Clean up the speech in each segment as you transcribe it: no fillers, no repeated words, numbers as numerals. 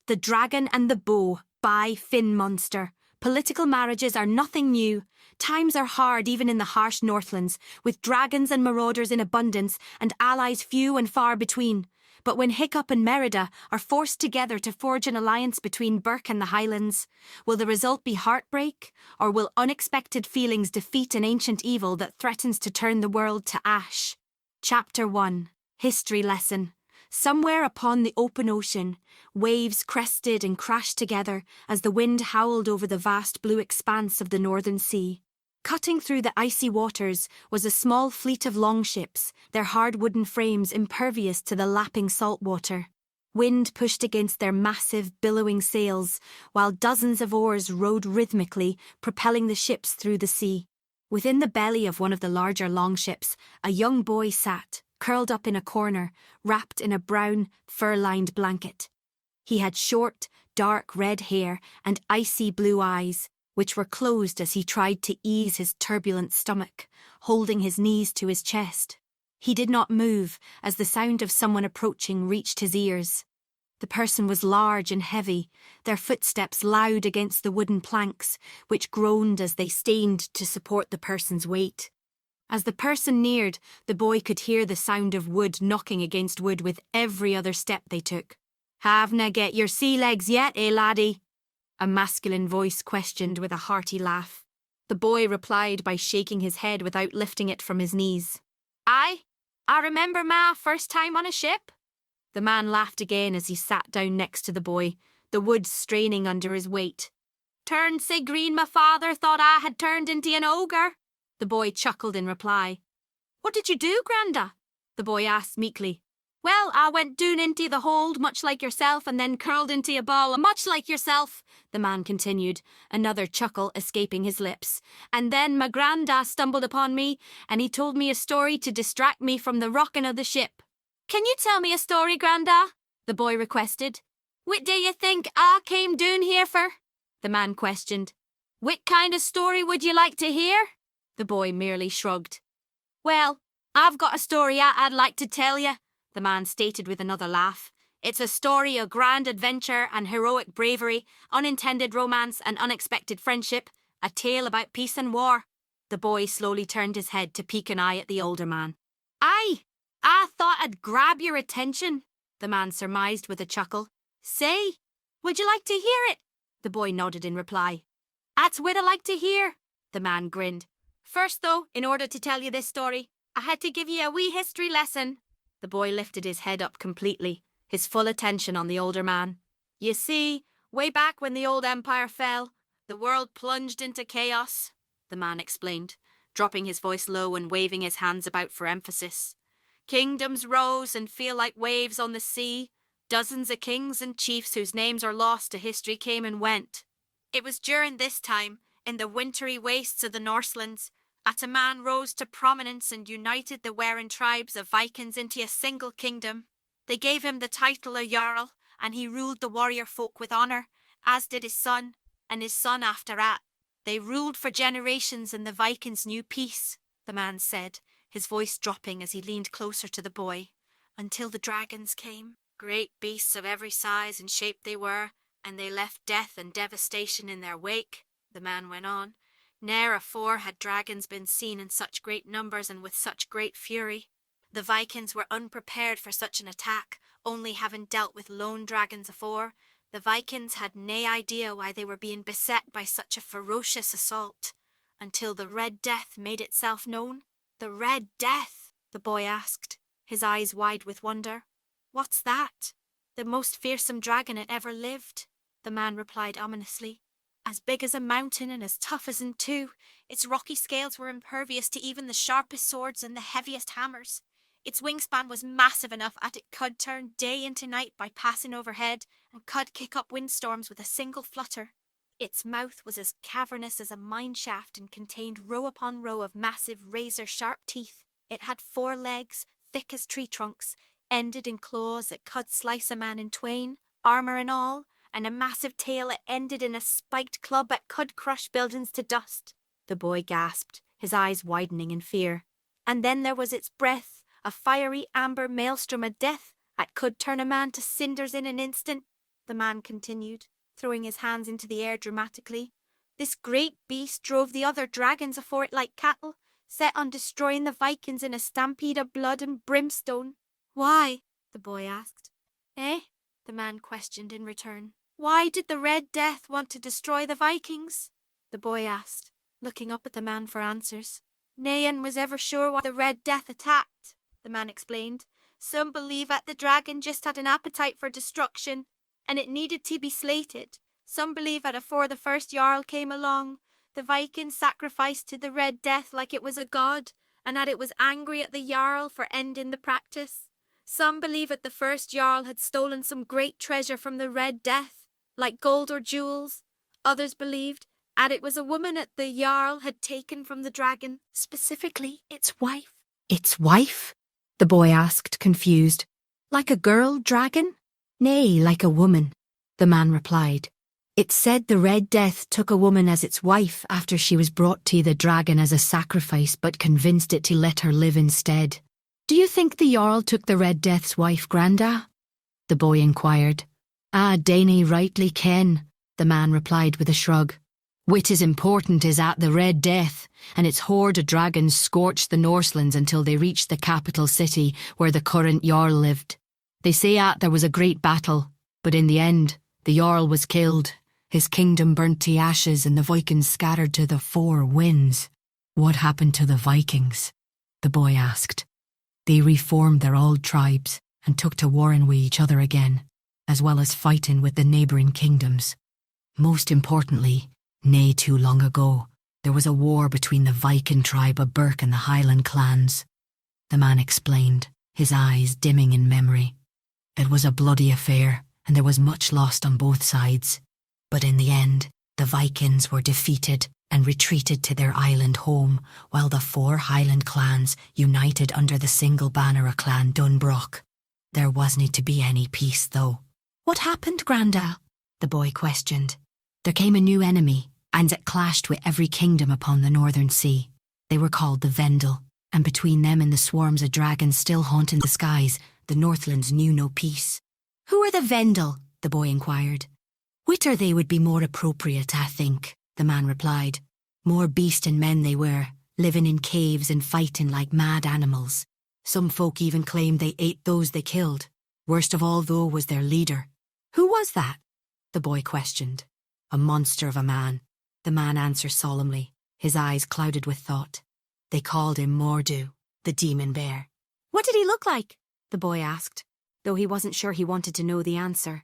The Dragon and the Bow by Finmonster. Political marriages are nothing new. Times are hard even in the harsh Northlands, with dragons and marauders in abundance and allies few and far between. But when Hiccup and Merida are forced together to forge an alliance between Burke and the Highlands, will the result be heartbreak, or will unexpected feelings defeat an ancient evil that threatens to turn the world to ash? Chapter 1. History Lesson. Somewhere upon the open ocean, waves crested and crashed together as the wind howled over the vast blue expanse of the northern sea. Cutting through the icy waters was a small fleet of longships, their hard wooden frames impervious to the lapping salt water. Wind pushed against their massive, billowing sails, while dozens of oars rowed rhythmically, propelling the ships through the sea. Within the belly of one of the larger longships, a young boy sat, curled up in a corner, wrapped in a brown, fur-lined blanket. He had short, dark red hair and icy blue eyes, which were closed as he tried to ease his turbulent stomach, holding his knees to his chest. He did not move as the sound of someone approaching reached his ears. The person was large and heavy, their footsteps loud against the wooden planks, which groaned as they strained to support the person's weight. As the person neared, the boy could hear the sound of wood knocking against wood with every other step they took. "Havna get your sea legs yet, eh, laddie?" A masculine voice questioned with a hearty laugh. The boy replied by shaking his head without lifting it from his knees. "Aye, I remember my first time on a ship." The man laughed again as he sat down next to the boy, the wood straining under his weight. "Turned sae green my father thought I had turned into an ogre." The boy chuckled in reply. "What did you do, Granda?" the boy asked meekly. "Well, I went down into the hold much like yourself and then curled into a ball much like yourself," the man continued, another chuckle escaping his lips. "And then my granda stumbled upon me and he told me a story to distract me from the rocking of the ship." "Can you tell me a story, granda?" the boy requested. "What do you think I came down here for?" the man questioned. "What kind of story would you like to hear?" The boy merely shrugged. "Well, I've got a story I'd like to tell you," the man stated with another laugh. "It's a story of grand adventure and heroic bravery, unintended romance and unexpected friendship, a tale about peace and war." The boy slowly turned his head to peek an eye at the older man. "Aye, I thought I'd grab your attention," the man surmised with a chuckle. "Say, would you like to hear it?" The boy nodded in reply. "That's what I like to hear," the man grinned. "First, though, in order to tell you this story, I had to give you a wee history lesson." The boy lifted his head up completely, his full attention on the older man. "You see, way back when the old empire fell, the world plunged into chaos," the man explained, dropping his voice low and waving his hands about for emphasis. "Kingdoms rose and feel like waves on the sea. Dozens of kings and chiefs whose names are lost to history came and went. It was during this time, in the wintry wastes of the Northlands, that a man rose to prominence and united the warring tribes of Vikings into a single kingdom. They gave him the title of Jarl, and he ruled the warrior folk with honour, as did his son, and his son after that. They ruled for generations and the Vikings knew peace," the man said, his voice dropping as he leaned closer to the boy, "until the dragons came. Great beasts of every size and shape they were, and they left death and devastation in their wake," the man went on. "Ne'er afore had dragons been seen in such great numbers and with such great fury. The Vikings were unprepared for such an attack, only having dealt with lone dragons afore. The Vikings had nae idea why they were being beset by such a ferocious assault, until the Red Death made itself known." "The Red Death?" the boy asked, his eyes wide with wonder. "What's that?" "The most fearsome dragon that ever lived," the man replied ominously. "As big as a mountain and as tough as in two. Its rocky scales were impervious to even the sharpest swords and the heaviest hammers. Its wingspan was massive enough that it could turn day into night by passing overhead and could kick up windstorms with a single flutter. Its mouth was as cavernous as a mine shaft and contained row upon row of massive razor-sharp teeth. It had 4 legs, thick as tree trunks, ended in claws that could slice a man in twain, armour and all, and a massive tail that ended in a spiked club that could crush buildings to dust." The boy gasped, his eyes widening in fear. "And then there was its breath, a fiery amber maelstrom of death that could turn a man to cinders in an instant." the man continued, throwing his hands into the air dramatically. This great beast drove the other dragons afore it like cattle, set on destroying the Vikings in a stampede of blood and brimstone. Why? The boy asked. Eh? The man questioned in return. Why did the Red Death want to destroy the Vikings? The boy asked, looking up at the man for answers. Nayan was ever sure why the Red Death attacked, the man explained. Some believe that the dragon just had an appetite for destruction, and it needed to be slated. Some believe that afore the first Jarl came along, the Vikings sacrificed to the Red Death like it was a god, and that it was angry at the Jarl for ending the practice. Some believe that the first Jarl had stolen some great treasure from the Red Death, like gold or jewels. Others believed that it was a woman that the Jarl had taken from the dragon, specifically its wife. Its wife? The boy asked, confused. Like a girl dragon? Nay, like a woman, the man replied. It said the Red Death took a woman as its wife after she was brought to the dragon as a sacrifice but convinced it to let her live instead. Do you think the Jarl took the Red Death's wife, Granda? The boy inquired. Dainey rightly ken, the man replied with a shrug. What is important is at the Red Death, and its horde of dragons scorched the Norselands until they reached the capital city where the current Jarl lived. They say there was a great battle, but in the end, the Jarl was killed, his kingdom burnt to ashes and the Vikings scattered to the four winds. What happened to the Vikings? The boy asked. They reformed their old tribes and took to warring with each other again, as well as fighting with the neighbouring kingdoms. Most importantly, nae too long ago, there was a war between the Viking tribe of Burke and the Highland clans. The man explained, his eyes dimming in memory. It was a bloody affair, and there was much lost on both sides. But in the end, the Vikings were defeated and retreated to their island home, while the four Highland clans united under the single banner of Clan Dunbroch. There wasn't to be any peace, though. What happened, Granda? The boy questioned. There came a new enemy, and it clashed with every kingdom upon the northern sea. They were called the Vendel, and between them and the swarms of dragons still haunting the skies, the Northlands knew no peace. Who are the Vendel? The boy inquired. Whitter they would be more appropriate, I think, the man replied. More beast and men they were, living in caves and fighting like mad animals. Some folk even claimed they ate those they killed. Worst of all, though, was their leader. Who was that? The boy questioned. A monster of a man, the man answered solemnly, his eyes clouded with thought. They called him Mordu, the demon bear. What did he look like? The boy asked, though he wasn't sure he wanted to know the answer.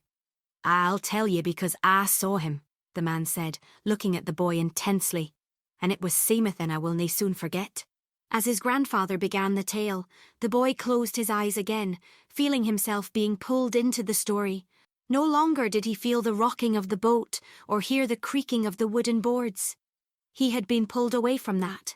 I'll tell you because I saw him, the man said, looking at the boy intensely, and it was seemethin' I will nae soon forget. As his grandfather began the tale, the boy closed his eyes again, feeling himself being pulled into the story. No longer did he feel the rocking of the boat or hear the creaking of the wooden boards. He had been pulled away from that.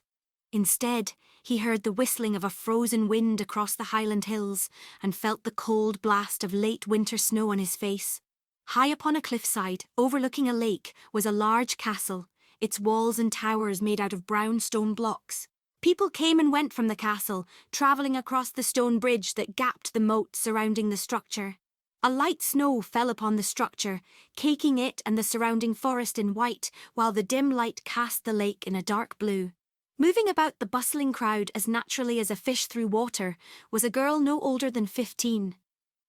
Instead, he heard the whistling of a frozen wind across the Highland hills and felt the cold blast of late winter snow on his face. High upon a cliffside, overlooking a lake, was a large castle, its walls and towers made out of brown stone blocks. People came and went from the castle, travelling across the stone bridge that gapped the moat surrounding the structure. A light snow fell upon the structure, caking it and the surrounding forest in white, while the dim light cast the lake in a dark blue. Moving about the bustling crowd as naturally as a fish through water was a girl no older than 15.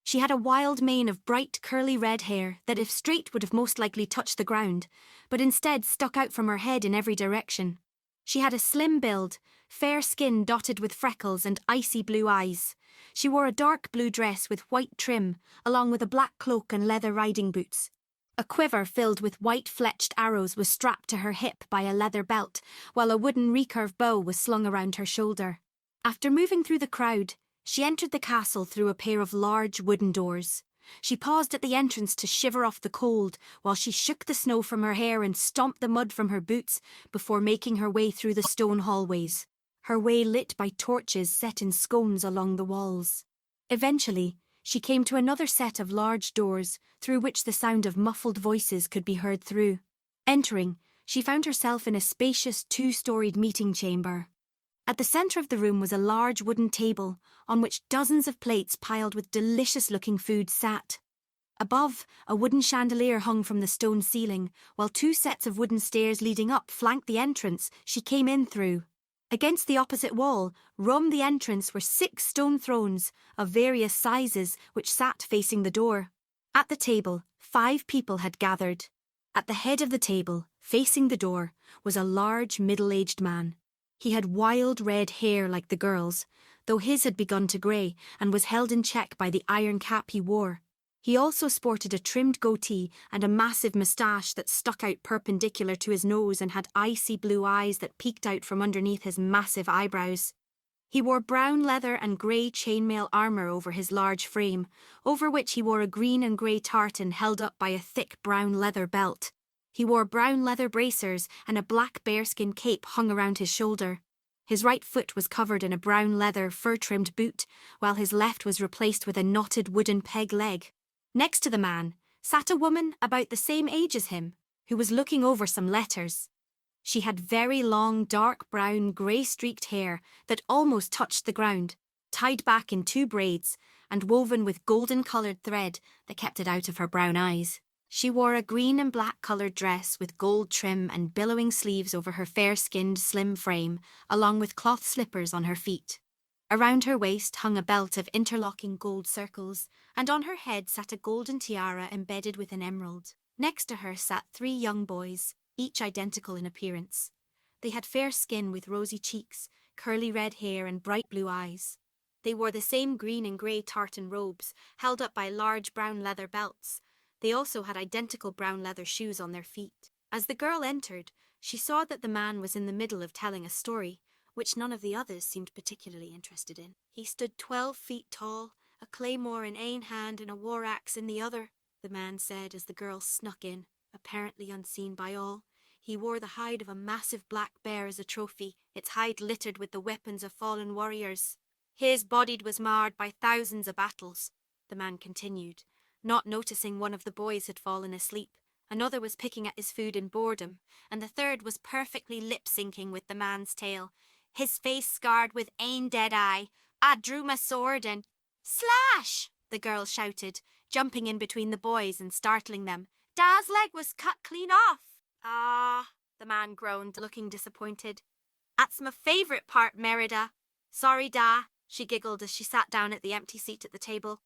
She had a wild mane of bright curly red hair that if straight would have most likely touched the ground, but instead stuck out from her head in every direction. She had a slim build, fair skin dotted with freckles and icy blue eyes. She wore a dark blue dress with white trim, along with a black cloak and leather riding boots. A quiver filled with white fletched arrows was strapped to her hip by a leather belt, while a wooden recurve bow was slung around her shoulder. After moving through the crowd, she entered the castle through a pair of large wooden doors. She paused at the entrance to shiver off the cold, while she shook the snow from her hair and stomped the mud from her boots before making her way through the stone hallways, her way lit by torches set in scones along the walls. Eventually, she came to another set of large doors, through which the sound of muffled voices could be heard through. Entering, she found herself in a spacious two-storied meeting chamber. At the centre of the room was a large wooden table, on which dozens of plates piled with delicious-looking food sat. Above, a wooden chandelier hung from the stone ceiling, while 2 sets of wooden stairs leading up flanked the entrance she came in through. Against the opposite wall, roamed the entrance, were 6 stone thrones of various sizes which sat facing the door. At the table, 5 people had gathered. At the head of the table, facing the door, was a large middle-aged man. He had wild red hair like the girls, though his had begun to grey and was held in check by the iron cap he wore. He also sported a trimmed goatee and a massive moustache that stuck out perpendicular to his nose and had icy blue eyes that peeked out from underneath his massive eyebrows. He wore brown leather and grey chainmail armour over his large frame, over which he wore a green and grey tartan held up by a thick brown leather belt. He wore brown leather bracers and a black bearskin cape hung around his shoulder. His right foot was covered in a brown leather fur-trimmed boot, while his left was replaced with a knotted wooden peg leg. Next to the man sat a woman about the same age as him, who was looking over some letters. She had very long, dark brown, grey-streaked hair that almost touched the ground, tied back in 2 braids and woven with golden-coloured thread that kept it out of her brown eyes. She wore a green and black-coloured dress with gold trim and billowing sleeves over her fair-skinned, slim frame, along with cloth slippers on her feet. Around her waist hung a belt of interlocking gold circles, and on her head sat a golden tiara embedded with an emerald. Next to her sat 3 young boys, each identical in appearance. They had fair skin with rosy cheeks, curly red hair and bright blue eyes. They wore the same green and grey tartan robes, held up by large brown leather belts. They also had identical brown leather shoes on their feet. As the girl entered, she saw that the man was in the middle of telling a story, which none of the others seemed particularly interested in. He stood 12 feet tall, a claymore in ane hand and a war axe in the other, the man said as the girl snuck in, apparently unseen by all. He wore the hide of a massive black bear as a trophy, its hide littered with the weapons of fallen warriors. His body was marred by thousands of battles, the man continued, not noticing one of the boys had fallen asleep. Another was picking at his food in boredom, and the third was perfectly lip-syncing with the man's tale, his face scarred with ane dead eye. I drew my sword and... Slash! The girl shouted, jumping in between the boys and startling them. Da's leg was cut clean off. Ah, the man groaned, looking disappointed. That's my favourite part, Merida. Sorry, Da, she giggled as she sat down at the empty seat at the table.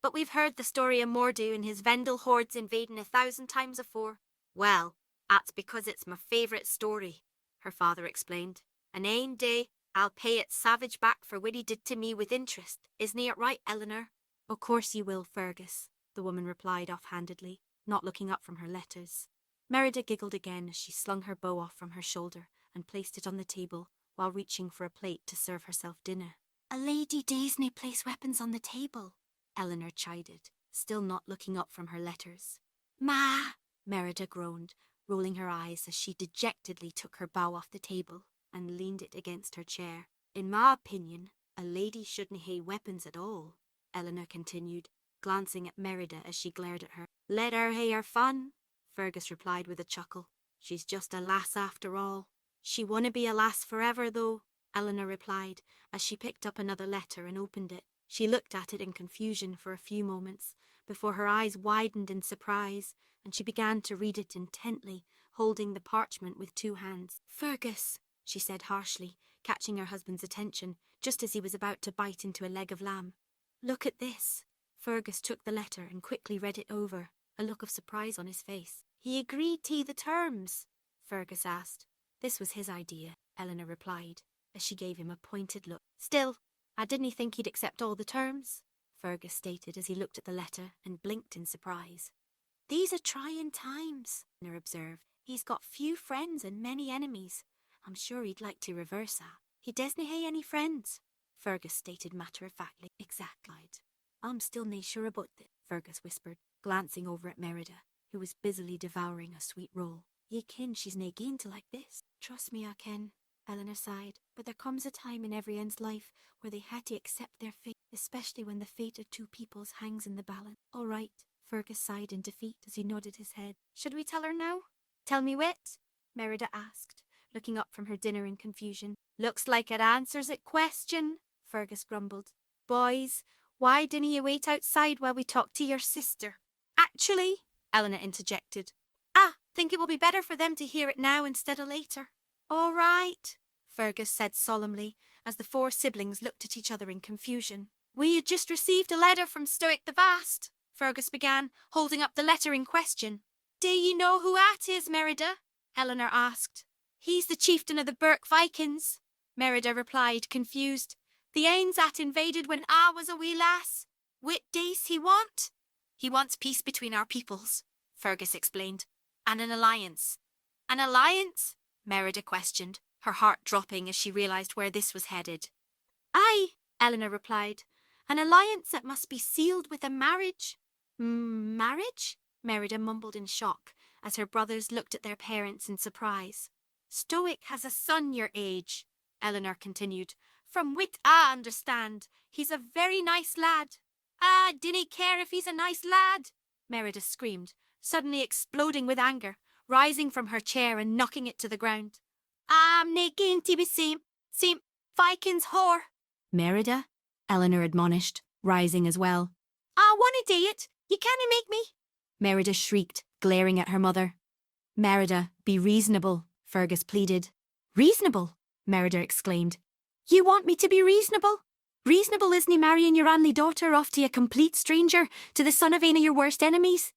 But we've heard the story of Mordu and his Vendel hordes invading 1,000 times afore. Well, that's because it's my favourite story, her father explained. And ane day, I'll pay its savage back for what he did to me with interest. Isn't it right, Eleanor? O' course you will, Fergus, the woman replied offhandedly, not looking up from her letters. Merida giggled again as she slung her bow off from her shoulder and placed it on the table while reaching for a plate to serve herself dinner. A lady daresn't place weapons on the table, Eleanor chided, still not looking up from her letters. Ma! Merida groaned, rolling her eyes as she dejectedly took her bow off the table and leaned it against her chair. In my opinion, a lady shouldn't hae weapons at all, Eleanor continued, glancing at Merida as she glared at her. Let her hae her fun, Fergus replied with a chuckle. She's just a lass after all. She wunna be a lass forever, though, Eleanor replied as she picked up another letter and opened it. She looked at it in confusion for a few moments before her eyes widened in surprise and she began to read it intently, holding the parchment with 2 hands. Fergus, she said harshly, catching her husband's attention just as he was about to bite into a leg of lamb. Look at this. Fergus took the letter and quickly read it over, a look of surprise on his face. He agreed to the terms? Fergus asked. This was his idea, Eleanor replied, as she gave him a pointed look. Still, I didn't think he'd accept all the terms, Fergus stated as he looked at the letter and blinked in surprise. These are trying times, Eleanor observed. He's got few friends and many enemies. I'm sure he'd like to reverse that. He doesn't hae any friends, Fergus stated matter-of-factly. Exactly. I'm still nae sure about this, Fergus whispered, glancing over at Merida, who was busily devouring a sweet roll. Ye ken she's nae game to like this. Trust me, I ken, Eleanor sighed, but there comes a time in every end's life where they had to accept their fate, especially when the fate of 2 peoples hangs in the balance. All right, Fergus sighed in defeat as he nodded his head. Should we tell her now? Tell me what? Merida asked, looking up from her dinner in confusion. Looks like it answers it question, Fergus grumbled. Boys, why didn't you wait outside while we talked to your sister? Actually, Eleanor interjected, think it will be better for them to hear it now instead of later. All right, Fergus said solemnly, as the four siblings looked at each other in confusion. We had just received a letter from Stoic the Vast, Fergus began, holding up the letter in question. Do you know who that is, Merida? Eleanor asked. He's the chieftain of the Burke Vikings, Merida replied, confused. The ains that invaded when I was a wee lass. What days he want? He wants peace between our peoples, Fergus explained. And an alliance. An alliance? Merida questioned, her heart dropping as she realised where this was headed. Aye, Eleanor replied. An alliance that must be sealed with a marriage. Marriage? Merida mumbled in shock, as her brothers looked at their parents in surprise. Stoic has a son your age, Eleanor continued. From wit I understand, he's a very nice lad. I dinna care if he's a nice lad, Merida screamed, suddenly exploding with anger, rising from her chair and knocking it to the ground. I'm nae going to be same Vikings whore. Merida, Eleanor admonished, rising as well. I want to do it. You canna make me. Merida shrieked, glaring at her mother. Merida, be reasonable, Fergus pleaded. Reasonable? Merida exclaimed. You want me to be reasonable? Reasonable isn't marrying your only daughter off to a complete stranger, to the son of ane of your worst enemies?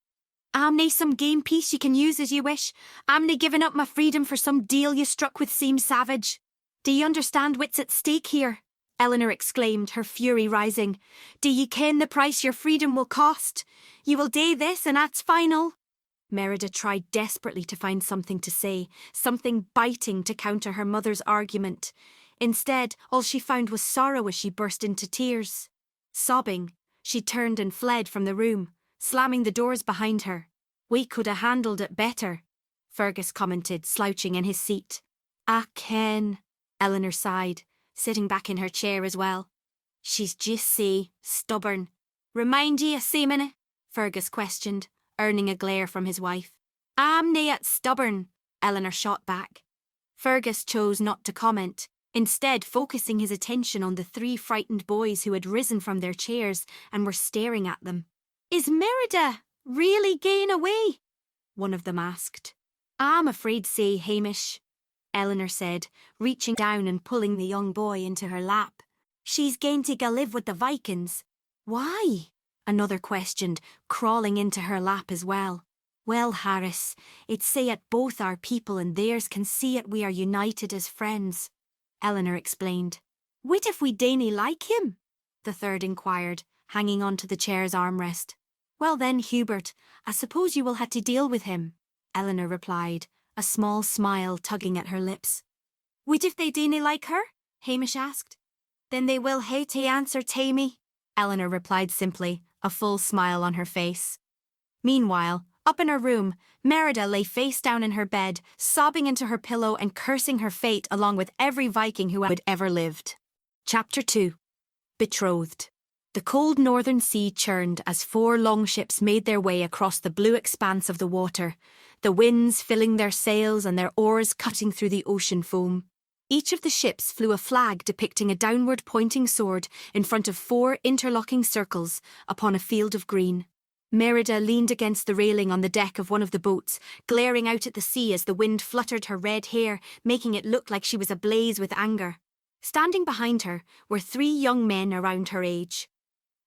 I'm nae some game piece you can use as you wish. I'm nae giving up my freedom for some deal you struck with some savage. Do you understand what's at stake here? Eleanor exclaimed, her fury rising. Do ye ken the price your freedom will cost? You will do this and that's final. Merida tried desperately to find something to say, something biting to counter her mother's argument. Instead, all she found was sorrow as she burst into tears. Sobbing, she turned and fled from the room, slamming the doors behind her. We could have handled it better, Fergus commented, slouching in his seat. I ken, Eleanor sighed, sitting back in her chair as well. She's just sae stubborn. Remind ye of Seaman? Fergus questioned, earning a glare from his wife. I'm nae at stubborn, Eleanor shot back. Fergus chose not to comment, instead focusing his attention on the three frightened boys who had risen from their chairs and were staring at them. Is Merida really gaeing away? One of them asked. I'm afraid sae, Hamish, Eleanor said, reaching down and pulling the young boy into her lap. She's gaeing to go live with the Vikings. Why? Another questioned, crawling into her lap as well. Well, Harris, it's say at both our people and theirs can see it we are united as friends, Eleanor explained. What if we dainty like him? The third inquired, hanging on to the chair's armrest. Well then, Hubert, I suppose you will have to deal with him, Eleanor replied, a small smile tugging at her lips. What if they dainty like her? Hamish asked. Then they will hae to answer Tammy, Eleanor replied simply, a full smile on her face. Meanwhile, up in her room, Merida lay face down in her bed, sobbing into her pillow and cursing her fate along with every Viking who had ever lived. Chapter 2. Betrothed. The cold northern sea churned as four longships made their way across the blue expanse of the water, the winds filling their sails and their oars cutting through the ocean foam. Each of the ships flew a flag depicting a downward-pointing sword in front of four interlocking circles upon a field of green. Merida leaned against the railing on the deck of one of the boats, glaring out at the sea as the wind fluttered her red hair, making it look like she was ablaze with anger. Standing behind her were three young men around her age.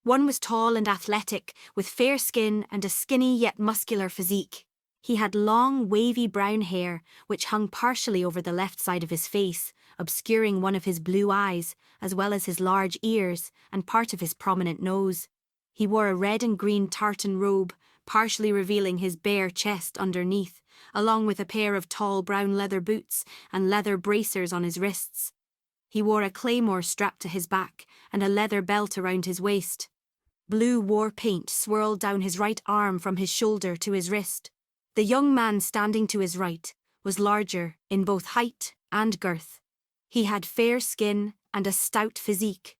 One was tall and athletic, with fair skin and a skinny yet muscular physique. He had long, wavy brown hair, which hung partially over the left side of his face, obscuring one of his blue eyes, as well as his large ears and part of his prominent nose. He wore a red and green tartan robe, partially revealing his bare chest underneath, along with a pair of tall brown leather boots and leather bracers on his wrists. He wore a claymore strapped to his back and a leather belt around his waist. Blue war paint swirled down his right arm from his shoulder to his wrist. The young man standing to his right was larger in both height and girth. He had fair skin and a stout physique.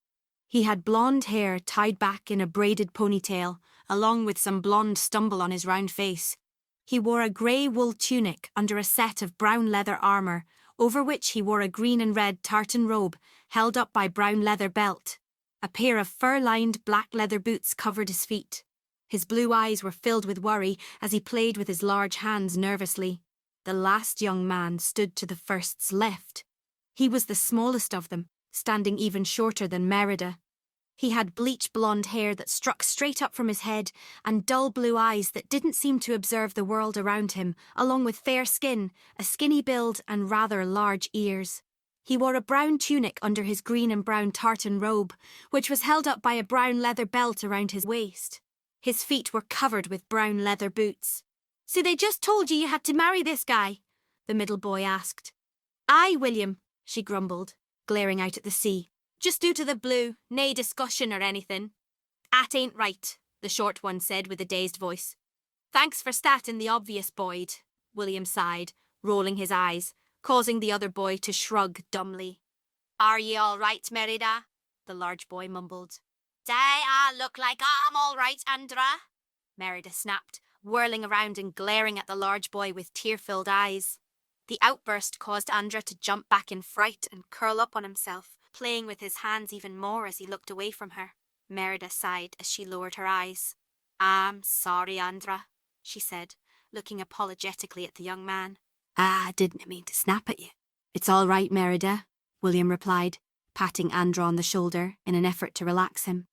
He had blonde hair tied back in a braided ponytail, along with some blonde stubble on his round face. He wore a grey wool tunic under a set of brown leather armour, over which he wore a green and red tartan robe held up by brown leather belt. A pair of fur-lined black leather boots covered his feet. His blue eyes were filled with worry as he played with his large hands nervously. The last young man stood to the first's left. He was the smallest of them, standing even shorter than Merida. He had bleach blonde hair that struck straight up from his head and dull blue eyes that didn't seem to observe the world around him, along with fair skin, a skinny build and rather large ears. He wore a brown tunic under his green and brown tartan robe, which was held up by a brown leather belt around his waist. His feet were covered with brown leather boots. "So they just told you had to marry this guy?" the middle boy asked. "Aye, William," she grumbled, glaring out at the sea. "Just due to the blue, nae discussion or anything." "At ain't right," the short one said with a dazed voice. "Thanks for stating the obvious, Boyd," William sighed, rolling his eyes, causing the other boy to shrug dumbly. "Are ye all right, Merida?" the large boy mumbled. "Day I look like I'm all right, Andra," Merida snapped, whirling around and glaring at the large boy with tear-filled eyes. The outburst caused Andra to jump back in fright and curl up on himself, playing with his hands even more as he looked away from her. Merida sighed as she lowered her eyes. "I'm sorry, Andra," she said, looking apologetically at the young man. "I didn't mean to snap at you." "It's all right, Merida," William replied, patting Andra on the shoulder in an effort to relax him.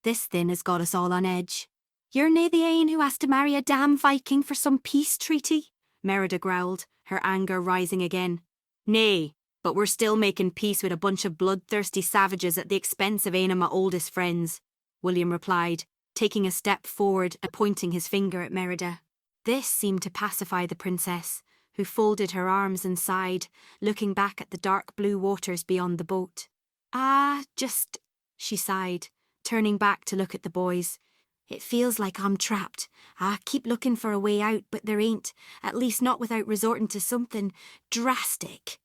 "This thing has got us all on edge." "You're nae the ane who has to marry a damn Viking for some peace treaty?" Merida growled, her anger rising again. "Nay, but we're still making peace with a bunch of bloodthirsty savages at the expense of ane of my oldest friends," William replied, taking a step forward and pointing his finger at Merida. This seemed to pacify the princess, who folded her arms and sighed, looking back at the dark blue waters beyond the boat. Just," she sighed, turning back to look at the boys. "It feels like I'm trapped. I keep looking for a way out, but there ain't, at least not without resorting to something drastic."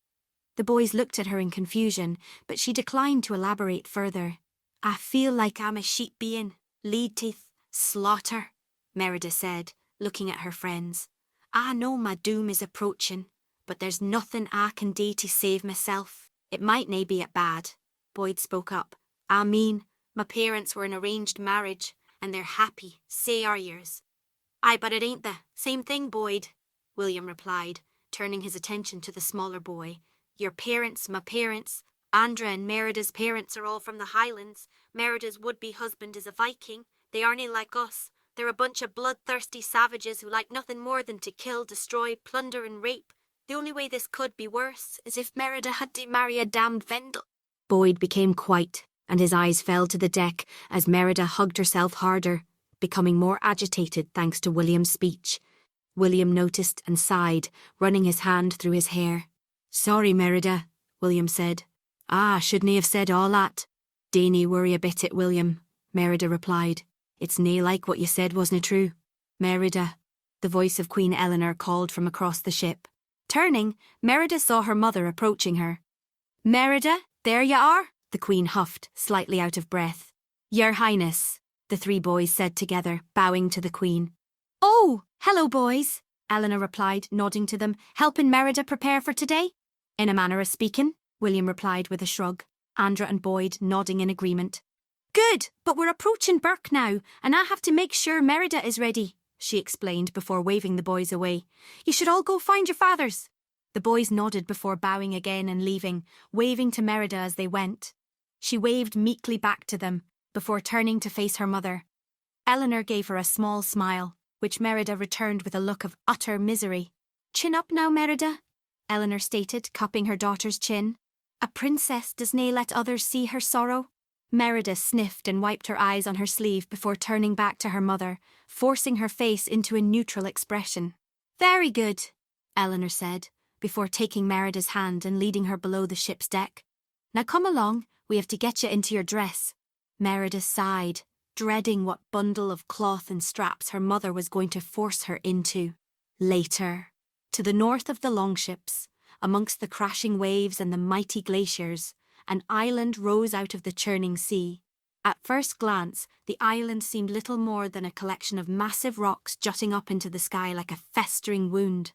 The boys looked at her in confusion, but she declined to elaborate further. "I feel like I'm a sheep being, lead teeth, slaughter," Merida said, looking at her friends. "I know my doom is approaching, but there's nothing I can do to save myself. It might nae be at bad," Boyd spoke up. "I mean, my parents were in arranged marriage, and they're happy, say are yours." "Aye, but it ain't the same thing, Boyd," William replied, turning his attention to the smaller boy. "Your parents, my parents, Andra and Merida's parents are all from the Highlands. Merida's would-be husband is a Viking. They aren't like us. They're a bunch of bloodthirsty savages who like nothing more than to kill, destroy, plunder and rape. The only way this could be worse is if Merida had to marry a damned Vendel." Boyd became white, and his eyes fell to the deck as Merida hugged herself harder, becoming more agitated thanks to William's speech. William noticed and sighed, running his hand through his hair. "Sorry, Merida," William said. "Shouldn't have said all that." "Dainey worry a bit at William," Merida replied. "It's nae like what you said wasn't true." "Merida," the voice of Queen Eleanor called from across the ship. Turning, Merida saw her mother approaching her. "Merida, there you are," the Queen huffed, slightly out of breath. "Your Highness," the three boys said together, bowing to the Queen. "Oh, hello, boys," Eleanor replied, nodding to them, "helping Merida prepare for today?" "In a manner of speaking," William replied with a shrug, Andra and Boyd nodding in agreement. "Good, but we're approaching Burke now, and I have to make sure Merida is ready," she explained before waving the boys away. "You should all go find your fathers." The boys nodded before bowing again and leaving, waving to Merida as they went. She waved meekly back to them, before turning to face her mother. Eleanor gave her a small smile, which Merida returned with a look of utter misery. "Chin up now, Merida," Eleanor stated, cupping her daughter's chin. "A princess does nae let others see her sorrow." Merida sniffed and wiped her eyes on her sleeve before turning back to her mother, forcing her face into a neutral expression. "Very good," Eleanor said, before taking Merida's hand and leading her below the ship's deck. "Now come along, we have to get you into your dress." Merida sighed, dreading what bundle of cloth and straps her mother was going to force her into. Later, to the north of the longships, amongst the crashing waves and the mighty glaciers, an island rose out of the churning sea. At first glance, the island seemed little more than a collection of massive rocks jutting up into the sky like a festering wound.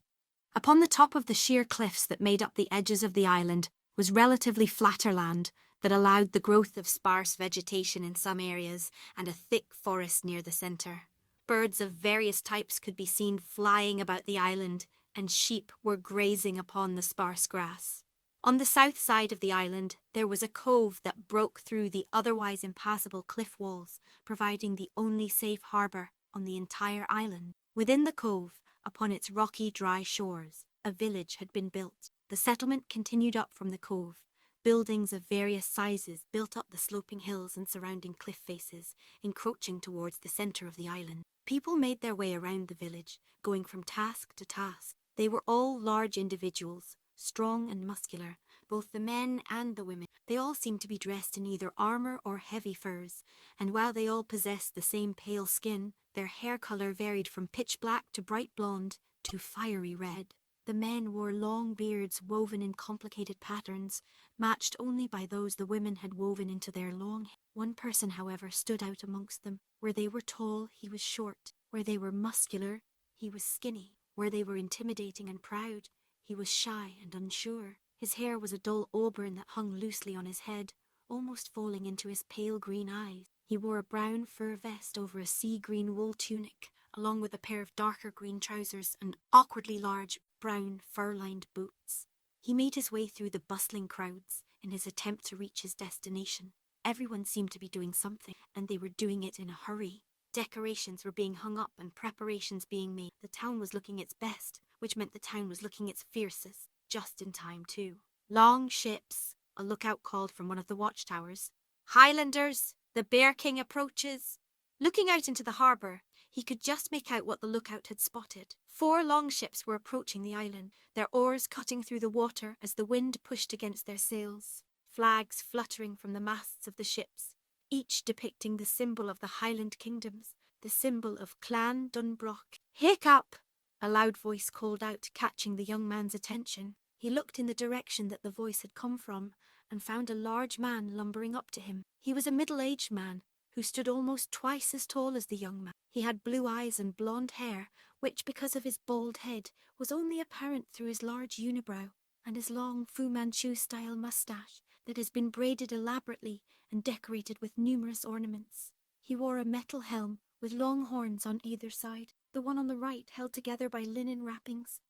Upon the top of the sheer cliffs that made up the edges of the island was relatively flatter land that allowed the growth of sparse vegetation in some areas and a thick forest near the centre. Birds of various types could be seen flying about the island, and sheep were grazing upon the sparse grass. On the south side of the island, there was a cove that broke through the otherwise impassable cliff walls, providing the only safe harbour on the entire island. Within the cove, upon its rocky, dry shores, a village had been built. The settlement continued up from the cove. Buildings of various sizes built up the sloping hills and surrounding cliff faces, encroaching towards the centre of the island. People made their way around the village, going from task to task. They were all large individuals, strong and muscular, both the men and the women. They all seemed to be dressed in either armour or heavy furs, and while they all possessed the same pale skin, their hair colour varied from pitch black to bright blonde to fiery red. The men wore long beards woven in complicated patterns, matched only by those the women had woven into their long hair. One person, however, stood out amongst them. Where they were tall, he was short. Where they were muscular, he was skinny. Where they were intimidating and proud, he was shy and unsure. His hair was a dull auburn that hung loosely on his head, almost falling into his pale green eyes. He wore a brown fur vest over a sea-green wool tunic, along with a pair of darker green trousers and awkwardly large brown fur-lined boots. He made his way through the bustling crowds in his attempt to reach his destination. Everyone seemed to be doing something, and they were doing it in a hurry. Decorations were being hung up and preparations being made. The town was looking its best, which meant the town was looking its fiercest, just in time too. Long ships, a lookout called from one of the watchtowers. Highlanders, the Bear King approaches. Looking out into the harbour, he could just make out what the lookout had spotted. 4 long ships were approaching the island, their oars cutting through the water as the wind pushed against their sails. Flags fluttering from the masts of the ships, each depicting the symbol of the Highland kingdoms, the symbol of Clan Dunbroch. "Hiccup!" a loud voice called out, catching the young man's attention. He looked in the direction that the voice had come from and found a large man lumbering up to him. He was a middle-aged man who stood almost twice as tall as the young man. He had blue eyes and blonde hair, which, because of his bald head, was only apparent through his large unibrow and his long Fu Manchu-style moustache that has been braided elaborately and decorated with numerous ornaments. He wore a metal helm with long horns on either side, the one on the right held together by linen wrappings.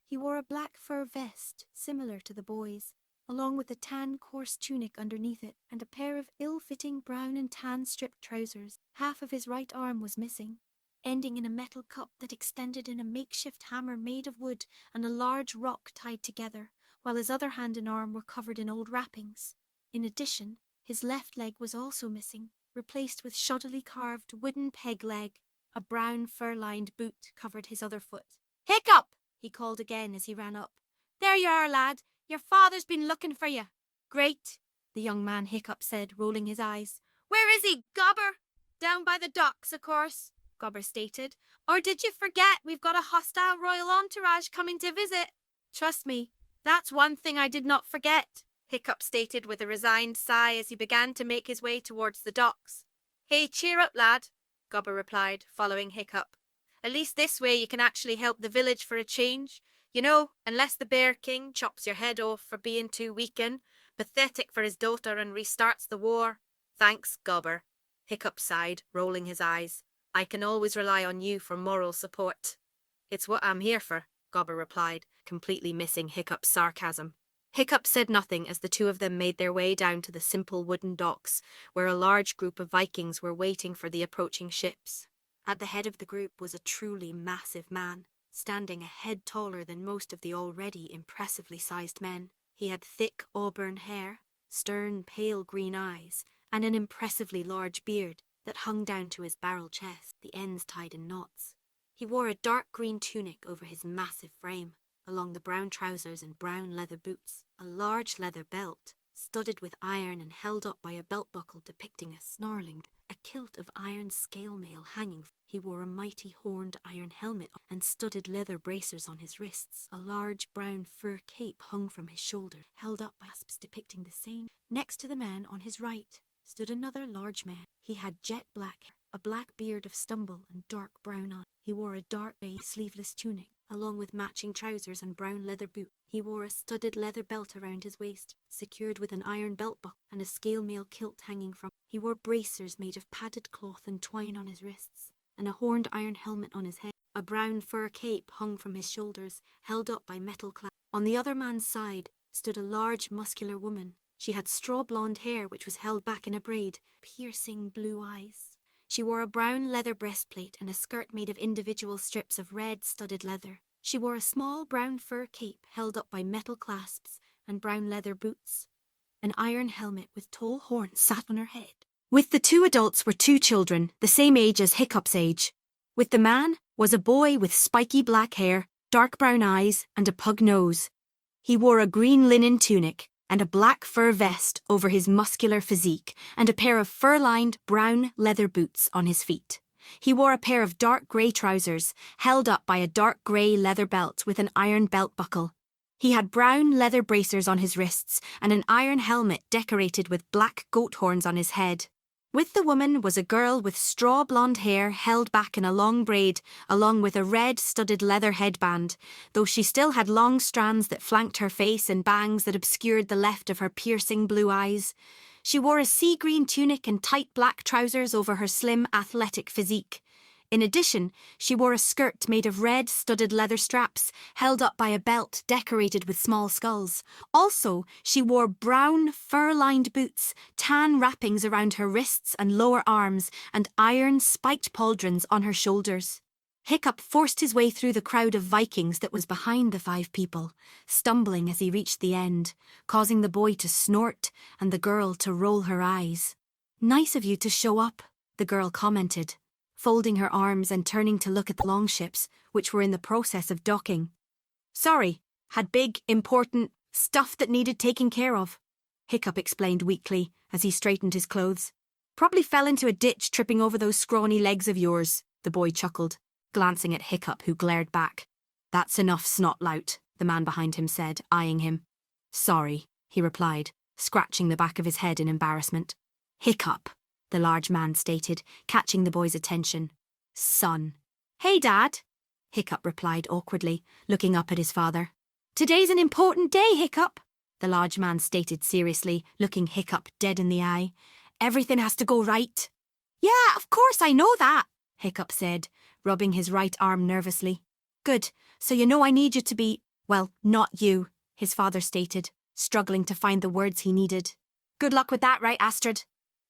He wore a black fur vest, similar to the boy's, along with a tan coarse tunic underneath it and a pair of ill-fitting brown and tan striped trousers. Half of his right arm was missing, ending in a metal cup that extended in a makeshift hammer made of wood and a large rock tied together, while his other hand and arm were covered in old wrappings. In addition, his left leg was also missing, replaced with shoddily carved wooden peg leg. A brown fur-lined boot covered his other foot. "Hiccup!" he called again as he ran up. "There you are, lad. Your father's been looking for you." "Great," the young man Hiccup said, rolling his eyes. "Where is he, Gobber?" "Down by the docks, of course," Gobber stated. "Or did you forget we've got a hostile royal entourage coming to visit?" "Trust me, that's one thing I did not forget," Hiccup stated with a resigned sigh as he began to make his way towards the docks. "Hey, cheer up, lad," Gobber replied, following Hiccup. "At least this way you can actually help the village for a change. You know, unless the Bear King chops your head off for being too weakened, pathetic for his daughter and restarts the war." "Thanks, Gobber," Hiccup sighed, rolling his eyes. "I can always rely on you for moral support." "It's what I'm here for," Gobber replied, completely missing Hiccup's sarcasm. Hiccup said nothing as the two of them made their way down to the simple wooden docks, where a large group of Vikings were waiting for the approaching ships. At the head of the group was a truly massive man, standing a head taller than most of the already impressively sized men. He had thick auburn hair, stern pale green eyes, and an impressively large beard that hung down to his barrel chest, the ends tied in knots. He wore a dark green tunic over his massive frame, along the brown trousers and brown leather boots, a large leather belt, studded with iron and held up by a belt buckle depicting a snarling, a kilt of iron scale mail hanging. He wore a mighty horned iron helmet and studded leather bracers on his wrists. A large brown fur cape hung from his shoulder, held up by clasps depicting the same. Next to the man on his right stood another large man. He had jet black hair, a black beard of stubble and dark brown eyes. He wore a dark grey sleeveless tunic, along with matching trousers and brown leather boots. He wore a studded leather belt around his waist, secured with an iron belt buckle and a scale mail kilt hanging from. He wore bracers made of padded cloth and twine on his wrists. and a horned iron helmet on his head. A brown fur cape hung from his shoulders, held up by metal clasps. On the other man's side stood a large, muscular woman. She had straw blonde hair which was held back in a braid, piercing blue eyes. She wore a brown leather breastplate and a skirt made of individual strips of red studded leather. She wore a small brown fur cape held up by metal clasps and brown leather boots. An iron helmet with tall horns sat on her head. With the two adults were two children, the same age as Hiccup's age. With the man was a boy with spiky black hair, dark brown eyes, and a pug nose. He wore a green linen tunic and a black fur vest over his muscular physique and a pair of fur-lined brown leather boots on his feet. He wore a pair of dark grey trousers held up by a dark grey leather belt with an iron belt buckle. He had brown leather bracers on his wrists and an iron helmet decorated with black goat horns on his head. With the woman was a girl with straw blonde hair held back in a long braid, along with a red studded leather headband, though she still had long strands that flanked her face and bangs that obscured the left of her piercing blue eyes. She wore a sea green tunic and tight black trousers over her slim, athletic physique. In addition, she wore a skirt made of red studded leather straps, held up by a belt decorated with small skulls. Also, she wore brown, fur-lined boots, tan wrappings around her wrists and lower arms, and iron, spiked pauldrons on her shoulders. Hiccup forced his way through the crowd of Vikings that was behind the five people, stumbling as he reached the end, causing the boy to snort and the girl to roll her eyes. "Nice of you to show up," the girl commented, folding her arms and turning to look at the longships, which were in the process of docking. "Sorry, had big, important stuff that needed taking care of," Hiccup explained weakly as he straightened his clothes. "Probably fell into a ditch tripping over those scrawny legs of yours," the boy chuckled, glancing at Hiccup, who glared back. "That's enough, snot-lout," the man behind him said, eyeing him. "Sorry," he replied, scratching the back of his head in embarrassment. "Hiccup," the large man stated, catching the boy's attention. "Son." "Hey, Dad," Hiccup replied awkwardly, looking up at his father. "Today's an important day, Hiccup," the large man stated seriously, looking Hiccup dead in the eye. "Everything has to go right." "Yeah, of course I know that," Hiccup said, rubbing his right arm nervously. "Good, so you know I need you to be, well, not you," his father stated, struggling to find the words he needed. "Good luck with that, right, Astrid?"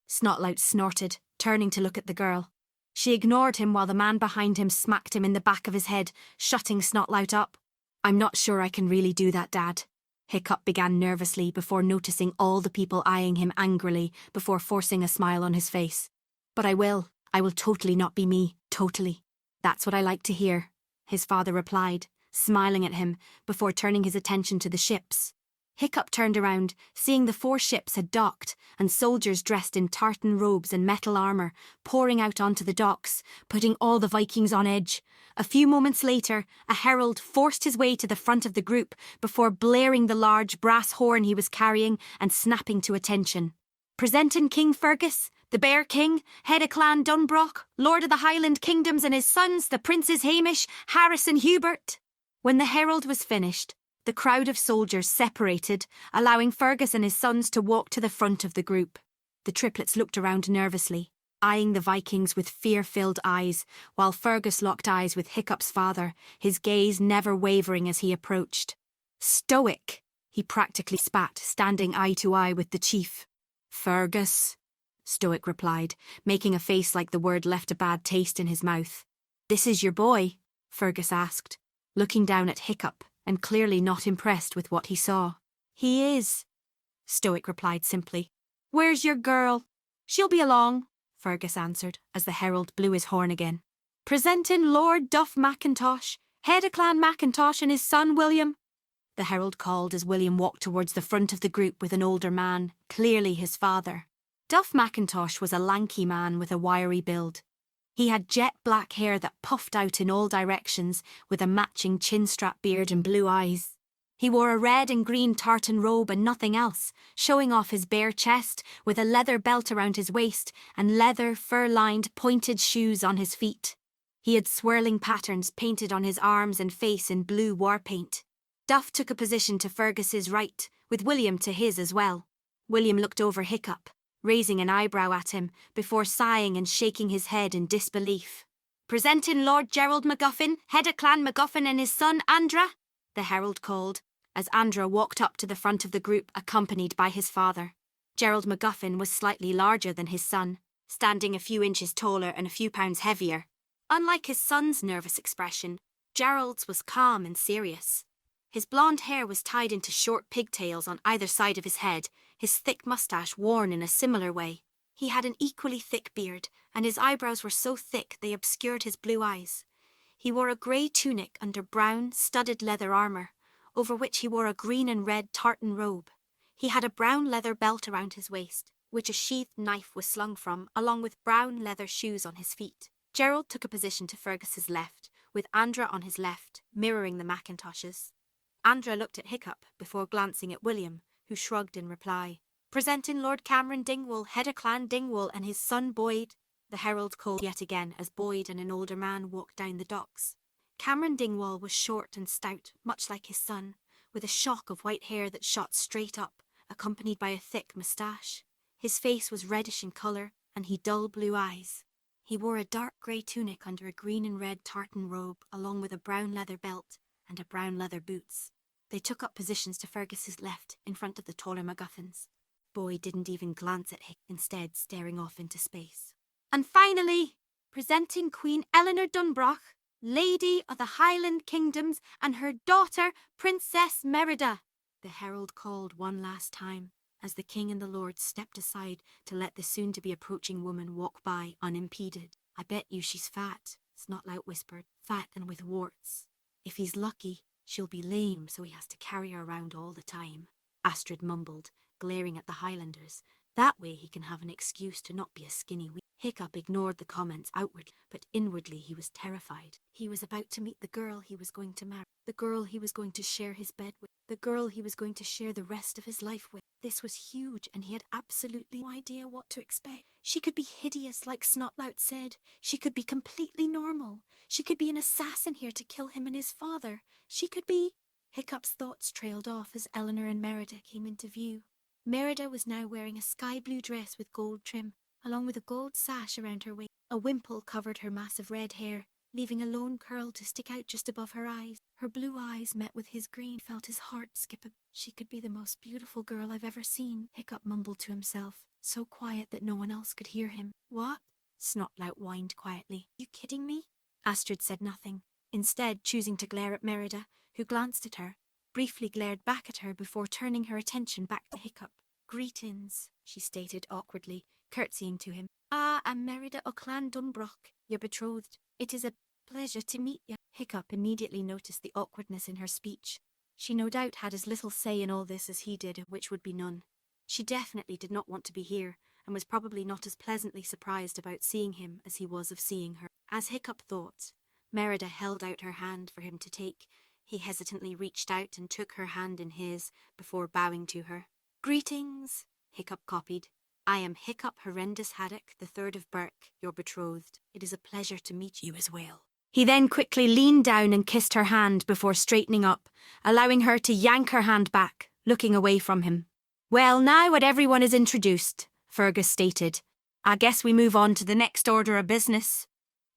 Snotlout snorted, turning to look at the girl. She ignored him while the man behind him smacked him in the back of his head, shutting Snotlout up. "I'm not sure I can really do that, Dad," Hiccup began nervously before noticing all the people eyeing him angrily before forcing a smile on his face. "But I will. I will totally not be me, totally." "That's what I like to hear," his father replied, smiling at him before turning his attention to the ships. Hiccup turned around, seeing the 4 ships had docked and soldiers dressed in tartan robes and metal armour pouring out onto the docks, putting all the Vikings on edge. A few moments later, a herald forced his way to the front of the group before blaring the large brass horn he was carrying and snapping to attention. "Presenting King Fergus, the Bear King, head of Clan Dunbroch, Lord of the Highland Kingdoms and his sons, the Princes Hamish, Harris and Hubert." When the herald was finished, the crowd of soldiers separated, allowing Fergus and his sons to walk to the front of the group. The triplets looked around nervously, eyeing the Vikings with fear-filled eyes, while Fergus locked eyes with Hiccup's father, his gaze never wavering as he approached. "Stoic," he practically spat, standing eye to eye with the chief. "Fergus," Stoic replied, making a face like the word left a bad taste in his mouth. "This is your boy?" Fergus asked, looking down at Hiccup and clearly not impressed with what he saw. "He is," Stoic replied simply. "Where's your girl?" "She'll be along," Fergus answered as the herald blew his horn again. "Presenting Lord Duff McIntosh, head of Clan McIntosh and his son William," the herald called as William walked towards the front of the group with an older man, clearly his father. Duff McIntosh was a lanky man with a wiry build. He had jet black hair that puffed out in all directions with a matching chin-strap beard and blue eyes. He wore a red and green tartan robe and nothing else, showing off his bare chest with a leather belt around his waist and leather, fur-lined, pointed shoes on his feet. He had swirling patterns painted on his arms and face in blue war paint. Duff took a position to Fergus's right, with William to his as well. William looked over Hiccup, raising an eyebrow at him before sighing and shaking his head in disbelief. Presenting Lord Gerald MacGuffin, head of Clan MacGuffin and his son Andra, the herald called, as Andra walked up to the front of the group accompanied by his father. Gerald MacGuffin was slightly larger than his son, standing a few inches taller and a few pounds heavier. Unlike his son's nervous expression, Gerald's was calm and serious. His blonde hair was tied into short pigtails on either side of his head, his thick moustache worn in a similar way. He had an equally thick beard, and his eyebrows were so thick they obscured his blue eyes. He wore a grey tunic under brown, studded leather armour, over which he wore a green and red tartan robe. He had a brown leather belt around his waist, which a sheathed knife was slung from, along with brown leather shoes on his feet. Gerald took a position to Fergus's left, with Andra on his left, mirroring the Macintoshes. Andra looked at Hiccup before glancing at William, who shrugged in reply. Presenting Lord Cameron Dingwall, head of Clan Dingwall, and his son Boyd, the herald called yet again as Boyd and an older man walked down the docks. Cameron Dingwall was short and stout, much like his son, with a shock of white hair that shot straight up, accompanied by a thick moustache. His face was reddish in colour, and he had dull blue eyes. He wore a dark grey tunic under a green and red tartan robe, along with a brown leather belt and a brown leather boots. They took up positions to Fergus's left, in front of the taller MacGuffins. Boyd didn't even glance at Hick, instead staring off into space. And finally, presenting Queen Eleanor Dunbroch, Lady of the Highland Kingdoms, and her daughter, Princess Merida, the herald called one last time, as the king and the lord stepped aside to let the soon-to-be-approaching woman walk by unimpeded. I bet you she's fat, Snotlout whispered, fat and with warts. If he's lucky, she'll be lame, so he has to carry her around all the time, Astrid mumbled, glaring at the Highlanders. That way he can have an excuse to not be a skinny wee. Hiccup ignored the comments outwardly, but inwardly he was terrified. He was about to meet the girl he was going to marry, the girl he was going to share his bed with, the girl he was going to share the rest of his life with. This was huge, and he had absolutely no idea what to expect. She could be hideous, like Snotlout said. She could be completely normal. She could be an assassin here to kill him and his father. She could be... Hiccup's thoughts trailed off as Eleanor and Merida came into view. Merida was now wearing a sky-blue dress with gold trim, along with a gold sash around her waist. A wimple covered her massive red hair, leaving a lone curl to stick out just above her eyes. Her blue eyes met with his green, felt his heart skip a... She could be the most beautiful girl I've ever seen, Hiccup mumbled to himself, so quiet that no one else could hear him. What? Snotlout whined quietly. You kidding me? Astrid said nothing, instead choosing to glare at Merida, who glanced at her, briefly glared back at her before turning her attention back to Hiccup. Greetings, she stated awkwardly, curtsying to him. I'm Merida o' Clan Dunbroch, your betrothed. It is a pleasure to meet you. Hiccup immediately noticed the awkwardness in her speech. She no doubt had as little say in all this as he did, which would be none. She definitely did not want to be here, and was probably not as pleasantly surprised about seeing him as he was of seeing her. As Hiccup thought, Merida held out her hand for him to take. He hesitantly reached out and took her hand in his, before bowing to her. Greetings, Hiccup copied. I am Hiccup Horrendous Haddock, the third of Burke, your betrothed. It is a pleasure to meet you as well. He then quickly leaned down and kissed her hand before straightening up, allowing her to yank her hand back, looking away from him. Well, now that everyone is introduced, Fergus stated, I guess we move on to the next order of business.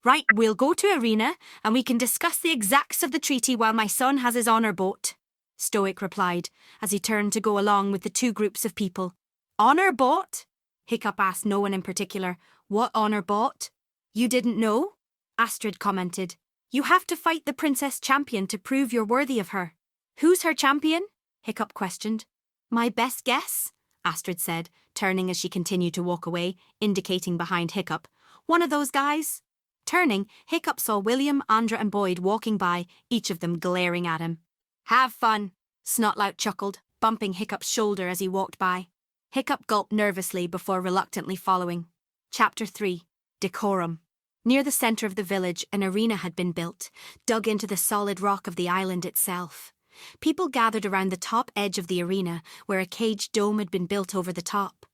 Right, we'll go to Arena, and we can discuss the exacts of the treaty while my son has his honour boat, Stoic replied, as he turned to go along with the two groups of people. Honour boat? Hiccup asked no one in particular. What honour boat? You didn't know? Astrid commented. You have to fight the princess champion to prove you're worthy of her. Who's her champion? Hiccup questioned. My best guess, Astrid said, turning as she continued to walk away, indicating behind Hiccup. One of those guys. Turning, Hiccup saw William, Andra and Boyd walking by, each of them glaring at him. Have fun, Snotlout chuckled, bumping Hiccup's shoulder as he walked by. Hiccup gulped nervously before reluctantly following. Chapter 3. Decorum. Near the centre of the village, an arena had been built, dug into the solid rock of the island itself. People gathered around the top edge of the arena, where a caged dome had been built over the top.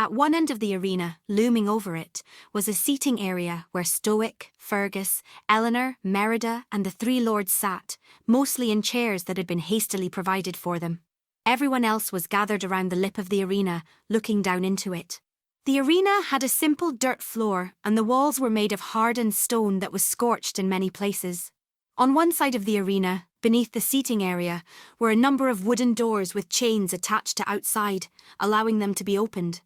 At one end of the arena, looming over it, was a seating area where Stoic, Fergus, Eleanor, Merida and the three lords sat, mostly in chairs that had been hastily provided for them. Everyone else was gathered around the lip of the arena, looking down into it. The arena had a simple dirt floor, and the walls were made of hardened stone that was scorched in many places. On one side of the arena, beneath the seating area, were a number of wooden doors with chains attached to outside, allowing them to be opened.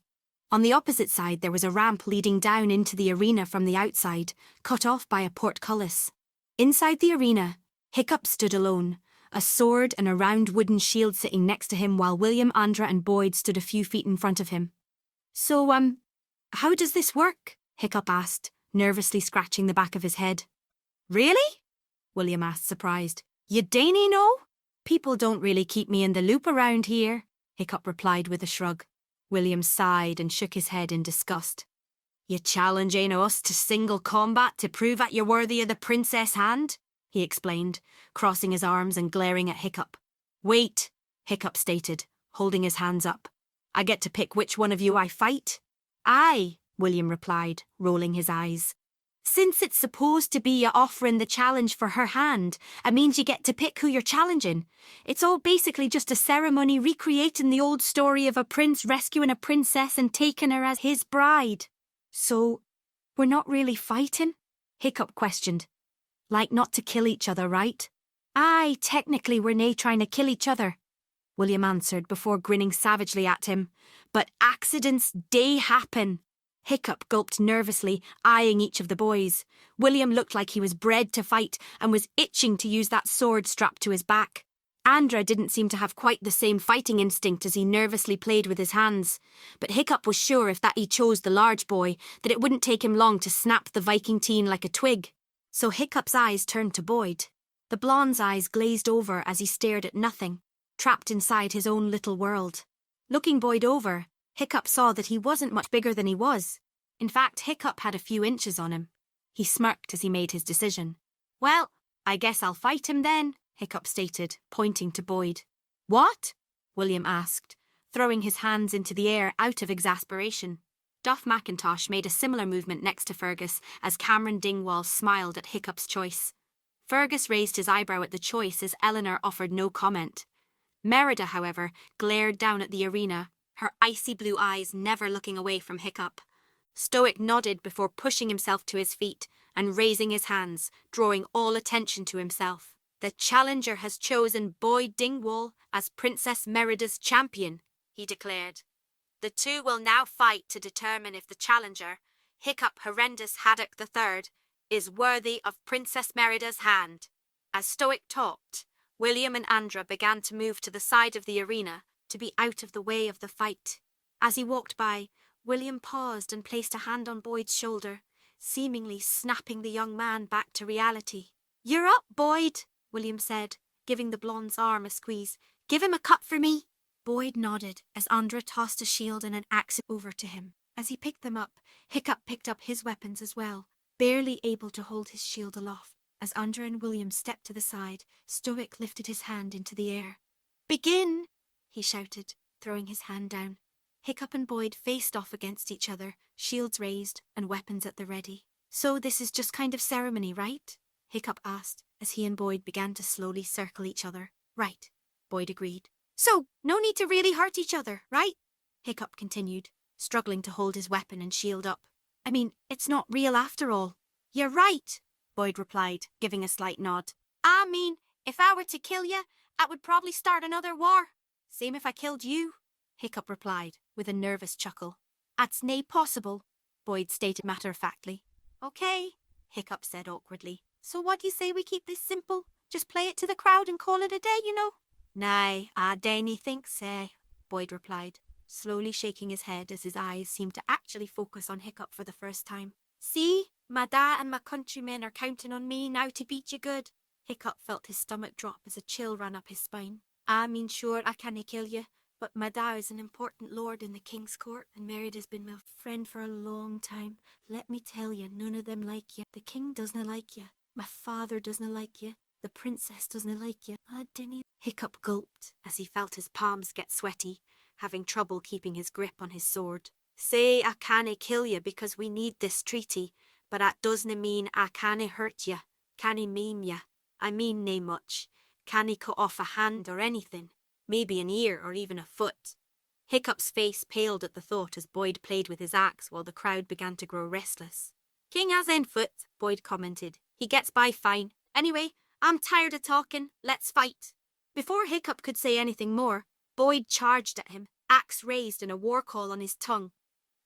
On the opposite side there was a ramp leading down into the arena from the outside, cut off by a portcullis. Inside the arena, Hiccup stood alone, a sword and a round wooden shield sitting next to him while William, Andra and Boyd stood a few feet in front of him. So, how does this work? Hiccup asked, nervously scratching the back of his head. Really? William asked, surprised. You dainty know? People don't really keep me in the loop around here, Hiccup replied with a shrug. William sighed and shook his head in disgust. You challenging us to single combat to prove that you're worthy of the princess hand? He explained, crossing his arms and glaring at Hiccup. Wait, Hiccup stated, holding his hands up. I get to pick which one of you I fight? Aye, William replied, rolling his eyes. Since it's supposed to be you offering the challenge for her hand, it means you get to pick who you're challenging. It's all basically just a ceremony recreating the old story of a prince rescuing a princess and taking her as his bride. So, we're not really fighting? Hiccup questioned. Like not to kill each other, right? Aye, technically we're nae trying to kill each other, William answered before grinning savagely at him. But accidents do happen. Hiccup gulped nervously, eyeing each of the boys. William looked like he was bred to fight and was itching to use that sword strapped to his back. Andra didn't seem to have quite the same fighting instinct as he nervously played with his hands. But Hiccup was sure if that he chose the large boy, that it wouldn't take him long to snap the Viking teen like a twig. So Hiccup's eyes turned to Boyd. The blonde's eyes glazed over as he stared at nothing, trapped inside his own little world. Looking Boyd over, Hiccup saw that he wasn't much bigger than he was. In fact, Hiccup had a few inches on him. He smirked as he made his decision. Well, I guess I'll fight him then, Hiccup stated, pointing to Boyd. What? William asked, throwing his hands into the air out of exasperation. Duff McIntosh made a similar movement next to Fergus as Cameron Dingwall smiled at Hiccup's choice. Fergus raised his eyebrow at the choice as Eleanor offered no comment. Merida, however, glared down at the arena, her icy blue eyes never looking away from Hiccup. Stoic nodded before pushing himself to his feet and raising his hands, drawing all attention to himself. The challenger has chosen Boyd Dingwall as Princess Merida's champion, he declared. The two will now fight to determine if the challenger, Hiccup Horrendous Haddock III, is worthy of Princess Merida's hand. As Stoic talked, William and Andra began to move to the side of the arena to be out of the way of the fight. As he walked by, William paused and placed a hand on Boyd's shoulder, seemingly snapping the young man back to reality. You're up, Boyd, William said, giving the blonde's arm a squeeze. Give him a cut for me. Boyd nodded as Andra tossed a shield and an axe over to him. As he picked them up, Hiccup picked up his weapons as well, barely able to hold his shield aloft. As Andra and William stepped to the side, Stoic lifted his hand into the air. Begin, he shouted, throwing his hand down. Hiccup and Boyd faced off against each other, shields raised and weapons at the ready. So this is just kind of ceremony, right? Hiccup asked as he and Boyd began to slowly circle each other. Right, Boyd agreed. So, no need to really hurt each other, right? Hiccup continued, struggling to hold his weapon and shield up. I mean, it's not real after all. You're right, Boyd replied, giving a slight nod. I mean, if I were to kill you, I would probably start another war. Same if I killed you, Hiccup replied, with a nervous chuckle. That's nae possible, Boyd stated matter-of-factly. Okay, Hiccup said awkwardly. So what do you say we keep this simple? Just play it to the crowd and call it a day, you know? Nay, I dainty think sae, Boyd replied, slowly shaking his head as his eyes seemed to actually focus on Hiccup for the first time. See, my da and my countrymen are counting on me now to beat you good. Hiccup felt his stomach drop as a chill ran up his spine. I mean, sure, I canna kill you, but my da is an important lord in the king's court, and Merida's been my friend for a long time. Let me tell you, none of them like you. The king doesna like you. My father doesna like you. The princess doesna like you. I dinna. Hiccup gulped as he felt his palms get sweaty, having trouble keeping his grip on his sword. Say I canna kill you because we need this treaty, but that doesna mean I canna hurt you, canna maim you. I mean nae much. Canna cut off a hand or anything, maybe an ear or even a foot. Hiccup's face paled at the thought as Boyd played with his axe while the crowd began to grow restless. King has end foot, Boyd commented. He gets by fine. Anyway, I'm tired of talking. Let's fight. Before Hiccup could say anything more, Boyd charged at him, axe raised and a war call on his tongue.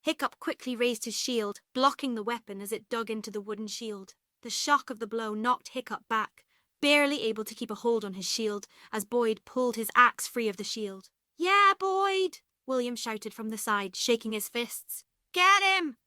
Hiccup quickly raised his shield, blocking the weapon as it dug into the wooden shield. The shock of the blow knocked Hiccup back, barely able to keep a hold on his shield as Boyd pulled his axe free of the shield. Yeah, Boyd! William shouted from the side, shaking his fists. Get him!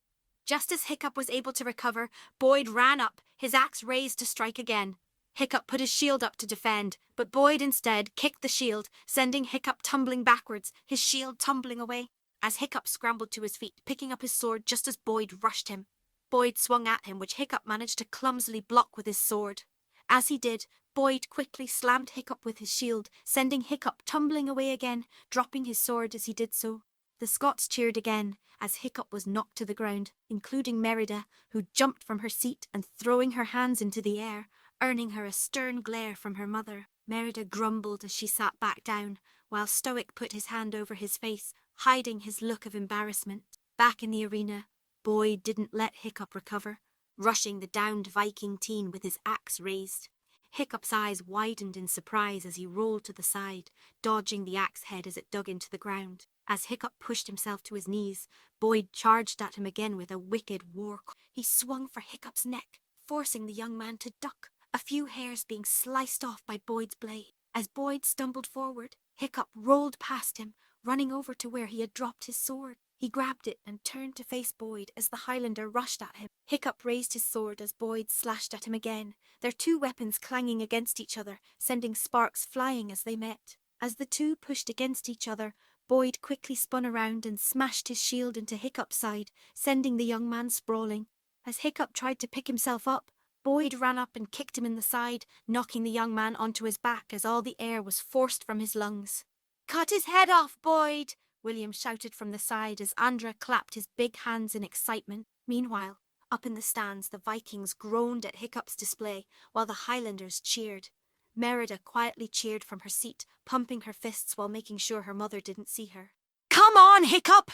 Just as Hiccup was able to recover, Boyd ran up, his axe raised to strike again. Hiccup put his shield up to defend, but Boyd instead kicked the shield, sending Hiccup tumbling backwards, his shield tumbling away. As Hiccup scrambled to his feet, picking up his sword just as Boyd rushed him. Boyd swung at him, which Hiccup managed to clumsily block with his sword. As he did, Boyd quickly slammed Hiccup with his shield, sending Hiccup tumbling away again, dropping his sword as he did so. The Scots cheered again, as Hiccup was knocked to the ground, including Merida, who jumped from her seat and throwing her hands into the air, earning her a stern glare from her mother. Merida grumbled as she sat back down, while Stoic put his hand over his face, hiding his look of embarrassment. Back in the arena, Boyd didn't let Hiccup recover, rushing the downed Viking teen with his axe raised. Hiccup's eyes widened in surprise as he rolled to the side, dodging the axe head as it dug into the ground. As Hiccup pushed himself to his knees, Boyd charged at him again with a wicked war call. He swung for Hiccup's neck, forcing the young man to duck, a few hairs being sliced off by Boyd's blade. As Boyd stumbled forward, Hiccup rolled past him, running over to where he had dropped his sword. He grabbed it and turned to face Boyd as the Highlander rushed at him. Hiccup raised his sword as Boyd slashed at him again, their two weapons clanging against each other, sending sparks flying as they met. As the two pushed against each other, Boyd quickly spun around and smashed his shield into Hiccup's side, sending the young man sprawling. As Hiccup tried to pick himself up, Boyd ran up and kicked him in the side, knocking the young man onto his back as all the air was forced from his lungs. Cut his head off, Boyd! William shouted from the side as Andra clapped his big hands in excitement. Meanwhile, up in the stands, the Vikings groaned at Hiccup's display, while the Highlanders cheered. Merida quietly cheered from her seat, pumping her fists while making sure her mother didn't see her. Come on, Hiccup!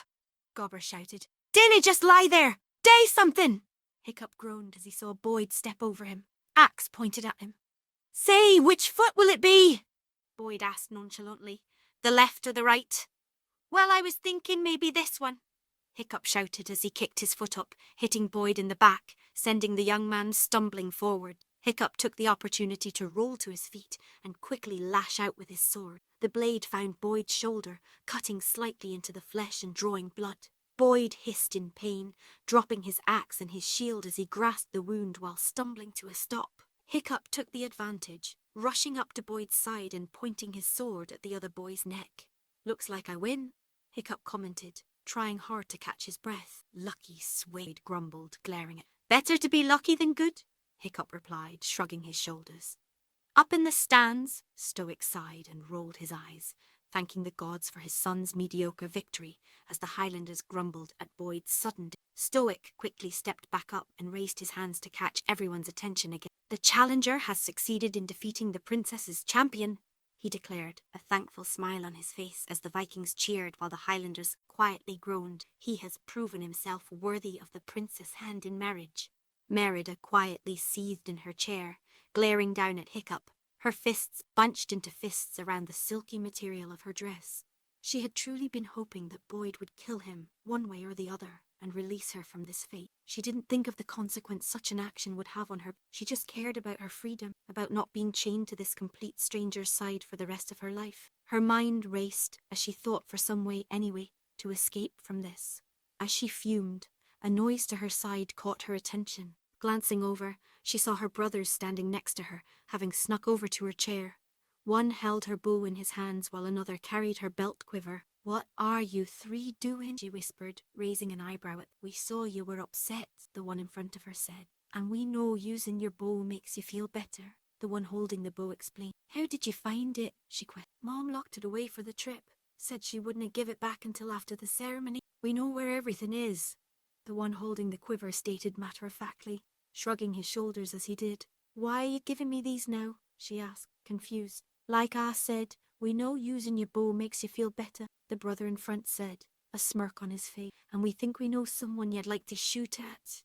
Gobber shouted. Dinna just lie there! Day something! Hiccup groaned as he saw Boyd step over him. Axe pointed at him. Say, which foot will it be? Boyd asked nonchalantly. The left or the right? Well, I was thinking maybe this one, Hiccup shouted as he kicked his foot up, hitting Boyd in the back, sending the young man stumbling forward. Hiccup took the opportunity to roll to his feet and quickly lash out with his sword. The blade found Boyd's shoulder, cutting slightly into the flesh and drawing blood. Boyd hissed in pain, dropping his axe and his shield as he grasped the wound while stumbling to a stop. Hiccup took the advantage, rushing up to Boyd's side and pointing his sword at the other boy's neck. Looks like I win, Hiccup commented, trying hard to catch his breath. Lucky Swade grumbled, glaring at. Better to be lucky than good, Hiccup replied, shrugging his shoulders. Up in the stands, Stoic sighed and rolled his eyes, thanking the gods for his son's mediocre victory as the Highlanders grumbled at Boyd's sudden death. Stoic quickly stepped back up and raised his hands to catch everyone's attention again. The challenger has succeeded in defeating the princess's champion, he declared, a thankful smile on his face as the Vikings cheered while the Highlanders quietly groaned. He has proven himself worthy of the princess' hand in marriage. Merida quietly seethed in her chair, glaring down at Hiccup, her fists bunched into fists around the silky material of her dress. She had truly been hoping that Boyd would kill him, one way or the other, and release her from this fate. She didn't think of the consequence such an action would have on her. She just cared about her freedom, about not being chained to this complete stranger's side for the rest of her life. Her mind raced as she thought for some way anyway to escape from this. As she fumed, a noise to her side caught her attention. Glancing over, she saw her brothers standing next to her, having snuck over to her chair. One held her bow in his hands while another carried her belt quiver. What are you three doing? She whispered, raising an eyebrow at. We saw you were upset, the one in front of her said. And we know using your bow makes you feel better, the one holding the bow explained. How did you find it? She questioned. Mom locked it away for the trip. Said she wouldn't give it back until after the ceremony. We know where everything is, the one holding the quiver stated matter-of-factly, shrugging his shoulders as he did. Why are you giving me these now? She asked, confused. Like I said, "We know using your bow makes you feel better," the brother in front said, a smirk on his face. "And we think we know someone you'd like to shoot at."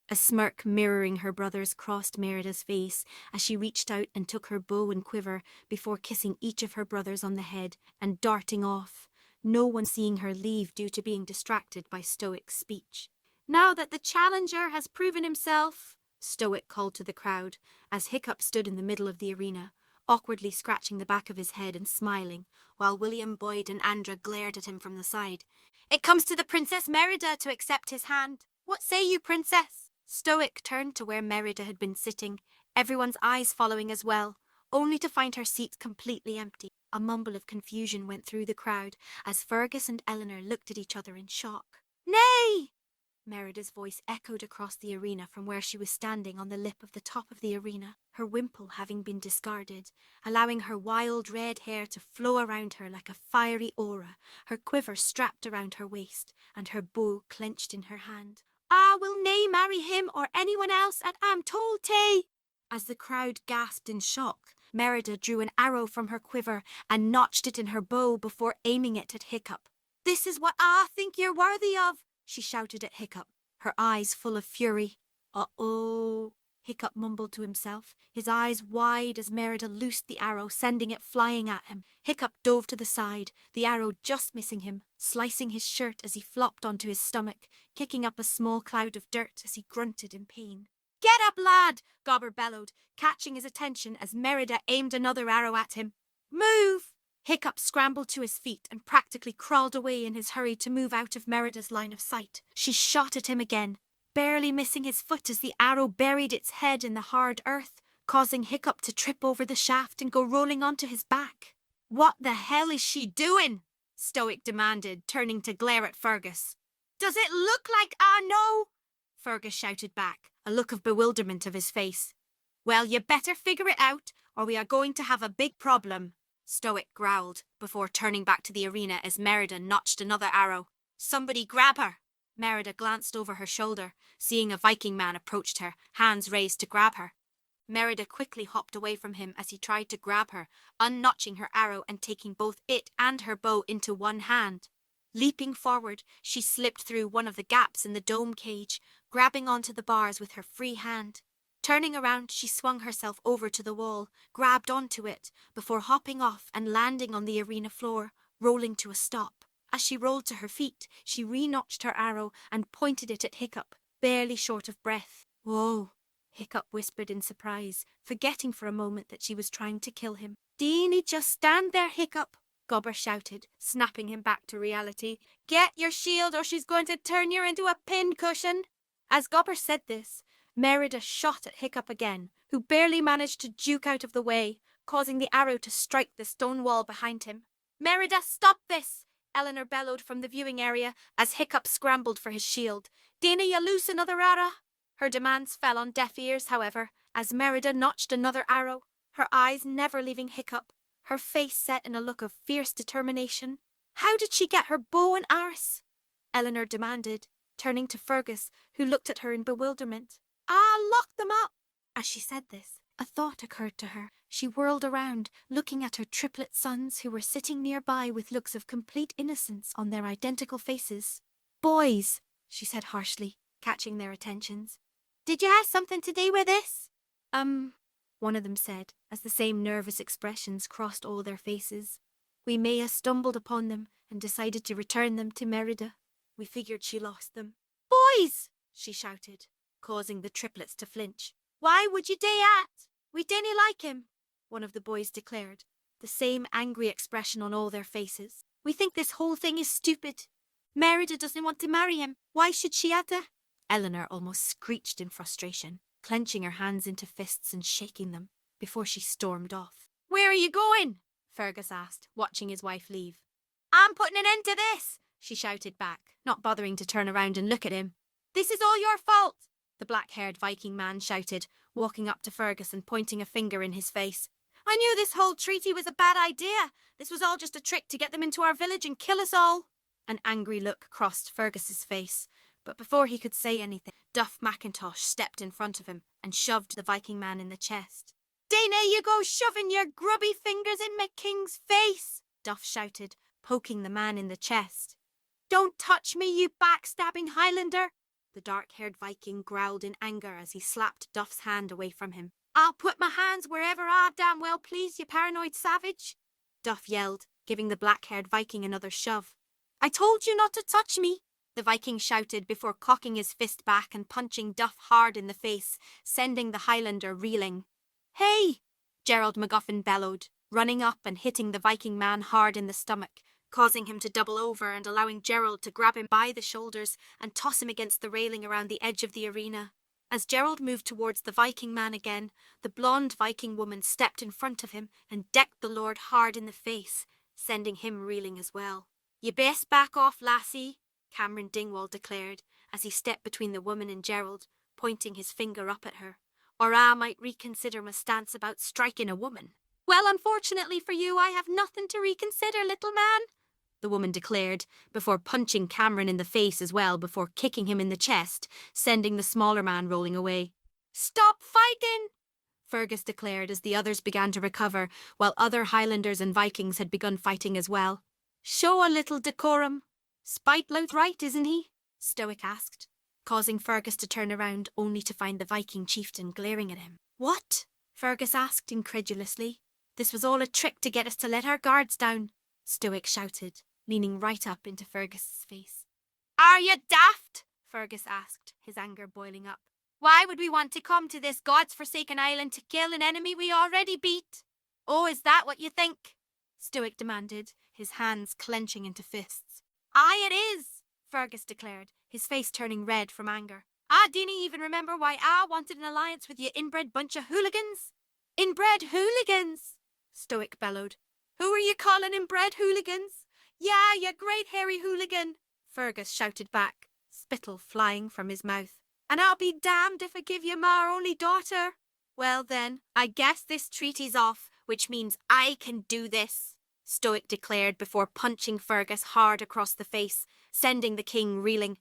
A smirk mirroring her brother's crossed Merida's face as she reached out and took her bow and quiver before kissing each of her brothers on the head and darting off, no one seeing her leave due to being distracted by Stoic's speech. "Now that the challenger has proven himself," Stoic called to the crowd as Hiccup stood in the middle of the arena, awkwardly scratching the back of his head and smiling, while William, Boyd and Andra glared at him from the side. "It comes to the Princess Merida to accept his hand. What say you, Princess?" Stoic turned to where Merida had been sitting, everyone's eyes following as well, only to find her seat completely empty. A mumble of confusion went through the crowd as Fergus and Eleanor looked at each other in shock. "Nay!" Merida's voice echoed across the arena from where she was standing on the lip of the top of the arena, her wimple having been discarded, allowing her wild red hair to flow around her like a fiery aura, her quiver strapped around her waist, and her bow clenched in her hand. "I will nae marry him or anyone else, and I'm told tae." As the crowd gasped in shock, Merida drew an arrow from her quiver and notched it in her bow before aiming it at Hiccup. "This is what I think you're worthy of," she shouted at Hiccup, her eyes full of fury. "Uh-oh," Hiccup mumbled to himself, his eyes wide as Merida loosed the arrow, sending it flying at him. Hiccup dove to the side, the arrow just missing him, slicing his shirt as he flopped onto his stomach, kicking up a small cloud of dirt as he grunted in pain. "Get up, lad!" Gobber bellowed, catching his attention as Merida aimed another arrow at him. "Move!" Hiccup scrambled to his feet and practically crawled away in his hurry to move out of Merida's line of sight. She shot at him again, barely missing his foot as the arrow buried its head in the hard earth, causing Hiccup to trip over the shaft and go rolling onto his back. "What the hell is she doing?" Stoic demanded, turning to glare at Fergus. "Does it look like I know?" Fergus shouted back, a look of bewilderment of his face. "Well, you better figure it out, or we are going to have a big problem," Stoic growled, before turning back to the arena as Merida notched another arrow. "Somebody grab her!" Merida glanced over her shoulder, seeing a Viking man approached her, hands raised to grab her. Merida quickly hopped away from him as he tried to grab her, unnotching her arrow and taking both it and her bow into one hand. Leaping forward, she slipped through one of the gaps in the dome cage, grabbing onto the bars with her free hand. Turning around, she swung herself over to the wall, grabbed onto it, before hopping off and landing on the arena floor, rolling to a stop. As she rolled to her feet, she re-notched her arrow and pointed it at Hiccup, barely short of breath. "Whoa," Hiccup whispered in surprise, forgetting for a moment that she was trying to kill him. "Deanie, just stand there, Hiccup," Gobber shouted, snapping him back to reality. "Get your shield or she's going to turn you into a pincushion." As Gobber said this, Merida shot at Hiccup again, who barely managed to duke out of the way, causing the arrow to strike the stone wall behind him. "Merida, stop this!" Eleanor bellowed from the viewing area as Hiccup scrambled for his shield. "Dinna you loose another arrow?" Her demands fell on deaf ears, however, as Merida notched another arrow, her eyes never leaving Hiccup, her face set in a look of fierce determination. "How did she get her bow and arse?" Eleanor demanded, turning to Fergus, who looked at her in bewilderment. "I'll lock them up." As she said this, a thought occurred to her. She whirled around, looking at her triplet sons who were sitting nearby with looks of complete innocence on their identical faces. "Boys," she said harshly, catching their attentions. "Did you have something to do with this?" One of them said, as the same nervous expressions crossed all their faces. "We may have stumbled upon them and decided to return them to Merida. We figured she lost them." "Boys!" she shouted, causing the triplets to flinch. "Why would you do that? We didn't like him," one of the boys declared, the same angry expression on all their faces. "We think this whole thing is stupid. Merida doesn't want to marry him. Why should she have to?" Eleanor almost screeched in frustration, clenching her hands into fists and shaking them, before she stormed off. "Where are you going?" Fergus asked, watching his wife leave. "I'm putting an end to this," she shouted back, not bothering to turn around and look at him. "This is all your fault," the black-haired Viking man shouted, walking up to Fergus and pointing a finger in his face. "I knew this whole treaty was a bad idea. This was all just a trick to get them into our village and kill us all." An angry look crossed Fergus's face, but before he could say anything, Duff McIntosh stepped in front of him and shoved the Viking man in the chest. Dana, you go shoving your grubby fingers in my king's face, Duff shouted, poking the man in the chest. Don't touch me, you backstabbing Highlander, the dark-haired Viking growled in anger as he slapped Duff's hand away from him. I'll put my hands wherever I damn well please, you paranoid savage, Duff yelled, giving the black-haired Viking another shove. I told you not to touch me, the Viking shouted before cocking his fist back and punching Duff hard in the face, sending the Highlander reeling. Hey! Gerald MacGuffin bellowed, running up and hitting the Viking man hard in the stomach, causing him to double over and allowing Gerald to grab him by the shoulders and toss him against the railing around the edge of the arena. As Gerald moved towards the Viking man again, the blonde Viking woman stepped in front of him and decked the lord hard in the face, sending him reeling as well. You best back off, lassie, Cameron Dingwall declared as he stepped between the woman and Gerald, pointing his finger up at her. Or I might reconsider my stance about striking a woman. Well, unfortunately for you, I have nothing to reconsider, little man, the woman declared, before punching Cameron in the face as well before kicking him in the chest, sending the smaller man rolling away. Stop fighting, Fergus declared as the others began to recover, while other Highlanders and Vikings had begun fighting as well. Show a little decorum. Spitelouth right, isn't he? Stoic asked, causing Fergus to turn around only to find the Viking chieftain glaring at him. What? Fergus asked incredulously. This was all a trick to get us to let our guards down, Stoic shouted, leaning right up into Fergus's face. Are you daft? Fergus asked, his anger boiling up. Why would we want to come to this god's-forsaken island to kill an enemy we already beat? Oh, is that what you think? Stoic demanded, his hands clenching into fists. Aye, it is, Fergus declared, his face turning red from anger. I didn't even remember why I wanted an alliance with you inbred bunch of hooligans. Inbred hooligans, Stoic bellowed. Who are you calling inbred hooligans? Yeah, you great hairy hooligan, Fergus shouted back, spittle flying from his mouth. And I'll be damned if I give you my only daughter. Well then, I guess this treaty's off, which means I can do this, Stoic declared before punching Fergus hard across the face, sending the king reeling.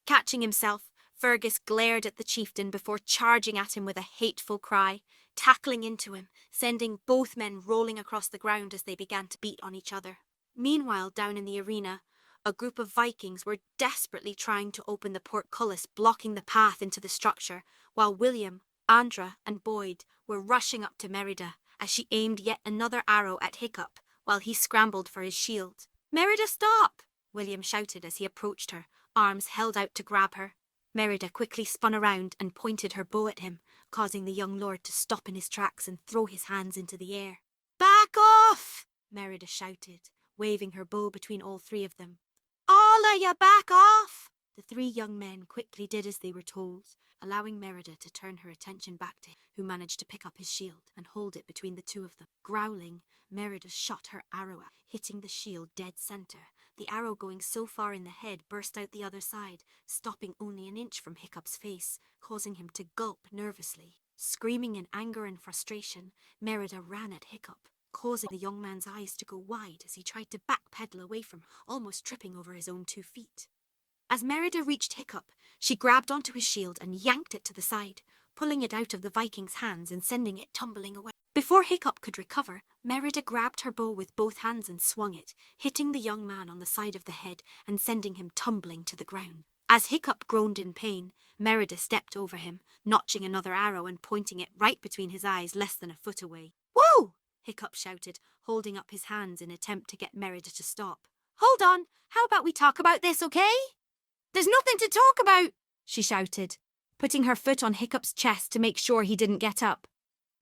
Catching himself, Fergus glared at the chieftain before charging at him with a hateful cry, tackling into him, sending both men rolling across the ground as they began to beat on each other. Meanwhile, down in the arena, a group of Vikings were desperately trying to open the portcullis blocking the path into the structure, while William, Andra and Boyd were rushing up to Merida as she aimed yet another arrow at Hiccup while he scrambled for his shield. Merida, stop! William shouted as he approached her, arms held out to grab her. Merida quickly spun around and pointed her bow at him, causing the young lord to stop in his tracks and throw his hands into the air. Back off! Merida shouted, waving her bow between all three of them. All of you back off! The three young men quickly did as they were told, allowing Merida to turn her attention back to him, who managed to pick up his shield and hold it between the two of them. Growling, Merida shot her arrow out, hitting the shield dead center. The arrow going so far in the head burst out the other side, stopping only an inch from Hiccup's face, causing him to gulp nervously. Screaming in anger and frustration, Merida ran at Hiccup, causing the young man's eyes to go wide as he tried to backpedal away from her, almost tripping over his own 2 feet. As Merida reached Hiccup, she grabbed onto his shield and yanked it to the side, pulling it out of the Viking's hands and sending it tumbling away. Before Hiccup could recover, Merida grabbed her bow with both hands and swung it, hitting the young man on the side of the head and sending him tumbling to the ground. As Hiccup groaned in pain, Merida stepped over him, notching another arrow and pointing it right between his eyes less than a foot away. Whoa! Hiccup shouted, holding up his hands in attempt to get Merida to stop. Hold on, how about we talk about this, okay? There's nothing to talk about, she shouted, putting her foot on Hiccup's chest to make sure he didn't get up.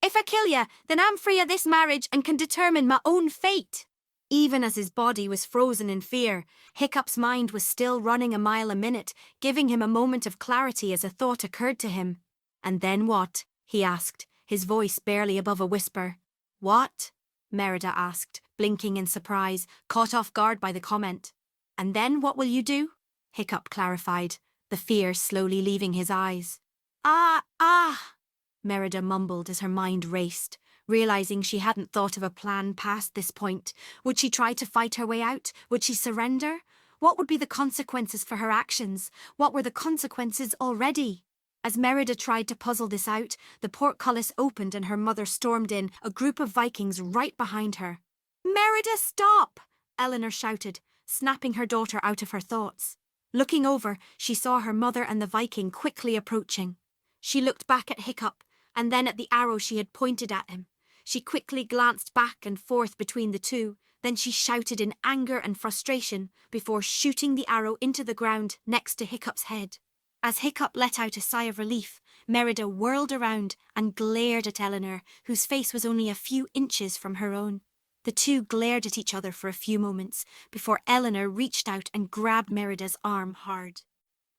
If I kill you, then I'm free of this marriage and can determine my own fate. Even as his body was frozen in fear, Hiccup's mind was still running a mile a minute, giving him a moment of clarity as a thought occurred to him. And then what? He asked, his voice barely above a whisper. What? Merida asked, blinking in surprise, caught off guard by the comment. And then what will you do? Hiccup clarified, the fear slowly leaving his eyes. Merida mumbled as her mind raced, realizing she hadn't thought of a plan past this point. Would she try to fight her way out? Would she surrender? What would be the consequences for her actions? What were the consequences already? As Merida tried to puzzle this out, the portcullis opened and her mother stormed in, a group of Vikings right behind her. "Merida, stop!" Eleanor shouted, snapping her daughter out of her thoughts. Looking over, she saw her mother and the Viking quickly approaching. She looked back at Hiccup, and then at the arrow she had pointed at him. She quickly glanced back and forth between the two, then she shouted in anger and frustration before shooting the arrow into the ground next to Hiccup's head. As Hiccup let out a sigh of relief, Merida whirled around and glared at Eleanor, whose face was only a few inches from her own. The two glared at each other for a few moments before Eleanor reached out and grabbed Merida's arm hard.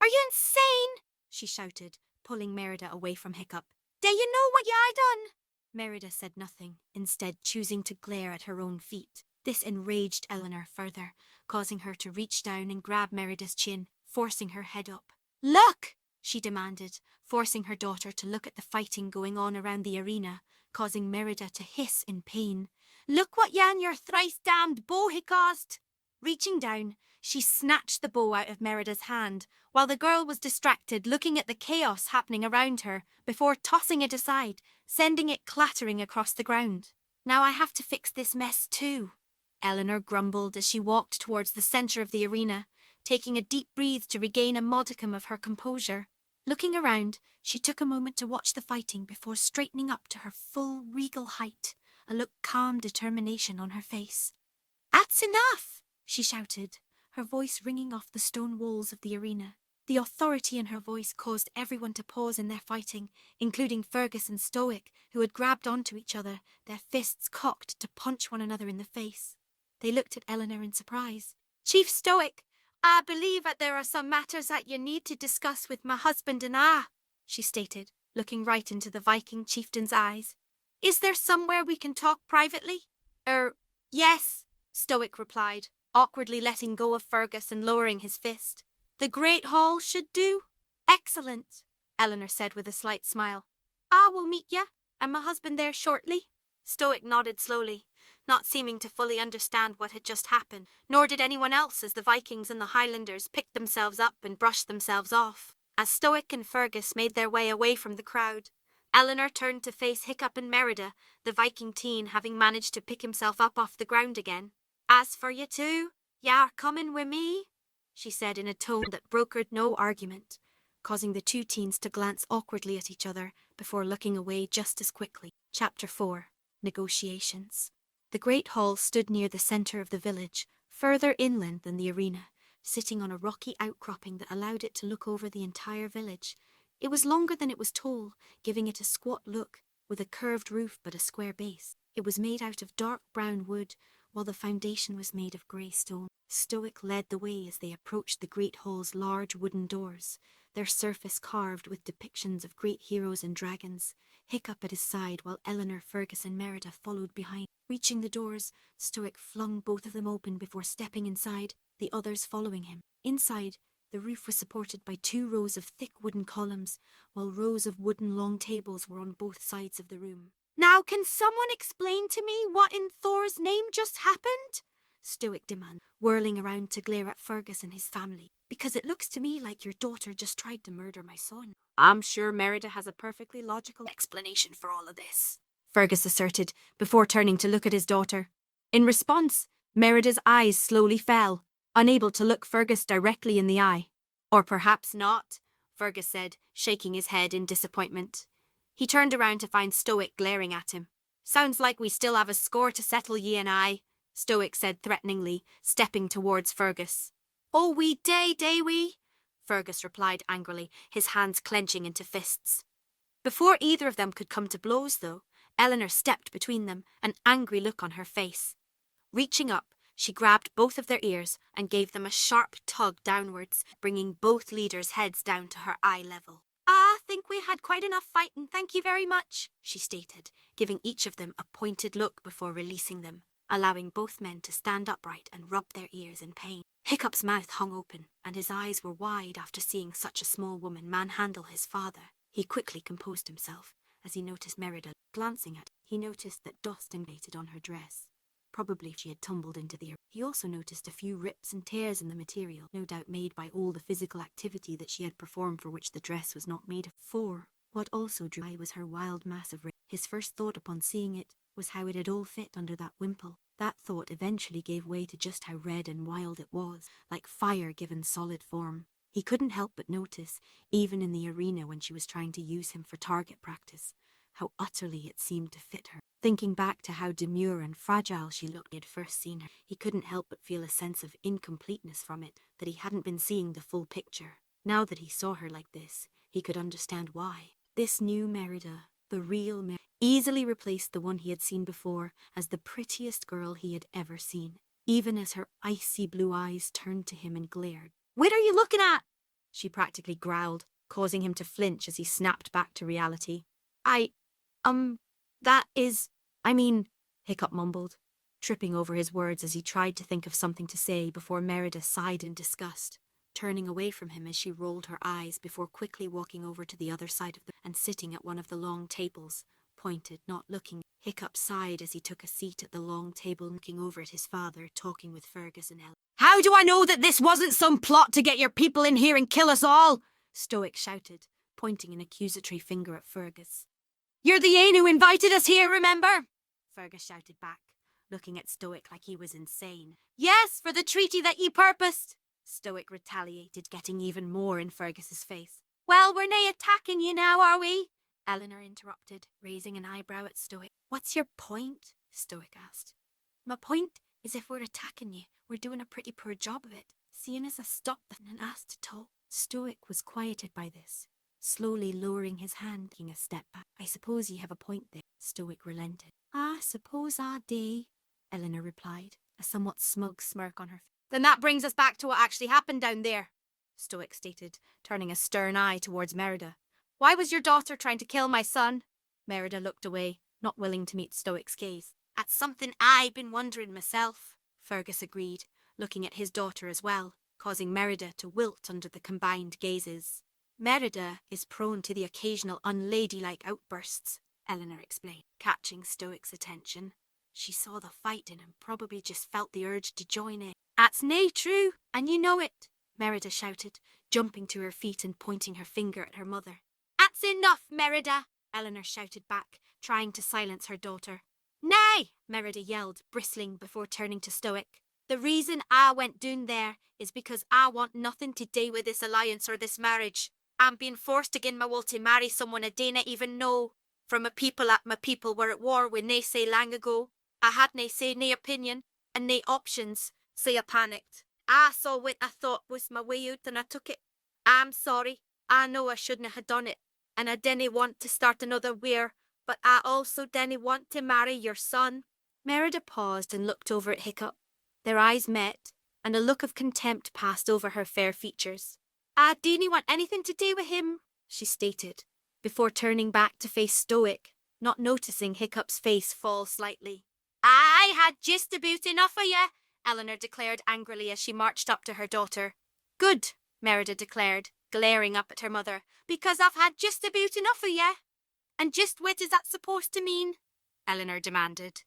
"Are you insane?" she shouted, pulling Merida away from Hiccup. "Do you know what you done?" Merida said nothing, instead choosing to glare at her own feet. This enraged Eleanor further, causing her to reach down and grab Merida's chin, forcing her head up. "Look!" she demanded, forcing her daughter to look at the fighting going on around the arena, causing Merida to hiss in pain. "Look what yan your thrice-damned bow he caused!" Reaching down, she snatched the bow out of Merida's hand, while the girl was distracted looking at the chaos happening around her before tossing it aside, sending it clattering across the ground. "Now I have to fix this mess too," Eleanor grumbled as she walked towards the centre of the arena, taking a deep breath to regain a modicum of her composure. Looking around, she took a moment to watch the fighting before straightening up to her full regal height, a look of calm determination on her face. "That's enough!" she shouted, her voice ringing off the stone walls of the arena. The authority in her voice caused everyone to pause in their fighting, including Fergus and Stoic, who had grabbed onto each other, their fists cocked to punch one another in the face. They looked at Eleanor in surprise. "Chief Stoic, I believe that there are some matters that you need to discuss with my husband and I," she stated, looking right into the Viking chieftain's eyes. "Is there somewhere we can talk privately?" Yes," Stoic replied, awkwardly letting go of Fergus and lowering his fist. "The Great Hall should do." "Excellent," Eleanor said with a slight smile. "I will meet you and my husband there shortly." Stoic nodded slowly, not seeming to fully understand what had just happened, nor did anyone else as the Vikings and the Highlanders picked themselves up and brushed themselves off. As Stoic and Fergus made their way away from the crowd, Eleanor turned to face Hiccup and Merida, the Viking teen having managed to pick himself up off the ground again. "As for you two, you're coming with me," she said in a tone that brokered no argument, causing the two teens to glance awkwardly at each other before looking away just as quickly. Chapter 4. Negotiations. The Great Hall stood near the centre of the village, further inland than the arena, sitting on a rocky outcropping that allowed it to look over the entire village. It was longer than it was tall, giving it a squat look, with a curved roof but a square base. It was made out of dark brown wood, while the foundation was made of grey stone. Stoic led the way as they approached the Great Hall's large wooden doors, their surface carved with depictions of great heroes and dragons. Hiccup at his side, while Eleanor, Fergus and Merida followed behind. Reaching the doors, Stoic flung both of them open before stepping inside, the others following him. Inside, the roof was supported by 2 rows of thick wooden columns, while rows of wooden long tables were on both sides of the room. "Now can someone explain to me what in Thor's name just happened?" Stoic demanded, whirling around to glare at Fergus and his family. "Because it looks to me like your daughter just tried to murder my son." "I'm sure Merida has a perfectly logical explanation for all of this," Fergus asserted, before turning to look at his daughter. In response, Merida's eyes slowly fell, unable to look Fergus directly in the eye. "Or perhaps not," Fergus said, shaking his head in disappointment. He turned around to find Stoic glaring at him. "Sounds like we still have a score to settle, ye and I," Stoic said threateningly, stepping towards Fergus. "Oh, we day we," Fergus replied angrily, his hands clenching into fists. Before either of them could come to blows, though, Eleanor stepped between them, an angry look on her face. Reaching up, she grabbed both of their ears and gave them a sharp tug downwards, bringing both leaders' heads down to her eye level. "I think we had quite enough fighting, thank you very much," she stated, giving each of them a pointed look before releasing them, allowing both men to stand upright and rub their ears in pain. Hiccup's mouth hung open, and his eyes were wide after seeing such a small woman manhandle his father. He quickly composed himself, as he noticed Merida glancing at him. He noticed that dust invaded on her dress. Probably she had tumbled into the earth. He also noticed a few rips and tears in the material, no doubt made by all the physical activity that she had performed for which the dress was not made for. What also drew eye was her wild mass of rip. His first thought upon seeing it was how it had all fit under that wimple. That thought eventually gave way to just how red and wild it was, like fire given solid form. He couldn't help but notice, even in the arena when she was trying to use him for target practice, how utterly it seemed to fit her. Thinking back to how demure and fragile she looked when he had first seen her, he couldn't help but feel a sense of incompleteness from it, that he hadn't been seeing the full picture. Now that he saw her like this, he could understand why. This new Merida, the real Merida, easily replaced the one he had seen before as the prettiest girl he had ever seen, even as her icy blue eyes turned to him and glared. "What are you looking at?" she practically growled, causing him to flinch as he snapped back to reality. Hiccup mumbled, tripping over his words as he tried to think of something to say before Merida sighed in disgust, turning away from him as she rolled her eyes before quickly walking over to the other side of the and sitting at one of the long tables, pointed, not looking. Hiccup sighed as he took a seat at the long table, looking over at his father, talking with Fergus and Ellen. "How do I know that this wasn't some plot to get your people in here and kill us all?" Stoic shouted, pointing an accusatory finger at Fergus. "You're the ane who invited us here, remember?" Fergus shouted back, looking at Stoic like he was insane. "Yes, for the treaty that ye purposed," Stoic retaliated, getting even more in Fergus's face. "Well, we're nae attacking you now, are we?" Eleanor interrupted, raising an eyebrow at Stoic. "What's your point?" Stoic asked. "My point is if we're attacking you, we're doing a pretty poor job of it, seeing as I stopped them and asked to talk." Stoic was quieted by this, slowly lowering his hand, taking a step back. "I suppose ye have a point there." Stoic relented. "I suppose I do," Eleanor replied, a somewhat smug smirk on her face. "Then that brings us back to what actually happened down there," Stoic stated, turning a stern eye towards Merida. "Why was your daughter trying to kill my son?" Merida looked away, not willing to meet Stoic's gaze. "That's something I've been wondering myself," Fergus agreed, looking at his daughter as well, causing Merida to wilt under the combined gazes. "Merida is prone to the occasional unladylike outbursts," Eleanor explained, catching Stoic's attention. She saw the fight in him, probably just felt the urge to join in. "That's nae true, and you know it," Merida shouted, jumping to her feet and pointing her finger at her mother. "That's enough, Merida," Eleanor shouted back, trying to silence her daughter. "Nay," Merida yelled, bristling before turning to Stoic. "The reason I went down there is because I want nothing to do with this alliance or this marriage. I'm being forced again my will to marry someone I dinna even know, from a people that my people were at war with nae say lang ago. I had nae say, nae opinion, and nae options, so I panicked. I saw what I thought was my way out and I took it. I'm sorry, I know I shouldn't have done it, and I dinna want to start another war, but I also dinna want to marry your son." Merida paused and looked over at Hiccup. Their eyes met, and a look of contempt passed over her fair features. "I dinna want anything to do with him," she stated, before turning back to face Stoic, not noticing Hiccup's face fall slightly. "I had just about enough of you," Eleanor declared angrily as she marched up to her daughter. "Good," Merida declared, glaring up at her mother, "because I've had just about enough of you." "And just what is that supposed to mean?" Eleanor demanded.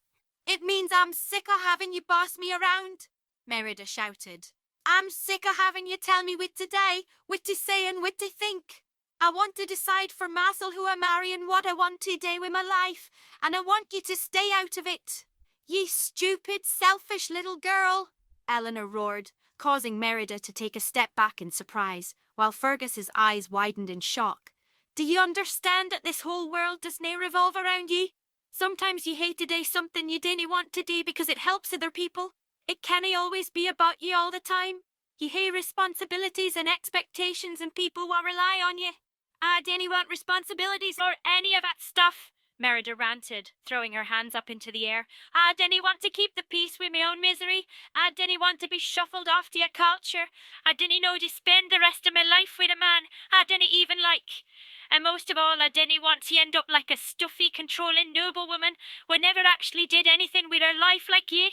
"It means I'm sick of having you boss me around," Merida shouted. "I'm sick of having you tell me what to do, what to say and what to think. I want to decide for myself who I marry and what I want to do with my life, and I want you to stay out of it." "Ye stupid, selfish little girl," Eleanor roared, causing Merida to take a step back in surprise, while Fergus's eyes widened in shock. "Do you understand that this whole world does nae revolve around ye? Sometimes ye hate to do something you dinna want to do because it helps other people. It canna always be about ye all the time. Ye hae responsibilities and expectations and people will rely on ye." "I dinna want responsibilities or any of that stuff," Merida ranted, throwing her hands up into the air. "I dinna want to keep the peace with my own misery. I dinna want to be shuffled off to a culture. I dinna know to spend the rest of my life with a man I dinna even like. And most of all, I dinna want to end up like a stuffy, controlling noblewoman who never actually did anything with her life like ye."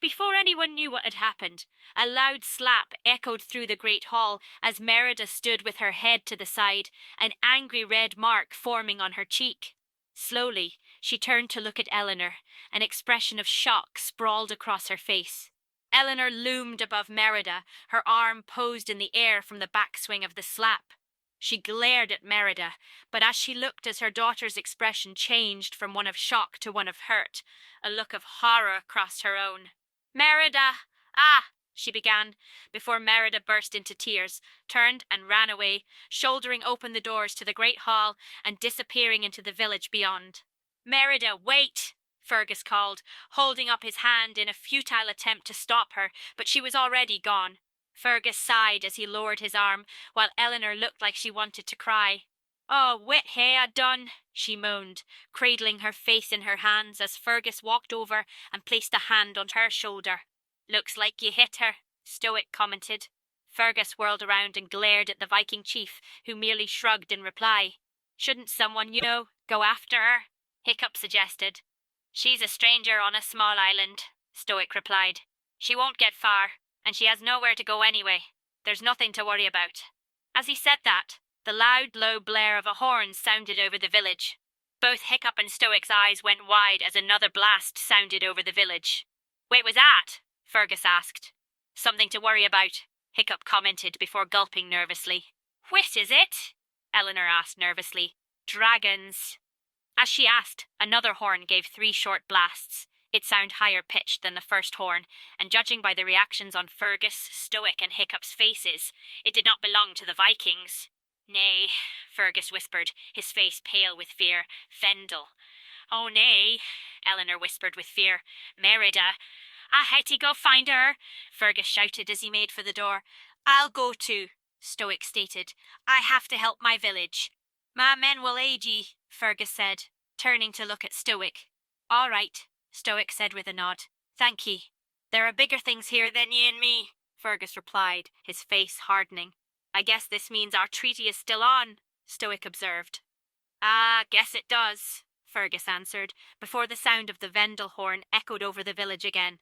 Before anyone knew what had happened, a loud slap echoed through the great hall as Merida stood with her head to the side, an angry red mark forming on her cheek. Slowly, She turned to look at Eleanor. An expression of shock sprawled across her face. Eleanor loomed above Merida, her arm posed in the air from the backswing of the slap. She glared at Merida, but as she looked as her daughter's expression changed from one of shock to one of hurt, a look of horror crossed her own. "Merida! Ah!" she began, before Merida burst into tears, turned and ran away, shouldering open the doors to the great hall and disappearing into the village beyond. "Merida, wait!" Fergus called, holding up his hand in a futile attempt to stop her, but she was already gone. Fergus sighed as he lowered his arm, while Eleanor looked like she wanted to cry. "Oh, what hae I done?" she moaned, cradling her face in her hands as Fergus walked over and placed a hand on her shoulder. "Looks like you hit her," Stoic commented. Fergus whirled around and glared at the Viking chief, who merely shrugged in reply. "Shouldn't someone you know go after her?" Hiccup suggested. "She's a stranger on a small island," Stoic replied. "She won't get far, and she has nowhere to go anyway. There's nothing to worry about." As he said that, the loud, low blare of a horn sounded over the village. Both Hiccup and Stoic's eyes went wide as another blast sounded over the village. "Wait, was that?" Fergus asked. "Something to worry about," Hiccup commented before gulping nervously. "What is it?" Eleanor asked nervously. "Dragons." As she asked, another horn gave 3 short blasts. It sounded higher pitched than the first horn, and judging by the reactions on Fergus, Stoic, and Hiccup's faces, it did not belong to the Vikings. "Nay," Fergus whispered, his face pale with fear. "Vendel." "Oh, nay," Eleanor whispered with fear. "Merida." "I had to go find her," Fergus shouted as he made for the door. "I'll go too," Stoic stated. "I have to help my village." "My men will aid ye," Fergus said, turning to look at Stoic. "All right," Stoic said with a nod. "Thank ye." "There are bigger things here than ye and me," Fergus replied, his face hardening. "I guess this means our treaty is still on," Stoic observed. "Ah, guess it does," Fergus answered, before the sound of the Vendel horn echoed over the village again.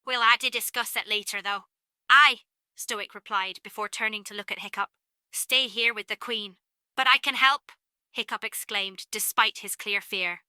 "We'll have to discuss it later, though." "Aye," Stoic replied, before turning to look at Hiccup. "Stay here with the Queen." "But I can help," Hiccup exclaimed, despite his clear fear.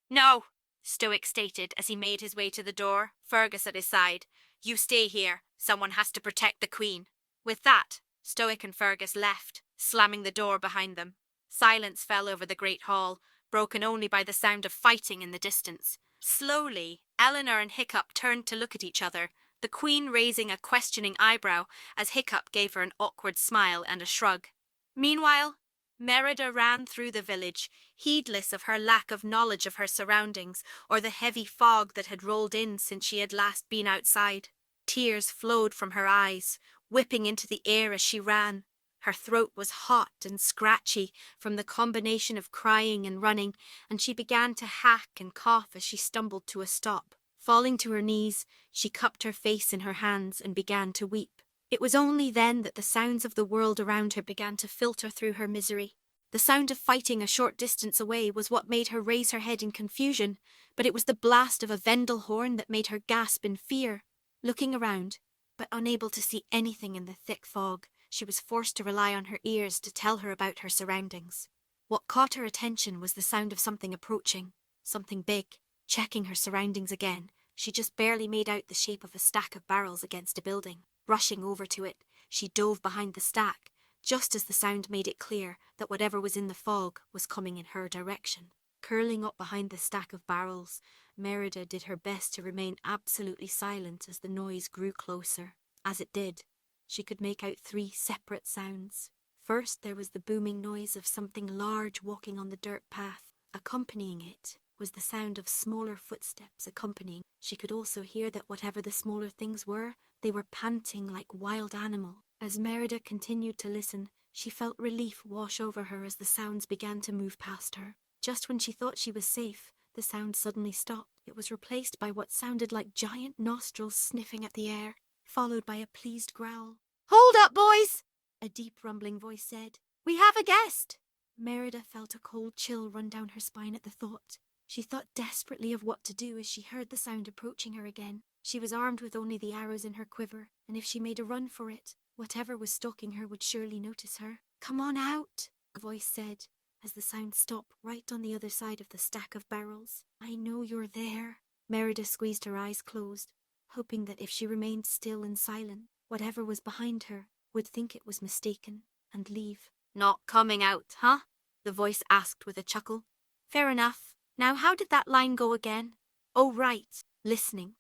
"No," Stoic stated as he made his way to the door, Fergus at his side. "You stay here. Someone has to protect the Queen." With that, Stoic and Fergus left, slamming the door behind them. Silence fell over the great hall, broken only by the sound of fighting in the distance. Slowly, Eleanor and Hiccup turned to look at each other, the Queen raising a questioning eyebrow as Hiccup gave her an awkward smile and a shrug. Meanwhile, Merida ran through the village, heedless of her lack of knowledge of her surroundings or the heavy fog that had rolled in since she had last been outside. Tears flowed from her eyes, whipping into the air as she ran. Her throat was hot and scratchy from the combination of crying and running, and she began to hack and cough as she stumbled to a stop. Falling to her knees, she cupped her face in her hands and began to weep. It was only then that the sounds of the world around her began to filter through her misery. The sound of fighting a short distance away was what made her raise her head in confusion, but it was the blast of a Vendel horn that made her gasp in fear. Looking around, but unable to see anything in the thick fog, she was forced to rely on her ears to tell her about her surroundings. What caught her attention was the sound of something approaching, something big. Checking her surroundings again, she just barely made out the shape of a stack of barrels against a building. Rushing over to it, she dove behind the stack, just as the sound made it clear that whatever was in the fog was coming in her direction. Curling up behind the stack of barrels, Merida did her best to remain absolutely silent as the noise grew closer. As it did, she could make out 3 separate sounds. First, there was the booming noise of something large walking on the dirt path. Accompanying it was the sound of smaller footsteps accompanying. She could also hear that whatever the smaller things were, they were panting like wild animals. As Merida continued to listen, she felt relief wash over her as the sounds began to move past her. Just when she thought she was safe, the sound suddenly stopped. It was replaced by what sounded like giant nostrils sniffing at the air, followed by a pleased growl. "Hold up, boys!" a deep rumbling voice said. "We have a guest!" Merida felt a cold chill run down her spine at the thought. She thought desperately of what to do as she heard the sound approaching her again. She was armed with only the arrows in her quiver, and if she made a run for it, whatever was stalking her would surely notice her. "Come on out," a voice said, as the sound stopped right on the other side of the stack of barrels. I know you're there. Merida squeezed her eyes closed, hoping that if she remained still and silent, whatever was behind her would think it was mistaken and leave. Not coming out, huh? The voice asked with a chuckle. Fair enough. Now how did that line go again? Oh, right. Listening.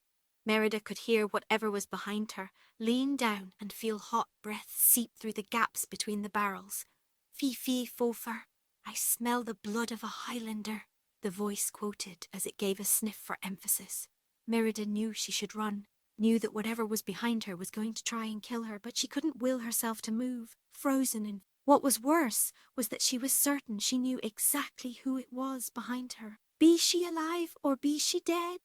Merida could hear whatever was behind her, lean down and feel hot breath seep through the gaps between the barrels. Fee-fee, fo-fur. I smell the blood of a Highlander, the voice quoted as it gave a sniff for emphasis. Merida knew she should run, knew that whatever was behind her was going to try and kill her, but she couldn't will herself to move, frozen. And what was worse was that she was certain she knew exactly who it was behind her. Be she alive or be she dead?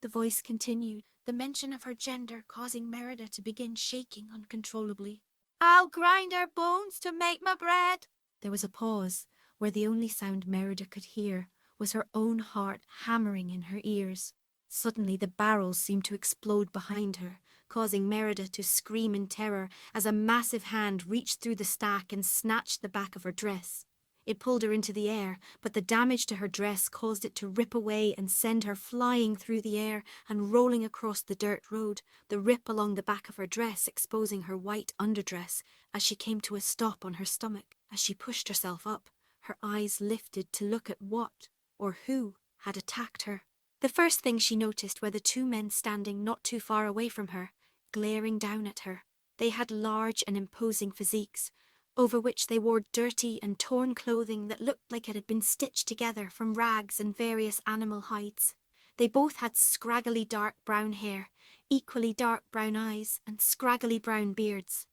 The voice continued, the mention of her gender causing Merida to begin shaking uncontrollably. I'll grind her bones to make my bread. There was a pause, where the only sound Merida could hear was her own heart hammering in her ears. Suddenly the barrels seemed to explode behind her, causing Merida to scream in terror as a massive hand reached through the stack and snatched the back of her dress. It pulled her into the air, but the damage to her dress caused it to rip away and send her flying through the air and rolling across the dirt road, the rip along the back of her dress exposing her white underdress as she came to a stop on her stomach. As she pushed herself up, her eyes lifted to look at what, or who, had attacked her. The first thing she noticed were the two men standing not too far away from her, glaring down at her. They had large and imposing physiques, over which they wore dirty and torn clothing that looked like it had been stitched together from rags and various animal hides. They both had scraggly dark brown hair, equally dark brown eyes, and scraggly brown beards.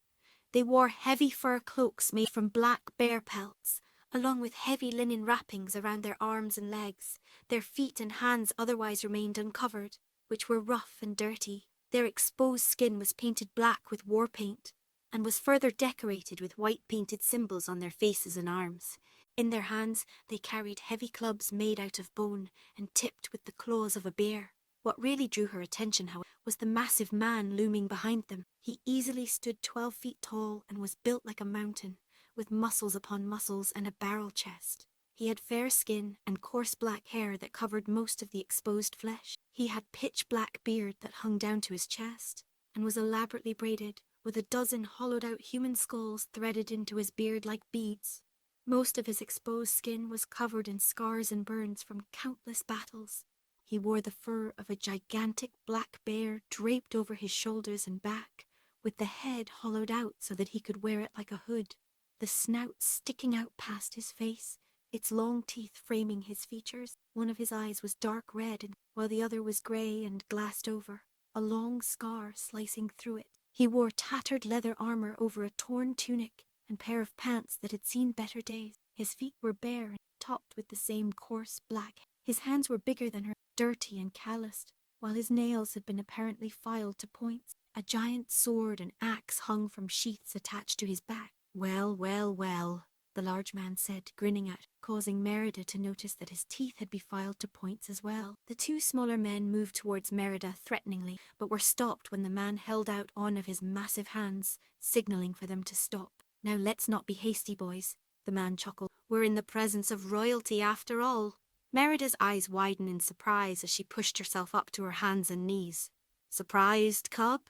They wore heavy fur cloaks made from black bear pelts, along with heavy linen wrappings around their arms and legs. Their feet and hands otherwise remained uncovered, which were rough and dirty. Their exposed skin was painted black with war paint, and was further decorated with white painted symbols on their faces and arms. In their hands they carried heavy clubs made out of bone and tipped with the claws of a bear. What really drew her attention, however, was the massive man looming behind them. He easily stood 12 feet tall and was built like a mountain, with muscles upon muscles and a barrel chest. He had fair skin and coarse black hair that covered most of the exposed flesh. He had pitch black beard that hung down to his chest and was elaborately braided, with a dozen hollowed-out human skulls threaded into his beard like beads. Most of his exposed skin was covered in scars and burns from countless battles. He wore the fur of a gigantic black bear draped over his shoulders and back, with the head hollowed out so that he could wear it like a hood, the snout sticking out past his face, its long teeth framing his features. One of his eyes was dark red, while the other was grey and glassed over, a long scar slicing through it. He wore tattered leather armor over a torn tunic and pair of pants that had seen better days. His feet were bare and topped with the same coarse black hair. His hands were bigger than her, dirty and calloused, while his nails had been apparently filed to points. A giant sword and axe hung from sheaths attached to his back. Well, well, well, the large man said, grinning at her, causing Merida to notice that his teeth had been filed to points as well. The two smaller men moved towards Merida threateningly, but were stopped when the man held out one of his massive hands, signalling for them to stop. Now let's not be hasty, boys, the man chuckled. We're in the presence of royalty after all. Merida's eyes widened in surprise as she pushed herself up to her hands and knees. Surprised, cub?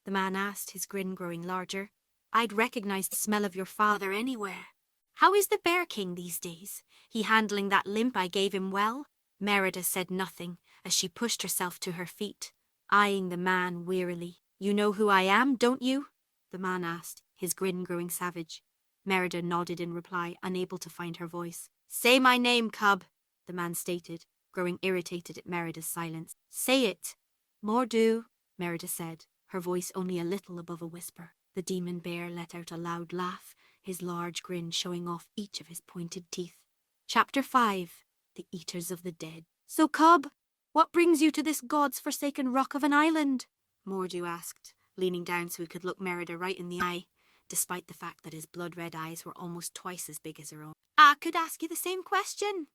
The man asked, his grin growing larger. I'd recognize the smell of your father anywhere. How is the Bear King these days? He handling that limp I gave him well? Merida said nothing as she pushed herself to her feet, eyeing the man wearily. You know who I am, don't you? The man asked, his grin growing savage. Merida nodded in reply, unable to find her voice. Say my name, cub, the man stated, growing irritated at Merida's silence. Say it. Mordu, Merida said, her voice only a little above a whisper. The demon bear let out a loud laugh, his large grin showing off each of his pointed teeth. Chapter 5. The Eaters of the Dead. So, cub, what brings you to this god's forsaken rock of an island? Mordu asked, leaning down so he could look Merida right in the eye, despite the fact that his blood-red eyes were almost twice as big as her own. I could ask you the same question,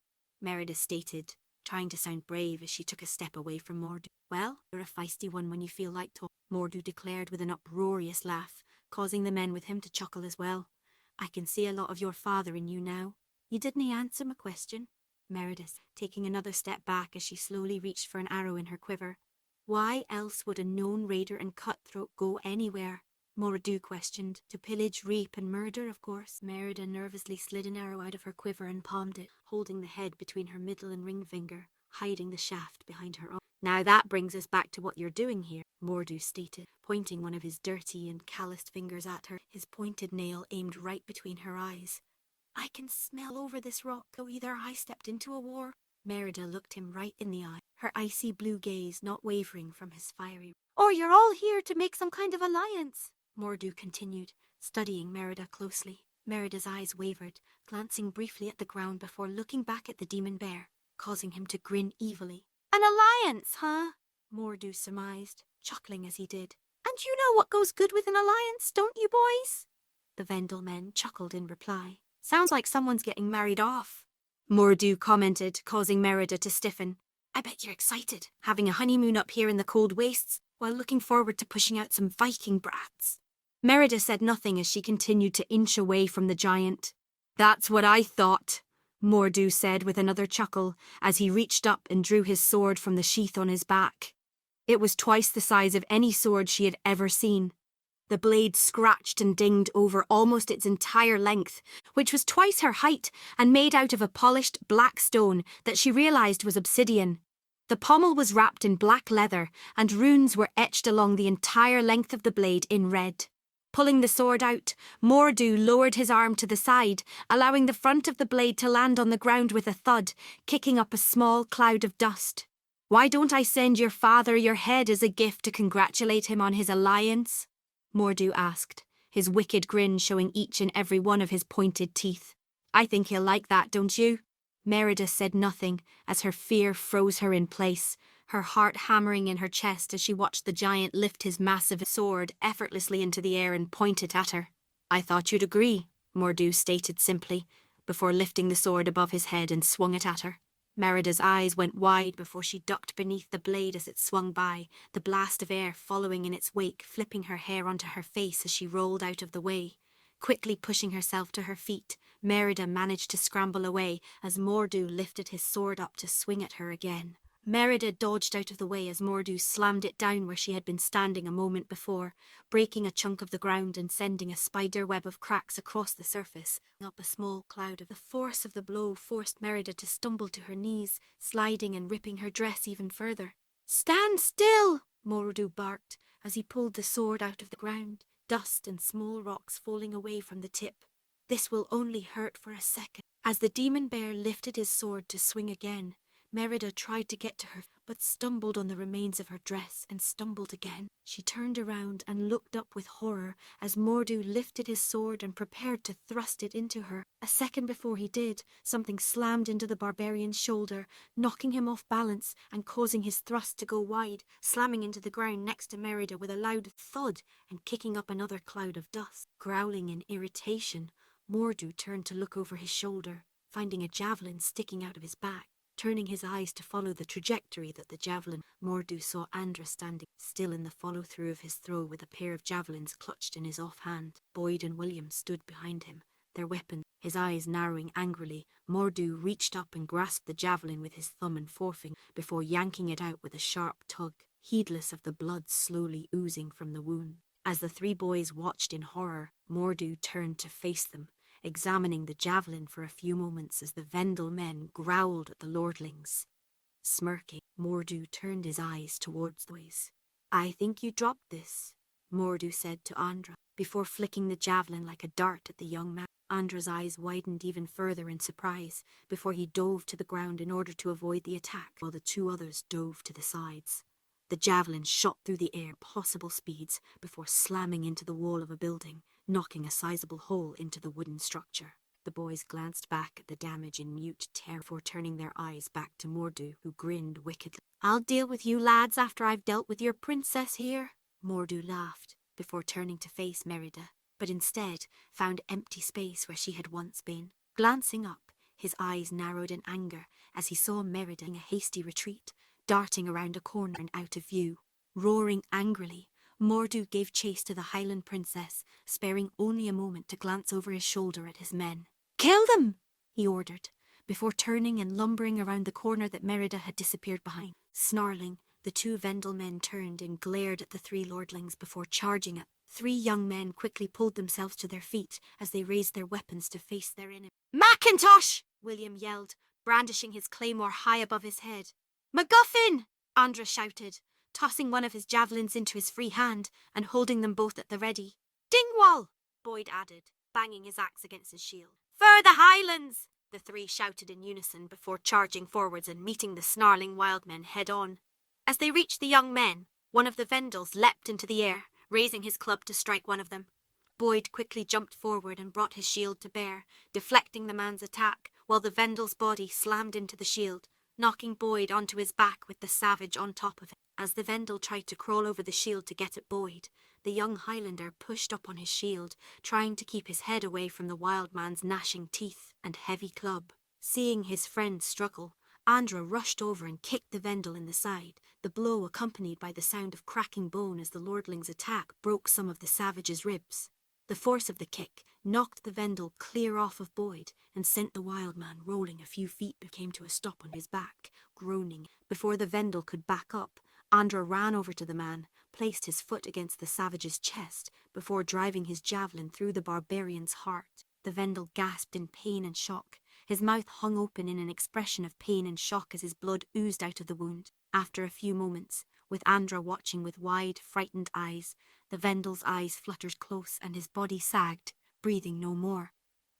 Merida stated, trying to sound brave as she took a step away from Mordu. Well, you're a feisty one when you feel like talking, Mordu declared with an uproarious laugh, causing the men with him to chuckle as well. I can see a lot of your father in you now. You didn't answer my question, Merida, taking another step back as she slowly reached for an arrow in her quiver. Why else would a known raider and cutthroat go anywhere? Moradu questioned. To pillage, rape, and murder, of course. Merida nervously slid an arrow out of her quiver and palmed it, holding the head between her middle and ring finger, hiding the shaft behind her arm. Now that brings us back to what you're doing here, Mordu stated, pointing one of his dirty and calloused fingers at her, his pointed nail aimed right between her eyes. I can smell over this rock, though either I stepped into a war. Merida looked him right in the eye, her icy blue gaze not wavering from his fiery. Or you're all here to make some kind of alliance, Mordu continued, studying Merida closely. Merida's eyes wavered, glancing briefly at the ground before looking back at the demon bear, causing him to grin evilly. An alliance, huh? Mordu surmised, chuckling as he did. And you know what goes good with an alliance, don't you, boys? The Vendel men chuckled in reply. Sounds like someone's getting married off, Mordu commented, causing Merida to stiffen. I bet you're excited, having a honeymoon up here in the cold wastes, while looking forward to pushing out some Viking brats. Merida said nothing as she continued to inch away from the giant. That's what I thought, Mordu said with another chuckle as he reached up and drew his sword from the sheath on his back. It was twice the size of any sword she had ever seen. The blade scratched and dinged over almost its entire length, which was twice her height and made out of a polished black stone that she realized was obsidian. The pommel was wrapped in black leather, and runes were etched along the entire length of the blade in red. Pulling the sword out, Mordu lowered his arm to the side, allowing the front of the blade to land on the ground with a thud, kicking up a small cloud of dust. Why don't I send your father your head as a gift to congratulate him on his alliance? Mordu asked, his wicked grin showing each and every one of his pointed teeth. I think he'll like that, don't you? Merida said nothing as her fear froze her in place, her heart hammering in her chest as she watched the giant lift his massive sword effortlessly into the air and point it at her. I thought you'd agree, Mordu stated simply, before lifting the sword above his head and swung it at her. Merida's eyes went wide before she ducked beneath the blade as it swung by, the blast of air following in its wake, flipping her hair onto her face as she rolled out of the way. Quickly pushing herself to her feet, Merida managed to scramble away as Mordu lifted his sword up to swing at her again. Merida dodged out of the way as Mordu slammed it down where she had been standing a moment before, breaking a chunk of the ground and sending a spider web of cracks across the surface, up a small cloud of the force of the blow forced Merida to stumble to her knees, sliding and ripping her dress even further. Stand still, Mordu barked as he pulled the sword out of the ground, dust and small rocks falling away from the tip. This will only hurt for a second. As the demon bear lifted his sword to swing again, Merida tried to get to her, but stumbled on the remains of her dress and stumbled again. She turned around and looked up with horror as Mordu lifted his sword and prepared to thrust it into her. A second before he did, something slammed into the barbarian's shoulder, knocking him off balance and causing his thrust to go wide, slamming into the ground next to Merida with a loud thud and kicking up another cloud of dust. Growling in irritation, Mordu turned to look over his shoulder, finding a javelin sticking out of his back. Turning his eyes to follow the trajectory that the javelin, Mordu saw Andra standing still in the follow-through of his throw with a pair of javelins clutched in his offhand. Boyd and William stood behind him, their weapons, his eyes narrowing angrily. Mordu reached up and grasped the javelin with his thumb and forefinger before yanking it out with a sharp tug, heedless of the blood slowly oozing from the wound. As the three boys watched in horror, Mordu turned to face them, examining the javelin for a few moments as the Vendel men growled at the lordlings. Smirking, Mordu turned his eyes towards the boys. I think you dropped this, Mordu said to Andra, before flicking the javelin like a dart at the young man. Andra's eyes widened even further in surprise before he dove to the ground in order to avoid the attack, while the two others dove to the sides. The javelin shot through the air possible speeds before slamming into the wall of a building, knocking a sizable hole into the wooden structure. The boys glanced back at the damage in mute terror before turning their eyes back to Mordu, who grinned wickedly. I'll deal with you lads after I've dealt with your princess here, Mordu laughed, before turning to face Merida, but instead found empty space where she had once been. Glancing up, his eyes narrowed in anger as he saw Merida in a hasty retreat, darting around a corner and out of view. Roaring angrily, Mordu gave chase to the Highland princess, sparing only a moment to glance over his shoulder at his men. Kill them! he ordered, before turning and lumbering around the corner that Merida had disappeared behind. Snarling, the two Vendel men turned and glared at the three lordlings before charging at. Three young men quickly pulled themselves to their feet as they raised their weapons to face their enemy. "Macintosh!" William yelled, brandishing his claymore high above his head. "MacGuffin!" Andra shouted, tossing one of his javelins into his free hand and holding them both at the ready. "Dingwall!" Boyd added, banging his axe against his shield. "For the Highlands!" the three shouted in unison before charging forwards and meeting the snarling wild men head-on. As they reached the young men, one of the Vendels leapt into the air, raising his club to strike one of them. Boyd quickly jumped forward and brought his shield to bear, deflecting the man's attack, while the Vendel's body slammed into the shield, knocking Boyd onto his back with the savage on top of it. As the Vendel tried to crawl over the shield to get at Boyd, the young Highlander pushed up on his shield, trying to keep his head away from the wild man's gnashing teeth and heavy club. Seeing his friend struggle, Andra rushed over and kicked the Vendel in the side, the blow accompanied by the sound of cracking bone as the lordling's attack broke some of the savage's ribs. The force of the kick knocked the Vendel clear off of Boyd and sent the wild man rolling a few feet but came to a stop on his back, groaning. Before the Vendel could back up, Andra ran over to the man, placed his foot against the savage's chest before driving his javelin through the barbarian's heart. The Vendel gasped in pain and shock. His mouth hung open in an expression of pain and shock as his blood oozed out of the wound. After a few moments, with Andra watching with wide, frightened eyes, the Vendel's eyes fluttered close and his body sagged, breathing no more.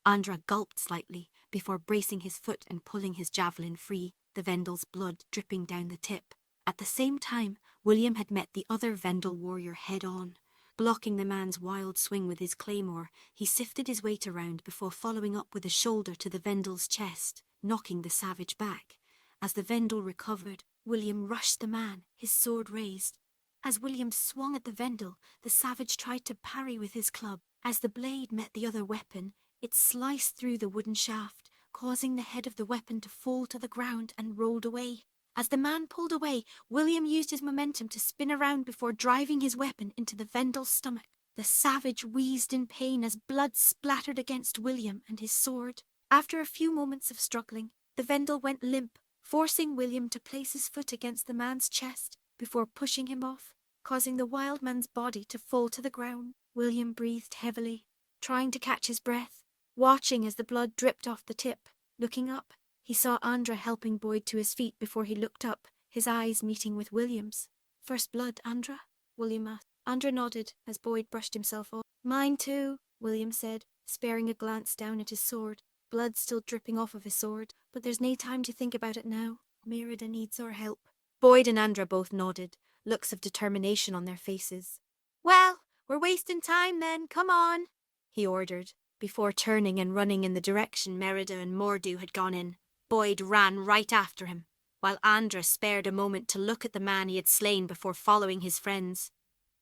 Andra gulped slightly before bracing his foot and pulling his javelin free, the Vendel's blood dripping down the tip. At the same time, William had met the other Vendel warrior head-on. Blocking the man's wild swing with his claymore, he sifted his weight around before following up with a shoulder to the Vendel's chest, knocking the savage back. As the Vendel recovered, William rushed the man, his sword raised. As William swung at the Vendel, the savage tried to parry with his club. As the blade met the other weapon, it sliced through the wooden shaft, causing the head of the weapon to fall to the ground and rolled away. As the man pulled away, William used his momentum to spin around before driving his weapon into the Vendel's stomach. The savage wheezed in pain as blood splattered against William and his sword. After a few moments of struggling, the Vendel went limp, forcing William to place his foot against the man's chest before pushing him off, causing the wild man's body to fall to the ground. William breathed heavily, trying to catch his breath, watching as the blood dripped off the tip. Looking up, he saw Andra helping Boyd to his feet before he looked up, his eyes meeting with William's. "First blood, Andra?" William asked. Andra nodded as Boyd brushed himself off. "Mine too," William said, sparing a glance down at his sword. Blood still dripping off of his sword, but there's no time to think about it now. Merida needs our help. Boyd and Andra both nodded, looks of determination on their faces. "Well, we're wasting time then, come on," he ordered, before turning and running in the direction Merida and Mordu had gone in. Boyd ran right after him, while Andra spared a moment to look at the man he had slain before following his friends.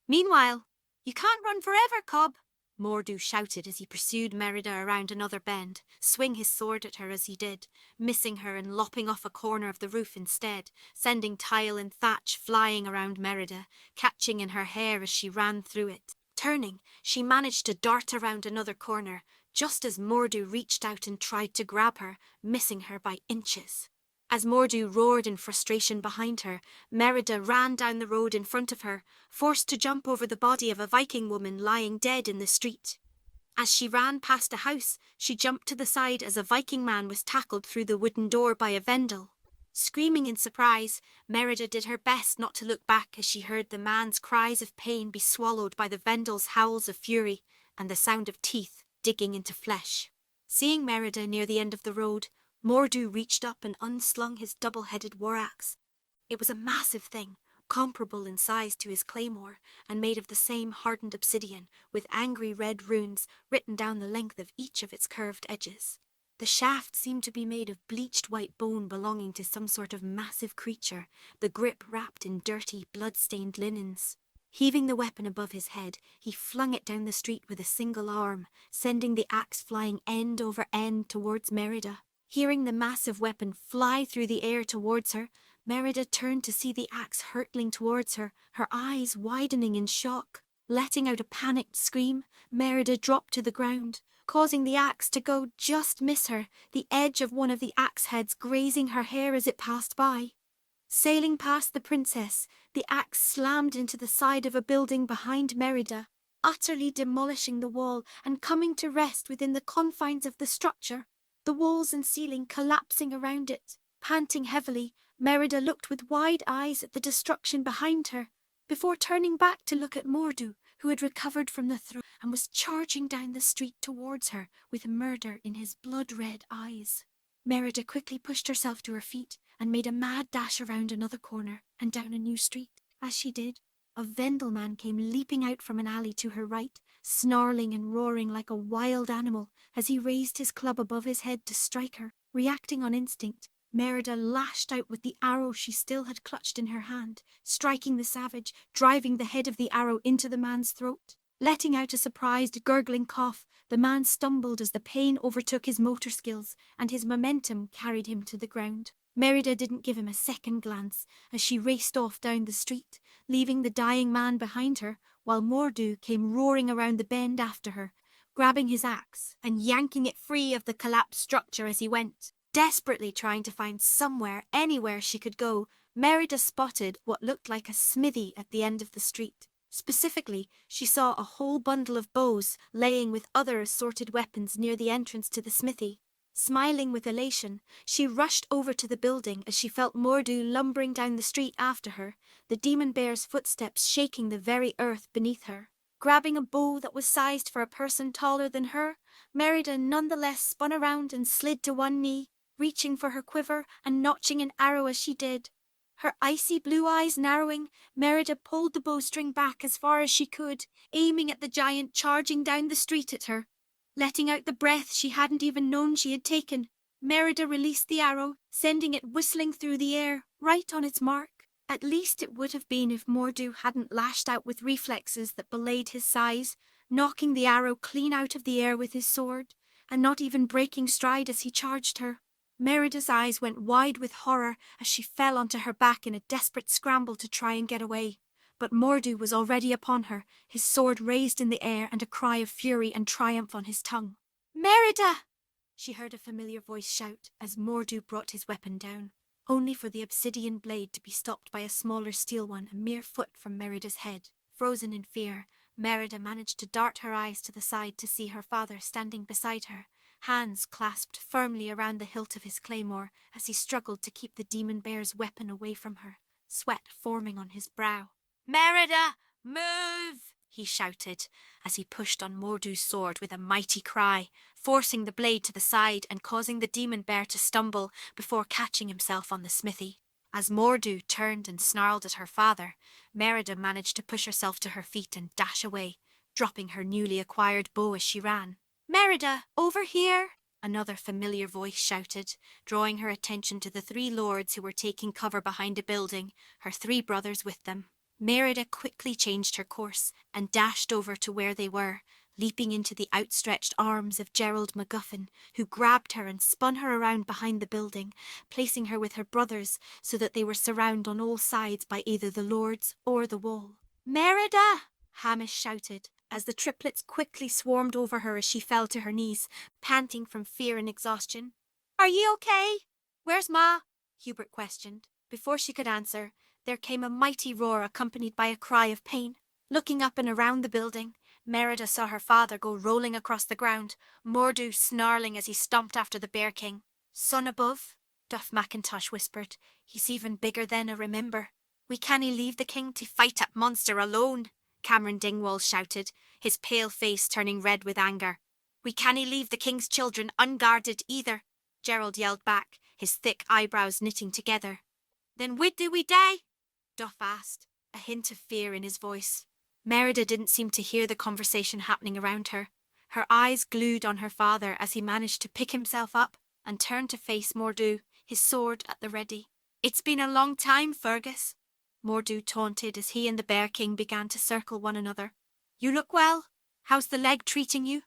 "Meanwhile, you can't run forever, Cobb," Mordu shouted as he pursued Merida around another bend, swing his sword at her as he did, missing her and lopping off a corner of the roof instead, sending tile and thatch flying around Merida, catching in her hair as she ran through it. Turning, she managed to dart around another corner, just as Mordu reached out and tried to grab her, missing her by inches. As Mordu roared in frustration behind her, Merida ran down the road in front of her, forced to jump over the body of a Viking woman lying dead in the street. As she ran past a house, she jumped to the side as a Viking man was tackled through the wooden door by a Vendel. Screaming in surprise, Merida did her best not to look back as she heard the man's cries of pain be swallowed by the Vendel's howls of fury and the sound of teeth digging into flesh. Seeing Merida near the end of the road, Mordu reached up and unslung his double-headed war axe. It was a massive thing, comparable in size to his claymore, and made of the same hardened obsidian, with angry red runes written down the length of each of its curved edges. The shaft seemed to be made of bleached white bone belonging to some sort of massive creature, the grip wrapped in dirty, blood-stained linens. Heaving the weapon above his head, he flung it down the street with a single arm, sending the axe flying end over end towards Merida. Hearing the massive weapon fly through the air towards her, Merida turned to see the axe hurtling towards her, her eyes widening in shock. Letting out a panicked scream, Merida dropped to the ground, causing the axe to go just miss her, the edge of one of the axe heads grazing her hair as it passed by. Sailing past the princess, the axe slammed into the side of a building behind Merida, utterly demolishing the wall and coming to rest within the confines of the structure, the walls and ceiling collapsing around it. Panting heavily, Merida looked with wide eyes at the destruction behind her, before turning back to look at Mordu, who had recovered from the throw and was charging down the street towards her with murder in his blood-red eyes. Merida quickly pushed herself to her feet and made a mad dash around another corner and down a new street. As she did, a Vendel man came leaping out from an alley to her right, snarling and roaring like a wild animal as he raised his club above his head to strike her. Reacting on instinct, Merida lashed out with the arrow she still had clutched in her hand, striking the savage, driving the head of the arrow into the man's throat. Letting out a surprised, gurgling cough, the man stumbled as the pain overtook his motor skills, and his momentum carried him to the ground. Merida didn't give him a second glance as she raced off down the street, leaving the dying man behind her, while Mordu came roaring around the bend after her, grabbing his axe and yanking it free of the collapsed structure as he went. Desperately trying to find somewhere, anywhere she could go, Merida spotted what looked like a smithy at the end of the street. Specifically, she saw a whole bundle of bows laying with other assorted weapons near the entrance to the smithy. Smiling with elation, she rushed over to the building as she felt Mordu lumbering down the street after her, the demon bear's footsteps shaking the very earth beneath her. Grabbing a bow that was sized for a person taller than her, Merida nonetheless spun around and slid to one knee, reaching for her quiver and notching an arrow as she did. Her icy blue eyes narrowing, Merida pulled the bowstring back as far as she could, aiming at the giant charging down the street at her. Letting out the breath she hadn't even known she had taken, Merida released the arrow, sending it whistling through the air, right on its mark. At least it would have been if Mordu hadn't lashed out with reflexes that belayed his size, knocking the arrow clean out of the air with his sword, and not even breaking stride as he charged her. Merida's eyes went wide with horror as she fell onto her back in a desperate scramble to try and get away. But Mordu was already upon her, his sword raised in the air and a cry of fury and triumph on his tongue. "Merida!" she heard a familiar voice shout as Mordu brought his weapon down, only for the obsidian blade to be stopped by a smaller steel one a mere foot from Merida's head. Frozen in fear, Merida managed to dart her eyes to the side to see her father standing beside her, hands clasped firmly around the hilt of his claymore as he struggled to keep the demon bear's weapon away from her, sweat forming on his brow. "Merida, move!" he shouted as he pushed on Mordu's sword with a mighty cry, forcing the blade to the side and causing the demon bear to stumble before catching himself on the smithy. As Mordu turned and snarled at her father, Merida managed to push herself to her feet and dash away, dropping her newly acquired bow as she ran. "Merida, over here!" another familiar voice shouted, drawing her attention to the three lords who were taking cover behind a building, her three brothers with them. Merida quickly changed her course and dashed over to where they were, leaping into the outstretched arms of Gerald MacGuffin, who grabbed her and spun her around behind the building, placing her with her brothers so that they were surrounded on all sides by either the lords or the wall. "Merida!" Hamish shouted, as the triplets quickly swarmed over her as she fell to her knees, panting from fear and exhaustion. "Are you okay?" "Where's Ma?" Hubert questioned. Before she could answer, there came a mighty roar accompanied by a cry of pain. Looking up and around the building, Merida saw her father go rolling across the ground, Mordu snarling as he stomped after the Bear King. "Son above," Duff McIntosh whispered. "He's even bigger than I remember." "We cannae leave the king to fight that monster alone," Cameron Dingwall shouted, his pale face turning red with anger. "We cannae leave the king's children unguarded either," Gerald yelled back, his thick eyebrows knitting together. "Then wid do we die?" Duff asked, a hint of fear in his voice. Merida didn't seem to hear the conversation happening around her, her eyes glued on her father as he managed to pick himself up and turn to face Mordu, his sword at the ready. "It's been a long time, Fergus," Mordu taunted as he and the Bear King began to circle one another. "You look well. How's the leg treating you?"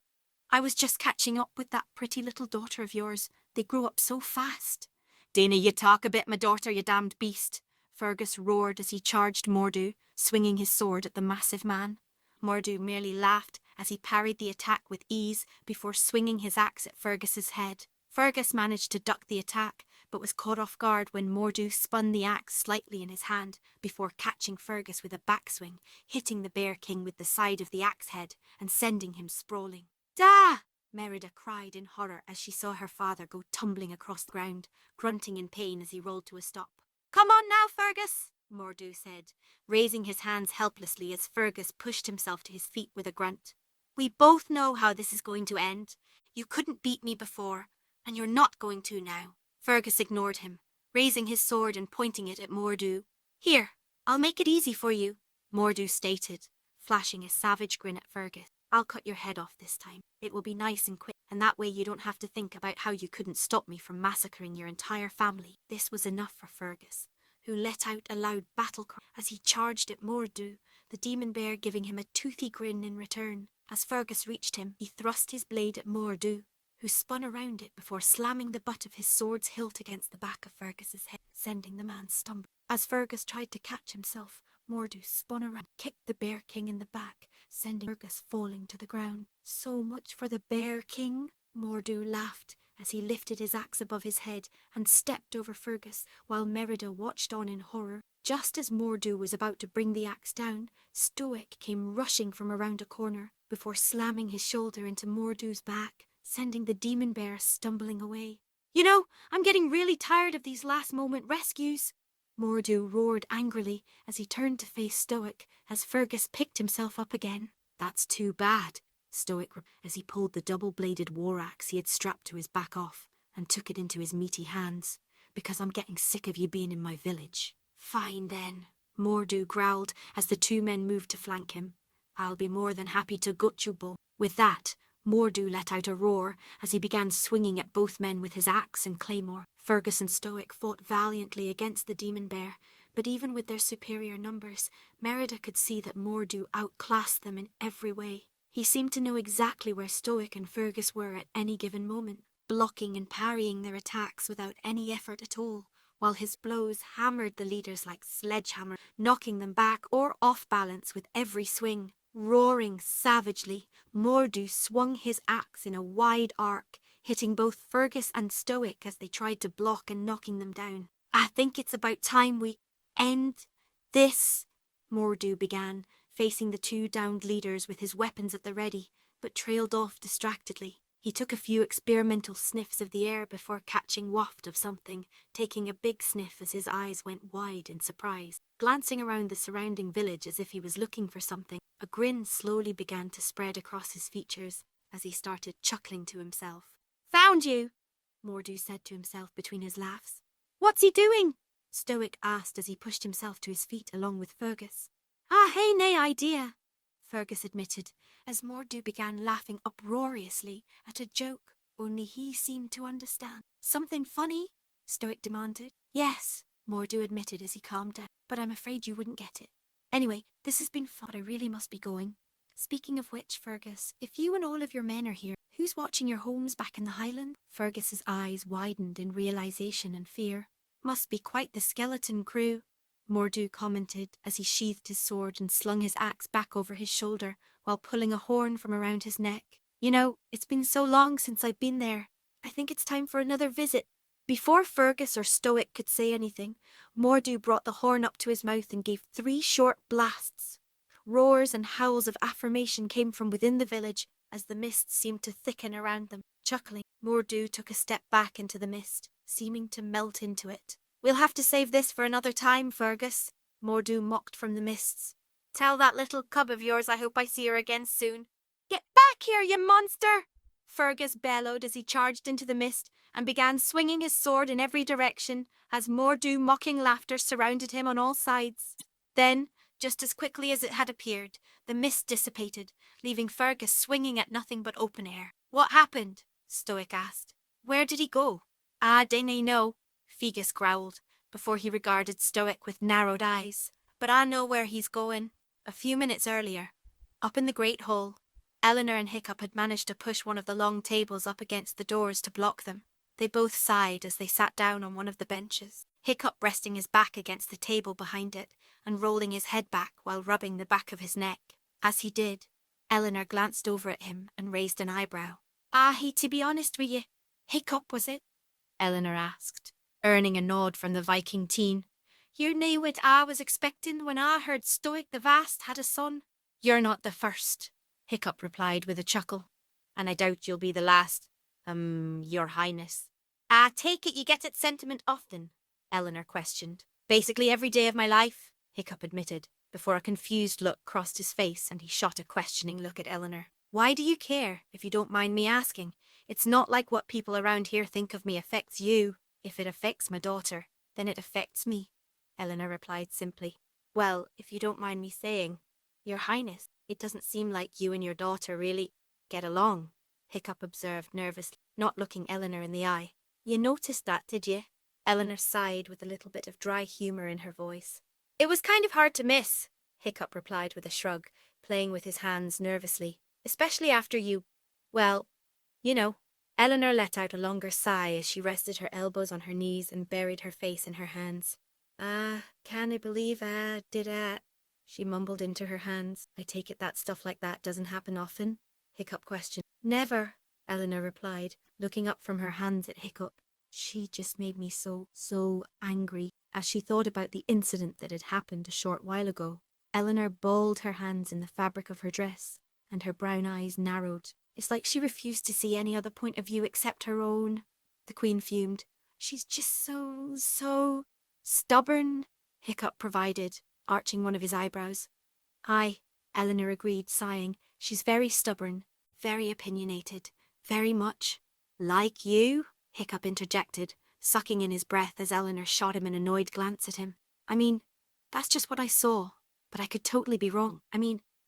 "I was just catching up with that pretty little daughter of yours. They grew up so fast." "Dinna ye talk a bit, my daughter, you damned beast," Fergus roared as he charged Mordu, swinging his sword at the massive man. Mordu merely laughed as he parried the attack with ease before swinging his axe at Fergus's head. Fergus managed to duck the attack, but was caught off guard when Mordu spun the axe slightly in his hand before catching Fergus with a backswing, hitting the Bear King with the side of the axe head and sending him sprawling. "Da!" Merida cried in horror as she saw her father go tumbling across the ground, grunting in pain as he rolled to a stop. "Come on now, Fergus," Mordu said, raising his hands helplessly as Fergus pushed himself to his feet with a grunt. "We both know how this is going to end. You couldn't beat me before, and you're not going to now." Fergus ignored him, raising his sword and pointing it at Mordu. "Here, I'll make it easy for you," Mordu stated, flashing a savage grin at Fergus. "I'll cut your head off this time. It will be nice and quick, and that way you don't have to think about how you couldn't stop me from massacring your entire family." This was enough for Fergus, who let out a loud battle cry as he charged at Mordu, the demon bear giving him a toothy grin in return. As Fergus reached him, he thrust his blade at Mordu, who spun around it before slamming the butt of his sword's hilt against the back of Fergus's head, sending the man stumbling. As Fergus tried to catch himself, Mordu spun around, kicked the Bear King in the back, sending Fergus falling to the ground. "So much for the Bear King," Mordu laughed as he lifted his axe above his head and stepped over Fergus while Merida watched on in horror. Just as Mordu was about to bring the axe down, Stoic came rushing from around a corner before slamming his shoulder into Mordu's back, sending the demon bear stumbling away. "You know, I'm getting really tired of these last-moment rescues," Mordu roared angrily as he turned to face Stoic as Fergus picked himself up again. "That's too bad," Stoic as he pulled the double-bladed war axe he had strapped to his back off and took it into his meaty hands, "because I'm getting sick of you being in my village." "Fine then," Mordu growled as the two men moved to flank him. "I'll be more than happy to gut you both." With that, Mordu let out a roar as he began swinging at both men with his axe and claymore. Fergus and Stoic fought valiantly against the demon bear, but even with their superior numbers, Merida could see that Mordu outclassed them in every way. He seemed to know exactly where Stoic and Fergus were at any given moment, blocking and parrying their attacks without any effort at all, while his blows hammered the leaders like sledgehammer, knocking them back or off balance with every swing. Roaring savagely, Mordu swung his axe in a wide arc, hitting both Fergus and Stoic as they tried to block and knocking them down. "I think it's about time we end this," Mordu began, facing the two downed leaders with his weapons at the ready, but trailed off distractedly. He took a few experimental sniffs of the air before catching waft of something, taking a big sniff as his eyes went wide in surprise. Glancing around the surrounding village as if he was looking for something, a grin slowly began to spread across his features as he started chuckling to himself. "Found you," Mordu said to himself between his laughs. "What's he doing?" Stoic asked as he pushed himself to his feet along with Fergus. "Ah, hey, nay idea," Fergus admitted, as Mordu began laughing uproariously at a joke only he seemed to understand. "Something funny?" Stoic demanded. "Yes," Mordu admitted as he calmed down, "but I'm afraid you wouldn't get it. Anyway, this has been fun, but I really must be going. Speaking of which, Fergus, if you and all of your men are here, who's watching your homes back in the Highland?" Fergus's eyes widened in realization and fear. "Must be quite the skeleton crew," Mordu commented as he sheathed his sword and slung his axe back over his shoulder while pulling a horn from around his neck. "You know, it's been so long since I've been there. I think it's time for another visit." Before Fergus or Stoic could say anything, Mordu brought the horn up to his mouth and gave 3 short blasts. Roars and howls of affirmation came from within the village as the mist seemed to thicken around them. Chuckling, Mordu took a step back into the mist, seeming to melt into it. "We'll have to save this for another time, Fergus," Mordu mocked from the mists. "Tell that little cub of yours I hope I see her again soon." "Get back here, you monster!" Fergus bellowed as he charged into the mist and began swinging his sword in every direction as Mordu mocking laughter surrounded him on all sides. Then, just as quickly as it had appeared, the mist dissipated, leaving Fergus swinging at nothing but open air. "What happened?" Stoic asked. "Where did he go?" "Ah, dinna know," Fergus growled, before he regarded Stoic with narrowed eyes. "But I know where he's going." A few minutes earlier, up in the great hall, Eleanor and Hiccup had managed to push one of the long tables up against the doors to block them. They both sighed as they sat down on one of the benches, Hiccup resting his back against the table behind it and rolling his head back while rubbing the back of his neck. As he did, Eleanor glanced over at him and raised an eyebrow. To be honest with you, Hiccup was it? Eleanor asked, earning a nod from the Viking teen. You knew what I was expecting when I heard Stoic the Vast had a son. You're not the first, Hiccup replied with a chuckle. And I doubt you'll be the last, your highness. I take it you get that sentiment often, Eleanor questioned. Basically every day of my life, Hiccup admitted, before a confused look crossed his face and he shot a questioning look at Eleanor. Why do you care, if you don't mind me asking? It's not like what people around here think of me affects you. If it affects my daughter, then it affects me, Eleanor replied simply. Well, if you don't mind me saying, Your Highness, it doesn't seem like you and your daughter really get along, Hiccup observed nervously, not looking Eleanor in the eye. You noticed that, did you? Eleanor sighed with a little bit of dry humour in her voice. It was kind of hard to miss, Hiccup replied with a shrug, playing with his hands nervously. Especially after you, well, you know. Eleanor let out a longer sigh as she rested her elbows on her knees and buried her face in her hands. Can't I believe I did that, she mumbled into her hands. I take it that stuff like that doesn't happen often? Hiccup questioned. Never, Eleanor replied, looking up from her hands at Hiccup. She just made me so angry. As she thought about the incident that had happened a short while ago, Eleanor balled her hands in the fabric of her dress, and her brown eyes narrowed. It's like she refused to see any other point of view except her own, the Queen fumed. She's just so stubborn, Hiccup provided, arching one of his eyebrows. Aye, Eleanor agreed, sighing. She's very stubborn, very opinionated, very much. Like you, Hiccup interjected, sucking in his breath as Eleanor shot him an annoyed glance at him. I mean, that's just what I saw, but I could totally be wrong.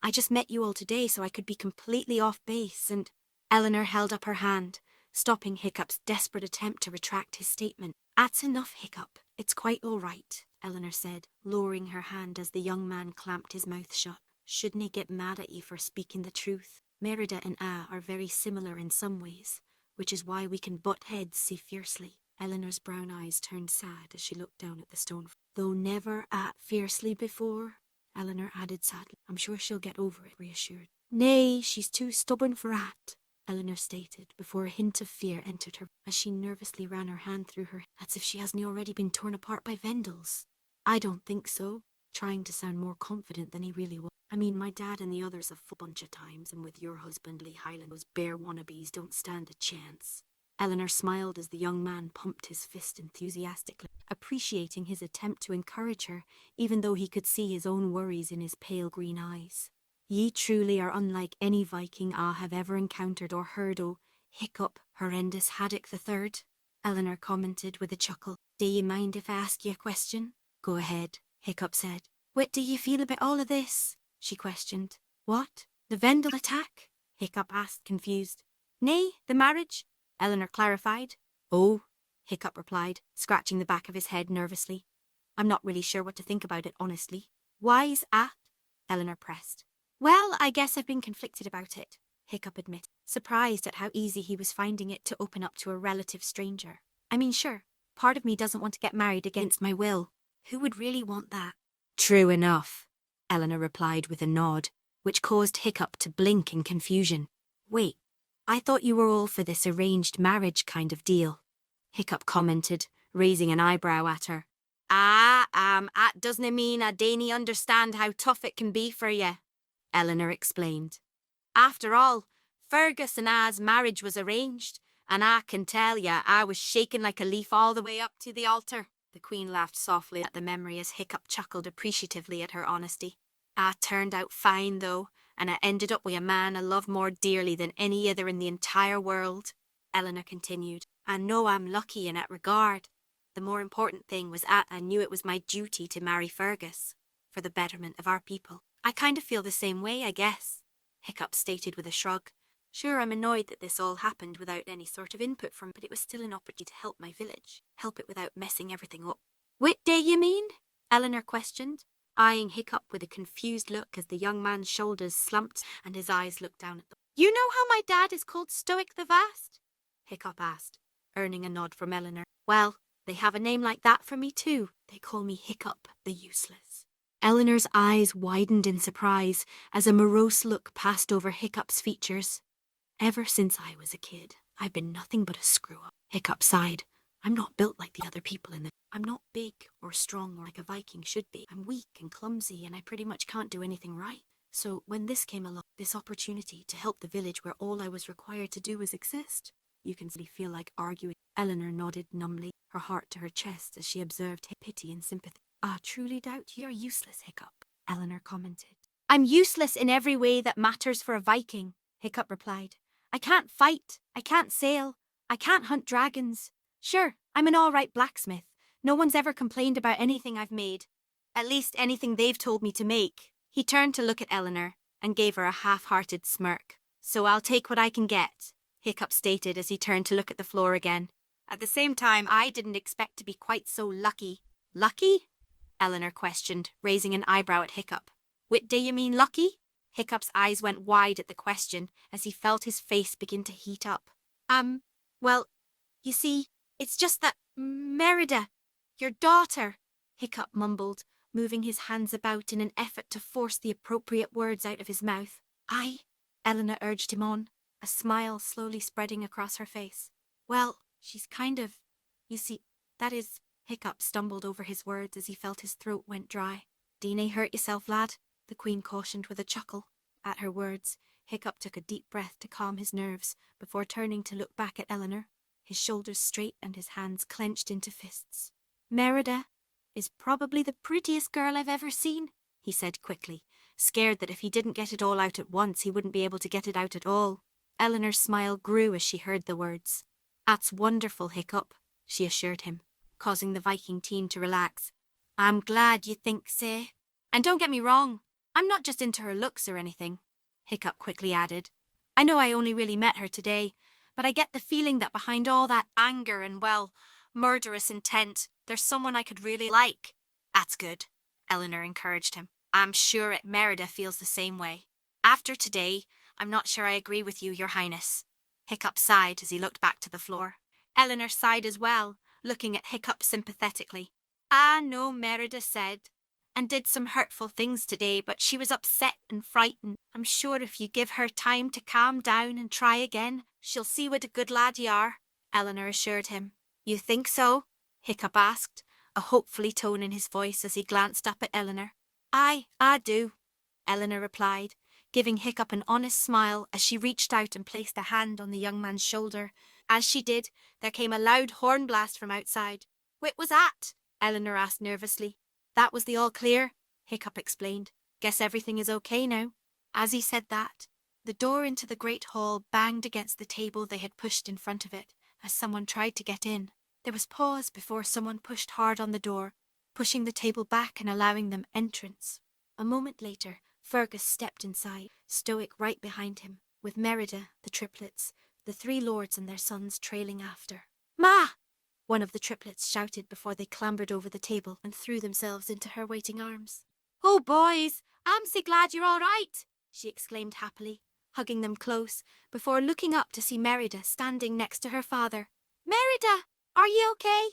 I just met you all today, so I could be completely off base, and Eleanor held up her hand, stopping Hiccup's desperate attempt to retract his statement. That's enough, Hiccup. It's quite all right, Eleanor said, lowering her hand as the young man clamped his mouth shut. Shouldn't he get mad at you for speaking the truth? Merida and I are very similar in some ways, which is why we can butt heads so fiercely. Eleanor's brown eyes turned sad as she looked down at the stone. Though never at fiercely before, Eleanor added sadly. I'm sure she'll get over it, reassured. Nay, she's too stubborn for that, Eleanor stated, before a hint of fear entered her as she nervously ran her hand through her. That's if she hasn't already been torn apart by Vendels. I don't think so, trying to sound more confident than he really was. My dad and the others have fought a bunch of times, and with your husbandly Highland, those bear wannabes don't stand a chance. Eleanor smiled as the young man pumped his fist enthusiastically, appreciating his attempt to encourage her, even though he could see his own worries in his pale green eyes. Ye truly are unlike any Viking I have ever encountered or heard o', Hiccup, horrendous Haddock the Third, Eleanor commented with a chuckle. Do you mind if I ask you a question? Go ahead, Hiccup said. What do you feel about all of this? She questioned. What? The Vendel attack? Hiccup asked, confused. Nay, the marriage, Eleanor clarified. Oh, Hiccup replied, scratching the back of his head nervously. I'm not really sure what to think about it, honestly. Why's at? Eleanor pressed. Well, I guess I've been conflicted about it, Hiccup admitted, surprised at how easy he was finding it to open up to a relative stranger. Sure, part of me doesn't want to get married against my will. Who would really want that? True enough, Eleanor replied with a nod, which caused Hiccup to blink in confusion. Wait, I thought you were all for this arranged marriage kind of deal, Hiccup commented, raising an eyebrow at her. That doesn't mean I dain't understand how tough it can be for you, Eleanor explained. After all, Fergus and I's marriage was arranged, and I can tell ya I was shaking like a leaf all the way up to the altar. The Queen laughed softly at the memory as Hiccup chuckled appreciatively at her honesty. I turned out fine, though, and I ended up with a man I love more dearly than any other in the entire world, Eleanor continued. I know I'm lucky in that regard. The more important thing was that I knew it was my duty to marry Fergus, for the betterment of our people. I kind of feel the same way, I guess, Hiccup stated with a shrug. Sure, I'm annoyed that this all happened without any sort of input from, but it was still an opportunity to help my village, help it without messing everything up. What day you mean? Eleanor questioned, eyeing Hiccup with a confused look as the young man's shoulders slumped and his eyes looked down at them. You know how my dad is called Stoic the Vast? Hiccup asked, earning a nod from Eleanor. Well, they have a name like that for me too. They call me Hiccup the Useless. Eleanor's eyes widened in surprise as a morose look passed over Hiccup's features. Ever since I was a kid, I've been nothing but a screw-up. Hiccup sighed. I'm not built like the other people in the... I'm not big or strong or like a Viking should be. I'm weak and clumsy and I pretty much can't do anything right. So when this came along, this opportunity to help the village where all I was required to do was exist, you can feel like arguing. Eleanor nodded numbly, her heart to her chest as she observed pity and sympathy. I truly doubt you're useless, Hiccup, Eleanor commented. I'm useless in every way that matters for a Viking, Hiccup replied. I can't fight, I can't sail, I can't hunt dragons. Sure, I'm an all-right blacksmith. No one's ever complained about anything I've made. At least anything they've told me to make. He turned to look at Eleanor and gave her a half-hearted smirk. So I'll take what I can get, Hiccup stated as he turned to look at the floor again. At the same time, I didn't expect to be quite so lucky. Lucky? Eleanor questioned, raising an eyebrow at Hiccup. What do you mean lucky? Hiccup's eyes went wide at the question as he felt his face begin to heat up. Well, you see, it's just that Merida, your daughter, Hiccup mumbled, moving his hands about in an effort to force the appropriate words out of his mouth. Eleanor urged him on, a smile slowly spreading across her face. Well, she's kind of, you see, that is, Hiccup stumbled over his words as he felt his throat went dry. Dinna hurt yourself, lad, the Queen cautioned with a chuckle. At her words, Hiccup took a deep breath to calm his nerves before turning to look back at Eleanor, his shoulders straight and his hands clenched into fists. Merida is probably the prettiest girl I've ever seen, he said quickly, scared that if he didn't get it all out at once, he wouldn't be able to get it out at all. Eleanor's smile grew as she heard the words. That's wonderful, Hiccup, she assured him, causing the Viking teen to relax. I'm glad you think so. And don't get me wrong, I'm not just into her looks or anything, Hiccup quickly added. I know I only really met her today, but I get the feeling that behind all that anger and, well, murderous intent, there's someone I could really like. That's good, Eleanor encouraged him. I'm sure Merida feels the same way. After today, I'm not sure I agree with you, Your Highness. Hiccup sighed as he looked back to the floor. Eleanor sighed as well, looking at Hiccup sympathetically. I know Merida said and did some hurtful things today, but she was upset and frightened. I'm sure if you give her time to calm down and try again, she'll see what a good lad you are, Eleanor assured him. You think so? Hiccup asked, a hopeful tone in his voice as he glanced up at Eleanor. I do, Eleanor replied, giving Hiccup an honest smile as she reached out and placed a hand on the young man's shoulder. As she did, there came a loud horn blast from outside. What was that? Eleanor asked nervously. That was the all clear, Hiccup explained. Guess everything is okay now. As he said that, the door into the great hall banged against the table they had pushed in front of it as someone tried to get in. There was pause before someone pushed hard on the door, pushing the table back and allowing them entrance. A moment later, Fergus stepped inside, stoic right behind him, with Merida, the triplets, the three lords and their sons trailing after. Ma! One of the triplets shouted before they clambered over the table and threw themselves into her waiting arms. Oh, boys, I'm so glad you're all right, she exclaimed happily, hugging them close, before looking up to see Merida standing next to her father. Merida, are you okay?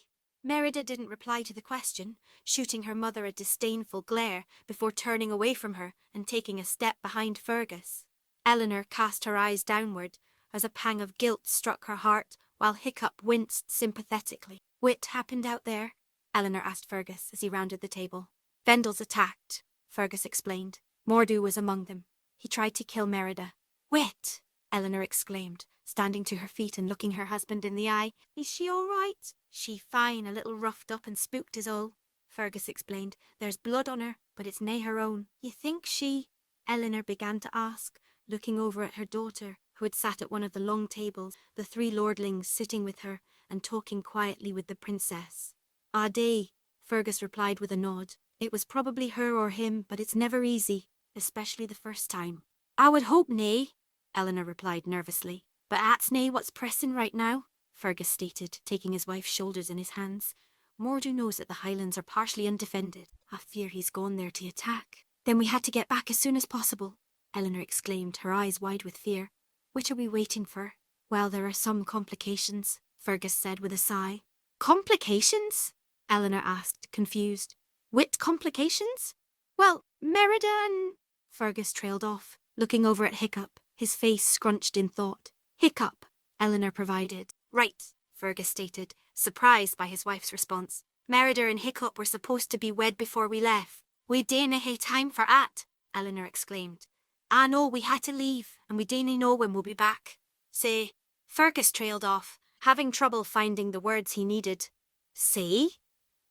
Merida didn't reply to the question, shooting her mother a disdainful glare before turning away from her and taking a step behind Fergus. Eleanor cast her eyes downward as a pang of guilt struck her heart, while Hiccup winced sympathetically. What happened out there? Eleanor asked Fergus as he rounded the table. Vendels attacked, Fergus explained. Mordu was among them. He tried to kill Merida. Wait, Eleanor exclaimed, standing to her feet and looking her husband in the eye. Is she all right? She fine, a little roughed up and spooked is all, Fergus explained. There's blood on her, but it's nae her own. You think she... Eleanor began to ask, looking over at her daughter, who had sat at one of the long tables, the three lordlings sitting with her and talking quietly with the princess. Ah, day, Fergus replied with a nod. It was probably her or him, but it's never easy, especially the first time. I would hope nae, Eleanor replied nervously. But that's nae what's pressing right now, Fergus stated, taking his wife's shoulders in his hands. Mordu knows that the Highlands are partially undefended. I fear he's gone there to attack. Then we had to get back as soon as possible, Eleanor exclaimed, her eyes wide with fear. What are we waiting for? Well, there are some complications, Fergus said with a sigh. Complications? Eleanor asked, confused. What complications? Well, Merida and... Fergus trailed off, looking over at Hiccup, his face scrunched in thought. Hiccup, Eleanor provided. Right, Fergus stated, surprised by his wife's response. Merida and Hiccup were supposed to be wed before we left. We didn't hae time for that, Eleanor exclaimed. I know we had to leave, and we didn't know when we'll be back. Say, Fergus trailed off, having trouble finding the words he needed. Say?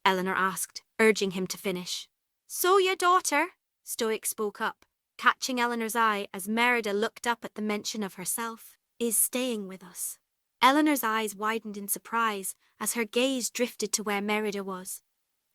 Eleanor asked, urging him to finish. So your daughter, Stoic spoke up, catching Eleanor's eye as Merida looked up at the mention of herself, is staying with us. Eleanor's eyes widened in surprise as her gaze drifted to where Merida was.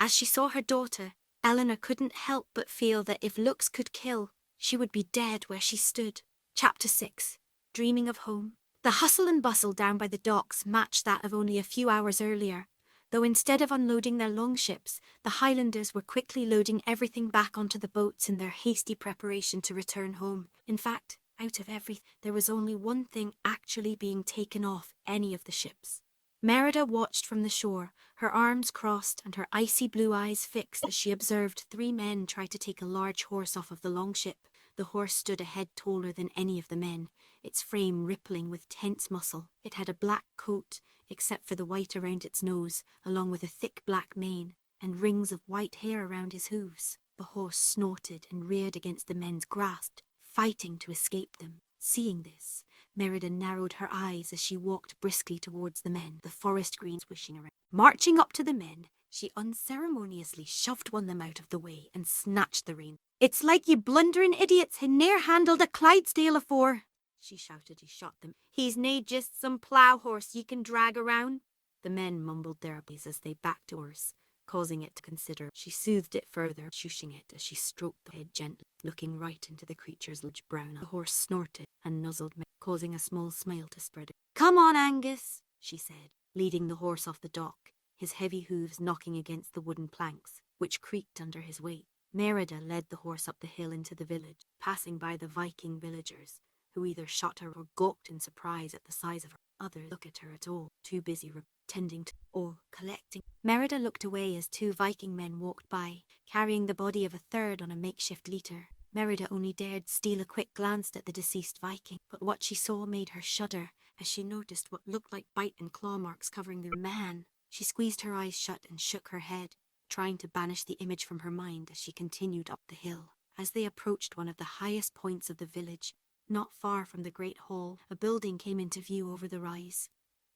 As she saw her daughter, Eleanor couldn't help but feel that if looks could kill, she would be dead where she stood. Chapter 6. Dreaming of Home. The hustle and bustle down by the docks matched that of only a few hours earlier, though instead of unloading their longships, the Highlanders were quickly loading everything back onto the boats in their hasty preparation to return home. In fact, out of everything, there was only one thing actually being taken off any of the ships. Merida watched from the shore, her arms crossed and her icy blue eyes fixed as she observed 3 men try to take a large horse off of the longship. The horse stood a head taller than any of the men, its frame rippling with tense muscle. It had a black coat, except for the white around its nose, along with a thick black mane, and rings of white hair around his hooves. The horse snorted and reared against the men's grasp, fighting to escape them. Seeing this, Merida narrowed her eyes as she walked briskly towards the men, the forest greens wishing around. Marching up to the men, she unceremoniously shoved one of them out of the way and snatched the rein. It's like ye blundering idiots had ne'er handled a Clydesdale afore, she shouted as she shot them. He's nae just some plough horse ye can drag around. The men mumbled their apologies as they backed to horse, causing it to consider. She soothed it further, shushing it as she stroked the head gently, looking right into the creature's large brown eye. The horse snorted and nuzzled, causing a small smile to spread. Come on, Angus, she said, leading the horse off the dock, his heavy hooves knocking against the wooden planks, which creaked under his weight. Merida led the horse up the hill into the village, passing by the Viking villagers, who either shot her or gawked in surprise at the size of her. Others look at her at all, too busy tending to or collecting. Merida looked away as 2 Viking men walked by, carrying the body of a third on a makeshift litter. Merida only dared steal a quick glance at the deceased Viking, but what she saw made her shudder as she noticed what looked like bite and claw marks covering the man. She squeezed her eyes shut and shook her head, trying to banish the image from her mind as she continued up the hill. As they approached one of the highest points of the village, not far from the great hall, a building came into view over the rise.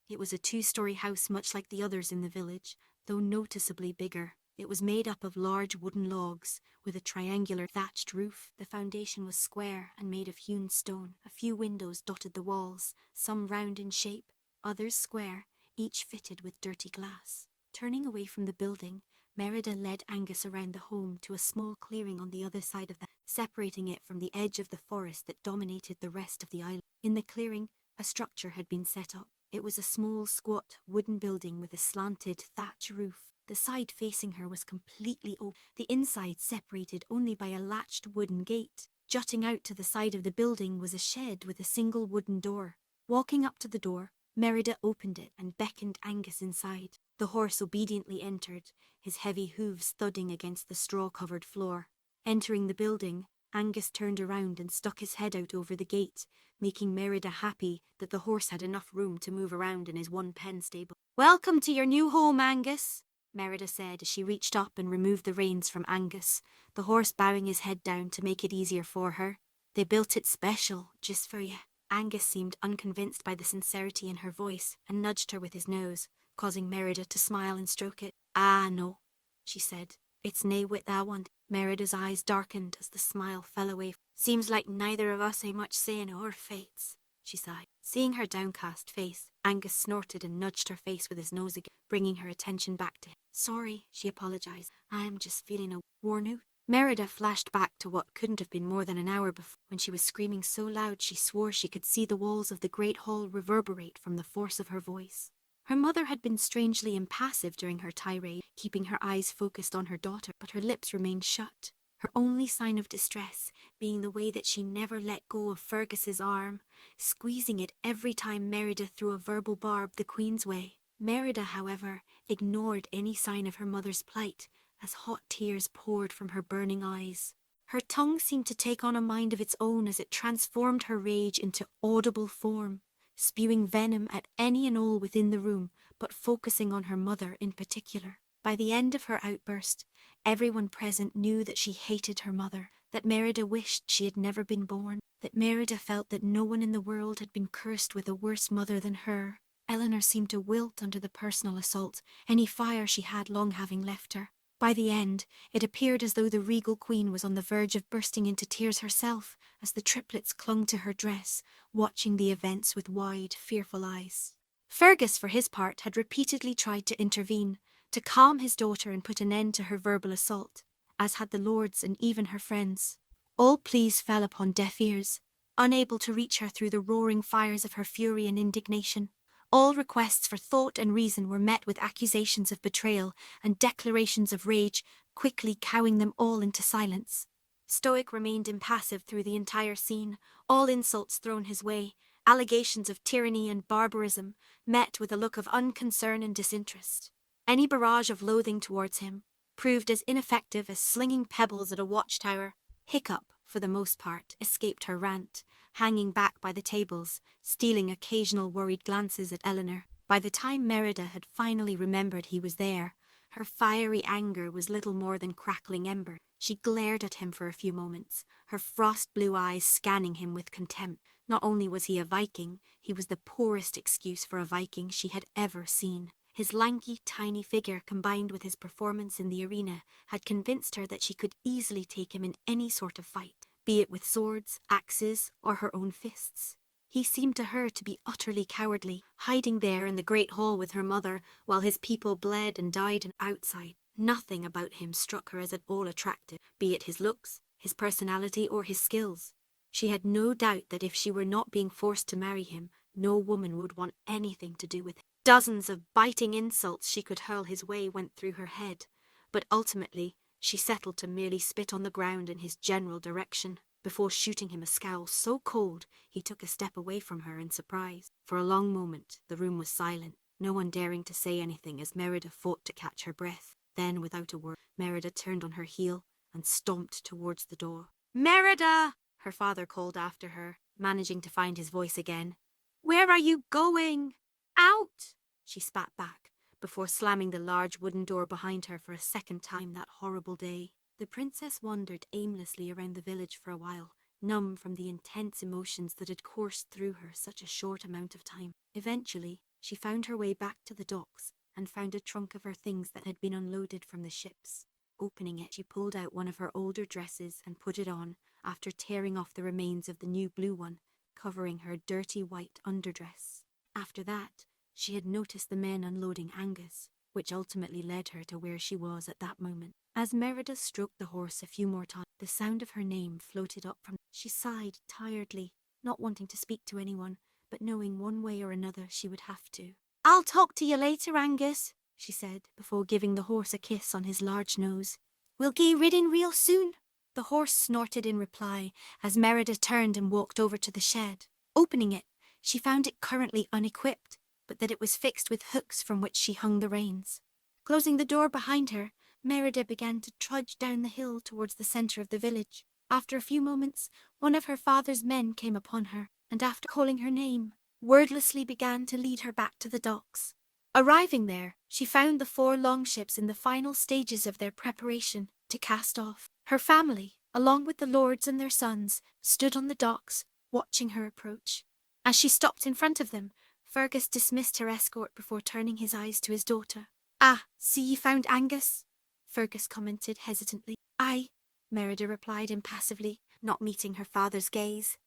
It was a 2-story house much like the others in the village, though noticeably bigger. It was made up of large wooden logs, with a triangular thatched roof. The foundation was square and made of hewn stone. A few windows dotted the walls, some round in shape, others square, each fitted with dirty glass. Turning away from the building, Merida led Angus around the home to a small clearing on the other side of the separating it from the edge of the forest that dominated the rest of the island. In the clearing, a structure had been set up. It was a small, squat, wooden building with a slanted thatch roof. The side facing her was completely open, the inside separated only by a latched wooden gate. Jutting out to the side of the building was a shed with a single wooden door. Walking up to the door, Merida opened it and beckoned Angus inside. The horse obediently entered, his heavy hooves thudding against the straw-covered floor. Entering the building, Angus turned around and stuck his head out over the gate, making Merida happy that the horse had enough room to move around in his 1-pen stable. Welcome to your new home, Angus, Merida said as she reached up and removed the reins from Angus, the horse bowing his head down to make it easier for her. They built it special, just for you. Angus seemed unconvinced by the sincerity in her voice and nudged her with his nose, causing Merida to smile and stroke it. Ah, no, she said. It's nae what thou want. Merida's eyes darkened as the smile fell away. Seems like neither of us hae much say in our fates, she sighed. Seeing her downcast face, Angus snorted and nudged her face with his nose again, bringing her attention back to him. Sorry, she apologised. I am just feeling worn out. Merida flashed back to what couldn't have been more than an hour before, when she was screaming so loud she swore she could see the walls of the great hall reverberate from the force of her voice. Her mother had been strangely impassive during her tirade, keeping her eyes focused on her daughter, but her lips remained shut, her only sign of distress being the way that she never let go of Fergus's arm, squeezing it every time Merida threw a verbal barb the Queen's way. Merida, however, ignored any sign of her mother's plight as hot tears poured from her burning eyes. Her tongue seemed to take on a mind of its own as it transformed her rage into audible form, spewing venom at any and all within the room, but focusing on her mother in particular. By the end of her outburst, everyone present knew that she hated her mother, that Merida wished she had never been born, that Merida felt that no one in the world had been cursed with a worse mother than her. Eleanor seemed to wilt under the personal assault, any fire she had long having left her. By the end, it appeared as though the regal queen was on the verge of bursting into tears herself as the triplets clung to her dress, watching the events with wide, fearful eyes. Fergus, for his part, had repeatedly tried to intervene, to calm his daughter and put an end to her verbal assault, as had the lords and even her friends. All pleas fell upon deaf ears, unable to reach her through the roaring fires of her fury and indignation. All requests for thought and reason were met with accusations of betrayal and declarations of rage, quickly cowing them all into silence. Stoic remained impassive through the entire scene, all insults thrown his way, allegations of tyranny and barbarism, met with a look of unconcern and disinterest. Any barrage of loathing towards him proved as ineffective as slinging pebbles at a watchtower. Hiccup, for the most part, escaped her rant, hanging back by the tables, stealing occasional worried glances at Eleanor. By the time Merida had finally remembered he was there, her fiery anger was little more than crackling ember. She glared at him for a few moments, her frost-blue eyes scanning him with contempt. Not only was he a Viking, he was the poorest excuse for a Viking she had ever seen. His lanky, tiny figure, combined with his performance in the arena, had convinced her that she could easily take him in any sort of fight, be it with swords, axes, or her own fists. He seemed to her to be utterly cowardly, hiding there in the great hall with her mother, while his people bled and died outside. Nothing about him struck her as at all attractive, be it his looks, his personality, or his skills. She had no doubt that if she were not being forced to marry him, no woman would want anything to do with him. Dozens of biting insults she could hurl his way went through her head, but ultimately she settled to merely spit on the ground in his general direction, before shooting him a scowl so cold he took a step away from her in surprise. For a long moment the room was silent, no one daring to say anything as Merida fought to catch her breath. Then, without a word, Merida turned on her heel and stomped towards the door. "Merida!" her father called after her, managing to find his voice again. "Where are you going?" "Out!" she spat back, before slamming the large wooden door behind her for a second time that horrible day. The princess wandered aimlessly around the village for a while, numb from the intense emotions that had coursed through her such a short amount of time. Eventually, she found her way back to the docks and found a trunk of her things that had been unloaded from the ships. Opening it, she pulled out one of her older dresses and put it on, after tearing off the remains of the new blue one, covering her dirty white underdress. After that, she had noticed the men unloading Angus, which ultimately led her to where she was at that moment. As Merida stroked the horse a few more times, the sound of her name floated up from. She sighed tiredly, not wanting to speak to anyone, but knowing one way or another she would have to. "I'll talk to you later, Angus," she said, before giving the horse a kiss on his large nose. "We'll get ridden real soon." The horse snorted in reply as Merida turned and walked over to the shed. Opening it, she found it currently unequipped, but that it was fixed with hooks from which she hung the reins. Closing the door behind her, Merida began to trudge down the hill towards the centre of the village. After a few moments, one of her father's men came upon her, and after calling her name, wordlessly began to lead her back to the docks. Arriving there, she found the 4 longships in the final stages of their preparation to cast off. Her family, along with the lords and their sons, stood on the docks, watching her approach. As she stopped in front of them, Fergus dismissed her escort before turning his eyes to his daughter. "Ah, see you found Angus?" Fergus commented hesitantly. "Aye," Merida replied impassively, not meeting her father's gaze.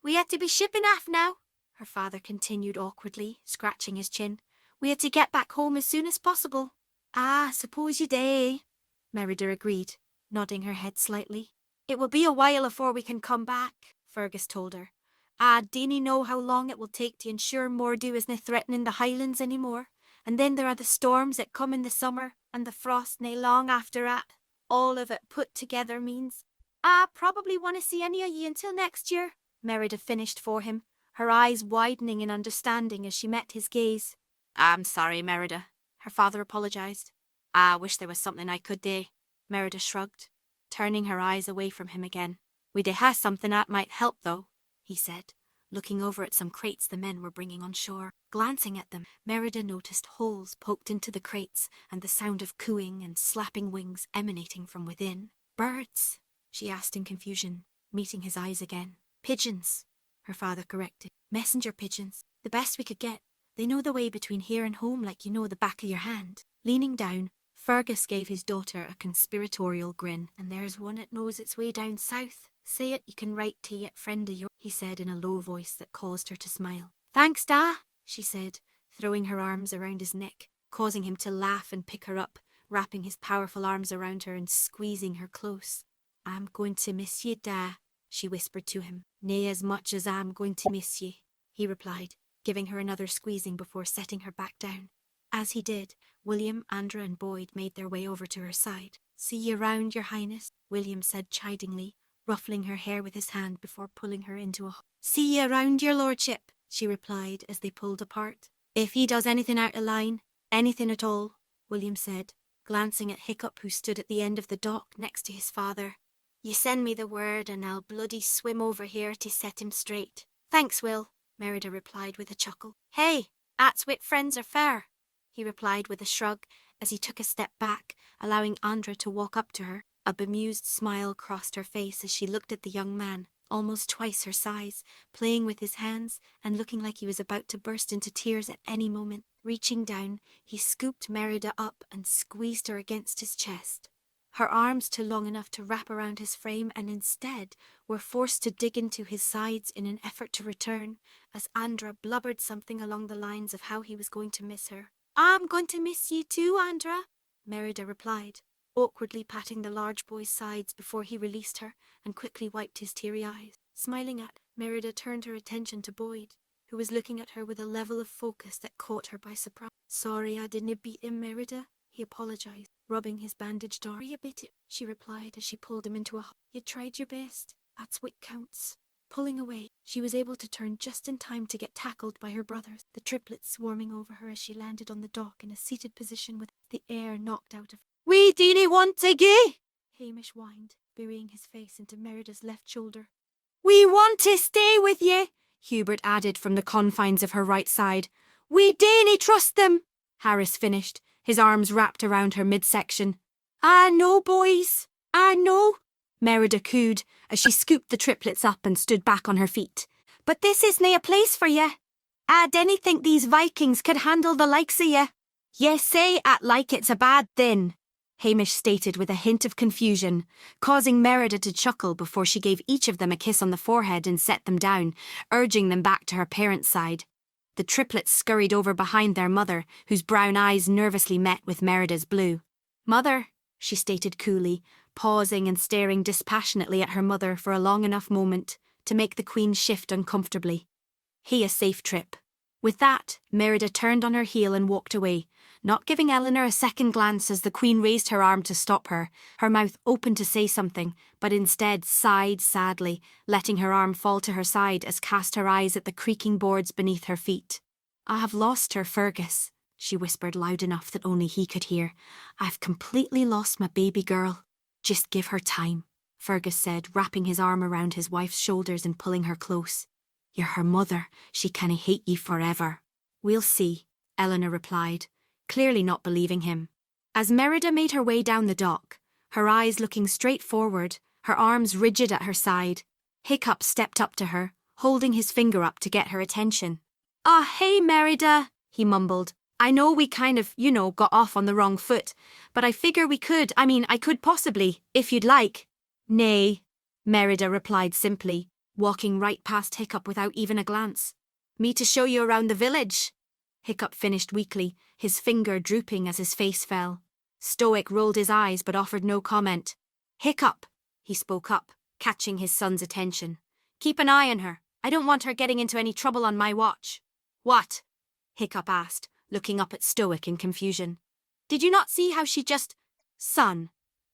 "We had to be shipping aft now," her father continued awkwardly, scratching his chin. "We had to get back home as soon as possible." "Ah, suppose you day," Merida agreed, nodding her head slightly. "It will be a while afore we can come back," Fergus told her. "I dinna know how long it will take to ensure Mordu isna threatening the Highlands any more. And then there are the storms that come in the summer, and the frost nae long after that. All of it put together means I probably want to see any of ye until next year," Merida finished for him, her eyes widening in understanding as she met his gaze. "I'm sorry, Merida," her father apologised. "I wish there was something I could do." Merida shrugged, turning her eyes away from him again. We do have something that might help, though, he said, looking over at some crates the men were bringing on shore. Glancing at them, Merida noticed holes poked into the crates and the sound of cooing and slapping wings emanating from within. Birds? She asked in confusion, meeting his eyes again. Pigeons, her father corrected. Messenger pigeons. The best we could get. They know the way between here and home like you know the back of your hand. Leaning down, Fergus gave his daughter a conspiratorial grin. And there's one that knows its way down south. Say it, you can write to yet friend of yours, he said in a low voice that caused her to smile. Thanks, Da, she said, throwing her arms around his neck, causing him to laugh and pick her up, wrapping his powerful arms around her and squeezing her close. I'm going to miss you, Da, she whispered to him. Nay, as much as I'm going to miss ye, he replied, giving her another squeezing before setting her back down. As he did, William, Andra and Boyd made their way over to her side. See you round, your highness, William said chidingly, ruffling her hair with his hand before pulling her into a... See you round, your lordship, she replied as they pulled apart. If he does anything out of line, anything at all, William said, glancing at Hiccup who stood at the end of the dock next to his father. You send me the word and I'll bloody swim over here to set him straight. Thanks, Will, Merida replied with a chuckle. Hey, that's what friends are fair, he replied with a shrug as he took a step back, allowing Andra to walk up to her. A bemused smile crossed her face as she looked at the young man, almost twice her size, playing with his hands and looking like he was about to burst into tears at any moment. Reaching down, he scooped Merida up and squeezed her against his chest. Her arms too long enough to wrap around his frame and instead were forced to dig into his sides in an effort to return, as Andra blubbered something along the lines of how he was going to miss her. I'm going to miss you too, Andra, Merida replied, awkwardly patting the large boy's sides before he released her and quickly wiped his teary eyes. Smiling at Merida turned her attention to Boyd, who was looking at her with a level of focus that caught her by surprise. Sorry I didn't beat him, Merida, he apologized, rubbing his bandaged arm. You bit it, she replied as she pulled him into a hug. You tried your best. That's what counts. Pulling away, she was able to turn just in time to get tackled by her brothers, the triplets swarming over her as she landed on the dock in a seated position with the air knocked out of her. We didn't want to go, Hamish whined, burying his face into Merida's left shoulder. We want to stay with you, Hubert added from the confines of her right side. We daren't trust them, Harris finished, his arms wrapped around her midsection. I know, boys, I know, Merida cooed as she scooped the triplets up and stood back on her feet. But this isn't a place for you. I didn't think these Vikings could handle the likes of you. Ye say at like it's a bad thing, Hamish stated with a hint of confusion, causing Merida to chuckle before she gave each of them a kiss on the forehead and set them down, urging them back to her parents' side. The triplets scurried over behind their mother, whose brown eyes nervously met with Merida's blue. Mother, she stated coolly, pausing and staring dispassionately at her mother for a long enough moment to make the Queen shift uncomfortably. He a safe trip. With that, Merida turned on her heel and walked away, not giving Eleanor a second glance as the Queen raised her arm to stop her, her mouth open to say something, but instead sighed sadly, letting her arm fall to her side as cast her eyes at the creaking boards beneath her feet. I have lost her, Fergus, she whispered loud enough that only he could hear. I've completely lost my baby girl. Just give her time, Fergus said, wrapping his arm around his wife's shoulders and pulling her close. You're her mother, she canna hate ye forever. We'll see, Eleanor replied, clearly not believing him. As Merida made her way down the dock, her eyes looking straight forward, her arms rigid at her side, Hiccup stepped up to her, holding his finger up to get her attention. Hey Merida, he mumbled. I know we kind of, got off on the wrong foot, but I figure I could possibly, if you'd like. Nay, Merida replied simply, walking right past Hiccup without even a glance. Me to show you around the village, Hiccup finished weakly, his finger drooping as his face fell. Stoic rolled his eyes but offered no comment. Hiccup, he spoke up, catching his son's attention. Keep an eye on her. I don't want her getting into any trouble on my watch. What? Hiccup asked, looking up at Stoic in confusion. Did you not see how she just... Son,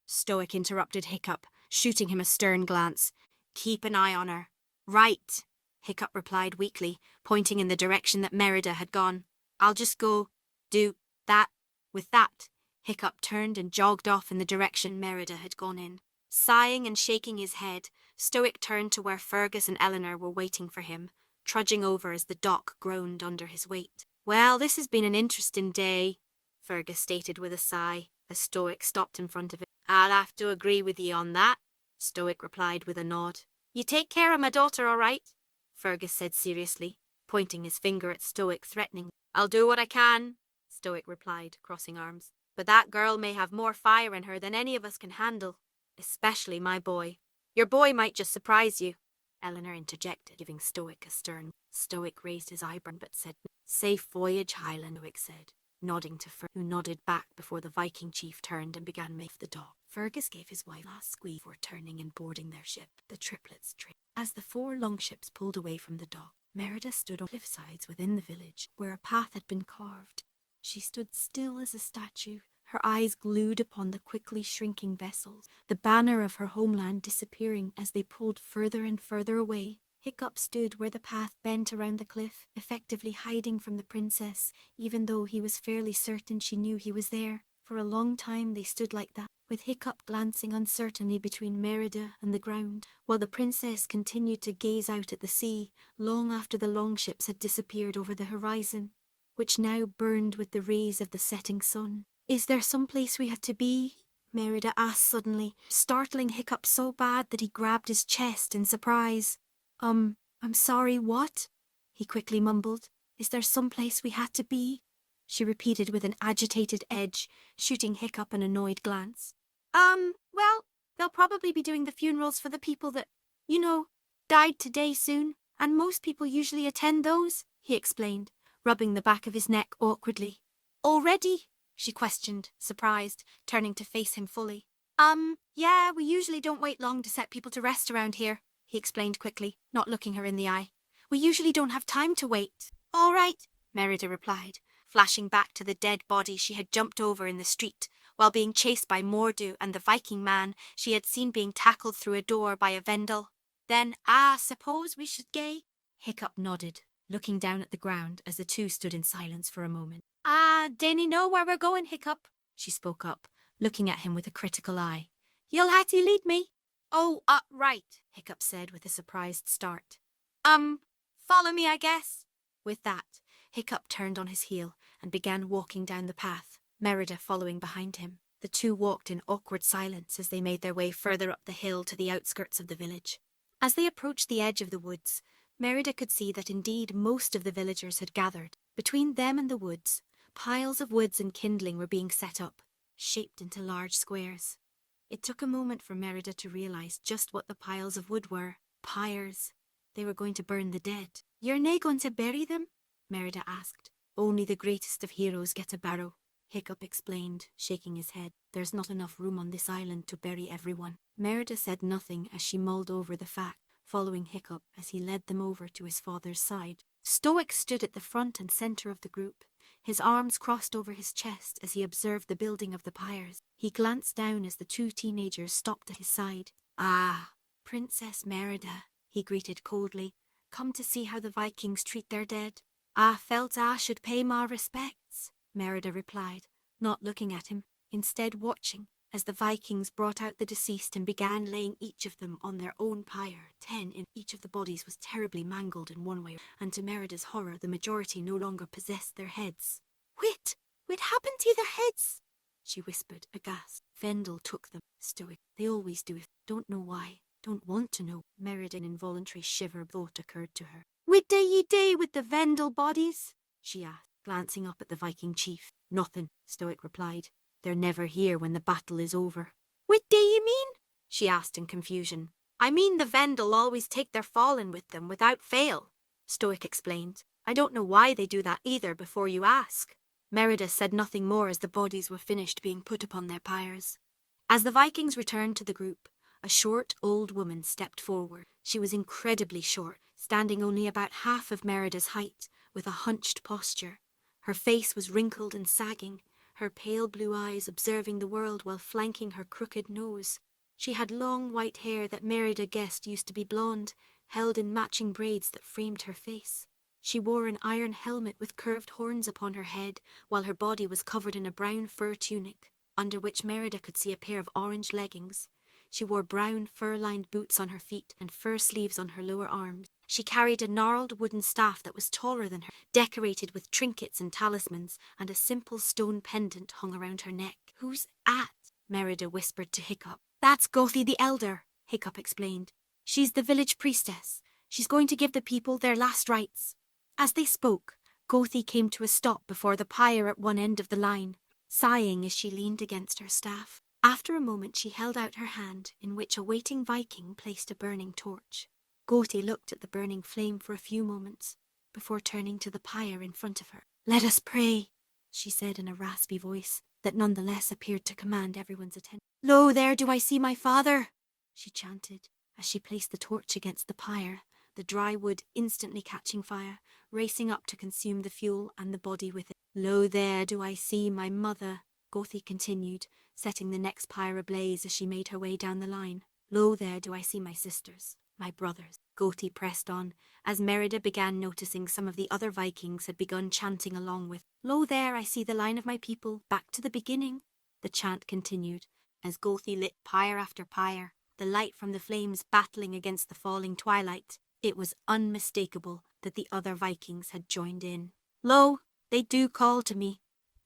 Stoic interrupted Hiccup, shooting him a stern glance. Keep an eye on her. Right, Hiccup replied weakly, pointing in the direction that Merida had gone. I'll just go do that. With that, Hiccup turned and jogged off in the direction Merida had gone in. Sighing and shaking his head, Stoic turned to where Fergus and Eleanor were waiting for him, trudging over as the dock groaned under his weight. "Well, this has been an interesting day," Fergus stated with a sigh, as Stoic stopped in front of him. "I'll have to agree with ye on that," Stoic replied with a nod. "You take care of my daughter, all right?" Fergus said seriously, pointing his finger at Stoic threateningly. "I'll do what I can," Stoic replied, crossing arms. "But that girl may have more fire in her than any of us can handle, especially my boy." "Your boy might just surprise you," Eleanor interjected, giving Stoic a stern. Stoic raised his eyebrow but said no. "Safe voyage, Highland," Stoic said, nodding to Fergus, who nodded back before the Viking chief turned and began making the dock. Fergus gave his wife a last squeeze before turning and boarding their ship, the triplets train. As the 4 longships pulled away from the dock, Merida stood on cliff sides within the village, where a path had been carved. She stood still as a statue, her eyes glued upon the quickly shrinking vessels, the banner of her homeland disappearing as they pulled further and further away. Hiccup stood where the path bent around the cliff, effectively hiding from the princess, even though he was fairly certain she knew he was there. For a long time they stood like that, with Hiccup glancing uncertainly between Merida and the ground, while the princess continued to gaze out at the sea, long after the longships had disappeared over the horizon, which now burned with the rays of the setting sun. "Is there some place we have to be?" Merida asked suddenly, startling Hiccup so bad that he grabbed his chest in surprise. I'm sorry, what?" he quickly mumbled. "Is there some place we had to be?" she repeated with an agitated edge, shooting Hiccup an annoyed glance. Well, they'll probably be doing the funerals for the people that, died today soon, and most people usually attend those," he explained, rubbing the back of his neck awkwardly. "Already?" she questioned, surprised, turning to face him fully. Yeah, we usually don't wait long to set people to rest around here," he explained quickly, not looking her in the eye. "We usually don't have time to wait." "All right," Merida replied, flashing back to the dead body she had jumped over in the street, while being chased by Mordu and the Viking man she had seen being tackled through a door by a Vendel. "Then, suppose we should gay?" Hiccup nodded, looking down at the ground as the two stood in silence for a moment. Dinna know where we're going, Hiccup," she spoke up, looking at him with a critical eye. "You'll have to lead me." "Oh, right," Hiccup said with a surprised start. Follow me, I guess." With that, Hiccup turned on his heel and began walking down the path, Merida following behind him. The two walked in awkward silence as they made their way further up the hill to the outskirts of the village. As they approached the edge of the woods, Merida could see that indeed most of the villagers had gathered. Between them and the woods, piles of woods and kindling were being set up, shaped into large squares. It took a moment for Merida to realise just what the piles of wood were. Pyres. They were going to burn the dead. "You're nae going to bury them?" Merida asked. "Only the greatest of heroes get a barrow," Hiccup explained, shaking his head. "There's not enough room on this island to bury everyone." Merida said nothing as she mulled over the fact, following Hiccup as he led them over to his father's side. Stoic stood at the front and centre of the group, his arms crossed over his chest as he observed the building of the pyres. He glanced down as the 2 teenagers stopped at his side. Princess Merida," he greeted coldly. "Come to see how the Vikings treat their dead." Felt should pay my respects," Merida replied, not looking at him, instead watching as the Vikings brought out the deceased and began laying each of them on their own pyre. 10 in each of the bodies was terribly mangled in one way, and to Merida's horror, the majority no longer possessed their heads. Wait, what happened to their heads?" she whispered, aghast. "Vendel took them, Stoic. They always do. Don't know why. Don't want to know." Merida, an involuntary shiver thought occurred to her. "What do ye do with the Vendel bodies?" she asked, glancing up at the Viking chief. "Nothing," Stoic replied. "They're never here when the battle is over." "What do you mean?" she asked in confusion. "I mean the Vendel always take their fallen with them without fail," Stoic explained. "I don't know why they do that either before you ask." Merida said nothing more as the bodies were finished being put upon their pyres. As the Vikings returned to the group, a short old woman stepped forward. She was incredibly short, standing only about half of Merida's height, with a hunched posture. Her face was wrinkled and sagging, her pale blue eyes observing the world while flanking her crooked nose. She had long white hair that Merida guessed used to be blonde, held in matching braids that framed her face. She wore an iron helmet with curved horns upon her head, while her body was covered in a brown fur tunic. under which Merida could see a pair of orange leggings. She wore brown, fur-lined boots on her feet and fur sleeves on her lower arms. She carried a gnarled wooden staff that was taller than her, decorated with trinkets and talismans, and a simple stone pendant hung around her neck. "Who's at?" Merida whispered to Hiccup. "That's Gothy the Elder," Hiccup explained. "She's the village priestess. She's going to give the people their last rites." As they spoke, Gothy came to a stop before the pyre at one end of the line, sighing as she leaned against her staff. After a moment she held out her hand, in which a waiting Viking placed a burning torch. Gothy looked at the burning flame for a few moments, before turning to the pyre in front of her. "Let us pray," she said in a raspy voice that nonetheless appeared to command everyone's attention. "Lo, there do I see my father," she chanted, as she placed the torch against the pyre, the dry wood instantly catching fire, racing up to consume the fuel and the body with it. "Lo, there do I see my mother," Gothy continued, setting the next pyre ablaze as she made her way down the line. "Lo, there do I see my sisters, my brothers." Gothy pressed on, as Merida began noticing some of the other Vikings had begun chanting along with, "Lo, there I see the line of my people, back to the beginning." The chant continued, as Gothy lit pyre after pyre, the light from the flames battling against the falling twilight. It was unmistakable that the other Vikings had joined in. "Lo, they do call to me."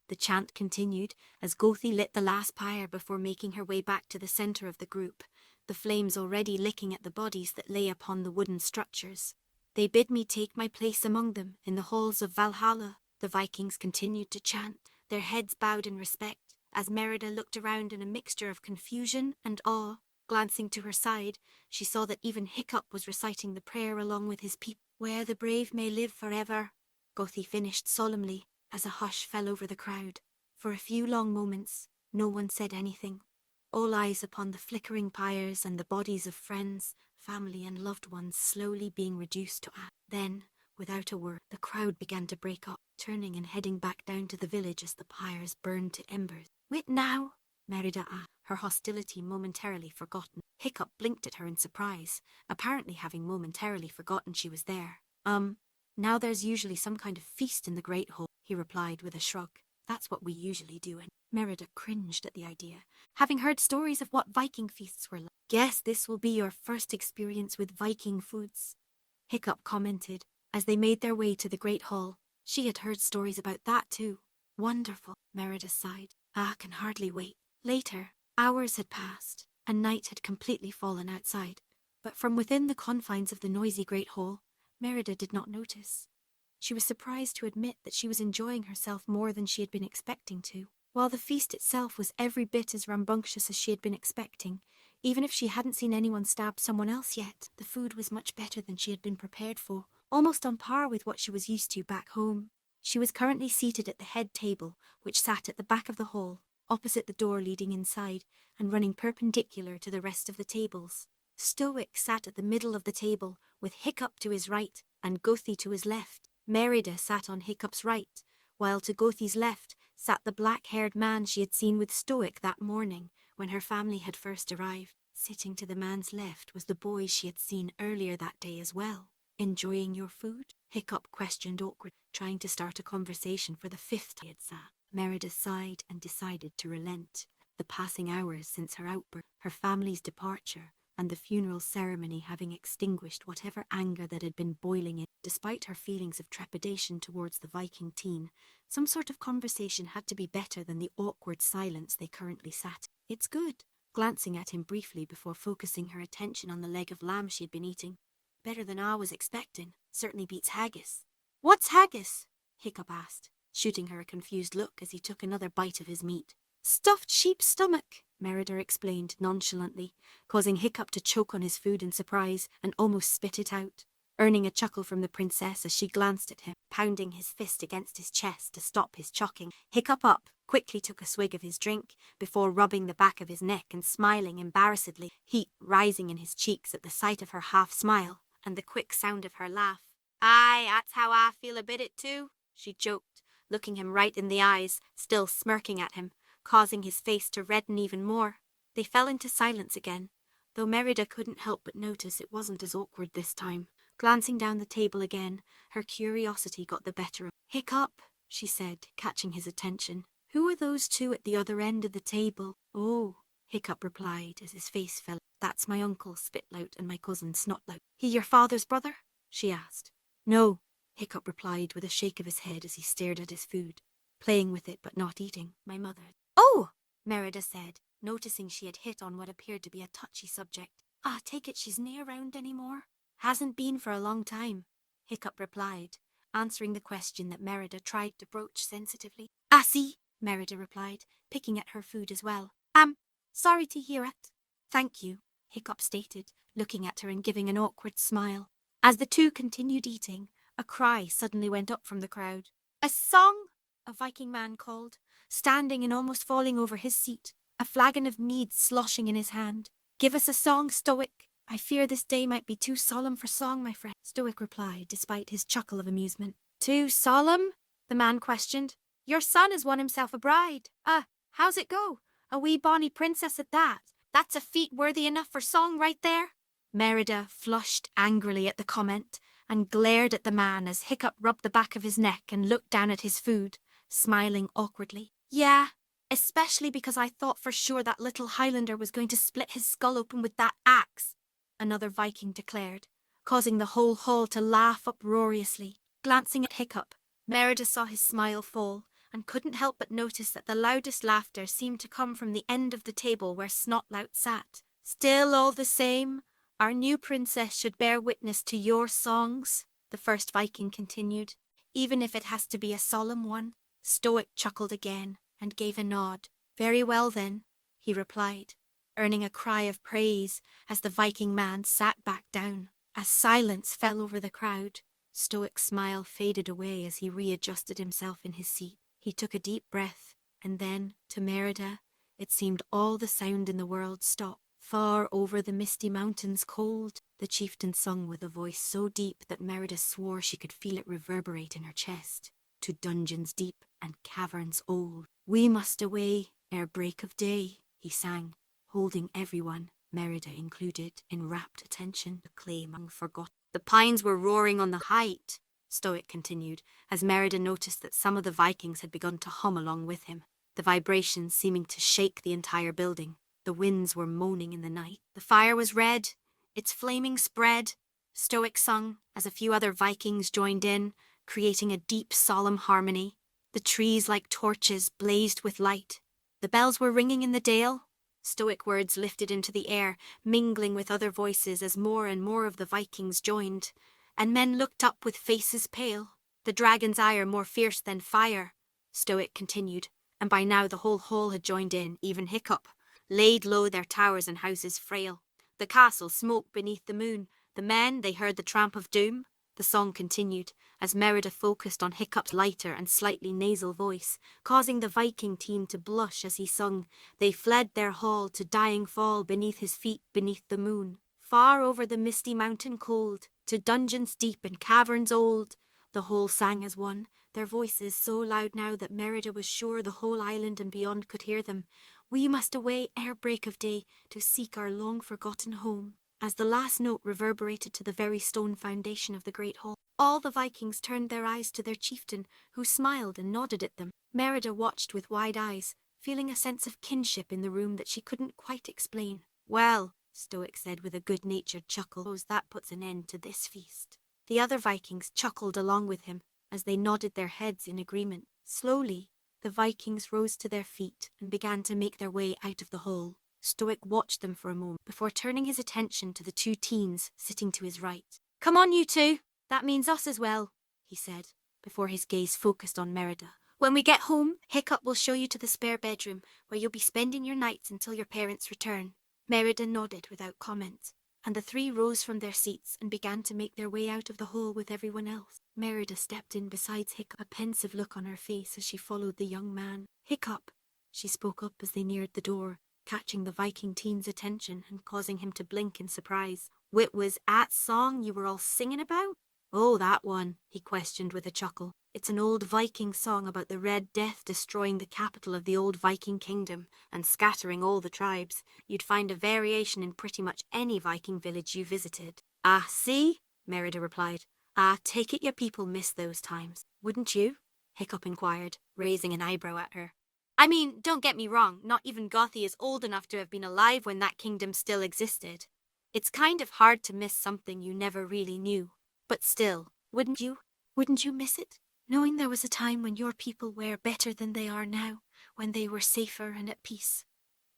The chant continued as Gothy lit the last pyre before making her way back to the centre of the group, the flames already licking at the bodies that lay upon the wooden structures. "They bid me take my place among them in the halls of Valhalla," the Vikings continued to chant, their heads bowed in respect, as Merida looked around in a mixture of confusion and awe. Glancing to her side, she saw that even Hiccup was reciting the prayer along with his people. "Where the brave may live forever," Gothy finished solemnly, as a hush fell over the crowd. For a few long moments, no one said anything. All eyes upon the flickering pyres and the bodies of friends, family and loved ones slowly being reduced to ash. Then, without a word, the crowd began to break up, turning and heading back down to the village as the pyres burned to embers. "Wait now?" Merida asked, her hostility momentarily forgotten. Hiccup blinked at her in surprise, apparently having momentarily forgotten she was there. Now there's usually some kind of feast in the Great Hall," he replied with a shrug. "That's what we usually do." And Merida cringed at the idea, having heard stories of what Viking feasts were like. "Guess this will be your first experience with Viking foods," Hiccup commented, as they made their way to the Great Hall. She had heard stories about that too. "Wonderful," Merida sighed. "I can hardly wait." Later, hours had passed, and night had completely fallen outside. But from within the confines of the noisy Great Hall, Merida did not notice. She was surprised to admit that she was enjoying herself more than she had been expecting to. While the feast itself was every bit as rambunctious as she had been expecting, even if she hadn't seen anyone stab someone else yet, the food was much better than she had been prepared for, almost on par with what she was used to back home. She was currently seated at the head table, which sat at the back of the hall, opposite the door leading inside, and running perpendicular to the rest of the tables. Stoic sat at the middle of the table, with Hiccup to his right and Gothy to his left. Merida sat on Hiccup's right, while to Gothy's left sat the black-haired man she had seen with Stoic that morning when her family had first arrived. Sitting to the man's left was the boy she had seen earlier that day as well. "Enjoying your food?" Hiccup questioned awkwardly, trying to start a conversation for the fifth time he had sat. Merida sighed and decided to relent. The passing hours since her outburst, her family's departure, and the funeral ceremony having extinguished whatever anger that had been boiling in. Despite her feelings of trepidation towards the Viking teen, some sort of conversation had to be better than the awkward silence they currently sat in. "It's good," glancing at him briefly before focusing her attention on the leg of lamb she had been eating. "Better than I was expecting. Certainly beats haggis." "What's haggis?" Hiccup asked, shooting her a confused look as he took another bite of his meat. "Stuffed sheep's stomach," Merida explained nonchalantly, causing Hiccup to choke on his food in surprise and almost spit it out, earning a chuckle from the princess as she glanced at him, pounding his fist against his chest to stop his choking. Hiccup quickly took a swig of his drink before rubbing the back of his neck and smiling embarrassedly, heat rising in his cheeks at the sight of her half-smile and the quick sound of her laugh. "Aye, that's how I feel about it too," she joked, looking him right in the eyes, still smirking at him, causing his face to redden even more. They fell into silence again, though Merida couldn't help but notice it wasn't as awkward this time. Glancing down the table again, her curiosity got the better of Hiccup, she said, catching his attention. Who are those two at the other end of the table? Oh, Hiccup replied as his face fell. That's my uncle, Spitlout, and my cousin, Snotlout. He your father's brother? She asked. No, Hiccup replied with a shake of his head as he stared at his food, playing with it but not eating. My mother. Oh, Merida said, noticing she had hit on what appeared to be a touchy subject. Take it she's nae around anymore? Hasn't been for a long time, Hiccup replied, answering the question that Merida tried to broach sensitively. See, Merida replied, picking at her food as well. Sorry to hear it. Thank you, Hiccup stated, looking at her and giving an awkward smile. As the two continued eating, a cry suddenly went up from the crowd. A song, a Viking man called, standing and almost falling over his seat, a flagon of mead sloshing in his hand. Give us a song, Stoic. I fear this day might be too solemn for song, my friend, Stoic replied, despite his chuckle of amusement. Too solemn? The man questioned. Your son has won himself a bride. How's it go? A wee bonny princess at that. That's a feat worthy enough for song right there. Merida flushed angrily at the comment and glared at the man as Hiccup rubbed the back of his neck and looked down at his food, smiling awkwardly. Yeah, especially because I thought for sure that little Highlander was going to split his skull open with that axe, another Viking declared, causing the whole hall to laugh uproariously. Glancing at Hiccup, Merida saw his smile fall and couldn't help but notice that the loudest laughter seemed to come from the end of the table where Snotlout sat. Still all the same, our new princess should bear witness to your songs, the first Viking continued, even if it has to be a solemn one. Stoic chuckled again and gave a nod. Very well then, he replied, earning a cry of praise as the Viking man sat back down. As silence fell over the crowd, Stoic's smile faded away as he readjusted himself in his seat. He took a deep breath, and then, to Merida, it seemed all the sound in the world stopped. Far over the misty mountains cold, the chieftain sung with a voice so deep that Merida swore she could feel it reverberate in her chest. To dungeons deep and caverns old, we must away ere break of day, he sang, holding everyone, Merida included, in rapt attention. The claim unforgotten. The pines were roaring on the height, Stoic continued, as Merida noticed that some of the Vikings had begun to hum along with him, the vibrations seeming to shake the entire building. The winds were moaning in the night. The fire was red, its flaming spread, Stoic sung, as a few other Vikings joined in, creating a deep, solemn harmony. The trees like torches blazed with light. The bells were ringing in the dale. Stoic words lifted into the air, mingling with other voices as more and more of the Vikings joined, and men looked up with faces pale. The dragon's ire more fierce than fire, Stoic continued, and by now the whole hall had joined in, even Hiccup, laid low their towers and houses frail. The castle smoked beneath the moon. The men, they heard the tramp of doom. The song continued, as Merida focused on Hiccup's lighter and slightly nasal voice, causing the Viking team to blush as he sung. They fled their hall to dying fall beneath his feet beneath the moon. Far over the misty mountain cold, to dungeons deep and caverns old. The whole sang as one, their voices so loud now that Merida was sure the whole island and beyond could hear them. We must away ere break of day to seek our long-forgotten home. As the last note reverberated to the very stone foundation of the great hall, all the Vikings turned their eyes to their chieftain, who smiled and nodded at them. Merida watched with wide eyes, feeling a sense of kinship in the room that she couldn't quite explain. Well, Stoic said with a good-natured chuckle, suppose that puts an end to this feast. The other Vikings chuckled along with him as they nodded their heads in agreement. Slowly, the Vikings rose to their feet and began to make their way out of the hall. Stoic watched them for a moment before turning his attention to the two teens sitting to his right. Come on, you two. That means us as well, he said, before his gaze focused on Merida. When we get home, Hiccup will show you to the spare bedroom where you'll be spending your nights until your parents return. Merida nodded without comment, and the three rose from their seats and began to make their way out of the hall with everyone else. Merida stepped in beside Hiccup, a pensive look on her face as she followed the young man. Hiccup, she spoke up as they neared the door, catching the Viking teen's attention and causing him to blink in surprise. What was 'at song you were all singing about? Oh, that one, he questioned with a chuckle. It's an old Viking song about the Red Death destroying the capital of the old Viking kingdom and scattering all the tribes. You'd find a variation in pretty much any Viking village you visited. See? Merida replied. Take it your people miss those times. Wouldn't you? Hiccup inquired, raising an eyebrow at her. I mean, don't get me wrong, not even Gothi is old enough to have been alive when that kingdom still existed. It's kind of hard to miss something you never really knew. But still, wouldn't you? Wouldn't you miss it? Knowing there was a time when your people were better than they are now, when they were safer and at peace.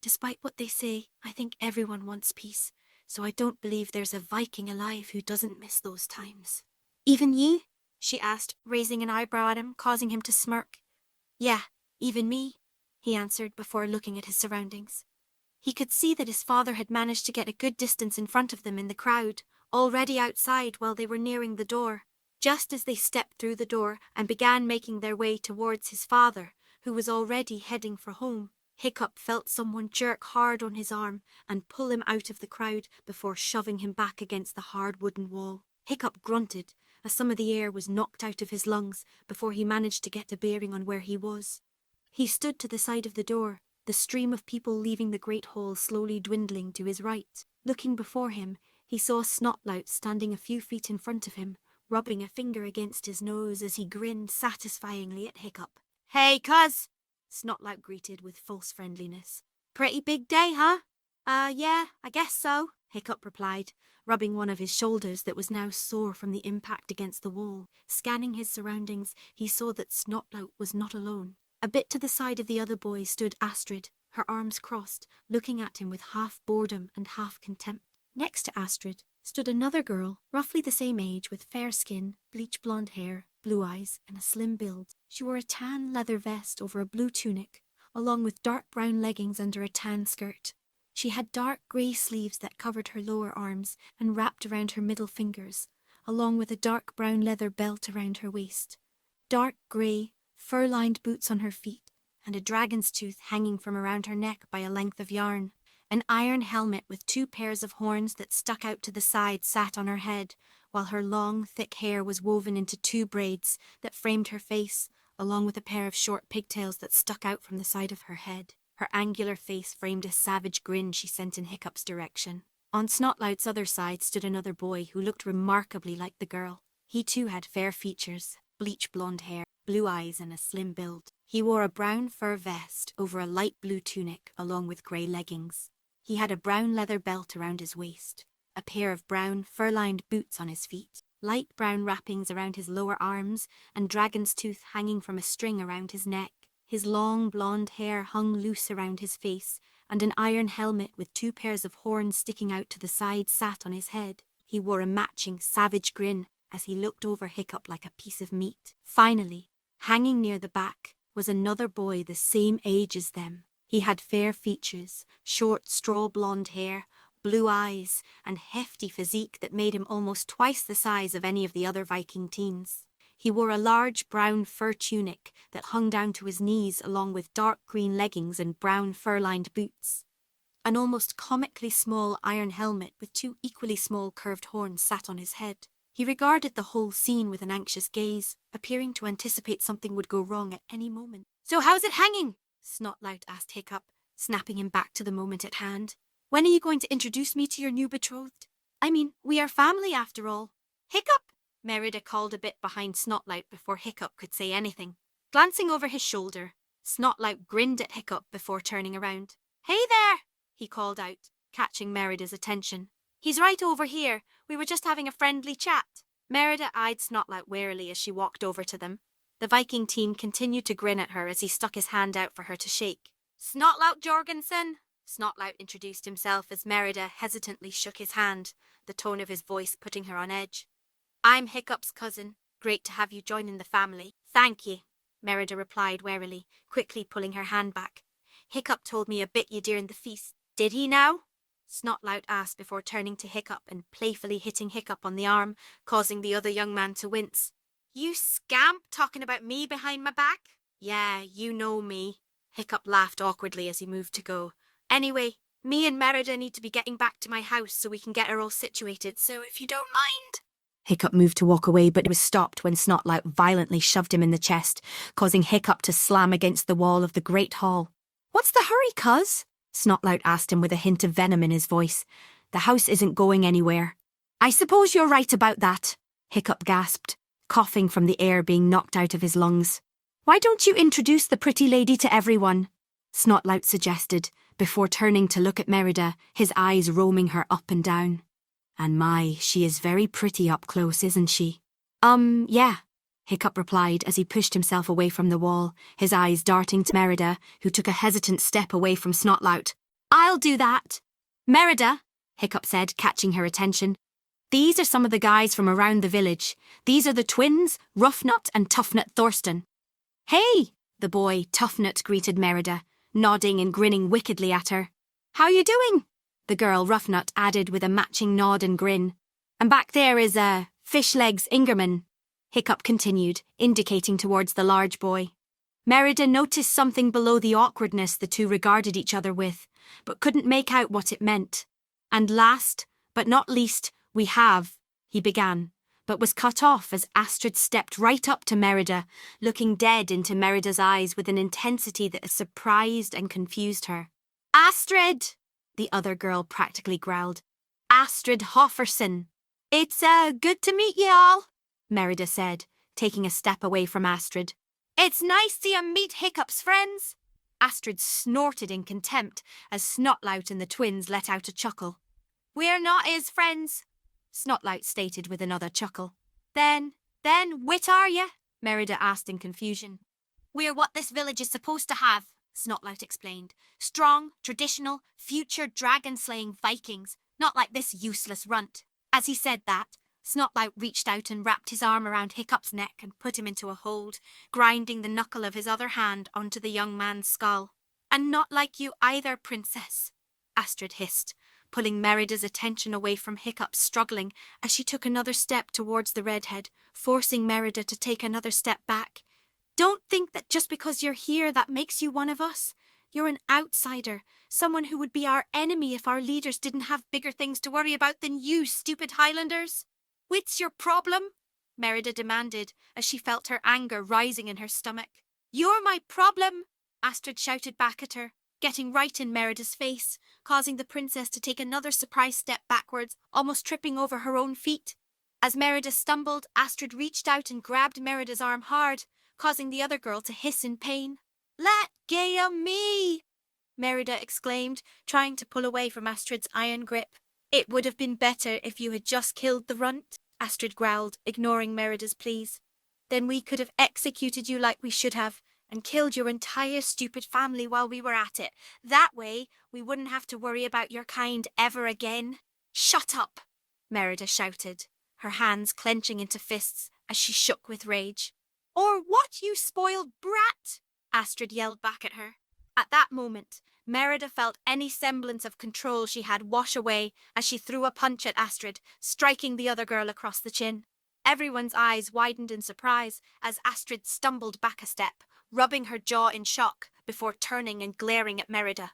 Despite what they say, I think everyone wants peace, so I don't believe there's a Viking alive who doesn't miss those times. Even ye? She asked, raising an eyebrow at him, causing him to smirk. Yeah, even me, he answered before looking at his surroundings. He could see that his father had managed to get a good distance in front of them in the crowd, already outside while they were nearing the door. Just as they stepped through the door and began making their way towards his father, who was already heading for home, Hiccup felt someone jerk hard on his arm and pull him out of the crowd before shoving him back against the hard wooden wall. Hiccup grunted as some of the air was knocked out of his lungs before he managed to get a bearing on where he was. He stood to the side of the door, the stream of people leaving the great hall slowly dwindling to his right. Looking before him, he saw Snotlout standing a few feet in front of him, rubbing a finger against his nose as he grinned satisfyingly at Hiccup. Hey, cuz! Snotlout greeted with false friendliness. Pretty big day, huh? Yeah, I guess so, Hiccup replied, rubbing one of his shoulders that was now sore from the impact against the wall. Scanning his surroundings, he saw that Snotlout was not alone. A bit to the side of the other boy stood Astrid, her arms crossed, looking at him with half boredom and half contempt. Next to Astrid stood another girl, roughly the same age, with fair skin, bleach blonde hair, blue eyes, and a slim build. She wore a tan leather vest over a blue tunic, along with dark brown leggings under a tan skirt. She had dark grey sleeves that covered her lower arms and wrapped around her middle fingers, along with a dark brown leather belt around her waist. Dark grey, fur-lined boots on her feet, and a dragon's tooth hanging from around her neck by a length of yarn. An iron helmet with 2 pairs of horns that stuck out to the side sat on her head, while her long, thick hair was woven into 2 braids that framed her face, along with a pair of short pigtails that stuck out from the side of her head. Her angular face framed a savage grin she sent in Hiccup's direction. On Snotlout's other side stood another boy who looked remarkably like the girl. He too had fair features, bleach blonde hair, blue eyes, and a slim build. He wore a brown fur vest over a light blue tunic along with grey leggings. He had a brown leather belt around his waist, a pair of brown fur-lined boots on his feet, light brown wrappings around his lower arms, and dragon's tooth hanging from a string around his neck. His long blonde hair hung loose around his face, and an iron helmet with 2 pairs of horns sticking out to the side sat on his head. He wore a matching savage grin as he looked over Hiccup like a piece of meat. Finally, hanging near the back, was another boy the same age as them. He had fair features, short straw blonde hair, blue eyes, and hefty physique that made him almost twice the size of any of the other Viking teens. He wore a large brown fur tunic that hung down to his knees along with dark green leggings and brown fur-lined boots. An almost comically small iron helmet with 2 equally small curved horns sat on his head. He regarded the whole scene with an anxious gaze, appearing to anticipate something would go wrong at any moment. "So how's it hanging?" Snotlout asked Hiccup, snapping him back to the moment at hand. "When are you going to introduce me to your new betrothed? I mean, we are family after all." "Hiccup!" Merida called a bit behind Snotlout before Hiccup could say anything. Glancing over his shoulder, Snotlout grinned at Hiccup before turning around. "Hey there!" he called out, catching Merida's attention. "He's right over here. We were just having a friendly chat." Merida eyed Snotlout warily as she walked over to them. The Viking teen continued to grin at her as he stuck his hand out for her to shake. "Snotlout Jorgensen," Snotlout introduced himself as Merida hesitantly shook his hand, the tone of his voice putting her on edge. "I'm Hiccup's cousin. Great to have you joining the family." "Thank ye," Merida replied warily, quickly pulling her hand back. "Hiccup told me a bit ye during the feast." "Did he now?" Snotlout asked before turning to Hiccup and playfully hitting Hiccup on the arm, causing the other young man to wince. "You scamp talking about me behind my back?" "Yeah, you know me." Hiccup laughed awkwardly as he moved to go. "Anyway, me and Merida need to be getting back to my house so we can get her all situated, so if you don't mind." Hiccup moved to walk away, but was stopped when Snotlout violently shoved him in the chest, causing Hiccup to slam against the wall of the great hall. "What's the hurry, cuz?" Snotlout asked him with a hint of venom in his voice. "The house isn't going anywhere." "I suppose you're right about that," Hiccup gasped, coughing from the air being knocked out of his lungs. Why don't you introduce the pretty lady to everyone? Snotlout suggested, before turning to look at Merida, his eyes roaming her up and down. And my, she is very pretty up close, isn't she? Yeah, Hiccup replied as he pushed himself away from the wall, his eyes darting to Merida, who took a hesitant step away from Snotlout. I'll do that. Merida, Hiccup said, catching her attention. These are some of the guys from around the village. These are the twins, Roughnut and Toughnut Thorsten. Hey, the boy, Toughnut, greeted Merida, nodding and grinning wickedly at her. How you doing? The girl, Roughnut, added with a matching nod and grin. And back there is, Fishlegs Ingerman, Hiccup continued, indicating towards the large boy. Merida noticed something below the awkwardness the two regarded each other with, but couldn't make out what it meant. And last, but not least, we have, he began, but was cut off as Astrid stepped right up to Merida, looking dead into Merida's eyes with an intensity that surprised and confused her. Astrid! The other girl practically growled. Astrid Hofferson. It's, good to meet you all, Merida said, taking a step away from Astrid. It's nice to meet Hiccup's friends. Astrid snorted in contempt as Snotlout and the twins let out a chuckle. We're not his friends, Snotlout stated with another chuckle. Then, whit are ye? Merida asked in confusion. We're what this village is supposed to have, Snotlout explained. Strong, traditional, future dragon-slaying Vikings, not like this useless runt. As he said that, Snotlout reached out and wrapped his arm around Hiccup's neck and put him into a hold, grinding the knuckle of his other hand onto the young man's skull. And not like you either, princess, Astrid hissed, pulling Merida's attention away from Hiccup struggling as she took another step towards the redhead, forcing Merida to take another step back. Don't think that just because you're here that makes you one of us. You're an outsider, someone who would be our enemy if our leaders didn't have bigger things to worry about than you, stupid Highlanders. What's your problem? Merida demanded as she felt her anger rising in her stomach. You're my problem, Astrid shouted back at her, getting right in Merida's face, causing the princess to take another surprise step backwards, almost tripping over her own feet. As Merida stumbled, Astrid reached out and grabbed Merida's arm hard, causing the other girl to hiss in pain. Let go of me, Merida exclaimed, trying to pull away from Astrid's iron grip. It would have been better if you had just killed the runt, Astrid growled, ignoring Merida's pleas. Then we could have executed you like we should have, and killed your entire stupid family while we were at it. That way, we wouldn't have to worry about your kind ever again. Shut up, Merida shouted, her hands clenching into fists as she shook with rage. Or what, you spoiled brat? Astrid yelled back at her. At that moment, Merida felt any semblance of control she had wash away as she threw a punch at Astrid, striking the other girl across the chin. Everyone's eyes widened in surprise as Astrid stumbled back a step, rubbing her jaw in shock before turning and glaring at Merida.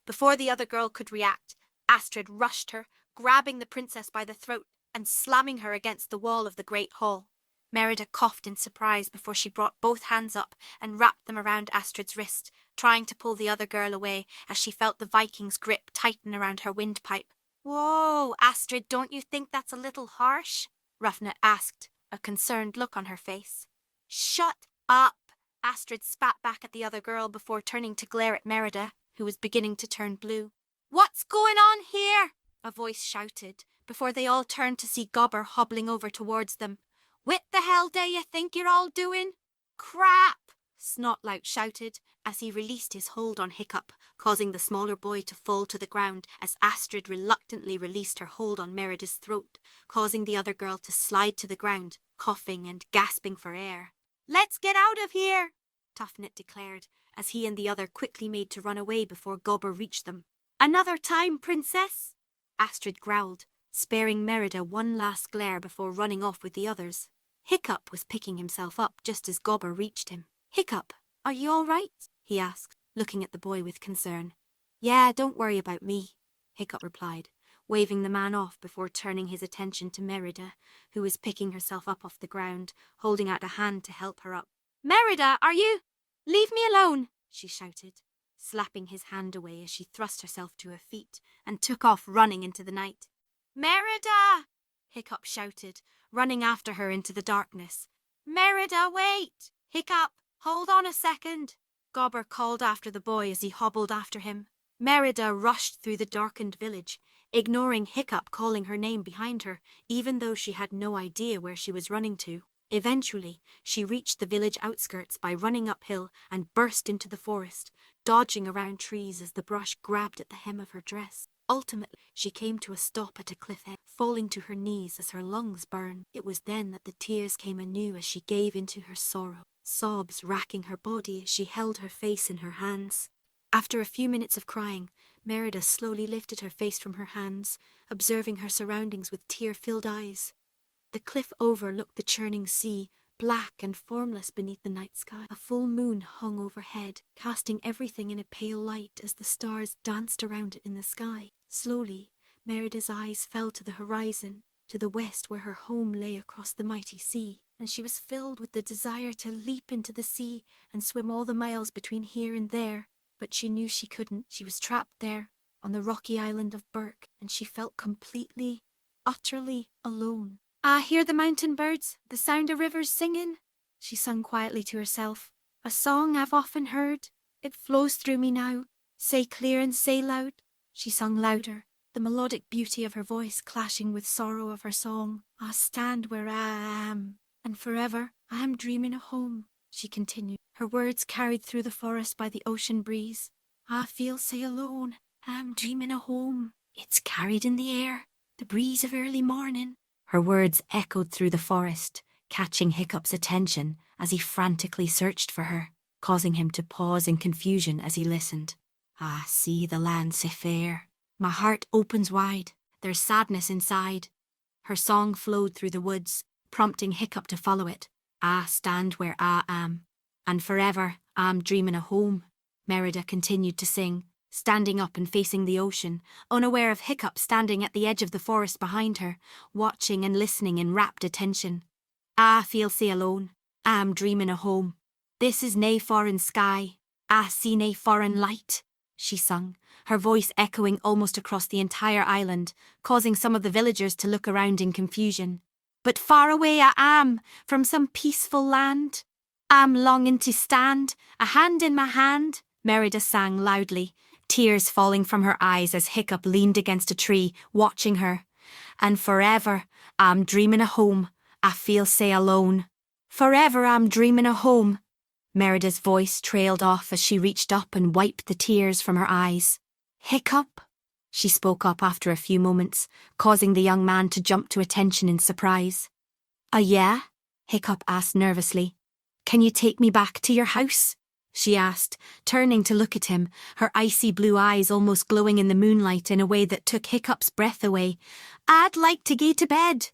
Before the other girl could react, Astrid rushed her, grabbing the princess by the throat and slamming her against the wall of the great hall. Merida coughed in surprise before she brought both hands up and wrapped them around Astrid's wrist, trying to pull the other girl away as she felt the Viking's grip tighten around her windpipe. Whoa, Astrid, don't you think that's a little harsh? Roughnut asked, a concerned look on her face. Shut up, Astrid spat back at the other girl before turning to glare at Merida, who was beginning to turn blue. What's going on here? A voice shouted, before they all turned to see Gobber hobbling over towards them. What the hell do you think you're all doing? Crap! Snotlout shouted as he released his hold on Hiccup, causing the smaller boy to fall to the ground as Astrid reluctantly released her hold on Merida's throat, causing the other girl to slide to the ground, coughing and gasping for air. Let's get out of here, Toughnut declared, as he and the other quickly made to run away before Gobber reached them. Another time, princess, Astrid growled, sparing Merida one last glare before running off with the others. Hiccup was picking himself up just as Gobber reached him. Hiccup, are you all right? He asked, looking at the boy with concern. Yeah, don't worry about me, Hiccup replied, waving the man off before turning his attention to Merida, who was picking herself up off the ground, holding out a hand to help her up. Merida, are you? Leave me alone, she shouted, slapping his hand away as she thrust herself to her feet and took off running into the night. Merida! Hiccup shouted, running after her into the darkness. Merida, wait! Hiccup, Hold on a second, Gobber called after the boy as he hobbled after him. Merida rushed through the darkened village, ignoring Hiccup calling her name behind her, even though she had no idea where she was running to. Eventually, she reached the village outskirts by running uphill and burst into the forest, dodging around trees as the brush grabbed at the hem of her dress. Ultimately, she came to a stop at a cliff edge, falling to her knees as her lungs burned. It was then that the tears came anew as she gave into her sorrow, sobs racking her body as she held her face in her hands. After a few minutes of crying, Merida slowly lifted her face from her hands, observing her surroundings with tear-filled eyes. The cliff overlooked the churning sea, black and formless beneath the night sky. A full moon hung overhead, casting everything in a pale light as the stars danced around it in the sky. Slowly, Merida's eyes fell to the horizon, to the west where her home lay across the mighty sea, and she was filled with the desire to leap into the sea and swim all the miles between here and there. But she knew she couldn't. She was trapped there, on the rocky island of Burke, and she felt completely, utterly alone. "I hear the mountain birds, the sound of rivers singing," she sung quietly to herself. "A song I've often heard. It flows through me now. Say clear and say loud." She sung louder, the melodic beauty of her voice clashing with sorrow of her song. "I stand where I am, and forever I am dreaming of home," she continued, her words carried through the forest by the ocean breeze. "I feel sae alone, I'm dreaming of home. It's carried in the air, the breeze of early morning." Her words echoed through the forest, catching Hiccup's attention as he frantically searched for her, causing him to pause in confusion as he listened. "Ah, see the land sae fair. My heart opens wide, there's sadness inside." Her song flowed through the woods, prompting Hiccup to follow it. "I stand where I am, and forever I'm dreaming of home," Merida continued to sing, standing up and facing the ocean, unaware of Hiccup standing at the edge of the forest behind her, watching and listening in rapt attention. "I feel sae alone, I'm dreaming of home. This is nae foreign sky, I see nae foreign light," she sung, her voice echoing almost across the entire island, causing some of the villagers to look around in confusion. "But far away I am, from some peaceful land. I'm longing to stand, a hand in my hand," Merida sang loudly, tears falling from her eyes as Hiccup leaned against a tree, watching her. "And forever I'm dreaming of home, I feel sae alone. Forever I'm dreaming of home." Merida's voice trailed off as she reached up and wiped the tears from her eyes. "Hiccup?" She spoke up after a few moments, causing the young man to jump to attention in surprise. Yeah?" Hiccup asked nervously. "Can you take me back to your house?" she asked, turning to look at him, her icy blue eyes almost glowing in the moonlight in a way that took Hiccup's breath away. "I'd like to go to bed."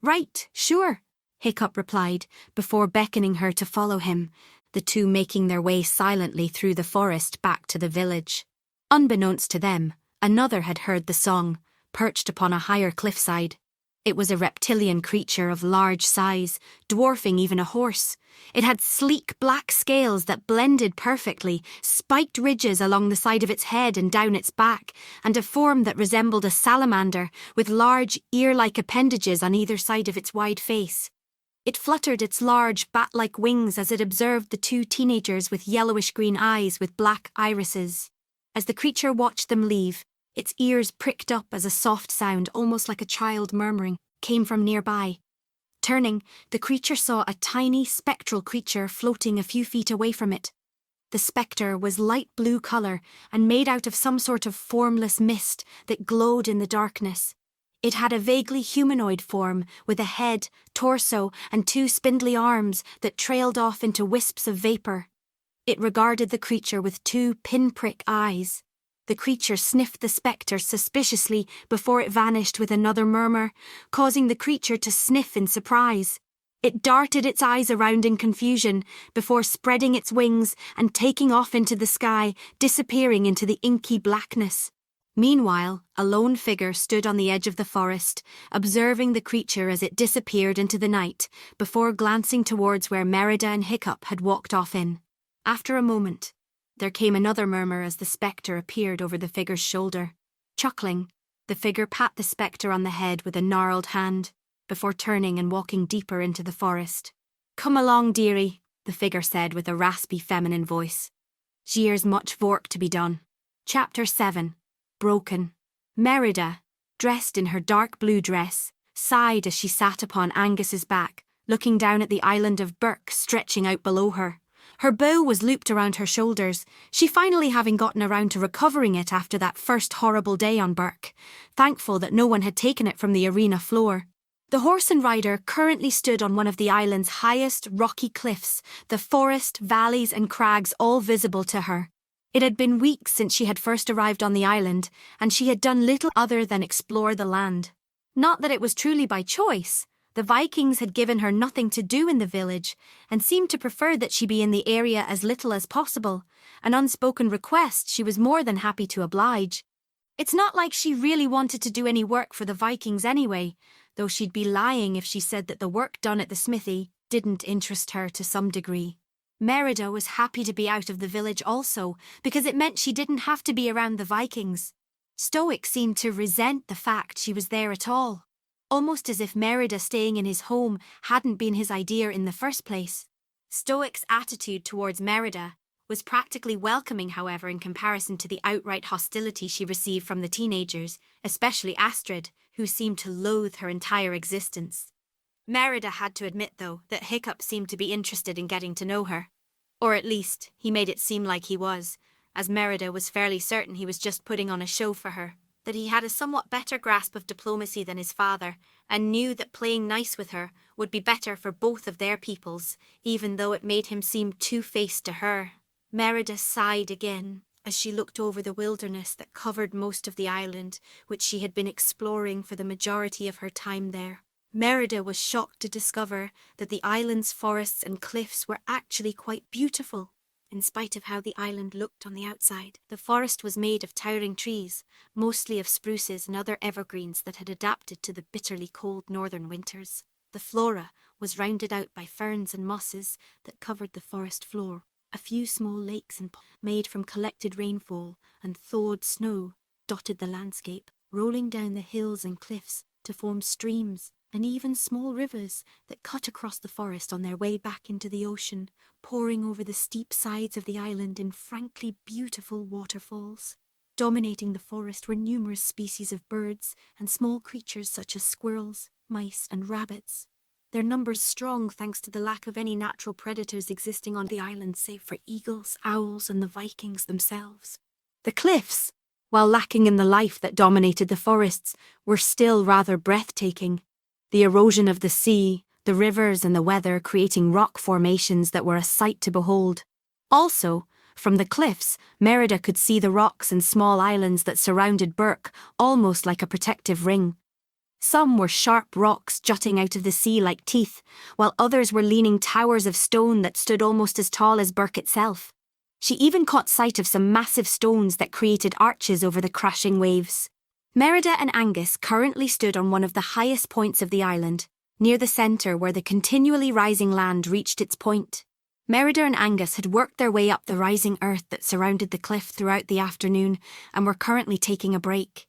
Right, sure," Hiccup replied, before beckoning her to follow him, the two making their way silently through the forest back to the village. Unbeknownst to them, another had heard the song, perched upon a higher cliffside. It was a reptilian creature of large size, dwarfing even a horse. It had sleek black scales that blended perfectly, spiked ridges along the side of its head and down its back, and a form that resembled a salamander, with large ear-like appendages on either side of its wide face. It fluttered its large bat-like wings as it observed the two teenagers with yellowish-green eyes with black irises. As the creature watched them leave, its ears pricked up as a soft sound, almost like a child murmuring, came from nearby. Turning, the creature saw a tiny, spectral creature floating a few feet away from it. The spectre was light blue colour and made out of some sort of formless mist that glowed in the darkness. It had a vaguely humanoid form with a head, torso, and two spindly arms that trailed off into wisps of vapour. It regarded the creature with two pinprick eyes. The creature sniffed the spectre suspiciously before it vanished with another murmur, causing the creature to sniff in surprise. It darted its eyes around in confusion before spreading its wings and taking off into the sky, disappearing into the inky blackness. Meanwhile, a lone figure stood on the edge of the forest, observing the creature as it disappeared into the night, before glancing towards where Merida and Hiccup had walked off in. After a moment, there came another murmur as the spectre appeared over the figure's shoulder. Chuckling, the figure pat the spectre on the head with a gnarled hand, before turning and walking deeper into the forest. "Come along, dearie. the figure said with a raspy feminine voice. "There's much work to be done." Chapter 7. Broken. Merida, dressed in her dark blue dress, sighed as she sat upon Angus's back, looking down at the island of Burke stretching out below her. Her bow was looped around her shoulders, she finally having gotten around to recovering it after that first horrible day on Burke, thankful that no one had taken it from the arena floor. The horse and rider currently stood on one of the island's highest rocky cliffs, the forest, valleys and crags all visible to her. It had been weeks since she had first arrived on the island, and she had done little other than explore the land. Not that it was truly by choice. The Vikings had given her nothing to do in the village, and seemed to prefer that she be in the area as little as possible, an unspoken request she was more than happy to oblige. It's not like she really wanted to do any work for the Vikings anyway, though she'd be lying if she said that the work done at the smithy didn't interest her to some degree. Merida was happy to be out of the village also, because it meant she didn't have to be around the Vikings. Stoic seemed to resent the fact she was there at all, almost as if Merida staying in his home hadn't been his idea in the first place. Stoic's attitude towards Merida was practically welcoming, however, in comparison to the outright hostility she received from the teenagers, especially Astrid, who seemed to loathe her entire existence. Merida had to admit, though, that Hiccup seemed to be interested in getting to know her. Or at least, he made it seem like he was, as Merida was fairly certain he was just putting on a show for her, that he had a somewhat better grasp of diplomacy than his father, and knew that playing nice with her would be better for both of their peoples, even though it made him seem two-faced to her. Merida sighed again as she looked over the wilderness that covered most of the island, which she had been exploring for the majority of her time there. Merida was shocked to discover that the island's forests and cliffs were actually quite beautiful. In spite of how the island looked on the outside, the forest was made of towering trees, mostly of spruces and other evergreens that had adapted to the bitterly cold northern winters. The flora was rounded out by ferns and mosses that covered the forest floor. A few small lakes and ponds made from collected rainfall and thawed snow dotted the landscape, rolling down the hills and cliffs to form streams, and even small rivers that cut across the forest on their way back into the ocean, pouring over the steep sides of the island in frankly beautiful waterfalls. Dominating the forest were numerous species of birds and small creatures such as squirrels, mice and rabbits. Their numbers strong thanks to the lack of any natural predators existing on the island save for eagles, owls and the Vikings themselves. The cliffs, while lacking in the life that dominated the forests, were still rather breathtaking. The erosion of the sea, the rivers and the weather creating rock formations that were a sight to behold. Also, from the cliffs, Merida could see the rocks and small islands that surrounded Burke almost like a protective ring. Some were sharp rocks jutting out of the sea like teeth, while others were leaning towers of stone that stood almost as tall as Burke itself. She even caught sight of some massive stones that created arches over the crashing waves. Merida and Angus currently stood on one of the highest points of the island, near the centre where the continually rising land reached its point. Merida and Angus had worked their way up the rising earth that surrounded the cliff throughout the afternoon and were currently taking a break.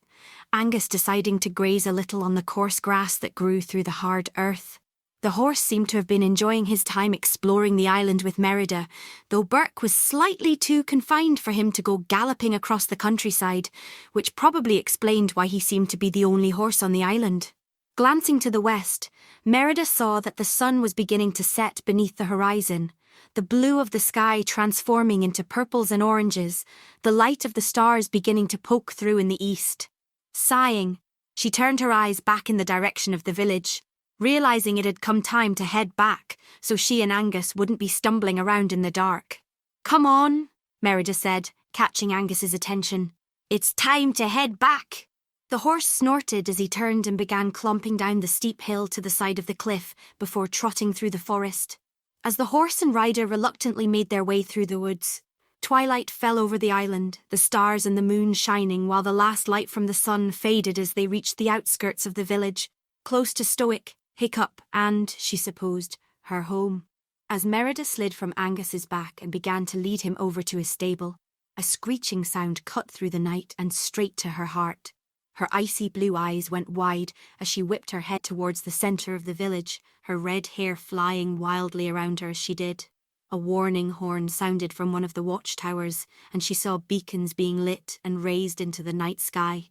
Angus deciding to graze a little on the coarse grass that grew through the hard earth. The horse seemed to have been enjoying his time exploring the island with Merida, though Burke was slightly too confined for him to go galloping across the countryside, which probably explained why he seemed to be the only horse on the island. Glancing to the west, Merida saw that the sun was beginning to set beneath the horizon, the blue of the sky transforming into purples and oranges, the light of the stars beginning to poke through in the east. Sighing, she turned her eyes back in the direction of the village, realising it had come time to head back so she and Angus wouldn't be stumbling around in the dark. "Come on," Merida said, catching Angus's attention. "It's time to head back." The horse snorted as he turned and began clomping down the steep hill to the side of the cliff before trotting through the forest. As the horse and rider reluctantly made their way through the woods, twilight fell over the island, the stars and the moon shining while the last light from the sun faded as they reached the outskirts of the village, close to Stoic, Hiccup and, she supposed, her home. As Merida slid from Angus's back and began to lead him over to his stable, a screeching sound cut through the night and straight to her heart. Her icy blue eyes went wide as she whipped her head towards the centre of the village, her red hair flying wildly around her as she did. A warning horn sounded from one of the watchtowers, and she saw beacons being lit and raised into the night sky.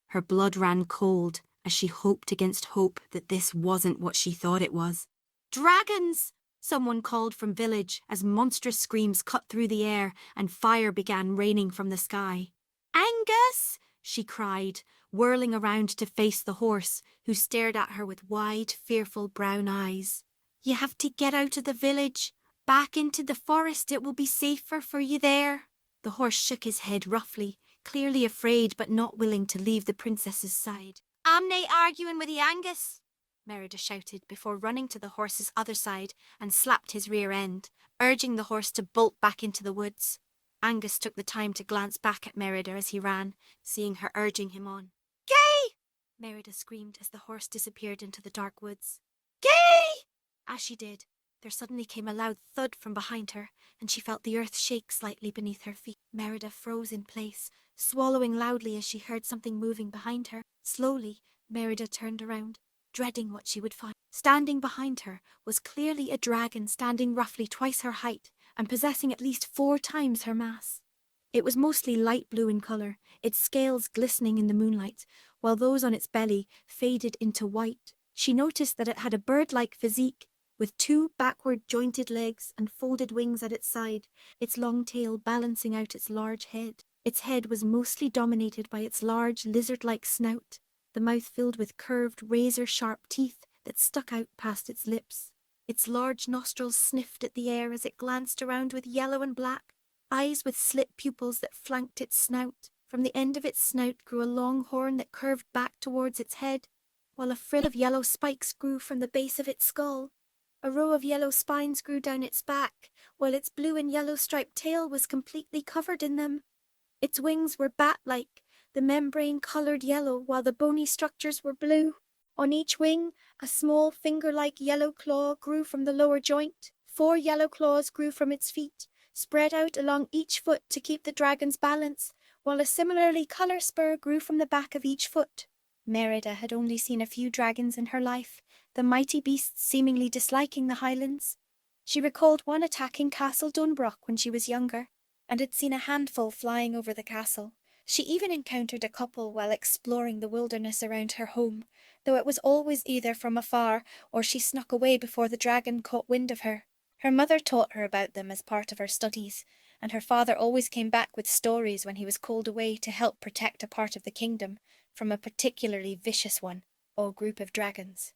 Her blood ran cold as she hoped against hope that this wasn't what she thought it was. "Dragons!" someone called from village as monstrous screams cut through the air and fire began raining from the sky. "Angus!" she cried, whirling around to face the horse, who stared at her with wide, fearful brown eyes. "You have to get out of the village. Back into the forest, it will be safer for you there." The horse shook his head roughly, clearly afraid but not willing to leave the princess's side. "I'm nae arguing with you, Angus," Merida shouted before running to the horse's other side and slapped his rear end, urging the horse to bolt back into the woods. Angus took the time to glance back at Merida as he ran, seeing her urging him on. "Gay!" Merida screamed as the horse disappeared into the dark woods. "Gay!" As she did, there suddenly came a loud thud from behind her, and she felt the earth shake slightly beneath her feet. Merida froze in place, swallowing loudly as she heard something moving behind her. Slowly, Merida turned around, dreading what she would find. Standing behind her was clearly a dragon standing roughly twice her height and possessing at least 4 times her mass. It was mostly light blue in colour, its scales glistening in the moonlight, while those on its belly faded into white. She noticed that it had a bird-like physique, with 2 backward jointed legs and folded wings at its side, its long tail balancing out its large head. Its head was mostly dominated by its large lizard-like snout, the mouth filled with curved razor-sharp teeth that stuck out past its lips. Its large nostrils sniffed at the air as it glanced around with yellow and black, eyes with slit pupils that flanked its snout. From the end of its snout grew a long horn that curved back towards its head, while a frill of yellow spikes grew from the base of its skull. A row of yellow spines grew down its back, while its blue and yellow striped tail was completely covered in them. Its wings were bat-like, the membrane coloured yellow, while the bony structures were blue. On each wing, a small finger-like yellow claw grew from the lower joint. 4 yellow claws grew from its feet, spread out along each foot to keep the dragon's balance, while a similarly colour spur grew from the back of each foot. Merida had only seen a few dragons in her life, the mighty beasts seemingly disliking the highlands. She recalled one attacking Castle Dunbroch when she was younger, and had seen a handful flying over the castle. She even encountered a couple while exploring the wilderness around her home, though it was always either from afar or she snuck away before the dragon caught wind of her. Her mother taught her about them as part of her studies, and her father always came back with stories when he was called away to help protect a part of the kingdom from a particularly vicious one, or group of dragons.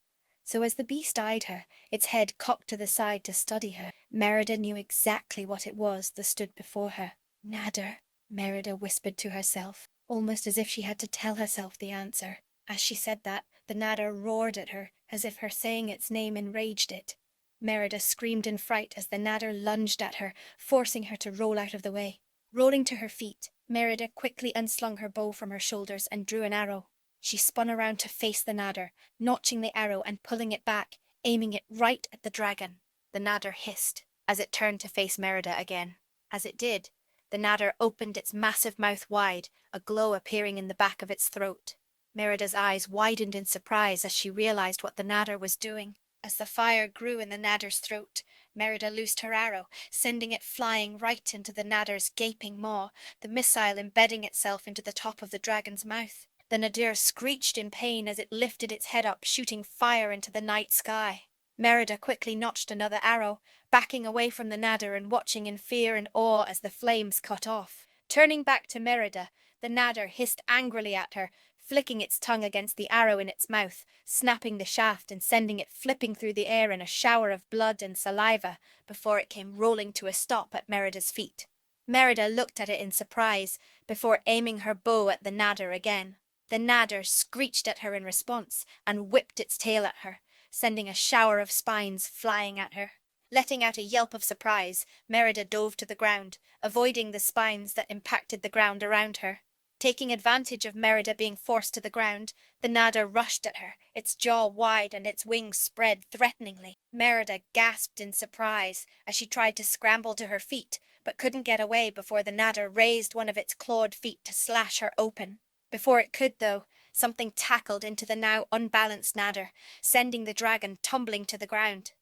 So as the beast eyed her, its head cocked to the side to study her, Merida knew exactly what it was that stood before her. "Nadder," Merida whispered to herself, almost as if she had to tell herself the answer. As she said that, the Nadder roared at her, as if her saying its name enraged it. Merida screamed in fright as the Nadder lunged at her, forcing her to roll out of the way. Rolling to her feet, Merida quickly unslung her bow from her shoulders and drew an arrow. She spun around to face the Nadder, notching the arrow and pulling it back, aiming it right at the dragon. The Nadder hissed as it turned to face Merida again. As it did, the Nadder opened its massive mouth wide, a glow appearing in the back of its throat. Merida's eyes widened in surprise as she realized what the Nadder was doing. As the fire grew in the Nadder's throat, Merida loosed her arrow, sending it flying right into the Nadder's gaping maw, the missile embedding itself into the top of the dragon's mouth. The Nadir screeched in pain as it lifted its head up, shooting fire into the night sky. Merida quickly notched another arrow, backing away from the Nadder and watching in fear and awe as the flames cut off. Turning back to Merida, the Nadder hissed angrily at her, flicking its tongue against the arrow in its mouth, snapping the shaft and sending it flipping through the air in a shower of blood and saliva before it came rolling to a stop at Merida's feet. Merida looked at it in surprise before aiming her bow at the Nadder again. The Nadder screeched at her in response and whipped its tail at her, sending a shower of spines flying at her. Letting out a yelp of surprise, Merida dove to the ground, avoiding the spines that impacted the ground around her. Taking advantage of Merida being forced to the ground, the Nadder rushed at her, its jaw wide and its wings spread threateningly. Merida gasped in surprise as she tried to scramble to her feet, but couldn't get away before the Nadder raised one of its clawed feet to slash her open. Before it could, though, something tackled into the now unbalanced Nadder, sending the dragon tumbling to the ground.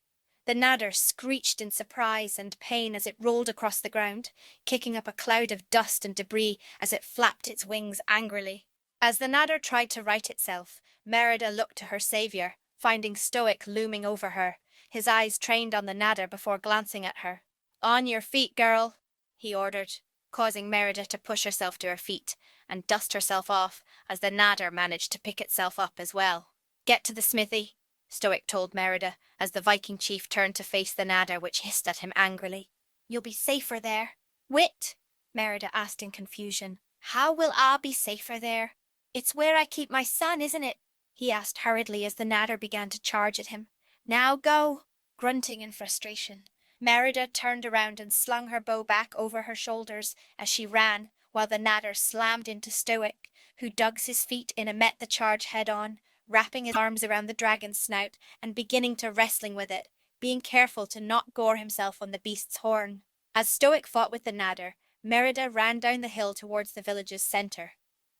The nadder screeched in surprise and pain as it rolled across the ground, kicking up a cloud of dust and debris as it flapped its wings angrily. As the nadder tried to right itself, Merida looked to her saviour, finding Stoic looming over her, his eyes trained on the nadder before glancing at her. "On your feet, girl," he ordered, causing Merida to push herself to her feet and dust herself off as the nadder managed to pick itself up as well. "Get to the smithy," Stoic told Merida as the Viking chief turned to face the nadder, which hissed at him angrily. "You'll be safer there." "Wit?" Merida asked in confusion. "How will I be safer there? It's where I keep my son, isn't it?" he asked hurriedly as the nadder began to charge at him. "Now go!" Grunting in frustration, Merida turned around and slung her bow back over her shoulders as she ran, while the nadder slammed into Stoic, who dug his feet in and met the charge head-on, wrapping his arms around the dragon's snout and beginning to wrestling with it, being careful to not gore himself on the beast's horn. As Stoic fought with the nadder, Merida ran down the hill towards the village's centre.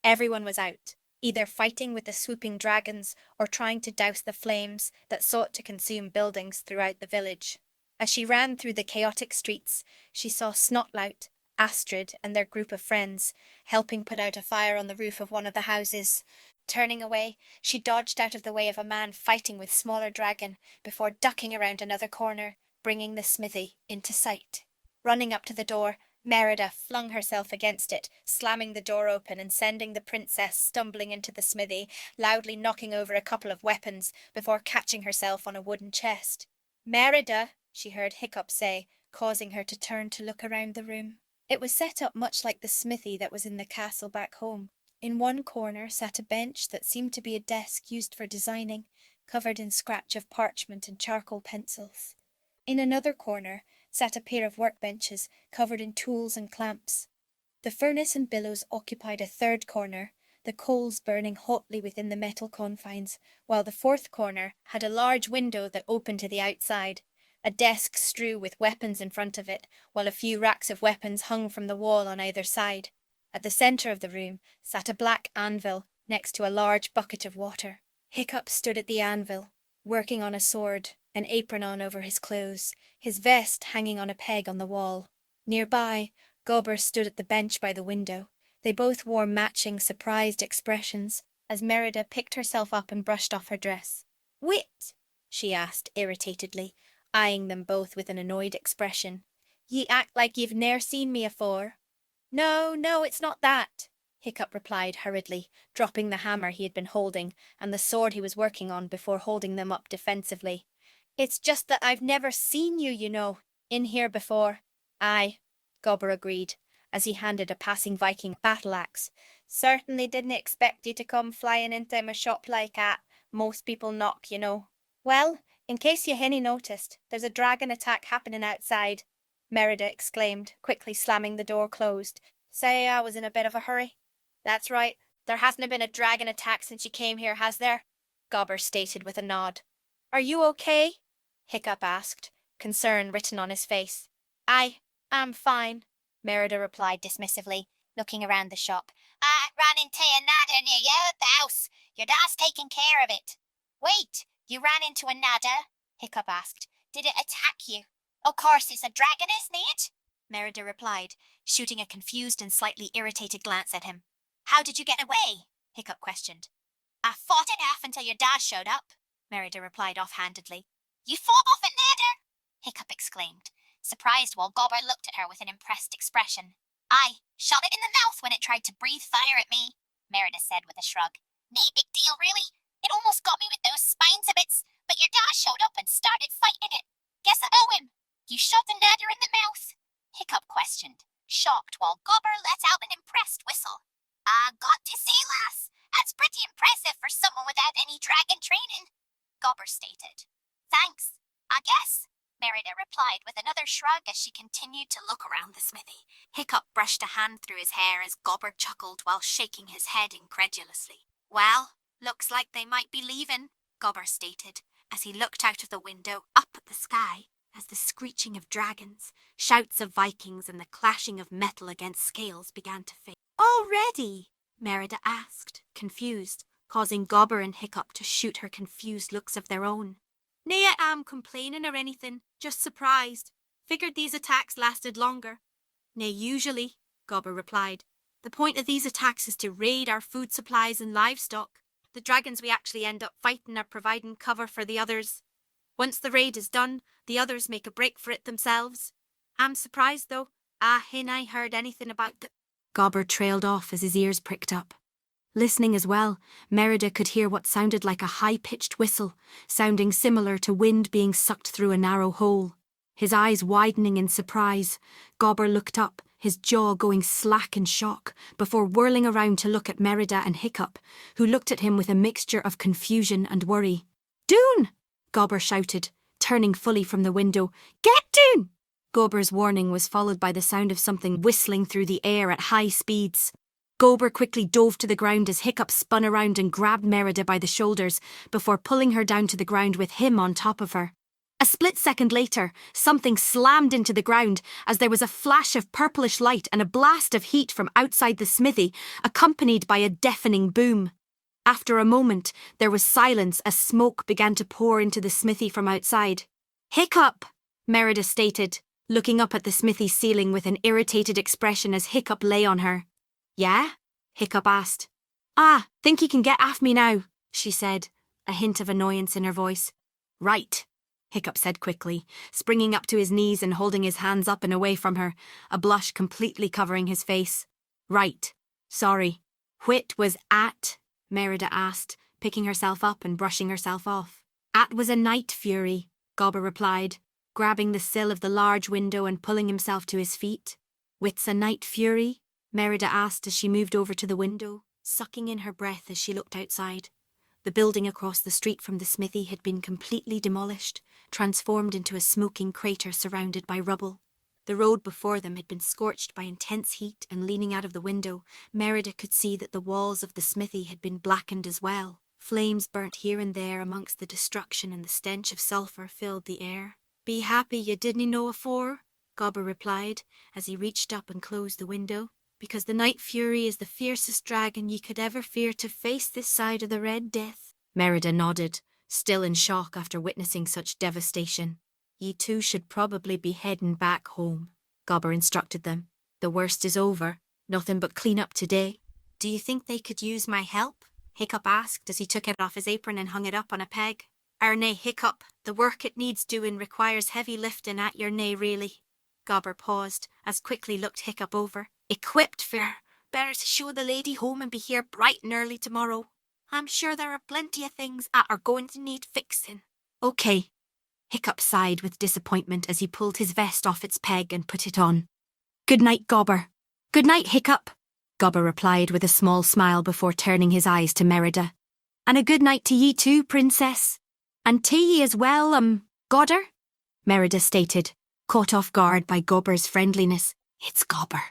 Everyone was out, either fighting with the swooping dragons or trying to douse the flames that sought to consume buildings throughout the village. As she ran through the chaotic streets, she saw Snotlout, Astrid, and their group of friends helping put out a fire on the roof of one of the houses. Turning away, she dodged out of the way of a man fighting with smaller dragon before ducking around another corner, bringing the smithy into sight. Running up to the door, Merida flung herself against it, slamming the door open and sending the princess stumbling into the smithy, loudly knocking over a couple of weapons before catching herself on a wooden chest. "Merida," she heard Hiccup say, causing her to turn to look around the room. It was set up much like the smithy that was in the castle back home. In one corner sat a bench that seemed to be a desk used for designing, covered in scratch of parchment and charcoal pencils. In another corner sat a pair of workbenches covered in tools and clamps. The furnace and billows occupied a third corner, the coals burning hotly within the metal confines, while the fourth corner had a large window that opened to the outside. A desk strewn with weapons in front of it, while a few racks of weapons hung from the wall on either side. At the centre of the room sat a black anvil next to a large bucket of water. Hiccup stood at the anvil, working on a sword, an apron on over his clothes, his vest hanging on a peg on the wall. Nearby, Gobber stood at the bench by the window. They both wore matching, surprised expressions as Merida picked herself up and brushed off her dress. "Wit?" she asked irritatedly, eyeing them both with an annoyed expression. "Ye act like you've ne'er seen me afore." No, it's not that," Hiccup replied hurriedly, dropping the hammer he had been holding and the sword he was working on before holding them up defensively. "It's just that I've never seen you, in here before." "Aye," Gobber agreed, as he handed a passing Viking battle-axe. "Certainly didn't expect you to come flying into my shop like that. Most people knock, "Well, in case you hadn't noticed, there's a dragon attack happening outside," Merida exclaimed, quickly slamming the door closed. "Say I was in a bit of a hurry." "That's right. There hasn't been a dragon attack since you came here, has there?" Gobber stated with a nod. "Are you okay?" Hiccup asked, concern written on his face. "I'm fine," Merida replied dismissively, looking around the shop. "I ran into a nadder near you at the house. Your dad's taking care of it." "Wait, you ran into a nadder?" Hiccup asked. "Did it attack you?" "Of course it's a dragon, isn't it?" Merida replied, shooting a confused and slightly irritated glance at him. "How did you get away?" Hiccup questioned. "I fought it off until your dad showed up," Merida replied offhandedly. "You fought off a nadder?" Hiccup exclaimed, surprised while Gobber looked at her with an impressed expression. "I shot it in the mouth when it tried to breathe fire at me," Merida said with a shrug. "No big deal, really. It almost got me with those spines a bits, but your dad showed up and started fighting it. Guess I owe him." "You shot the nadder in the mouth?" Hiccup questioned, shocked while Gobber let out an impressed whistle. "I got to say, lass, that's pretty impressive for someone without any dragon training," Gobber stated. "Thanks, I guess," Merida replied with another shrug as she continued to look around the smithy. Hiccup brushed a hand through his hair as Gobber chuckled while shaking his head incredulously. "Well, looks like they might be leaving," Gobber stated, as he looked out of the window up at the sky as the screeching of dragons, shouts of Vikings, and the clashing of metal against scales began to fade. "Already?" Merida asked, confused, causing Gobber and Hiccup to shoot her confused looks of their own. Nay, I am complaining or anything, just surprised. Figured these attacks lasted longer. Nay, usually, Gobber replied. The point of these attacks is to raid our food supplies and livestock. The dragons we actually end up fighting are providing cover for the others. Once the raid is done, the others make a break for it themselves. I'm surprised, though. Hinna I heard anything about the... Gobber trailed off as his ears pricked up. Listening as well, Merida could hear what sounded like a high-pitched whistle, sounding similar to wind being sucked through a narrow hole. His eyes widening in surprise, Gobber looked up, his jaw going slack in shock, before whirling around to look at Merida and Hiccup, who looked at him with a mixture of confusion and worry. "Doon!" Gobber shouted, turning fully from the window. "Get doon!" Gobber's warning was followed by the sound of something whistling through the air at high speeds. Gobber quickly dove to the ground as Hiccup spun around and grabbed Merida by the shoulders before pulling her down to the ground with him on top of her. A split second later, something slammed into the ground as there was a flash of purplish light and a blast of heat from outside the smithy, accompanied by a deafening boom. After a moment, there was silence as smoke began to pour into the smithy from outside. "Hiccup," Merida stated, looking up at the smithy ceiling with an irritated expression as Hiccup lay on her. "Yeah?" Hiccup asked. "Think you can get off me now," she said, a hint of annoyance in her voice. "Right," Hiccup said quickly, springing up to his knees and holding his hands up and away from her, a blush completely covering his face. "Right. Sorry. Whit was at?" Merida asked, picking herself up and brushing herself off. "At was a night fury," Gobber replied, grabbing the sill of the large window and pulling himself to his feet. "Wit's a night fury?" Merida asked as she moved over to the window, sucking in her breath as she looked outside. The building across the street from the smithy had been completely demolished, transformed into a smoking crater surrounded by rubble. The road before them had been scorched by intense heat, and leaning out of the window, Merida could see that the walls of the smithy had been blackened as well. Flames burnt here and there amongst the destruction, and the stench of sulphur filled the air. "Be happy you didn't know afore," Gobber replied, as he reached up and closed the window. "Because the Night Fury is the fiercest dragon ye could ever fear to face this side of the Red Death." Merida nodded, still in shock after witnessing such devastation. "Ye two should probably be heading back home," Gobber instructed them. "The worst is over. Nothing but clean up today." "Do you think they could use my help?" Hiccup asked as he took it off his apron and hung it up on a peg. Nay, Hiccup, the work it needs doing requires heavy lifting at your nay, really." Gobber paused, as quickly looked Hiccup over. "Equipped for. Better to show the lady home and be here bright and early tomorrow. I'm sure there are plenty of things that are going to need fixing." "Okay." Hiccup sighed with disappointment as he pulled his vest off its peg and put it on. "Good night, Gobber." "Good night, Hiccup," Gobber replied with a small smile before turning his eyes to Merida. "And a good night to ye too, Princess. And to ye as well, Godder," Merida stated, caught off guard by Gobber's friendliness. "It's Gobber,"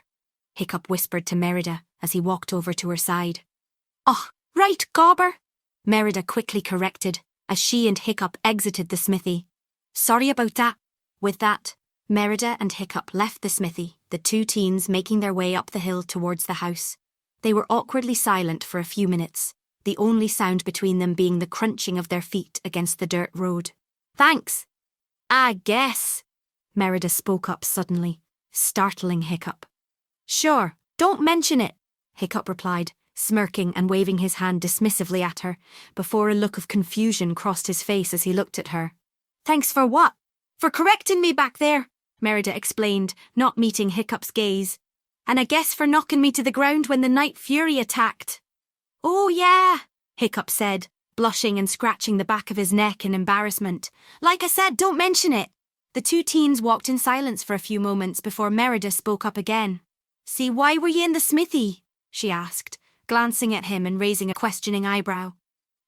Hiccup whispered to Merida as he walked over to her side. "Oh, right, Gobber," Merida quickly corrected as she and Hiccup exited the smithy. "Sorry about that." With that, Merida and Hiccup left the smithy, the two teens making their way up the hill towards the house. They were awkwardly silent for a few minutes, the only sound between them being the crunching of their feet against the dirt road. "Thanks. I guess," Merida spoke up suddenly, startling Hiccup. "Sure, don't mention it," Hiccup replied, smirking and waving his hand dismissively at her, before a look of confusion crossed his face as he looked at her. "Thanks for what?" "For correcting me back there," Merida explained, not meeting Hiccup's gaze. "And I guess for knocking me to the ground when the Night Fury attacked." "Oh yeah," Hiccup said, blushing and scratching the back of his neck in embarrassment. "Like I said, don't mention it." The two teens walked in silence for a few moments before Merida spoke up again. "See, why were you in the smithy?" she asked, glancing at him and raising a questioning eyebrow.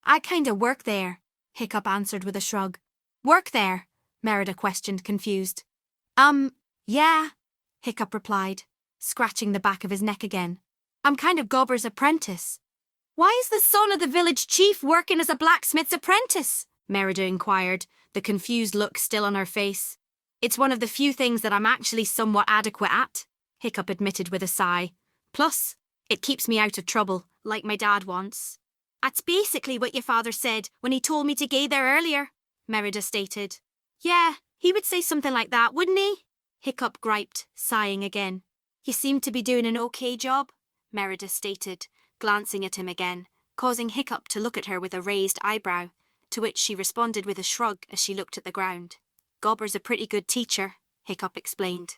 "I kinda work there," Hiccup answered with a shrug. "Work there?" Merida questioned, confused. Yeah," Hiccup replied, scratching the back of his neck again. "I'm kind of Gobber's apprentice." "Why is the son of the village chief working as a blacksmith's apprentice?" Merida inquired, the confused look still on her face. "It's one of the few things that I'm actually somewhat adequate at," Hiccup admitted with a sigh. "Plus, it keeps me out of trouble, like my dad once." "That's basically what your father said when he told me to go there earlier," Merida stated. Yeah, he would say something like that, wouldn't he? Hiccup griped, sighing again. You seem to be doing an okay job, Merida stated, glancing at him again, causing Hiccup to look at her with a raised eyebrow, to which she responded with a shrug as she looked at the ground. Gobber's a pretty good teacher, Hiccup explained.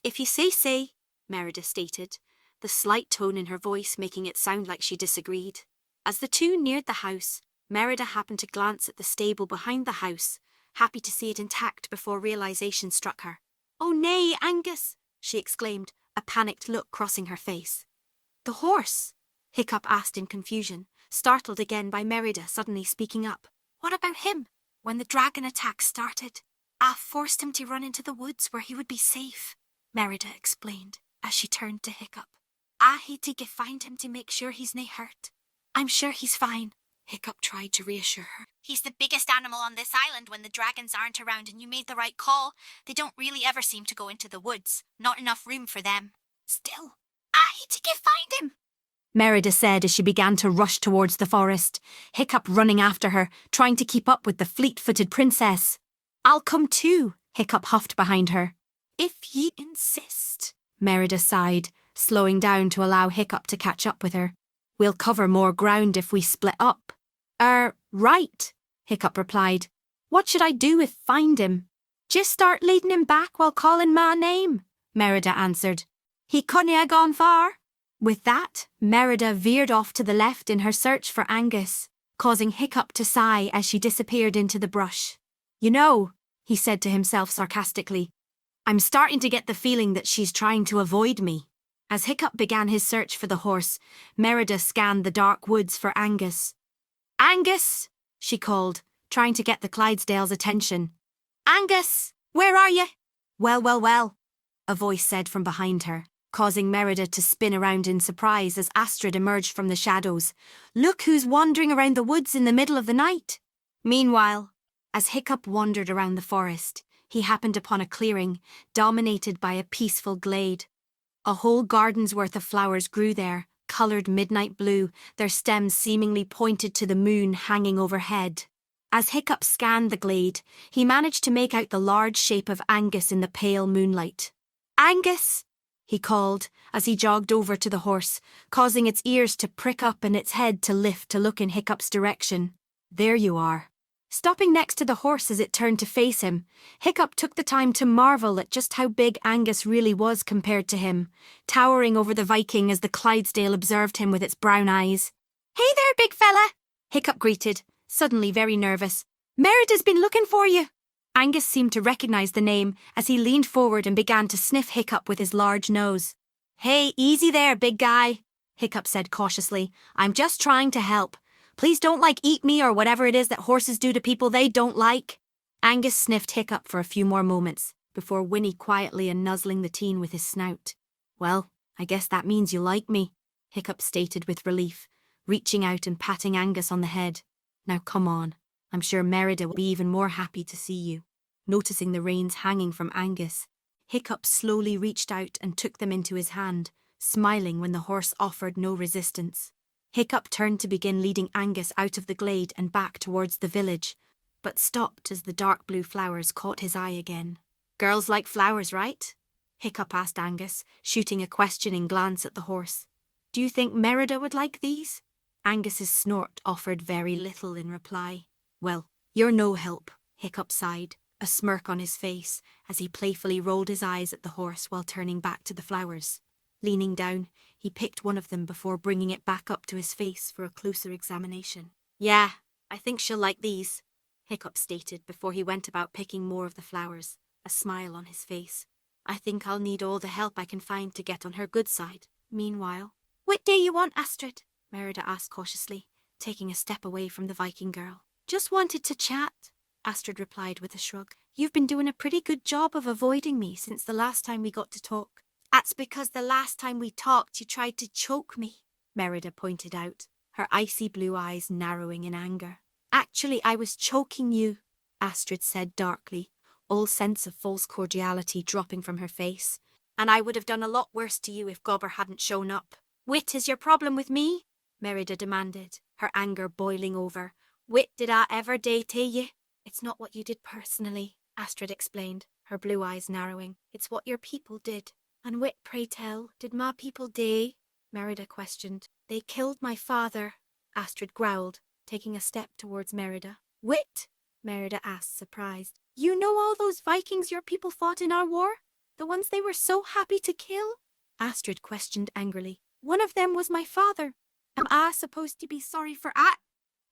If you say, Merida stated, the slight tone in her voice making it sound like she disagreed. As the two neared the house, Merida happened to glance at the stable behind the house, happy to see it intact before realization struck her. Oh nay, Angus, she exclaimed, a panicked look crossing her face. The horse? Hiccup asked in confusion, startled again by Merida suddenly speaking up. What about him? When the dragon attack started, I forced him to run into the woods where he would be safe, Merida explained as she turned to Hiccup. I had to find him to make sure he's nae hurt. I'm sure he's fine, Hiccup tried to reassure her. He's the biggest animal on this island when the dragons aren't around, and you made the right call. They don't really ever seem to go into the woods. Not enough room for them. Still, I had to find him, Merida said as she began to rush towards the forest, Hiccup running after her, trying to keep up with the fleet-footed princess. I'll come too, Hiccup huffed behind her. If ye insist, Merida sighed, slowing down to allow Hiccup to catch up with her. We'll cover more ground if we split up. Right, Hiccup replied. What should I do if find him? Just start leading him back while calling my name, Merida answered. He couldn't ha' gone far. With that, Merida veered off to the left in her search for Angus, causing Hiccup to sigh as she disappeared into the brush. You know, he said to himself sarcastically, I'm starting to get the feeling that she's trying to avoid me. As Hiccup began his search for the horse, Merida scanned the dark woods for Angus. Angus, she called, trying to get the Clydesdale's attention. Angus, where are you? Well, a voice said from behind her, causing Merida to spin around in surprise as Astrid emerged from the shadows. Look who's wandering around the woods in the middle of the night. Meanwhile, as Hiccup wandered around the forest, he happened upon a clearing, dominated by a peaceful glade. A whole garden's worth of flowers grew there, coloured midnight blue, their stems seemingly pointed to the moon hanging overhead. As Hiccup scanned the glade, he managed to make out the large shape of Angus in the pale moonlight. Angus! He called as he jogged over to the horse, causing its ears to prick up and its head to lift to look in Hiccup's direction. There you are. Stopping next to the horse as it turned to face him, Hiccup took the time to marvel at just how big Angus really was compared to him, towering over the Viking as the Clydesdale observed him with its brown eyes. Hey there, big fella, Hiccup greeted, suddenly very nervous. Merida's been looking for you. Angus seemed to recognise the name as he leaned forward and began to sniff Hiccup with his large nose. Hey, easy there, big guy, Hiccup said cautiously. I'm just trying to help. Please don't eat me or whatever it is that horses do to people they don't like. Angus sniffed Hiccup for a few more moments, before whinny quietly and nuzzling the teen with his snout. Well, I guess that means you like me, Hiccup stated with relief, reaching out and patting Angus on the head. Now come on, I'm sure Merida will be even more happy to see you. Noticing the reins hanging from Angus, Hiccup slowly reached out and took them into his hand, smiling when the horse offered no resistance. Hiccup turned to begin leading Angus out of the glade and back towards the village, but stopped as the dark blue flowers caught his eye again. Girls like flowers, right? Hiccup asked Angus, shooting a questioning glance at the horse. Do you think Merida would like these? Angus's snort offered very little in reply. Well, you're no help, Hiccup sighed, a smirk on his face as he playfully rolled his eyes at the horse while turning back to the flowers. Leaning down, he picked one of them before bringing it back up to his face for a closer examination. Yeah, I think she'll like these, Hiccup stated before he went about picking more of the flowers, a smile on his face. I think I'll need all the help I can find to get on her good side. Meanwhile, what do you want, Astrid? Merida asked cautiously, taking a step away from the Viking girl. Just wanted to chat, Astrid replied with a shrug. You've been doing a pretty good job of avoiding me since the last time we got to talk. That's because the last time we talked you tried to choke me, Merida pointed out, her icy blue eyes narrowing in anger. Actually, I was choking you, Astrid said darkly, all sense of false cordiality dropping from her face. And I would have done a lot worse to you if Gobber hadn't shown up. Wit is your problem with me? Merida demanded, her anger boiling over. Wit did I ever do to you? It's not what you did personally, Astrid explained, her blue eyes narrowing. It's what your people did. And what, pray tell, did my people do? Merida questioned. They killed my father, Astrid growled, taking a step towards Merida. Wit? Merida asked, surprised. You know all those Vikings your people fought in our war? The ones they were so happy to kill? Astrid questioned angrily. One of them was my father. Am I supposed to be sorry for that?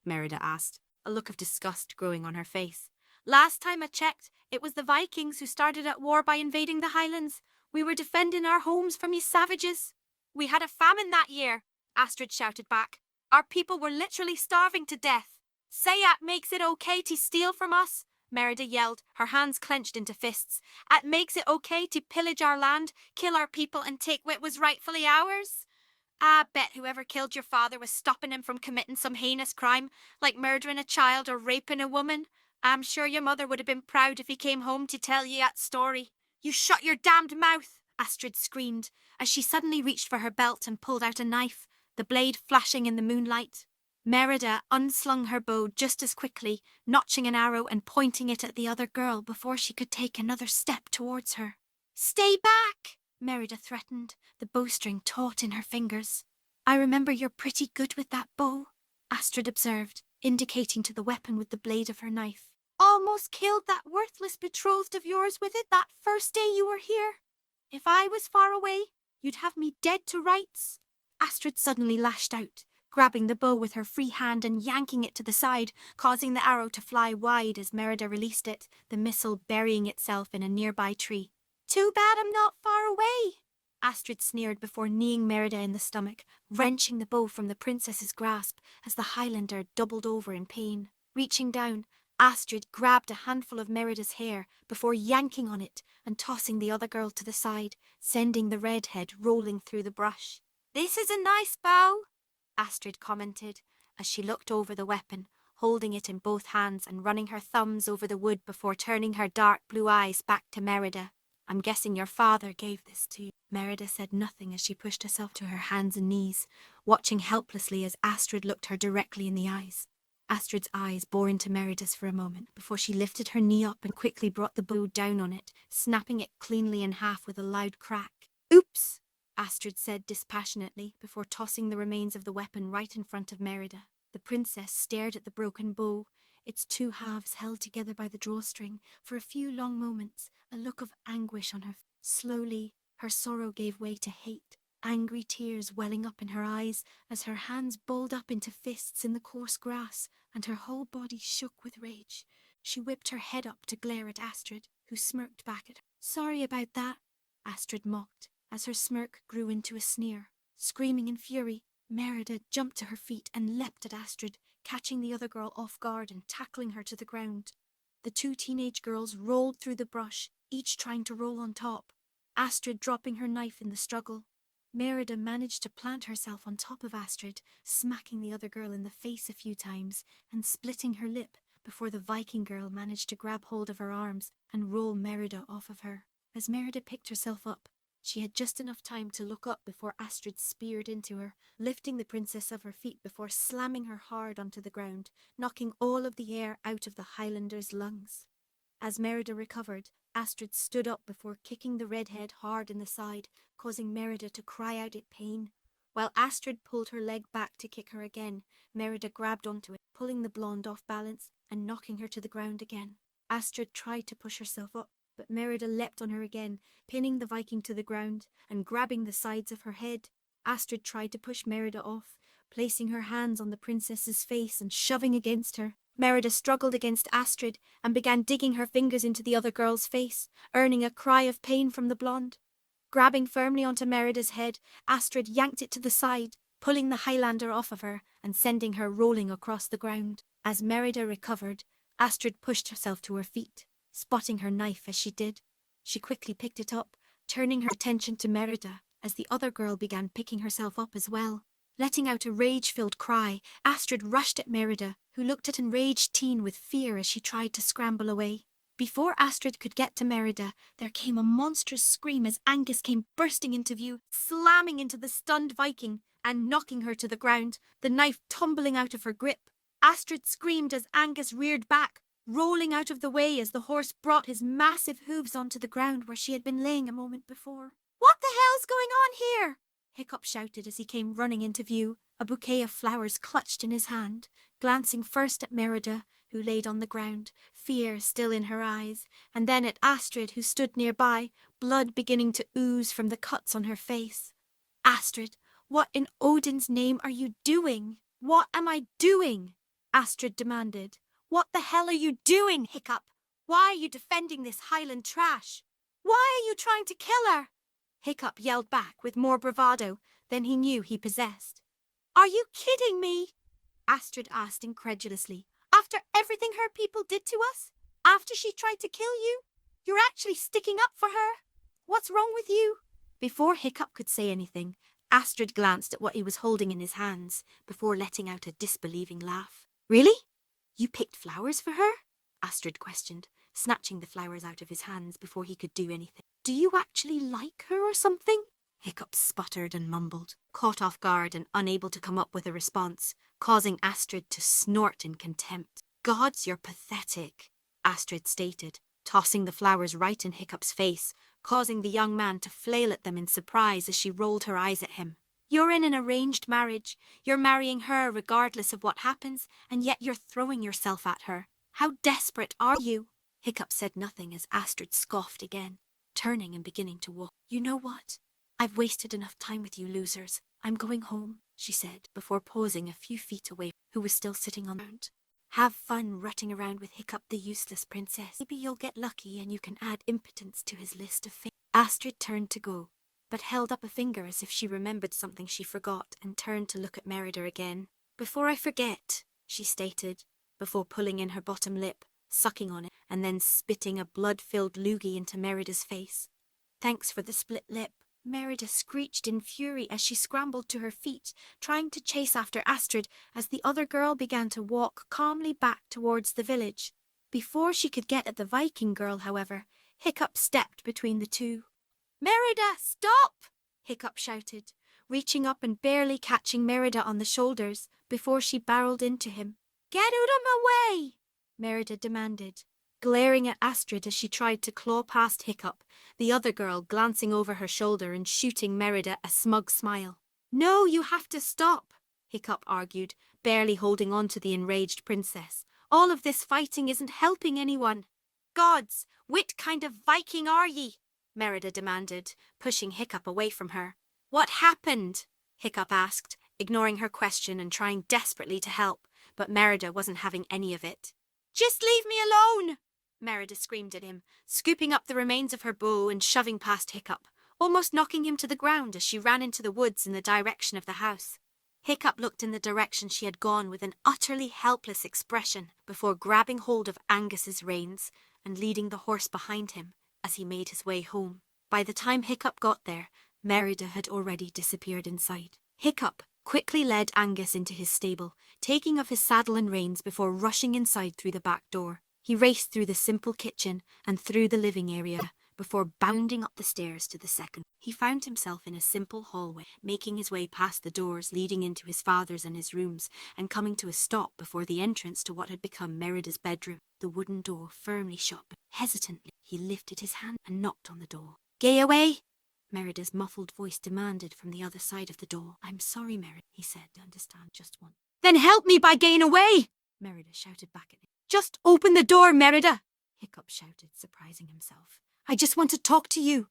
Merida asked, a look of disgust growing on her face. Last time I checked, it was the Vikings who started at war by invading the Highlands. We were defending our homes from these savages. We had a famine that year, Astrid shouted back. Our people were literally starving to death. Say that makes it okay to steal from us? Merida yelled, her hands clenched into fists. It makes it okay to pillage our land, kill our people and take what was rightfully ours? I bet whoever killed your father was stopping him from committing some heinous crime, like murdering a child or raping a woman. I'm sure your mother would have been proud if he came home to tell you that story. You shut your damned mouth, Astrid screamed, as she suddenly reached for her belt and pulled out a knife, the blade flashing in the moonlight. Merida unslung her bow just as quickly, notching an arrow and pointing it at the other girl before she could take another step towards her. Stay back, Merida threatened, the bowstring taut in her fingers. I remember you're pretty good with that bow, Astrid observed, indicating to the weapon with the blade of her knife. Almost killed that worthless betrothed of yours with it that first day you were here. If I was far away, you'd have me dead to rights. Astrid suddenly lashed out, grabbing the bow with her free hand and yanking it to the side, causing the arrow to fly wide as Merida released it, the missile burying itself in a nearby tree. Too bad I'm not far away, Astrid sneered before kneeing Merida in the stomach, wrenching the bow from the princess's grasp as the Highlander doubled over in pain. Reaching down, Astrid grabbed a handful of Merida's hair before yanking on it and tossing the other girl to the side, sending the redhead rolling through the brush. This is a nice bow, Astrid commented as she looked over the weapon, holding it in both hands and running her thumbs over the wood before turning her dark blue eyes back to Merida. I'm guessing your father gave this to you. Merida said nothing as she pushed herself to her hands and knees, watching helplessly as Astrid looked her directly in the eyes. Astrid's eyes bore into Merida's for a moment before she lifted her knee up and quickly brought the bow down on it, snapping it cleanly in half with a loud crack. Oops, Astrid said dispassionately before tossing the remains of the weapon right in front of Merida. The princess stared at the broken bow, its two halves held together by the drawstring, for a few long moments, a look of anguish on her face. Slowly, her sorrow gave way to hate, angry tears welling up in her eyes as her hands balled up into fists in the coarse grass, and her whole body shook with rage. She whipped her head up to glare at Astrid, who smirked back at her. Sorry about that, Astrid mocked, as her smirk grew into a sneer. Screaming in fury, Merida jumped to her feet and leapt at Astrid, catching the other girl off guard and tackling her to the ground. The two teenage girls rolled through the brush, each trying to roll on top, Astrid dropping her knife in the struggle. Merida managed to plant herself on top of Astrid, smacking the other girl in the face a few times and splitting her lip before the Viking girl managed to grab hold of her arms and roll Merida off of her. As Merida picked herself up, she had just enough time to look up before Astrid speared into her, lifting the princess off her feet before slamming her hard onto the ground, knocking all of the air out of the Highlander's lungs. As Merida recovered, Astrid stood up before kicking the redhead hard in the side, causing Merida to cry out in pain. While Astrid pulled her leg back to kick her again, Merida grabbed onto it, pulling the blonde off balance and knocking her to the ground again. Astrid tried to push herself up, but Merida leapt on her again, pinning the Viking to the ground and grabbing the sides of her head. Astrid tried to push Merida off, placing her hands on the princess's face and shoving against her. Merida struggled against Astrid and began digging her fingers into the other girl's face, earning a cry of pain from the blonde. Grabbing firmly onto Merida's head, Astrid yanked it to the side, pulling the Highlander off of her and sending her rolling across the ground. As Merida recovered, Astrid pushed herself to her feet, spotting her knife as she did. She quickly picked it up, turning her attention to Merida as the other girl began picking herself up as well. Letting out a rage-filled cry, Astrid rushed at Merida, who looked at enraged teen with fear as she tried to scramble away. Before Astrid could get to Merida, there came a monstrous scream as Angus came bursting into view, slamming into the stunned Viking and knocking her to the ground, the knife tumbling out of her grip. Astrid screamed as Angus reared back, rolling out of the way as the horse brought his massive hooves onto the ground where she had been laying a moment before. "What the hell's going on here?" Hiccup shouted as he came running into view, a bouquet of flowers clutched in his hand, glancing first at Merida, who laid on the ground, fear still in her eyes, and then at Astrid, who stood nearby, blood beginning to ooze from the cuts on her face. "Astrid, what in Odin's name are you doing? What am I doing?" Astrid demanded. "What the hell are you doing, Hiccup? Why are you defending this Highland trash? Why are you trying to kill her?" Hiccup yelled back with more bravado than he knew he possessed. "Are you kidding me?" Astrid asked incredulously. "After everything her people did to us? After she tried to kill you? You're actually sticking up for her? What's wrong with you?" Before Hiccup could say anything, Astrid glanced at what he was holding in his hands before letting out a disbelieving laugh. "Really? You picked flowers for her?" Astrid questioned, snatching the flowers out of his hands before he could do anything. "Do you actually like her or something?" Hiccup sputtered and mumbled, caught off guard and unable to come up with a response, causing Astrid to snort in contempt. "Gods, you're pathetic," Astrid stated, tossing the flowers right in Hiccup's face, causing the young man to flail at them in surprise as she rolled her eyes at him. "You're in an arranged marriage. You're marrying her regardless of what happens, and yet you're throwing yourself at her. How desperate are you?" Hiccup said nothing as Astrid scoffed again, turning and beginning to walk. "You know what? I've wasted enough time with you losers. I'm going home," she said, before pausing a few feet away, who was still sitting on the ground. "Have fun rutting around with Hiccup the useless princess. Maybe you'll get lucky and you can add impotence to his list of fates." Astrid turned to go, but held up a finger as if she remembered something she forgot and turned to look at Merida again. "Before I forget," she stated, before pulling in her bottom lip, sucking on it, and then spitting a blood-filled loogie into Merida's face. "Thanks for the split lip." Merida screeched in fury as she scrambled to her feet, trying to chase after Astrid as the other girl began to walk calmly back towards the village. Before she could get at the Viking girl, however, Hiccup stepped between the two. "Merida, stop!" Hiccup shouted, reaching up and barely catching Merida on the shoulders before she barreled into him. "Get out of my way!" Merida demanded, glaring at Astrid as she tried to claw past Hiccup, the other girl glancing over her shoulder and shooting Merida a smug smile. "No, you have to stop," Hiccup argued, barely holding on to the enraged princess. "All of this fighting isn't helping anyone." "Gods, what kind of Viking are ye?" Merida demanded, pushing Hiccup away from her. "What happened?" Hiccup asked, ignoring her question and trying desperately to help, but Merida wasn't having any of it. "Just leave me alone!" Merida screamed at him, scooping up the remains of her bow and shoving past Hiccup, almost knocking him to the ground as she ran into the woods in the direction of the house. Hiccup looked in the direction she had gone with an utterly helpless expression before grabbing hold of Angus's reins and leading the horse behind him as he made his way home. By the time Hiccup got there, Merida had already disappeared inside. Hiccup quickly led Angus into his stable, taking off his saddle and reins before rushing inside through the back door. He raced through the simple kitchen and through the living area before bounding up the stairs to the second. He found himself in a simple hallway, making his way past the doors leading into his father's and his rooms and coming to a stop before the entrance to what had become Merida's bedroom. The wooden door firmly shut. Hesitantly, he lifted his hand and knocked on the door. "Gae away!" Merida's muffled voice demanded from the other side of the door. "I'm sorry, Merida," he said. "I understand just one." "Then help me by going away!" Merida shouted back at him. "Just open the door, Merida!" Hiccup shouted, surprising himself. "I just want to talk to you."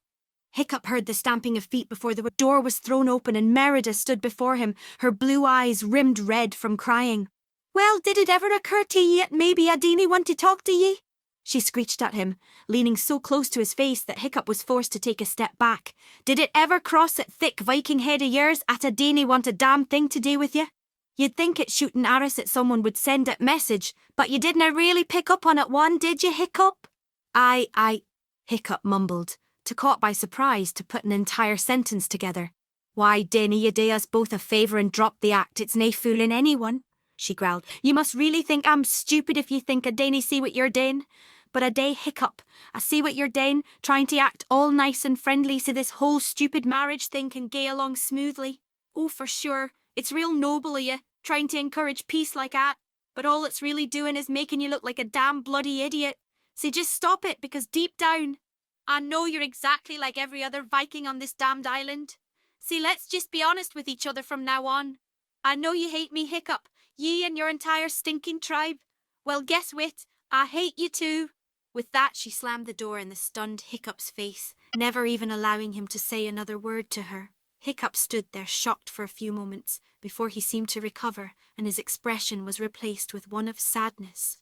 Hiccup heard the stamping of feet before the door was thrown open and Merida stood before him, her blue eyes rimmed red from crying. "Well, did it ever occur to ye that maybe I didn't want to talk to ye?" She screeched at him, leaning so close to his face that Hiccup was forced to take a step back. "Did it ever cross that thick Viking head of yours at I didn't want a damn thing to do with you? You'd think it shooting arrows at someone would send that message, but you didn't really pick up on it one, did you, Hiccup?" I, Hiccup mumbled, too caught by surprise to put an entire sentence together. "Why dinna you do us both a favour and drop the act? It's nae fooling anyone," she growled. "You must really think I'm stupid if you think I dinna see what you're doing. But I day, Hiccup, I see what you're doing, trying to act all nice and friendly so this whole stupid marriage thing can gae along smoothly. Oh, for sure, it's real noble of you, trying to encourage peace like that. But all it's really doing is making you look like a damn bloody idiot. So just stop it, because deep down, I know you're exactly like every other Viking on this damned island. See, let's just be honest with each other from now on. I know you hate me, Hiccup, ye and your entire stinking tribe. Well, guess what? I hate you too. With that, she slammed the door in the stunned Hiccup's face, never even allowing him to say another word to her. Hiccup stood there shocked for a few moments before he seemed to recover, and his expression was replaced with one of sadness.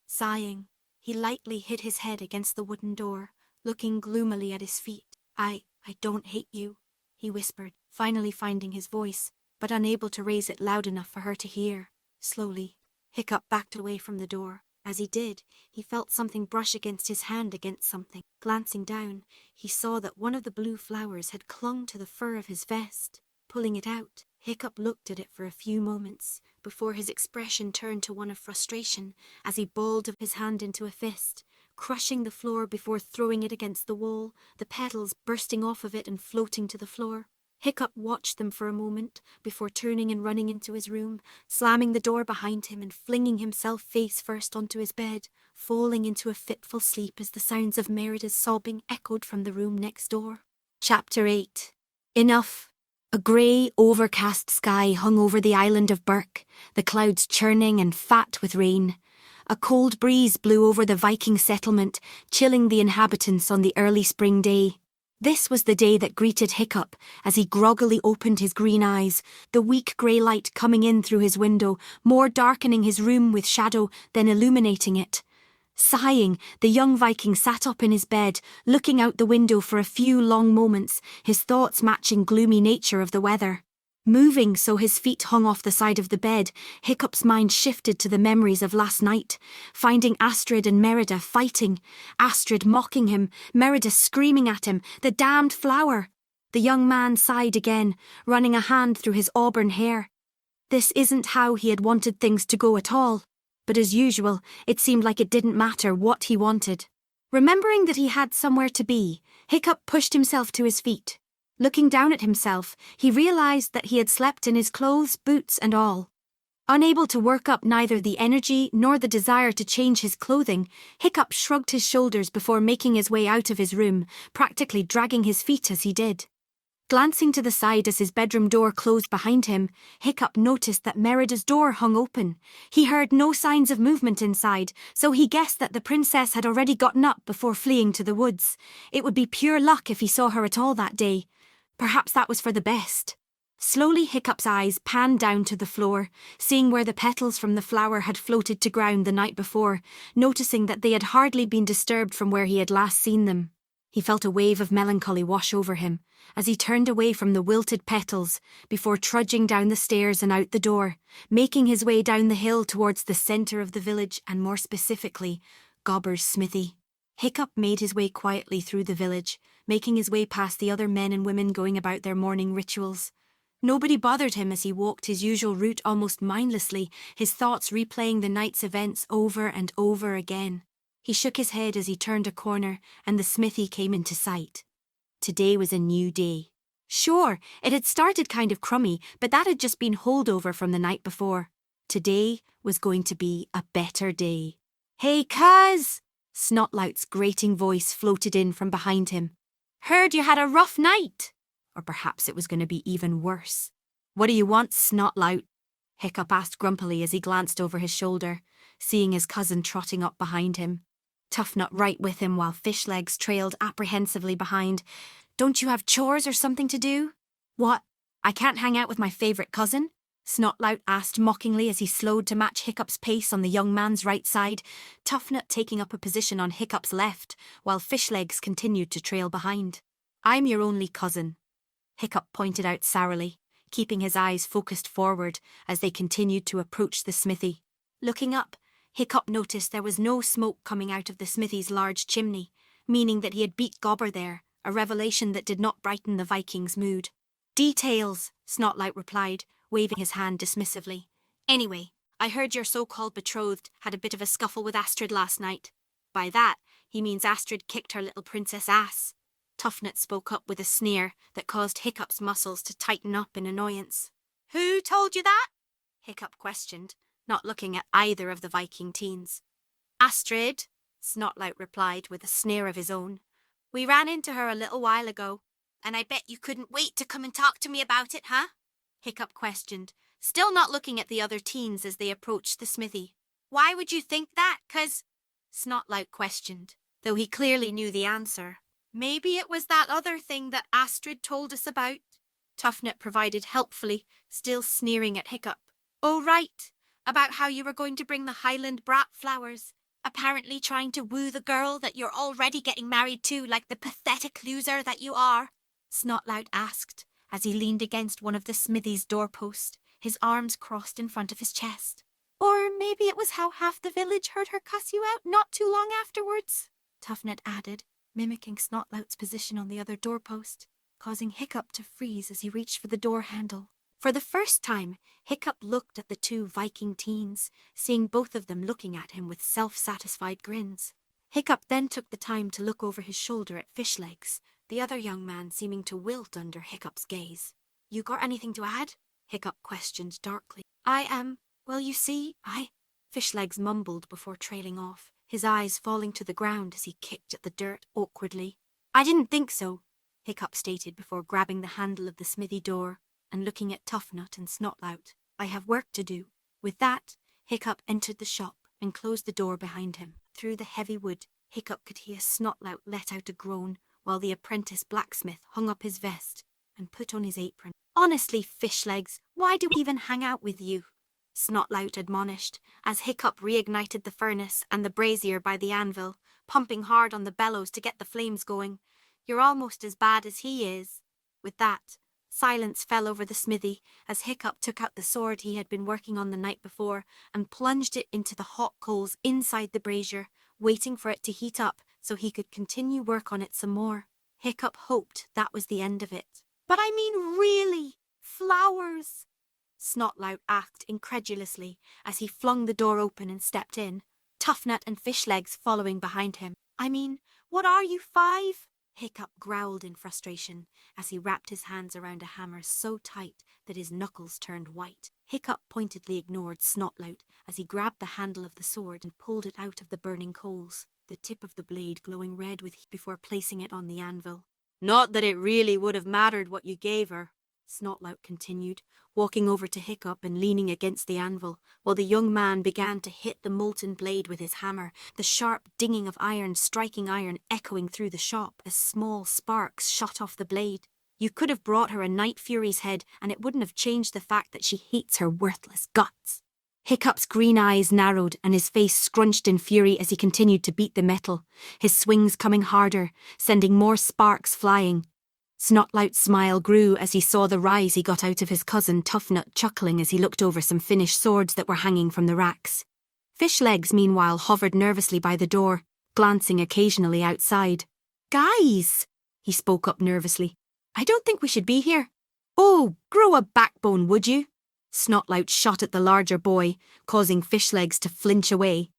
Sighing, he lightly hit his head against the wooden door, looking gloomily at his feet. I don't hate you, he whispered, finally finding his voice, but unable to raise it loud enough for her to hear. Slowly, Hiccup backed away from the door. As he did, he felt something brush against his hand against something. Glancing down, he saw that one of the blue flowers had clung to the fur of his vest. Pulling it out, Hiccup looked at it for a few moments, before his expression turned to one of frustration as he balled his hand into a fist, crushing the floor before throwing it against the wall, the petals bursting off of it and floating to the floor. Hiccup watched them for a moment before turning and running into his room, slamming the door behind him and flinging himself face first onto his bed, falling into a fitful sleep as the sounds of Merida's sobbing echoed from the room next door. Chapter 8. Enough. A grey, overcast sky hung over the island of Burke, the clouds churning and fat with rain. A cold breeze blew over the Viking settlement, chilling the inhabitants on the early spring day. This was the day that greeted Hiccup as he groggily opened his green eyes, the weak grey light coming in through his window, more darkening his room with shadow than illuminating it. Sighing, the young Viking sat up in his bed, looking out the window for a few long moments, his thoughts matching gloomy nature of the weather. Moving so his feet hung off the side of the bed, Hiccup's mind shifted to the memories of last night, finding Astrid and Merida fighting, Astrid mocking him, Merida screaming at him, the damned flower. The young man sighed again, running a hand through his auburn hair. This isn't how he had wanted things to go at all, but as usual, it seemed like it didn't matter what he wanted. Remembering that he had somewhere to be, Hiccup pushed himself to his feet. Looking down at himself, he realised that he had slept in his clothes, boots and all. Unable to work up neither the energy nor the desire to change his clothing, Hiccup shrugged his shoulders before making his way out of his room, practically dragging his feet as he did. Glancing to the side as his bedroom door closed behind him, Hiccup noticed that Merida's door hung open. He heard no signs of movement inside, so he guessed that the princess had already gotten up before fleeing to the woods. It would be pure luck if he saw her at all that day. Perhaps that was for the best. Slowly Hiccup's eyes panned down to the floor, seeing where the petals from the flower had floated to ground the night before, noticing that they had hardly been disturbed from where he had last seen them. He felt a wave of melancholy wash over him as he turned away from the wilted petals before trudging down the stairs and out the door, making his way down the hill towards the centre of the village and more specifically, Gobber's smithy. Hiccup made his way quietly through the village, making his way past the other men and women going about their morning rituals. Nobody bothered him as he walked his usual route almost mindlessly, his thoughts replaying the night's events over and over again. He shook his head as he turned a corner and the smithy came into sight. Today was a new day. Sure, it had started kind of crummy, but that had just been holdover from the night before. Today was going to be a better day. "Hey, cuz!" Snotlout's grating voice floated in from behind him. "Heard you had a rough night." Or perhaps it was going to be even worse. "What do you want, Snotlout?" Hiccup asked grumpily as he glanced over his shoulder, seeing his cousin trotting up behind him. Toughnut right with him while Fishlegs trailed apprehensively behind. "Don't you have chores or something to do?" "What? I can't hang out with my favourite cousin?" Snotlout asked mockingly as he slowed to match Hiccup's pace on the young man's right side, Toughnut taking up a position on Hiccup's left, while Fishlegs continued to trail behind. "I'm your only cousin," Hiccup pointed out sourly, keeping his eyes focused forward as they continued to approach the smithy. Looking up, Hiccup noticed there was no smoke coming out of the smithy's large chimney, meaning that he had beat Gobber there, a revelation that did not brighten the Viking's mood. "Details," Snotlout replied, waving his hand dismissively. "Anyway, I heard your so-called betrothed had a bit of a scuffle with Astrid last night. By that, he means Astrid kicked her little princess ass." Toughnut spoke up with a sneer that caused Hiccup's muscles to tighten up in annoyance. "Who told you that?" Hiccup questioned, not looking at either of the Viking teens. Astrid, Snotlout replied with a sneer of his own. We ran into her a little while ago. And I bet you couldn't wait to come and talk to me about it, huh? Hiccup questioned, still not looking at the other teens as they approached the smithy. Why would you think that? 'Cause Snotlout questioned, though he clearly knew the answer. Maybe it was that other thing that Astrid told us about, Tuffnut provided helpfully, still sneering at Hiccup. Oh, right, about how you were going to bring the Highland brat flowers, apparently trying to woo the girl that you're already getting married to like the pathetic loser that you are, Snotlout asked, as he leaned against one of the smithy's doorposts, his arms crossed in front of his chest. Or maybe it was how half the village heard her cuss you out not too long afterwards, Tuffnut added, mimicking Snotlout's position on the other doorpost, causing Hiccup to freeze as he reached for the door handle. For the first time, Hiccup looked at the two Viking teens, seeing both of them looking at him with self-satisfied grins. Hiccup then took the time to look over his shoulder at Fishlegs, the other young man seeming to wilt under Hiccup's gaze. You got anything to add? Hiccup questioned darkly. Well, you see, Fishlegs mumbled before trailing off, his eyes falling to the ground as he kicked at the dirt awkwardly. I didn't think so, Hiccup stated before grabbing the handle of the smithy door and looking at Tuffnut and Snotlout. I have work to do. With that, Hiccup entered the shop and closed the door behind him. Through the heavy wood, Hiccup could hear Snotlout let out a groan while the apprentice blacksmith hung up his vest and put on his apron. Honestly, Fishlegs, why do we even hang out with you? Snotlout admonished, as Hiccup reignited the furnace and the brazier by the anvil, pumping hard on the bellows to get the flames going. You're almost as bad as he is. With that, silence fell over the smithy as Hiccup took out the sword he had been working on the night before and plunged it into the hot coals inside the brazier, waiting for it to heat up so he could continue work on it some more. Hiccup hoped that was the end of it. But I mean really, flowers? Snotlout asked incredulously as he flung the door open and stepped in, Tuffnut and Fishlegs following behind him. I mean, what are you, 5? Hiccup growled in frustration as he wrapped his hands around a hammer so tight that his knuckles turned white. Hiccup pointedly ignored Snotlout as he grabbed the handle of the sword and pulled it out of the burning coals, the tip of the blade glowing red with heat before placing it on the anvil. Not that it really would have mattered what you gave her, Snotlout continued, walking over to Hiccup and leaning against the anvil, while the young man began to hit the molten blade with his hammer, the sharp dinging of iron striking iron echoing through the shop as small sparks shot off the blade. You could have brought her a Night Fury's head and it wouldn't have changed the fact that she hates her worthless guts. Hiccup's green eyes narrowed and his face scrunched in fury as he continued to beat the metal, his swings coming harder, sending more sparks flying. Snotlout's smile grew as he saw the rise he got out of his cousin Tuffnut chuckling as he looked over some finished swords that were hanging from the racks. Fishlegs, meanwhile, hovered nervously by the door, glancing occasionally outside. Guys, he spoke up nervously. I don't think we should be here. Oh, grow a backbone, would you? Snotlout shot at the larger boy, causing Fishlegs to flinch away.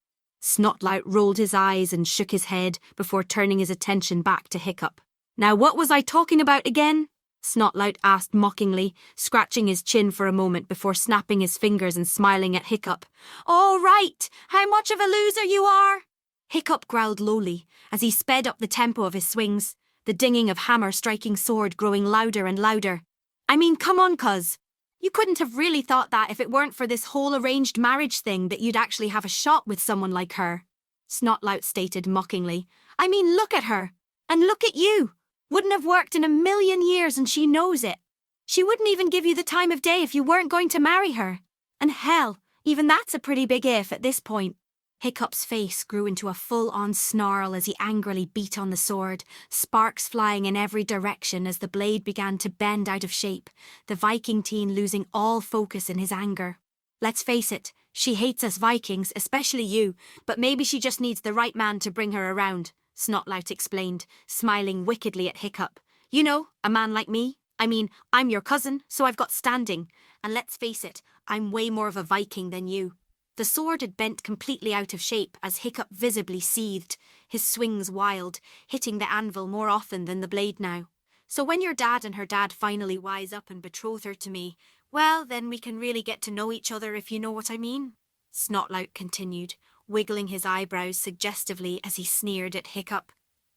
Snotlout rolled his eyes and shook his head before turning his attention back to Hiccup. Now what was I talking about again? Snotlout asked mockingly, scratching his chin for a moment before snapping his fingers and smiling at Hiccup. All right, how much of a loser you are? Hiccup growled lowly as he sped up the tempo of his swings, the dinging of hammer striking sword growing louder and louder. I mean, come on, cuz. You couldn't have really thought that if it weren't for this whole arranged marriage thing that you'd actually have a shot with someone like her, Snotlout stated mockingly. I mean, look at her. And look at you. Wouldn't have worked in a million years and she knows it. She wouldn't even give you the time of day if you weren't going to marry her. And hell, even that's a pretty big if at this point. Hiccup's face grew into a full-on snarl as he angrily beat on the sword, sparks flying in every direction as the blade began to bend out of shape, the Viking teen losing all focus in his anger. Let's face it, she hates us Vikings, especially you, but maybe she just needs the right man to bring her around, Snotlout explained, smiling wickedly at Hiccup. You know, a man like me. I mean, I'm your cousin, so I've got standing. And let's face it, I'm way more of a Viking than you. The sword had bent completely out of shape as Hiccup visibly seethed, his swings wild, hitting the anvil more often than the blade now. So when your dad and her dad finally wise up and betroth her to me, well, then we can really get to know each other if you know what I mean. Snotlout continued, wiggling his eyebrows suggestively as he sneered at Hiccup.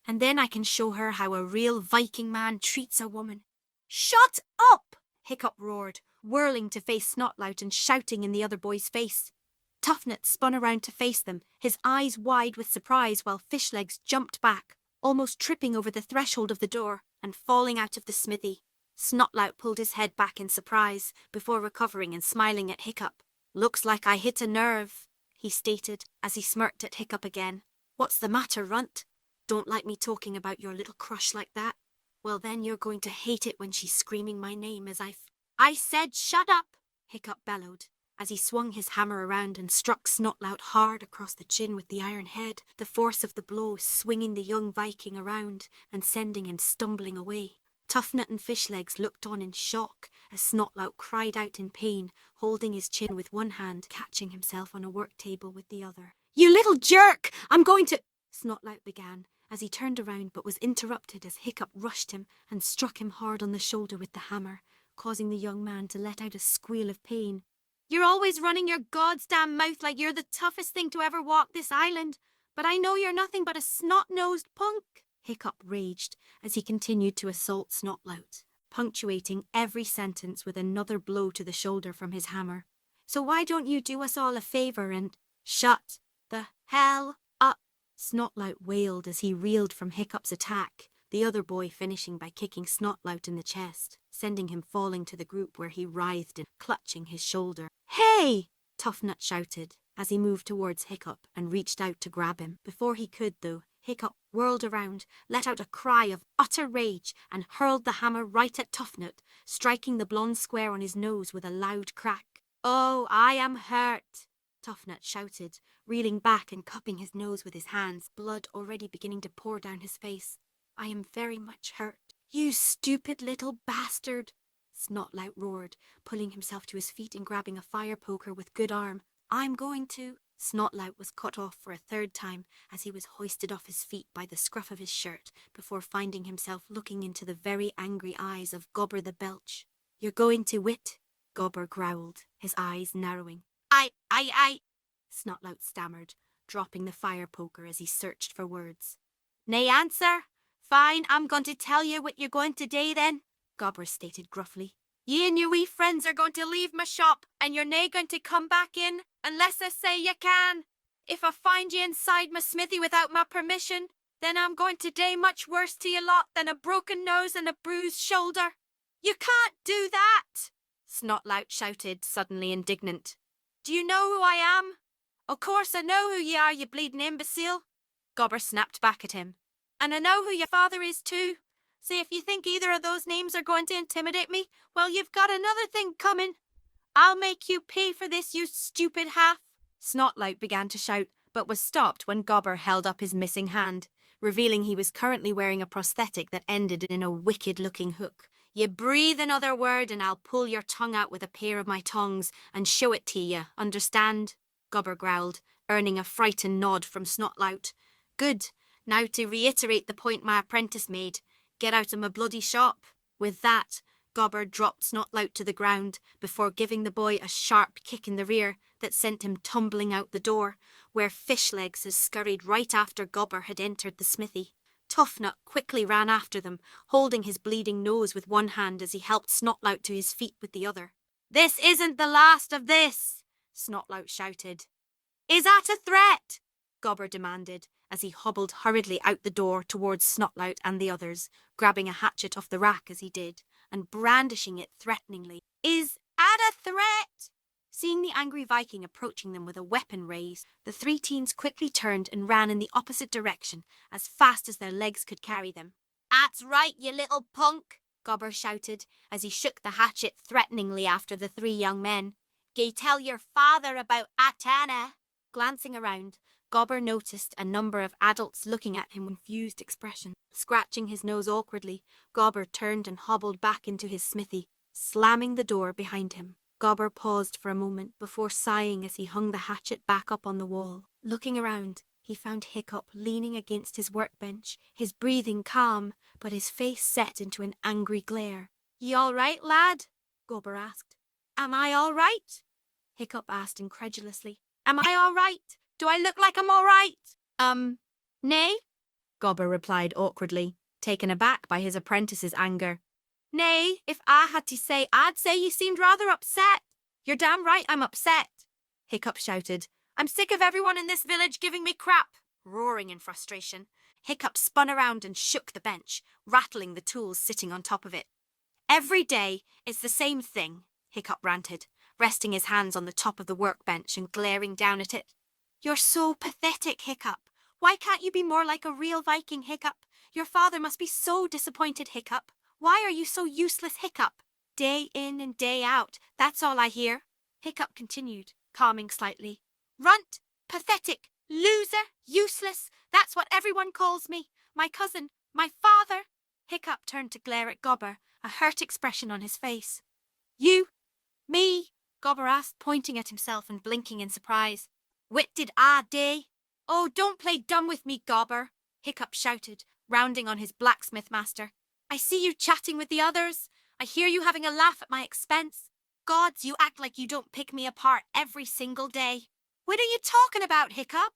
And then I can show her how a real Viking man treats a woman. Shut up! Hiccup roared, whirling to face Snotlout and shouting in the other boy's face. Tuffnut spun around to face them, his eyes wide with surprise while Fishlegs jumped back, almost tripping over the threshold of the door and falling out of the smithy. Snotlout pulled his head back in surprise before recovering and smiling at Hiccup. Looks like I hit a nerve, he stated as he smirked at Hiccup again. What's the matter, Runt? Don't like me talking about your little crush like that? Well, then you're going to hate it when she's screaming my name as I said shut up, Hiccup bellowed, as he swung his hammer around and struck Snotlout hard across the chin with the iron head, the force of the blow swinging the young Viking around and sending him stumbling away. Tuffnut and Fishlegs looked on in shock as Snotlout cried out in pain, holding his chin with one hand, catching himself on a work table with the other. You little jerk! I'm going to... Snotlout began, as he turned around but was interrupted as Hiccup rushed him and struck him hard on the shoulder with the hammer, causing the young man to let out a squeal of pain. You're always running your goddamn mouth like you're the toughest thing to ever walk this island, but I know you're nothing but a snot-nosed punk, Hiccup raged as he continued to assault Snotlout, punctuating every sentence with another blow to the shoulder from his hammer. So why don't you do us all a favour and shut the hell up? Snotlout wailed as he reeled from Hiccup's attack, the other boy finishing by kicking Snotlout in the chest, sending him falling to the group where he writhed and clutching his shoulder. Hey! Tuffnut shouted as he moved towards Hiccup and reached out to grab him. Before he could, though, Hiccup whirled around, let out a cry of utter rage and hurled the hammer right at Tuffnut, striking the blonde square on his nose with a loud crack. Oh, I am hurt, Tuffnut shouted, reeling back and cupping his nose with his hands, blood already beginning to pour down his face. I am very much hurt. You stupid little bastard, Snotlout roared, pulling himself to his feet and grabbing a fire poker with good arm. I'm going to... Snotlout was cut off for a third time as he was hoisted off his feet by the scruff of his shirt before finding himself looking into the very angry eyes of Gobber the Belch. You're going to wit? Gobber growled, his eyes narrowing. I... Snotlout stammered, dropping the fire poker as he searched for words. Nay answer? Fine, I'm going to tell you what you're going to do then, Gobber stated gruffly. Ye and your wee friends are going to leave my shop, and you're nae going to come back in unless I say you can. If I find ye inside my smithy without my permission, then I'm going to do much worse to you lot than a broken nose and a bruised shoulder. You can't do that, Snotlout shouted, suddenly indignant. Do you know who I am? Of course I know who ye are, you bleeding imbecile, Gobber snapped back at him. And I know who your father is too. So if you think either of those names are going to intimidate me, well, you've got another thing coming. I'll make you pay for this, you stupid half. Snotlout began to shout, but was stopped when Gobber held up his missing hand, revealing he was currently wearing a prosthetic that ended in a wicked-looking hook. You breathe another word and I'll pull your tongue out with a pair of my tongs and show it to you, understand? Gobber growled, earning a frightened nod from Snotlout. Good. Now to reiterate the point my apprentice made. Get out of my bloody shop. With that, Gobber dropped Snotlout to the ground before giving the boy a sharp kick in the rear that sent him tumbling out the door, where Fishlegs had scurried right after Gobber had entered the smithy. Tuffnut quickly ran after them, holding his bleeding nose with one hand as he helped Snotlout to his feet with the other. This isn't the last of this, Snotlout shouted. Is that a threat? Gobber demanded, as he hobbled hurriedly out the door towards Snotlout and the others, grabbing a hatchet off the rack as he did, and brandishing it threateningly. Is that a threat? Seeing the angry Viking approaching them with a weapon raised, the three teens quickly turned and ran in the opposite direction, as fast as their legs could carry them. That's right, you little punk, Gobber shouted, as he shook the hatchet threateningly after the three young men. Go tell your father about Atana. Glancing around, Gobber noticed a number of adults looking at him with confused expression. Scratching his nose awkwardly, Gobber turned and hobbled back into his smithy, slamming the door behind him. Gobber paused for a moment before sighing as he hung the hatchet back up on the wall. Looking around, he found Hiccup leaning against his workbench, his breathing calm, but his face set into an angry glare. "Ye all right, lad?" Gobber asked. "Am I all right?" Hiccup asked incredulously. Am I all right? Do I look like I'm all right? Nay? Gobber replied awkwardly, taken aback by his apprentice's anger. Nay, if I had to say, I'd say you seemed rather upset. You're damn right I'm upset, Hiccup shouted. I'm sick of everyone in this village giving me crap. Roaring in frustration, Hiccup spun around and shook the bench, rattling the tools sitting on top of it. Every day it's the same thing, Hiccup ranted, resting his hands on the top of the workbench and glaring down at it. You're so pathetic, Hiccup. Why can't you be more like a real Viking, Hiccup? Your father must be so disappointed, Hiccup. Why are you so useless, Hiccup? Day in and day out, that's all I hear. Hiccup continued, calming slightly. Runt, pathetic, loser, useless, that's what everyone calls me. My cousin, my father. Hiccup turned to glare at Gobber, a hurt expression on his face. You? Me? Gobber asked, pointing at himself and blinking in surprise. Whit did I day? Oh, don't play dumb with me, Gobber, Hiccup shouted, rounding on his blacksmith master. I see you chatting with the others. I hear you having a laugh at my expense. Gods, you act like you don't pick me apart every single day. What are you talking about, Hiccup?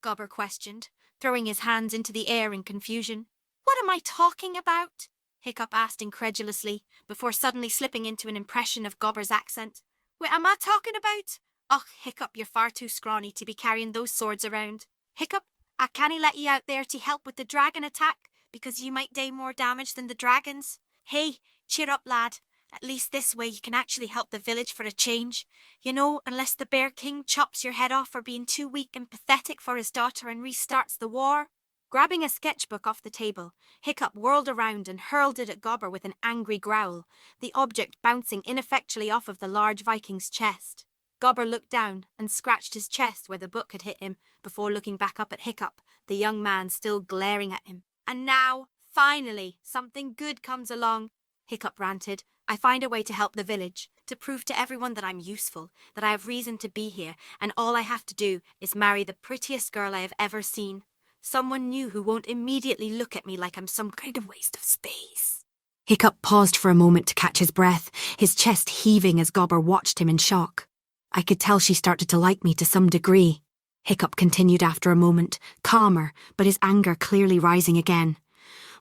Gobber questioned, throwing his hands into the air in confusion. What am I talking about? Hiccup asked incredulously, before suddenly slipping into an impression of Gobber's accent. What am I talking about? Och, Hiccup, you're far too scrawny to be carrying those swords around. Hiccup, I can't let you out there to help with the dragon attack, because you might do more damage than the dragons. Hey, cheer up, lad. At least this way you can actually help the village for a change. You know, unless the Bear King chops your head off for being too weak and pathetic for his daughter and restarts the war. Grabbing a sketchbook off the table, Hiccup whirled around and hurled it at Gobber with an angry growl, the object bouncing ineffectually off of the large Viking's chest. Gobber looked down and scratched his chest where the book had hit him before looking back up at Hiccup, the young man still glaring at him. And now, finally, something good comes along, Hiccup ranted. I find a way to help the village, to prove to everyone that I'm useful, that I have reason to be here, and all I have to do is marry the prettiest girl I have ever seen. Someone new who won't immediately look at me like I'm some kind of waste of space. Hiccup paused for a moment to catch his breath, his chest heaving as Gobber watched him in shock. I could tell she started to like me to some degree. Hiccup continued after a moment, calmer, but his anger clearly rising again.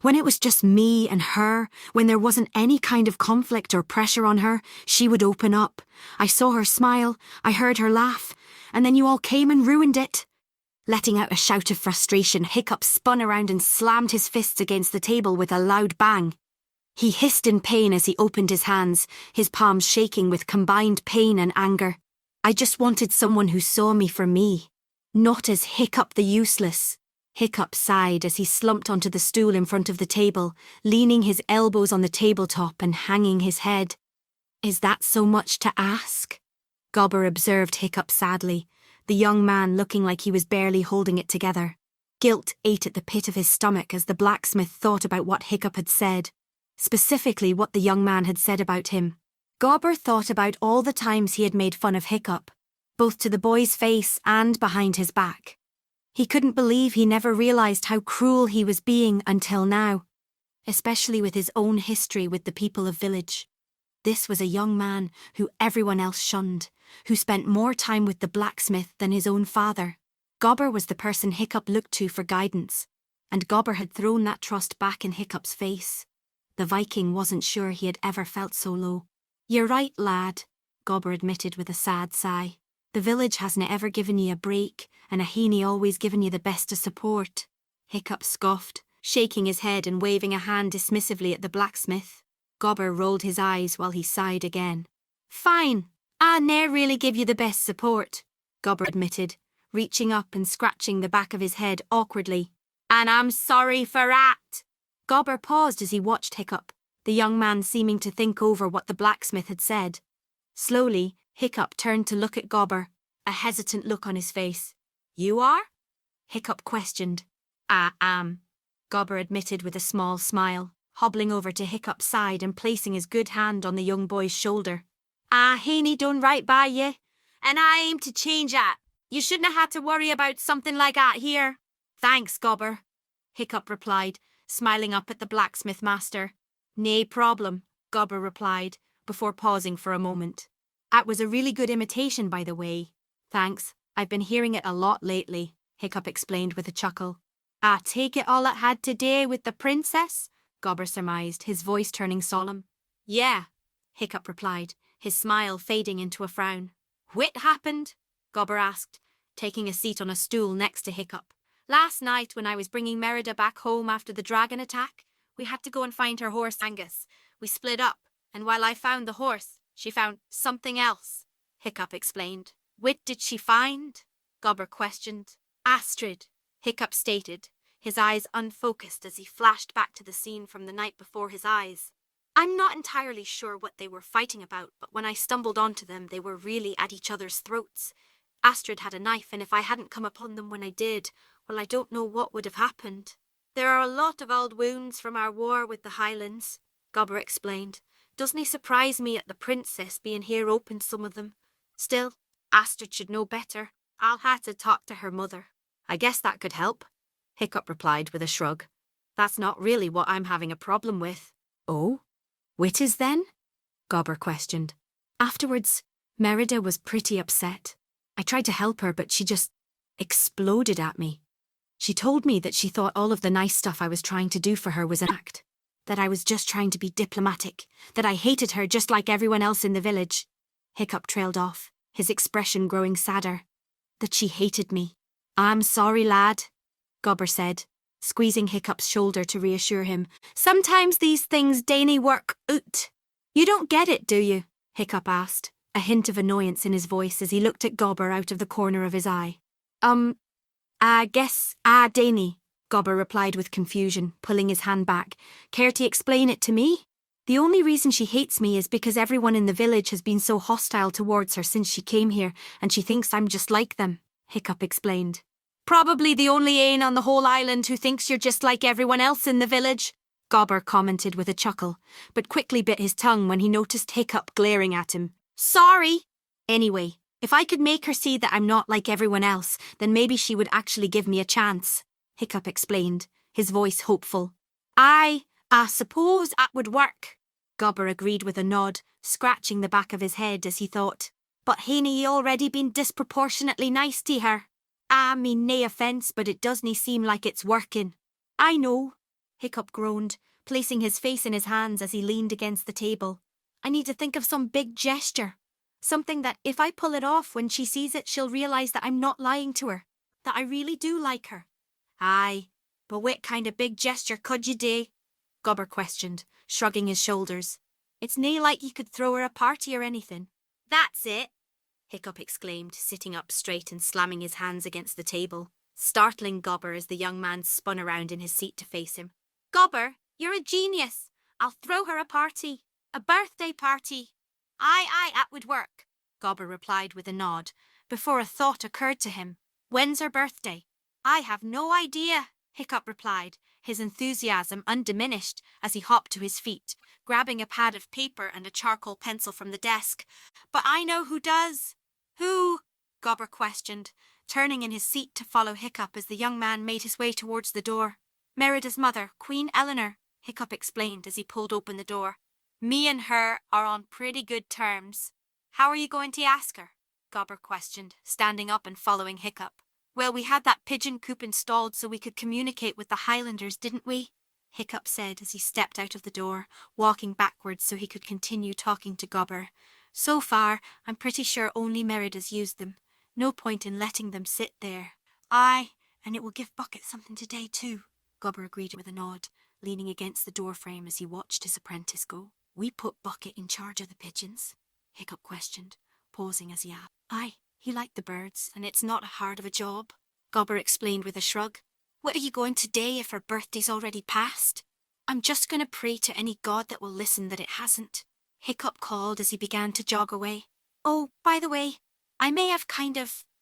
When it was just me and her, when there wasn't any kind of conflict or pressure on her, she would open up. I saw her smile, I heard her laugh, and then you all came and ruined it. Letting out a shout of frustration, Hiccup spun around and slammed his fists against the table with a loud bang. He hissed in pain as he opened his hands, his palms shaking with combined pain and anger. I just wanted someone who saw me for me, not as Hiccup the useless. Hiccup sighed as he slumped onto the stool in front of the table, leaning his elbows on the tabletop and hanging his head. Is that so much to ask? Gobber observed Hiccup sadly, the young man looking like he was barely holding it together. Guilt ate at the pit of his stomach as the blacksmith thought about what Hiccup had said, specifically what the young man had said about him. Gobber thought about all the times he had made fun of Hiccup, both to the boy's face and behind his back. He couldn't believe he never realised how cruel he was being until now, especially with his own history with the people of village. This was a young man who everyone else shunned, who spent more time with the blacksmith than his own father. Gobber was the person Hiccup looked to for guidance, and Gobber had thrown that trust back in Hiccup's face. The Viking wasn't sure he had ever felt so low. You're right, lad, Gobber admitted with a sad sigh. The village hasn't ever given you a break, and a Heaney always given you the best of support. Hiccup scoffed, shaking his head and waving a hand dismissively at the blacksmith. Gobber rolled his eyes while he sighed again. Fine, I ne'er really give you the best support, Gobber admitted, reaching up and scratching the back of his head awkwardly. And I'm sorry for that. Gobber paused as he watched Hiccup, the young man seeming to think over what the blacksmith had said. Slowly, Hiccup turned to look at Gobber, a hesitant look on his face. You are? Hiccup questioned. I am, Gobber admitted with a small smile, hobbling over to Hiccup's side and placing his good hand on the young boy's shoulder. Haney done right by ye, and I aim to change that. You shouldn't have had to worry about something like that here. Thanks, Gobber, Hiccup replied, smiling up at the blacksmith master. Nae problem, Gobber replied, before pausing for a moment. That was a really good imitation, by the way. Thanks, I've been hearing it a lot lately, Hiccup explained with a chuckle. I take it all it had today with the princess? Gobber surmised, his voice turning solemn. Yeah, Hiccup replied, his smile fading into a frown. What happened? Gobber asked, taking a seat on a stool next to Hiccup. Last night, when I was bringing Merida back home after the dragon attack, we had to go and find her horse Angus. We split up, and while I found the horse, she found something else, Hiccup explained. What did she find? Gobber questioned. Astrid, Hiccup stated, his eyes unfocused as he flashed back to the scene from the night before his eyes. I'm not entirely sure what they were fighting about, but when I stumbled onto them, they were really at each other's throats. Astrid had a knife, and if I hadn't come upon them when I did, well, I don't know what would have happened. There are a lot of old wounds from our war with the Highlands, Gobber explained. Doesn't it surprise me at the princess being here opened some of them? Still, Astrid should know better. I'll have to talk to her mother. I guess that could help, Hiccup replied with a shrug. That's not really what I'm having a problem with. Oh? Which is then? Gobber questioned. Afterwards, Merida was pretty upset. I tried to help her, but she just exploded at me. She told me that she thought all of the nice stuff I was trying to do for her was an act, that I was just trying to be diplomatic, that I hated her just like everyone else in the village. Hiccup trailed off, his expression growing sadder. That she hated me. I'm sorry, lad, Gobber said, squeezing Hiccup's shoulder to reassure him. Sometimes these things dainty work out. You don't get it, do you? Hiccup asked, a hint of annoyance in his voice as he looked at Gobber out of the corner of his eye. I guess, dainty, Gobber replied with confusion, pulling his hand back. Care to explain it to me? The only reason she hates me is because everyone in the village has been so hostile towards her since she came here, and she thinks I'm just like them, Hiccup explained. Probably the only ane on the whole island who thinks you're just like everyone else in the village, Gobber commented with a chuckle, but quickly bit his tongue when he noticed Hiccup glaring at him. Sorry! Anyway, if I could make her see that I'm not like everyone else, then maybe she would actually give me a chance, Hiccup explained, his voice hopeful. I suppose that would work, Gobber agreed with a nod, scratching the back of his head as he thought. But hain't he already been disproportionately nice to her? I mean, nae offence, but it doesn't seem like it's working. I know, Hiccup groaned, placing his face in his hands as he leaned against the table. I need to think of some big gesture. Something that, if I pull it off when she sees it, she'll realise that I'm not lying to her, that I really do like her. Aye, but what kind of big gesture could you do? Gobber questioned, shrugging his shoulders. It's nae like you could throw her a party or anything. That's it, Hiccup exclaimed, sitting up straight and slamming his hands against the table, startling Gobber as the young man spun around in his seat to face him. Gobber, you're a genius. I'll throw her a party. A birthday party. Aye, that would work, Gobber replied with a nod, before a thought occurred to him. When's her birthday? I have no idea, Hiccup replied, his enthusiasm undiminished as he hopped to his feet, grabbing a pad of paper and a charcoal pencil from the desk. But I know who does. Who? Gobber questioned, turning in his seat to follow Hiccup as the young man made his way towards the door. Merida's mother, Queen Eleanor, Hiccup explained as he pulled open the door. Me and her are on pretty good terms. How are you going to ask her? Gobber questioned, standing up and following Hiccup. Well, we had that pigeon coop installed so we could communicate with the Highlanders, didn't we? Hiccup said as he stepped out of the door, walking backwards so he could continue talking to Gobber. So far, I'm pretty sure only Merida's used them. No point in letting them sit there. Aye, and it will give Bucket something today too, Gobber agreed with a nod, leaning against the doorframe as he watched his apprentice go. We put Bucket in charge of the pigeons? Hiccup questioned, pausing as he asked. Aye, he liked the birds, and it's not hard of a job, Gobber explained with a shrug. What are you going to do if her birthday's already passed? I'm just going to pray to any god that will listen that it hasn't, Hiccup called as he began to jog away. Oh, by the way, I may have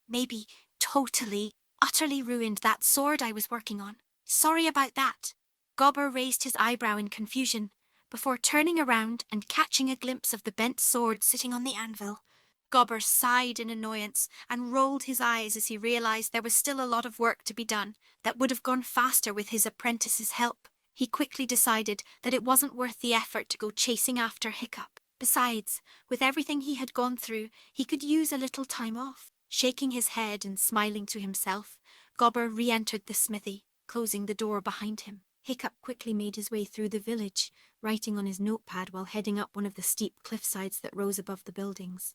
maybe totally, utterly ruined that sword I was working on. Sorry about that. Gobber raised his eyebrow in confusion, before turning around and catching a glimpse of the bent sword sitting on the anvil. Gobber sighed in annoyance and rolled his eyes as he realised there was still a lot of work to be done that would have gone faster with his apprentice's help. He quickly decided that it wasn't worth the effort to go chasing after Hiccup. Besides, with everything he had gone through, he could use a little time off. Shaking his head and smiling to himself, Gobber re-entered the smithy, closing the door behind him. Hiccup quickly made his way through the village, writing on his notepad while heading up one of the steep cliffsides that rose above the buildings.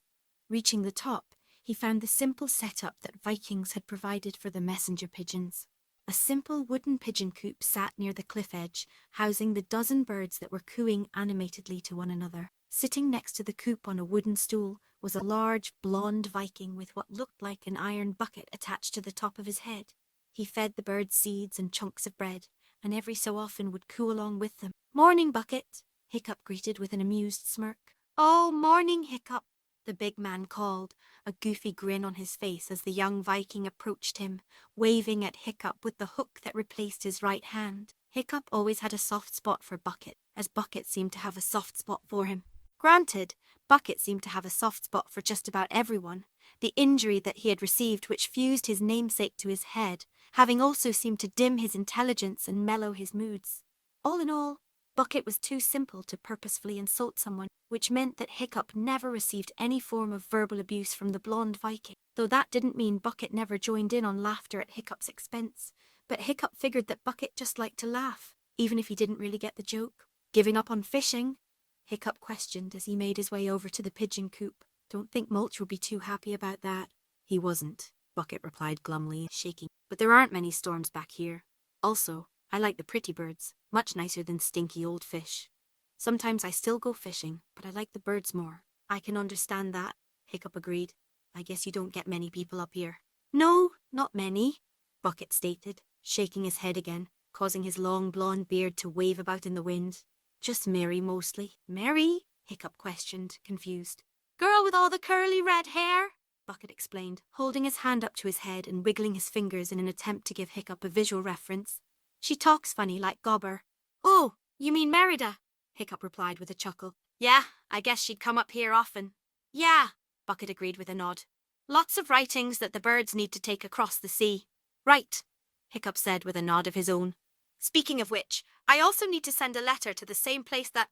Reaching the top, he found the simple setup that Vikings had provided for the messenger pigeons. A simple wooden pigeon coop sat near the cliff edge, housing the dozen birds that were cooing animatedly to one another. Sitting next to the coop on a wooden stool was a large, blonde Viking with what looked like an iron bucket attached to the top of his head. He fed the birds seeds and chunks of bread, and every so often would coo along with them. "Morning, Bucket," Hiccup greeted with an amused smirk. "Oh, morning, Hiccup," the big man called, a goofy grin on his face as the young Viking approached him, waving at Hiccup with the hook that replaced his right hand. Hiccup always had a soft spot for Bucket, as Bucket seemed to have a soft spot for him. Granted, Bucket seemed to have a soft spot for just about everyone. The injury that he had received, which fused his namesake to his head, having also seemed to dim his intelligence and mellow his moods. All in all, Bucket was too simple to purposefully insult someone, which meant that Hiccup never received any form of verbal abuse from the blonde Viking, though that didn't mean Bucket never joined in on laughter at Hiccup's expense. But Hiccup figured that Bucket just liked to laugh, even if he didn't really get the joke. "Giving up on fishing?" Hiccup questioned as he made his way over to the pigeon coop. "Don't think Mulch will be too happy about that." "He wasn't," Bucket replied glumly, shaking. "But there aren't many storms back here. Also, I like the pretty birds, much nicer than stinky old fish. Sometimes I still go fishing, but I like the birds more." "I can understand that," Hiccup agreed. "I guess you don't get many people up here." "No, not many," Bucket stated, shaking his head again, causing his long blonde beard to wave about in the wind. "Just Mary mostly." "Mary?" Hiccup questioned, confused. "Girl with all the curly red hair?" Bucket explained, holding his hand up to his head and wiggling his fingers in an attempt to give Hiccup a visual reference. "She talks funny like Gobber." "Oh, you mean Merida?" Hiccup replied with a chuckle. "Yeah, I guess she'd come up here often." "Yeah," Bucket agreed with a nod. "Lots of writings that the birds need to take across the sea." "Right," Hiccup said with a nod of his own. "Speaking of which, I also need to send a letter to the same place that,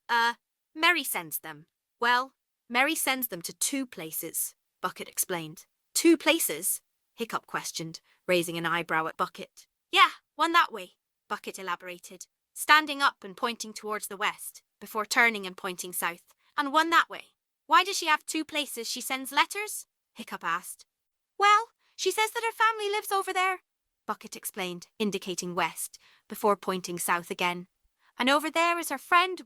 Mary sends them." "Well, Mary sends them to 2 places," Bucket explained. "2 places?" Hiccup questioned, raising an eyebrow at Bucket. "Yeah, one that way," Bucket elaborated, standing up and pointing towards the west, before turning and pointing south, "and one that way." "Why does she have 2 places she sends letters?" Hiccup asked. "Well, she says that her family lives over there," Bucket explained, indicating west, before pointing south again. "And over there is her friend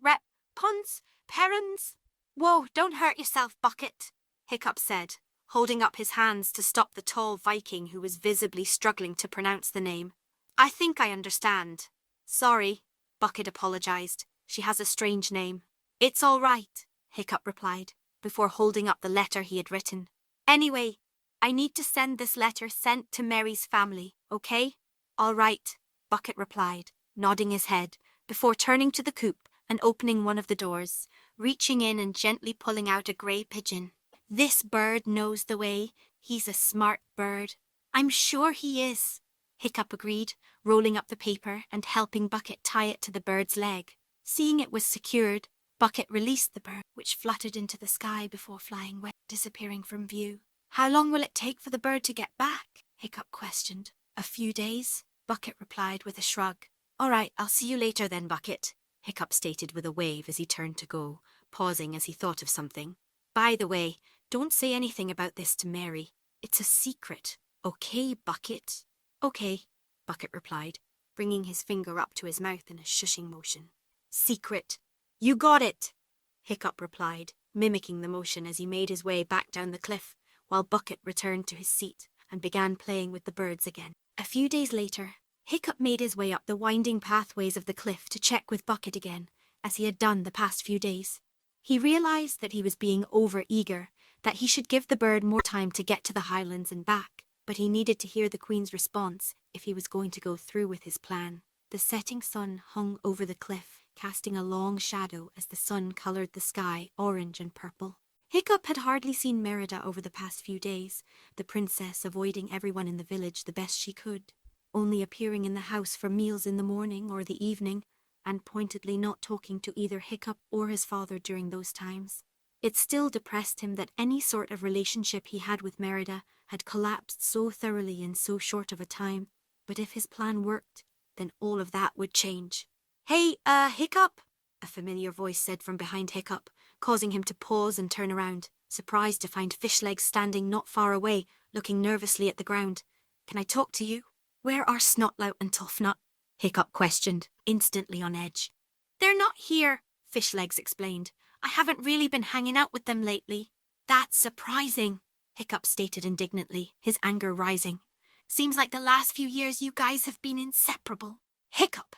Puns, Perrons." "Whoa, don't hurt yourself, Bucket," Hiccup said, holding up his hands to stop the tall Viking who was visibly struggling to pronounce the name. "I think I understand." "Sorry," Bucket apologized. "She has a strange name." "It's all right," Hiccup replied, before holding up the letter he had written. "Anyway, I need to send this letter sent to Mary's family, okay?" "All right," Bucket replied, nodding his head, before turning to the coop and opening one of the doors, reaching in and gently pulling out a grey pigeon. "This bird knows the way. He's a smart bird." "I'm sure he is," Hiccup agreed, rolling up the paper and helping Bucket tie it to the bird's leg. Seeing it was secured, Bucket released the bird, which fluttered into the sky before flying away, disappearing from view. "How long will it take for the bird to get back?" Hiccup questioned. "A few days," Bucket replied with a shrug. "All right, I'll see you later then, Bucket," Hiccup stated with a wave as he turned to go, pausing as he thought of something. "By the way, don't say anything about this to Mary. It's a secret. Okay, Bucket?" "Okay," Bucket replied, bringing his finger up to his mouth in a shushing motion. "Secret. You got it," Hiccup replied, mimicking the motion as he made his way back down the cliff, while Bucket returned to his seat and began playing with the birds again. A few days later, Hiccup made his way up the winding pathways of the cliff to check with Bucket again, as he had done the past few days. He realized that he was being over-eager, that he should give the bird more time to get to the highlands and back, but he needed to hear the Queen's response if he was going to go through with his plan. The setting sun hung over the cliff, casting a long shadow as the sun coloured the sky orange and purple. Hiccup had hardly seen Merida over the past few days, the princess avoiding everyone in the village the best she could, only appearing in the house for meals in the morning or the evening, and pointedly not talking to either Hiccup or his father during those times. It still depressed him that any sort of relationship he had with Merida had collapsed so thoroughly in so short of a time. But if his plan worked, then all of that would change. "Hey, Hiccup," a familiar voice said from behind Hiccup, causing him to pause and turn around, surprised to find Fishlegs standing not far away, looking nervously at the ground. "Can I talk to you?" "Where are Snotlout and Toughnut?" Hiccup questioned, instantly on edge. "They're not here," Fishlegs explained. "I haven't really been hanging out with them lately." "That's surprising," Hiccup stated indignantly, his anger rising. "Seems like the last few years you guys have been inseparable." "Hiccup,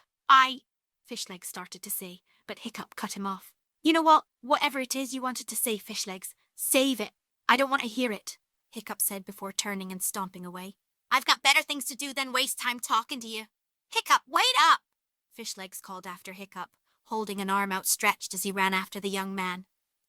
Fishlegs started to say, but Hiccup cut him off. "You know what? Whatever it is you wanted to say, Fishlegs, save it. I don't want to hear it," Hiccup said before turning and stomping away. "I've got better things to do than waste time talking to you." "Hiccup, wait up!" Fishlegs called after Hiccup, holding an arm outstretched as he ran after the young man.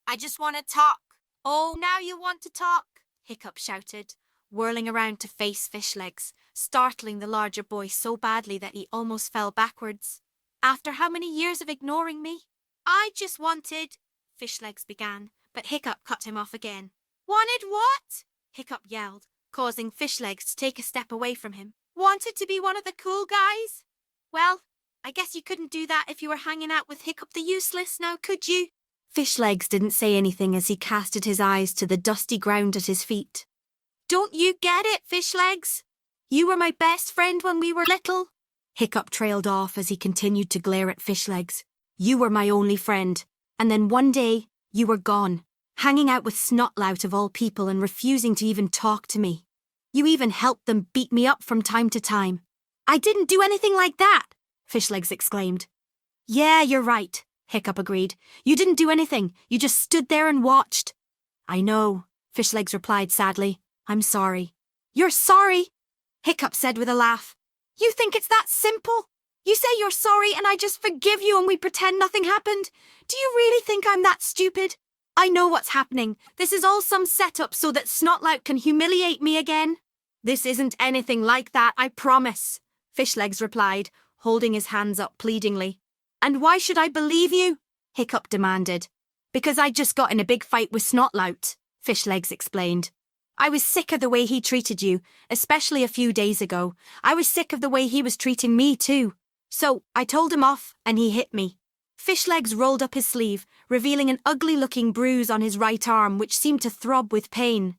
"I just want to talk." "Oh, now you want to talk," Hiccup shouted, whirling around to face Fishlegs, startling the larger boy so badly that he almost fell backwards. "After how many years of ignoring me?" "I just wanted," Fishlegs began, but Hiccup cut him off again. "Wanted what?" Hiccup yelled, causing Fishlegs to take a step away from him. "Wanted to be one of the cool guys? Well, I guess you couldn't do that if you were hanging out with Hiccup the Useless now, could you?" Fishlegs didn't say anything as he casted his eyes to the dusty ground at his feet. "Don't you get it, Fishlegs? You were my best friend when we were little." Hiccup trailed off as he continued to glare at Fishlegs. "You were my only friend, and then one day, you were gone, hanging out with Snotlout of all people and refusing to even talk to me. You even helped them beat me up from time to time." "I didn't do anything like that," Fishlegs exclaimed. "Yeah, you're right," Hiccup agreed. "You didn't do anything, you just stood there and watched." "I know," Fishlegs replied sadly. "I'm sorry." "You're sorry?" Hiccup said with a laugh. "You think it's that simple? You say you're sorry and I just forgive you and we pretend nothing happened? Do you really think I'm that stupid? I know what's happening. This is all some setup so that Snotlout can humiliate me again." "This isn't anything like that, I promise," Fishlegs replied, holding his hands up pleadingly. "And why should I believe you?" Hiccup demanded. "Because I just got in a big fight with Snotlout," Fishlegs explained. "I was sick of the way he treated you, especially a few days ago. I was sick of the way he was treating me too. So I told him off and he hit me." Fishlegs rolled up his sleeve, revealing an ugly-looking bruise on his right arm which seemed to throb with pain.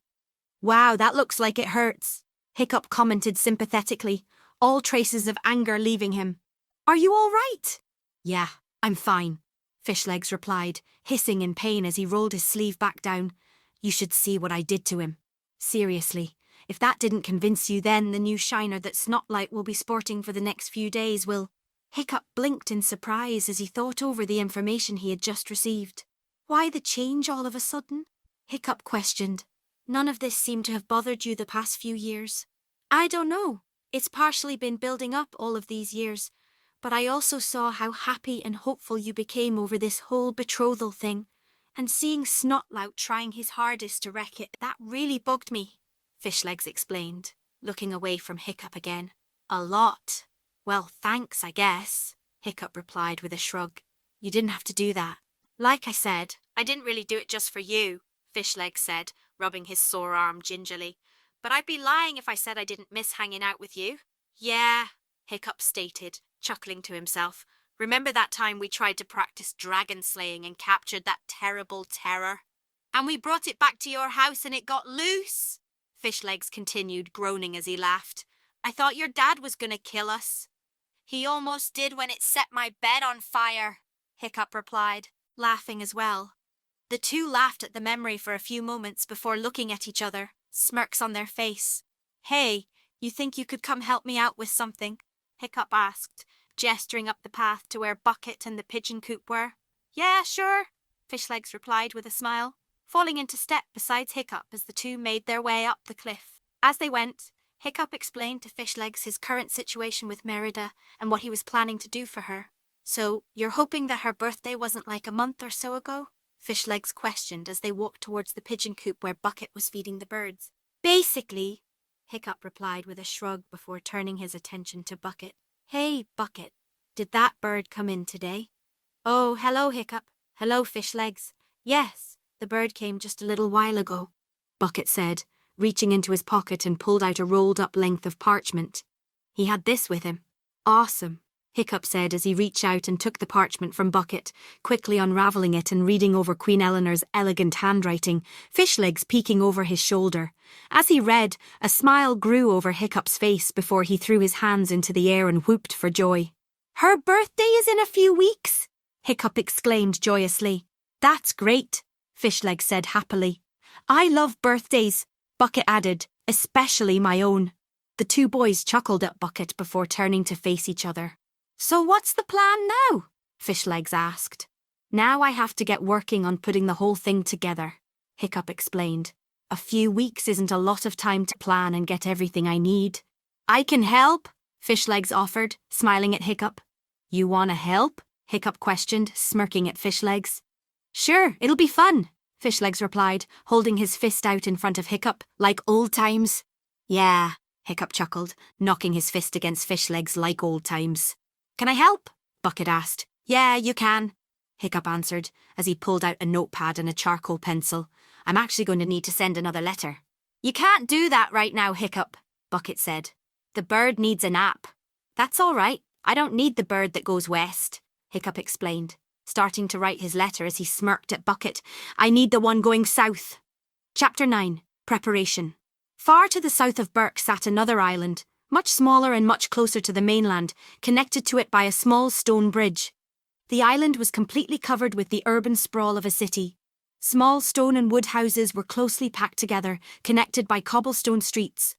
"Wow, that looks like it hurts," Hiccup commented sympathetically, all traces of anger leaving him. "Are you all right?" "Yeah, I'm fine," Fishlegs replied, hissing in pain as he rolled his sleeve back down. "You should see what I did to him. Seriously, if that didn't convince you then, the new shiner that Snotlight will be sporting for the next few days will..." Hiccup blinked in surprise as he thought over the information he had just received. "Why the change all of a sudden?" Hiccup questioned. "None of this seemed to have bothered you the past few years." "I don't know. It's partially been building up all of these years, but I also saw how happy and hopeful you became over this whole betrothal thing, and seeing Snotlout trying his hardest to wreck it, that really bugged me," Fishlegs explained, looking away from Hiccup again. "A lot." "Well, thanks, I guess," Hiccup replied with a shrug. "You didn't have to do that." "Like I said, I didn't really do it just for you," Fishlegs said, rubbing his sore arm gingerly. "But I'd be lying if I said I didn't miss hanging out with you." "Yeah," Hiccup stated, chuckling to himself. "Remember that time we tried to practice dragon slaying and captured that terrible terror? And we brought it back to your house and it got loose?" Fishlegs continued, groaning as he laughed. "I thought your dad was going to kill us." "He almost did when it set my bed on fire," Hiccup replied, laughing as well. The two laughed at the memory for a few moments before looking at each other, smirks on their face. "Hey, you think you could come help me out with something?" Hiccup asked, gesturing up the path to where Bucket and the pigeon coop were. "Yeah, sure," Fishlegs replied with a smile, falling into step beside Hiccup as the two made their way up the cliff. As they went, Hiccup explained to Fishlegs his current situation with Merida and what he was planning to do for her. "So, you're hoping that her birthday wasn't like a month or so ago?" Fishlegs questioned as they walked towards the pigeon coop where Bucket was feeding the birds. "Basically," Hiccup replied with a shrug before turning his attention to Bucket. "Hey, Bucket, did that bird come in today?" "Oh, hello, Hiccup. Hello, Fishlegs. Yes, The bird came just a little while ago, Bucket said, reaching into his pocket and pulled out a rolled-up length of parchment. He had this with him. Awesome, Hiccup said as he reached out and took the parchment from Bucket, quickly unravelling it and reading over Queen Eleanor's elegant handwriting, fish legs peeking over his shoulder. As he read, a smile grew over Hiccup's face before he threw his hands into the air and whooped for joy. "Her birthday is in a few weeks," Hiccup exclaimed joyously. "That's great," Fishleg said happily. "I love birthdays," Bucket added, "especially my own." The two boys chuckled at Bucket before turning to face each other. "So what's the plan now?" Fishlegs asked. "Now I have to get working on putting the whole thing together," Hiccup explained. "A few weeks isn't a lot of time to plan and get everything I need." "I can help," Fishlegs offered, smiling at Hiccup. "You want to help?" Hiccup questioned, smirking at Fishlegs. "Sure, it'll be fun," Fishlegs replied, holding his fist out in front of Hiccup, like old times. "Yeah," Hiccup chuckled, knocking his fist against Fishlegs like old times. "Can I help?" Bucket asked. "Yeah, you can," Hiccup answered, as he pulled out a notepad and a charcoal pencil. "I'm actually going to need to send another letter." "You can't do that right now, Hiccup," Bucket said. "The bird needs a nap." "That's all right. I don't need the bird that goes west," Hiccup explained, starting to write his letter as he smirked at Bucket. "I need the one going south." Chapter 9. Preparation. Far to the south of Burke sat another island, much smaller and much closer to the mainland, connected to it by a small stone bridge. The island was completely covered with the urban sprawl of a city. Small stone and wood houses were closely packed together, connected by cobblestone streets.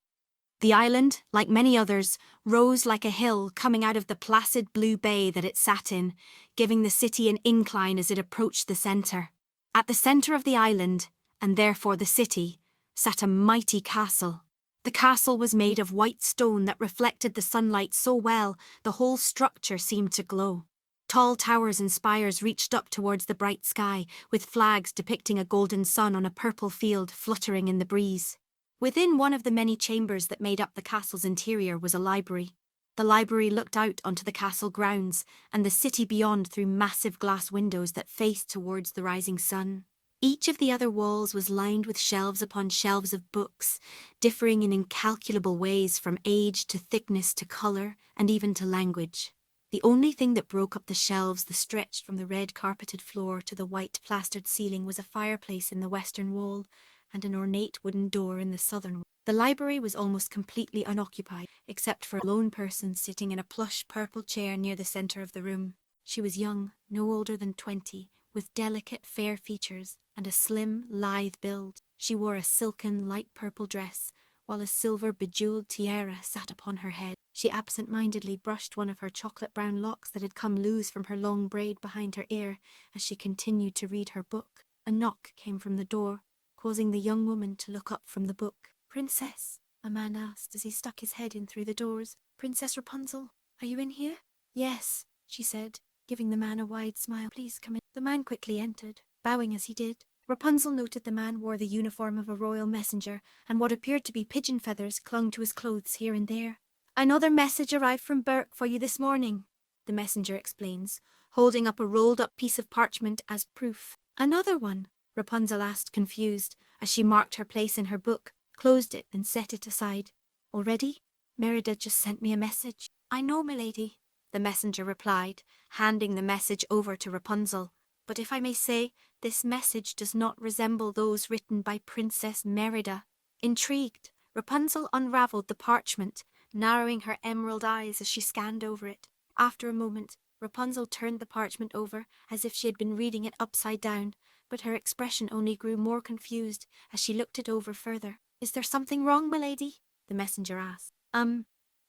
The island, like many others, rose like a hill coming out of the placid blue bay that it sat in, giving the city an incline as it approached the centre. At the centre of the island, and therefore the city, sat a mighty castle. The castle was made of white stone that reflected the sunlight so well the whole structure seemed to glow. Tall towers and spires reached up towards the bright sky, with flags depicting a golden sun on a purple field fluttering in the breeze. Within one of the many chambers that made up the castle's interior was a library. The library looked out onto the castle grounds and the city beyond through massive glass windows that faced towards the rising sun. Each of the other walls was lined with shelves upon shelves of books, differing in incalculable ways from age to thickness to colour and even to language. The only thing that broke up the shelves that stretched from the red carpeted floor to the white plastered ceiling was a fireplace in the western wall and an ornate wooden door in the southern. The library was almost completely unoccupied, except for a lone person sitting in a plush purple chair near the centre of the room. She was young, no older than 20, with delicate fair features and a slim, lithe build. She wore a silken light purple dress, while a silver bejewelled tiara sat upon her head. She absent-mindedly brushed one of her chocolate-brown locks that had come loose from her long braid behind her ear as she continued to read her book. A knock came from the door, causing the young woman to look up from the book. "Princess," a man asked as he stuck his head in through the doors. "Princess Rapunzel, are you in here?" "Yes," she said, giving the man a wide smile. "Please come in." The man quickly entered, bowing as he did. Rapunzel noted the man wore the uniform of a royal messenger, and what appeared to be pigeon feathers clung to his clothes here and there. "Another message arrived from Burke for you this morning," the messenger explains, holding up a rolled-up piece of parchment as proof. "Another one?" Rapunzel asked, confused, as she marked her place in her book, closed it and set it aside. "Already? Merida just sent me a message." "I know, milady," the messenger replied, handing the message over to Rapunzel. "But if I may say, this message does not resemble those written by Princess Merida." Intrigued, Rapunzel unravelled the parchment, narrowing her emerald eyes as she scanned over it. After a moment, Rapunzel turned the parchment over as if she had been reading it upside down, but her expression only grew more confused as she looked it over further. "Is there something wrong, milady?" the messenger asked.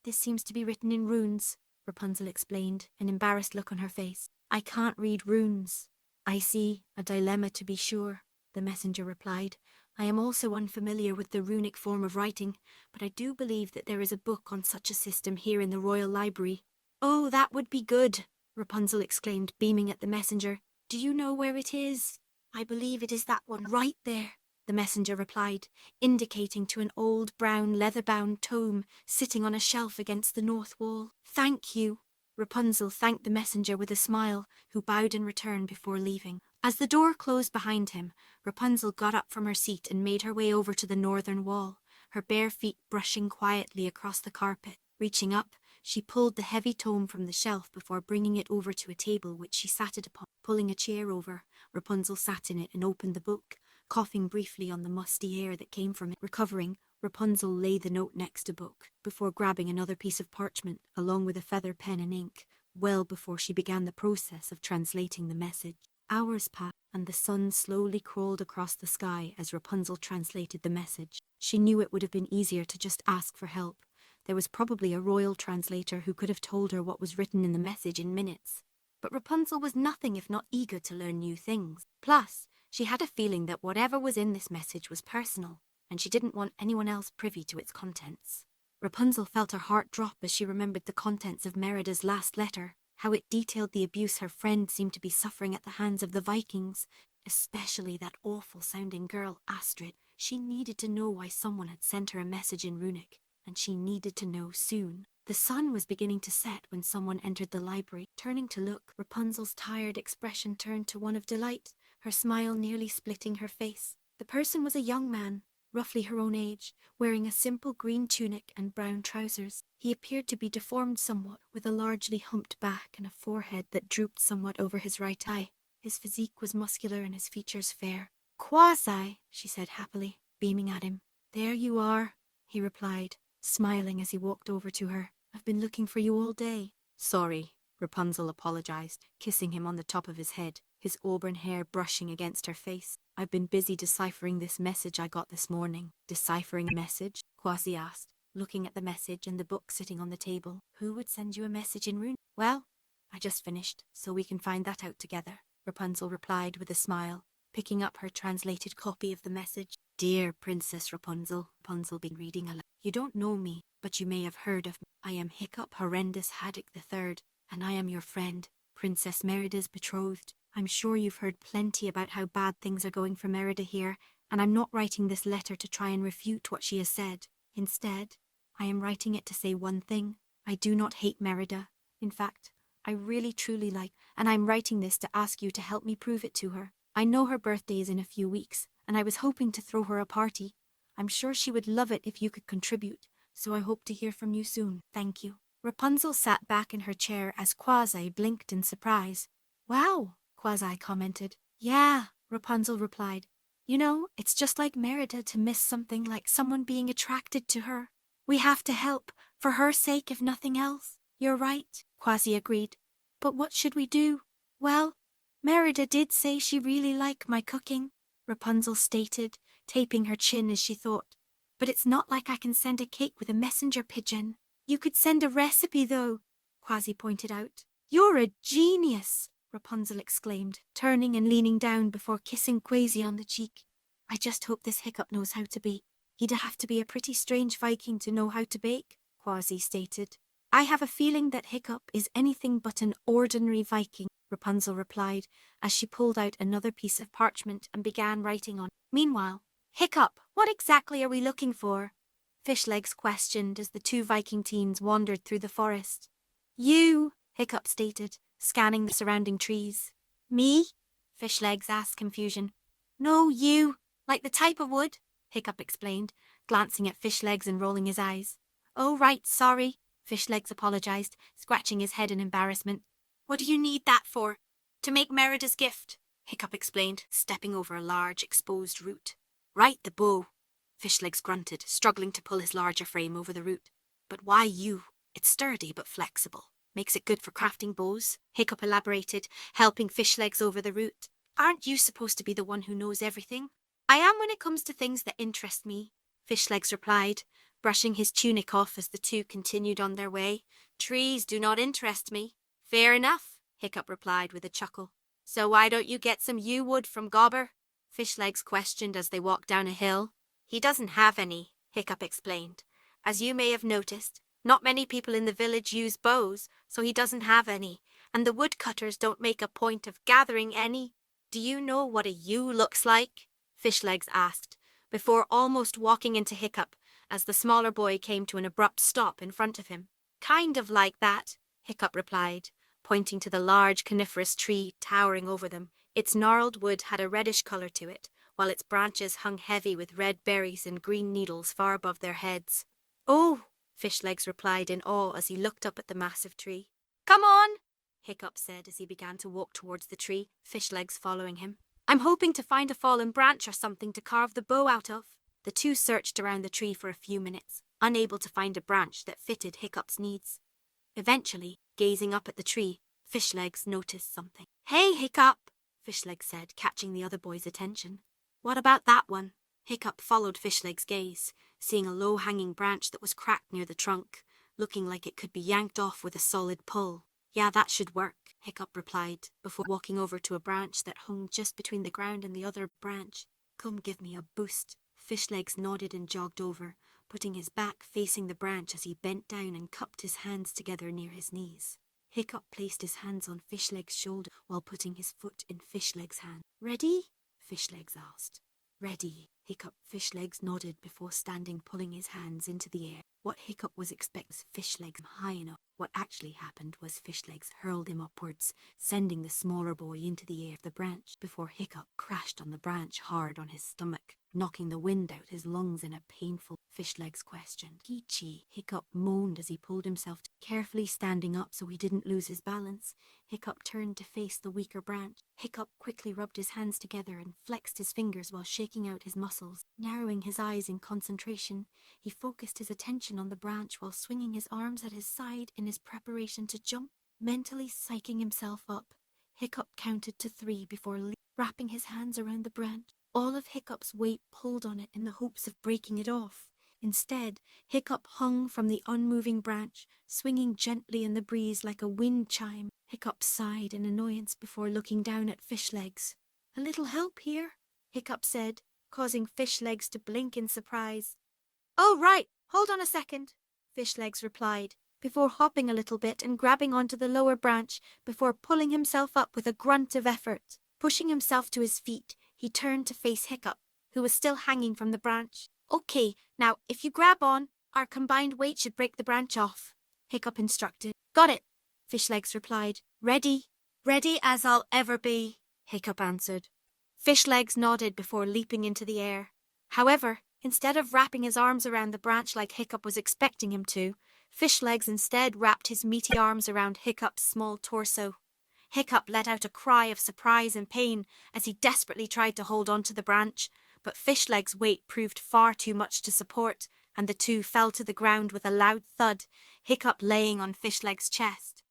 This seems to be written in runes," Rapunzel explained, an embarrassed look on her face. "I can't read runes." "I see, a dilemma to be sure," the messenger replied. "I am also unfamiliar with the runic form of writing, but I do believe that there is a book on such a system here in the royal library." "Oh, that would be good," Rapunzel exclaimed, beaming at the messenger. "Do you know where it is?" "I believe it is that one right there," the messenger replied, indicating to an old brown leather-bound tome sitting on a shelf against the north wall. "Thank you." Rapunzel thanked the messenger with a smile, who bowed in return before leaving. As the door closed behind him, Rapunzel got up from her seat and made her way over to the northern wall, her bare feet brushing quietly across the carpet. Reaching up, she pulled the heavy tome from the shelf before bringing it over to a table which she sat it upon. Pulling a chair over, Rapunzel sat in it and opened the book, coughing briefly on the musty air that came from it. Recovering, Rapunzel laid the note next to book, before grabbing another piece of parchment, along with a feather pen and ink, well before she began the process of translating the message. Hours passed, and the sun slowly crawled across the sky as Rapunzel translated the message. She knew it would have been easier to just ask for help. There was probably a royal translator who could have told her what was written in the message in minutes. But Rapunzel was nothing if not eager to learn new things. Plus, she had a feeling that whatever was in this message was personal, and she didn't want anyone else privy to its contents. Rapunzel felt her heart drop as she remembered the contents of Merida's last letter, how it detailed the abuse her friend seemed to be suffering at the hands of the Vikings, especially that awful-sounding girl, Astrid. She needed to know why someone had sent her a message in runic, and she needed to know soon. The sun was beginning to set when someone entered the library. Turning to look, Rapunzel's tired expression turned to one of delight, her smile nearly splitting her face. The person was a young man, roughly her own age, wearing a simple green tunic and brown trousers. He appeared to be deformed somewhat, with a largely humped back and a forehead that drooped somewhat over his right eye. His physique was muscular and his features fair. "Quasi," she said happily, beaming at him. "There you are," he replied, smiling as he walked over to her. "I've been looking for you all day." "Sorry," Rapunzel apologized, kissing him on the top of his head, his auburn hair brushing against her face. "I've been busy deciphering this message I got this morning." "Deciphering a message?" Quasi asked, looking at the message and the book sitting on the table. "Who would send you a message in rune?" "Well, I just finished, so we can find that out together," Rapunzel replied with a smile, picking up her translated copy of the message. "Dear Princess Rapunzel," Rapunzel began reading aloud. "You don't know me, but you may have heard of me. I am Hiccup Horrendous Haddock III, and I am your friend, Princess Merida's betrothed. I'm sure you've heard plenty about how bad things are going for Merida here, and I'm not writing this letter to try and refute what she has said. Instead, I am writing it to say one thing. I do not hate Merida. In fact, I really truly like, and I'm writing this to ask you to help me prove it to her. I know her birthday is in a few weeks, and I was hoping to throw her a party. I'm sure she would love it if you could contribute, so I hope to hear from you soon. Thank you." Rapunzel sat back in her chair as Quasi blinked in surprise. "Wow," Quasi commented. "Yeah," Rapunzel replied. "You know, it's just like Merida to miss something like someone being attracted to her. We have to help, for her sake if nothing else." "You're right," Quasi agreed. "But what should we do?" "Well, Merida did say she really liked my cooking," Rapunzel stated, taping her chin as she thought. "But it's not like I can send a cake with a messenger pigeon." "You could send a recipe, though," Quasi pointed out. "You're a genius," Rapunzel exclaimed, turning and leaning down before kissing Quasi on the cheek. "I just hope this Hiccup knows how to bake. He'd have to be a pretty strange Viking to know how to bake," Quasi stated. "I have a feeling that Hiccup is anything but an ordinary Viking," Rapunzel replied, as she pulled out another piece of parchment and began writing on it. "Meanwhile, Hiccup, what exactly are we looking for?" Fishlegs questioned as the two Viking teens wandered through the forest. "You," Hiccup stated, scanning the surrounding trees. "Me?" Fishlegs asked, confusion. "No, you. Like the type of wood," Hiccup explained, glancing at Fishlegs and rolling his eyes. "Oh, right, sorry," Fishlegs apologized, scratching his head in embarrassment. "What do you need that for?" "To make Merida's gift," Hiccup explained, stepping over a large exposed root. "Right, the bow," Fishlegs grunted, struggling to pull his larger frame over the root. "But why you? It's sturdy but flexible. Makes it good for crafting bows," Hiccup elaborated, helping Fishlegs over the root. "Aren't you supposed to be the one who knows everything?" "I am when it comes to things that interest me," Fishlegs replied, brushing his tunic off as the two continued on their way. "Trees do not interest me." "Fair enough," Hiccup replied with a chuckle. "So why don't you get some yew wood from Gobber?" Fishlegs questioned as they walked down a hill. "He doesn't have any," Hiccup explained. "As you may have noticed, not many people in the village use bows, so he doesn't have any, and the woodcutters don't make a point of gathering any." "Do you know what a yew looks like?" Fishlegs asked, before almost walking into Hiccup, as the smaller boy came to an abrupt stop in front of him. "Kind of like that," Hiccup replied, pointing to the large coniferous tree towering over them, Its gnarled wood had a reddish colour to it, while its branches hung heavy with red berries and green needles far above their heads. "Oh," Fishlegs replied in awe as he looked up at the massive tree. "Come on," Hiccup said as he began to walk towards the tree, Fishlegs following him. "I'm hoping to find a fallen branch or something to carve the bow out of." The two searched around the tree for a few minutes, unable to find a branch that fitted Hiccup's needs. Eventually, gazing up at the tree, Fishlegs noticed something. "Hey, Hiccup," Fishlegs said, catching the other boy's attention. "What about that one?" Hiccup followed Fishlegs' gaze, seeing a low-hanging branch that was cracked near the trunk, looking like it could be yanked off with a solid pull. "Yeah, that should work," Hiccup replied, before walking over to a branch that hung just between the ground and the other branch. "Come give me a boost." Fishlegs nodded and jogged over, putting his back facing the branch as he bent down and cupped his hands together near his knees. Hiccup placed his hands on Fishlegs' shoulder while putting his foot in Fishlegs' hand. "Ready?" Fishlegs asked. "Ready." Hiccup Fishlegs nodded before standing, pulling his hands into the air. What Hiccup was expecting was Fishlegs high enough. What actually happened was Fishlegs hurled him upwards, sending the smaller boy into the air of the branch before Hiccup crashed on the branch hard on his stomach, knocking the wind out his lungs in a painful. Fishlegs questioned. "Peachy," Hiccup moaned as he pulled himself carefully standing up so he didn't lose his balance. Hiccup turned to face the weaker branch. Hiccup quickly rubbed his hands together and flexed his fingers while shaking out his muscles. Narrowing his eyes in concentration, he focused his attention on the branch while swinging his arms at his side in his preparation to jump. Mentally psyching himself up, Hiccup counted to 3 before wrapping his hands around the branch. All of Hiccup's weight pulled on it in the hopes of breaking it off. Instead, Hiccup hung from the unmoving branch, swinging gently in the breeze like a wind chime. Hiccup sighed in annoyance before looking down at Fishlegs. "A little help here," Hiccup said, causing Fishlegs to blink in surprise. "Oh, right, hold on a second," Fishlegs replied, before hopping a little bit and grabbing onto the lower branch before pulling himself up with a grunt of effort. Pushing himself to his feet, he turned to face Hiccup, who was still hanging from the branch. "Okay, now if you grab on, our combined weight should break the branch off," Hiccup instructed. "Got it," Fishlegs replied. "Ready?" "Ready as I'll ever be," Hiccup answered. Fishlegs nodded before leaping into the air. However, instead of wrapping his arms around the branch like Hiccup was expecting him to, Fishlegs instead wrapped his meaty arms around Hiccup's small torso. Hiccup let out a cry of surprise and pain as he desperately tried to hold on to the branch, but Fishlegs' weight proved far too much to support, and the two fell to the ground with a loud thud, Hiccup laying on Fishlegs' chest.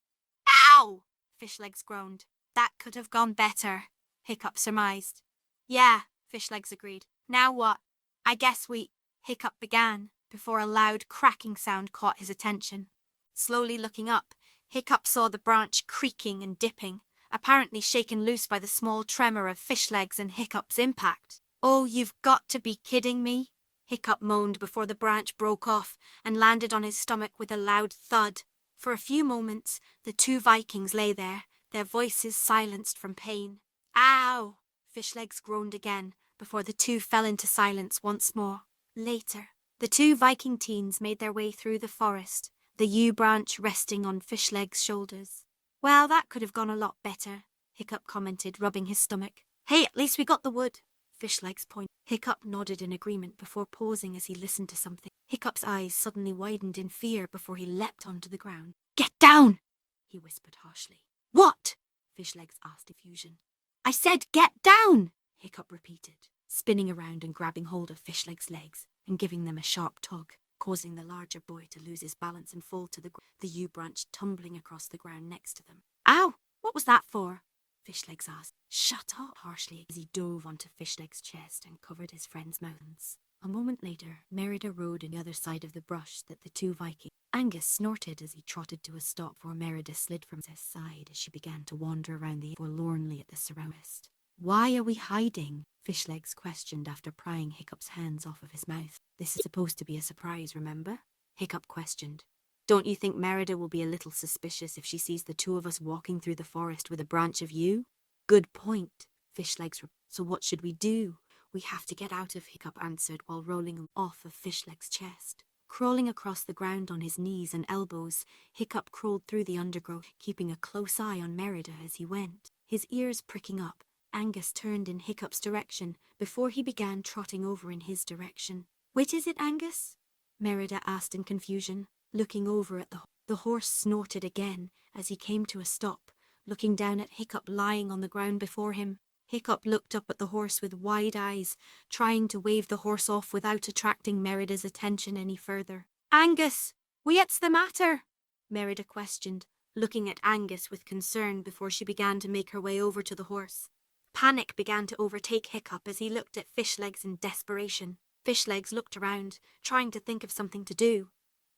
"Ow!" Fishlegs groaned. "That could have gone better," Hiccup surmised. "Yeah," Fishlegs agreed. "Now what?" "I guess we—" Hiccup began, before a loud cracking sound caught his attention. Slowly looking up, Hiccup saw the branch creaking and dipping, apparently shaken loose by the small tremor of Fishlegs and Hiccup's impact. "Oh, you've got to be kidding me," Hiccup moaned before the branch broke off and landed on his stomach with a loud thud. For a few moments, the two Vikings lay there, their voices silenced from pain. "Ow!" Fishlegs groaned again, before the two fell into silence once more. Later, the two Viking teens made their way through the forest, the yew branch resting on Fishlegs' shoulders. "Well, that could have gone a lot better," Hiccup commented, rubbing his stomach. "Hey, at least we got the wood," Fishlegs pointed. Hiccup nodded in agreement before pausing as he listened to something. Hiccup's eyes suddenly widened in fear before he leapt onto the ground. "Get down!" he whispered harshly. "What?" Fishlegs asked in confusion. "I said get down!" Hiccup repeated, spinning around and grabbing hold of Fishlegs' legs and giving them a sharp tug, causing the larger boy to lose his balance and fall to the ground, the yew branch tumbling across the ground next to them. "Ow! What was that for?" Fishlegs asked. "Shut up," harshly, as he dove onto Fishlegs' chest and covered his friend's mouths. A moment later, Merida rode on the other side of the brush that the two Vikings. Angus snorted as he trotted to a stop before Merida slid from his side as she began to wander around forlornly at the surroundings. "Why are we hiding?" Fishlegs questioned after prying Hiccup's hands off of his mouth. "This is supposed to be a surprise, remember?" Hiccup questioned. "Don't you think Merida will be a little suspicious if she sees the two of us walking through the forest with a branch of yew?" "Good point," Fishlegs replied. "So what should we do?" "We have to get out of," Hiccup answered while rolling off of Fishlegs' chest. Crawling across the ground on his knees and elbows, Hiccup crawled through the undergrowth, keeping a close eye on Merida as he went. His ears pricking up, Angus turned in Hiccup's direction before he began trotting over in his direction. "Which is it, Angus?" Merida asked in confusion, looking over at the horse snorted again as he came to a stop, looking down at Hiccup lying on the ground before him. Hiccup looked up at the horse with wide eyes, trying to wave the horse off without attracting Merida's attention any further. "Angus, what's the matter?" Merida questioned, looking at Angus with concern before she began to make her way over to the horse. Panic began to overtake Hiccup as he looked at Fishlegs in desperation. Fishlegs looked around, trying to think of something to do.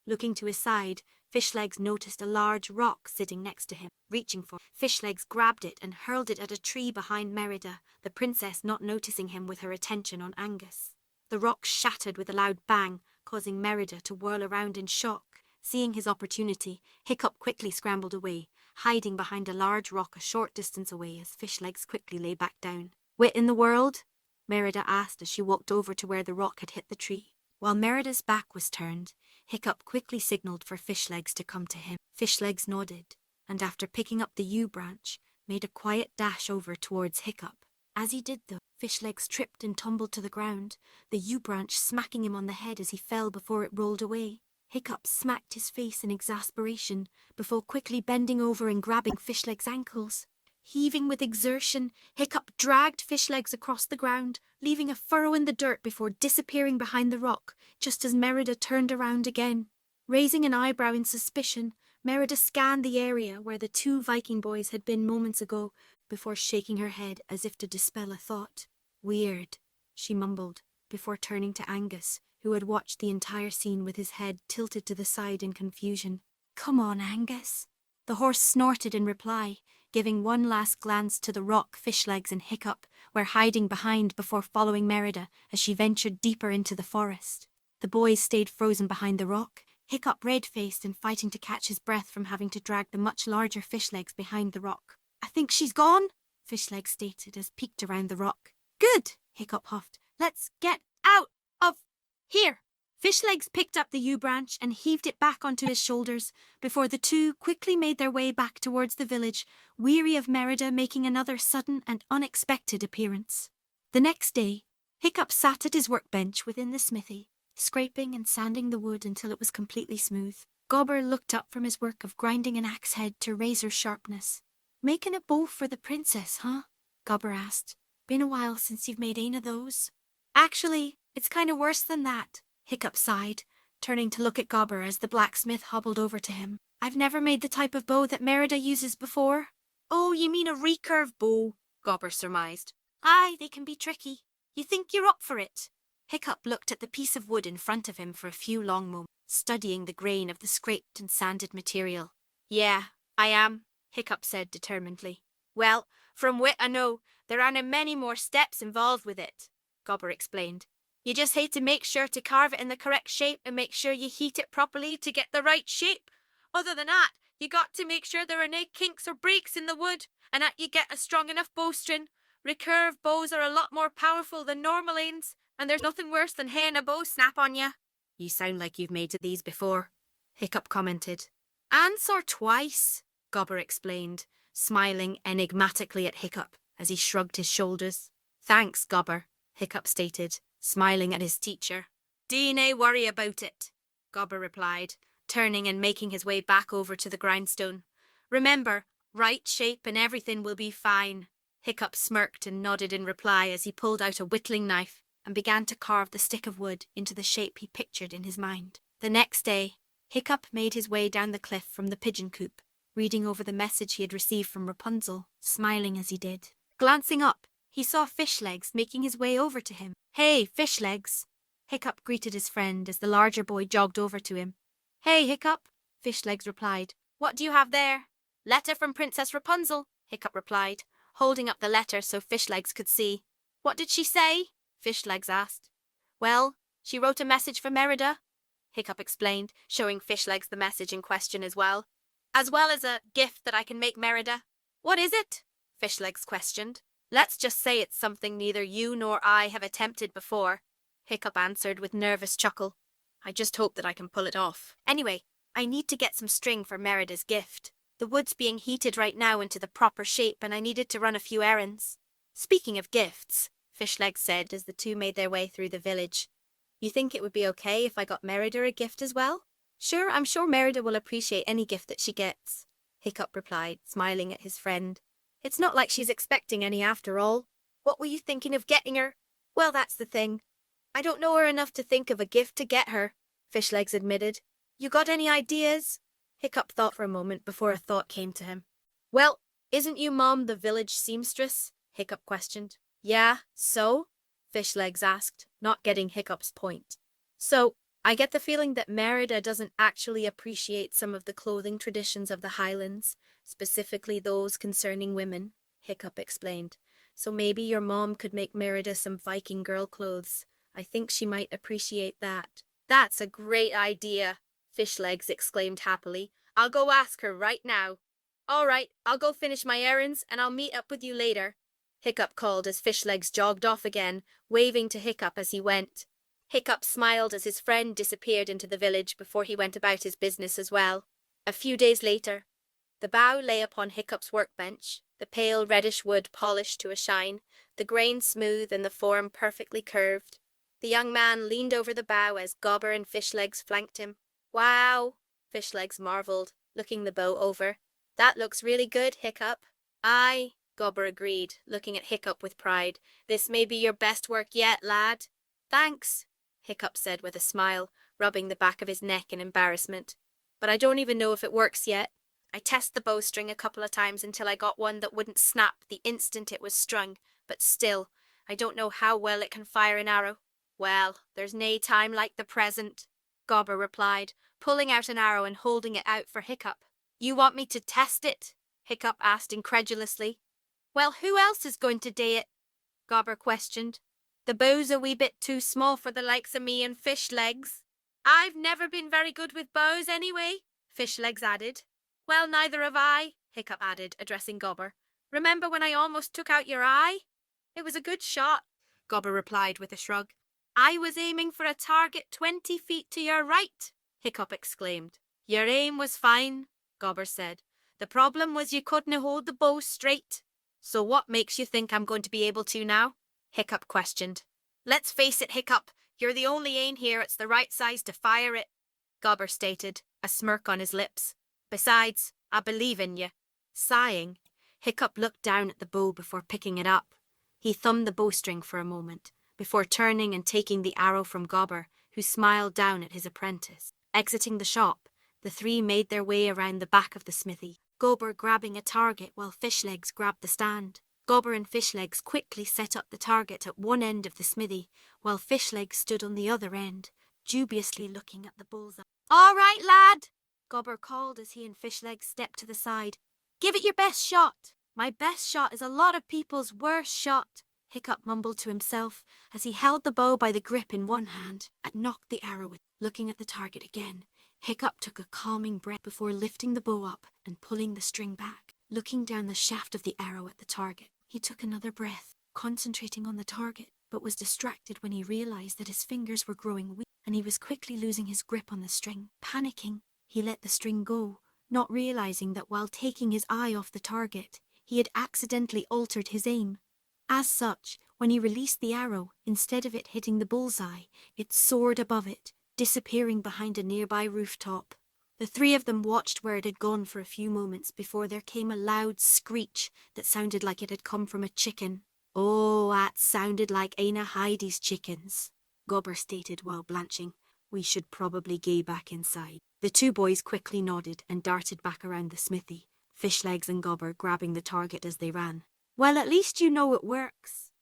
Looking to his side, Fishlegs noticed a large rock sitting next to him. Reaching for it, Fishlegs grabbed it and hurled it at a tree behind Merida, the princess not noticing him with her attention on Angus. The rock shattered with a loud bang, causing Merida to whirl around in shock. Seeing his opportunity, Hiccup quickly scrambled away, hiding behind a large rock a short distance away as Fishlegs quickly lay back down. "What in the world?" Merida asked as she walked over to where the rock had hit the tree. While Merida's back was turned, Hiccup quickly signaled for Fishlegs to come to him. Fishlegs nodded, and after picking up the yew branch, made a quiet dash over towards Hiccup. As he did though, Fishlegs tripped and tumbled to the ground, the yew branch smacking him on the head as he fell before it rolled away. Hiccup smacked his face in exasperation before quickly bending over and grabbing Fishlegs' ankles. Heaving with exertion, Hiccup dragged Fishlegs across the ground, leaving a furrow in the dirt before disappearing behind the rock, just as Merida turned around again. Raising an eyebrow in suspicion, Merida scanned the area where the two Viking boys had been moments ago, before shaking her head as if to dispel a thought. "Weird," she mumbled, before turning to Angus, who had watched the entire scene with his head tilted to the side in confusion. "Come on, Angus." The horse snorted in reply, giving one last glance to the rock Fishlegs and Hiccup were hiding behind before following Merida as she ventured deeper into the forest. The boys stayed frozen behind the rock, Hiccup red-faced and fighting to catch his breath from having to drag the much larger Fishlegs behind the rock. "I think she's gone," Fishlegs stated as peeked around the rock. "Good," Hiccup huffed. "Let's get out of here." Fishlegs picked up the yew branch and heaved it back onto his shoulders before the two quickly made their way back towards the village, weary of Merida making another sudden and unexpected appearance. The next day, Hiccup sat at his workbench within the smithy, scraping and sanding the wood until it was completely smooth. Gobber looked up from his work of grinding an axe head to razor sharpness. "Making a bow for the princess, huh?" Gobber asked. "Been a while since you've made any of those." "Actually, it's kind of worse than that," Hiccup sighed, turning to look at Gobber as the blacksmith hobbled over to him. "I've never made the type of bow that Merida uses before." "Oh, you mean a recurve bow," Gobber surmised. "Aye, they can be tricky. You think you're up for it?" Hiccup looked at the piece of wood in front of him for a few long moments, studying the grain of the scraped and sanded material. "Yeah, I am," Hiccup said determinedly. "Well, from what I know, there aren't many more steps involved with it," Gobber explained. "You just have to make sure to carve it in the correct shape and make sure you heat it properly to get the right shape. Other than that, you got to make sure there are no kinks or breaks in the wood and that you get a strong enough bowstring. Recurve bows are a lot more powerful than normal ains, and there's nothing worse than having a bow snap on you." "You sound like you've made these before," Hiccup commented. "Ance or twice," Gobber explained, smiling enigmatically at Hiccup as he shrugged his shoulders. "Thanks, Gobber," Hiccup stated, smiling at his teacher. "Do nae worry about it," Gobber replied, turning and making his way back over to the grindstone. "Remember, right shape and everything will be fine." Hiccup smirked and nodded in reply as he pulled out a whittling knife and began to carve the stick of wood into the shape he pictured in his mind. The next day, Hiccup made his way down the cliff from the pigeon coop, reading over the message he had received from Rapunzel, smiling as he did. Glancing up, he saw Fishlegs making his way over to him. "Hey, Fishlegs!" Hiccup greeted his friend as the larger boy jogged over to him. "Hey, Hiccup!" Fishlegs replied. "What do you have there?" "Letter from Princess Rapunzel," Hiccup replied, holding up the letter so Fishlegs could see. "What did she say?" Fishlegs asked. "Well, she wrote a message for Merida," Hiccup explained, showing Fishlegs the message in question as well as a gift that I can make Merida. "What is it?" Fishlegs questioned. "Let's just say it's something neither you nor I have attempted before," Hiccup answered with nervous chuckle. "I just hope that I can pull it off. Anyway, I need to get some string for Merida's gift. The wood's being heated right now into the proper shape and I needed to run a few errands." Speaking of gifts, Fishlegs said as the two made their way through the village. You think it would be okay if I got Merida a gift as well? Sure, I'm sure Merida will appreciate any gift that she gets, Hiccup replied, smiling at his friend. It's not like she's expecting any after all. What were you thinking of getting her? Well, that's the thing. I don't know her enough to think of a gift to get her, Fishlegs admitted. You got any ideas? Hiccup thought for a moment before a thought came to him. Well, isn't you Mom the village seamstress? Hiccup questioned. Yeah, so? Fishlegs asked, not getting Hiccup's point. So, I get the feeling that Merida doesn't actually appreciate some of the clothing traditions of the Highlands, specifically those concerning women, Hiccup explained. So maybe your mom could make Merida some Viking girl clothes. I think she might appreciate that. That's a great idea, Fishlegs exclaimed happily. I'll go ask her right now. All right, I'll go finish my errands and I'll meet up with you later, Hiccup called as Fishlegs jogged off again, waving to Hiccup as he went. Hiccup smiled as his friend disappeared into the village before he went about his business as well. A few days later, the bough lay upon Hiccup's workbench, the pale reddish wood polished to a shine, the grain smooth and the form perfectly curved. The young man leaned over the bough as Gobber and Fishlegs flanked him. Wow, Fishlegs marvelled, looking the bow over. That looks really good, Hiccup. Aye, Gobber agreed, looking at Hiccup with pride. This may be your best work yet, lad. Thanks, Hiccup said with a smile, rubbing the back of his neck in embarrassment. But I don't even know if it works yet. I tested the bowstring a couple of times until I got one that wouldn't snap the instant it was strung, but still, I don't know how well it can fire an arrow. Well, there's nae time like the present, Gobber replied, pulling out an arrow and holding it out for Hiccup. You want me to test it? Hiccup asked incredulously. Well, who else is going to do it? Gobber questioned. The bow's a wee bit too small for the likes of me and Fishlegs. I've never been very good with bows anyway, Fishlegs added. Well, neither have I, Hiccup added, addressing Gobber. Remember when I almost took out your eye? It was a good shot, Gobber replied with a shrug. I was aiming for a target 20 feet to your right, Hiccup exclaimed. Your aim was fine, Gobber said. The problem was you couldn't hold the bow straight. So what makes you think I'm going to be able to now? Hiccup questioned. Let's face it, Hiccup, you're the only ane here that's the right size to fire it, Gobber stated, a smirk on his lips. Besides, I believe in you. Sighing, Hiccup looked down at the bow before picking it up. He thumbed the bowstring for a moment, before turning and taking the arrow from Gobber, who smiled down at his apprentice. Exiting the shop, the three made their way around the back of the smithy, Gobber grabbing a target while Fishlegs grabbed the stand. Gobber and Fishlegs quickly set up the target at one end of the smithy, while Fishlegs stood on the other end, dubiously looking at the bullseye. All right, lad, Gobber called as he and Fishlegs stepped to the side. Give it your best shot. My best shot is a lot of people's worst shot, Hiccup mumbled to himself as he held the bow by the grip in one hand and knocked the arrow with. Looking at the target again, Hiccup took a calming breath before lifting the bow up and pulling the string back. Looking down the shaft of the arrow at the target, he took another breath, concentrating on the target, but was distracted when he realized that his fingers were growing weak and he was quickly losing his grip on the string. Panicking, he let the string go, not realizing that while taking his eye off the target, he had accidentally altered his aim. As such, when he released the arrow, instead of it hitting the bullseye, it soared above it, disappearing behind a nearby rooftop. The three of them watched where it had gone for a few moments before there came a loud screech that sounded like it had come from a chicken. Oh, that sounded like Aina Heidi's chickens, Gobber stated while blanching. We should probably gae back inside. The two boys quickly nodded and darted back around the smithy, Fishlegs and Gobber grabbing the target as they ran. Well, at least you know it works,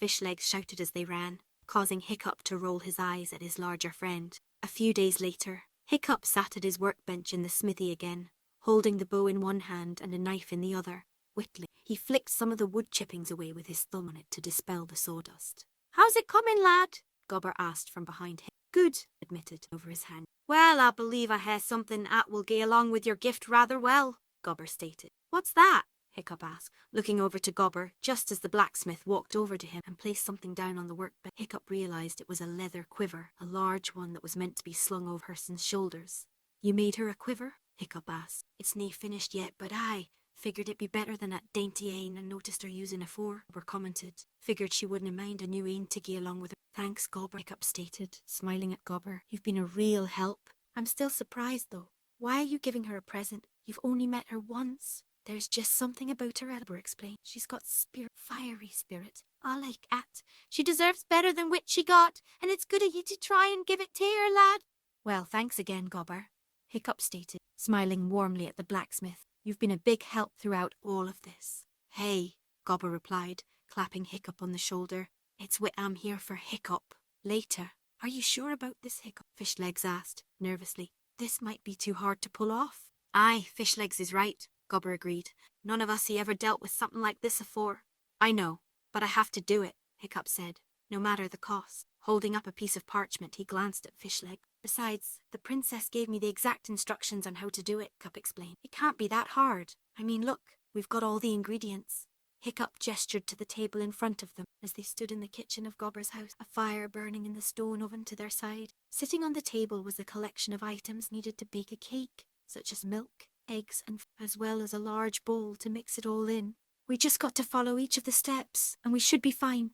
Fishlegs shouted as they ran, causing Hiccup to roll his eyes at his larger friend. A few days later, Hiccup sat at his workbench in the smithy again, holding the bow in one hand and a knife in the other. Whittling, he flicked some of the wood chippings away with his thumb on it to dispel the sawdust. How's it coming, lad? Gobber asked from behind him. Good, admitted over his hand. Well, I believe I hae something 'at will gae along with your gift rather well, Gobber stated. What's that? Hiccup asked, looking over to Gobber just as the blacksmith walked over to him and placed something down on the workbench. Hiccup realised it was a leather quiver, a large one that was meant to be slung over Hurston's shoulders. You made her a quiver? Hiccup asked. It's nae finished yet, but aye, Figured it'd be better than that dainty ain and noticed her using a four, Gobber commented. Figured she wouldn't mind a new ain to gie along with her. Thanks, Gobber, Hiccup stated, smiling at Gobber. You've been a real help. I'm still surprised, though. Why are you giving her a present? You've only met her once. There's just something about her, Gobber explained. She's got fiery spirit. I like that. She deserves better than what she got, and it's good of you to try and give it to her, lad. Well, thanks again, Gobber, Hiccup stated, smiling warmly at the blacksmith. You've been a big help throughout all of this. Hey, Gobber replied, clapping Hiccup on the shoulder. It's what I'm here for, Hiccup. Later. Are you sure about this, Hiccup? Fishlegs asked, nervously. This might be too hard to pull off. Aye, Fishlegs is right, Gobber agreed. None of us ever dealt with something like this afore. I know, but I have to do it, Hiccup said, no matter the cost. Holding up a piece of parchment, he glanced at Fishleg. Besides, the princess gave me the exact instructions on how to do it, Hiccup explained. It can't be that hard. I mean, look, we've got all the ingredients. Hiccup gestured to the table in front of them as they stood in the kitchen of Gobber's house, a fire burning in the stone oven to their side. Sitting on the table was a collection of items needed to bake a cake, such as milk, eggs, and as well as a large bowl to mix it all in. We just got to follow each of the steps, and we should be fine,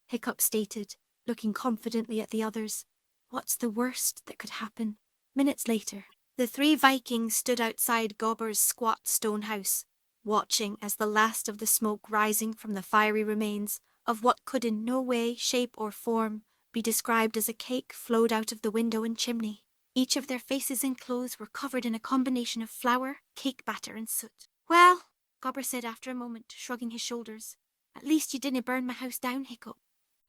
Hiccup stated, looking confidently at the others. What's the worst that could happen? Minutes later, the three Vikings stood outside Gobber's squat stone house, watching as the last of the smoke rising from the fiery remains of what could in no way, shape, or form be described as a cake flowed out of the window and chimney. Each of their faces and clothes were covered in a combination of flour, cake batter, and soot. Well, Gobber said after a moment, shrugging his shoulders, at least you didn't burn my house down, Hiccup.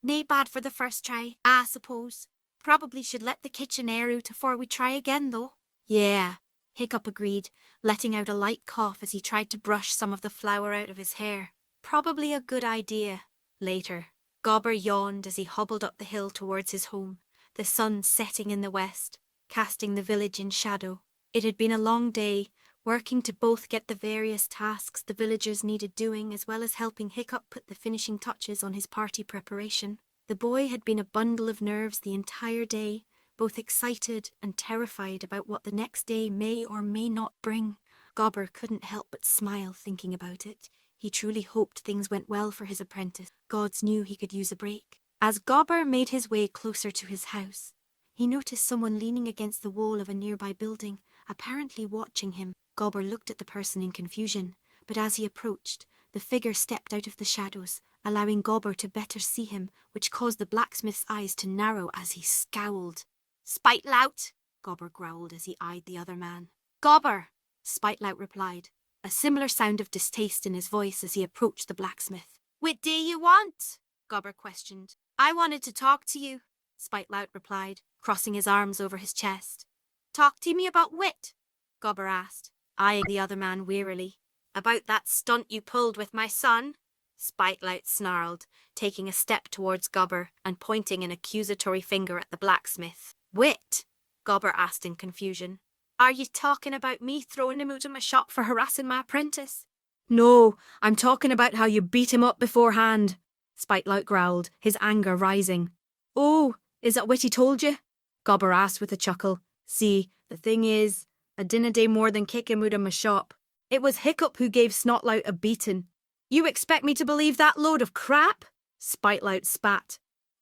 Nae bad for the first try, I suppose. Probably should let the kitchen air out afore we try again, though. Yeah, Hiccup agreed, letting out a light cough as he tried to brush some of the flour out of his hair. Probably a good idea. Later, Gobber yawned as he hobbled up the hill towards his home, the sun setting in the west, casting the village in shadow. It had been a long day, working to both get the various tasks the villagers needed doing as well as helping Hiccup put the finishing touches on his party preparation. The boy had been a bundle of nerves the entire day, both excited and terrified about what the next day may or may not bring. Gobber couldn't help but smile thinking about it. He truly hoped things went well for his apprentice. Gods knew he could use a break. As Gobber made his way closer to his house, he noticed someone leaning against the wall of a nearby building, apparently watching him. Gobber looked at the person in confusion, but as he approached, the figure stepped out of the shadows, allowing Gobber to better see him, which caused the blacksmith's eyes to narrow as he scowled. Spite-lout, Gobber growled as he eyed the other man. Gobber, Spite-lout replied, a similar sound of distaste in his voice as he approached the blacksmith. What do you want? Gobber questioned. I wanted to talk to you, Spite-lout replied, crossing his arms over his chest. Talk to me about what? Gobber asked, eyeing the other man wearily. About that stunt you pulled with my son? Spite-lout snarled, taking a step towards Gobber and pointing an accusatory finger at the blacksmith. What? Gobber asked in confusion. Are you talking about me throwing him out of my shop for harassing my apprentice? No, I'm talking about how you beat him up beforehand, Spite-lout growled, his anger rising. Oh, is that what he told you? Gobber asked with a chuckle. See, the thing is, I dinna do more than kick him out of my shop. It was Hiccup who gave Snotlout a beating. You expect me to believe that load of crap? Spite-lout spat.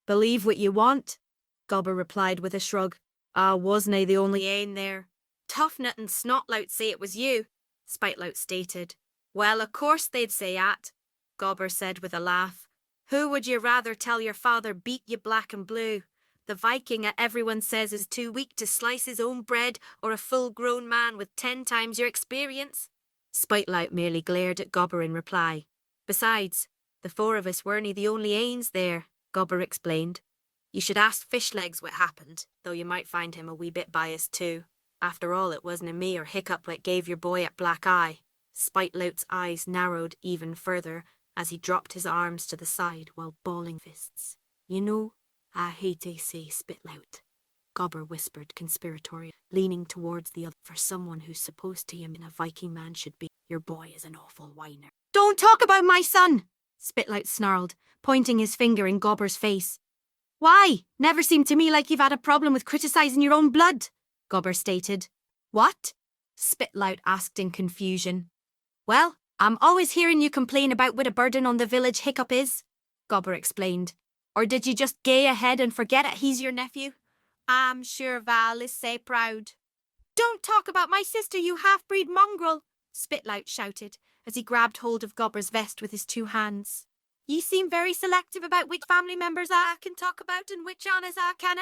Believe what you want, Gobber replied with a shrug. I wasn't the only ane there. Toughnut and Snotlout say it was you, Spite-lout stated. Well, of course they'd say that, Gobber said with a laugh. Who would you rather tell your father beat you black and blue? The Viking that everyone says is too weak to slice his own bread, or a full-grown man with 10 times your experience? Spite-lout merely glared at Gobber in reply. Besides, the 4 of us weren't the only anes there, Gobber explained. You should ask Fishlegs what happened, though you might find him a wee bit biased too. After all, it wasn't me or Hiccup what gave your boy a black eye. Spite-lout's eyes narrowed even further as he dropped his arms to the side while balling fists. You know, I hate to say Spit-lout, Gobber whispered conspiratorially, leaning towards the other. For someone who's supposed to him in a Viking man should be, your boy is an awful whiner. Don't talk about my son, Spit-lout snarled, pointing his finger in Gobber's face. Why? Never seemed to me like you've had a problem with criticising your own blood, Gobber stated. What? Spit-lout asked in confusion. Well, I'm always hearing you complain about what a burden on the village Hiccup is, Gobber explained. Or did you just gae ahead and forget it he's your nephew? I'm sure Val is sae proud. Don't talk about my sister, you half-breed mongrel, Spitlout shouted as he grabbed hold of Gobber's vest with his 2 hands. Ye seem very selective about which family members I can talk about and which honest I canna,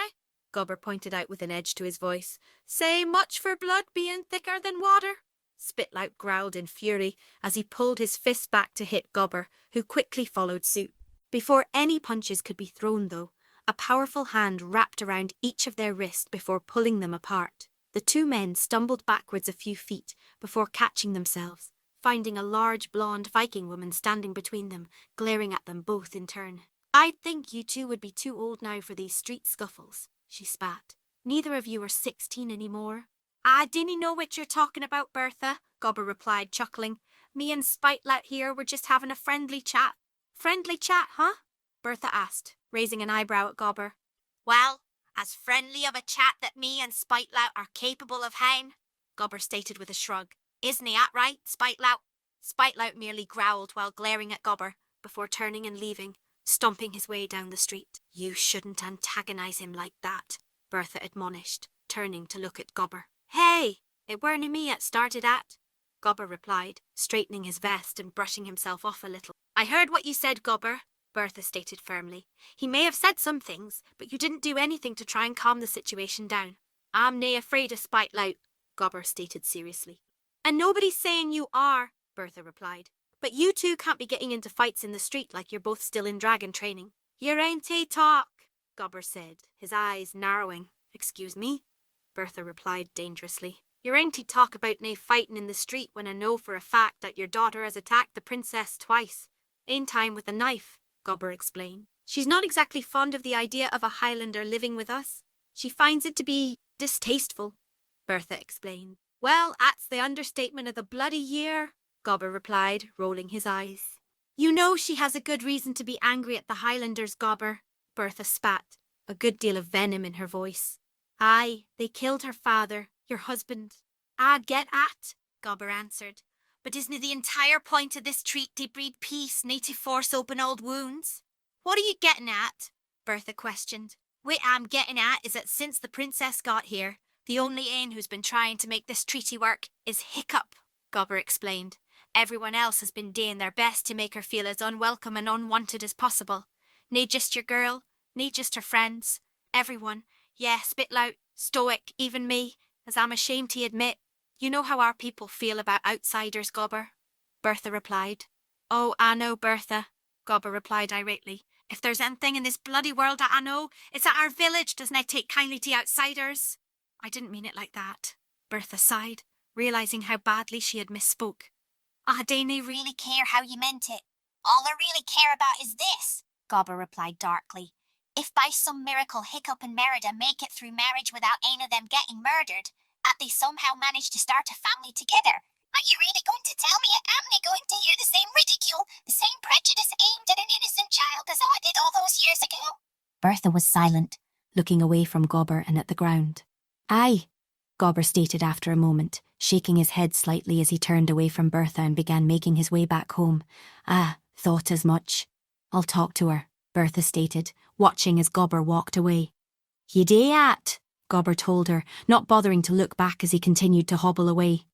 Gobber pointed out with an edge to his voice. Say much for blood being thicker than water. Spitlout growled in fury as he pulled his fist back to hit Gobber, who quickly followed suit. Before any punches could be thrown, though, a powerful hand wrapped around each of their wrists before pulling them apart. The 2 men stumbled backwards a few feet before catching themselves, finding a large blonde Viking woman standing between them, glaring at them both in turn. I'd think you 2 would be too old now for these street scuffles, she spat. Neither of you are 16 anymore. I dinna know what you're talking about, Bertha, Gobber replied, chuckling. Me and Spitlout here were just having a friendly chat. Friendly chat, huh? Bertha asked, raising an eyebrow at Gobber. Well, as friendly of a chat that me and Spitlout are capable of hain, Gobber stated with a shrug. Isn't he at right, Spitlout? Spitlout merely growled while glaring at Gobber, before turning and leaving, stomping his way down the street. You shouldn't antagonise him like that, Bertha admonished, turning to look at Gobber. Hey, it weren't me it started at, Gobber replied, straightening his vest and brushing himself off a little. I heard what you said, Gobber, Bertha stated firmly. He may have said some things, but you didn't do anything to try and calm the situation down. I'm nae afraid of Spitlout, Gobber stated seriously. And nobody's saying you are, Bertha replied. But you 2 can't be getting into fights in the street like you're both still in dragon training. You ain't a talk, Gobber said, his eyes narrowing. Excuse me? Bertha replied dangerously. You're ain't talk about nae fighting in the street when I know for a fact that your daughter has attacked the princess twice. In time with a knife, Gobber explained. She's not exactly fond of the idea of a Highlander living with us. She finds it to be distasteful, Bertha explained. Well, that's the understatement of the bloody year, Gobber replied, rolling his eyes. You know she has a good reason to be angry at the Highlanders, Gobber, Bertha spat, a good deal of venom in her voice. Aye, they killed her father, your husband. I get at, Gobber answered. But isn't the entire point of this treat to breed peace, nae to force open old wounds? What are you getting at? Bertha questioned. What I'm getting at is that since the princess got here, the only ane who's been trying to make this treaty work is Hiccup, Gobber explained. Everyone else has been doing their best to make her feel as unwelcome and unwanted as possible. Nae just your girl, nae just her friends. Everyone. Yeah, Spitlout, Stoic, even me, as I'm ashamed to admit. You know how our people feel about outsiders, Gobber, Bertha replied. Oh, I know, Bertha, Gobber replied irately. If there's anything in this bloody world that I know, it's that our village doesn't take kindly to outsiders. I didn't mean it like that, Bertha sighed, realising how badly she had misspoke. I dinna really care how you meant it. All I really care about is this, Gobber replied darkly. If by some miracle Hiccup and Merida make it through marriage without any of them getting murdered, that they somehow manage to start a family together, are you really going to tell me I'm going to hear the same ridicule, the same prejudice aimed at an innocent child as I did all those years ago? Bertha was silent, looking away from Gobber and at the ground. Aye, Gobber stated after a moment, shaking his head slightly as he turned away from Bertha and began making his way back home. Thought as much. I'll talk to her, Bertha stated, watching as Gobber walked away. You day at, Gobber told her, not bothering to look back as he continued to hobble away.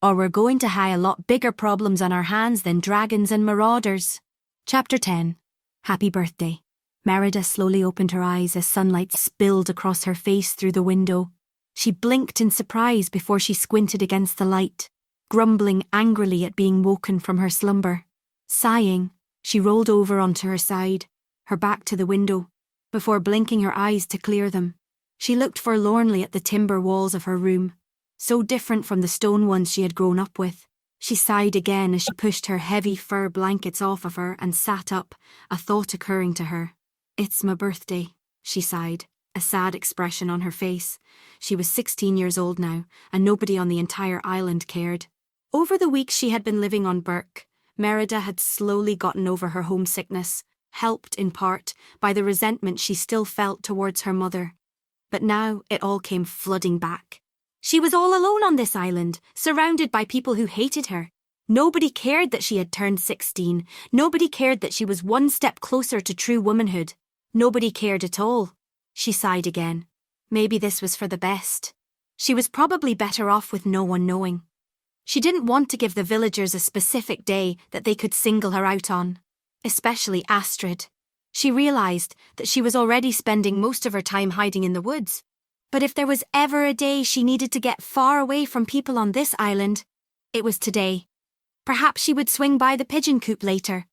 Or we're going to hae a lot bigger problems on our hands than dragons and marauders. Chapter 10. Happy Birthday. Merida slowly opened her eyes as sunlight spilled across her face through the window. She blinked in surprise before she squinted against the light, grumbling angrily at being woken from her slumber. Sighing, she rolled over onto her side, her back to the window, before blinking her eyes to clear them. She looked forlornly at the timber walls of her room, so different from the stone ones she had grown up with. She sighed again as she pushed her heavy fur blankets off of her and sat up, a thought occurring to her. It's my birthday, she sighed, a sad expression on her face. She was 16 years old now, and nobody on the entire island cared. Over the weeks she had been living on Burke, Merida had slowly gotten over her homesickness, helped in part by the resentment she still felt towards her mother. But now it all came flooding back. She was all alone on this island, surrounded by people who hated her. Nobody cared that she had turned 16. Nobody cared that she was one step closer to true womanhood. Nobody cared at all. She sighed again. Maybe this was for the best. She was probably better off with no one knowing. She didn't want to give the villagers a specific day that they could single her out on. Especially Astrid. She realised that she was already spending most of her time hiding in the woods. But if there was ever a day she needed to get far away from people on this island, it was today. Perhaps she would swing by the pigeon coop later.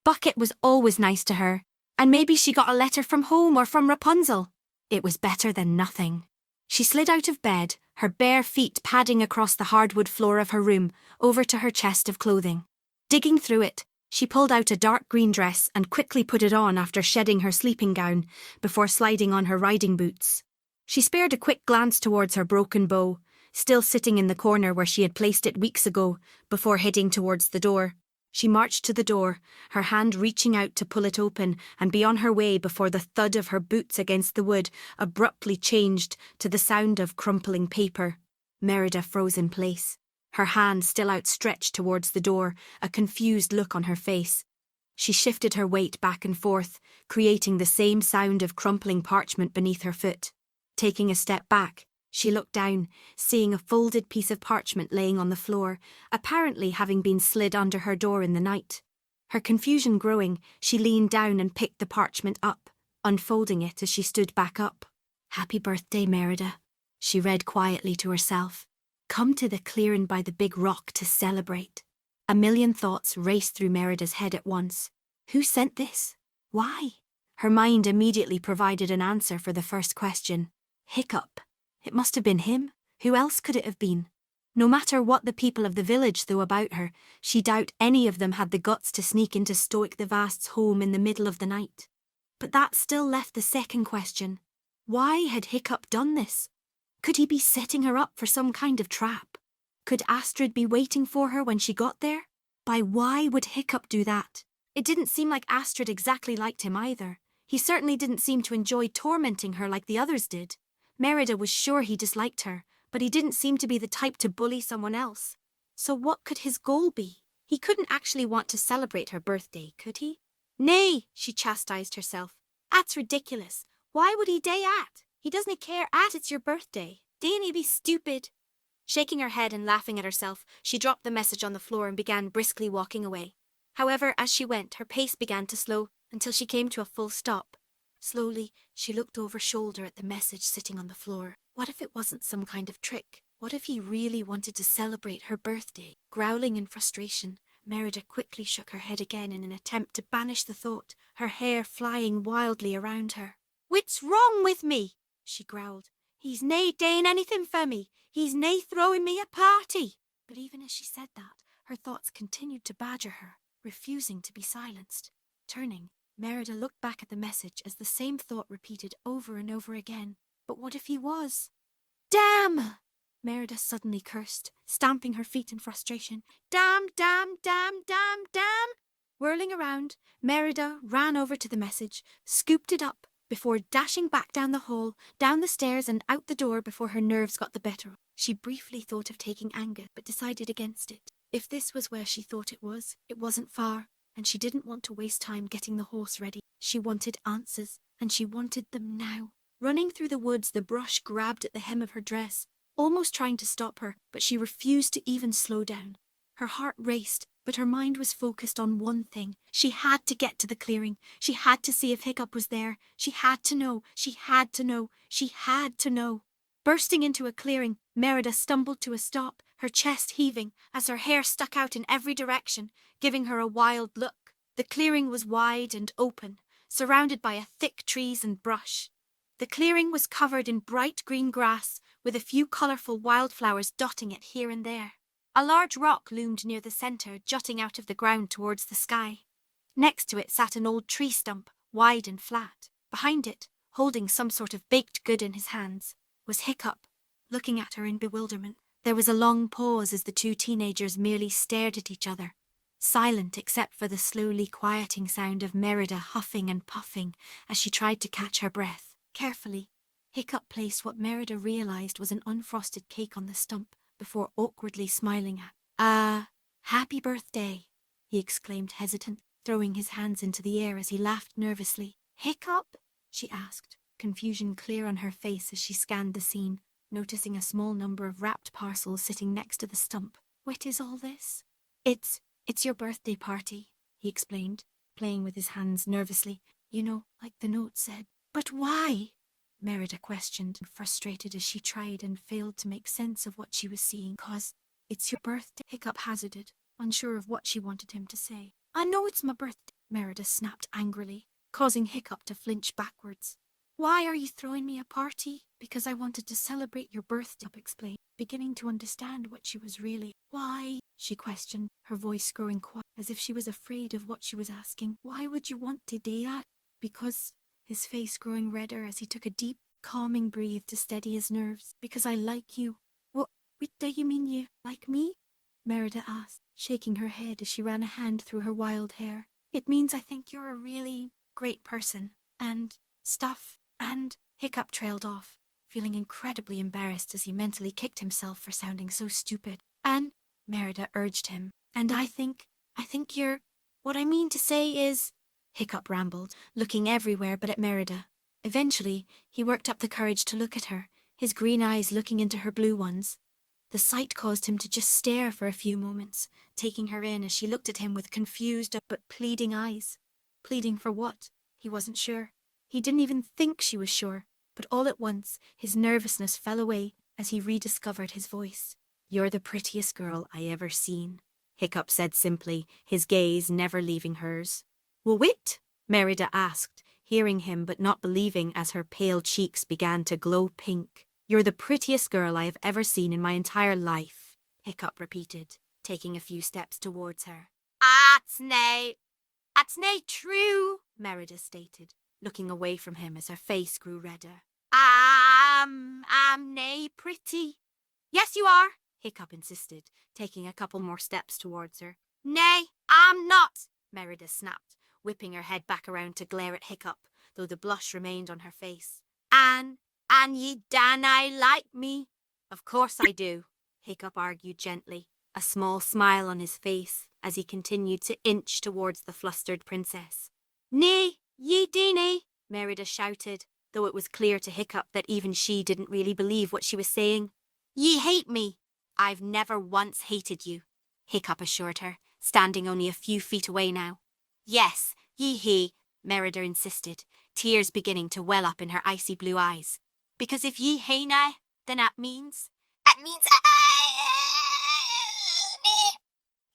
Bucket was always nice to her, and maybe she got a letter from home or from Rapunzel. It was better than nothing. She slid out of bed, her bare feet padding across the hardwood floor of her room, over to her chest of clothing. Digging through it, she pulled out a dark green dress and quickly put it on after shedding her sleeping gown, before sliding on her riding boots. She spared a quick glance towards her broken bow, still sitting in the corner where she had placed it weeks ago, before heading towards the door. She marched to the door, her hand reaching out to pull it open and be on her way before the thud of her boots against the wood abruptly changed to the sound of crumpling paper. Merida froze in place, her hand still outstretched towards the door, a confused look on her face. She shifted her weight back and forth, creating the same sound of crumpling parchment beneath her foot. Taking a step back, she looked down, seeing a folded piece of parchment laying on the floor, apparently having been slid under her door in the night. Her confusion growing, she leaned down and picked the parchment up, unfolding it as she stood back up. "Happy birthday, Merida," she read quietly to herself. "Come to the clearing by the big rock to celebrate." A million thoughts raced through Merida's head at once. Who sent this? Why? Her mind immediately provided an answer for the first question. Hiccup. It must have been him. Who else could it have been? No matter what the people of the village thought about her, she doubted any of them had the guts to sneak into Stoic the Vast's home in the middle of the night. But that still left the second question. Why had Hiccup done this? Could he be setting her up for some kind of trap? Could Astrid be waiting for her when she got there? By why would Hiccup do that? It didn't seem like Astrid exactly liked him either. He certainly didn't seem to enjoy tormenting her like the others did. Merida was sure he disliked her, but he didn't seem to be the type to bully someone else. So what could his goal be? He couldn't actually want to celebrate her birthday, could he? Nay, she chastised herself. That's ridiculous. Why would he day at? He doesn't care at it's your birthday. Dain't he be stupid? Shaking her head and laughing at herself, she dropped the message on the floor and began briskly walking away. However, as she went, her pace began to slow until she came to a full stop. Slowly, she looked over shoulder at the message sitting on the floor. What if it wasn't some kind of trick? What if he really wanted to celebrate her birthday? Growling in frustration, Merida quickly shook her head again in an attempt to banish the thought, her hair flying wildly around her. "What's wrong with me?" she growled. "He's nae dane anything for me. He's nae throwing me a party." But even as she said that, her thoughts continued to badger her, refusing to be silenced. Turning, Merida looked back at the message as the same thought repeated over and over again. But what if he was? "Damn!" Merida suddenly cursed, stamping her feet in frustration. "Damn, damn, damn, damn, damn!" Whirling around, Merida ran over to the message, scooped it up, before dashing back down the hall, down the stairs and out the door before her nerves got the better. She briefly thought of taking Angus, but decided against it. If this was where she thought it wasn't far, and she didn't want to waste time getting the horse ready. She wanted answers, and she wanted them now. Running through the woods, the brush grabbed at the hem of her dress, almost trying to stop her, but she refused to even slow down. Her heart raced, but her mind was focused on one thing. She had to get to the clearing. She had to see if Hiccup was there. She had to know. She had to know. She had to know. Bursting into a clearing, Merida stumbled to a stop, her chest heaving as her hair stuck out in every direction, giving her a wild look. The clearing was wide and open, surrounded by thick trees and brush. The clearing was covered in bright green grass, with a few colourful wildflowers dotting it here and there. A large rock loomed near the centre, jutting out of the ground towards the sky. Next to it sat an old tree stump, wide and flat. Behind it, holding some sort of baked good in his hands, was Hiccup, looking at her in bewilderment. There was a long pause as the two teenagers merely stared at each other, silent except for the slowly quieting sound of Merida huffing and puffing as she tried to catch her breath. Carefully, Hiccup placed what Merida realised was an unfrosted cake on the stump before awkwardly smiling at. Happy birthday, he exclaimed, hesitant, throwing his hands into the air as he laughed nervously. Hiccup? She asked, confusion clear on her face as she scanned the scene, noticing a small number of wrapped parcels sitting next to the stump. What is all this? It's your birthday party, he explained, playing with his hands nervously. You know, like the note said. But why? Merida questioned, frustrated as she tried and failed to make sense of what she was seeing. "'Cause it's your birthday," Hiccup hazarded, unsure of what she wanted him to say. "I know it's my birthday," Merida snapped angrily, causing Hiccup to flinch backwards. "Why are you throwing me a party?" "Because I wanted to celebrate your birthday," Hiccup explained, beginning to understand what she was really. "Why?" she questioned, her voice growing quiet, as if she was afraid of what she was asking. "Why would you want to do that?" "Because," his face growing redder as he took a deep, calming breath to steady his nerves. "Because I like you." What do you mean you like me?" Merida asked, shaking her head as she ran a hand through her wild hair. "It means I think you're a really great person, and stuff, and..." Hiccup trailed off, feeling incredibly embarrassed as he mentally kicked himself for sounding so stupid. "And," Merida urged him, "and I think you're... What I mean to say is..." Hiccup rambled, looking everywhere but at Merida. Eventually, he worked up the courage to look at her, his green eyes looking into her blue ones. The sight caused him to just stare for a few moments, taking her in as she looked at him with confused but pleading eyes. Pleading for what? He wasn't sure. He didn't even think she was sure, but all at once, his nervousness fell away as he rediscovered his voice. "You're the prettiest girl I ever seen," Hiccup said simply, his gaze never leaving hers. "Well, wait?" Merida asked, hearing him but not believing as her pale cheeks began to glow pink. "You're the prettiest girl I have ever seen in my entire life," Hiccup repeated, taking a few steps towards her. That's nae true," Merida stated, looking away from him as her face grew redder. I'm nae pretty." "Yes, you are," Hiccup insisted, taking a couple more steps towards her. "Nay, I'm not," Merida snapped, whipping her head back around to glare at Hiccup, though the blush remained on her face. "An ye danna like me?" "Of course I do," Hiccup argued gently, a small smile on his face as he continued to inch towards the flustered princess. "Nay, ye dinna," Merida shouted, though it was clear to Hiccup that even she didn't really believe what she was saying. "Ye hate me." "I've never once hated you," Hiccup assured her, standing only a few feet away now. "Yes, ye hae," Merida insisted, tears beginning to well up in her icy blue eyes. "Because if ye haena, then that means... That means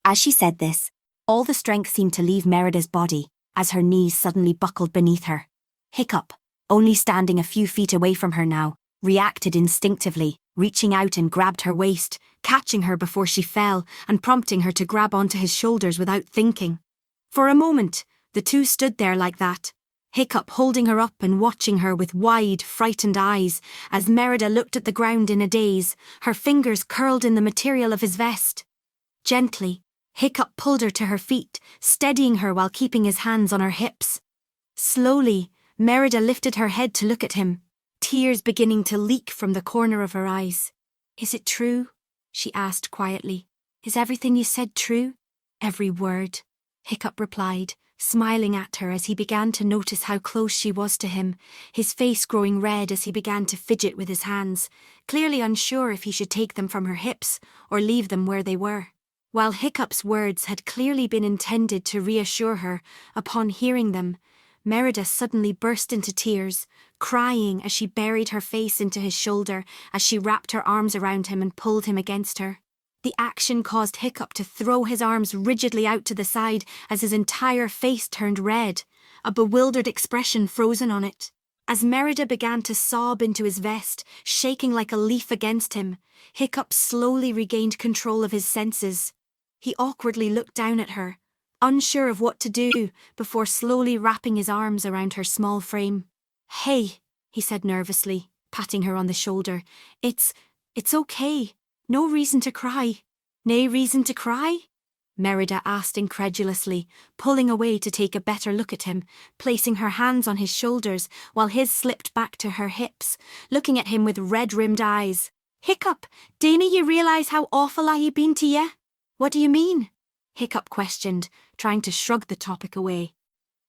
As she said this, all the strength seemed to leave Merida's body as her knees suddenly buckled beneath her. Hiccup, only standing a few feet away from her now, reacted instinctively, reaching out and grabbed her waist, catching her before she fell and prompting her to grab onto his shoulders without thinking. For a moment, the two stood there like that, Hiccup holding her up and watching her with wide, frightened eyes as Merida looked at the ground in a daze, her fingers curled in the material of his vest. Gently, Hiccup pulled her to her feet, steadying her while keeping his hands on her hips. Slowly, Merida lifted her head to look at him, tears beginning to leak from the corner of her eyes. "Is it true?" she asked quietly. "Is everything you said true?" "Every word," Hiccup replied, smiling at her as he began to notice how close she was to him, his face growing red as he began to fidget with his hands, clearly unsure if he should take them from her hips or leave them where they were. While Hiccup's words had clearly been intended to reassure her, upon hearing them, Merida suddenly burst into tears, crying as she buried her face into his shoulder as she wrapped her arms around him and pulled him against her. The action caused Hiccup to throw his arms rigidly out to the side as his entire face turned red, a bewildered expression frozen on it. As Merida began to sob into his vest, shaking like a leaf against him, Hiccup slowly regained control of his senses. He awkwardly looked down at her, unsure of what to do, before slowly wrapping his arms around her small frame. "Hey," he said nervously, patting her on the shoulder. It's okay. No reason to cry." "Nae reason to cry?" Merida asked incredulously, pulling away to take a better look at him, placing her hands on his shoulders while his slipped back to her hips, looking at him with red-rimmed eyes. "Hiccup, dinna you realise how awful I hae been to ye?" "What do you mean?" Hiccup questioned, trying to shrug the topic away.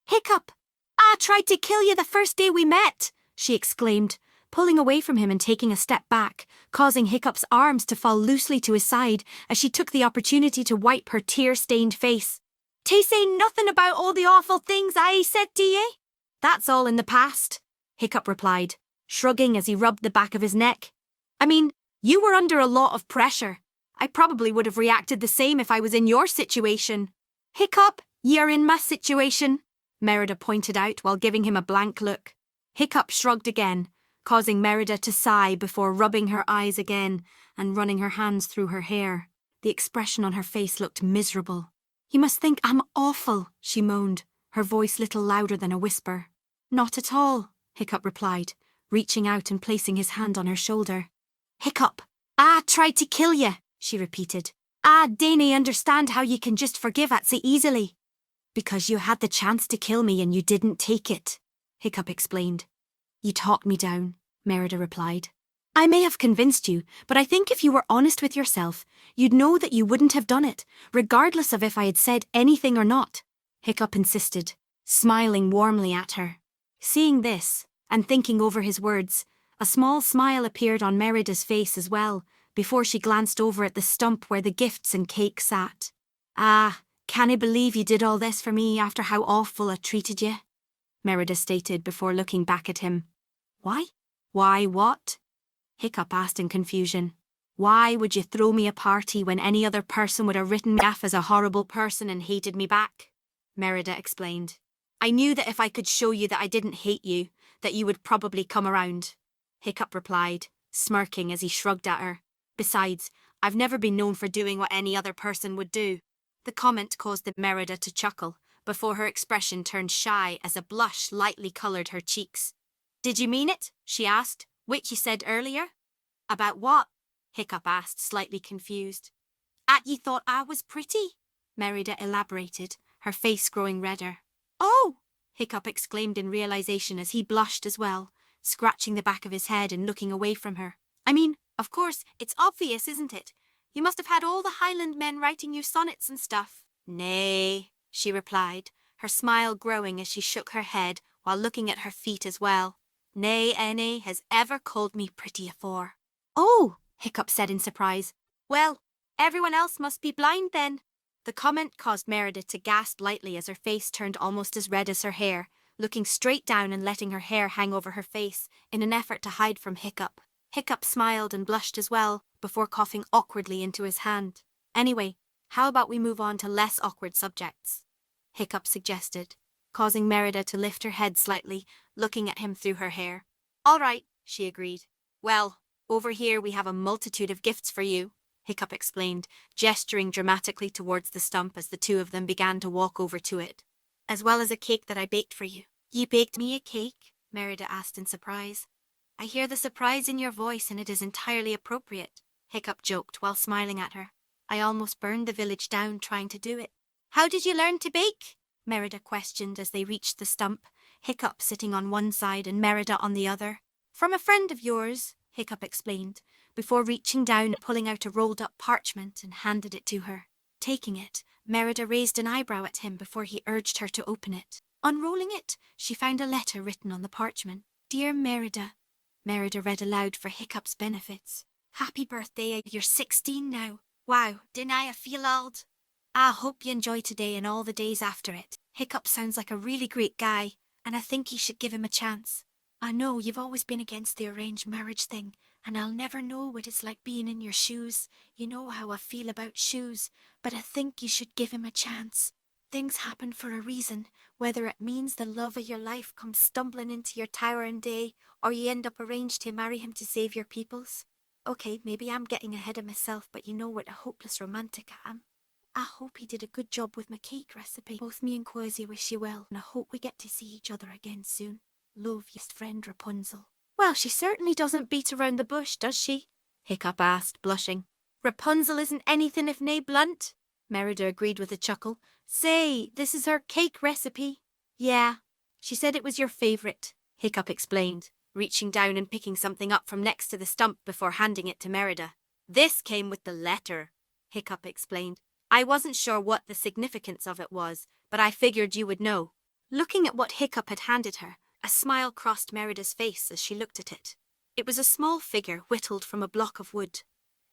Hiccup! I tried to kill you the first day we met, she exclaimed, pulling away from him and taking a step back, causing Hiccup's arms to fall loosely to his side as she took the opportunity to wipe her tear-stained face. "'Tay say nothing about all the awful things I said to ye?" "That's all in the past," Hiccup replied, shrugging as he rubbed the back of his neck. "I mean, you were under a lot of pressure. I probably would have reacted the same if I was in your situation." "Hiccup, you're in my situation," Merida pointed out while giving him a blank look. Hiccup shrugged again, causing Merida to sigh before rubbing her eyes again and running her hands through her hair. The expression on her face looked miserable. "You must think I'm awful," she moaned, her voice little louder than a whisper. "Not at all," Hiccup replied, reaching out and placing his hand on her shoulder. "Hiccup, I tried to kill you," she repeated. "I dain't understand how you can just forgive it so easily." "Because you had the chance to kill me and you didn't take it," Hiccup explained. "You talked me down," Merida replied. "I may have convinced you, but I think if you were honest with yourself, you'd know that you wouldn't have done it, regardless of if I had said anything or not," Hiccup insisted, smiling warmly at her. Seeing this, and thinking over his words, a small smile appeared on Merida's face as well, before she glanced over at the stump where the gifts and cake sat. "Ah, can't I believe you did all this for me after how awful I treated you," Merida stated before looking back at him. "Why? Why what?" Hiccup asked in confusion. "Why would you throw me a party when any other person would have written me off as a horrible person and hated me back?" Merida explained. "I knew that if I could show you that I didn't hate you, that you would probably come around," Hiccup replied, smirking as he shrugged at her. "Besides, I've never been known for doing what any other person would do." The comment caused the Merida to chuckle, before her expression turned shy as a blush lightly coloured her cheeks. "Did you mean it?" she asked. "Which you said earlier?" "About what?" Hiccup asked, slightly confused. "At you thought I was pretty," Merida elaborated, her face growing redder. "Oh!" Hiccup exclaimed in realisation as he blushed as well, scratching the back of his head and looking away from her. "I mean, of course, it's obvious, isn't it? You must have had all the Highland men writing you sonnets and stuff." "Nay," she replied, her smile growing as she shook her head while looking at her feet as well. "Nay any has ever called me pretty afore." "Oh," Hiccup said in surprise. "Well, everyone else must be blind then." The comment caused Merida to gasp lightly as her face turned almost as red as her hair, looking straight down and letting her hair hang over her face in an effort to hide from Hiccup. Hiccup smiled and blushed as well, before coughing awkwardly into his hand. "Anyway, how about we move on to less awkward subjects?" Hiccup suggested, causing Merida to lift her head slightly, looking at him through her hair. "All right," she agreed. "Well, over here we have a multitude of gifts for you," Hiccup explained, gesturing dramatically towards the stump as the two of them began to walk over to it. "As well as a cake that I baked for you." "You baked me a cake?" Merida asked in surprise. "I hear the surprise in your voice and it is entirely appropriate," Hiccup joked while smiling at her. "I almost burned the village down trying to do it." "How did you learn to bake?" Merida questioned as they reached the stump, Hiccup sitting on one side and Merida on the other. "From a friend of yours," Hiccup explained, before reaching down and pulling out a rolled-up parchment and handed it to her. Taking it, Merida raised an eyebrow at him before he urged her to open it. Unrolling it, she found a letter written on the parchment. "Dear Merida," Merida read aloud for Hiccup's benefits. "Happy birthday, you're 16 now. Wow, didn't I feel old? I hope you enjoy today and all the days after it. Hiccup sounds like a really great guy, and I think you should give him a chance. I know you've always been against the arranged marriage thing, and I'll never know what it's like being in your shoes. You know how I feel about shoes, but I think you should give him a chance. Things happen for a reason, whether it means the love of your life comes stumbling into your tower one day, or you end up arranged to marry him to save your peoples. Okay, maybe I'm getting ahead of myself, but you know what a hopeless romantic I am. I hope he did a good job with my cake recipe. Both me and Quasi wish you well, and I hope we get to see each other again soon. Love, your friend Rapunzel." "Well, she certainly doesn't beat around the bush, does she?" Hiccup asked, blushing. "Rapunzel isn't anything if nae blunt," Merida agreed with a chuckle. "Say, this is her cake recipe." "Yeah, she said it was your favourite," Hiccup explained, reaching down and picking something up from next to the stump before handing it to Merida. "This came with the letter," Hiccup explained. I wasn't sure what the significance of it was, but I figured you would know. Looking at what Hiccup had handed her, a smile crossed Merida's face as she looked at it. It was a small figure whittled from a block of wood.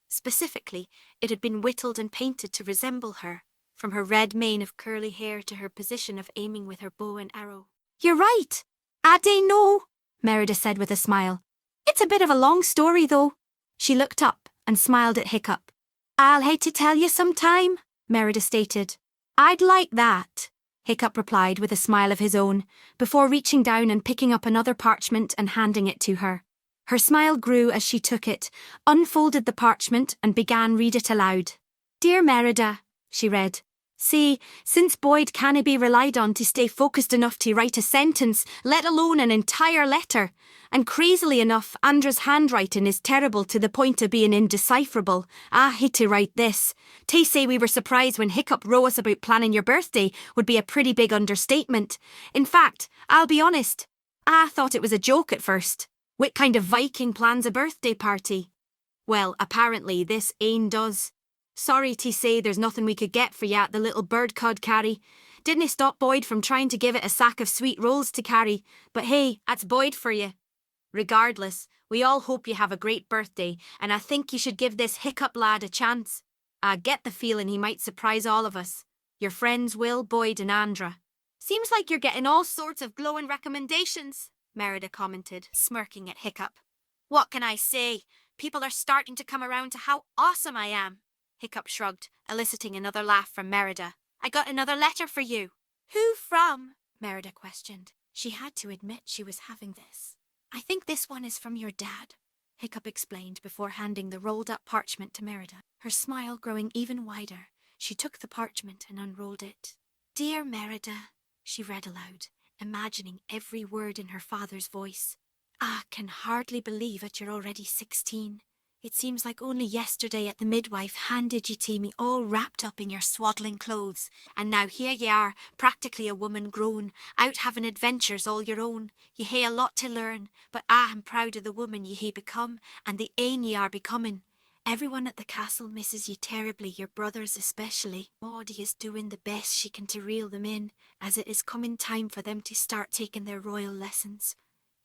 Specifically, it had been whittled and painted to resemble her, from her red mane of curly hair to her position of aiming with her bow and arrow. You're right. I don't know, Merida said with a smile. It's a bit of a long story, though. She looked up and smiled at Hiccup. I'll hate to tell you sometime, Merida stated. I'd like that, Hiccup replied with a smile of his own, before reaching down and picking up another parchment and handing it to her. Her smile grew as she took it, unfolded the parchment and began read it aloud. Dear Merida, she read. See, since Boyd canna be relied on to stay focused enough to write a sentence, let alone an entire letter, and crazily enough, Andra's handwriting is terrible to the point of being indecipherable. I hate to write this. To say we were surprised when Hiccup wrote us about planning your birthday would be a pretty big understatement. In fact, I'll be honest, I thought it was a joke at first. What kind of Viking plans a birthday party? Well, apparently this ain does. Sorry to say there's nothing we could get for you at the little bird cod carry. Didn't stop Boyd from trying to give it a sack of sweet rolls to carry, but hey, that's Boyd for you. Regardless, we all hope you have a great birthday, and I think you should give this Hiccup lad a chance. I get the feeling he might surprise all of us. Your friends Will, Boyd and Andra. Seems like you're getting all sorts of glowing recommendations, Merida commented, smirking at Hiccup. What can I say? People are starting to come around to how awesome I am. Hiccup shrugged, eliciting another laugh from Merida. I got another letter for you. Who from? Merida questioned. She had to admit she was having this. I think this one is from your dad, Hiccup explained before handing the rolled-up parchment to Merida. Her smile growing even wider, she took the parchment and unrolled it. Dear Merida, she read aloud, imagining every word in her father's voice. I can hardly believe that you're already 16. It seems like only yesterday at the midwife handed you to me all wrapped up in your swaddling clothes, and now here you are, practically a woman grown, out having adventures all your own. You hae a lot to learn, but I am proud of the woman you hae become, and the ain ye are becoming. Everyone at the castle misses you terribly, your brothers especially. Maudie is doing the best she can to reel them in, as it is coming time for them to start taking their royal lessons.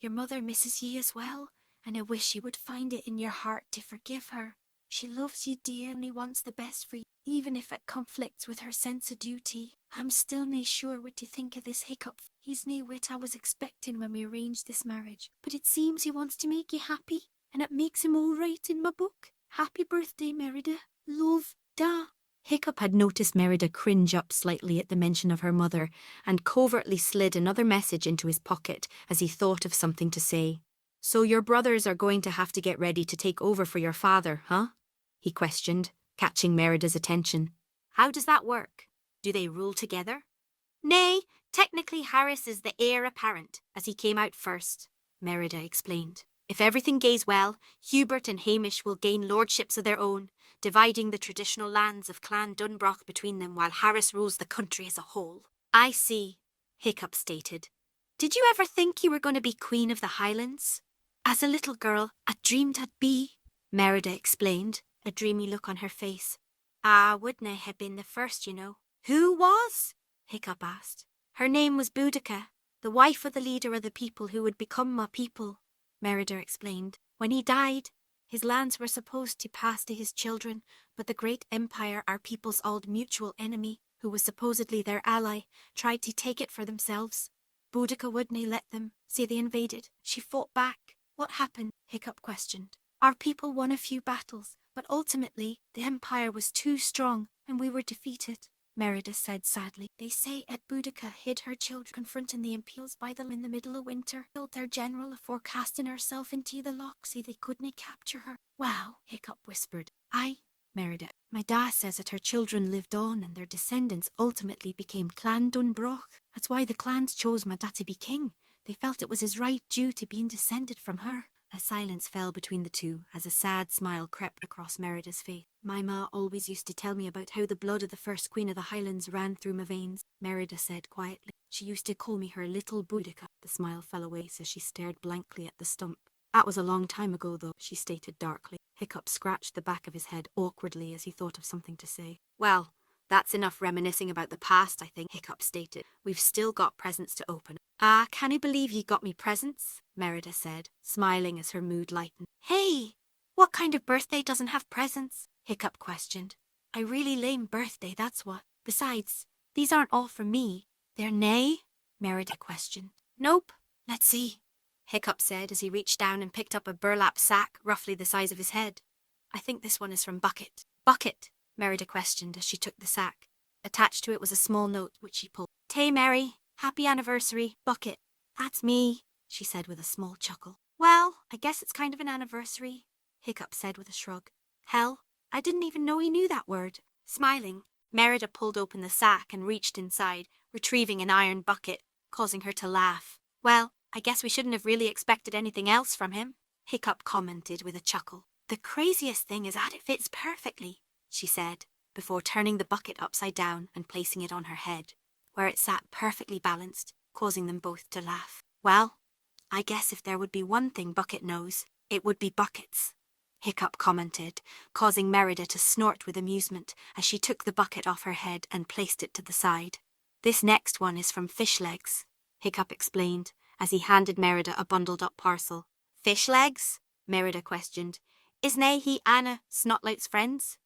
Your mother misses ye as well, and I wish you would find it in your heart to forgive her. She loves you dearly, wants the best for you, even if it conflicts with her sense of duty. I'm still nae sure what to think of this Hiccup. He's nae what I was expecting when we arranged this marriage, but it seems he wants to make you happy, and it makes him all right in my book. Happy birthday, Merida. Love, Da. Hiccup had noticed Merida cringe up slightly at the mention of her mother, and covertly slid another message into his pocket as he thought of something to say. So your brothers are going to have to get ready to take over for your father, huh? He questioned, catching Merida's attention. How does that work? Do they rule together? Nay, technically Harris is the heir apparent, as he came out first, Merida explained. If everything goes well, Hubert and Hamish will gain lordships of their own, dividing the traditional lands of Clan Dunbroch between them while Harris rules the country as a whole. I see, Hiccup stated. Did you ever think you were going to be Queen of the Highlands? As a little girl, I dreamed I'd be, Merida explained, a dreamy look on her face. I wouldna have been the first, you know. Who was? Hiccup asked. Her name was Boudica, the wife of the leader of the people who would become my people, Merida explained. When he died, his lands were supposed to pass to his children, but the great empire, our people's old mutual enemy, who was supposedly their ally, tried to take it for themselves. Boudica wouldna let them, so they invaded. She fought back. What happened? Hiccup questioned. Our people won a few battles, but ultimately the empire was too strong and we were defeated, Merida said sadly. They say Ed Boudica hid her children confronting the Imperials by them in the middle of winter, killed their general afore casting herself into the loch so they couldn't capture her. Wow, Hiccup whispered. Aye, Merida. My dad says that her children lived on and their descendants ultimately became Clan Dunbroch. That's why the clans chose my dad to be king. They felt it was his right due to being descended from her. A silence fell between the two as a sad smile crept across Merida's face. My ma always used to tell me about how the blood of the first queen of the Highlands ran through my veins, Merida said quietly. She used to call me her little Boudica. The smile fell away as she stared blankly at the stump. That was a long time ago, though, she stated darkly. Hiccup scratched the back of his head awkwardly as he thought of something to say. Well, That's enough reminiscing about the past, I think, Hiccup stated. We've still got presents to open. Can you believe you got me presents? Merida said, smiling as her mood lightened. Hey, what kind of birthday doesn't have presents? Hiccup questioned. A really lame birthday, that's what. Besides, these aren't all for me. They're nay? Merida questioned. Nope. Let's see, Hiccup said as he reached down and picked up a burlap sack roughly the size of his head. I think this one is from Bucket. Bucket? Merida questioned as she took the sack. Attached to it was a small note which she pulled. Tay Mary, happy anniversary, Bucket. That's me, she said with a small chuckle. Well, I guess it's kind of an anniversary, Hiccup said with a shrug. Hell, I didn't even know he knew that word. Smiling, Merida pulled open the sack and reached inside, retrieving an iron bucket, causing her to laugh. Well, I guess we shouldn't have really expected anything else from him, Hiccup commented with a chuckle. The craziest thing is that it fits perfectly, she said, before turning the bucket upside down and placing it on her head, where it sat perfectly balanced, causing them both to laugh. Well, I guess if there would be one thing Bucket knows, it would be buckets, Hiccup commented, causing Merida to snort with amusement as she took the bucket off her head and placed it to the side. This next one is from Fish Legs, Hiccup explained, as he handed Merida a bundled-up parcel. Fish Legs? Merida questioned. Isn't he Anna Snotlout's friends?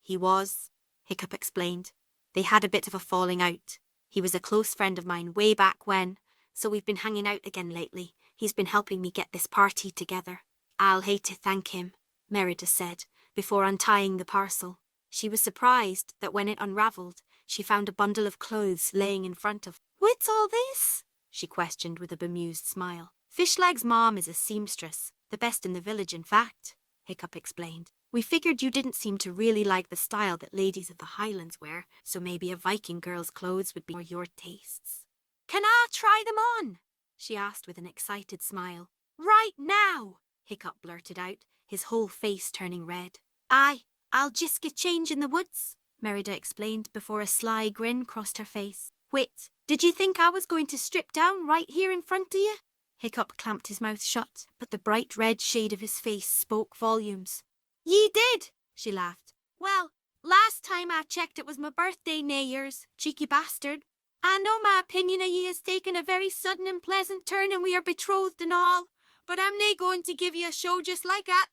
He was, Hiccup explained. They had a bit of a falling out. He was a close friend of mine way back when, so we've been hanging out again lately. He's been helping me get this party together. I'll hate to thank him, Merida said, before untying the parcel. She was surprised that when it unravelled, she found a bundle of clothes laying in front of her. What's all this? She questioned with a bemused smile. Fishleg's mom is a seamstress, the best in the village in fact, Hiccup explained. We figured you didn't seem to really like the style that ladies of the Highlands wear, so maybe a Viking girl's clothes would be more your tastes. Can I try them on? She asked with an excited smile. Right now, Hiccup blurted out, his whole face turning red. I'll just get change in the woods, Merida explained before a sly grin crossed her face. Wait, did you think I was going to strip down right here in front of you? Hiccup clamped his mouth shut, but the bright red shade of his face spoke volumes. Ye did, she laughed. Well, last time I checked it was my birthday, nae yours, cheeky bastard. I know my opinion of ye has taken a very sudden and pleasant turn and we are betrothed and all, but I'm nae going to give you a show just like that.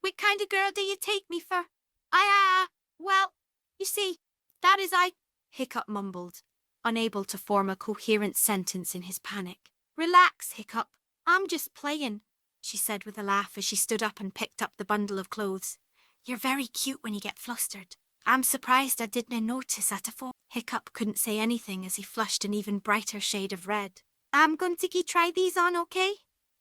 What kind of girl do you take me for? Well, you see, that is Hiccup mumbled, unable to form a coherent sentence in his panic. Relax, Hiccup. I'm just playing, she said with a laugh as she stood up and picked up the bundle of clothes. You're very cute when you get flustered. I'm surprised I didn't notice that afore. Hiccup couldn't say anything as he flushed an even brighter shade of red. I'm going to try these on, okay?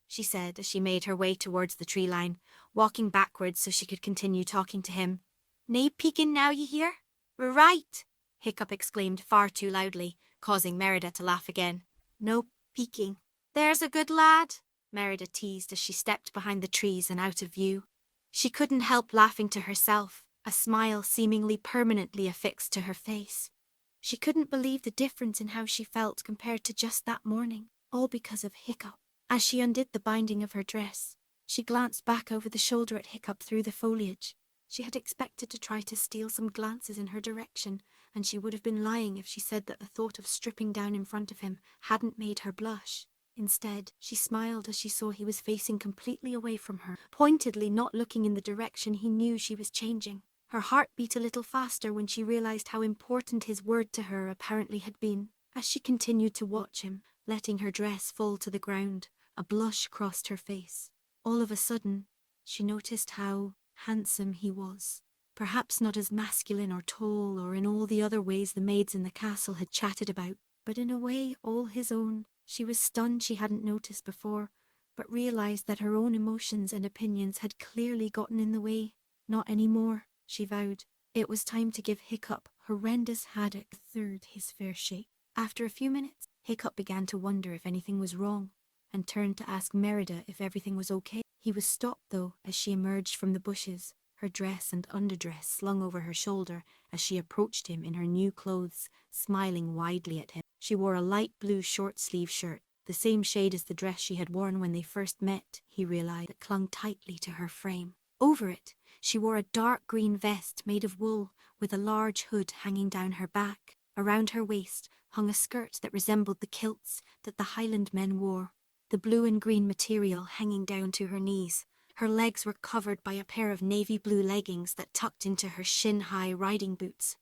She said as she made her way towards the tree line, walking backwards so she could continue talking to him. Nae peeking now, you hear? Right, Hiccup exclaimed far too loudly, causing Merida to laugh again. No peeking. There's a good lad, Merida teased as she stepped behind the trees and out of view. She couldn't help laughing to herself, a smile seemingly permanently affixed to her face. She couldn't believe the difference in how she felt compared to just that morning, all because of Hiccup. As she undid the binding of her dress, she glanced back over the shoulder at Hiccup through the foliage. She had expected to try to steal some glances in her direction, and she would have been lying if she said that the thought of stripping down in front of him hadn't made her blush. Instead, she smiled as she saw he was facing completely away from her, pointedly not looking in the direction he knew she was changing. Her heart beat a little faster when she realized how important his word to her apparently had been. As she continued to watch him, letting her dress fall to the ground, a blush crossed her face. All of a sudden, she noticed how handsome he was. Perhaps not as masculine or tall or in all the other ways the maids in the castle had chatted about, but in a way all his own. She was stunned she hadn't noticed before, but realized that her own emotions and opinions had clearly gotten in the way. Not anymore, she vowed. It was time to give Hiccup, horrendous haddock, third his fair shake. After a few minutes, Hiccup began to wonder if anything was wrong, and turned to ask Merida if everything was okay. He was stopped, though, as she emerged from the bushes, her dress and underdress slung over her shoulder as she approached him in her new clothes, smiling widely at him. She wore a light blue short-sleeve shirt, the same shade as the dress she had worn when they first met, he realized, that clung tightly to her frame. Over it, she wore a dark green vest made of wool with a large hood hanging down her back. Around her waist hung a skirt that resembled the kilts that the Highland men wore, the blue and green material hanging down to her knees. Her legs were covered by a pair of navy blue leggings that tucked into her shin-high riding boots.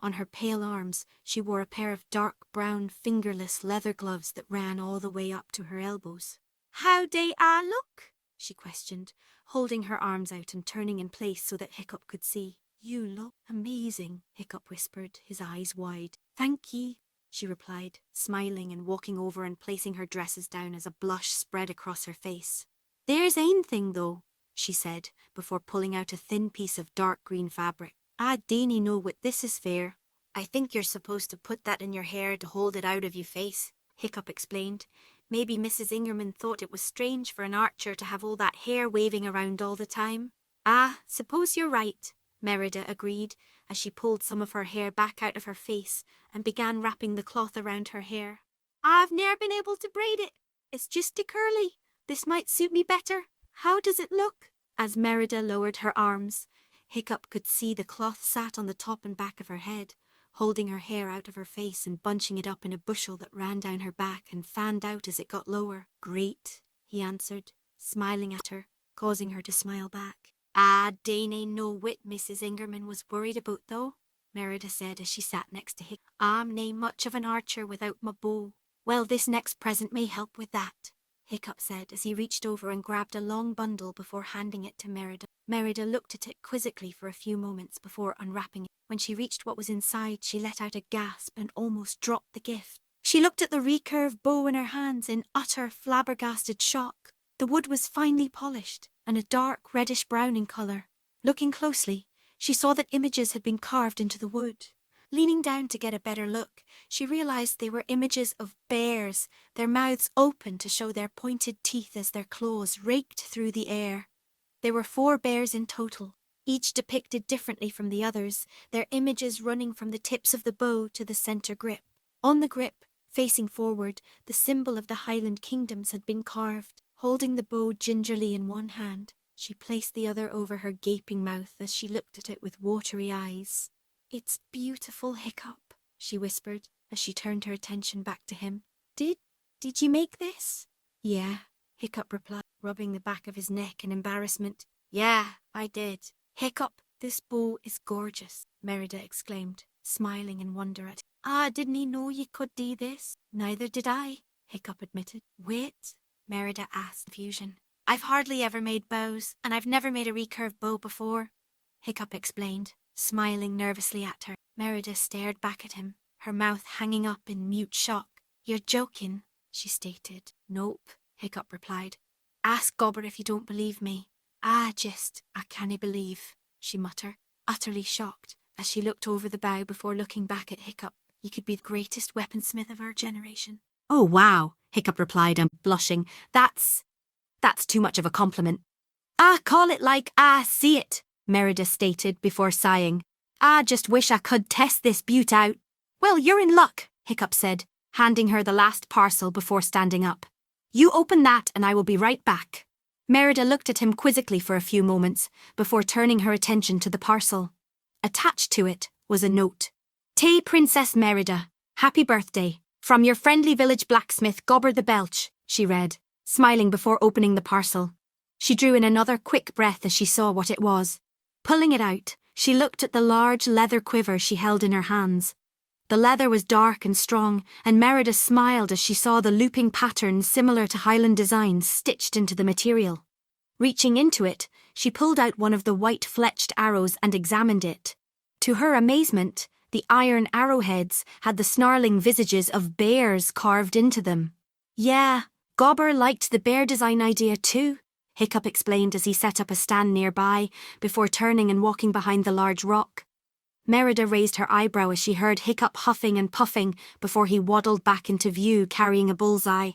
On her pale arms, she wore a pair of dark brown fingerless leather gloves that ran all the way up to her elbows. "How dey I look?" she questioned, holding her arms out and turning in place so that Hiccup could see. "You look amazing," Hiccup whispered, his eyes wide. "Thank ye," she replied, smiling and walking over and placing her dresses down as a blush spread across her face. "There's ain thing, though," she said, before pulling out a thin piece of dark green fabric. "I dain't know what this is fair." "I think you're supposed to put that in your hair to hold it out of your face," Hiccup explained. "Maybe Mrs. Ingerman thought it was strange for an archer to have all that hair waving around all the time." "Ah, suppose you're right," Merida agreed, as she pulled some of her hair back out of her face and began wrapping the cloth around her hair. "I've ne'er been able to braid it. It's just too curly. This might suit me better. How does it look?" As Merida lowered her arms, Hiccup could see the cloth sat on the top and back of her head, holding her hair out of her face and bunching it up in a bushel that ran down her back and fanned out as it got lower. "Great," he answered, smiling at her, causing her to smile back. "Ah, dain't know what Mrs. Ingerman was worried about, though," Merida said as she sat next to Hiccup. "I'm nae much of an archer without my bow." "Well, this next present may help with that," Hiccup said as he reached over and grabbed a long bundle before handing it to Merida. Merida looked at it quizzically for a few moments before unwrapping it. When she reached what was inside, she let out a gasp and almost dropped the gift. She looked at the recurved bow in her hands in utter flabbergasted shock. The wood was finely polished and a dark reddish-brown in colour. Looking closely, she saw that images had been carved into the wood. Leaning down to get a better look, she realised they were images of bears, their mouths open to show their pointed teeth as their claws raked through the air. There were 4 bears in total, each depicted differently from the others, their images running from the tips of the bow to the centre grip. On the grip, facing forward, the symbol of the Highland kingdoms had been carved. Holding the bow gingerly in one hand, she placed the other over her gaping mouth as she looked at it with watery eyes. "It's beautiful, Hiccup," she whispered as she turned her attention back to him. Did you make this?" "Yeah," Hiccup replied, rubbing the back of his neck in embarrassment. "Yeah, I did." "Hiccup, this bow is gorgeous," Merida exclaimed, smiling in wonder at him. "I didn't know you could do this." "Neither did I," Hiccup admitted. "Wait," Merida asked in confusion. "I've hardly ever made bows, and I've never made a recurved bow before," Hiccup explained, smiling nervously at her. Merida stared back at him, her mouth hanging up in mute shock. "You're joking," she stated. "Nope," Hiccup replied. "Ask Gobber if you don't believe me." I can't believe," she muttered, utterly shocked, as she looked over the bow before looking back at Hiccup. "You could be the greatest weaponsmith of our generation." "Oh, wow," Hiccup replied, blushing. That's too much of a compliment." "I call it like I see it," Merida stated before sighing. "I just wish I could test this beaut out." "Well, you're in luck," Hiccup said, handing her the last parcel before standing up. "You open that and I will be right back." Merida looked at him quizzically for a few moments before turning her attention to the parcel. Attached to it was a note. "Tay Princess Merida, happy birthday. From your friendly village blacksmith Gobber the Belch," she read, smiling before opening the parcel. She drew in another quick breath as she saw what it was. Pulling it out, she looked at the large leather quiver she held in her hands. The leather was dark and strong, and Merida smiled as she saw the looping pattern similar to Highland designs stitched into the material. Reaching into it, she pulled out one of the white fletched arrows and examined it. To her amazement, the iron arrowheads had the snarling visages of bears carved into them. "Yeah, Gobber liked the bear design idea too," Hiccup explained as he set up a stand nearby before turning and walking behind the large rock. Merida raised her eyebrow as she heard Hiccup huffing and puffing before he waddled back into view carrying a bullseye.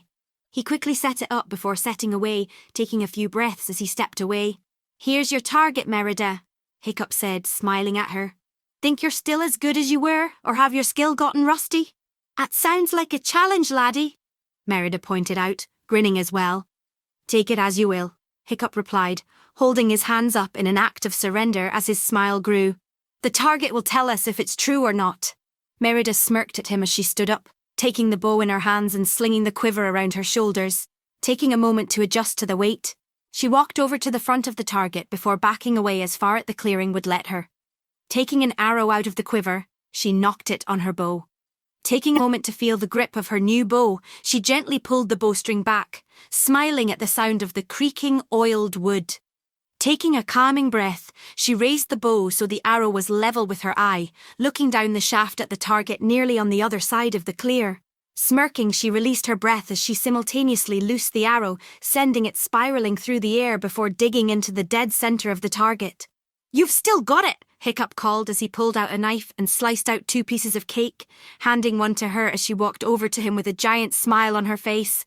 He quickly set it up before setting away, taking a few breaths as he stepped away. "Here's your target, Merida," Hiccup said, smiling at her. "Think you're still as good as you were, or have your skill gotten rusty?" "That sounds like a challenge, laddie," Merida pointed out, grinning as well. "Take it as you will." Hiccup replied, holding his hands up in an act of surrender as his smile grew. The target will tell us if it's true or not. Merida smirked at him as she stood up, taking the bow in her hands and slinging the quiver around her shoulders. Taking a moment to adjust to the weight, she walked over to the front of the target before backing away as far as the clearing would let her. Taking an arrow out of the quiver, she nocked it on her bow. Taking a moment to feel the grip of her new bow, she gently pulled the bowstring back, smiling at the sound of the creaking oiled wood. Taking a calming breath, she raised the bow so the arrow was level with her eye, looking down the shaft at the target nearly on the other side of the clear. Smirking, she released her breath as she simultaneously loosed the arrow, sending it spiraling through the air before digging into the dead center of the target. "You've still got it!" Hiccup called as he pulled out a knife and sliced out 2 pieces of cake, handing one to her as she walked over to him with a giant smile on her face.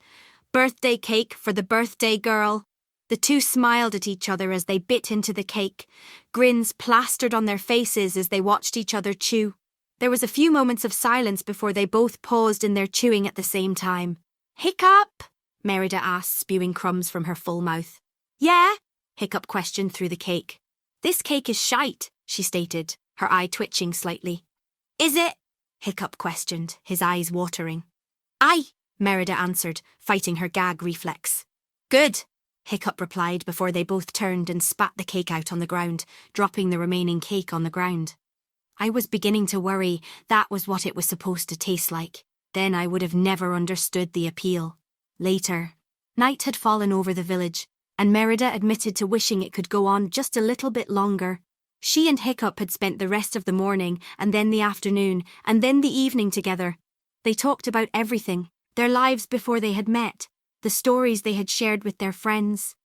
"Birthday cake for the birthday girl." The two smiled at each other as they bit into the cake, grins plastered on their faces as they watched each other chew. There was a few moments of silence before they both paused in their chewing at the same time. "Hiccup?" Merida asked, spewing crumbs from her full mouth. "Yeah?" Hiccup questioned through the cake. "This cake is shite," she stated, her eye twitching slightly. "Is it?" Hiccup questioned, his eyes watering. "Aye," Merida answered, fighting her gag reflex. "Good," Hiccup replied before they both turned and spat the cake out on the ground, dropping the remaining cake on the ground. I was beginning to worry that was what it was supposed to taste like. Then I would have never understood the appeal. Later, night had fallen over the village, and Merida admitted to wishing it could go on just a little bit longer. She and Hiccup had spent the rest of the morning, and then the afternoon, and then the evening together. They talked about everything, their lives before they had met, the stories they had shared with their friends.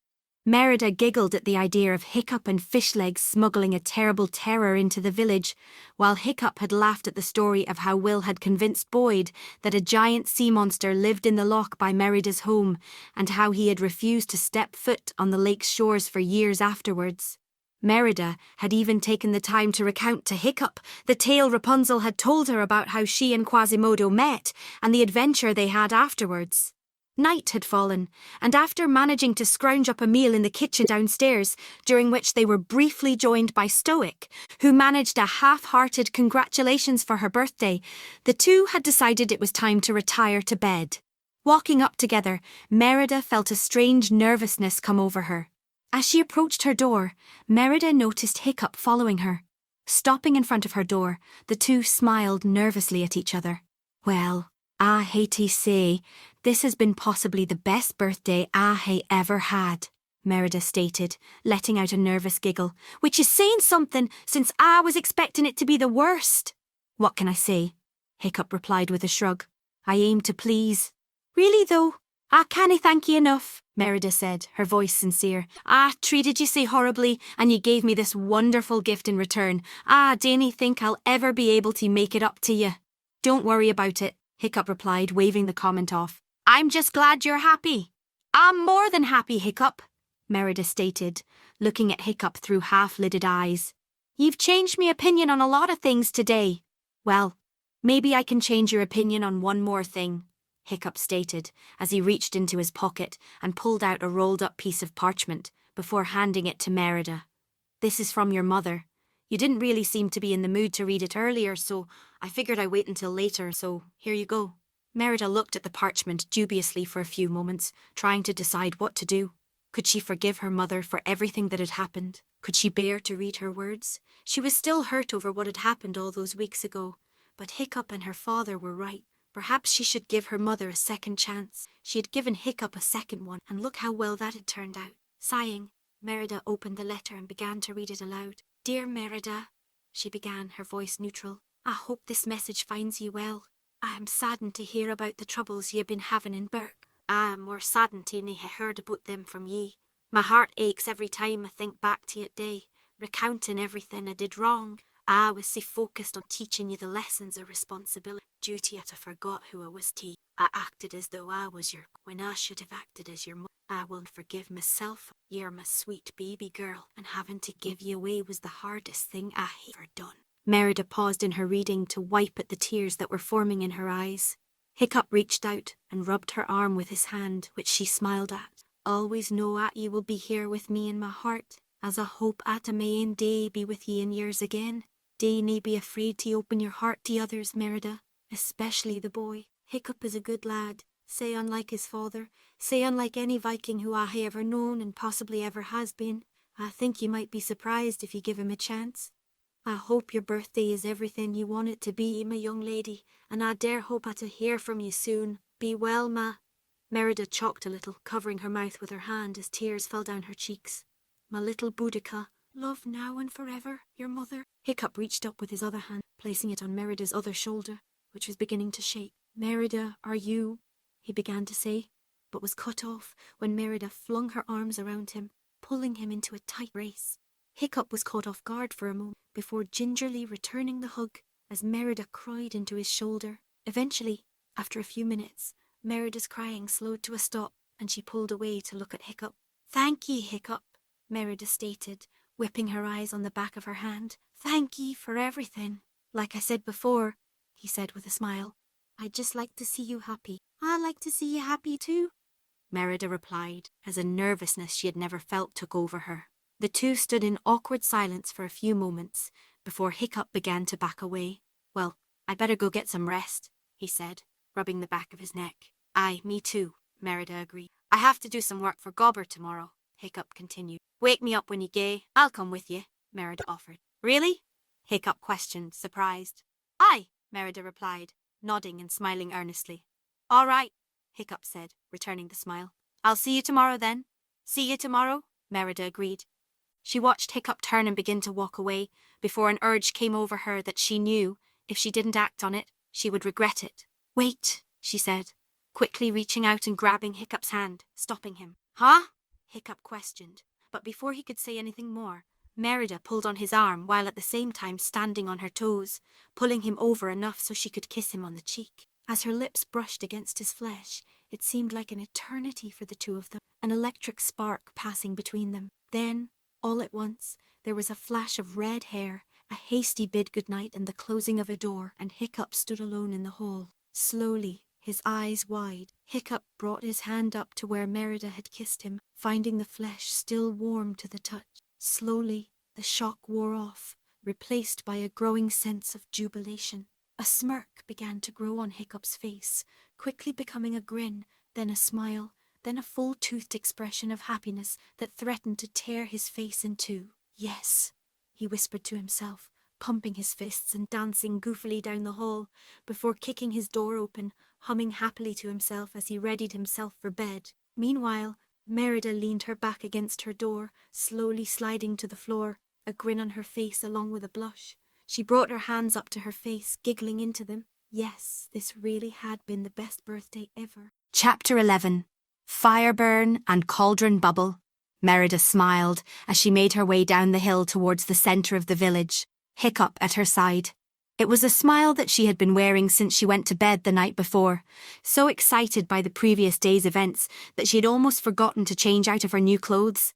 Merida giggled at the idea of Hiccup and Fishlegs smuggling a terrible terror into the village, while Hiccup had laughed at the story of how Will had convinced Boyd that a giant sea monster lived in the loch by Merida's home, and how he had refused to step foot on the lake's shores for years afterwards. Merida had even taken the time to recount to Hiccup the tale Rapunzel had told her about how she and Quasimodo met and the adventure they had afterwards. Night had fallen, and after managing to scrounge up a meal in the kitchen downstairs, during which they were briefly joined by Stoic, who managed a half-hearted congratulations for her birthday, the two had decided it was time to retire to bed. Walking up together, Merida felt a strange nervousness come over her. As she approached her door, Merida noticed Hiccup following her. Stopping in front of her door, the two smiled nervously at each other. "Well, I hate to say, this has been possibly the best birthday I hae ever had," Merida stated, letting out a nervous giggle, "which is saying something since I was expecting it to be the worst." "What can I say?" Hiccup replied with a shrug. "I aim to please." "Really though, I canna thank you enough," Merida said, her voice sincere. "I treated you so horribly, and you gave me this wonderful gift in return. I dinna think I'll ever be able to make it up to you." "Don't worry about it," Hiccup replied, waving the comment off. "I'm just glad you're happy." "I'm more than happy, Hiccup," Merida stated, looking at Hiccup through half-lidded eyes. "You've changed my opinion on a lot of things today." "Well, maybe I can change your opinion on one more thing," Hiccup stated, as he reached into his pocket and pulled out a rolled-up piece of parchment before handing it to Merida. "This is from your mother. You didn't really seem to be in the mood to read it earlier, so I figured I'd wait until later, so here you go." Merida looked at the parchment dubiously for a few moments, trying to decide what to do. Could she forgive her mother for everything that had happened? Could she bear to read her words? She was still hurt over what had happened all those weeks ago, but Hiccup and her father were right. Perhaps she should give her mother a second chance. She had given Hiccup a second one, and look how well that had turned out. Sighing, Merida opened the letter and began to read it aloud. "Dear Merida," she began, her voice neutral, "I hope this message finds you well. I am saddened to hear about the troubles ye have been having in Burke. I am more saddened to nae hae heard about them from ye. My heart aches every time I think back to that day, recounting everything I did wrong. I was so focused on teaching you the lessons of responsibility, duty that I forgot who I was to ye. I acted as though I was when I should have acted as your mother. I will forgive myself. You're my sweet baby girl, and having to give you away was the hardest thing I have ever done." Merida paused in her reading to wipe at the tears that were forming in her eyes. Hiccup reached out and rubbed her arm with his hand, which she smiled at. Always know 'at ye will be here with me in my heart, as I hope 'at I may een day be with ye in years again. Day nae be afraid to open your heart to others, Merida, especially the boy. Hiccup is a good lad, say unlike his father, say unlike any Viking who I hae ever known and possibly ever has been. I think ye might be surprised if ye give him a chance. I hope your birthday is everything you want it to be, my young lady, and I dare hope to hear from you soon. Be well, ma. Merida chocked a little, covering her mouth with her hand as tears fell down her cheeks. My little Boudica, love now and forever, your mother. Hiccup reached up with his other hand, placing it on Merida's other shoulder, which was beginning to shake. Merida, are you? He began to say, but was cut off when Merida flung her arms around him, pulling him into a tight embrace. Hiccup was caught off guard for a moment before gingerly returning the hug as Merida cried into his shoulder. Eventually, after a few minutes, Merida's crying slowed to a stop and she pulled away to look at Hiccup. Thank ye, Hiccup, Merida stated, whipping her eyes on the back of her hand. Thank ye for everything. Like I said before, he said with a smile, I'd just like to see you happy. I like to see you happy too, Merida replied, as a nervousness she had never felt took over her. The two stood in awkward silence for a few moments before Hiccup began to back away. Well, I'd better go get some rest, he said, rubbing the back of his neck. Aye, me too, Merida agreed. I have to do some work for Gobber tomorrow, Hiccup continued. Wake me up when you gae. I'll come with you, Merida offered. Really? Hiccup questioned, surprised. Aye, Merida replied, nodding and smiling earnestly. All right, Hiccup said, returning the smile. I'll see you tomorrow then. See you tomorrow, Merida agreed. She watched Hiccup turn and begin to walk away before an urge came over her that she knew, if she didn't act on it, she would regret it. Wait, she said, quickly reaching out and grabbing Hiccup's hand, stopping him. Huh? Hiccup questioned, but before he could say anything more, Merida pulled on his arm while at the same time standing on her toes, pulling him over enough so she could kiss him on the cheek. As her lips brushed against his flesh, it seemed like an eternity for the two of them, an electric spark passing between them. Then, all at once, there was a flash of red hair, a hasty bid goodnight and the closing of a door, and Hiccup stood alone in the hall. Slowly, his eyes wide, Hiccup brought his hand up to where Merida had kissed him, finding the flesh still warm to the touch. Slowly, the shock wore off, replaced by a growing sense of jubilation. A smirk began to grow on Hiccup's face, quickly becoming a grin, then a smile, then a full-toothed expression of happiness that threatened to tear his face in two. Yes, he whispered to himself, pumping his fists and dancing goofily down the hall, before kicking his door open, humming happily to himself as he readied himself for bed. Meanwhile, Merida leaned her back against her door, slowly sliding to the floor, a grin on her face along with a blush. She brought her hands up to her face, giggling into them. Yes, this really had been the best birthday ever. Chapter 11. Fireburn and Cauldron Bubble. Merida smiled as she made her way down the hill towards the centre of the village, Hiccup at her side. It was a smile that she had been wearing since she went to bed the night before, so excited by the previous day's events that she had almost forgotten to change out of her new clothes.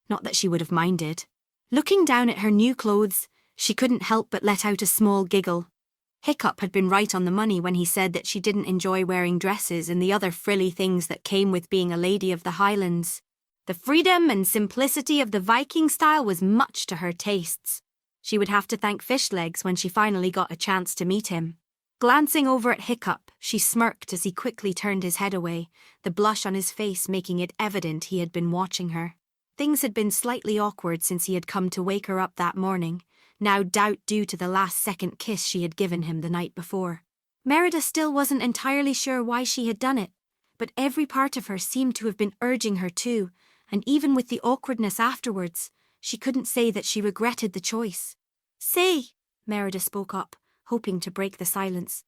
Not that she would have minded. Looking down at her new clothes, she couldn't help but let out a small giggle. Hiccup had been right on the money when he said that she didn't enjoy wearing dresses and the other frilly things that came with being a lady of the Highlands. The freedom and simplicity of the Viking style was much to her tastes. She would have to thank Fishlegs when she finally got a chance to meet him. Glancing over at Hiccup, she smirked as he quickly turned his head away, the blush on his face making it evident he had been watching her. Things had been slightly awkward since he had come to wake her up that morning, now doubt due to the last-second kiss she had given him the night before. Merida still wasn't entirely sure why she had done it, but every part of her seemed to have been urging her to, and even with the awkwardness afterwards, she couldn't say that she regretted the choice. Say, Merida spoke up, hoping to break the silence.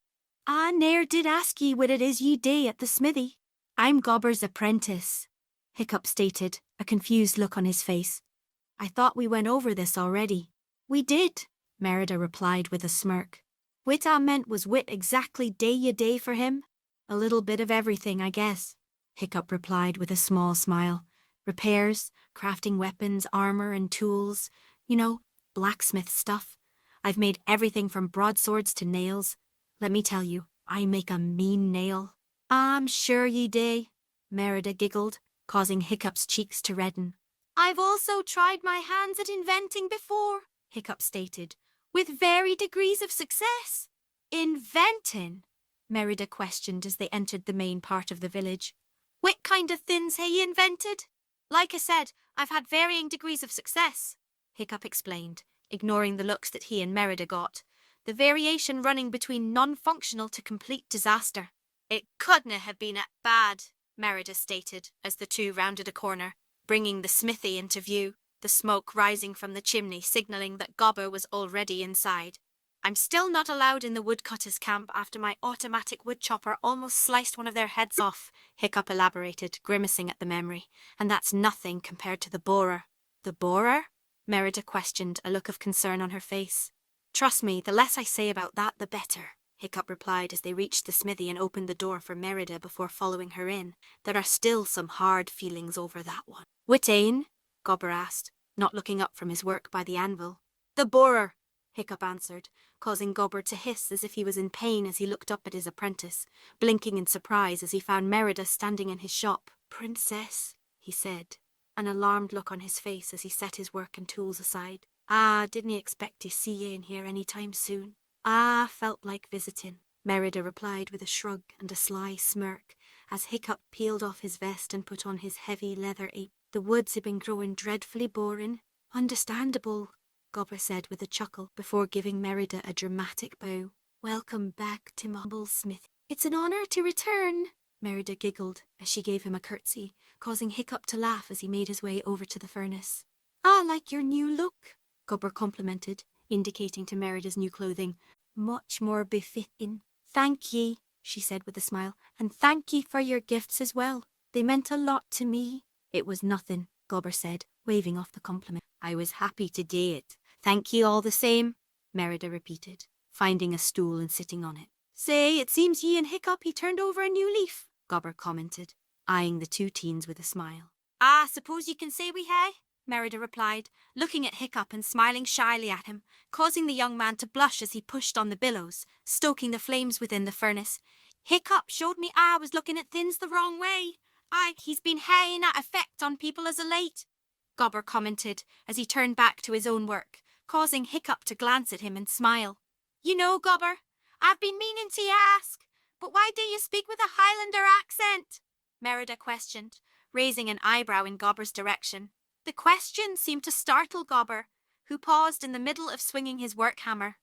I ne'er did ask ye what it is ye do at the smithy. I'm Gobber's apprentice, Hiccup stated, a confused look on his face. I thought we went over this already. We did, Merida replied with a smirk. What I meant was what exactly day ye day for him? A little bit of everything, I guess, Hiccup replied with a small smile. Repairs, crafting weapons, armor and tools, blacksmith stuff. I've made everything from broadswords to nails. Let me tell you, I make a mean nail. I'm sure ye do, Merida giggled, causing Hiccup's cheeks to redden. I've also tried my hands at inventing before, Hiccup stated, with varied degrees of success. Inventing? Merida questioned as they entered the main part of the village. What kind of things have you invented? Like I said, I've had varying degrees of success, Hiccup explained, ignoring the looks that he and Merida got, the variation running between non-functional to complete disaster. It couldn't have been that bad, Merida stated as the two rounded a corner, bringing the smithy into view, the smoke rising from the chimney signalling that Gobber was already inside. I'm still not allowed in the woodcutters' camp after my automatic woodchopper almost sliced one of their heads off, Hiccup elaborated, grimacing at the memory, and that's nothing compared to the borer. The borer? Merida questioned, a look of concern on her face. Trust me, the less I say about that, the better, Hiccup replied as they reached the smithy and opened the door for Merida before following her in. There are still some hard feelings over that one. Whitain? Gobber asked, not looking up from his work by the anvil. The borer, Hiccup answered, causing Gobber to hiss as if he was in pain as he looked up at his apprentice, blinking in surprise as he found Merida standing in his shop. Princess, he said, an alarmed look on his face as he set his work and tools aside. Didn't expect to see you in here any time soon. Felt like visiting, Merida replied with a shrug and a sly smirk as Hiccup peeled off his vest and put on his heavy leather apron. The woods had been growing dreadfully boring. Understandable, Gobber said with a chuckle before giving Merida a dramatic bow. Welcome back to my humble smithy. It's an honour to return, Merida giggled as she gave him a curtsy, causing Hiccup to laugh as he made his way over to the furnace. I like your new look, Gobber complimented, indicating to Merida's new clothing. Much more befitting. Thank ye, she said with a smile, and thank ye for your gifts as well. They meant a lot to me. It was nothing, Gobber said, waving off the compliment. I was happy to do it. Thank ye all the same, Merida repeated, finding a stool and sitting on it. Say, it seems ye and Hiccup he turned over a new leaf, Gobber commented, eyeing the two teens with a smile. Suppose you can say we hae, Merida replied, looking at Hiccup and smiling shyly at him, causing the young man to blush as he pushed on the billows, stoking the flames within the furnace. Hiccup showed me I was looking at things the wrong way. He's been haying that effect on people as of late, Gobber commented as he turned back to his own work, causing Hiccup to glance at him and smile. You know, Gobber, I've been meaning to ask, but why do you speak with a Highlander accent? Merida questioned, raising an eyebrow in Gobber's direction. The question seemed to startle Gobber, who paused in the middle of swinging his work hammer.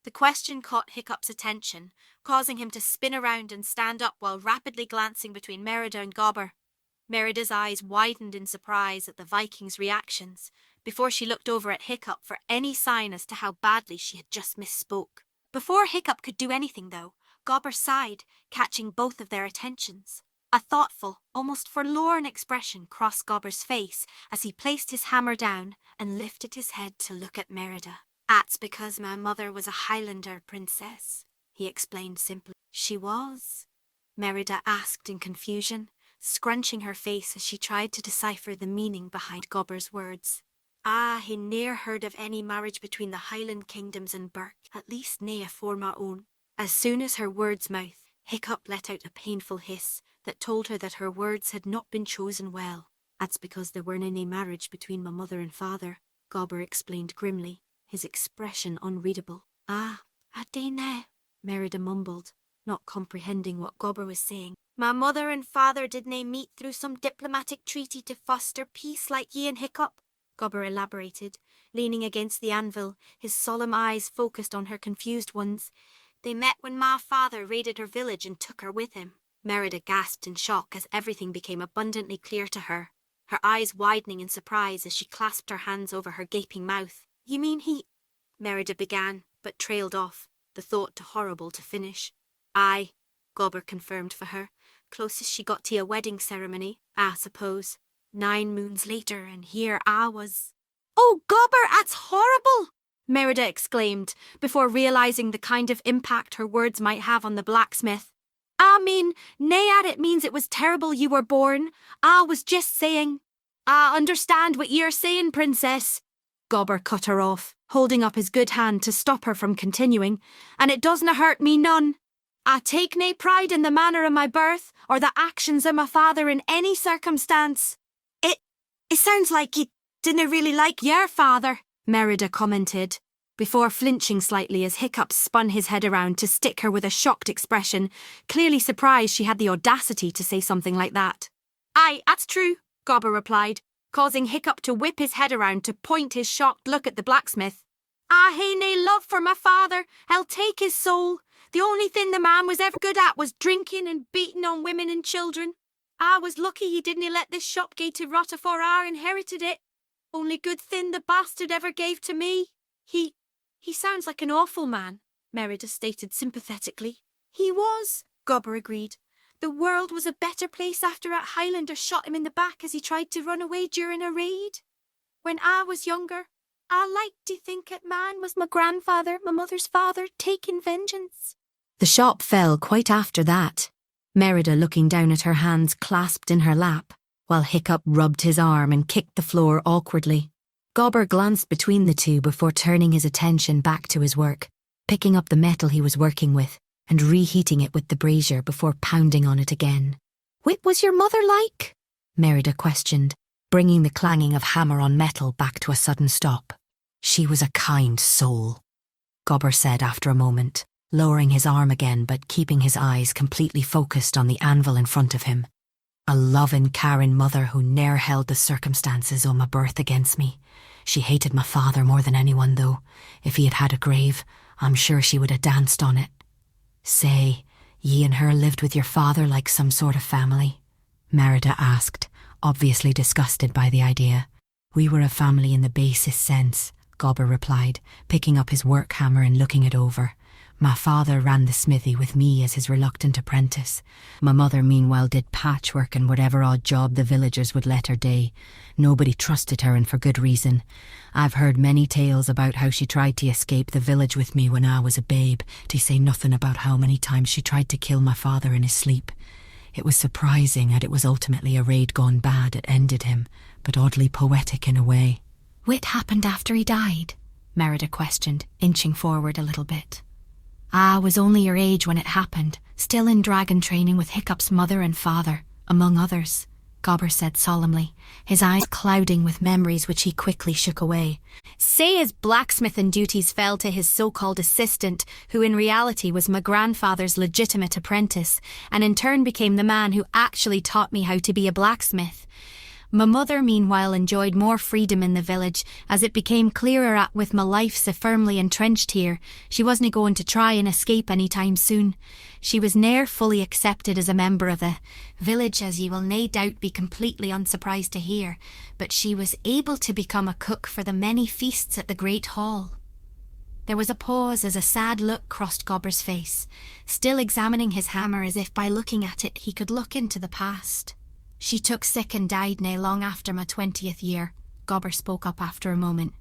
The question caught Hiccup's attention, causing him to spin around and stand up while rapidly glancing between Merida and Gobber. Merida's eyes widened in surprise at the Viking's reactions, before she looked over at Hiccup for any sign as to how badly she had just misspoke. Before Hiccup could do anything, though, Gobber sighed, catching both of their attentions. A thoughtful, almost forlorn expression crossed Gobber's face as he placed his hammer down and lifted his head to look at Merida. That's because my mother was a Highlander, princess, he explained simply. She was? Merida asked in confusion, scrunching her face as she tried to decipher the meaning behind Gobber's words. He ne'er heard of any marriage between the Highland kingdoms and Burke, at least nae afore my own. As soon as her words mouth, Hiccup let out a painful hiss that told her that her words had not been chosen well. That's because there weren't any marriage between my mother and father, Gobber explained grimly, his expression unreadable. I dinna, Merida mumbled, not comprehending what Gobber was saying. My mother and father didna meet through some diplomatic treaty to foster peace like ye and Hiccup, Gobber elaborated, leaning against the anvil, his solemn eyes focused on her confused ones. They met when my father raided her village and took her with him. Merida gasped in shock as everything became abundantly clear to her, her eyes widening in surprise as she clasped her hands over her gaping mouth. You mean he... Merida began, but trailed off, the thought too horrible to finish. Aye, Gobber confirmed for her, closest she got to a wedding ceremony, I suppose. 9 moons later, and here I was. Oh, Gobber, that's horrible! Merida exclaimed, before realising the kind of impact her words might have on the blacksmith. I mean, nae at it means it was terrible you were born. I was just saying. I understand what you're saying, princess. Gobber cut her off, holding up his good hand to stop her from continuing, and it doesna hurt me none. I take nae pride in the manner of my birth or the actions of my father in any circumstance. It sounds like you didn't really like your father, Merida commented, before flinching slightly as Hiccup spun his head around to stick her with a shocked expression, clearly surprised she had the audacity to say something like that. Aye, that's true, Gobber replied, causing Hiccup to whip his head around to point his shocked look at the blacksmith. I hae nae love for my father, I'll take his soul. The only thing the man was ever good at was drinking and beating on women and children. I was lucky he didn't let this shop gae to rot afore I inherited it. Only good thing the bastard ever gave to me. He sounds like an awful man, Merida stated sympathetically. He was, Gobber agreed. The world was a better place after a Highlander shot him in the back as he tried to run away during a raid. When I was younger, I liked to think that man was my grandfather, my mother's father, taking vengeance. The shop fell quite after that, Merida looking down at her hands clasped in her lap, while Hiccup rubbed his arm and kicked the floor awkwardly. Gobber glanced between the two before turning his attention back to his work, picking up the metal he was working with and reheating it with the brazier before pounding on it again. "What was your mother like?" Merida questioned, bringing the clanging of hammer on metal back to a sudden stop. "She was a kind soul," Gobber said after a moment, lowering his arm again but keeping his eyes completely focused on the anvil in front of him. "A loving, caring mother who ne'er held the circumstances o' my birth against me. She hated my father more than anyone, though. If he had had a grave, I'm sure she would have danced on it. Say, ye and her lived with your father like some sort of family?" Merida asked, obviously disgusted by the idea. "We were a family in the basest sense," Gobber replied, picking up his work hammer and looking it over. "My father ran the smithy with me as his reluctant apprentice. My mother meanwhile did patchwork and whatever odd job the villagers would let her do. Nobody trusted her, and for good reason. I've heard many tales about how she tried to escape the village with me when I was a babe, to say nothing about how many times she tried to kill my father in his sleep. It was surprising that it was ultimately a raid gone bad that ended him, but oddly poetic in a way." "What happened after he died?" Merida questioned, inching forward a little bit. "I was only your age when it happened, still in dragon training with Hiccup's mother and father, among others," Gobber said solemnly, his eyes clouding with memories which he quickly shook away. "Say his blacksmithing duties fell to his so-called assistant, who in reality was my grandfather's legitimate apprentice, and in turn became the man who actually taught me how to be a blacksmith. My mother, meanwhile, enjoyed more freedom in the village, as it became clearer at with my life so firmly entrenched here, she wasn't going to try and escape any time soon. She was ne'er fully accepted as a member of the village, as ye will nae doubt be completely unsurprised to hear, but she was able to become a cook for the many feasts at the Great Hall." There was a pause as a sad look crossed Gobber's face, still examining his hammer as if by looking at it he could look into the past. "She took sick and died nae long after my 20th year, Gobber spoke up after a moment.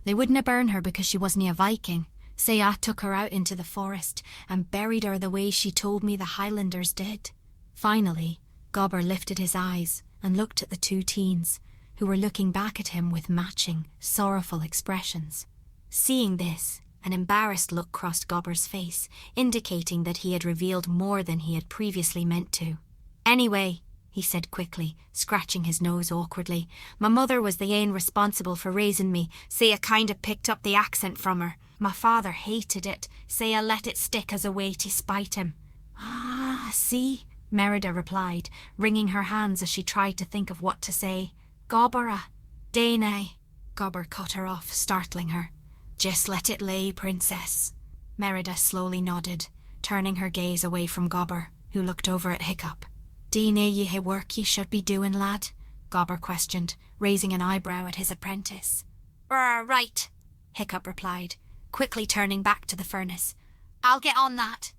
"They wouldna burn her because she wasn't a Viking. Say I took her out into the forest and buried her the way she told me the Highlanders did." Finally, Gobber lifted his eyes and looked at the two teens, who were looking back at him with matching, sorrowful expressions. Seeing this, an embarrassed look crossed Gobber's face, indicating that he had revealed more than he had previously meant to. "Anyway," he said quickly, scratching his nose awkwardly, "my mother was the ane responsible for raising me, say I kind of picked up the accent from her. My father hated it, say I let it stick as a way to spite him." "Ah, see," Merida replied, wringing her hands as she tried to think of what to say. "Gobbera, Dana," Gobber cut her off, startling her. "Just let it lay, princess." Merida slowly nodded, turning her gaze away from Gobber, who looked over at Hiccup. "Dinna ye hae work ye should be doing, lad?" Gobber questioned, raising an eyebrow at his apprentice. Right," Hiccup replied, quickly turning back to the furnace. "I'll get on that."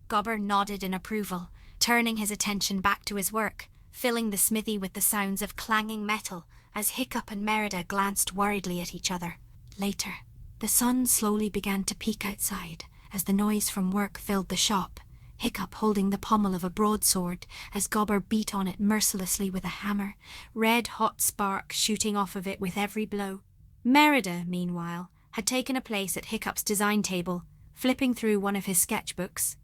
Gobber nodded in approval, turning his attention back to his work, filling the smithy with the sounds of clanging metal as Hiccup and Merida glanced worriedly at each other. Later, the sun slowly began to peek outside as the noise from work filled the shop, Hiccup holding the pommel of a broadsword as Gobber beat on it mercilessly with a hammer, red-hot sparks shooting off of it with every blow. Merida, meanwhile, had taken a place at Hiccup's design table, flipping through one of his sketchbooks.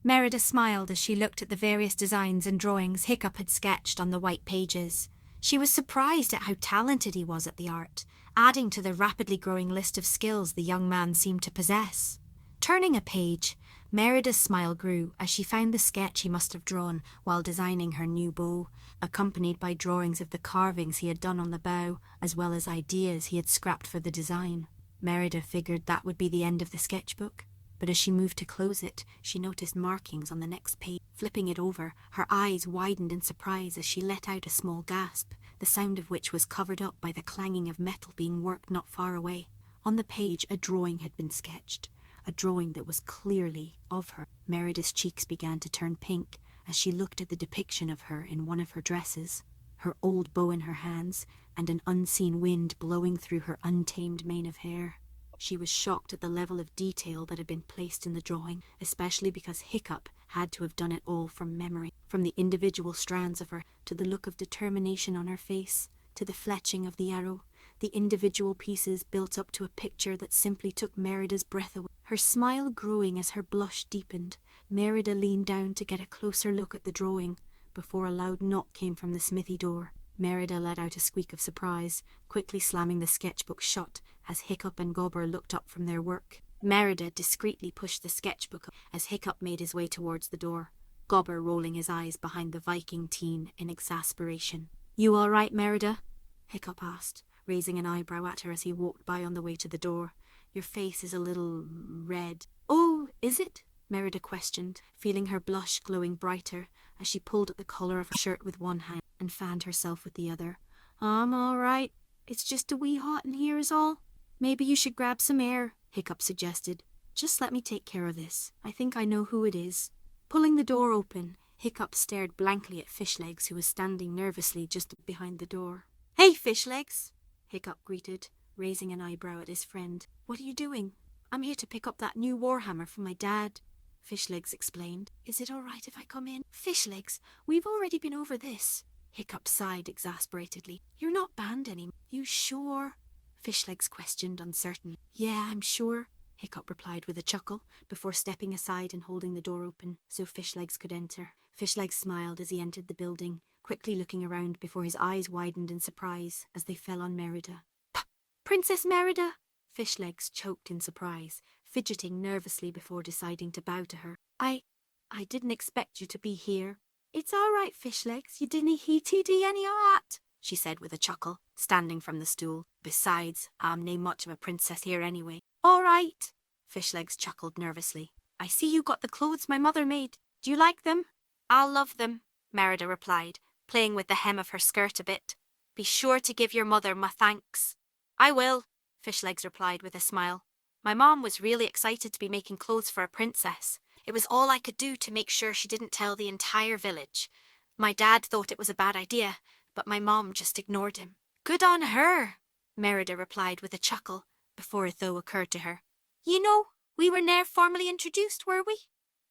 Merida smiled as she looked at the various designs and drawings Hiccup had sketched on the white pages. She was surprised at how talented he was at the art, adding to the rapidly growing list of skills the young man seemed to possess. Turning a page, Merida's smile grew as she found the sketch he must have drawn while designing her new bow, accompanied by drawings of the carvings he had done on the bow, as well as ideas he had scrapped for the design. Merida figured that would be the end of the sketchbook, but as she moved to close it, she noticed markings on the next page. Flipping it over, her eyes widened in surprise as she let out a small gasp, the sound of which was covered up by the clanging of metal being worked not far away. On the page, a drawing had been sketched, a drawing that was clearly of her. Merida's cheeks began to turn pink as she looked at the depiction of her in one of her dresses, her old bow in her hands, and an unseen wind blowing through her untamed mane of hair. She was shocked at the level of detail that had been placed in the drawing, especially because Hiccup had to have done it all from memory. From the individual strands of her, to the look of determination on her face, to the fletching of the arrow, the individual pieces built up to a picture that simply took Merida's breath away. Her smile growing as her blush deepened, Merida leaned down to get a closer look at the drawing, before a loud knock came from the smithy door. Merida let out a squeak of surprise, quickly slamming the sketchbook shut as Hiccup and Gobber looked up from their work. Merida discreetly pushed the sketchbook up as Hiccup made his way towards the door, Gobber rolling his eyes behind the Viking teen in exasperation. "You all right, Merida?" Hiccup asked, raising an eyebrow at her as he walked by on the way to the door. "Your face is a little red." "Oh, is it?" Merida questioned, feeling her blush glowing brighter as she pulled at the collar of her shirt with one hand and fanned herself with the other. "I'm all right. It's just a wee hot in here is all." "Maybe you should grab some air," Hiccup suggested. "Just let me take care of this. I think I know who it is." Pulling the door open, Hiccup stared blankly at Fishlegs, who was standing nervously just behind the door. "Hey, Fishlegs," Hiccup greeted, raising an eyebrow at his friend. "What are you doing?" "I'm here to pick up that new warhammer from my dad," Fishlegs explained. "Is it all right if I come in?" "Fishlegs, we've already been over this." Hiccup sighed exasperatedly. "You're not banned anymore." "You sure?" Fishlegs questioned uncertainly. "Yeah, I'm sure," Hiccup replied with a chuckle, before stepping aside and holding the door open so Fishlegs could enter. Fishlegs smiled as he entered the building, quickly looking around before his eyes widened in surprise as they fell on Merida. "Princess Merida!" Fishlegs choked in surprise, fidgeting nervously before deciding to bow to her. I didn't expect you to be here." "It's all right, Fishlegs. You didn't HTD any of that," she said with a chuckle, standing from the stool. "Besides, I'm nae much of a princess here anyway." "All right," Fishlegs chuckled nervously. "I see you got the clothes my mother made. Do you like them?" "I'll love them," Merida replied, playing with the hem of her skirt a bit. "Be sure to give your mother my thanks." "I will," Fishlegs replied with a smile. "My mom was really excited to be making clothes for a princess. It was all I could do to make sure she didn't tell the entire village. My dad thought it was a bad idea, but my mom just ignored him." "Good on her," Merida replied with a chuckle, before a thought occurred to her. "You know, we were ne'er formally introduced, were we?"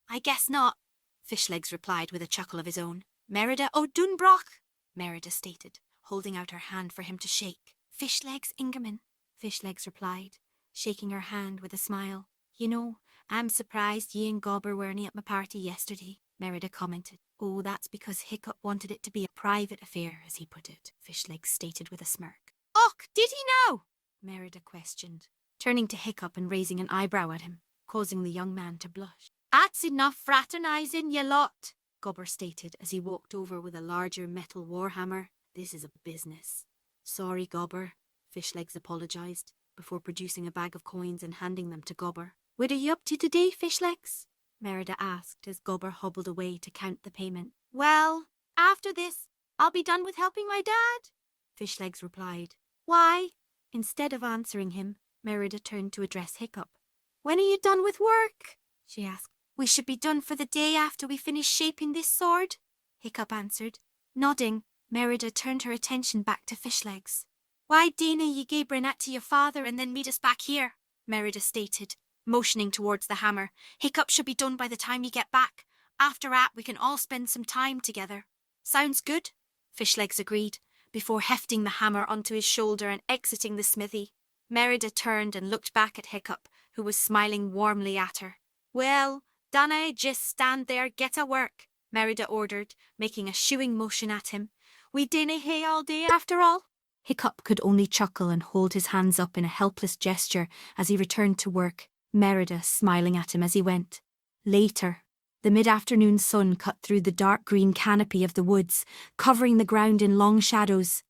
"I guess not," Fishlegs replied with a chuckle of his own. "Merida O'Dunbroch," Merida stated, holding out her hand for him to shake. "Fishlegs Ingerman," Fishlegs replied, shaking her hand with a smile. "You know, I'm surprised ye and Gobber weren't at my party yesterday," Merida commented. "Oh, that's because Hiccup wanted it to be a private affair, as he put it," Fishlegs stated with a smirk. "Och, did he now?" Merida questioned, turning to Hiccup and raising an eyebrow at him, causing the young man to blush. "That's enough fraternising, ye lot," Gobber stated as he walked over with a larger metal warhammer. "This is a business." "Sorry, Gobber," Fishlegs apologised, before producing a bag of coins and handing them to Gobber. "What are you up to today, Fishlegs?" Merida asked as Gobber hobbled away to count the payment. "Well, after this, I'll be done with helping my dad," Fishlegs replied. "Why?" Instead of answering him, Merida turned to address Hiccup. "When are you done with work?" she asked. "We should be done for the day after we finish shaping this sword," Hiccup answered. Nodding, Merida turned her attention back to Fishlegs. "Why dinna ye gae Brunette to your father and then meet us back here?" Merida stated, motioning towards the hammer. "Hiccup should be done by the time you get back. After that, we can all spend some time together." "Sounds good," Fishlegs agreed, before hefting the hammer onto his shoulder and exiting the smithy. Merida turned and looked back at Hiccup, who was smiling warmly at her. "Well, Dunna, just stand there, get a work, Merida ordered, making a shooing motion at him. We dinna hae all day after all. Hiccup could only chuckle and hold his hands up in a helpless gesture as he returned to work, Merida smiling at him as he went. Later, the mid-afternoon sun cut through the dark green canopy of the woods, covering the ground in long shadows.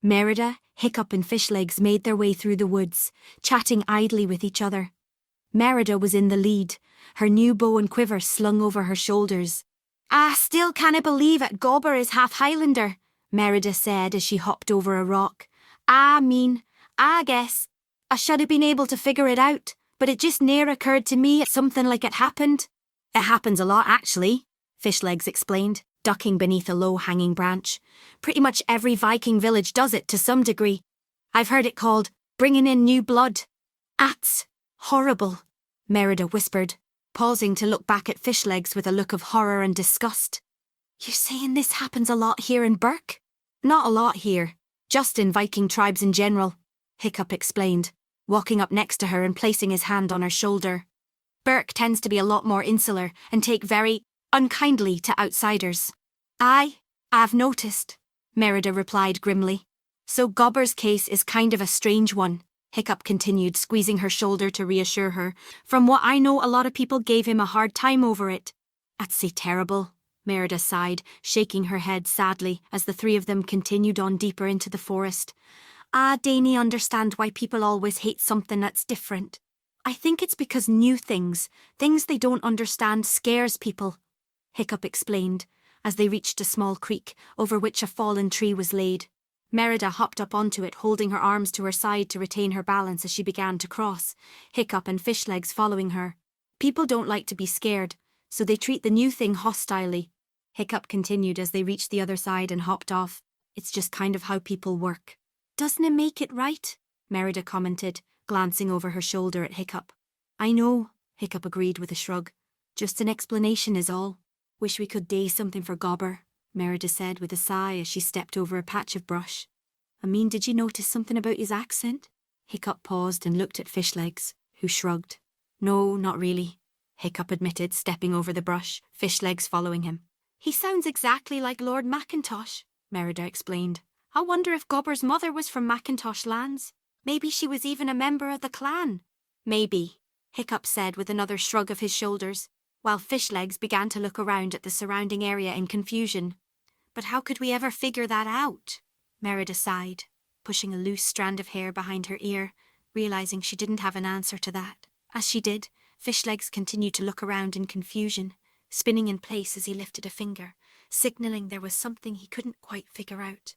Merida, Hiccup and Fishlegs made their way through the woods, chatting idly with each other. Merida was in the lead, her new bow and quiver slung over her shoulders. "I still canna believe it Gobber is half Highlander," Merida said as she hopped over a rock. I guess I should have been able to figure it out, but it just ne'er occurred to me something like it happened. It happens a lot, actually, Fishlegs explained, ducking beneath a low-hanging branch. Pretty much every Viking village does it to some degree. I've heard it called bringing in new blood. That's horrible, Merida whispered, pausing to look back at Fishlegs with a look of horror and disgust. "You're saying this happens a lot here in Burke?" "Not a lot here, just in Viking tribes in general," Hiccup explained, walking up next to her and placing his hand on her shoulder. "Burke tends to be a lot more insular and take very unkindly to outsiders." I've noticed," Merida replied grimly. "So Gobber's case is kind of a strange one," Hiccup continued, squeezing her shoulder to reassure her. "From what I know, a lot of people gave him a hard time over it." "That's so terrible," Merida sighed, shaking her head sadly as the three of them continued on deeper into the forest. "I dain't understand why people always hate something that's different. I think it's because new things they don't understand, scares people," Hiccup explained, as they reached a small creek over which a fallen tree was laid. Merida hopped up onto it, holding her arms to her side to retain her balance as she began to cross, Hiccup and Fishlegs following her. "People don't like to be scared, so they treat the new thing hostilely," Hiccup continued as they reached the other side and hopped off. "It's just kind of how people work." "Doesn't it make it right?" Merida commented, glancing over her shoulder at Hiccup. "I know," Hiccup agreed with a shrug. "Just an explanation is all." "Wish we could do something for Gobber," Merida said with a sigh as she stepped over a patch of brush. "Did you notice something about his accent?" Hiccup paused and looked at Fishlegs, who shrugged. "No, not really," Hiccup admitted, stepping over the brush, Fishlegs following him. "He sounds exactly like Lord Mackintosh," Merida explained. "I wonder if Gobber's mother was from Mackintosh lands. Maybe she was even a member of the clan." "Maybe," Hiccup said with another shrug of his shoulders, while Fishlegs began to look around at the surrounding area in confusion. "But how could we ever figure that out?" Merida sighed, pushing a loose strand of hair behind her ear, realizing she didn't have an answer to that. As she did, Fishlegs continued to look around in confusion, spinning in place as he lifted a finger, signaling there was something he couldn't quite figure out.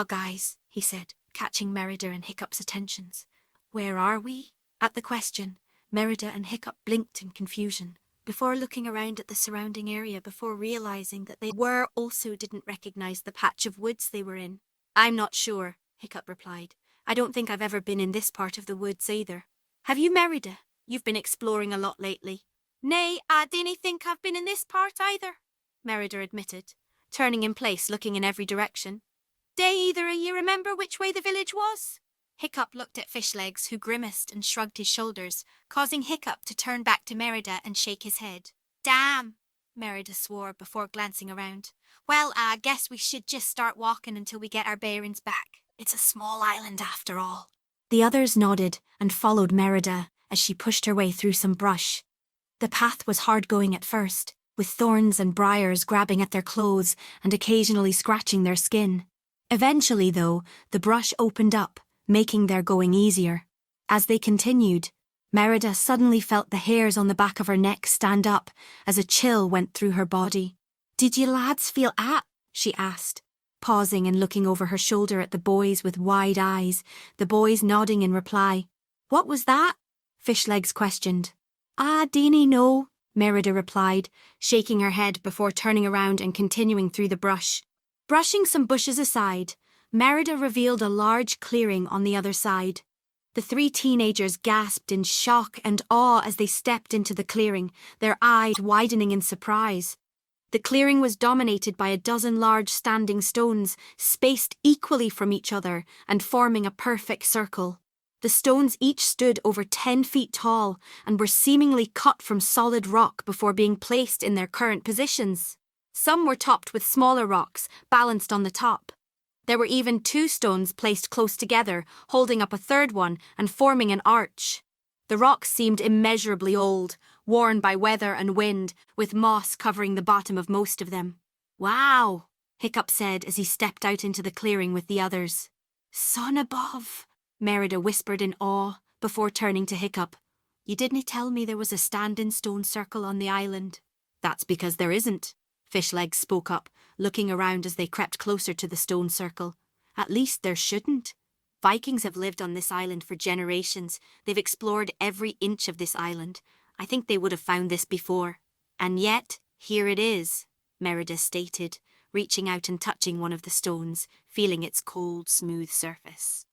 Guys," he said, catching Merida and Hiccup's attentions. "Where are we?" At the question, Merida and Hiccup blinked in confusion, before looking around at the surrounding area before realizing that they also didn't recognize the patch of woods they were in. "I'm not sure," Hiccup replied. "I don't think I've ever been in this part of the woods either. Have you, Merida? You've been exploring a lot lately." "Nay, I dinna think I've been in this part either," Merida admitted, turning in place looking in every direction. "Do either of you remember which way the village was?" Hiccup looked at Fishlegs, who grimaced and shrugged his shoulders, causing Hiccup to turn back to Merida and shake his head. "Damn," Merida swore before glancing around. "Well, I guess we should just start walking until we get our bearings back. It's a small island after all." The others nodded and followed Merida as she pushed her way through some brush. The path was hard going at first, with thorns and briars grabbing at their clothes and occasionally scratching their skin. Eventually, though, the brush opened up, making their going easier. As they continued, Merida suddenly felt the hairs on the back of her neck stand up as a chill went through her body. "Did you lads feel at?" she asked, pausing and looking over her shoulder at the boys with wide eyes, the boys nodding in reply. "What was that?" Fishlegs questioned. "I dinna know," Merida replied, shaking her head before turning around and continuing through the brush. Brushing some bushes aside, Merida revealed a large clearing on the other side. The three teenagers gasped in shock and awe as they stepped into the clearing, their eyes widening in surprise. The clearing was dominated by a dozen large standing stones, spaced equally from each other and forming a perfect circle. The stones each stood over 10 feet tall and were seemingly cut from solid rock before being placed in their current positions. Some were topped with smaller rocks, balanced on the top. There were even 2 stones placed close together, holding up a third one and forming an arch. The rocks seemed immeasurably old, worn by weather and wind, with moss covering the bottom of most of them. "Wow," Hiccup said as he stepped out into the clearing with the others. "Sun above," Merida whispered in awe before turning to Hiccup. "You didn't tell me there was a standing stone circle on the island." "That's because there isn't," Fishlegs spoke up, looking around as they crept closer to the stone circle. "At least there shouldn't. Vikings have lived on this island for generations. They've explored every inch of this island. I think they would have found this before. And yet, here it is," Merida stated, reaching out and touching one of the stones, feeling its cold, smooth surface.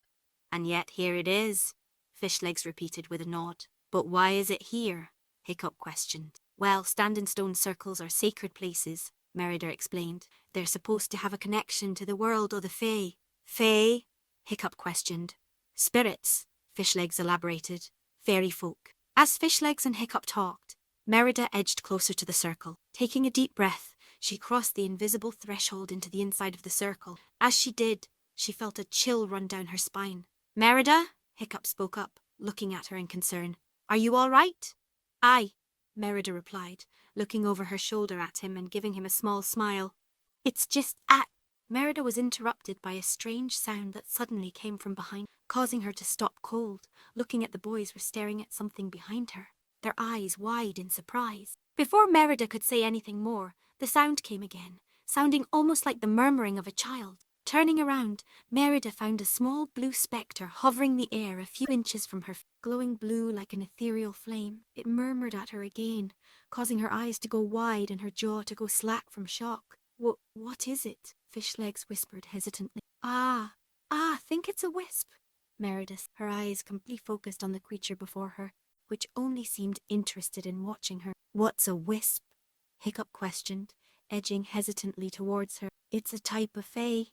"And yet here it is," Fishlegs repeated with a nod. "But why is it here?" Hiccup questioned. "Well, standing stone circles are sacred places," Merida explained. "They're supposed to have a connection to the world of the Fae." "Fae?" Hiccup questioned. "Spirits," Fishlegs elaborated. "Fairy folk." As Fishlegs and Hiccup talked, Merida edged closer to the circle. Taking a deep breath, she crossed the invisible threshold into the inside of the circle. As she did, she felt a chill run down her spine. "Merida?" Hiccup spoke up, looking at her in concern. "Are you all right?" "Aye," Merida replied, looking over her shoulder at him and giving him a small smile. "It's just Merida was interrupted by a strange sound that suddenly came from behind, causing her to stop cold, looking at the boys who were staring at something behind her, their eyes wide in surprise. Before Merida could say anything more, the sound came again, sounding almost like the murmuring of a child. Turning around, Merida found a small blue spectre hovering the air a few inches from her, glowing blue like an ethereal flame. It murmured at her again, causing her eyes to go wide and her jaw to go slack from shock. What is it?" Fishlegs whispered hesitantly. I think it's a wisp," Merida, her eyes completely focused on the creature before her, which only seemed interested in watching her. "What's a wisp?" Hiccup questioned, edging hesitantly towards her. "It's a type of fae,"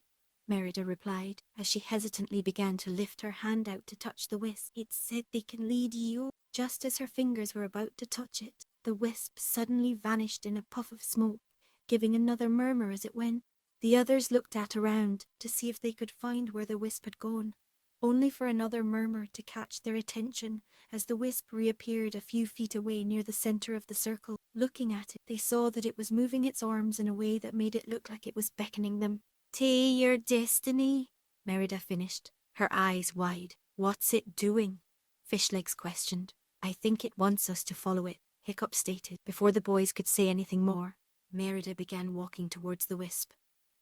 Merida replied, as she hesitantly began to lift her hand out to touch the wisp. "It said they can lead you." Just as her fingers were about to touch it, the wisp suddenly vanished in a puff of smoke, giving another murmur as it went. The others looked around to see if they could find where the wisp had gone, only for another murmur to catch their attention as the wisp reappeared a few feet away near the center of the circle. Looking at it, they saw that it was moving its arms in a way that made it look like it was beckoning them. "To your destiny," Merida finished, her eyes wide. "What's it doing?" Fishlegs questioned. "I think it wants us to follow it," Hiccup stated. Before the boys could say anything more, Merida began walking towards the wisp.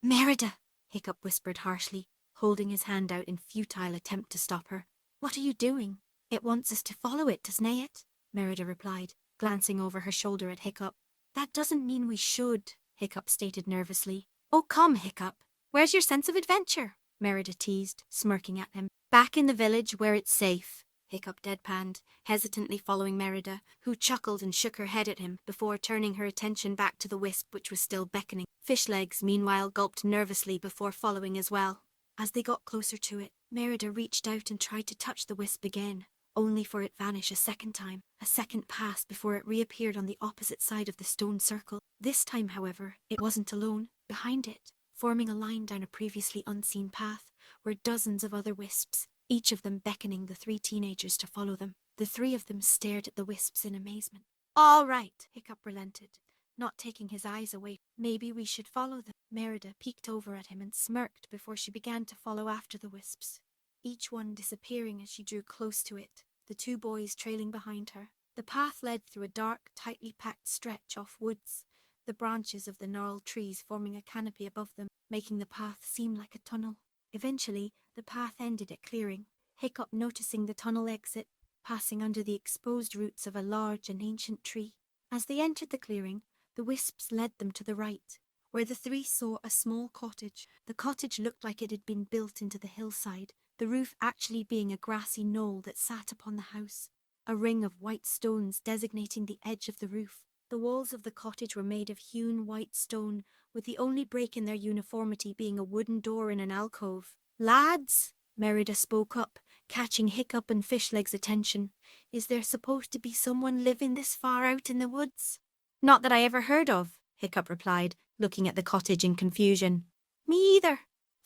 "Merida!" Hiccup whispered harshly, holding his hand out in futile attempt to stop her. "What are you doing?" "It wants us to follow it, doesn't it?" Merida replied, glancing over her shoulder at Hiccup. "That doesn't mean we should," Hiccup stated nervously. "Oh, come, Hiccup. Where's your sense of adventure?" Merida teased, smirking at him. "Back in the village where it's safe," Hiccup deadpanned, hesitantly following Merida, who chuckled and shook her head at him before turning her attention back to the wisp which was still beckoning. Fishlegs, meanwhile, gulped nervously before following as well. As they got closer to it, Merida reached out and tried to touch the wisp again, only for it vanish a second time. A second passed before it reappeared on the opposite side of the stone circle. This time, however, it wasn't alone. Behind it, forming a line down a previously unseen path, were dozens of other wisps, each of them beckoning the 3 teenagers to follow them. The 3 of them stared at the wisps in amazement. "All right," Hiccup relented, not taking his eyes away. "Maybe we should follow them." Merida peeked over at him and smirked before she began to follow after the wisps, each one disappearing as she drew close to it, the 2 boys trailing behind her. The path led through a dark, tightly packed stretch off woods, the branches of the gnarled trees forming a canopy above them, making the path seem like a tunnel. Eventually, the path ended at clearing, Hiccup noticing the tunnel exit, passing under the exposed roots of a large and ancient tree. As they entered the clearing, the wisps led them to the right, where the 3 saw a small cottage. The cottage looked like it had been built into the hillside, the roof actually being a grassy knoll that sat upon the house, a ring of white stones designating the edge of the roof. The walls of the cottage were made of hewn white stone, with the only break in their uniformity being a wooden door in an alcove. "Lads!" Merida spoke up, catching Hiccup and Fishleg's attention. Is there supposed to be someone living this far out in the woods? Not that I ever heard of, Hiccup replied, looking at the cottage in confusion. Me either,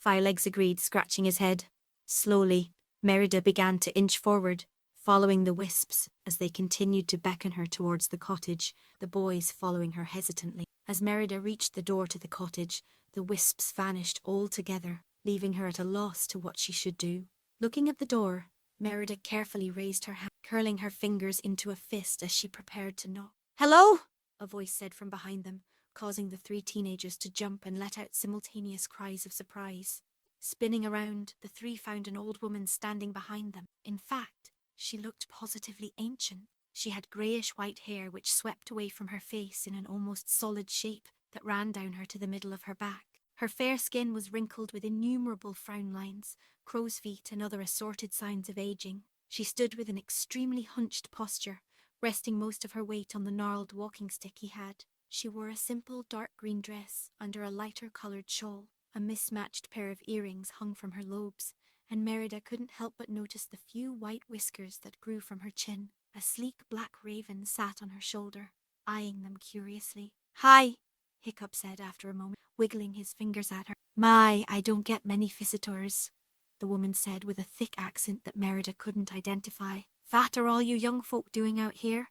Firelegs agreed, scratching his head. Slowly, Merida began to inch forward, following the wisps as they continued to beckon her towards the cottage, the boys following her hesitantly. As Merida reached the door to the cottage, the wisps vanished altogether, leaving her at a loss to what she should do. Looking at the door, Merida carefully raised her hand, curling her fingers into a fist as she prepared to knock. "Hello?" a voice said from behind them, causing the three teenagers to jump and let out simultaneous cries of surprise. Spinning around, the three found an old woman standing behind them. In fact, she looked positively ancient. She had greyish-white hair which swept away from her face in an almost solid shape that ran down her to the middle of her back. Her fair skin was wrinkled with innumerable frown lines, crow's feet and other assorted signs of aging. She stood with an extremely hunched posture, resting most of her weight on the gnarled walking stick he had. She wore a simple dark green dress under a lighter-coloured shawl. A mismatched pair of earrings hung from her lobes, and Merida couldn't help but notice the few white whiskers that grew from her chin. A sleek black raven sat on her shoulder, eyeing them curiously. "Hi," Hiccup said after a moment, wiggling his fingers at her. "My, I don't get many visitors," the woman said with a thick accent that Merida couldn't identify. "Vat are all you young folk doing out here?"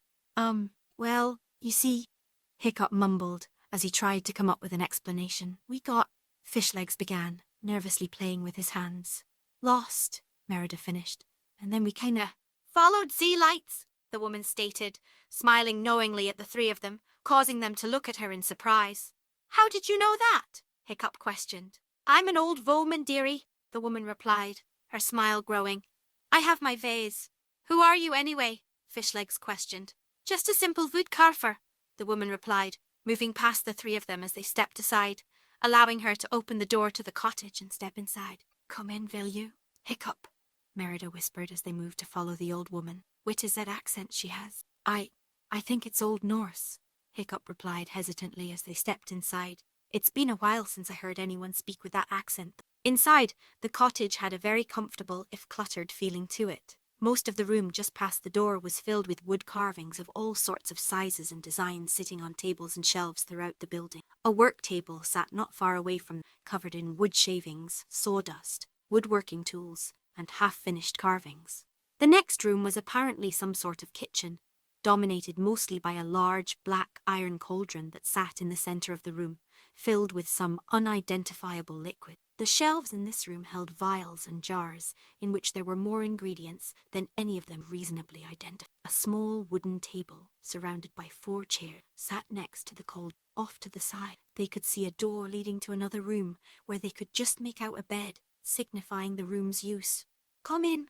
Well, you see," Hiccup mumbled as he tried to come up with an explanation. "We got," Fishlegs began, nervously playing with his hands. "Lost," Merida finished, "and then we kinda followed sea lights," the woman stated, smiling knowingly at the three of them, causing them to look at her in surprise. "How did you know that?" Hiccup questioned. "I'm an old Voman, dearie," the woman replied, her smile growing. "I have my vase." "Who are you anyway?" Fishlegs questioned. "Just a simple woodcarver," the woman replied, moving past the three of them as they stepped aside, allowing her to open the door to the cottage and step inside. "Come in, will you?" "Hiccup," Merida whispered as they moved to follow the old woman. "What is that accent she has?" I think it's Old Norse," Hiccup replied hesitantly as they stepped inside. "It's been a while since I heard anyone speak with that accent." Inside, the cottage had a very comfortable, if cluttered, feeling to it. Most of the room just past the door was filled with wood carvings of all sorts of sizes and designs sitting on tables and shelves throughout the building. A work table sat not far away from them, covered in wood shavings, sawdust, woodworking tools, and half-finished carvings. The next room was apparently some sort of kitchen, dominated mostly by a large black iron cauldron that sat in the centre of the room, filled with some unidentifiable liquid. The shelves in this room held vials and jars, in which there were more ingredients than any of them reasonably identified. A small wooden table, surrounded by 4 chairs, sat next to the cauldron. Off to the side, they could see a door leading to another room, where they could just make out a bed, signifying the room's use. Come in,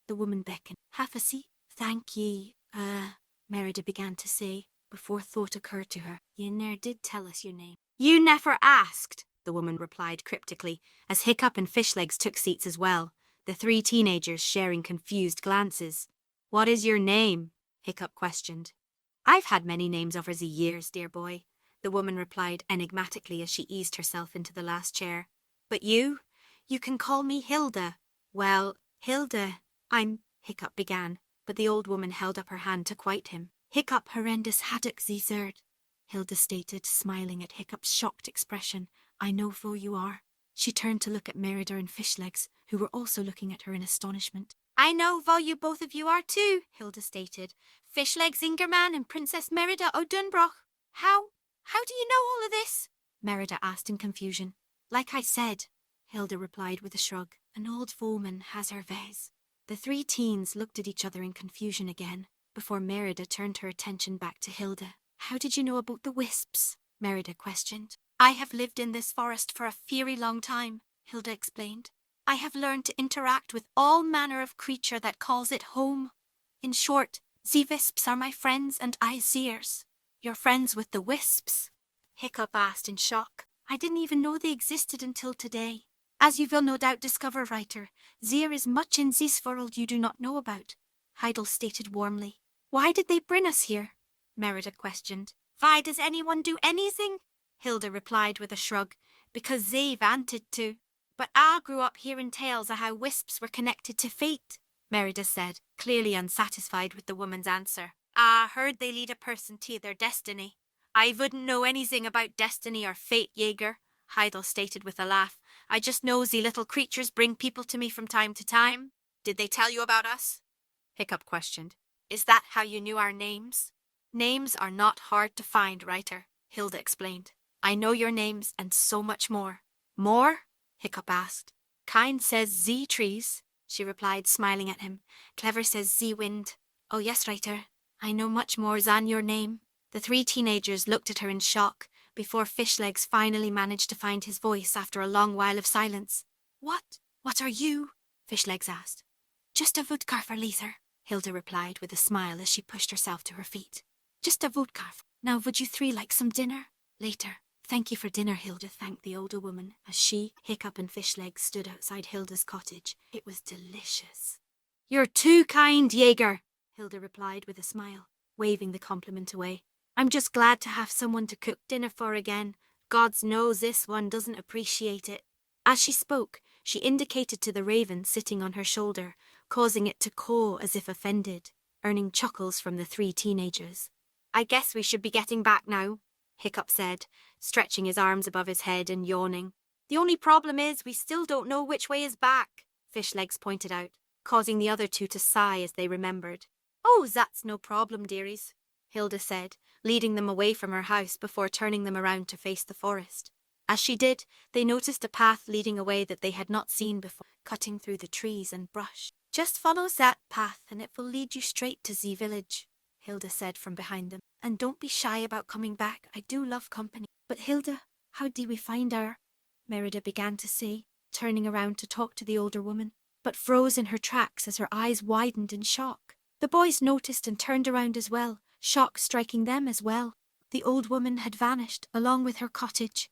the woman beckoned. "Have a seat." "Thank ye, Merida began to say, before thought occurred to her. "You ne'er did tell us your name." "You never asked," the woman replied cryptically, as Hiccup and Fishlegs took seats as well, the 3 teenagers sharing confused glances. "What is your name?" Hiccup questioned. "I've had many names over the years, dear boy," the woman replied enigmatically as she eased herself into the last chair. "But you can call me Hilda." "Well, Hilda, Hiccup began, but the old woman held up her hand to quiet him. "Hiccup horrendous haddock thee third," Hilda stated, smiling at Hiccup's shocked expression. "I know who you are." She turned to look at Merida and Fishlegs, who were also looking at her in astonishment. "I know who you both of you are too," Hilda stated. "Fishlegs Ingerman and Princess Merida O'Dunbroch." How do you know all of this?" Merida asked in confusion. "Like I said," Hilda replied with a shrug, "an old foeman has her ways." The 3 teens looked at each other in confusion again, before Merida turned her attention back to Hilda. "How did you know about the wisps?" Merida questioned. "I have lived in this forest for a very long time," Hilda explained. "I have learned to interact with all manner of creature that calls it home. In short, the wisps are my friends and I theirs." "You're friends with the wisps?" Hiccup asked in shock. "I didn't even know they existed until today." "As you will no doubt discover, writer, there is much in this world you do not know about," Heidel stated warmly. "Why did they bring us here?" Merida questioned. "Why does anyone do anything?" Hilda replied with a shrug. "Because they wanted to." But I grew up hearing tales of how wisps were connected to fate, Merida said, clearly unsatisfied with the woman's answer. I heard they lead a person to their destiny. I wouldn't know anything about destiny or fate, Jaeger, Heidel stated with a laugh. I just know the little creatures bring people to me from time to time. Did they tell you about us? Hiccup questioned. Is that how you knew our names? Names are not hard to find, writer, Hilda explained. I know your names and so much more. More? Hiccup asked. Kind says Z trees, she replied, smiling at him. Clever says Z wind. Oh yes, writer, I know much more than your name. The three teenagers looked at her in shock before Fishlegs finally managed to find his voice after a long while of silence. What are you? Fishlegs asked. Just a woodcarver, Leather, Hilda replied with a smile as she pushed herself to her feet. Just a woodcarver. Now would you three like some dinner? Later. Thank you for dinner, Hilda thanked the older woman as she, Hiccup and Fishlegs stood outside Hilda's cottage. It was delicious. You're too kind, Jaeger, Hilda replied with a smile, waving the compliment away. I'm just glad to have someone to cook dinner for again. Gods knows this one doesn't appreciate it. As she spoke, she indicated to the raven sitting on her shoulder, causing it to caw as if offended, earning chuckles from the three teenagers. I guess we should be getting back now, Hiccup said, stretching his arms above his head and yawning. The only problem is we still don't know which way is back, Fishlegs pointed out, causing the other two to sigh as they remembered. Oh, that's no problem, dearies, Hilda said, leading them away from her house before turning them around to face the forest. As she did, they noticed a path leading away that they had not seen before, cutting through the trees and brush. Just follow that path and it will lead you straight to the village, Hilda said from behind them. And don't be shy about coming back. I do love company. But Hilda, how do we find our... Merida began to say, turning around to talk to the older woman, but froze in her tracks as her eyes widened in shock. The boys noticed and turned around as well, shock striking them as well. The old woman had vanished, along with her cottage.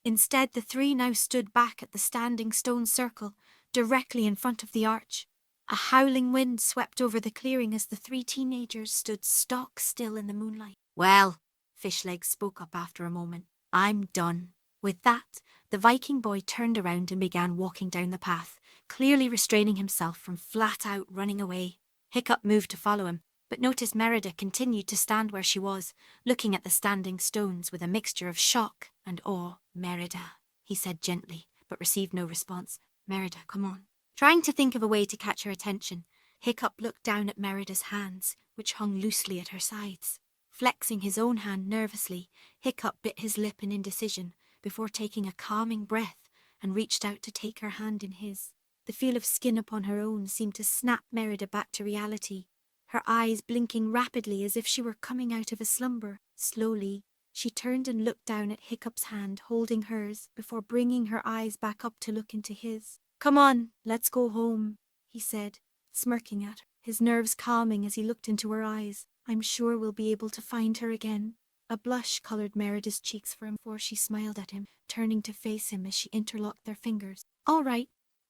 Instead, the three now stood back at the standing stone circle, directly in front of the arch. A howling wind swept over the clearing as the three teenagers stood stock still in the moonlight. Well, Fishlegs spoke up after a moment, I'm done. With that, the Viking boy turned around and began walking down the path, clearly restraining himself from flat out running away. Hiccup moved to follow him, but noticed Merida continued to stand where she was, looking at the standing stones with a mixture of shock and awe. Merida, he said gently, but received no response. Merida, come on. Trying to think of a way to catch her attention, Hiccup looked down at Merida's hands, which hung loosely at her sides. Flexing his own hand nervously, Hiccup bit his lip in indecision before taking a calming breath and reached out to take her hand in his. The feel of skin upon her own seemed to snap Merida back to reality, her eyes blinking rapidly as if she were coming out of a slumber. Slowly, she turned and looked down at Hiccup's hand holding hers before bringing her eyes back up to look into his. Come on, let's go home, he said, smirking at her, his nerves calming as he looked into her eyes. I'm sure we'll be able to find her again. A blush coloured Merida's cheeks for him before she smiled at him, turning to face him as she interlocked their fingers. All right,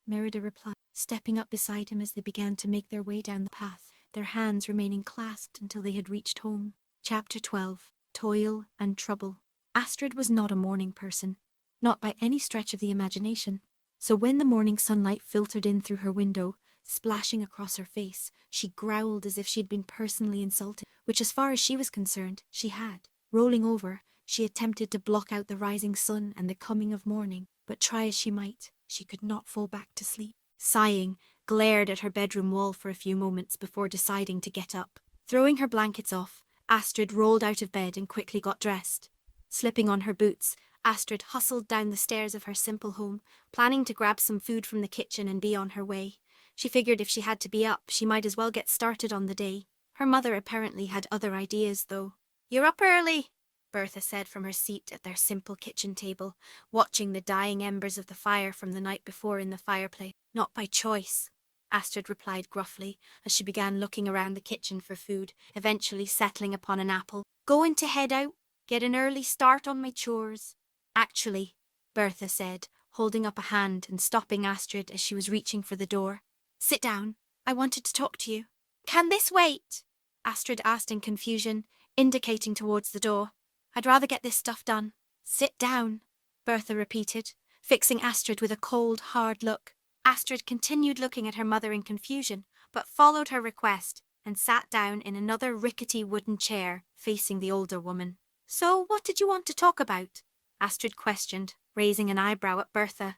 Merida replied, stepping up beside him as they began to make their way down the path, their hands remaining clasped until they had reached home. Chapter 12. Toil and Trouble. Astrid was not a morning person, not by any stretch of the imagination. So when the morning sunlight filtered in through her window, splashing across her face, she growled as if she'd been personally insulted, which as far as she was concerned, she had. Rolling over, she attempted to block out the rising sun and the coming of morning, but try as she might, she could not fall back to sleep. Sighing, glared at her bedroom wall for a few moments before deciding to get up. Throwing her blankets off, Astrid rolled out of bed and quickly got dressed. Slipping on her boots, Astrid hustled down the stairs of her simple home, planning to grab some food from the kitchen and be on her way. She figured if she had to be up, she might as well get started on the day. Her mother apparently had other ideas, though. You're up early, Bertha said from her seat at their simple kitchen table, watching the dying embers of the fire from the night before in the fireplace. Not by choice, Astrid replied gruffly as she began looking around the kitchen for food, eventually settling upon an apple. Going to head out, get an early start on my chores. Actually, Bertha said, holding up a hand and stopping Astrid as she was reaching for the door. Sit down. I wanted to talk to you. Can this wait? Astrid asked in confusion, indicating towards the door. I'd rather get this stuff done. Sit down, Bertha repeated, fixing Astrid with a cold, hard look. Astrid continued looking at her mother in confusion, but followed her request and sat down in another rickety wooden chair facing the older woman. So, what did you want to talk about? Astrid questioned, raising an eyebrow at Bertha.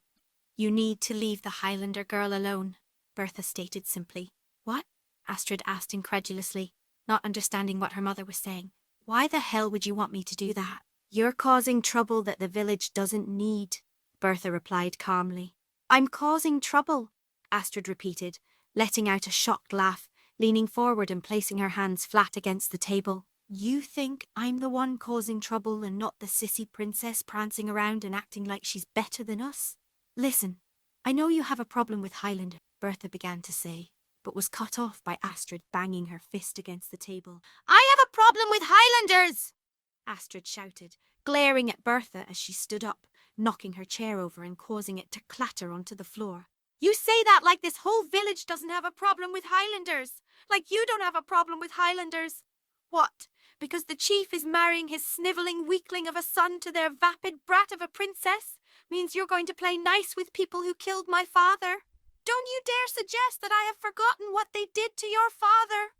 You need to leave the Highlander girl alone, Bertha stated simply. What? Astrid asked incredulously, not understanding what her mother was saying. Why the hell would you want me to do that? You're causing trouble that the village doesn't need, Bertha replied calmly. I'm causing trouble, Astrid repeated, letting out a shocked laugh, leaning forward and placing her hands flat against the table. You think I'm the one causing trouble and not the sissy princess prancing around and acting like she's better than us? Listen, I know you have a problem with Highlander, Bertha began to say, but was cut off by Astrid banging her fist against the table. I have a problem with Highlanders! Astrid shouted, glaring at Bertha as she stood up, knocking her chair over and causing it to clatter onto the floor. You say that like this whole village doesn't have a problem with Highlanders. Like you don't have a problem with Highlanders. What? Because the chief is marrying his snivelling weakling of a son to their vapid brat of a princess means you're going to play nice with people who killed my father? Don't you dare suggest that I have forgotten what they did to your father!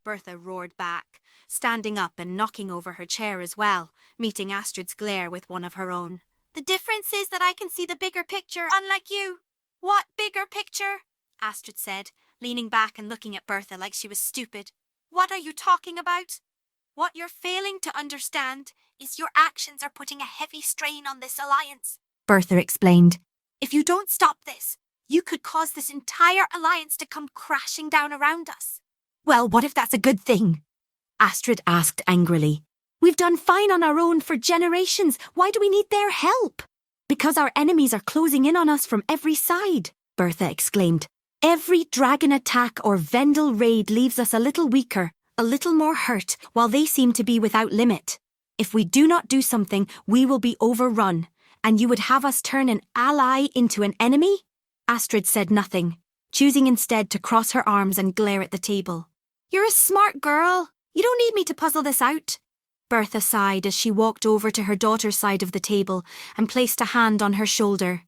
Bertha roared back, standing up and knocking over her chair as well, meeting Astrid's glare with one of her own. The difference is that I can see the bigger picture, unlike you. What bigger picture? Astrid said, leaning back and looking at Bertha like she was stupid. What are you talking about? What you're failing to understand is your actions are putting a heavy strain on this alliance, Bertha explained. If you don't stop this, you could cause this entire alliance to come crashing down around us. Well, what if that's a good thing? Astrid asked angrily. We've done fine on our own for generations. Why do we need their help? Because our enemies are closing in on us from every side, Bertha exclaimed. Every dragon attack or Vendel raid leaves us a little weaker, a little more hurt, while they seem to be without limit. If we do not do something, we will be overrun, and you would have us turn an ally into an enemy? Astrid said nothing, choosing instead to cross her arms and glare at the table. You're a smart girl. You don't need me to puzzle this out. Bertha sighed as she walked over to her daughter's side of the table and placed a hand on her shoulder.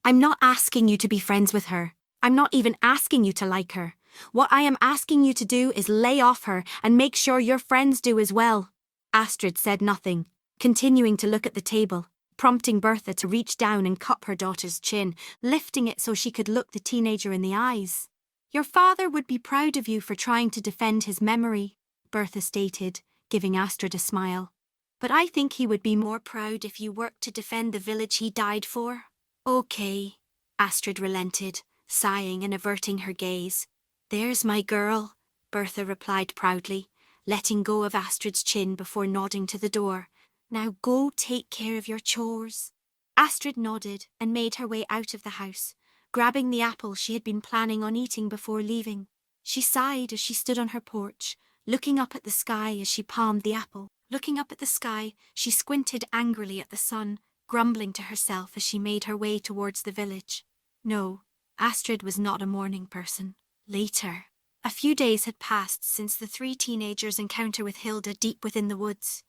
I'm not asking you to be friends with her. I'm not even asking you to like her. What I am asking you to do is lay off her and make sure your friends do as well. Astrid said nothing, continuing to look at the table, prompting Bertha to reach down and cup her daughter's chin, lifting it so she could look the teenager in the eyes. Your father would be proud of you for trying to defend his memory, Bertha stated, giving Astrid a smile. But I think he would be more proud if you worked to defend the village he died for. Okay, Astrid relented, sighing and averting her gaze. There's my girl, Bertha replied proudly, letting go of Astrid's chin before nodding to the door. Now go take care of your chores. Astrid nodded and made her way out of the house, grabbing the apple she had been planning on eating before leaving. She sighed as she stood on her porch, looking up at the sky as she palmed the apple. Looking up at the sky, she squinted angrily at the sun, grumbling to herself as she made her way towards the village. No, Astrid was not a morning person. Later. A few days had passed since the three teenagers' encounter with Hilda deep within the woods.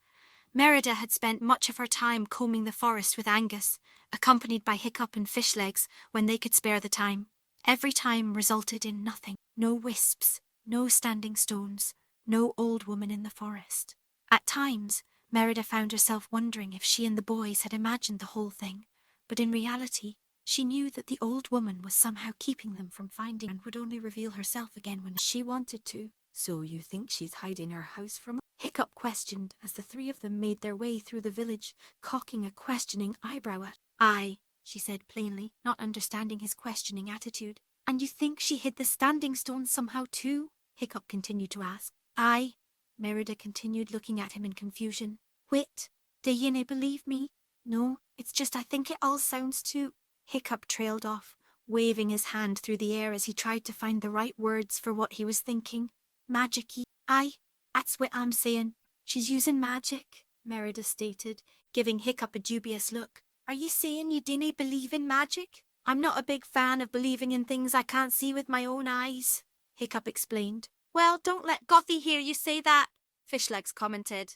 Merida had spent much of her time combing the forest with Angus, accompanied by Hiccup and Fishlegs when they could spare the time. Every time resulted in nothing. No wisps, no standing stones, no old woman in the forest. At times, Merida found herself wondering if she and the boys had imagined the whole thing, but in reality, she knew that the old woman was somehow keeping them from finding and would only reveal herself again when she wanted to. So you think she's hiding her house from us? Hiccup questioned as the three of them made their way through the village, cocking a questioning eyebrow at. Aye, she said plainly, not understanding his questioning attitude. And you think she hid the standing stone somehow too? Hiccup continued to ask. Aye, Merida continued looking at him in confusion. Wait, do ye nae believe me? No, it's just I think it all sounds too... Hiccup trailed off, waving his hand through the air as he tried to find the right words for what he was thinking. Magic-y. Aye, that's what I'm saying. She's using magic, Merida stated, giving Hiccup a dubious look. Are you saying you dinna believe in magic? I'm not a big fan of believing in things I can't see with my own eyes, Hiccup explained. Well, don't let Gothy hear you say that, Fishlegs commented.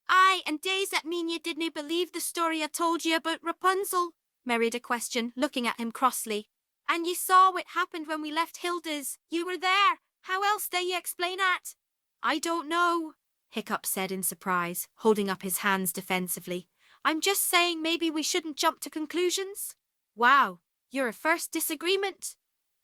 Aye, and days that mean you didn't believe the story I told you about Rapunzel, Merida questioned, looking at him crossly. And you saw what happened when we left Hilda's. You were there. How else do you explain that? I don't know, Hiccup said in surprise, holding up his hands defensively. I'm just saying maybe we shouldn't jump to conclusions. Wow, you're a first disagreement,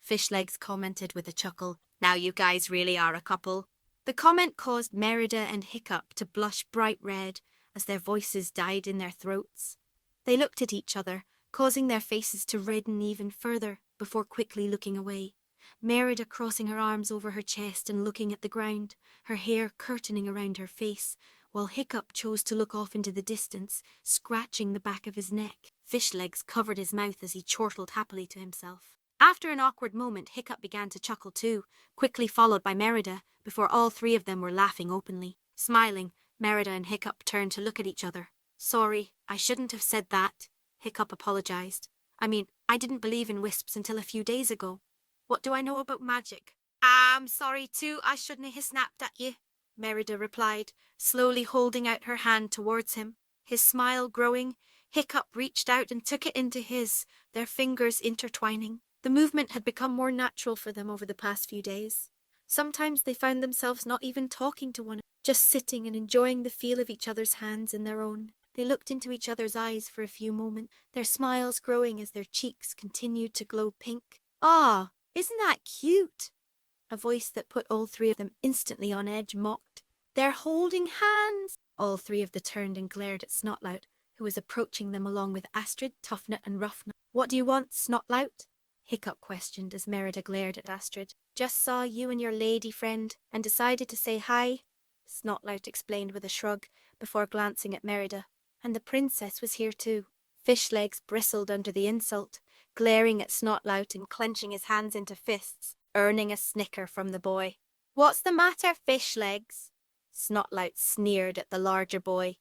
Fishlegs commented with a chuckle. Now you guys really are a couple. The comment caused Merida and Hiccup to blush bright red as their voices died in their throats. They looked at each other, causing their faces to redden even further before quickly looking away. Merida crossing her arms over her chest and looking at the ground, her hair curtaining around her face, while Hiccup chose to look off into the distance, scratching the back of his neck. Fishlegs covered his mouth as he chortled happily to himself. After an awkward moment, Hiccup began to chuckle too, quickly followed by Merida, before all three of them were laughing openly. Smiling, Merida and Hiccup turned to look at each other. Sorry, I shouldn't have said that, Hiccup apologized. I didn't believe in wisps until a few days ago. What do I know about magic? I'm sorry too, I shouldn't have snapped at you, Merida replied, slowly holding out her hand towards him. His smile growing, Hiccup reached out and took it into his, their fingers intertwining. The movement had become more natural for them over the past few days. Sometimes they found themselves not even talking to one another, just sitting and enjoying the feel of each other's hands in their own. They looked into each other's eyes for a few moments, their smiles growing as their cheeks continued to glow pink. Ah, isn't that cute? A voice that put all three of them instantly on edge mocked. They're holding hands! All three of them turned and glared at Snotlout, who was approaching them along with Astrid, Toughnut and Roughnout. What do you want, Snotlout? Hiccup questioned as Merida glared at Astrid. Just saw you and your lady friend and decided to say hi, Snotlout explained with a shrug before glancing at Merida. And the princess was here too. Fishlegs bristled under the insult, glaring at Snotlout and clenching his hands into fists, earning a snicker from the boy. What's the matter, Fishlegs? Snotlout sneered at the larger boy.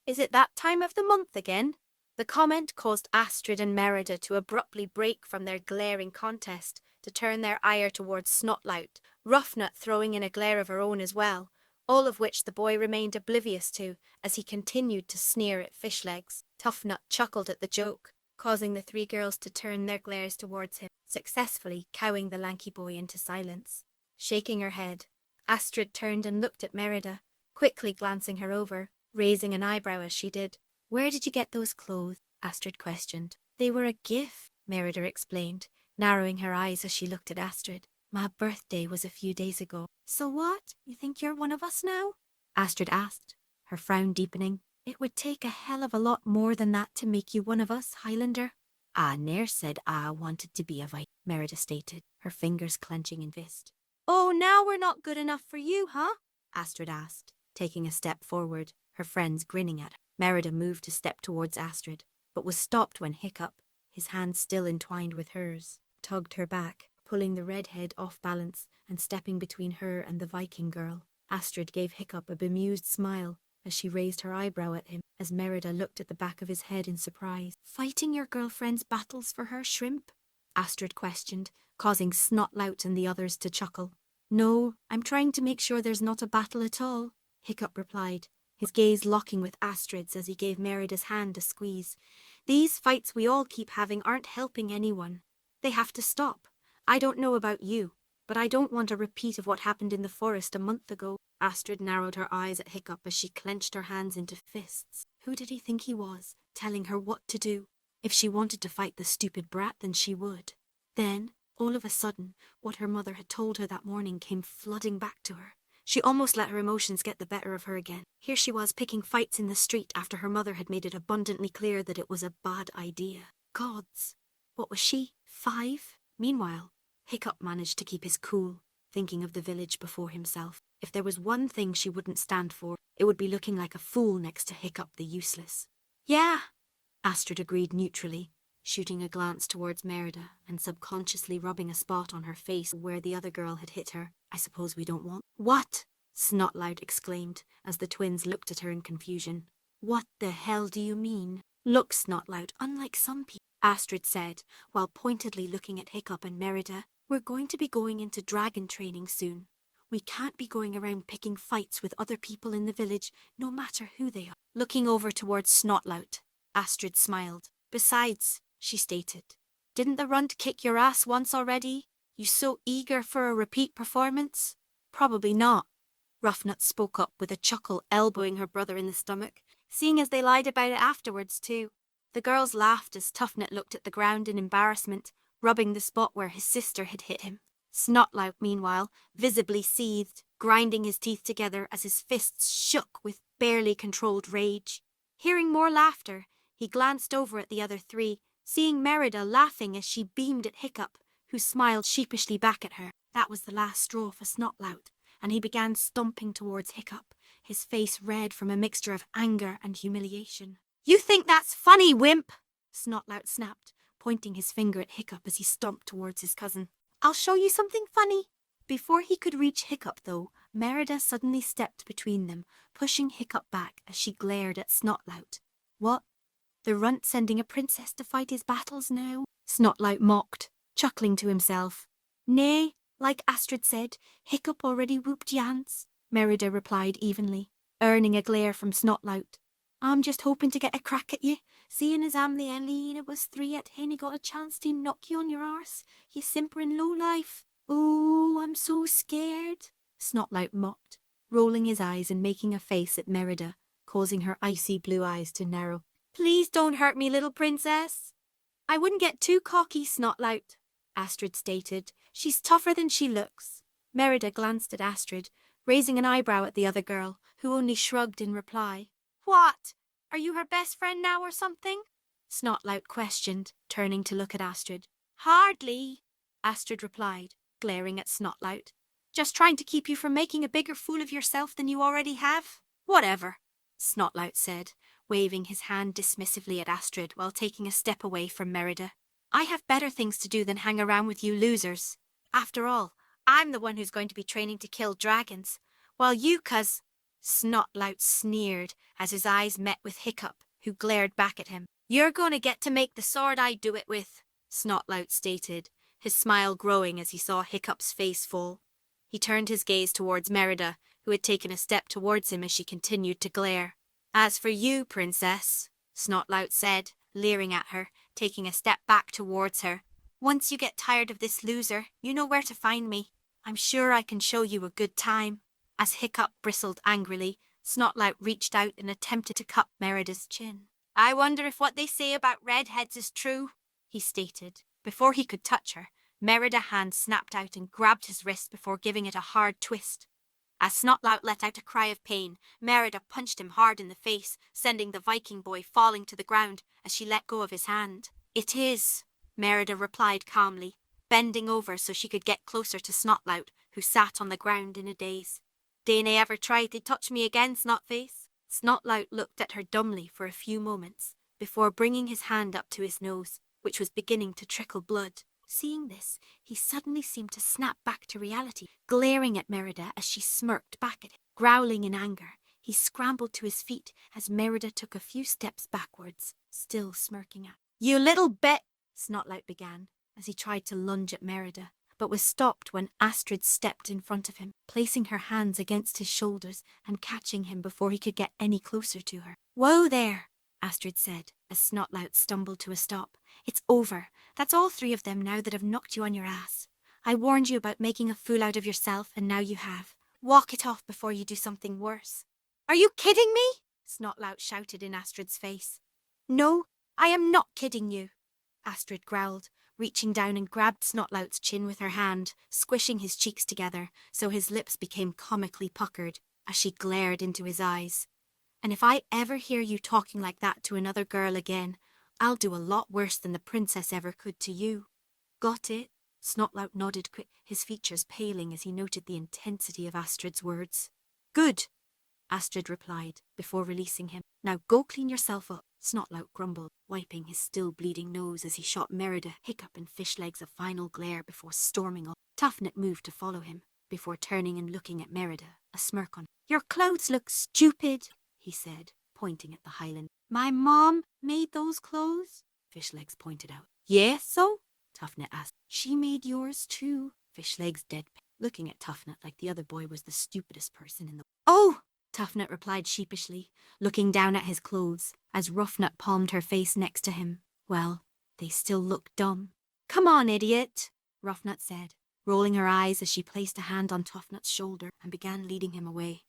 Is it that time of the month again? The comment caused Astrid and Merida to abruptly break from their glaring contest to turn their ire towards Snotlout, Roughnout throwing in a glare of her own as well, all of which the boy remained oblivious to as he continued to sneer at Fishlegs. Toughnut chuckled at the joke, causing the three girls to turn their glares towards him, successfully cowing the lanky boy into silence. Shaking her head, Astrid turned and looked at Merida, quickly glancing her over, raising an eyebrow as she did. Where did you get those clothes? Astrid questioned. They were a gift, Merida explained, narrowing her eyes as she looked at Astrid. My birthday was a few days ago. So what? You think you're one of us now? Astrid asked, her frown deepening. It would take a hell of a lot more than that to make you one of us, Highlander. I ne'er said I wanted to be a Viking, Merida stated, her fingers clenching in fist. Oh, now we're not good enough for you, huh? Astrid asked, taking a step forward, her friends grinning at her. Merida moved a step towards Astrid, but was stopped when Hiccup, his hands still entwined with hers, tugged her back, pulling the redhead off balance and stepping between her and the Viking girl. Astrid gave Hiccup a bemused smile as she raised her eyebrow at him as Merida looked at the back of his head in surprise. Fighting your girlfriend's battles for her, Shrimp? Astrid questioned, causing Snotlout and the others to chuckle. No, I'm trying to make sure there's not a battle at all, Hiccup replied, his gaze locking with Astrid's as he gave Merida's hand a squeeze. These fights we all keep having aren't helping anyone. They have to stop. I don't know about you, but I don't want a repeat of what happened in the forest a month ago. Astrid narrowed her eyes at Hiccup as she clenched her hands into fists. Who did he think he was, telling her what to do? If she wanted to fight the stupid brat, then she would. Then, all of a sudden, what her mother had told her that morning came flooding back to her. She almost let her emotions get the better of her again. Here she was picking fights in the street after her mother had made it abundantly clear that it was a bad idea. Gods! What was she? 5? Meanwhile, Hiccup managed to keep his cool, thinking of the village before himself. If there was one thing she wouldn't stand for, it would be looking like a fool next to Hiccup the useless. Yeah, Astrid agreed neutrally, shooting a glance towards Merida and subconsciously rubbing a spot on her face where the other girl had hit her. I suppose we don't want... What? Snotlout exclaimed as the twins looked at her in confusion. What the hell do you mean? Look, Snotlout, unlike some people, Astrid said, while pointedly looking at Hiccup and Merida. We're going to be going into dragon training soon. We can't be going around picking fights with other people in the village, no matter who they are. Looking over towards Snotlout, Astrid smiled. Besides, she stated. Didn't the runt kick your ass once already? You so eager for a repeat performance? Probably not. Ruffnut spoke up with a chuckle, elbowing her brother in the stomach, seeing as they lied about it afterwards too. The girls laughed as Tuffnut looked at the ground in embarrassment, rubbing the spot where his sister had hit him. Snotlout, meanwhile, visibly seethed, grinding his teeth together as his fists shook with barely controlled rage. Hearing more laughter, he glanced over at the other three, seeing Merida laughing as she beamed at Hiccup, who smiled sheepishly back at her. That was the last straw for Snotlout, and he began stomping towards Hiccup, his face red from a mixture of anger and humiliation. You think that's funny, wimp? Snotlout snapped, pointing his finger at Hiccup as he stomped towards his cousin. I'll show you something funny. Before he could reach Hiccup, though, Merida suddenly stepped between them, pushing Hiccup back as she glared at Snotlout. What? The runt sending a princess to fight his battles now? Snotlout mocked, chuckling to himself. Nay, like Astrid said, Hiccup already whooped Jans, Merida replied evenly, earning a glare from Snotlout. I'm just hoping to get a crack at you, seeing as I'm the only it was 3 at 10 got a chance to knock you on your arse, you simpering lowlife. Oh, I'm so scared, Snotlout mocked, rolling his eyes and making a face at Merida, causing her icy blue eyes to narrow. Please don't hurt me, little princess. I wouldn't get too cocky, Snotlout, Astrid stated. She's tougher than she looks. Merida glanced at Astrid, raising an eyebrow at the other girl, who only shrugged in reply. What? Are you her best friend now or something? Snotlout questioned, turning to look at Astrid. Hardly, Astrid replied, glaring at Snotlout. Just trying to keep you from making a bigger fool of yourself than you already have. Whatever, Snotlout said, waving his hand dismissively at Astrid while taking a step away from Merida. I have better things to do than hang around with you losers. After all, I'm the one who's going to be training to kill dragons, while you Snotlout sneered as his eyes met with Hiccup, who glared back at him. You're going to get to make the sword I do it with, Snotlout stated, his smile growing as he saw Hiccup's face fall. He turned his gaze towards Merida, who had taken a step towards him as she continued to glare. As for you, princess, Snotlout said, leering at her, taking a step back towards her. Once you get tired of this loser, you know where to find me. I'm sure I can show you a good time. As Hiccup bristled angrily, Snotlout reached out and attempted to cup Merida's chin. I wonder if what they say about redheads is true, he stated. Before he could touch her, Merida's hand snapped out and grabbed his wrist before giving it a hard twist. As Snotlout let out a cry of pain, Merida punched him hard in the face, sending the Viking boy falling to the ground as she let go of his hand. It is, Merida replied calmly, bending over so she could get closer to Snotlout, who sat on the ground in a daze. Dinna ever try to touch me again, Snotface? Snotlout looked at her dumbly for a few moments, before bringing his hand up to his nose, which was beginning to trickle blood. Seeing this, he suddenly seemed to snap back to reality, glaring at Merida as she smirked back at him. Growling in anger, he scrambled to his feet as Merida took a few steps backwards, still smirking at him. You little bit, Snotlout began, as he tried to lunge at Merida, but was stopped when Astrid stepped in front of him, placing her hands against his shoulders and catching him before he could get any closer to her. Whoa there, Astrid said, as Snotlout stumbled to a stop. It's over. That's all 3 of them now that have knocked you on your ass. I warned you about making a fool out of yourself, and now you have. Walk it off before you do something worse. Are you kidding me? Snotlout shouted in Astrid's face. No, I am not kidding you, Astrid growled, reaching down and grabbed Snotlout's chin with her hand, squishing his cheeks together so his lips became comically puckered as she glared into his eyes. And if I ever hear you talking like that to another girl again, I'll do a lot worse than the princess ever could to you. Got it? Snotlout nodded quick, his features paling as he noted the intensity of Astrid's words. Good, Astrid replied, before releasing him. Now go clean yourself up, Snotlout grumbled, wiping his still bleeding nose as he shot Merida, Hiccup and Fishlegs a final glare before storming off. Tuffnut moved to follow him, before turning and looking at Merida, a smirk on. Your clothes look stupid, he said, pointing at the Highland. My mom made those clothes? Fishlegs pointed out. Yes, so? Tuffnut asked. She made yours too, Fishlegs deadpan, looking at Tuffnut like the other boy was the stupidest person in the world. Oh! Tuffnut replied sheepishly, looking down at his clothes, as Ruffnut palmed her face next to him. Well, They still looked dumb. "Come on, idiot," Ruffnut said, rolling her eyes as she placed a hand on Tuffnut's shoulder and began leading him away.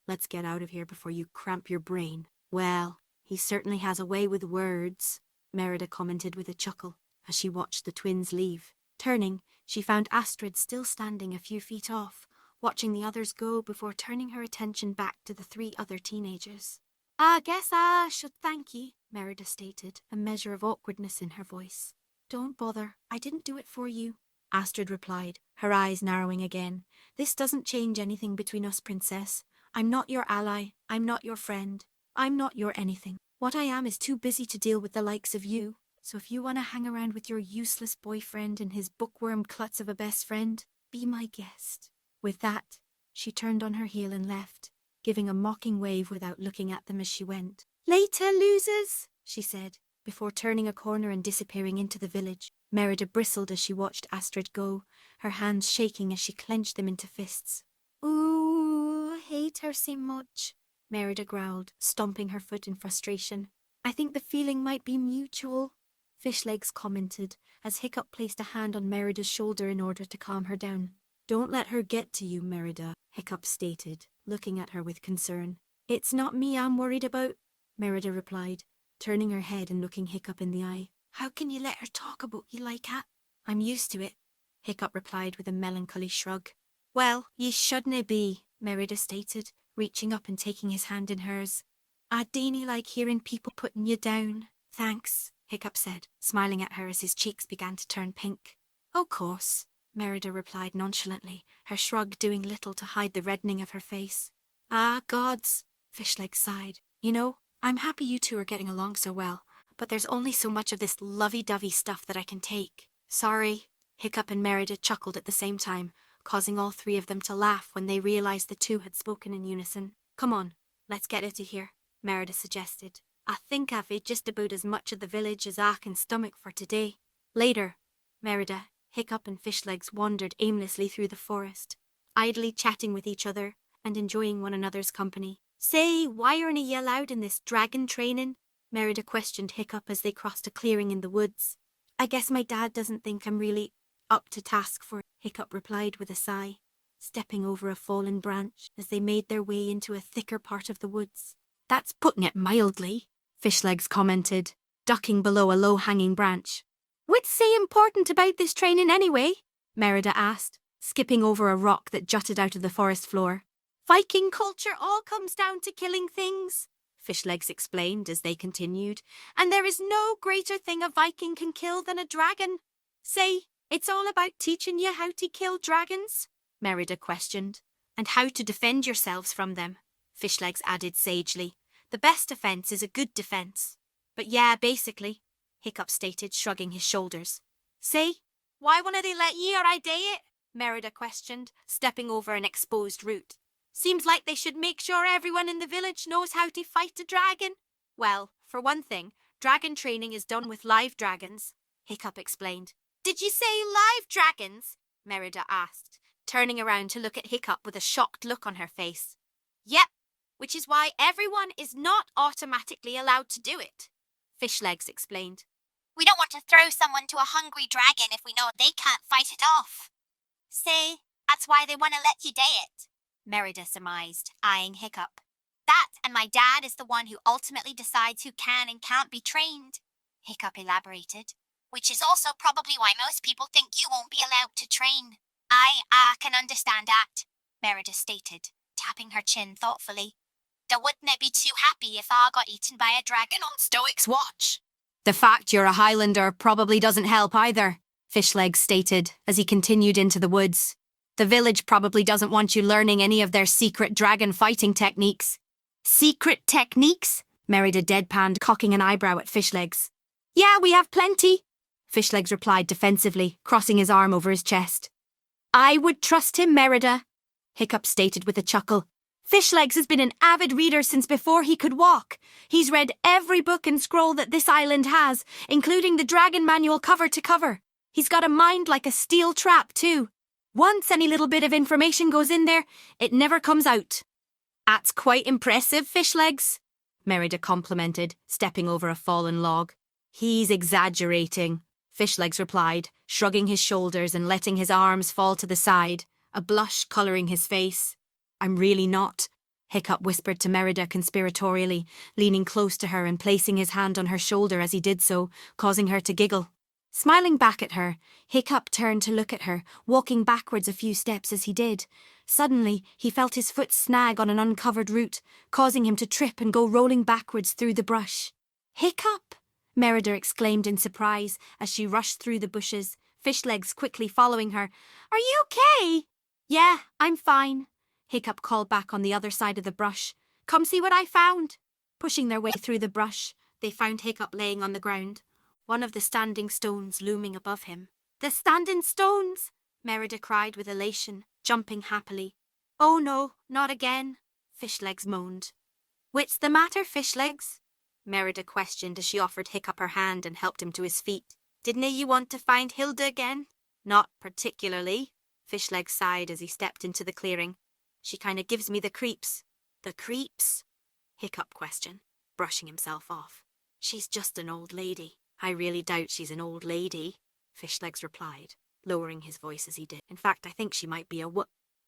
"Let's get out of here before you cramp your brain." "Well, he certainly has a way with words," Merida commented with a chuckle as she watched the twins leave. Turning, she found Astrid still standing a few feet off, watching the others go before turning her attention back to the 3 other teenagers. "I guess I should thank ye," Merida stated, a measure of awkwardness in her voice. "Don't bother, I didn't do it for you," Astrid replied, her eyes narrowing again. "This doesn't change anything between us, Princess. I'm not your ally, I'm not your friend, I'm not your anything. What I am is too busy to deal with the likes of you. So if you want to hang around with your useless boyfriend and his bookworm klutz of a best friend, be my guest." With that, she turned on her heel and left, giving a mocking wave without looking at them as she went. "Later, losers," she said, before turning a corner and disappearing into the village. Merida bristled as she watched Astrid go, her hands shaking as she clenched them into fists. "Ooh, I hate her so much," Merida growled, stomping her foot in frustration. "I think the feeling might be mutual," Fishlegs commented, as Hiccup placed a hand on Merida's shoulder in order to calm her down. "Don't let her get to you, Merida," Hiccup stated, looking at her with concern. "It's not me I'm worried about," Merida replied, turning her head and looking Hiccup in the eye. "How can you let her talk about you like that?" "I'm used to it," Hiccup replied with a melancholy shrug. "Well, ye shouldna be," Merida stated, reaching up and taking his hand in hers. "I dain't like hearing people putting you down." "Thanks," Hiccup said, smiling at her as his cheeks began to turn pink. "Oh, course," Merida replied nonchalantly, her shrug doing little to hide the reddening of her face. "Ah, gods," Fishlegs sighed. "You know, I'm happy you two are getting along so well, but there's only so much of this lovey-dovey stuff that I can take." "Sorry," Hiccup and Merida chuckled at the same time, causing all 3 of them to laugh when they realized the 2 had spoken in unison. "Come on, let's get out of here," Merida suggested. "I think I've ate just about as much of the village as I can stomach for today." Later, Merida, Hiccup and Fishlegs wandered aimlessly through the forest, idly chatting with each other and enjoying one another's company. "Say, why aren't ye allowed in this dragon training?" Merida questioned Hiccup as they crossed a clearing in the woods. "I guess my dad doesn't think I'm really up to task for it," Hiccup replied with a sigh, stepping over a fallen branch as they made their way into a thicker part of the woods. "That's putting it mildly," Fishlegs commented, ducking below a low-hanging branch. "What's so important about this training anyway?" Merida asked, skipping over a rock that jutted out of the forest floor. "Viking culture all comes down to killing things," Fishlegs explained as they continued, "and there is no greater thing a Viking can kill than a dragon." "Say, it's all about teaching you how to kill dragons?" Merida questioned. "And how to defend yourselves from them," Fishlegs added sagely. "The best defense is a good defense." "But yeah, basically," Hiccup stated, shrugging his shoulders. "Say, why won't they let ye or I day it?" Merida questioned, stepping over an exposed root. "Seems like they should make sure everyone in the village knows how to fight a dragon." "Well, for one thing, dragon training is done with live dragons," Hiccup explained. "Did you say live dragons?" Merida asked, turning around to look at Hiccup with a shocked look on her face. "Yep, which is why everyone is not automatically allowed to do it," Fishlegs explained. "We don't want to throw someone to a hungry dragon if we know they can't fight it off." "Say, that's why they want to let you day it," Merida surmised, eyeing Hiccup. "That and my dad is the one who ultimately decides who can and can't be trained," Hiccup elaborated. "Which is also probably why most people think you won't be allowed to train." I can understand that," Merida stated, tapping her chin thoughtfully. "Though wouldn't it be too happy if I got eaten by a dragon on Stoic's watch?" "The fact you're a Highlander probably doesn't help either," Fishlegs stated as he continued into the woods. "The village probably doesn't want you learning any of their secret dragon fighting techniques." "Secret techniques?" Merida deadpanned, cocking an eyebrow at Fishlegs. "Yeah, we have plenty," Fishlegs replied defensively, crossing his arm over his chest. "I would trust him, Merida," Hiccup stated with a chuckle. "Fishlegs has been an avid reader since before he could walk. He's read every book and scroll that this island has, including the Dragon Manual cover to cover. He's got a mind like a steel trap, too. Once any little bit of information goes in there, it never comes out." "That's quite impressive, Fishlegs," Merida complimented, stepping over a fallen log. He's exaggerating, Fishlegs replied, shrugging his shoulders and letting his arms fall to the side, a blush colouring his face. I'm really not, Hiccup whispered to Merida conspiratorially, leaning close to her and placing his hand on her shoulder as he did so, causing her to giggle. Smiling back at her, Hiccup turned to look at her, walking backwards a few steps as he did. Suddenly, he felt his foot snag on an uncovered root, causing him to trip and go rolling backwards through the brush. Hiccup! Merida exclaimed in surprise as she rushed through the bushes, Fishlegs quickly following her. Are you okay? Yeah, I'm fine, Hiccup called back on the other side of the brush. Come see what I found. Pushing their way through the brush, they found Hiccup laying on the ground, one of the standing stones looming above him. The standing stones! Merida cried with elation, jumping happily. Oh no, not again, Fishlegs moaned. What's the matter, Fishlegs? Merida questioned as she offered Hiccup her hand and helped him to his feet. Didn't you want to find Hilda again? Not particularly, Fishlegs sighed as he stepped into the clearing. She kind of gives me the creeps. The creeps? Hiccup questioned, brushing himself off. She's just an old lady. I really doubt she's an old lady, Fishlegs replied, lowering his voice as he did. In fact, I think she might be a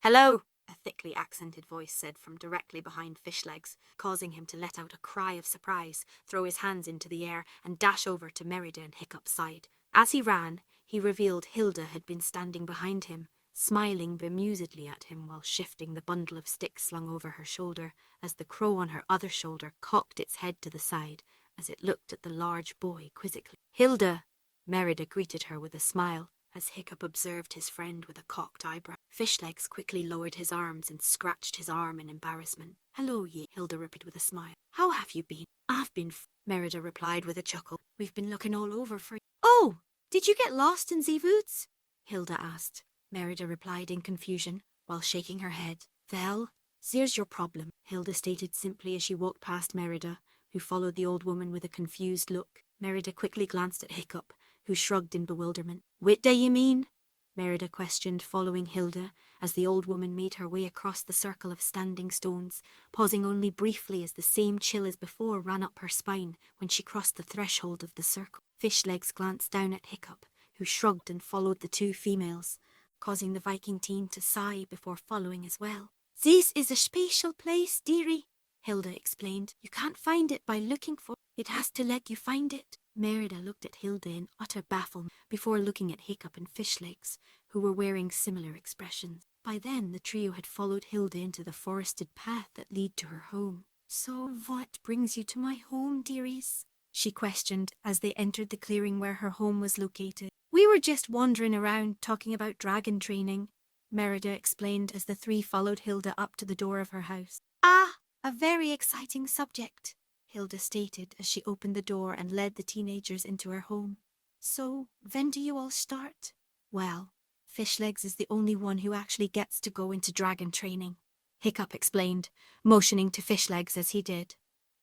Hello, a thickly accented voice said from directly behind Fishlegs, causing him to let out a cry of surprise, throw his hands into the air, and dash over to Merida and Hiccup's side. As he ran, he revealed Hilda had been standing behind him, smiling bemusedly at him while shifting the bundle of sticks slung over her shoulder as the crow on her other shoulder cocked its head to the side as it looked at the large boy quizzically. Hilda! Merida greeted her with a smile as Hiccup observed his friend with a cocked eyebrow. Fishlegs quickly lowered his arms and scratched his arm in embarrassment. Hello, ye, Hilda repeated with a smile. How have you been? I've been Merida replied with a chuckle. We've been looking all over for you. Oh, did you get lost in the woods? Hilda asked. Merida replied in confusion, while shaking her head. Well, there's your problem, Hilda stated simply as she walked past Merida, who followed the old woman with a confused look. Merida quickly glanced at Hiccup, who shrugged in bewilderment. What do you mean? Merida questioned, following Hilda, as the old woman made her way across the circle of standing stones, pausing only briefly as the same chill as before ran up her spine when she crossed the threshold of the circle. Fishlegs glanced down at Hiccup, who shrugged and followed the two females, causing the Viking teen to sigh before following as well. This is a special place, dearie, Hilda explained. You can't find it by looking for it. It has to let you find it. Merida looked at Hilda in utter bafflement before looking at Hiccup and Fishlegs, who were wearing similar expressions. By then, the trio had followed Hilda into the forested path that led to her home. So what brings you to my home, dearies? She questioned as they entered the clearing where her home was located. We were just wandering around talking about dragon training, Merida explained as the three followed Hilda up to the door of her house. Ah, a very exciting subject, Hilda stated as she opened the door and led the teenagers into her home. So, when do you all start? Well, Fishlegs is the only one who actually gets to go into dragon training, Hiccup explained, motioning to Fishlegs as he did.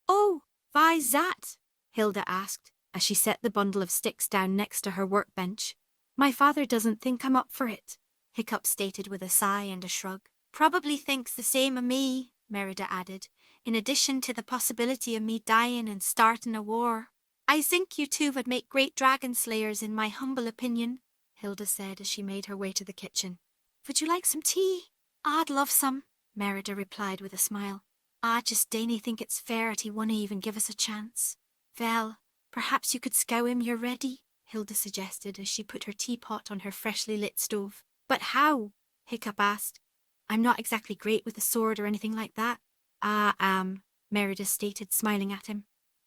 Oh, why's that? Hilda asked as she set the bundle of sticks down next to her workbench. My father doesn't think I'm up for it, Hiccup stated with a sigh and a shrug. Probably thinks the same of me, Merida added, in addition to the possibility of me dying and starting a war. I think you two would make great dragon slayers in my humble opinion, Hilda said as she made her way to the kitchen. Would you like some tea? I'd love some, Merida replied with a smile. I just dain't think it's fair that he wouldn't even give us a chance. Well, perhaps you could scow him you're ready, Hilda suggested as she put her teapot on her freshly lit stove. But how? Hiccup asked. I'm not exactly great with a sword or anything like that. I am, Merida stated, smiling at him.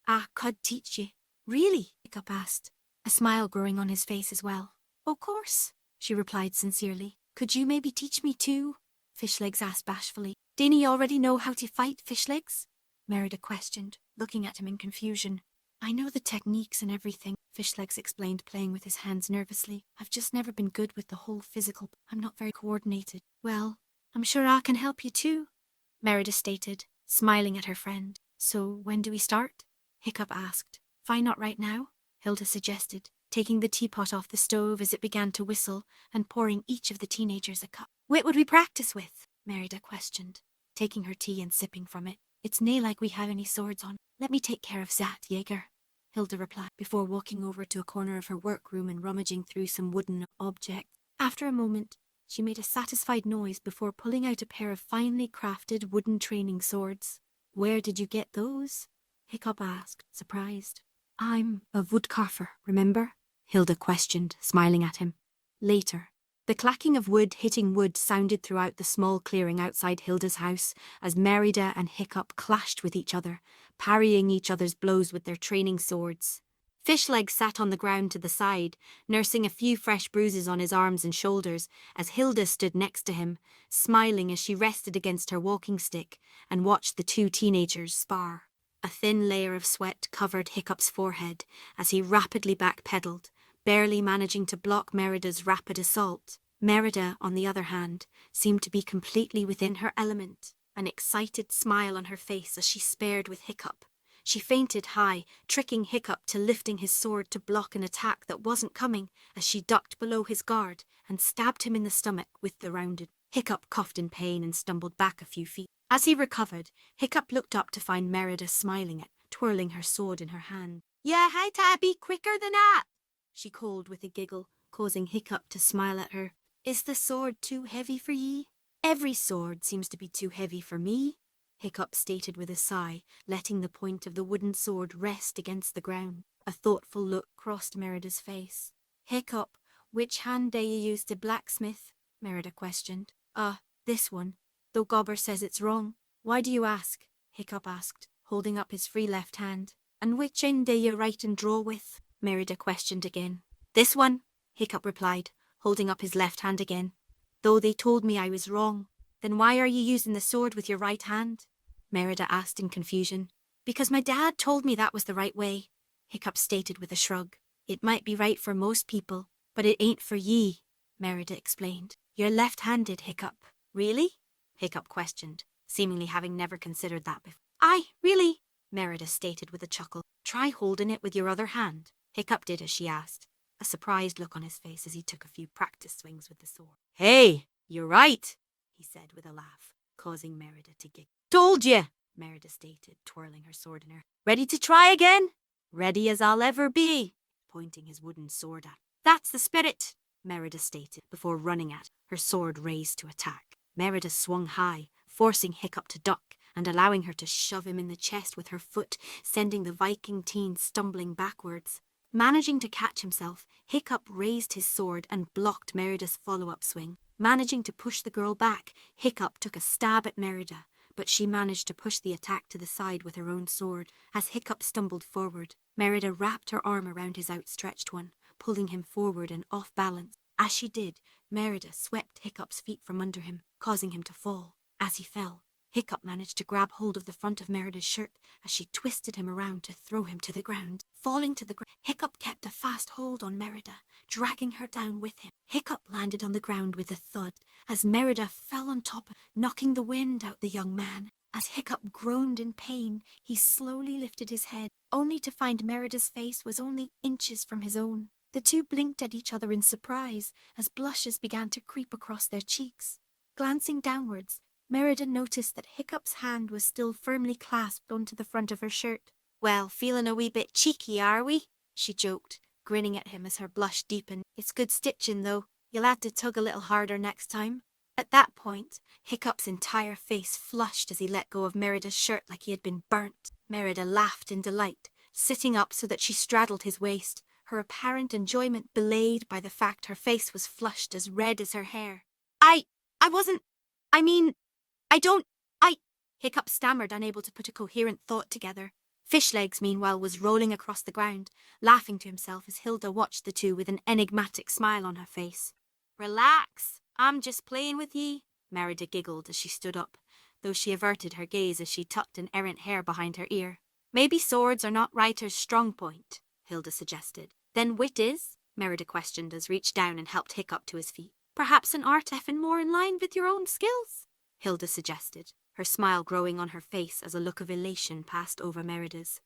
I could teach you. Really? Hiccup asked, a smile growing on his face as well. Of course, she replied sincerely. Could you maybe teach me too? Fishlegs asked bashfully. Didn't you already know how to fight, Fishlegs? Merida questioned, looking at him in confusion. I know the techniques and everything, Fishlegs explained, playing with his hands nervously. I've just never been good with the whole physical. I'm not very coordinated. Well, I'm sure I can help you too, Merida stated, smiling at her friend. So when do we start? Hiccup asked. Why not right now? Hilda suggested, taking the teapot off the stove as it began to whistle and pouring each of the teenagers a cup. What would we practice with? Merida questioned, taking her tea and sipping from it. It's nae like we have any swords on. Let me take care of that, Jaeger, Hilda replied, before walking over to a corner of her workroom and rummaging through some wooden objects. After a moment, she made a satisfied noise before pulling out a pair of finely crafted wooden training swords. "Where did you get those?" Hiccup asked, surprised. "I'm a woodcarver, remember?" Hilda questioned, smiling at him. Later, the clacking of wood hitting wood sounded throughout the small clearing outside Hilda's house as Merida and Hiccup clashed with each other, parrying each other's blows with their training swords. Fishleg sat on the ground to the side, nursing a few fresh bruises on his arms and shoulders, as Hilda stood next to him, smiling as she rested against her walking stick and watched the two teenagers spar. A thin layer of sweat covered Hiccup's forehead as he rapidly backpedaled, barely managing to block Merida's rapid assault. Merida, on the other hand, seemed to be completely within her element, an excited smile on her face as she spared with Hiccup. She feinted high, tricking Hiccup to lifting his sword to block an attack that wasn't coming as she ducked below his guard and stabbed him in the stomach with the rounded. Hiccup coughed in pain and stumbled back a few feet. As he recovered, Hiccup looked up to find Merida smiling at, twirling her sword in her hand. "Yeah, hey, Tabby, quicker than that," she called with a giggle, causing Hiccup to smile at her. "Is the sword too heavy for ye?" "Every sword seems to be too heavy for me," Hiccup stated with a sigh, letting the point of the wooden sword rest against the ground. A thoughtful look crossed Merida's face. "Hiccup, which hand do you use to blacksmith?" Merida questioned. This one, though Gobber says it's wrong." "Why do you ask?" Hiccup asked, holding up his free left hand. "And which end do you write and draw with?" Merida questioned again. "This one," Hiccup replied, holding up his left hand again. "Though they told me I was wrong." "Then why are you using the sword with your right hand?" Merida asked in confusion. "Because my dad told me that was the right way," Hiccup stated with a shrug. "It might be right for most people, but it ain't for ye," Merida explained. "You're left-handed, Hiccup." "Really?" Hiccup questioned, seemingly having never considered that before. "Aye, really," Merida stated with a chuckle. "Try holding it with your other hand." Hiccup did as she asked, a surprised look on his face as he took a few practice swings with the sword. "Hey, you're right," he said with a laugh, causing Merida to giggle. "Told you," Merida stated, twirling her sword in her. "Ready to try again?" "Ready as I'll ever be," pointing his wooden sword at her. "That's the spirit," Merida stated, before running at her sword raised to attack. Merida swung high, forcing Hiccup to duck and allowing her to shove him in the chest with her foot, sending the Viking teen stumbling backwards. Managing to catch himself, Hiccup raised his sword and blocked Merida's follow-up swing. Managing to push the girl back, Hiccup took a stab at Merida, but she managed to push the attack to the side with her own sword. As Hiccup stumbled forward, Merida wrapped her arm around his outstretched one, pulling him forward and off balance. As she did, Merida swept Hiccup's feet from under him, causing him to fall. As he fell, Hiccup managed to grab hold of the front of Merida's shirt as she twisted him around to throw him to the ground. Falling to the ground, Hiccup kept a fast hold on Merida, dragging her down with him. Hiccup landed on the ground with a thud as Merida fell on top, knocking the wind out the young man. As Hiccup groaned in pain, he slowly lifted his head, only to find Merida's face was only inches from his own. The two blinked at each other in surprise as blushes began to creep across their cheeks. Glancing downwards, Merida noticed that Hiccup's hand was still firmly clasped onto the front of her shirt. "Well, feeling a wee bit cheeky, are we?" she joked, grinning at him as her blush deepened. "It's good stitching, though. You'll have to tug a little harder next time." At that point, Hiccup's entire face flushed as he let go of Merida's shirt like he had been burnt. Merida laughed in delight, sitting up so that she straddled his waist, her apparent enjoyment belied by the fact her face was flushed as red as her hair. Hiccup stammered, unable to put a coherent thought together. Fishlegs, meanwhile, was rolling across the ground, laughing to himself as Hilda watched the two with an enigmatic smile on her face. "Relax, I'm just playing with ye," Merida giggled as she stood up, though she averted her gaze as she tucked an errant hair behind her ear. "Maybe swords are not writer's strong point," Hilda suggested. "Then wit is?" Merida questioned as reached down and helped Hiccup to his feet. "Perhaps an art effin more in line with your own skills?" Hilda suggested, her smile growing on her face as a look of elation passed over Merida's.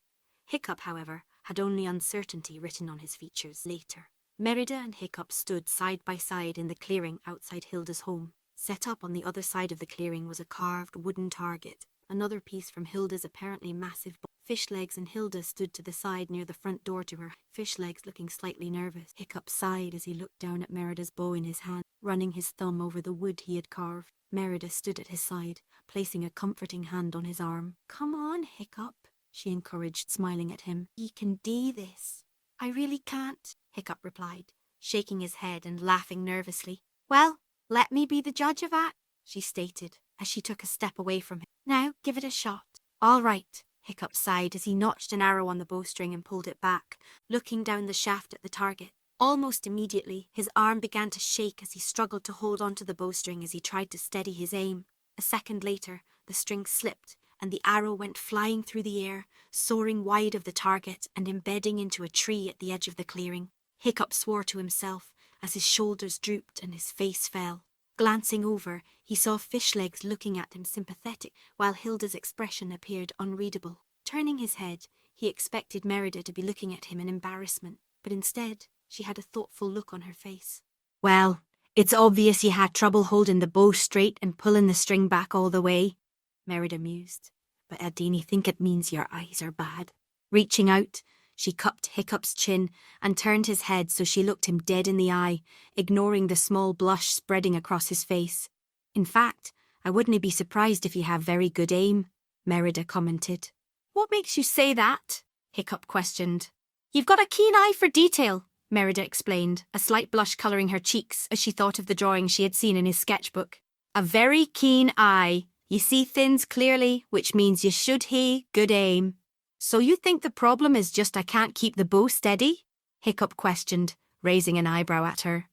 Hiccup, however, had only uncertainty written on his features. Later, Merida and Hiccup stood side by side in the clearing outside Hilda's home. Set up on the other side of the clearing was a carved wooden target, another piece from Hilda's apparently massive bow. Fishlegs and Hilda stood to the side near the front door to her, Fishlegs looking slightly nervous. Hiccup sighed as he looked down at Merida's bow in his hand, running his thumb over the wood he had carved. Merida stood at his side, placing a comforting hand on his arm. "Come on, Hiccup," she encouraged, smiling at him. "Ye can do this." "I really can't," Hiccup replied, shaking his head and laughing nervously. "Well, let me be the judge of that," she stated, as she took a step away from him. "Now, give it a shot." "All right," Hiccup sighed as he notched an arrow on the bowstring and pulled it back, looking down the shaft at the target. Almost immediately, his arm began to shake as he struggled to hold onto the bowstring as he tried to steady his aim. A second later, the string slipped and the arrow went flying through the air, soaring wide of the target and embedding into a tree at the edge of the clearing. Hiccup swore to himself as his shoulders drooped and his face fell. Glancing over, he saw Fishlegs looking at him sympathetic, while Hilda's expression appeared unreadable. Turning his head, he expected Merida to be looking at him in embarrassment, but instead, she had a thoughtful look on her face. "Well, it's obvious you had trouble holding the bow straight and pulling the string back all the way," Merida mused. "But I dinna think it means your eyes are bad." Reaching out, she cupped Hiccup's chin and turned his head so she looked him dead in the eye, ignoring the small blush spreading across his face. "In fact, I wouldn't be surprised if you have very good aim," Merida commented. "What makes you say that?" Hiccup questioned. "You've got a keen eye for detail," Merida explained, a slight blush colouring her cheeks as she thought of the drawing she had seen in his sketchbook. "A very keen eye. You see things clearly, which means you should hae good aim." "So you think the problem is just I can't keep the bow steady?" Hiccup questioned, raising an eyebrow at her.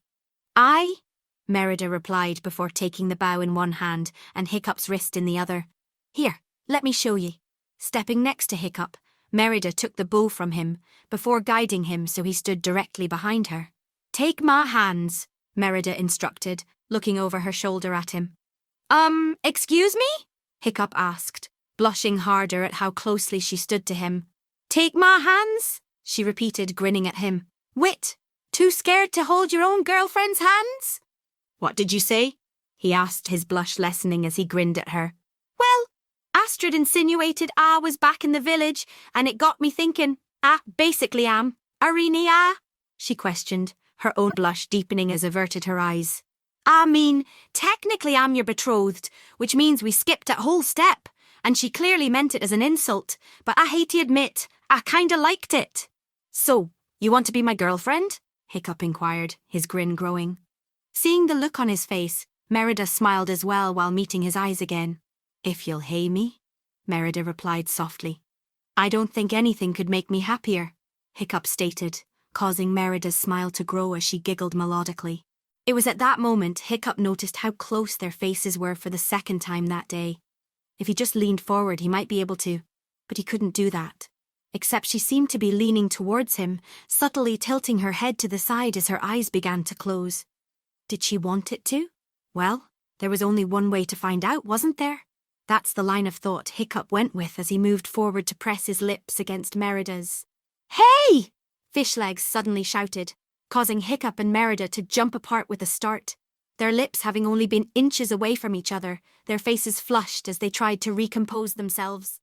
"Aye," Merida replied before taking the bow in one hand and Hiccup's wrist in the other. "Here, let me show ye." Stepping next to Hiccup, Merida took the bow from him, before guiding him so he stood directly behind her. "Take my hands," Merida instructed, looking over her shoulder at him. Excuse me?" Hiccup asked, blushing harder at how closely she stood to him. "Take my hands?" she repeated, grinning at him. "Wit, too scared to hold your own girlfriend's hands?" "What did you say?" he asked, his blush lessening as he grinned at her. "Well, Astrid insinuated I was back in the village, and it got me thinking. I basically am. Arini, she questioned, her own blush deepening as averted her eyes. "I mean, technically I'm your betrothed, which means we skipped a whole step, and she clearly meant it as an insult, but I hate to admit, I kinda liked it." "So, you want to be my girlfriend?" Hiccup inquired, his grin growing. Seeing the look on his face, Merida smiled as well while meeting his eyes again. "If you'll hae me," Merida replied softly. "I don't think anything could make me happier," Hiccup stated, causing Merida's smile to grow as she giggled melodically. It was at that moment Hiccup noticed how close their faces were for the second time that day. If he just leaned forward, he might be able to, but he couldn't do that. Except she seemed to be leaning towards him, subtly tilting her head to the side as her eyes began to close. Did she want it to? Well, there was only one way to find out, wasn't there? That's the line of thought Hiccup went with as he moved forward to press his lips against Merida's. "Hey!" Fishlegs suddenly shouted, causing Hiccup and Merida to jump apart with a start. Their lips having only been inches away from each other, their faces flushed as they tried to recompose themselves.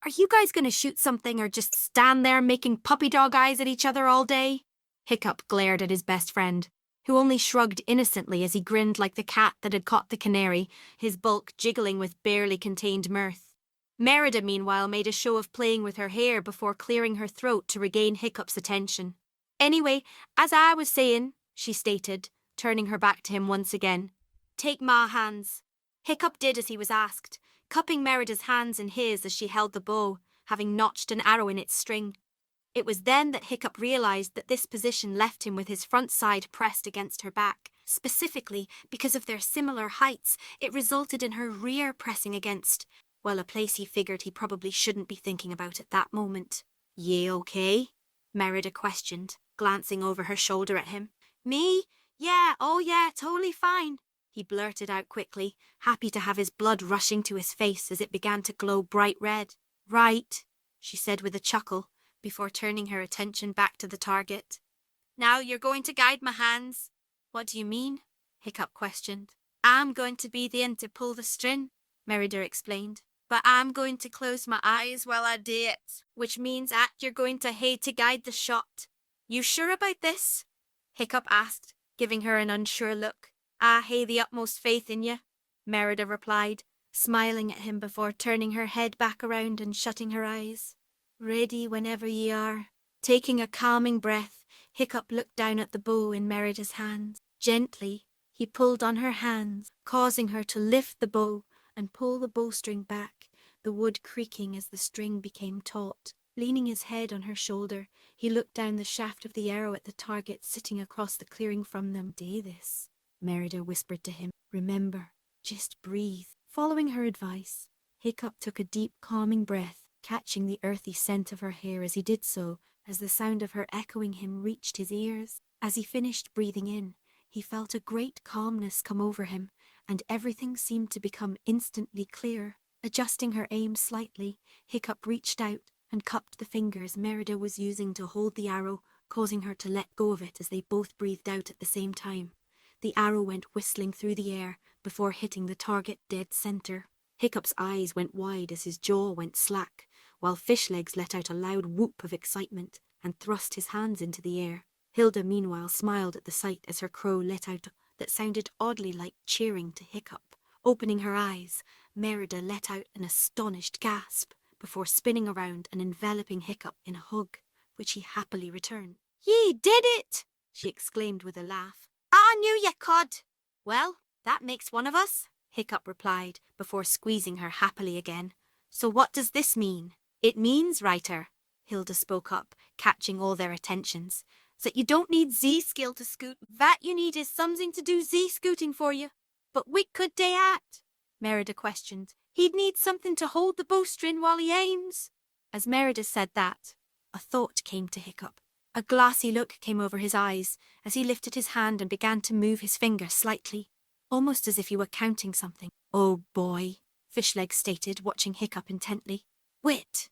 "Are you guys going to shoot something or just stand there making puppy dog eyes at each other all day?" Hiccup glared at his best friend, who only shrugged innocently as he grinned like the cat that had caught the canary, his bulk jiggling with barely contained mirth. Merida, meanwhile, made a show of playing with her hair before clearing her throat to regain Hiccup's attention. "Anyway, as I was saying," she stated, turning her back to him once again, "take my hands." Hiccup did as he was asked, cupping Merida's hands in his as she held the bow, having notched an arrow in its string. It was then that Hiccup realised that this position left him with his front side pressed against her back. Specifically, because of their similar heights, it resulted in her rear pressing against, well, a place he figured he probably shouldn't be thinking about at that moment. "Ye okay?" Merida questioned, glancing over her shoulder at him. "Me? Yeah, oh yeah, totally fine," he blurted out quickly, happy to have his blood rushing to his face as it began to glow bright red. "Right," she said with a chuckle, before turning her attention back to the target. "Now you're going to guide my hands." "What do you mean?" Hiccup questioned. "I'm going to be the end to pull the string," Merida explained. But I'm going to close my eyes while I do it, which means that you're going to hae to guide the shot. You sure about this? Hiccup asked, giving her an unsure look. I hae the utmost faith in you, Merida replied, smiling at him before turning her head back around and shutting her eyes. Ready whenever ye are. Taking a calming breath, Hiccup looked down at the bow in Merida's hands. Gently, he pulled on her hands, causing her to lift the bow and pull the bowstring back, the wood creaking as the string became taut. Leaning his head on her shoulder, he looked down the shaft of the arrow at the target sitting across the clearing from them. "Do this," Merida whispered to him. "Remember, just breathe." Following her advice, Hiccup took a deep, calming breath, catching the earthy scent of her hair as he did so, as the sound of her echoing him reached his ears. As he finished breathing in, he felt a great calmness come over him, and everything seemed to become instantly clear. Adjusting her aim slightly, Hiccup reached out and cupped the fingers Merida was using to hold the arrow, causing her to let go of it as they both breathed out at the same time. The arrow went whistling through the air before hitting the target dead center. Hiccup's eyes went wide as his jaw went slack, while Fishlegs let out a loud whoop of excitement and thrust his hands into the air. Hilda meanwhile smiled at the sight as her crow let out that sounded oddly like cheering to Hiccup. Opening her eyes, Merida let out an astonished gasp before spinning around and enveloping Hiccup in a hug, which he happily returned. "Ye did it!" she exclaimed with a laugh. "I knew ye could." "Well, that makes one of us," Hiccup replied before squeezing her happily again. "So what does this mean?" "It means, writer," Hilda spoke up, catching all their attentions, "that you don't need Z-skill to scoot. That you need is something to do Z-scooting for you." "But what could they at?" Merida questioned. "He'd need something to hold the bowstring while he aims." As Merida said that, a thought came to Hiccup. A glassy look came over his eyes as he lifted his hand and began to move his finger slightly, almost as if he were counting something. "Oh boy," Fishlegs stated, watching Hiccup intently. "Wit?"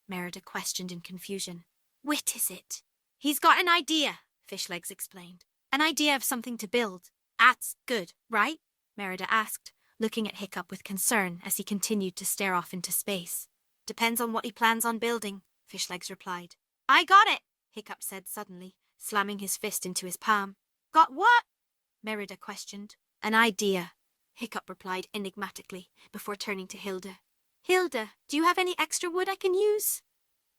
Merida questioned in confusion. "Wit is it?" "He's got an idea," Fishlegs explained. "An idea of something to build." "That's good, right?" Merida asked, looking at Hiccup with concern as he continued to stare off into space. "Depends on what he plans on building," Fishlegs replied. "I got it," Hiccup said suddenly, slamming his fist into his palm. "Got what?" Merida questioned. "An idea," Hiccup replied enigmatically, before turning to Hilda. "Hilda, do you have any extra wood I can use?"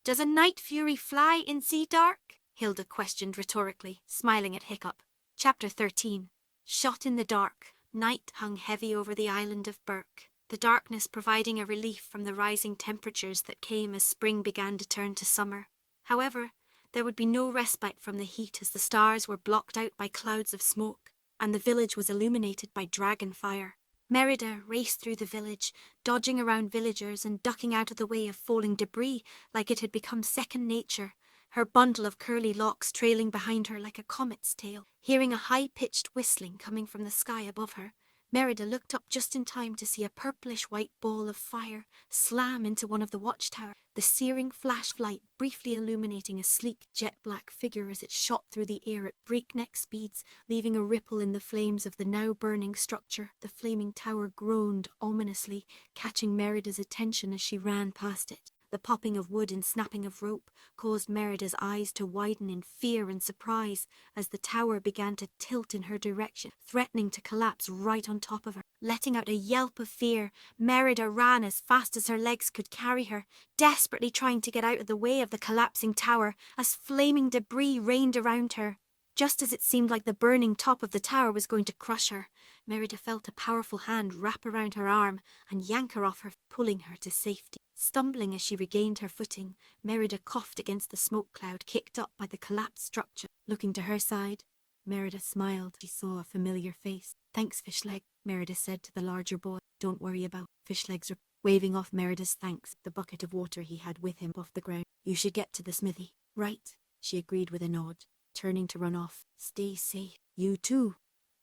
"Does a night fury fly in sea dark?" Hilda questioned rhetorically, smiling at Hiccup. Chapter 13. Shot in the dark. Night hung heavy over the island of Berk, the darkness providing a relief from the rising temperatures that came as spring began to turn to summer. However, there would be no respite from the heat as the stars were blocked out by clouds of smoke, and the village was illuminated by dragon fire. Merida raced through the village, dodging around villagers and ducking out of the way of falling debris like it had become second nature, her bundle of curly locks trailing behind her like a comet's tail. Hearing a high-pitched whistling coming from the sky above her, Merida looked up just in time to see a purplish-white ball of fire slam into one of the watchtowers, the searing flashlight briefly illuminating a sleek jet-black figure as it shot through the air at breakneck speeds, leaving a ripple in the flames of the now-burning structure. The flaming tower groaned ominously, catching Merida's attention as she ran past it. The popping of wood and snapping of rope caused Merida's eyes to widen in fear and surprise as the tower began to tilt in her direction, threatening to collapse right on top of her. Letting out a yelp of fear, Merida ran as fast as her legs could carry her, desperately trying to get out of the way of the collapsing tower as flaming debris rained around her. Just as it seemed like the burning top of the tower was going to crush her, Merida felt a powerful hand wrap around her arm and yank her off her, pulling her to safety. Stumbling as she regained her footing, Merida coughed against the smoke cloud kicked up by the collapsed structure. Looking to her side, Merida smiled. She saw a familiar face. "Thanks, Fishleg," Merida said to the larger boy. "Don't worry about Fishlegs," waving off Merida's thanks, the bucket of water he had with him off the ground. "You should get to the smithy." "Right," she agreed with a nod, turning to run off. "Stay safe." "You too,"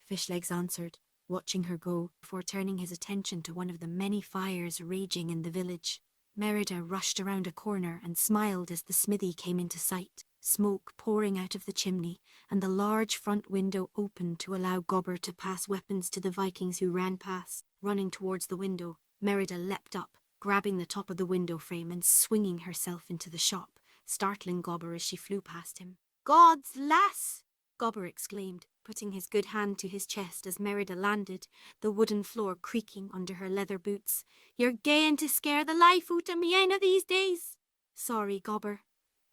Fishlegs answered, watching her go before turning his attention to one of the many fires raging in the village. Merida rushed around a corner and smiled as the smithy came into sight, smoke pouring out of the chimney, and the large front window opened to allow Gobber to pass weapons to the Vikings who ran past. Running towards the window, Merida leapt up, grabbing the top of the window frame and swinging herself into the shop, startling Gobber as she flew past him. "God's lass!" Gobber exclaimed, putting his good hand to his chest as Merida landed, the wooden floor creaking under her leather boots. "You're gayin' to scare the life out of me ane of these days." "Sorry, Gobber,"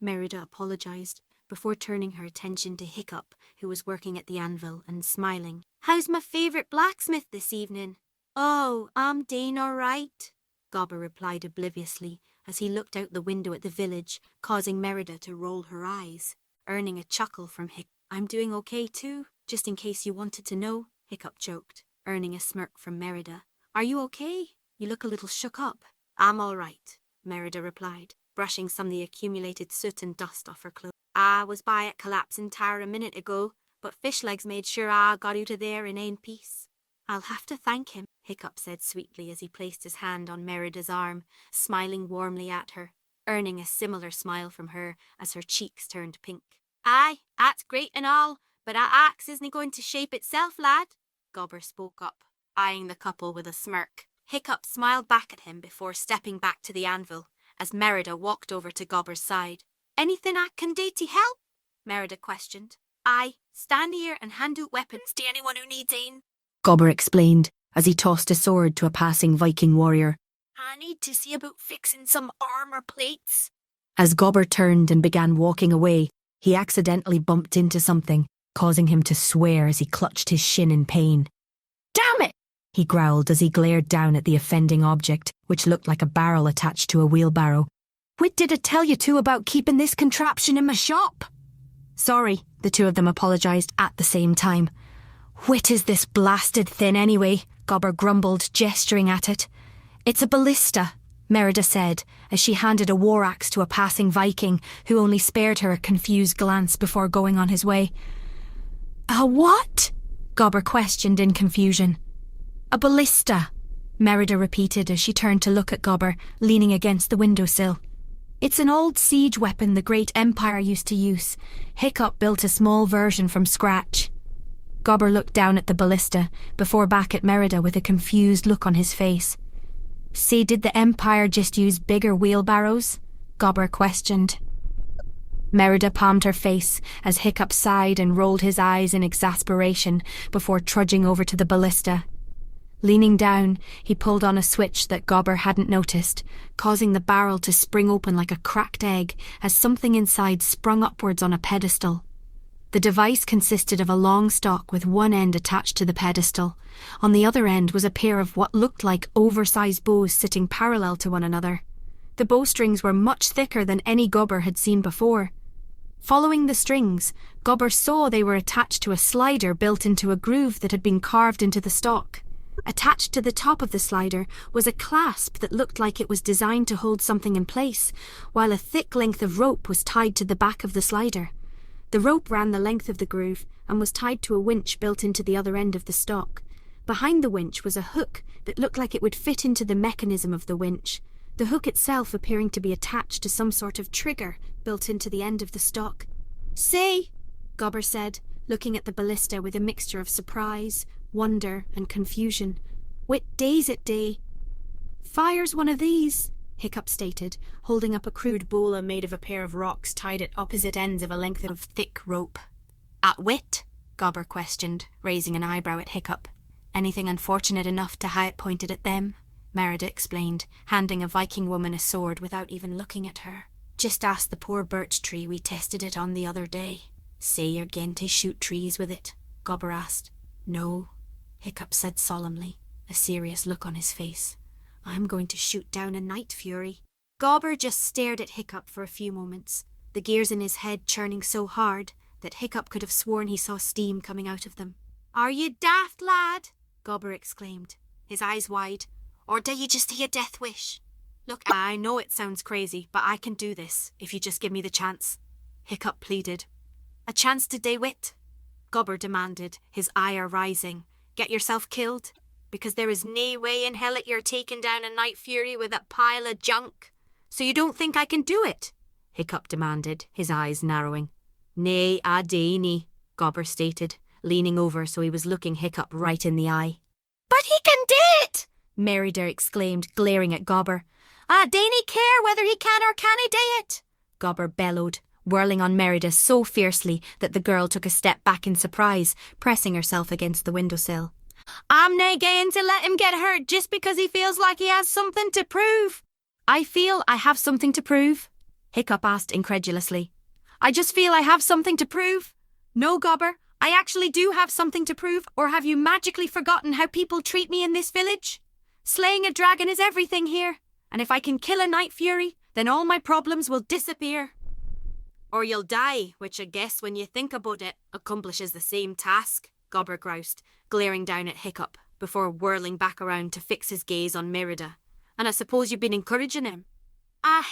Merida apologised, before turning her attention to Hiccup, who was working at the anvil and smiling. "How's my favourite blacksmith this evening?" "Oh, I'm doing all right," Gobber replied obliviously as he looked out the window at the village, causing Merida to roll her eyes, earning a chuckle from Hiccup. "I'm doing okay too, just in case you wanted to know," Hiccup joked, earning a smirk from Merida. "Are you okay? You look a little shook up." "I'm all right," Merida replied, brushing some of the accumulated soot and dust off her clothes. "I was by at collapsing tower a minute ago, but Fishlegs made sure I got out of there in ain peace." "I'll have to thank him," Hiccup said sweetly as he placed his hand on Merida's arm, smiling warmly at her, earning a similar smile from her as her cheeks turned pink. "Aye, that's great and all, but that axe isn't going to shape itself, lad," Gobber spoke up, eyeing the couple with a smirk. Hiccup smiled back at him before stepping back to the anvil as Merida walked over to Gobber's side. "Anything I can do to help?" Merida questioned. "Aye, stand here and hand out weapons to anyone who needs ain," Gobber explained as he tossed a sword to a passing Viking warrior. "I need to see about fixing some armour plates." As Gobber turned and began walking away, he accidentally bumped into something, causing him to swear as he clutched his shin in pain. "Damn it!" he growled as he glared down at the offending object, which looked like a barrel attached to a wheelbarrow. "What did I tell you two about keeping this contraption in my shop?" "Sorry," the two of them apologised at the same time. "What is this blasted thing anyway?" Gobber grumbled, gesturing at it. "It's a ballista," Merida said, as she handed a war axe to a passing Viking, who only spared her a confused glance before going on his way. "A what?" Gobber questioned in confusion. "A ballista," Merida repeated as she turned to look at Gobber, leaning against the windowsill. "It's an old siege weapon the Great Empire used to use. Hiccup built a small version from scratch." Gobber looked down at the ballista, before back at Merida with a confused look on his face. "Say, did the Empire just use bigger wheelbarrows?" Gobber questioned. Merida palmed her face as Hiccup sighed and rolled his eyes in exasperation before trudging over to the ballista. Leaning down, he pulled on a switch that Gobber hadn't noticed, causing the barrel to spring open like a cracked egg as something inside sprung upwards on a pedestal. The device consisted of a long stock with one end attached to the pedestal. On the other end was a pair of what looked like oversized bows sitting parallel to one another. The bowstrings were much thicker than any Gobber had seen before. Following the strings, Gobber saw they were attached to a slider built into a groove that had been carved into the stock. Attached to the top of the slider was a clasp that looked like it was designed to hold something in place, while a thick length of rope was tied to the back of the slider. The rope ran the length of the groove and was tied to a winch built into the other end of the stock. Behind the winch was a hook that looked like it would fit into the mechanism of the winch, the hook itself appearing to be attached to some sort of trigger built into the end of the stock. "Say," Gobber said, looking at the ballista with a mixture of surprise, wonder and confusion. "What day's it day?" "Fire's one of these," Hiccup stated, holding up a crude bola made of a pair of rocks tied at opposite ends of a length of thick rope. "At wit?" Gobber questioned, raising an eyebrow at Hiccup. "Anything unfortunate enough to hae it pointed at them?" Merida explained, handing a Viking woman a sword without even looking at her. "Just ask the poor birch tree we tested it on the other day. Say you're going to shoot trees with it?" Gobber asked. "No," Hiccup said solemnly, a serious look on his face. "I'm going to shoot down a night fury." Gobber just stared at Hiccup for a few moments, the gears in his head churning so hard that Hiccup could have sworn he saw steam coming out of them. "Are you daft, lad?" Gobber exclaimed, his eyes wide. "Or do you just hear a death wish?" "Look, I know it sounds crazy, but I can do this if you just give me the chance," Hiccup pleaded. "A chance to do it?" Gobber demanded, his ire rising. "Get yourself killed? Because there is nae way in hell that you're taking down a night fury with that pile of junk. So you don't think I can do it?" Hiccup demanded, his eyes narrowing. "Nay, I daeny," Gobber stated, leaning over so he was looking Hiccup right in the eye. "But he can do it!" Merida exclaimed, glaring at Gobber. Dainey care whether he can or can't day it, Gobber bellowed, whirling on Merida so fiercely that the girl took a step back in surprise, pressing herself against the windowsill. I'm nae going to let him get hurt just because he feels like he has something to prove. I feel I have something to prove? Hiccup asked incredulously. I just feel I have something to prove. No, Gobber, I actually do have something to prove, or have you magically forgotten how people treat me in this village? Slaying a dragon is everything here, and if I can kill a night fury, then all my problems will disappear. Or you'll die, which I guess when you think about it, accomplishes the same task, Gobber groused, glaring down at Hiccup, before whirling back around to fix his gaze on Merida. And I suppose you've been encouraging him.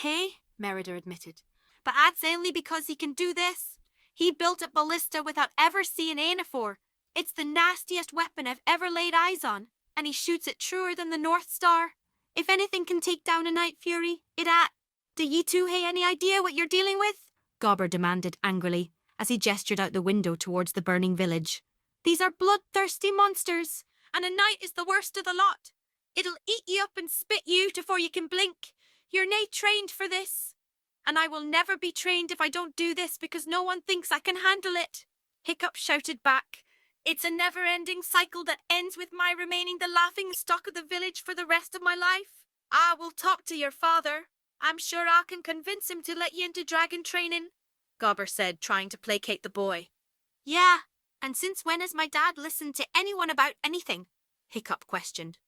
Hey, Merida admitted. But that's only because he can do this. He built a ballista without ever seeing ane afore. It's the nastiest weapon I've ever laid eyes on, and he shoots it truer than the North Star. If anything can take down a night fury, it at. Do ye two hae any idea what you're dealing with? Gobber demanded angrily, as he gestured out the window towards the burning village. These are bloodthirsty monsters, and a night is the worst of the lot. It'll eat you up and spit you before you can blink. You're nae trained for this. And I will never be trained if I don't do this because no one thinks I can handle it. Hiccup shouted back. It's a never-ending cycle that ends with my remaining the laughing stock of the village for the rest of my life. I will talk to your father. I'm sure I can convince him to let you into dragon training, Gobber said, trying to placate the boy. Yeah, and since when has my dad listened to anyone about anything? Hiccup questioned.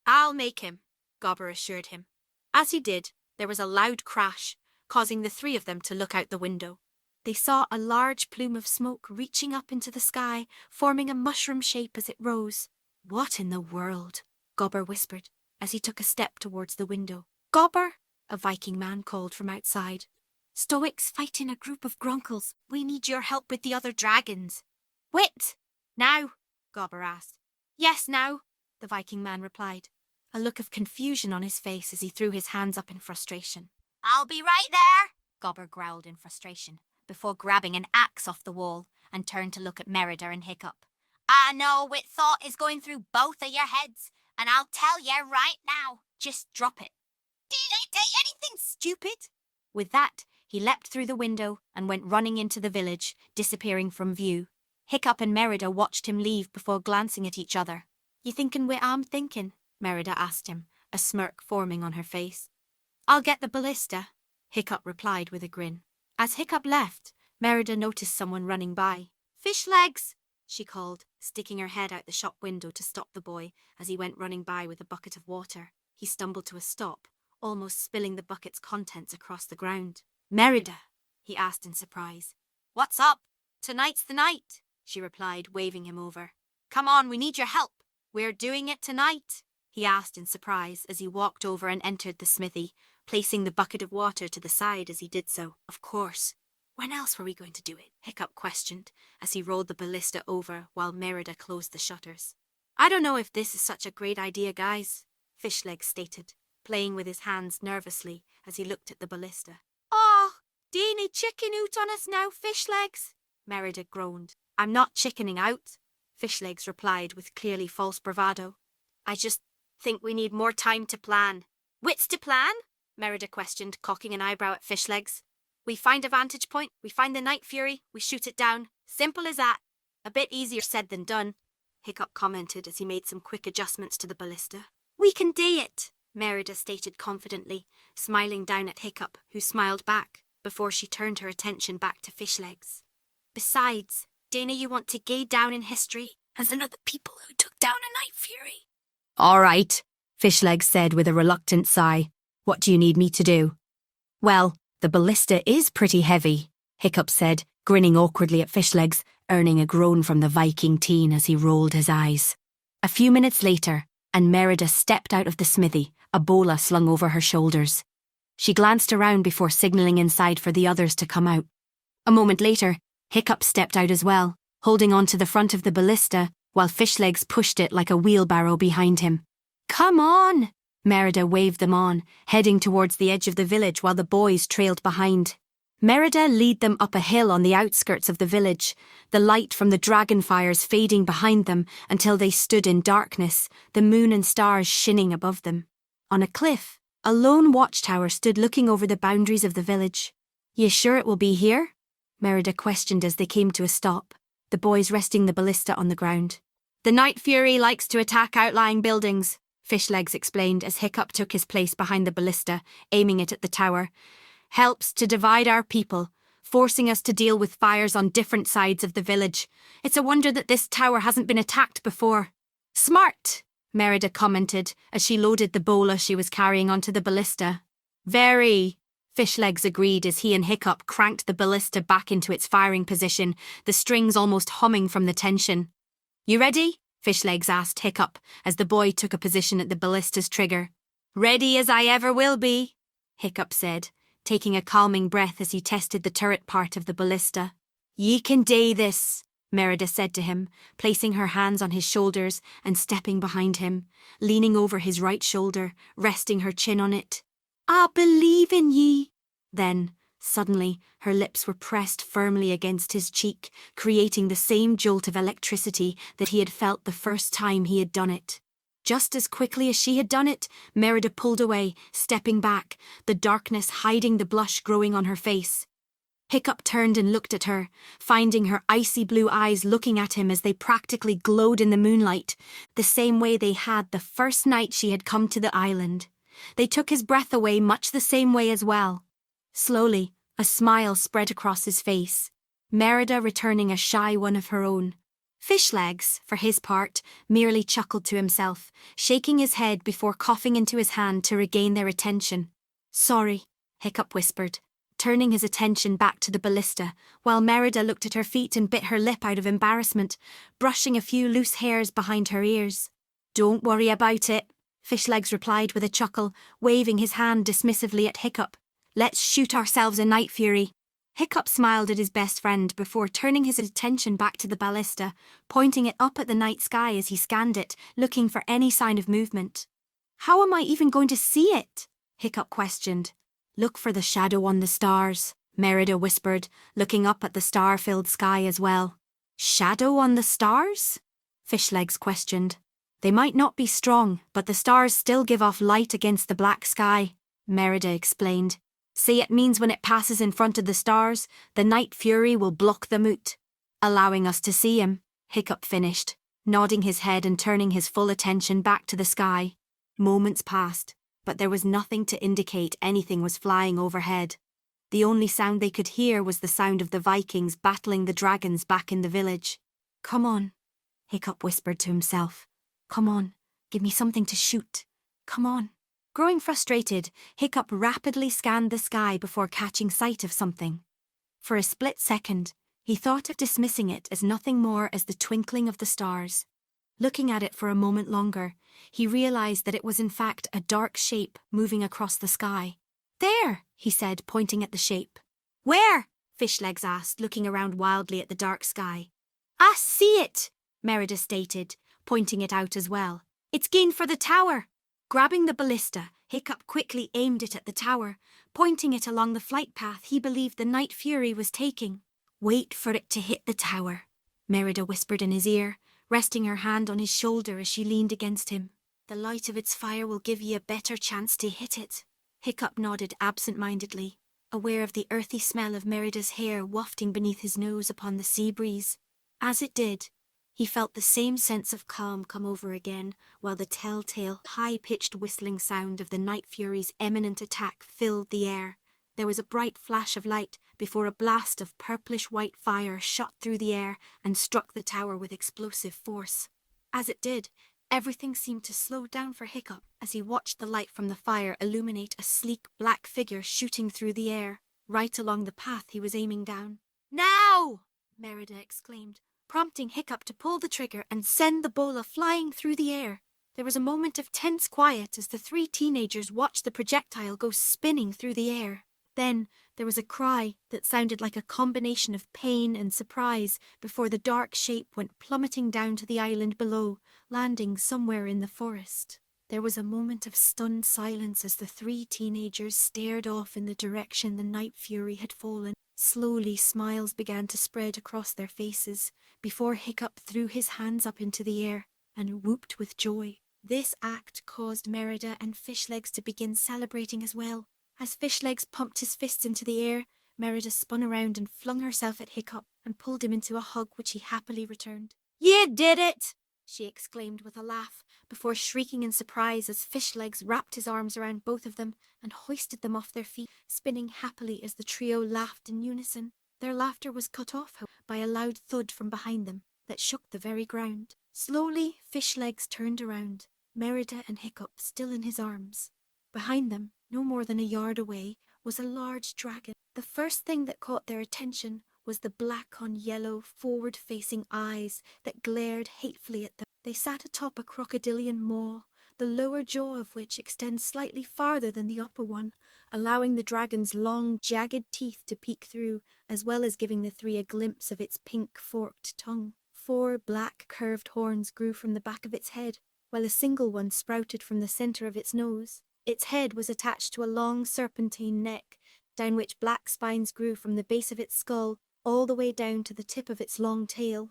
I'll make him, Gobber assured him. As he did, there was a loud crash, causing the three of them to look out the window. They saw a large plume of smoke reaching up into the sky, forming a mushroom shape as it rose. What in the world? Gobber whispered, as he took a step towards the window. Gobber, a Viking man called from outside. Stoics fighting a group of grunkles. We need your help with the other dragons. Wait! Now? Gobber asked. Yes, now, the Viking man replied, a look of confusion on his face as he threw his hands up in frustration. I'll be right there, Gobber growled in frustration, before grabbing an axe off the wall and turned to look at Merida and Hiccup. I know what thought is going through both of your heads, and I'll tell you right now. Just drop it. Did I say anything stupid? With that, he leapt through the window and went running into the village, disappearing from view. Hiccup and Merida watched him leave before glancing at each other. You thinking what I'm thinking? Merida asked him, a smirk forming on her face. I'll get the ballista, Hiccup replied with a grin. As Hiccup left, Merida noticed someone running by. Fish legs, she called, sticking her head out the shop window to stop the boy as he went running by with a bucket of water. He stumbled to a stop, almost spilling the bucket's contents across the ground. Merida, he asked in surprise. What's up? Tonight's the night, she replied, waving him over. Come on, we need your help. We're doing it tonight, he asked in surprise as he walked over and entered the smithy, placing the bucket of water to the side as he did so. Of course. When else were we going to do it? Hiccup questioned as he rolled the ballista over while Merida closed the shutters. I don't know if this is such a great idea, guys, Fishlegs stated, playing with his hands nervously as he looked at the ballista. Oh, Dainey chicken out on us now, Fishlegs, Merida groaned. I'm not chickening out, Fishlegs replied with clearly false bravado. I just think we need more time to plan. Wits to plan? Merida questioned, cocking an eyebrow at Fishlegs. We find a vantage point, we find the night fury, we shoot it down. Simple as that. A bit easier said than done, Hiccup commented as he made some quick adjustments to the ballista. We can do it, Merida stated confidently, smiling down at Hiccup, who smiled back before she turned her attention back to Fishlegs. Besides, Dana, you want to go down in history as another people who took down a night fury. All right, Fishlegs said with a reluctant sigh. What do you need me to do? Well, the ballista is pretty heavy, Hiccup said, grinning awkwardly at Fishlegs, earning a groan from the Viking teen as he rolled his eyes. A few minutes later, and Merida stepped out of the smithy, a bola slung over her shoulders. She glanced around before signalling inside for the others to come out. A moment later, Hiccup stepped out as well, holding on to the front of the ballista, while Fishlegs pushed it like a wheelbarrow behind him. Come on! Merida waved them on, heading towards the edge of the village while the boys trailed behind. Merida led them up a hill on the outskirts of the village, the light from the dragon fires fading behind them until they stood in darkness, the moon and stars shining above them. On a cliff, A lone watchtower stood looking over the boundaries of the village. "You sure it will be here?" Merida questioned as they came to a stop, the boys resting the ballista on the ground. "The Night Fury likes to attack outlying buildings," Fishlegs explained as Hiccup took his place behind the ballista, aiming it at the tower. "Helps to divide our people, forcing us to deal with fires on different sides of the village. It's a wonder that this tower hasn't been attacked before." "Smart," Merida commented as she loaded the bola she was carrying onto the ballista. "Very," Fishlegs agreed as he and Hiccup cranked the ballista back into its firing position, the strings almost humming from the tension. "You ready?" Fishlegs asked Hiccup as the boy took a position at the ballista's trigger. "Ready as I ever will be," Hiccup said, taking a calming breath as he tested the turret part of the ballista. "Ye can do this," Merida said to him, placing her hands on his shoulders and stepping behind him, leaning over his right shoulder, resting her chin on it. "I believe in ye." Then, suddenly, her lips were pressed firmly against his cheek, creating the same jolt of electricity that he had felt the first time he had done it. Just as quickly as she had done it, Merida pulled away, stepping back, the darkness hiding the blush growing on her face. Hiccup turned and looked at her, finding her icy blue eyes looking at him as they practically glowed in the moonlight, the same way they had the first night she had come to the island. They took his breath away much the same way as well. Slowly, a smile spread across his face, Merida returning a shy one of her own. Fishlegs, for his part, merely chuckled to himself, shaking his head before coughing into his hand to regain their attention. "Sorry," Hiccup whispered, turning his attention back to the ballista, while Merida looked at her feet and bit her lip out of embarrassment, brushing a few loose hairs behind her ears. "Don't worry about it," Fishlegs replied with a chuckle, waving his hand dismissively at Hiccup. "Let's shoot ourselves a Night Fury." Hiccup smiled at his best friend before turning his attention back to the ballista, pointing it up at the night sky as he scanned it, looking for any sign of movement. "How am I even going to see it?" Hiccup questioned. "Look for the shadow on the stars," Merida whispered, looking up at the star-filled sky as well. "Shadow on the stars?" Fishlegs questioned. "They might not be strong, but the stars still give off light against the black sky," Merida explained. "See, it means when it passes in front of the stars, the Night Fury will block them out, allowing us to see him," Hiccup finished, nodding his head and turning his full attention back to the sky. Moments passed, but there was nothing to indicate anything was flying overhead. The only sound they could hear was the sound of the Vikings battling the dragons back in the village. "Come on," Hiccup whispered to himself. "Come on, give me something to shoot. Come on." Growing frustrated, Hiccup rapidly scanned the sky before catching sight of something. For a split second, he thought of dismissing it as nothing more as the twinkling of the stars. Looking at it for a moment longer, he realized that it was in fact a dark shape moving across the sky. "There," he said, pointing at the shape. "Where?" Fishlegs asked, looking around wildly at the dark sky. "I see it," Merida stated, pointing it out as well. "It's gone for the tower." Grabbing the ballista, Hiccup quickly aimed it at the tower, pointing it along the flight path he believed the Night Fury was taking. "Wait for it to hit the tower," Merida whispered in his ear, resting her hand on his shoulder as she leaned against him. "The light of its fire will give you a better chance to hit it." Hiccup nodded absent-mindedly, aware of the earthy smell of Merida's hair wafting beneath his nose upon the sea breeze. As it did, he felt the same sense of calm come over again, while the telltale, high-pitched whistling sound of the Night Fury's imminent attack filled the air. There was a bright flash of light before a blast of purplish-white fire shot through the air and struck the tower with explosive force. As it did, everything seemed to slow down for Hiccup as he watched the light from the fire illuminate a sleek black figure shooting through the air, right along the path he was aiming down. "Now!" Merida exclaimed, prompting Hiccup to pull the trigger and send the bola flying through the air. There was a moment of tense quiet as the three teenagers watched the projectile go spinning through the air. Then there was a cry that sounded like a combination of pain and surprise before the dark shape went plummeting down to the island below, landing somewhere in the forest. There was a moment of stunned silence as the three teenagers stared off in the direction the Night Fury had fallen. Slowly, smiles began to spread across their faces before Hiccup threw his hands up into the air and whooped with joy. This act caused Merida and Fishlegs to begin celebrating as well. As Fishlegs pumped his fists into the air, Merida spun around and flung herself at Hiccup and pulled him into a hug which he happily returned. "You did it!" she exclaimed with a laugh, before shrieking in surprise as Fishlegs wrapped his arms around both of them and hoisted them off their feet, spinning happily as the trio laughed in unison. Their laughter was cut off, however, by a loud thud from behind them that shook the very ground. Slowly, Fishlegs turned around, Merida and Hiccup still in his arms. Behind them, no more than a yard away, was a large dragon. The first thing that caught their attention was the black on yellow, forward-facing eyes that glared hatefully at them. They sat atop a crocodilian maw, the lower jaw of which extends slightly farther than the upper one, allowing the dragon's long, jagged teeth to peek through, as well as giving the three a glimpse of its pink, forked tongue. 4 black, curved horns grew from the back of its head, while a single one sprouted from the center of its nose. Its head was attached to a long, serpentine neck, down which black spines grew from the base of its skull all the way down to the tip of its long tail.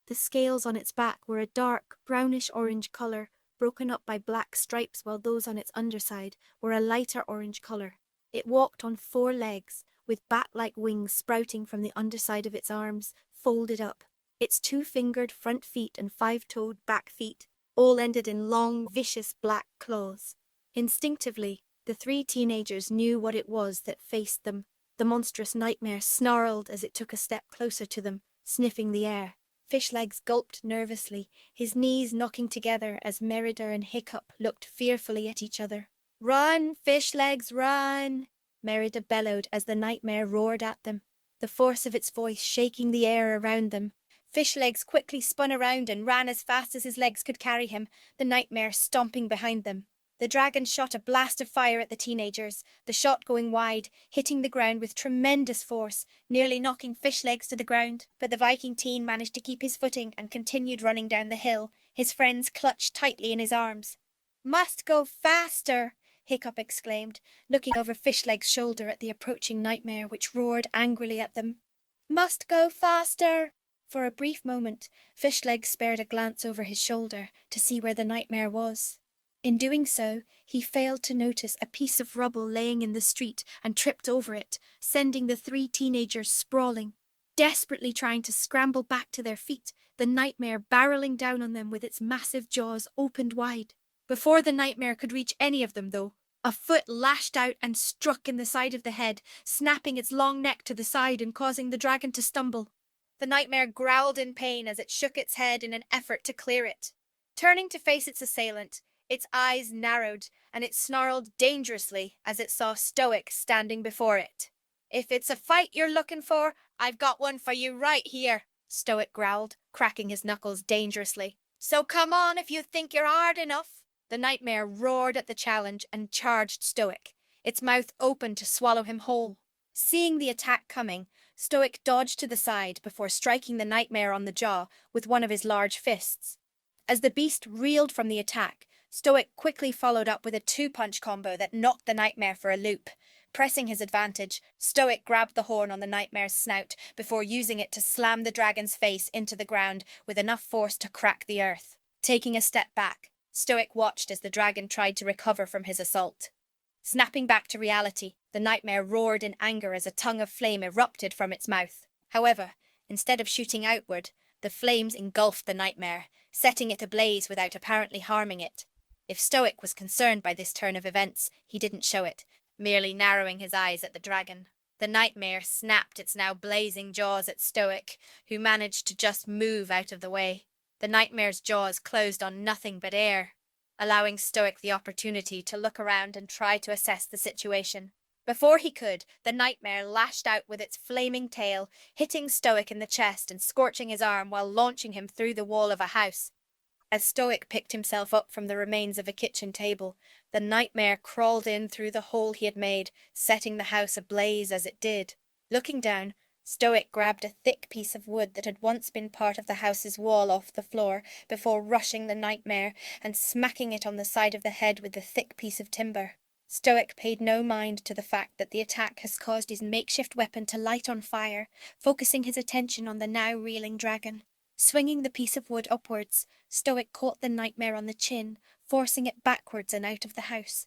The scales on its back were a dark, brownish-orange colour, broken up by black stripes, while those on its underside were a lighter orange colour. It walked on 4 legs, with bat-like wings sprouting from the underside of its arms, folded up. Its 2-fingered front feet and 5-toed back feet all ended in long, vicious black claws. Instinctively, the 3 teenagers knew what it was that faced them. The monstrous nightmare snarled as it took a step closer to them, sniffing the air. Fishlegs gulped nervously, his knees knocking together as Merida and Hiccup looked fearfully at each other. "Run, Fishlegs, run!" Merida bellowed as the nightmare roared at them, the force of its voice shaking the air around them. Fishlegs quickly spun around and ran as fast as his legs could carry him, the nightmare stomping behind them. The dragon shot a blast of fire at the teenagers, the shot going wide, hitting the ground with tremendous force, nearly knocking Fishlegs to the ground. But the Viking teen managed to keep his footing and continued running down the hill, his friends clutched tightly in his arms. "Must go faster!" Hiccup exclaimed, looking over Fishlegs' shoulder at the approaching nightmare, which roared angrily at them. "Must go faster!" For a brief moment, Fishlegs spared a glance over his shoulder to see where the nightmare was. In doing so, he failed to notice a piece of rubble laying in the street and tripped over it, sending the 3 teenagers sprawling. Desperately trying to scramble back to their feet, the nightmare barreling down on them with its massive jaws opened wide. Before the nightmare could reach any of them, though, a foot lashed out and struck in the side of the head, snapping its long neck to the side and causing the dragon to stumble. The nightmare growled in pain as it shook its head in an effort to clear it. Turning to face its assailant, its eyes narrowed, and it snarled dangerously as it saw Stoic standing before it. "If it's a fight you're looking for, I've got one for you right here," Stoic growled, cracking his knuckles dangerously. "So come on if you think you're hard enough." The nightmare roared at the challenge and charged Stoic, its mouth open to swallow him whole. Seeing the attack coming, Stoic dodged to the side before striking the nightmare on the jaw with one of his large fists. As the beast reeled from the attack, Stoic quickly followed up with a 2-punch combo that knocked the nightmare for a loop. Pressing his advantage, Stoic grabbed the horn on the nightmare's snout before using it to slam the dragon's face into the ground with enough force to crack the earth. Taking a step back, Stoic watched as the dragon tried to recover from his assault. Snapping back to reality, the nightmare roared in anger as a tongue of flame erupted from its mouth. However, instead of shooting outward, the flames engulfed the nightmare, setting it ablaze without apparently harming it. If Stoic was concerned by this turn of events, he didn't show it, merely narrowing his eyes at the dragon. The nightmare snapped its now blazing jaws at Stoic, who managed to just move out of the way. The nightmare's jaws closed on nothing but air, allowing Stoic the opportunity to look around and try to assess the situation. Before he could, the nightmare lashed out with its flaming tail, hitting Stoic in the chest and scorching his arm while launching him through the wall of a house. As Stoic picked himself up from the remains of a kitchen table, the nightmare crawled in through the hole he had made, setting the house ablaze as it did. Looking down, Stoic grabbed a thick piece of wood that had once been part of the house's wall off the floor before rushing the nightmare and smacking it on the side of the head with the thick piece of timber. Stoic paid no mind to the fact that the attack has caused his makeshift weapon to light on fire, focusing his attention on the now reeling dragon. Swinging the piece of wood upwards, Stoic caught the nightmare on the chin, forcing it backwards and out of the house.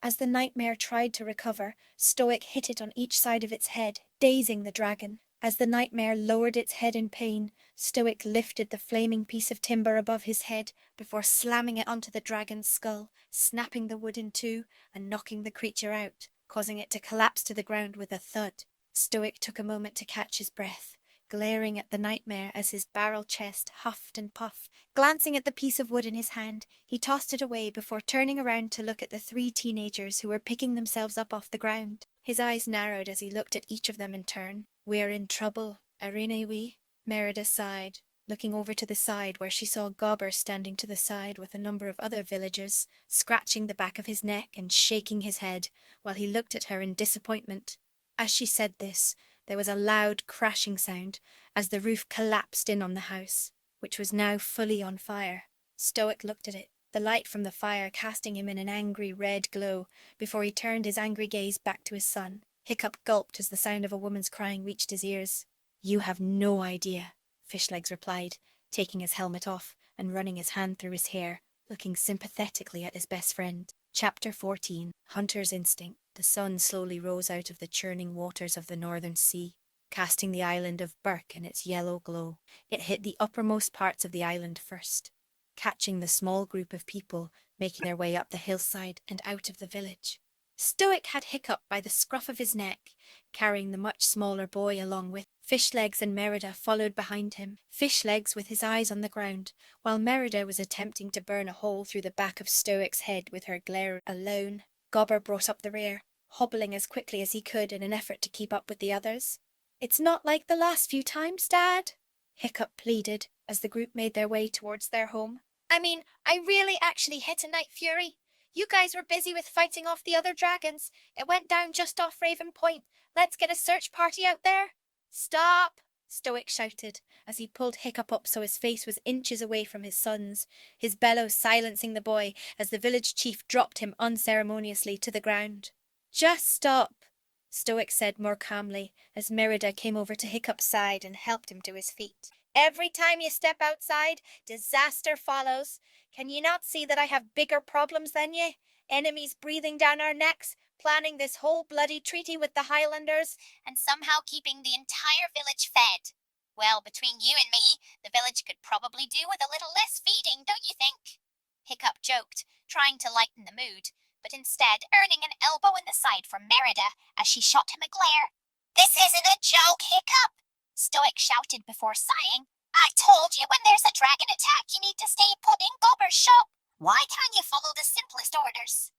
As the nightmare tried to recover, Stoic hit it on each side of its head, dazing the dragon. As the nightmare lowered its head in pain, Stoic lifted the flaming piece of timber above his head before slamming it onto the dragon's skull, snapping the wood in two and knocking the creature out, causing it to collapse to the ground with a thud. Stoic took a moment to catch his breath, glaring at the nightmare as his barrel chest huffed and puffed. Glancing at the piece of wood in his hand, he tossed it away before turning around to look at the 3 teenagers who were picking themselves up off the ground. His eyes narrowed as he looked at each of them in turn. "We're in trouble, aren't we?" Merida sighed, looking over to the side where she saw Gobber standing to the side with a number of other villagers, scratching the back of his neck and shaking his head while he looked at her in disappointment. As she said this, there was a loud crashing sound as the roof collapsed in on the house, which was now fully on fire. Stoic looked at it, the light from the fire casting him in an angry red glow, before he turned his angry gaze back to his son. Hiccup gulped as the sound of a woman's crying reached his ears. "You have no idea," Fishlegs replied, taking his helmet off and running his hand through his hair, looking sympathetically at his best friend. Chapter 14. Hunter's Instinct. The sun slowly rose out of the churning waters of the northern sea, casting the island of Burke in its yellow glow. It hit the uppermost parts of the island first, catching the small group of people making their way up the hillside and out of the village. Stoic had Hiccup by the scruff of his neck, carrying the much smaller boy along with. Fishlegs and Merida followed behind him, Fishlegs with his eyes on the ground, while Merida was attempting to burn a hole through the back of Stoic's head with her glare alone. Gobber brought up the rear, hobbling as quickly as he could in an effort to keep up with the others. "It's not like the last few times, Dad," Hiccup pleaded as the group made their way towards their home. I really actually hit a Night Fury. You guys were busy with fighting off the other dragons. It went down just off Raven Point. Let's get a search party out there." "Stop!" Stoic shouted as he pulled Hiccup up so his face was inches away from his son's, his bellows silencing the boy as the village chief dropped him unceremoniously to the ground. "Just stop," Stoic said more calmly as Merida came over to Hiccup's side and helped him to his feet. "Every time you step outside, disaster follows. Can you not see that I have bigger problems than you? Enemies breathing down our necks, planning this whole bloody treaty with the Highlanders, and somehow keeping the entire village fed. Well, between you and me, the village could probably do with a little less feeding, don't you think?" Hiccup joked, trying to lighten the mood, but instead earning an elbow in the side from Merida as she shot him a glare. "This isn't a joke, Hiccup," Stoic shouted before sighing. "I told you when there's a dragon attack you need to stay put in Gobber's shop. Why can't you follow the simplest orders?"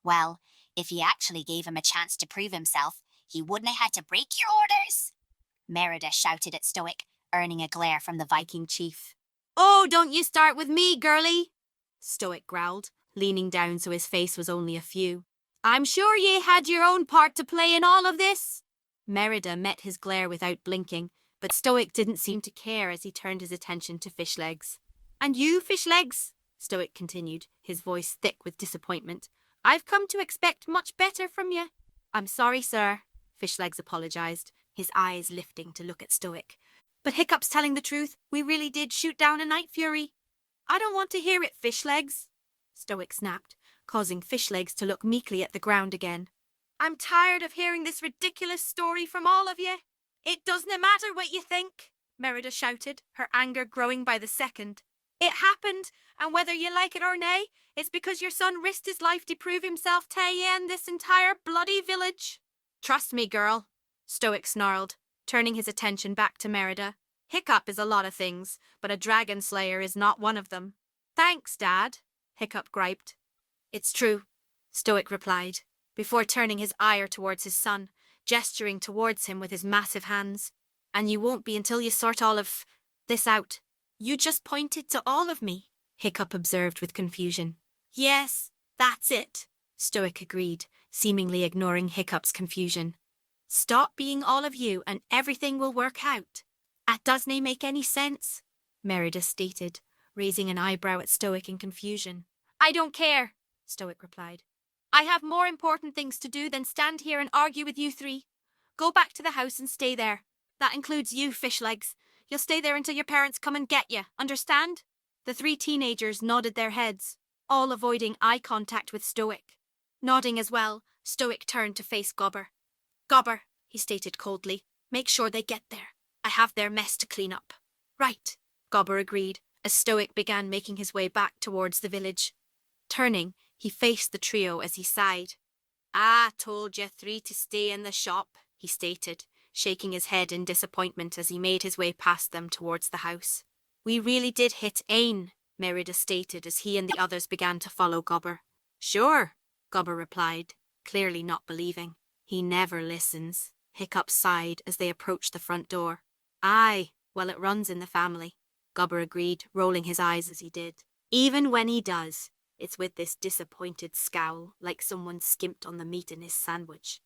"Well, if you actually gave him a chance to prove himself, he wouldn't have had to break your orders," Merida shouted at Stoic, earning a glare from the Viking chief. "Oh, don't you start with me, girlie," Stoic growled, leaning down so his face was only a few. "I'm sure ye had your own part to play in all of this." Merida met his glare without blinking, but Stoic didn't seem to care as he turned his attention to Fishlegs. "And you, Fishlegs," Stoic continued, his voice thick with disappointment, "I've come to expect much better from you." "I'm sorry, sir," Fishlegs apologised, his eyes lifting to look at Stoic. "But Hiccup's telling the truth. We really did shoot down a Night Fury." "I don't want to hear it, Fishlegs," Stoic snapped, causing Fishlegs to look meekly at the ground again. "I'm tired of hearing this ridiculous story from all of you." "It doesn't matter what you think," Merida shouted, her anger growing by the second. "It happened, and whether you like it or nay, it's because your son risked his life to prove himself to you and this entire bloody village." "Trust me, girl," Stoic snarled, turning his attention back to Merida. "Hiccup is a lot of things, but a dragon slayer is not one of them." "Thanks, Dad," Hiccup griped. "It's true," Stoic replied, before turning his ire towards his son, gesturing towards him with his massive hands. "And you won't be until you sort all of this out." "You just pointed to all of me," Hiccup observed with confusion. "Yes, that's it," Stoic agreed, seemingly ignoring Hiccup's confusion. "Stop being all of you and everything will work out." "That doesn't make any sense," Merida stated, raising an eyebrow at Stoic in confusion. "I don't care," Stoic replied. "I have more important things to do than stand here and argue with you three. Go back to the house and stay there. That includes you, Fishlegs. You'll stay there until your parents come and get you, understand?" The 3 teenagers nodded their heads. all avoiding eye contact with Stoic. Nodding as well, Stoic turned to face Gobber. Gobber, he stated coldly, make sure they get there. I have their mess to clean up. Right, Gobber agreed, as Stoic began making his way back towards the village. Turning, he faced the trio as he sighed. I told you three to stay in the shop, he stated, shaking his head in disappointment as he made his way past them towards the house. We really did hit Ain, Merida stated as he and the others began to follow Gobber. Sure, Gobber replied, clearly not believing. He never listens, Hiccup sighed as they approached the front door. Aye, well it runs in the family, Gobber agreed, rolling his eyes as he did. Even when he does, it's with this disappointed scowl, like someone skimped on the meat in his sandwich.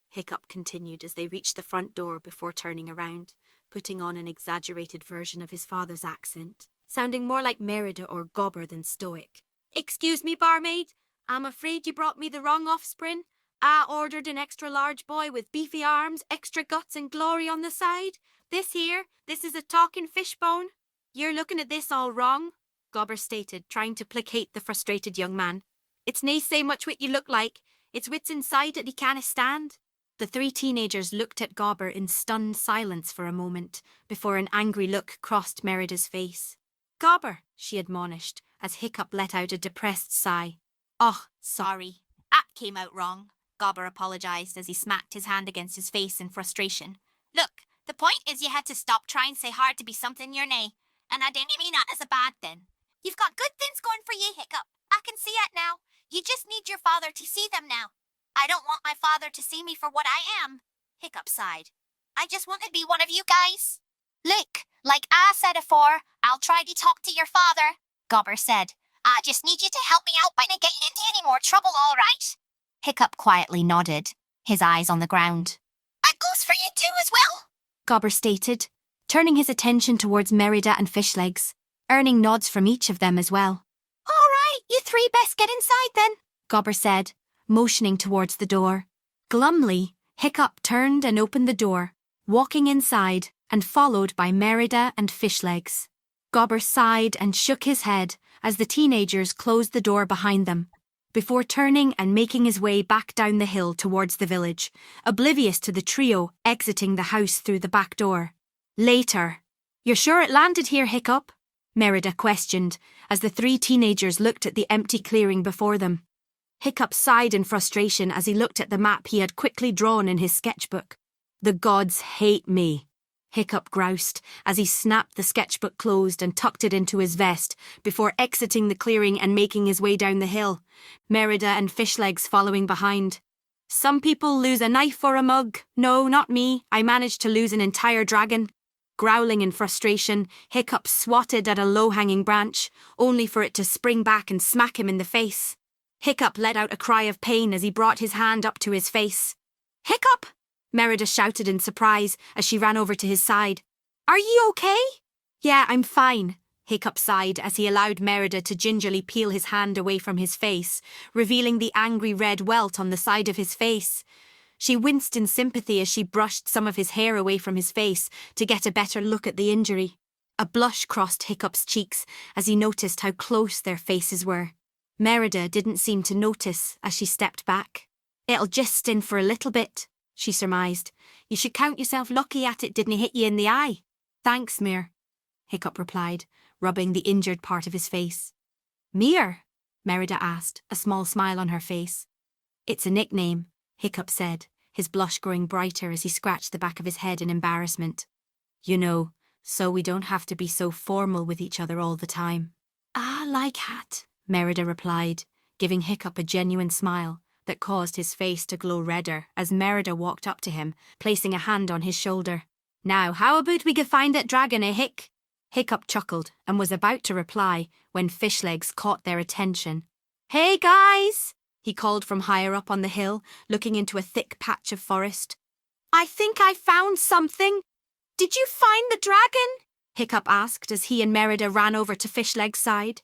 Hiccup continued as they reached the front door before turning around, putting on an exaggerated version of his father's accent, sounding more like Merida or Gobber than Stoic. Excuse me, barmaid, I'm afraid you brought me the wrong offspring. I ordered an extra large boy with beefy arms, extra guts and glory on the side. This is a talking fishbone. You're looking at this all wrong, Gobber stated, trying to placate the frustrated young man. It's nae say much what you look like. It's what's inside that he canna stand. The three teenagers looked at Gobber in stunned silence for a moment, before an angry look crossed Merida's face. Gobber, she admonished, as Hiccup let out a depressed sigh. Oh, sorry. That came out wrong, Gobber apologised as he smacked his hand against his face in frustration. Look, the point is you had to stop trying so hard to be something you're nae, and I didn't mean that as a bad thing. You've got good things going for you, Hiccup. I can see it now. You just need your father to see them now. I don't want my father to see me for what I am, Hiccup sighed. I just want to be one of you guys. Look, like I said afore, I'll try to talk to your father, Gobber said. I just need you to help me out by not getting into any more trouble, all right? Hiccup quietly nodded, his eyes on the ground. That goes for you too as well, Gobber stated, turning his attention towards Merida and Fishlegs, earning nods from each of them as well. All right, you three best get inside then, Gobber said, motioning towards the door. Glumly, Hiccup turned and opened the door, walking inside and followed by Merida and Fishlegs. Gobber sighed and shook his head as the teenagers closed the door behind them, before turning and making his way back down the hill towards the village, oblivious to the trio exiting the house through the back door. Later. You're sure it landed here, Hiccup? Merida questioned, as the three teenagers looked at the empty clearing before them. Hiccup sighed in frustration as he looked at the map he had quickly drawn in his sketchbook. The gods hate me, Hiccup groused as he snapped the sketchbook closed and tucked it into his vest before exiting the clearing and making his way down the hill, Merida and Fishlegs following behind. Some people lose a knife or a mug. No, not me. I managed to lose an entire dragon. Growling in frustration, Hiccup swatted at a low-hanging branch, only for it to spring back and smack him in the face. Hiccup let out a cry of pain as he brought his hand up to his face. Hiccup! Merida shouted in surprise as she ran over to his side. Are you okay? Yeah, I'm fine, Hiccup sighed as he allowed Merida to gingerly peel his hand away from his face, revealing the angry red welt on the side of his face. She winced in sympathy as she brushed some of his hair away from his face to get a better look at the injury. A blush crossed Hiccup's cheeks as he noticed how close their faces were. Merida didn't seem to notice as she stepped back. It'll just sting for a little bit, she surmised. You should count yourself lucky at it didn't hit you in the eye. Thanks, Mir, Hiccup replied, rubbing the injured part of his face. Mir? Merida asked, a small smile on her face. It's a nickname, Hiccup said, his blush growing brighter as he scratched the back of his head in embarrassment. You know, so we don't have to be so formal with each other all the time. Ah, like hat, Merida replied, giving Hiccup a genuine smile that caused his face to glow redder as Merida walked up to him, placing a hand on his shoulder. Now, how about we go find that dragon, eh, Hick? Hiccup chuckled and was about to reply when Fishlegs caught their attention. Hey, guys! He called from higher up on the hill, looking into a thick patch of forest. I think I found something. Did you find the dragon? Hiccup asked as he and Merida ran over to Fishlegs' side.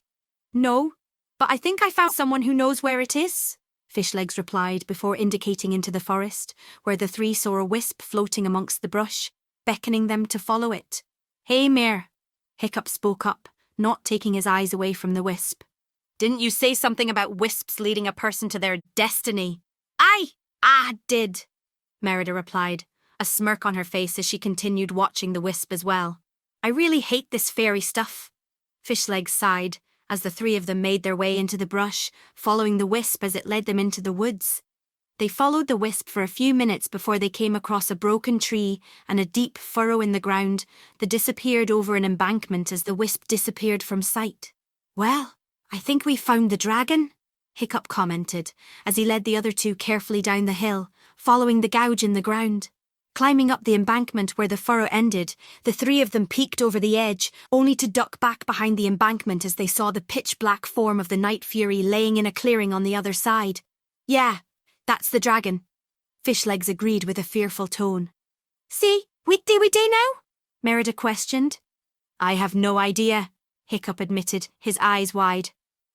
No, but I think I found someone who knows where it is, Fishlegs replied before indicating into the forest, where the three saw a wisp floating amongst the brush, beckoning them to follow it. Hey, Mir, Hiccup spoke up, not taking his eyes away from the wisp. Didn't you say something about wisps leading a person to their destiny? I did, Merida replied, a smirk on her face as she continued watching the wisp as well. I really hate this fairy stuff. Fishlegs sighed as the three of them made their way into the brush, following the wisp as it led them into the woods. They followed the wisp for a few minutes before they came across a broken tree and a deep furrow in the ground that disappeared over an embankment as the wisp disappeared from sight. Well, I think we found the dragon, Hiccup commented as he led the other two carefully down the hill, following the gouge in the ground. Climbing up the embankment where the furrow ended, the three of them peeked over the edge, only to duck back behind the embankment as they saw the pitch-black form of the Night Fury laying in a clearing on the other side. Yeah, that's the dragon, Fishlegs agreed with a fearful tone. See, we do now? Merida questioned. I have no idea, Hiccup admitted, his eyes wide.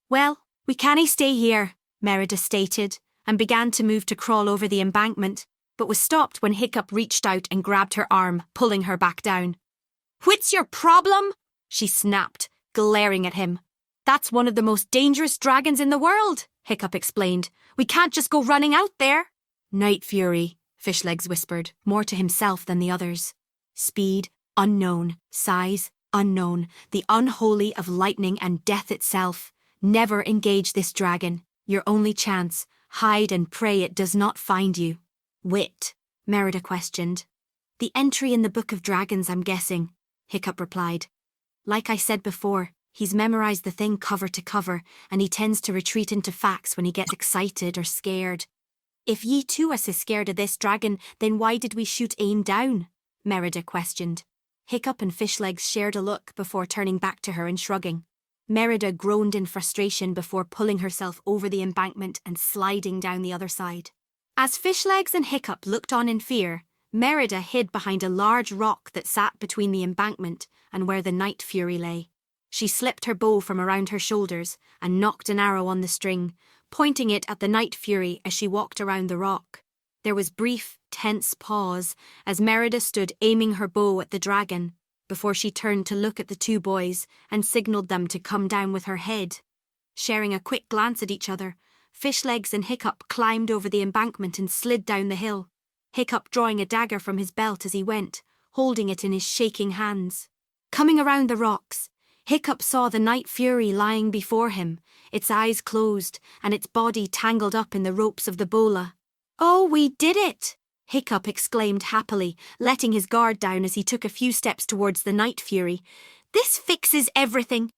Well, we cannae stay here, Merida stated, and began to move to crawl over the embankment, but was stopped when Hiccup reached out and grabbed her arm, pulling her back down. What's your problem? She snapped, glaring at him. That's one of the most dangerous dragons in the world, Hiccup explained. We can't just go running out there. Night Fury, Fishlegs whispered, more to himself than the others. Speed, unknown. Size, unknown. The unholy of lightning and death itself. Never engage this dragon. Your only chance. Hide and pray it does not find you. Wit, Merida questioned. The entry in the Book of Dragons, I'm guessing, Hiccup replied. Like I said before, he's memorized the thing cover to cover, and he tends to retreat into facts when he gets excited or scared. If ye too are so scared of this dragon, then why did we shoot aim down? Merida questioned. Hiccup and Fishlegs shared a look before turning back to her and shrugging. Merida groaned in frustration before pulling herself over the embankment and sliding down the other side. As Fishlegs and Hiccup looked on in fear, Merida hid behind a large rock that sat between the embankment and where the Night Fury lay. She slipped her bow from around her shoulders and knocked an arrow on the string, pointing it at the Night Fury as she walked around the rock. There was brief, tense pause as Merida stood aiming her bow at the dragon, before she turned to look at the two boys and signalled them to come down with her head. Sharing a quick glance at each other, Fishlegs and Hiccup climbed over the embankment and slid down the hill, Hiccup drawing a dagger from his belt as he went, holding it in his shaking hands. Coming around the rocks, Hiccup saw the Night Fury lying before him, its eyes closed and its body tangled up in the ropes of the bola. Oh, we did it! Hiccup exclaimed happily, letting his guard down as he took a few steps towards the Night Fury. This fixes everything.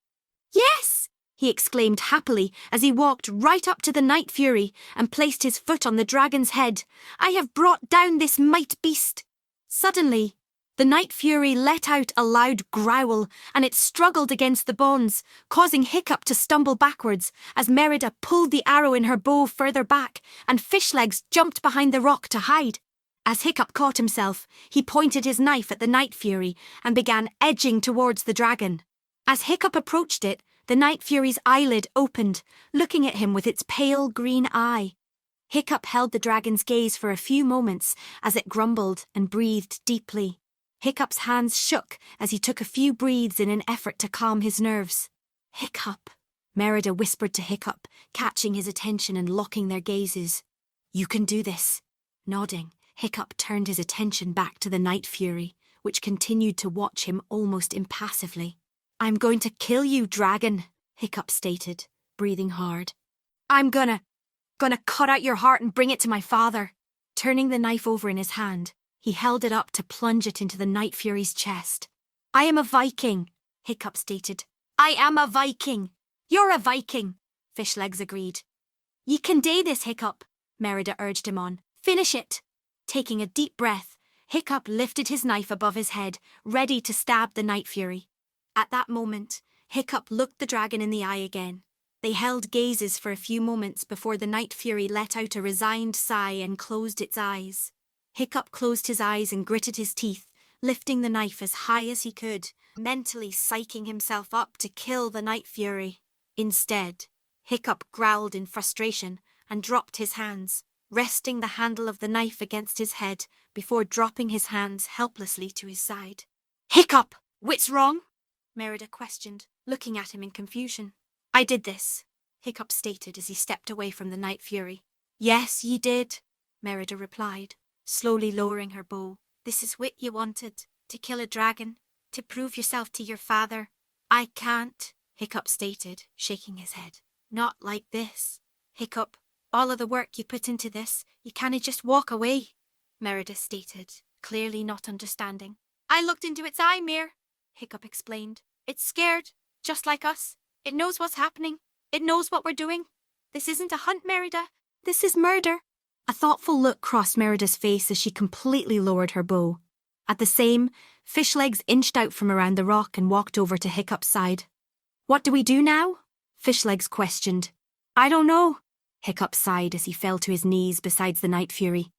Yes! He exclaimed happily as he walked right up to the Night Fury and placed his foot on the dragon's head. I have brought down this might beast. Suddenly, the Night Fury let out a loud growl and it struggled against the bonds, causing Hiccup to stumble backwards as Merida pulled the arrow in her bow further back and Fishlegs jumped behind the rock to hide. As Hiccup caught himself, he pointed his knife at the Night Fury and began edging towards the dragon. As Hiccup approached it, the Night Fury's eyelid opened, looking at him with its pale green eye. Hiccup held the dragon's gaze for a few moments as it grumbled and breathed deeply. Hiccup's hands shook as he took a few breaths in an effort to calm his nerves. Hiccup, Merida whispered to Hiccup, catching his attention and locking their gazes. You can do this. Nodding, Hiccup turned his attention back to the Night Fury, which continued to watch him almost impassively. I'm going to kill you, dragon, Hiccup stated, breathing hard. I'm gonna cut out your heart and bring it to my father. Turning the knife over in his hand, he held it up to plunge it into the Night Fury's chest. I am a Viking, Hiccup stated. I am a Viking. You're a Viking, Fishlegs agreed. Ye can do this, Hiccup, Merida urged him on. Finish it. Taking a deep breath, Hiccup lifted his knife above his head, ready to stab the Night Fury. At that moment, Hiccup looked the dragon in the eye again. They held gazes for a few moments before the Night Fury let out a resigned sigh and closed its eyes. Hiccup closed his eyes and gritted his teeth, lifting the knife as high as he could, mentally psyching himself up to kill the Night Fury. Instead, Hiccup growled in frustration and dropped his hands, resting the handle of the knife against his head before dropping his hands helplessly to his side. Hiccup, what's wrong? Merida questioned, looking at him in confusion. I did this, Hiccup stated as he stepped away from the Night Fury. Yes, ye did, Merida replied, slowly lowering her bow. This is what you wanted, to kill a dragon, to prove yourself to your father. I can't, Hiccup stated, shaking his head. Not like this. Hiccup, all of the work you put into this, you can't just walk away, Merida stated, clearly not understanding. I looked into its eye, Mir, Hiccup explained. It's scared, just like us. It knows what's happening. It knows what we're doing. This isn't a hunt, Merida. This is murder. A thoughtful look crossed Merida's face as she completely lowered her bow. At the same, Fishlegs inched out from around the rock and walked over to Hiccup's side. What do we do now? Fishlegs questioned. I don't know, Hiccup sighed as he fell to his knees beside the Night Fury.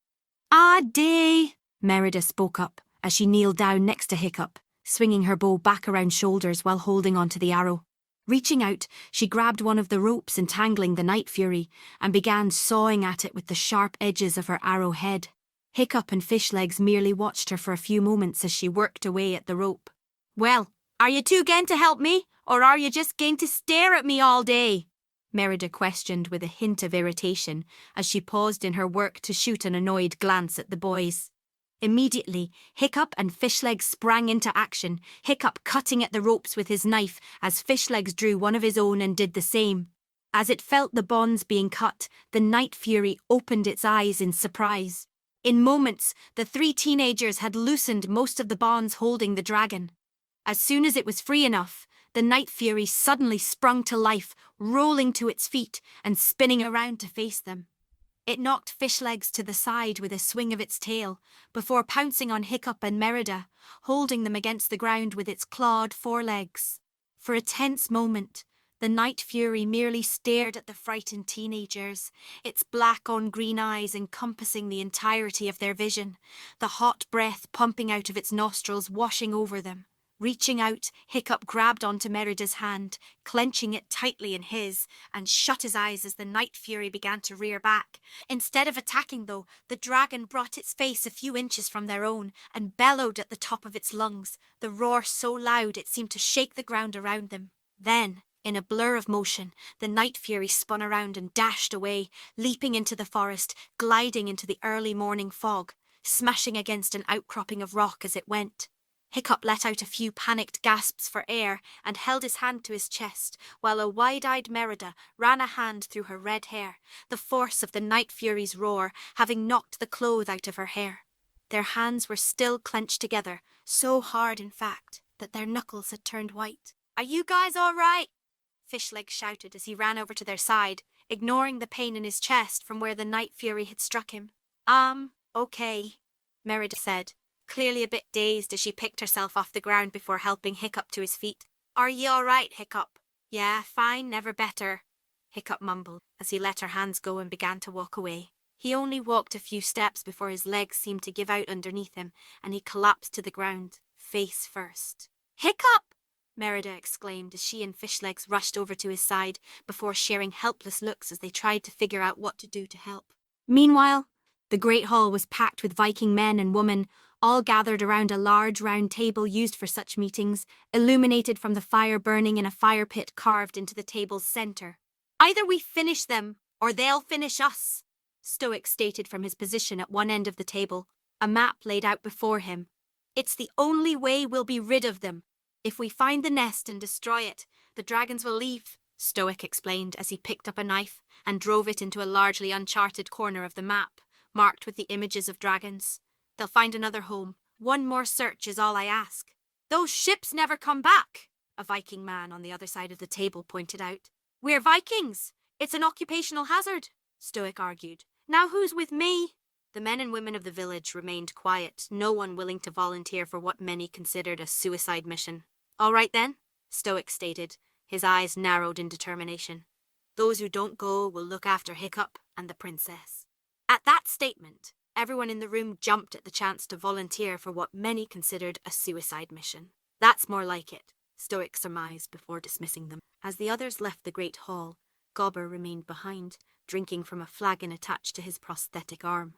Ah, day, Merida spoke up as she kneeled down next to Hiccup, swinging her bow back around shoulders while holding onto the arrow. Reaching out, she grabbed one of the ropes entangling the Night Fury and began sawing at it with the sharp edges of her arrow head. Hiccup and Fishlegs merely watched her for a few moments as she worked away at the rope. Well, are you two going to help me, or are you just going to stare at me all day? Merida questioned with a hint of irritation as she paused in her work to shoot an annoyed glance at the boys. Immediately, Hiccup and Fishlegs sprang into action, Hiccup cutting at the ropes with his knife as Fishlegs drew one of his own and did the same. As it felt the bonds being cut, the Night Fury opened its eyes in surprise. In moments, the three teenagers had loosened most of the bonds holding the dragon. As soon as it was free enough, the Night Fury suddenly sprung to life, rolling to its feet and spinning around to face them. It knocked Fishlegs to the side with a swing of its tail, before pouncing on Hiccup and Merida, holding them against the ground with its clawed forelegs. For a tense moment, the Night Fury merely stared at the frightened teenagers, its black-on-green eyes encompassing the entirety of their vision, the hot breath pumping out of its nostrils washing over them. Reaching out, Hiccup grabbed onto Merida's hand, clenching it tightly in his, and shut his eyes as the Night Fury began to rear back. Instead of attacking, though, the dragon brought its face a few inches from their own and bellowed at the top of its lungs, the roar so loud it seemed to shake the ground around them. Then, in a blur of motion, the Night Fury spun around and dashed away, leaping into the forest, gliding into the early morning fog, smashing against an outcropping of rock as it went. Hiccup let out a few panicked gasps for air and held his hand to his chest, while a wide-eyed Merida ran a hand through her red hair, the force of the Night Fury's roar having knocked the clothes out of her hair. Their hands were still clenched together, so hard in fact, that their knuckles had turned white. Are you guys all right? Fishlegs shouted as he ran over to their side, ignoring the pain in his chest from where the Night Fury had struck him. Okay, Merida said, clearly a bit dazed as she picked herself off the ground before helping Hiccup to his feet. Are you all right, Hiccup? Yeah, fine, never better, Hiccup mumbled as he let her hands go and began to walk away. He only walked a few steps before his legs seemed to give out underneath him and he collapsed to the ground, face first. Hiccup! Merida exclaimed as she and Fishlegs rushed over to his side before sharing helpless looks as they tried to figure out what to do to help. Meanwhile, the Great Hall was packed with Viking men and women, all gathered around a large round table used for such meetings, illuminated from the fire burning in a fire pit carved into the table's centre. Either we finish them, or they'll finish us, Stoic stated from his position at one end of the table, a map laid out before him. It's the only way we'll be rid of them. If we find the nest and destroy it, the dragons will leave, Stoic explained as he picked up a knife and drove it into a largely uncharted corner of the map, marked with the images of dragons. They'll find another home. One more search is all I ask. Those ships never come back, a Viking man on the other side of the table pointed out. We're Vikings. It's an occupational hazard, Stoic argued. Now who's with me? The men and women of the village remained quiet, no one willing to volunteer for what many considered a suicide mission. All right then, Stoic stated, his eyes narrowed in determination. Those who don't go will look after Hiccup and the princess. At that statement, everyone in the room jumped at the chance to volunteer for what many considered a suicide mission. That's more like it, Stoic surmised before dismissing them. As the others left the great hall, Gobber remained behind, drinking from a flagon attached to his prosthetic arm.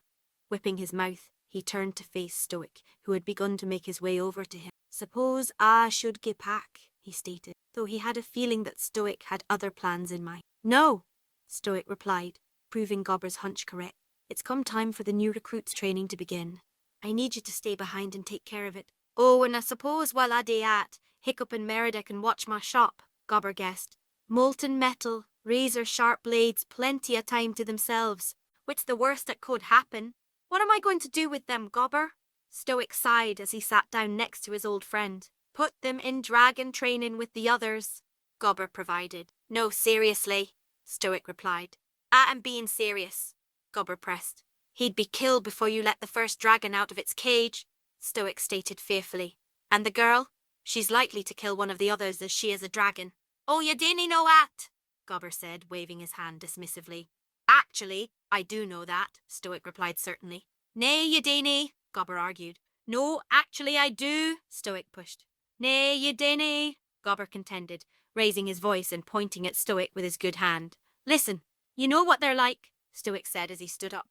Whipping his mouth, he turned to face Stoic, who had begun to make his way over to him. Suppose I should get back, he stated, though he had a feeling that Stoic had other plans in mind. No, Stoic replied, proving Gobber's hunch correct. It's come time for the new recruits' training to begin. I need you to stay behind and take care of it. Oh, and I suppose while I do at, Hiccup and Merida can watch my shop, Gobber guessed. Molten metal, razor-sharp blades, plenty of time to themselves. What's the worst that could happen? What am I going to do with them, Gobber? Stoic sighed as he sat down next to his old friend. Put them in dragon training with the others, Gobber provided. No, seriously, Stoic replied. I am being serious, Gobber pressed. He'd be killed before you let the first dragon out of its cage, Stoic stated fearfully. And the girl? She's likely to kill one of the others as she is a dragon. Oh, you dinna know that, Gobber said, waving his hand dismissively. Actually, I do know that, Stoic replied certainly. Nay, you dinna, Gobber argued. No, actually I do, Stoic pushed. Nay, you dinna, Gobber contended, raising his voice and pointing at Stoic with his good hand. Listen, you know what they're like, Stoic said as he stood up.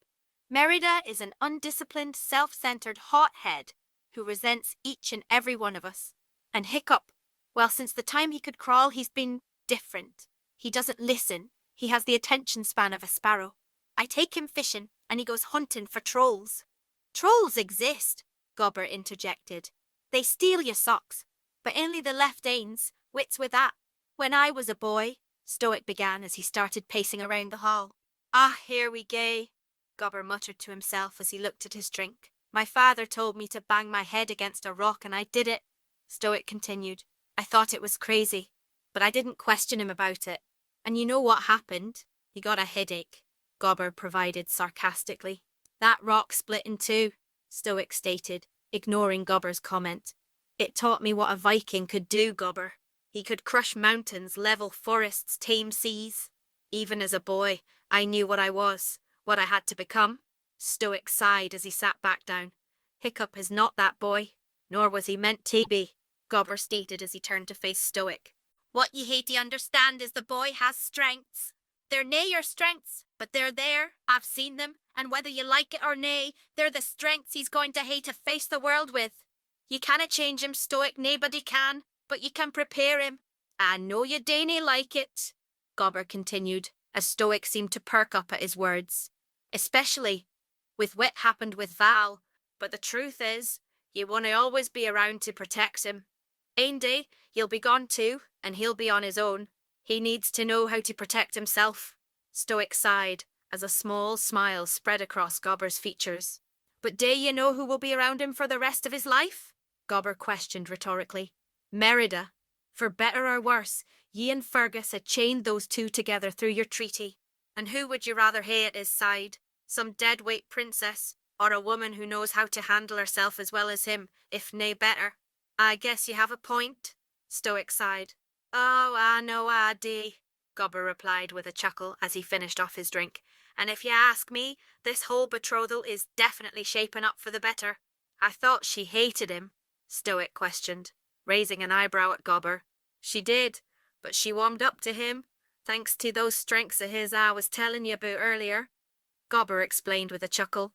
Merida is an undisciplined, self-centered hothead who resents each and every one of us. And Hiccup, well, since the time he could crawl, he's been different. He doesn't listen. He has the attention span of a sparrow. I take him fishing, and he goes hunting for trolls. Trolls exist, Gobber interjected. They steal your socks, but only the left ains. Wits with that. When I was a boy, Stoic began as he started pacing around the hall. Ah, here we go, Gobber muttered to himself as he looked at his drink. My father told me to bang my head against a rock, and I did it, Stoic continued. I thought it was crazy, but I didn't question him about it. And you know what happened? He got a headache, Gobber provided sarcastically. That rock split in two, Stoic stated, ignoring Gobber's comment. It taught me what a Viking could do, Gobber. He could crush mountains, level forests, tame seas. Even as a boy, I knew what I was, what I had to become. Stoic sighed as he sat back down. Hiccup is not that boy, nor was he meant to be, Gobber stated as he turned to face Stoic. What ye hae to understand is the boy has strengths. They're nae your strengths, but they're there. I've seen them, and whether you like it or nae, they're the strengths he's going to hae to face the world with. You canna change him, Stoic, naebody can, but you can prepare him. I know you dain't like it, Gobber continued, as Stoic seemed to perk up at his words. Especially with what happened with Val, but the truth is, you wanna always be around to protect him. Ain day, you'll be gone too, and he'll be on his own. He needs to know how to protect himself. Stoic sighed, as a small smile spread across Gobber's features. But do you know who will be around him for the rest of his life? Gobber questioned rhetorically. Merida. For better or worse, ye and Fergus had chained those two together through your treaty. And who would you rather hae at his side? Some deadweight princess, or a woman who knows how to handle herself as well as him, if nae better? I guess you have a point, Stoic sighed. Oh, I know I do, Gobber replied with a chuckle as he finished off his drink. And if you ask me, this whole betrothal is definitely shaping up for the better. I thought she hated him, Stoic questioned, raising an eyebrow at Gobber. She did, but she warmed up to him, thanks to those strengths of his I was telling you about earlier, Gobber explained with a chuckle.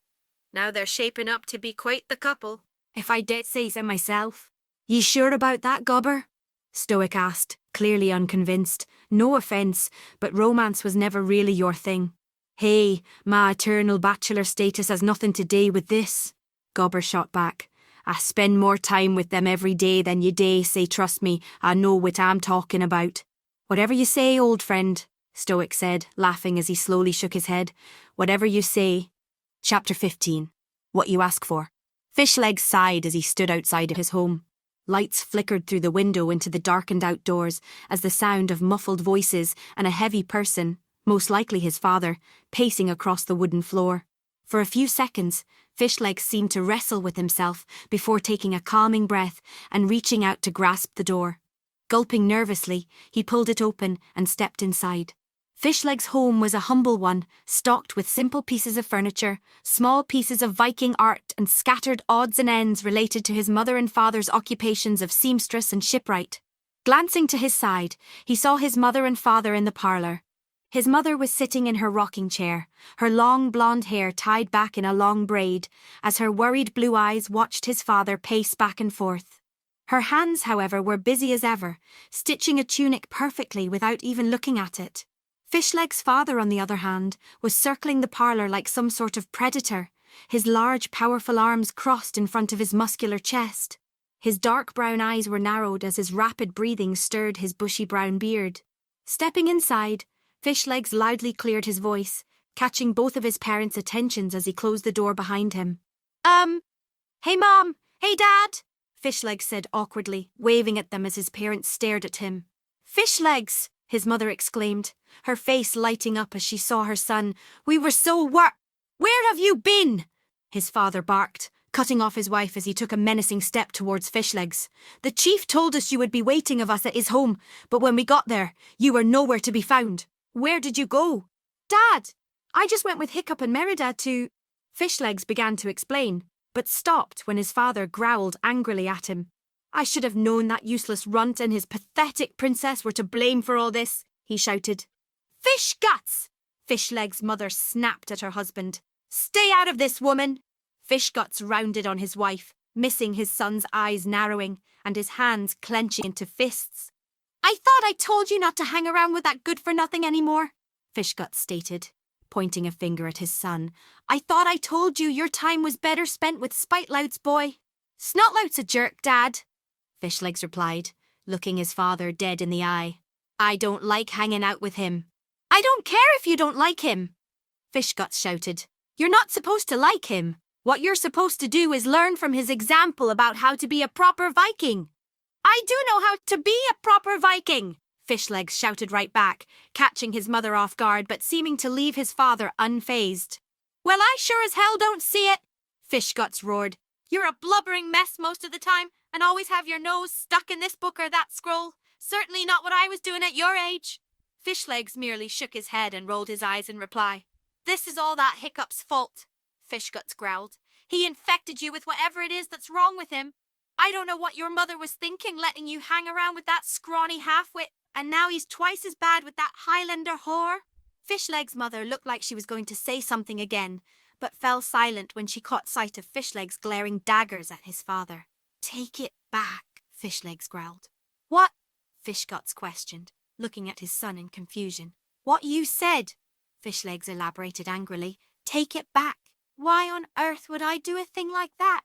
Now they're shaping up to be quite the couple. If I did say so myself. Ye sure about that, Gobber? Stoic asked, clearly unconvinced. No offence, but romance was never really your thing. Hey, my eternal bachelor status has nothing to do with this, Gobber shot back. I spend more time with them every day than you do, say trust me, I know what I'm talking about. Whatever you say, old friend, Stoic said, laughing as he slowly shook his head. Whatever you say. Chapter 15. What you ask for. Fishlegs sighed as he stood outside of his home. Lights flickered through the window into the darkened outdoors as the sound of muffled voices and a heavy person, most likely his father, pacing across the wooden floor. For a few seconds, Fishlegs seemed to wrestle with himself before taking a calming breath and reaching out to grasp the door. Gulping nervously, he pulled it open and stepped inside. Fishleg's home was a humble one, stocked with simple pieces of furniture, small pieces of Viking art and scattered odds and ends related to his mother and father's occupations of seamstress and shipwright. Glancing to his side, he saw his mother and father in the parlour. His mother was sitting in her rocking chair, her long blonde hair tied back in a long braid, as her worried blue eyes watched his father pace back and forth. Her hands, however, were busy as ever, stitching a tunic perfectly without even looking at it. Fishleg's father, on the other hand, was circling the parlour like some sort of predator, his large, powerful arms crossed in front of his muscular chest. His dark brown eyes were narrowed as his rapid breathing stirred his bushy brown beard. Stepping inside, Fishlegs loudly cleared his voice, catching both of his parents' attentions as he closed the door behind him. Hey Mom! Hey Dad! Fishlegs said awkwardly, waving at them as his parents stared at him. Fishlegs! His mother exclaimed, her face lighting up as she saw her son. We were so Where have you been? His father barked, cutting off his wife as he took a menacing step towards Fishlegs. The chief told us you would be waiting of us at his home, but when we got there, you were nowhere to be found. Where did you go? Dad, I just went with Hiccup and Merida to... Fishlegs began to explain, but stopped when his father growled angrily at him. I should have known that useless runt and his pathetic princess were to blame for all this, he shouted. Fish guts! Fishlegs' mother snapped at her husband. Stay out of this, woman! Fishguts rounded on his wife, missing his son's eyes narrowing and his hands clenching into fists. I thought I told you not to hang around with that good-for-nothing anymore, Fishguts stated, pointing a finger at his son. I thought I told you your time was better spent with Spitelout's boy. Snotlout's a jerk, Dad, Fishlegs replied, looking his father dead in the eye. I don't like hanging out with him. I don't care if you don't like him, Fishguts shouted. You're not supposed to like him. What you're supposed to do is learn from his example about how to be a proper Viking. I do know how to be a proper Viking, Fishlegs shouted right back, catching his mother off guard but seeming to leave his father unfazed. Well, I sure as hell don't see it, Fishguts roared. You're a blubbering mess most of the time and always have your nose stuck in this book or that scroll. Certainly not what I was doing at your age. Fishlegs merely shook his head and rolled his eyes in reply. This is all that Hiccup's fault, Fishguts growled. He infected you with whatever it is that's wrong with him. I don't know what your mother was thinking letting you hang around with that scrawny half-wit, and now he's twice as bad with that Highlander whore. Fishlegs' mother looked like she was going to say something again, but fell silent when she caught sight of Fishlegs glaring daggers at his father. Take it back, Fishlegs growled. What? Fishguts questioned, looking at his son in confusion. What you said, Fishlegs elaborated angrily. Take it back. Why on earth would I do a thing like that?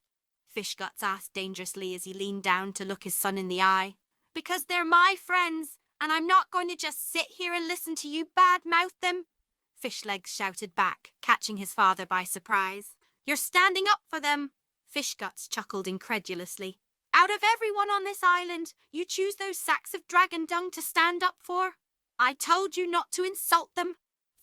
Fishguts asked dangerously as he leaned down to look his son in the eye. Because they're my friends, and I'm not going to just sit here and listen to you bad-mouth them, Fishlegs shouted back, catching his father by surprise. You're standing up for them, Fishguts chuckled incredulously. Out of everyone on this island, you choose those sacks of dragon dung to stand up for? I told you not to insult them,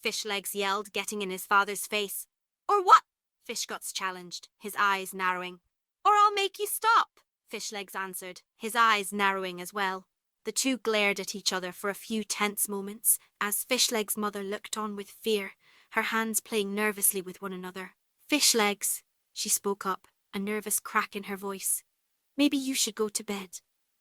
Fishlegs yelled, getting in his father's face. Or what? Fishguts challenged, his eyes narrowing. Or I'll make you stop, Fishlegs answered, his eyes narrowing as well. The two glared at each other for a few tense moments as Fishlegs' mother looked on with fear, her hands playing nervously with one another. Fishlegs, she spoke up, a nervous crack in her voice. Maybe you should go to bed.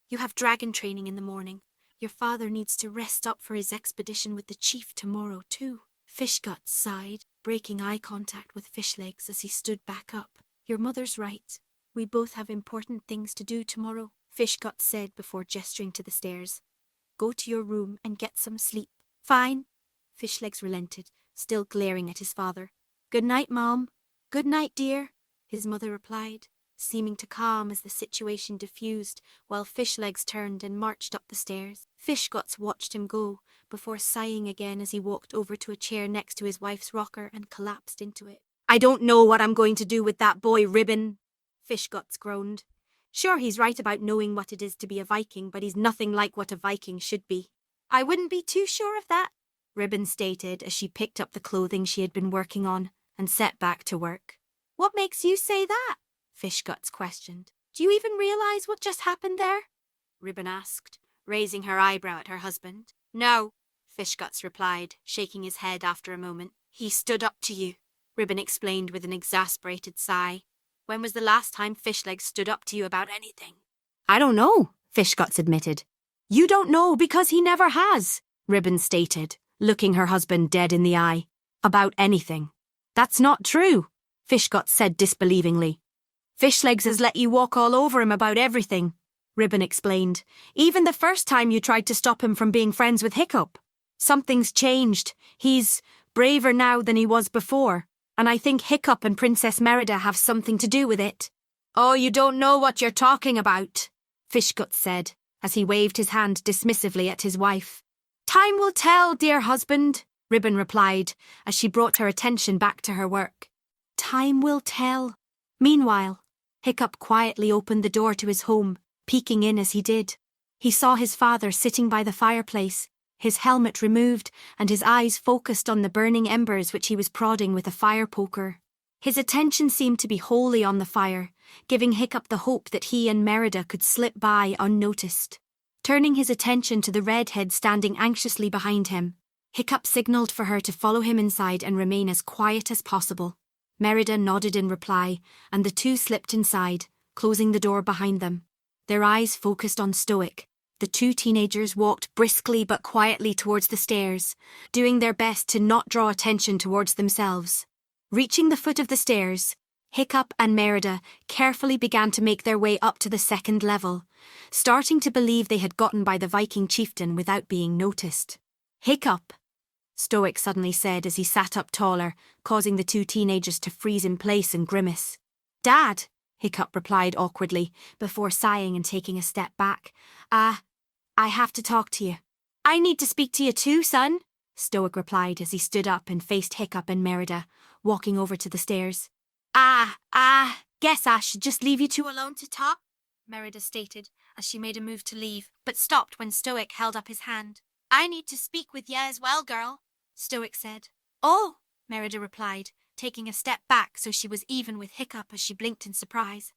You have dragon training in the morning. Your father needs to rest up for his expedition with the chief tomorrow too. Fishguts sighed, breaking eye contact with Fishlegs as he stood back up. Your mother's right. We both have important things to do tomorrow, Fishguts said before gesturing to the stairs. Go to your room and get some sleep. Fine, Fishlegs relented, still glaring at his father. Good night, Mom. Good night, dear, his mother replied, seeming to calm as the situation diffused while Fishlegs turned and marched up the stairs. Fishguts watched him go, before sighing again as he walked over to a chair next to his wife's rocker and collapsed into it. I don't know what I'm going to do with that boy Ribbon, Fishguts groaned. Sure, he's right about knowing what it is to be a Viking, but he's nothing like what a Viking should be. I wouldn't be too sure of that, Ribbon stated as she picked up the clothing she had been working on and set back to work. What makes you say that? Fishguts questioned. Do you even realise what just happened there? Ribbon asked, raising her eyebrow at her husband. No, Fishguts replied, shaking his head after a moment. He stood up to you, Ribbon explained with an exasperated sigh. When was the last time Fishlegs stood up to you about anything? I don't know, Fishguts admitted. You don't know because he never has, Ribbon stated, looking her husband dead in the eye. About anything. That's not true, Fishguts said disbelievingly. Fishlegs has let you walk all over him about everything, Ribbon explained. Even the first time you tried to stop him from being friends with Hiccup. Something's changed. He's braver now than he was before, and I think Hiccup and Princess Merida have something to do with it. Oh, you don't know what you're talking about, Fishgut said, as he waved his hand dismissively at his wife. Time will tell, dear husband, Ribbon replied, as she brought her attention back to her work. Time will tell. Meanwhile, Hiccup quietly opened the door to his home, peeking in as he did. He saw his father sitting by the fireplace, his helmet removed and his eyes focused on the burning embers which he was prodding with a fire poker. His attention seemed to be wholly on the fire, giving Hiccup the hope that he and Merida could slip by unnoticed. Turning his attention to the redhead standing anxiously behind him, Hiccup signalled for her to follow him inside and remain as quiet as possible. Merida nodded in reply, and the two slipped inside, closing the door behind them. Their eyes focused on Stoic. The two teenagers walked briskly but quietly towards the stairs, doing their best to not draw attention towards themselves. Reaching the foot of the stairs, Hiccup and Merida carefully began to make their way up to the second level, starting to believe they had gotten by the Viking chieftain without being noticed. Hiccup, Stoic suddenly said as he sat up taller, causing the two teenagers to freeze in place and grimace. Dad, Hiccup replied awkwardly, before sighing and taking a step back. I have to talk to you. I need to speak to you too, son, Stoic replied as he stood up and faced Hiccup and Merida, walking over to the stairs. Guess I should just leave you two alone to talk, Merida stated as she made a move to leave, but stopped when Stoic held up his hand. I need to speak with you as well, girl, Stoic said. Oh, Merida replied, taking a step back so she was even with Hiccup as she blinked in surprise.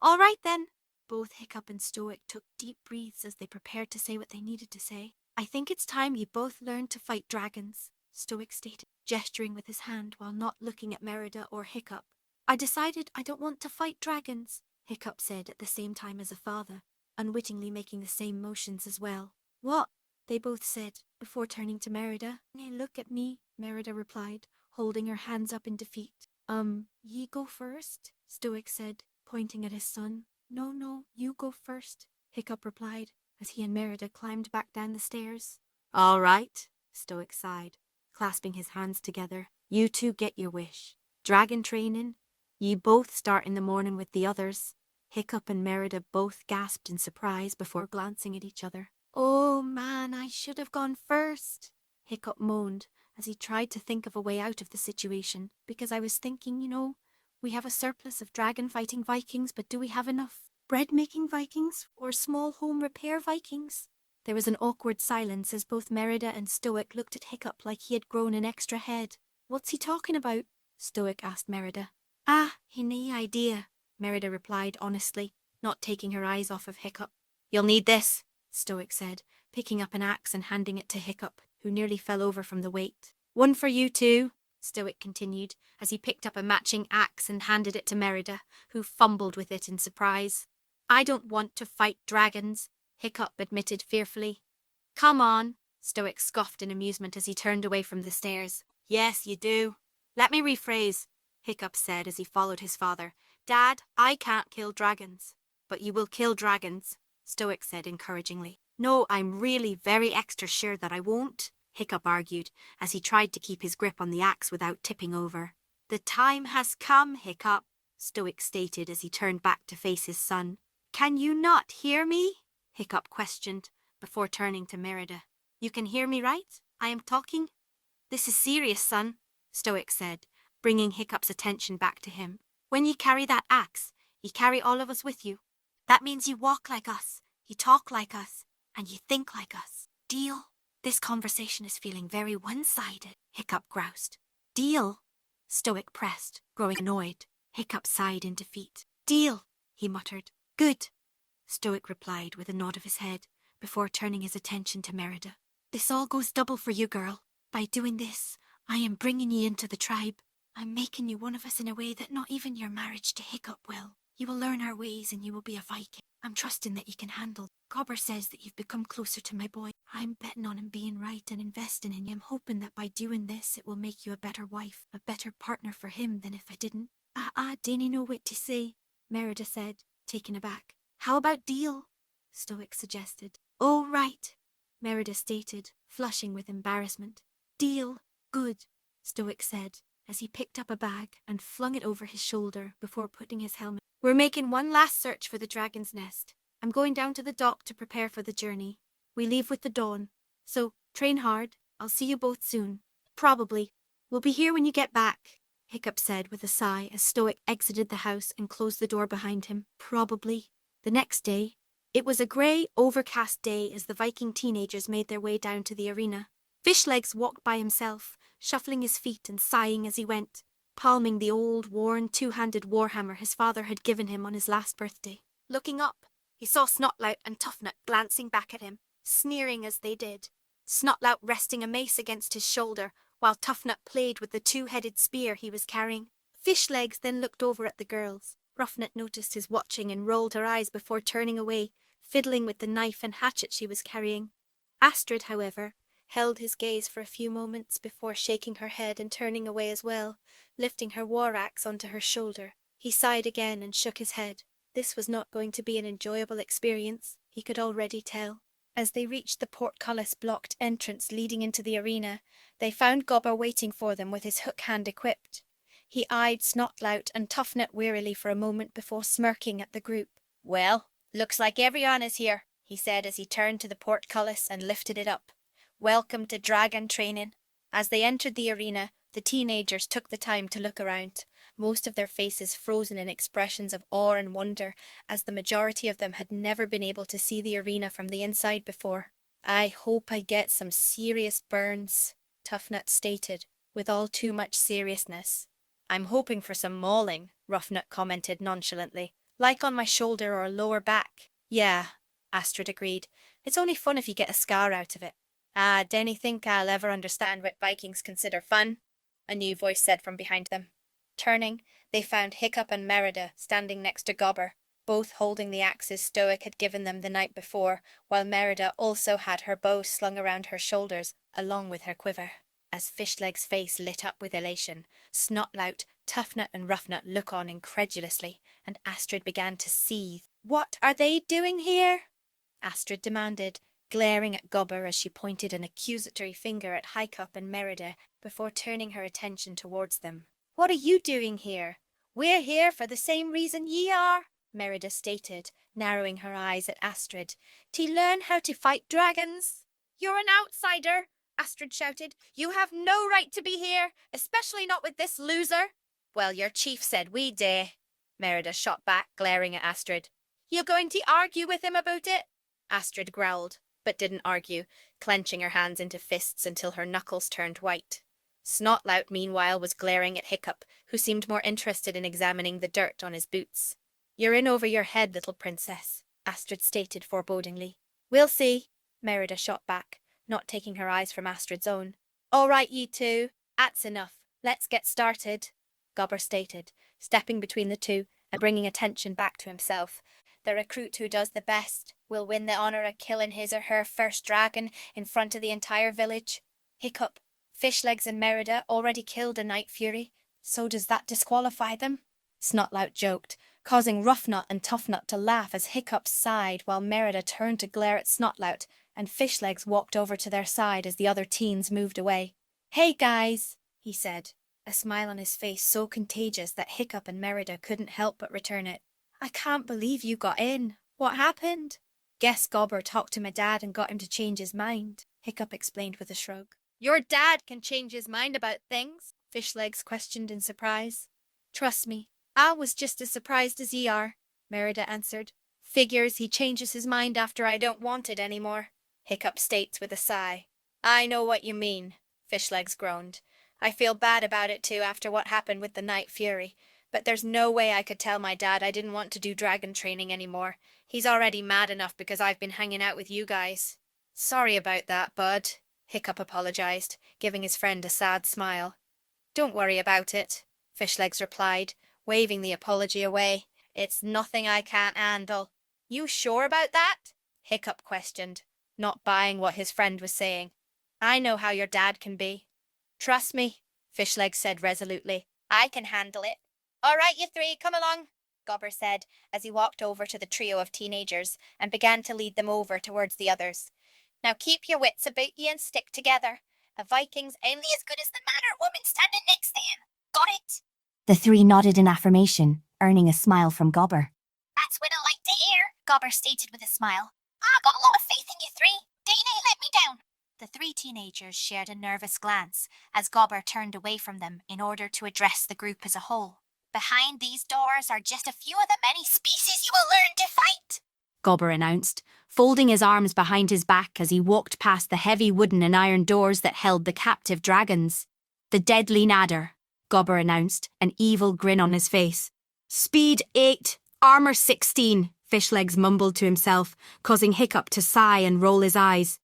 All right then. Both Hiccup and Stoic took deep breaths as they prepared to say what they needed to say. I think it's time you both learned to fight dragons, Stoic stated, gesturing with his hand while not looking at Merida or Hiccup. I decided I don't want to fight dragons, Hiccup said at the same time as a father, unwittingly making the same motions as well. What? They both said, before turning to Merida. Hey, look at me, Merida replied, holding her hands up in defeat. Ye go first, Stoic said, pointing at his son. No, you go first, Hiccup replied, as he and Merida climbed back down the stairs. All right, Stoic sighed, clasping his hands together. You two get your wish. Dragon training? Ye both start in the morning with the others. Hiccup and Merida both gasped in surprise before glancing at each other. Oh man, I should have gone first, Hiccup moaned as he tried to think of a way out of the situation, because I was thinking, we have a surplus of dragon-fighting Vikings, but do we have enough bread-making Vikings or small home repair Vikings? There was an awkward silence as both Merida and Stoic looked at Hiccup like he had grown an extra head. What's he talking about? Stoic asked Merida. He no idea, Merida replied honestly, not taking her eyes off of Hiccup. You'll need this, Stoic said, picking up an axe and handing it to Hiccup, who nearly fell over from the weight. One for you too, Stoic continued, as he picked up a matching axe and handed it to Merida, who fumbled with it in surprise. I don't want to fight dragons, Hiccup admitted fearfully. Come on, Stoic scoffed in amusement as he turned away from the stairs. Yes, you do. Let me rephrase, Hiccup said as he followed his father. Dad, I can't kill dragons. But you will kill dragons, Stoic said encouragingly. No, I'm really very extra sure that I won't, Hiccup argued, as he tried to keep his grip on the axe without tipping over. The time has come, Hiccup, Stoic stated as he turned back to face his son. Can you not hear me? Hiccup questioned, before turning to Merida. You can hear me, right? I am talking? This is serious, son, Stoic said, bringing Hiccup's attention back to him. When you carry that axe, you carry all of us with you. That means you walk like us, you talk like us, and you think like us. Deal? This conversation is feeling very one-sided, Hiccup groused. Deal? Stoic pressed, growing annoyed. Hiccup sighed in defeat. Deal, he muttered. Good, Stoic replied with a nod of his head, before turning his attention to Merida. This all goes double for you, girl. By doing this, I am bringing you into the tribe. I'm making you one of us in a way that not even your marriage to Hiccup will. You will learn our ways and you will be a Viking. I'm trusting that you can handle. Cobber says that you've become closer to my boy. I'm betting on him being right and investing in you. I'm hoping that by doing this, it will make you a better wife, a better partner for him than if I didn't. I didn't know what to say, Merida said, taken aback. How about deal? Stoic suggested. Oh, right, Merida stated, flushing with embarrassment. Deal. Good, Stoic said, as he picked up a bag and flung it over his shoulder before putting his helmet. We're making one last search for the dragon's nest. I'm going down to the dock to prepare for the journey. We leave with the dawn, so train hard. I'll see you both soon. Probably. We'll be here when you get back, Hiccup said with a sigh as Stoic exited the house and closed the door behind him. Probably. The next day, it was a grey, overcast day as the Viking teenagers made their way down to the arena. Fishlegs walked by himself, shuffling his feet and sighing as he went, palming the old, worn, two-handed warhammer his father had given him on his last birthday. Looking up, he saw Snotlout and Toughnut glancing back at him, sneering as they did. Snotlout resting a mace against his shoulder, while Toughnut played with the two-headed spear he was carrying. Fishlegs then looked over at the girls. Roughnet noticed his watching and rolled her eyes before turning away, fiddling with the knife and hatchet she was carrying. Astrid, however, held his gaze for a few moments before shaking her head and turning away as well, lifting her war axe onto her shoulder. He sighed again and shook his head. This was not going to be an enjoyable experience, he could already tell. As they reached the portcullis-blocked entrance leading into the arena, they found Gobber waiting for them with his hook hand equipped. He eyed Snotlout and Toughnut wearily for a moment before smirking at the group. "Well, looks like everyone is here," he said as he turned to the portcullis and lifted it up. "Welcome to dragon training." As they entered the arena, the teenagers took the time to look around, most of their faces frozen in expressions of awe and wonder, as the majority of them had never been able to see the arena from the inside before. "I hope I get some serious burns," Toughnut stated, with all too much seriousness. "I'm hoping for some mauling," Roughnut commented nonchalantly. "Like on my shoulder or lower back." "Yeah," Astrid agreed. "It's only fun if you get a scar out of it." "Ah, dinna think I'll ever understand what Vikings consider fun," a new voice said from behind them. Turning, they found Hiccup and Merida standing next to Gobber, both holding the axes Stoic had given them the night before, while Merida also had her bow slung around her shoulders, along with her quiver. As Fishleg's face lit up with elation, Snotlout, Toughnut and Roughnut looked on incredulously, and Astrid began to seethe. "What are they doing here?" Astrid demanded, glaring at Gobber as she pointed an accusatory finger at Hiccup and Merida before turning her attention towards them. "What are you doing here?" "We're here for the same reason ye are," Merida stated, narrowing her eyes at Astrid. "To learn how to fight dragons." "You're an outsider," Astrid shouted. "You have no right to be here, especially not with this loser." "Well, your chief said we day," Merida shot back, glaring at Astrid. "You going to argue with him about it?" Astrid growled, but didn't argue, clenching her hands into fists until her knuckles turned white. Snotlout, meanwhile, was glaring at Hiccup, who seemed more interested in examining the dirt on his boots. "You're in over your head, little princess," Astrid stated forebodingly. "We'll see," Merida shot back, not taking her eyes from Astrid's own. "All right, ye two. That's enough. Let's get started," Gobber stated, stepping between the two and bringing attention back to himself. "The recruit who does the best will win the honour of killing his or her first dragon in front of the entire village. Hiccup, Fishlegs and Merida already killed a Night Fury, so does that disqualify them?" Snotlout joked, causing Roughnut and Toughnut to laugh as Hiccup sighed while Merida turned to glare at Snotlout, and Fishlegs walked over to their side as the other teens moved away. "Hey guys," he said, a smile on his face so contagious that Hiccup and Merida couldn't help but return it. "I can't believe you got in. What happened?" "Guess Gobber talked to my dad and got him to change his mind," Hiccup explained with a shrug. "Your dad can change his mind about things?" Fishlegs questioned in surprise. "Trust me, I was just as surprised as ye are," Merida answered. "Figures he changes his mind after I don't want it anymore," Hiccup states with a sigh. "I know what you mean," Fishlegs groaned. "I feel bad about it too after what happened with the Night Fury, but there's no way I could tell my dad I didn't want to do dragon training anymore. He's already mad enough because I've been hanging out with you guys." "Sorry about that, bud," Hiccup apologized, giving his friend a sad smile. "Don't worry about it," Fishlegs replied, waving the apology away. "It's nothing I can't handle." "You sure about that?" Hiccup questioned, not buying what his friend was saying. "I know how your dad can be." "Trust me," Fishlegs said resolutely. "I can handle it." "All right, you three, come along," Gobber said as he walked over to the trio of teenagers and began to lead them over towards the others. Now keep your wits about ye and stick together. A Viking's only as good as the man or woman standing next to him. Got it? The three nodded in affirmation, earning a smile from Gobber. That's what I like to hear, Gobber stated with a smile. I got a lot of faith in you three. Don't you let me down. The three teenagers shared a nervous glance as Gobber turned away from them in order to address the group as a whole. Behind these doors are just a few of the many species you will learn to fight, Gobber announced, folding his arms behind his back as he walked past the heavy wooden and iron doors that held the captive dragons. The deadly nadder, Gobber announced, an evil grin on his face. Speed 8, armor 16, Fishlegs mumbled to himself, causing Hiccup to sigh and roll his eyes.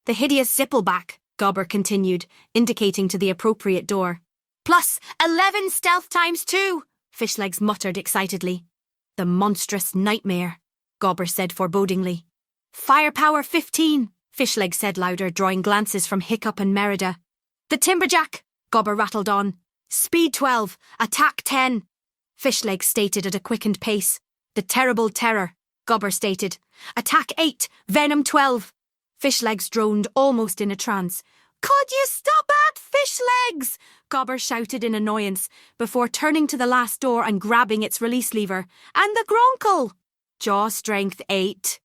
The hideous zippleback, Gobber continued, indicating to the appropriate door. Plus 11 stealth times 2, Fishlegs muttered excitedly. The monstrous nightmare, Gobber said forebodingly. Firepower 15, Fishlegs said louder, drawing glances from Hiccup and Merida. The timberjack, Gobber rattled on. Speed 12, attack 10, Fishlegs stated at a quickened pace. The terrible terror, Gobber stated. Attack 8, venom 12. Fishlegs droned almost in a trance. Could you stop at Fishlegs? Gobber shouted in annoyance before turning to the last door and grabbing its release lever. And the gronkle! Jaw strength 8.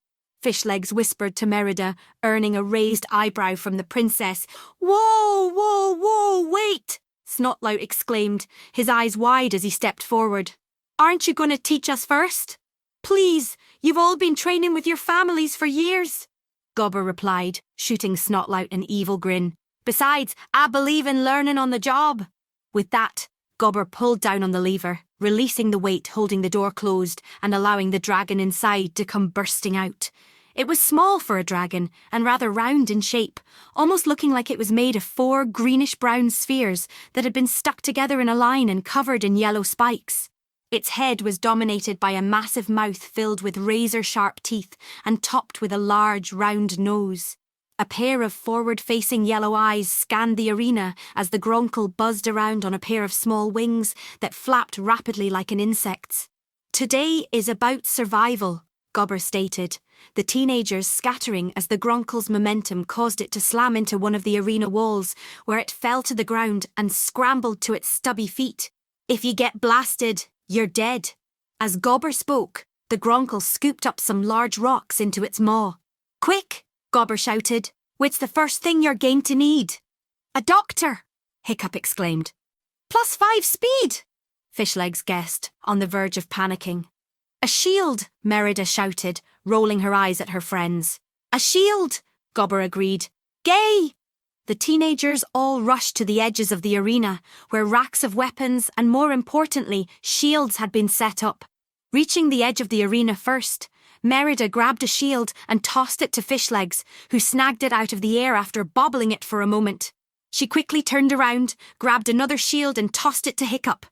Fishlegs whispered to Merida, earning a raised eyebrow from the princess. Whoa, whoa, whoa, wait! Snotlout exclaimed, his eyes wide as he stepped forward. Aren't you going to teach us first? Please, you've all been training with your families for years. Gobber replied, shooting Snotlout an evil grin. Besides, I believe in learning on the job. With that, Gobber pulled down on the lever, releasing the weight holding the door closed and allowing the dragon inside to come bursting out. It was small for a dragon and rather round in shape, almost looking like it was made of 4 greenish-brown spheres that had been stuck together in a line and covered in yellow spikes. Its head was dominated by a massive mouth filled with razor-sharp teeth and topped with a large, round nose. A pair of forward-facing yellow eyes scanned the arena as the gronkle buzzed around on a pair of small wings that flapped rapidly like an insect's. Today is about survival, Gobber stated, the teenagers scattering as the gronkle's momentum caused it to slam into one of the arena walls, where it fell to the ground and scrambled to its stubby feet. If you get blasted, you're dead. As Gobber spoke, the gronkle scooped up some large rocks into its maw. Quick! Gobber shouted. What's the first thing you're going to need? A doctor, Hiccup exclaimed. +5 speed, Fishlegs guessed, on the verge of panicking. A shield, Merida shouted, rolling her eyes at her friends. A shield, Gobber agreed. Gay! The teenagers all rushed to the edges of the arena, where racks of weapons and, more importantly, shields had been set up. Reaching the edge of the arena first, Merida grabbed a shield and tossed it to Fishlegs, who snagged it out of the air after bobbling it for a moment. She quickly turned around, grabbed another shield and tossed it to Hiccup.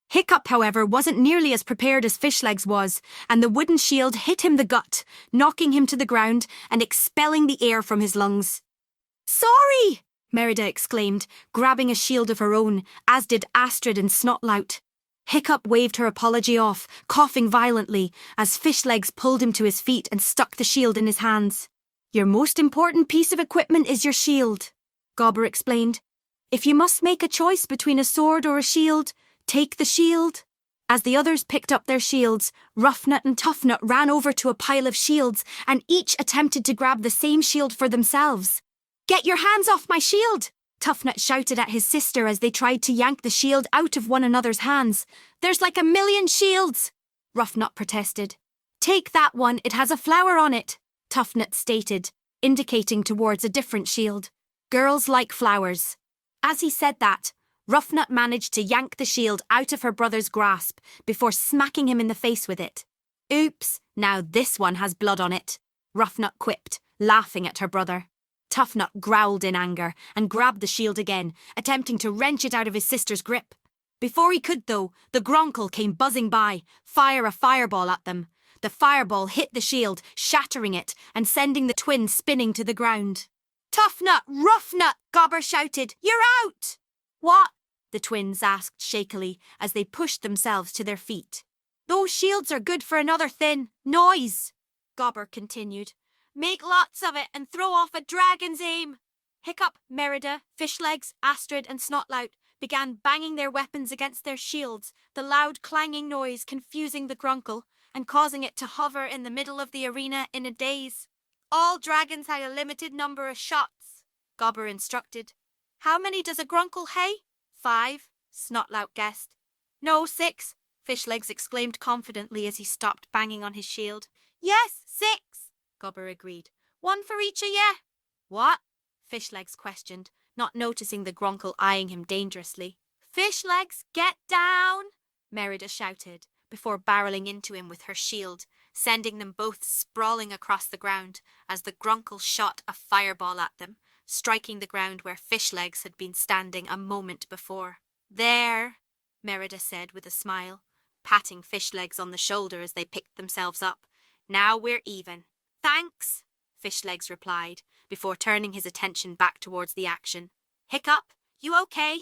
Hiccup, however, wasn't nearly as prepared as Fishlegs was, and the wooden shield hit him the gut, knocking him to the ground and expelling the air from his lungs. Sorry, Merida exclaimed, grabbing a shield of her own, as did Astrid and Snotlout. Hiccup waved her apology off, coughing violently, as Fishlegs pulled him to his feet and stuck the shield in his hands. Your most important piece of equipment is your shield, Gobber explained. If you must make a choice between a sword or a shield, take the shield. As the others picked up their shields, Roughnut and Toughnut ran over to a pile of shields and each attempted to grab the same shield for themselves. Get your hands off my shield! Toughnut shouted at his sister as they tried to yank the shield out of one another's hands. There's like 1,000,000 shields, Roughnut protested. Take that one, it has a flower on it, Toughnut stated, indicating towards a different shield. Girls like flowers. As he said that, Roughnut managed to yank the shield out of her brother's grasp before smacking him in the face with it. Oops, now this one has blood on it, Roughnut quipped, laughing at her brother. Toughnut growled in anger and grabbed the shield again, attempting to wrench it out of his sister's grip. Before he could, though, the gronkle came buzzing by, fire a fireball at them. The fireball hit the shield, shattering it and sending the twins spinning to the ground. Toughnut, Roughnut, Gobber shouted, you're out! What? The twins asked shakily as they pushed themselves to their feet. Those shields are good for another thin noise, Gobber continued. Make lots of it and throw off a dragon's aim. Hiccup, Merida, Fishlegs, Astrid and Snotlout began banging their weapons against their shields, the loud clanging noise confusing the grunkle and causing it to hover in the middle of the arena in a daze. All dragons had a limited number of shots, Gobber instructed. How many does a grunkle hay? 5, Snotlout guessed. No, 6, Fishlegs exclaimed confidently as he stopped banging on his shield. Yes, 6, Gobber agreed. 1 for each of ye. What? Fishlegs questioned, not noticing the grunkle eyeing him dangerously. Fishlegs, get down, Merida shouted, before barreling into him with her shield, sending them both sprawling across the ground as the grunkle shot a fireball at them, striking the ground where Fishlegs had been standing a moment before. There, Merida said with a smile, patting Fishlegs on the shoulder as they picked themselves up. Now we're even. Thanks, Fishlegs replied, before turning his attention back towards the action. Hiccup, you okay?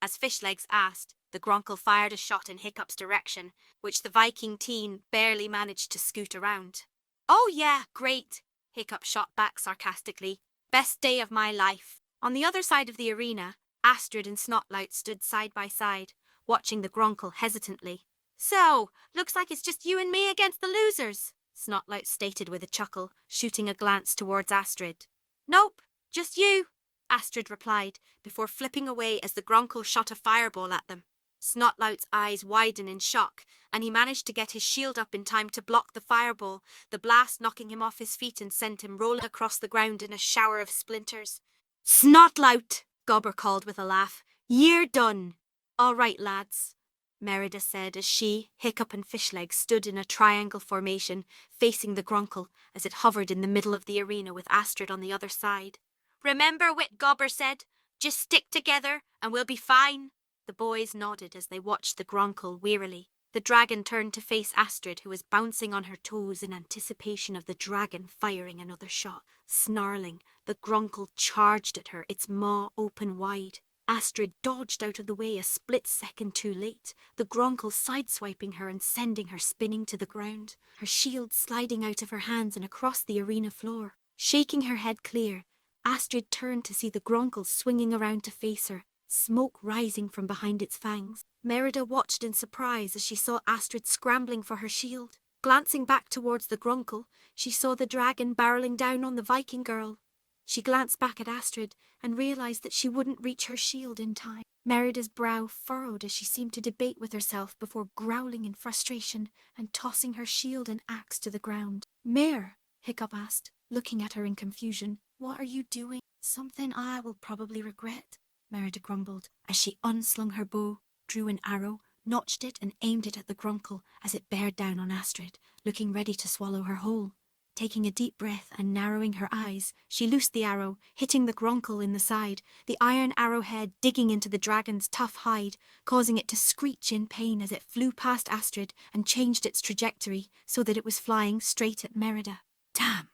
As Fishlegs asked, the grunkle fired a shot in Hiccup's direction, which the Viking teen barely managed to scoot around. Oh yeah, great, Hiccup shot back sarcastically. Best day of my life. On the other side of the arena, Astrid and Snotlout stood side by side, watching the grunkle hesitantly. So, looks like it's just you and me against the losers, Snotlout stated with a chuckle, shooting a glance towards Astrid. Nope, just you, Astrid replied, before flipping away as the grunkle shot a fireball at them. Snotlout's eyes widened in shock, and he managed to get his shield up in time to block the fireball, the blast knocking him off his feet and sent him rolling across the ground in a shower of splinters. Snotlout, Gobber called with a laugh. Ye're done. All right, lads, Merida said as she, Hiccup and Fishlegs stood in a triangle formation, facing the grunkle as it hovered in the middle of the arena with Astrid on the other side. Remember what Gobber said? Just stick together and we'll be fine. The boys nodded as they watched the grunkle wearily. The dragon turned to face Astrid, who was bouncing on her toes in anticipation of the dragon firing another shot. Snarling, the grunkle charged at her, its maw open wide. Astrid dodged out of the way a split second too late, the grunkle sideswiping her and sending her spinning to the ground, her shield sliding out of her hands and across the arena floor. Shaking her head clear, Astrid turned to see the grunkle swinging around to face her, smoke rising from behind its fangs. Merida watched in surprise as she saw Astrid scrambling for her shield. Glancing back towards the grunkle, she saw the dragon barreling down on the Viking girl. She glanced back at Astrid and realised that she wouldn't reach her shield in time. Merida's brow furrowed as she seemed to debate with herself before growling in frustration and tossing her shield and axe to the ground. Mare, Hiccup asked, looking at her in confusion. What are you doing? Something I will probably regret, Merida grumbled as she unslung her bow, drew an arrow, notched it and aimed it at the grunkle as it bared down on Astrid, looking ready to swallow her whole. Taking a deep breath and narrowing her eyes, she loosed the arrow, hitting the grunkle in the side, the iron arrowhead digging into the dragon's tough hide, causing it to screech in pain as it flew past Astrid and changed its trajectory so that it was flying straight at Merida. Damn,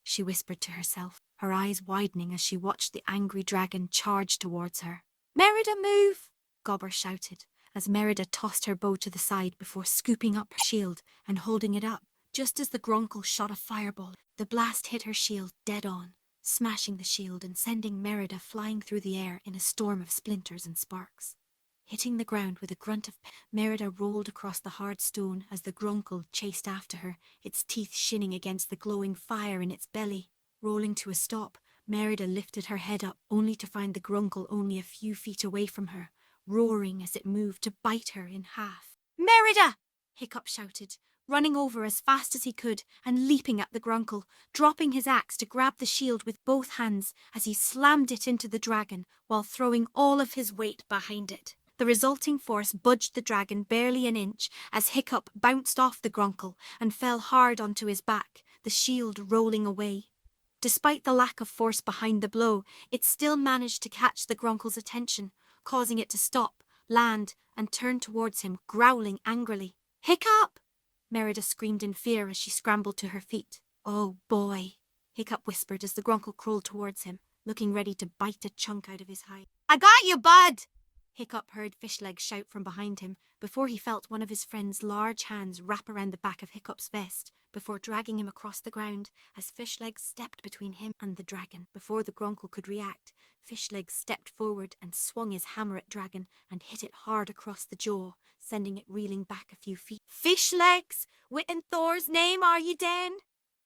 she whispered to herself, her eyes widening as she watched the angry dragon charge towards her. Merida, move! Gobber shouted, as Merida tossed her bow to the side before scooping up her shield and holding it up. Just as the grunkle shot a fireball, the blast hit her shield dead on, smashing the shield and sending Merida flying through the air in a storm of splinters and sparks. Hitting the ground with a grunt of pain, Merida rolled across the hard stone as the grunkle chased after her, its teeth shinning against the glowing fire in its belly. Rolling to a stop, Merida lifted her head up, only to find the grunkle only a few feet away from her, roaring as it moved to bite her in half. Merida! Hiccup shouted, running over as fast as he could and leaping at the grunkle, dropping his axe to grab the shield with both hands as he slammed it into the dragon while throwing all of his weight behind it. The resulting force budged the dragon barely an inch as Hiccup bounced off the grunkle and fell hard onto his back, the shield rolling away. Despite the lack of force behind the blow, it still managed to catch the grunkle's attention, causing it to stop, land, and turn towards him, growling angrily. Hiccup! Merida screamed in fear as she scrambled to her feet. Oh boy, Hiccup whispered as the grunkle crawled towards him, looking ready to bite a chunk out of his hide. I got you, bud! Hiccup heard Fishlegs shout from behind him before he felt one of his friend's large hands wrap around the back of Hiccup's vest before dragging him across the ground as Fishlegs stepped between him and the dragon. Before the Grunkle could react, Fishlegs stepped forward and swung his hammer at Dragon and hit it hard across the jaw, sending it reeling back a few feet. "Fishlegs, what in Thor's name are you den?"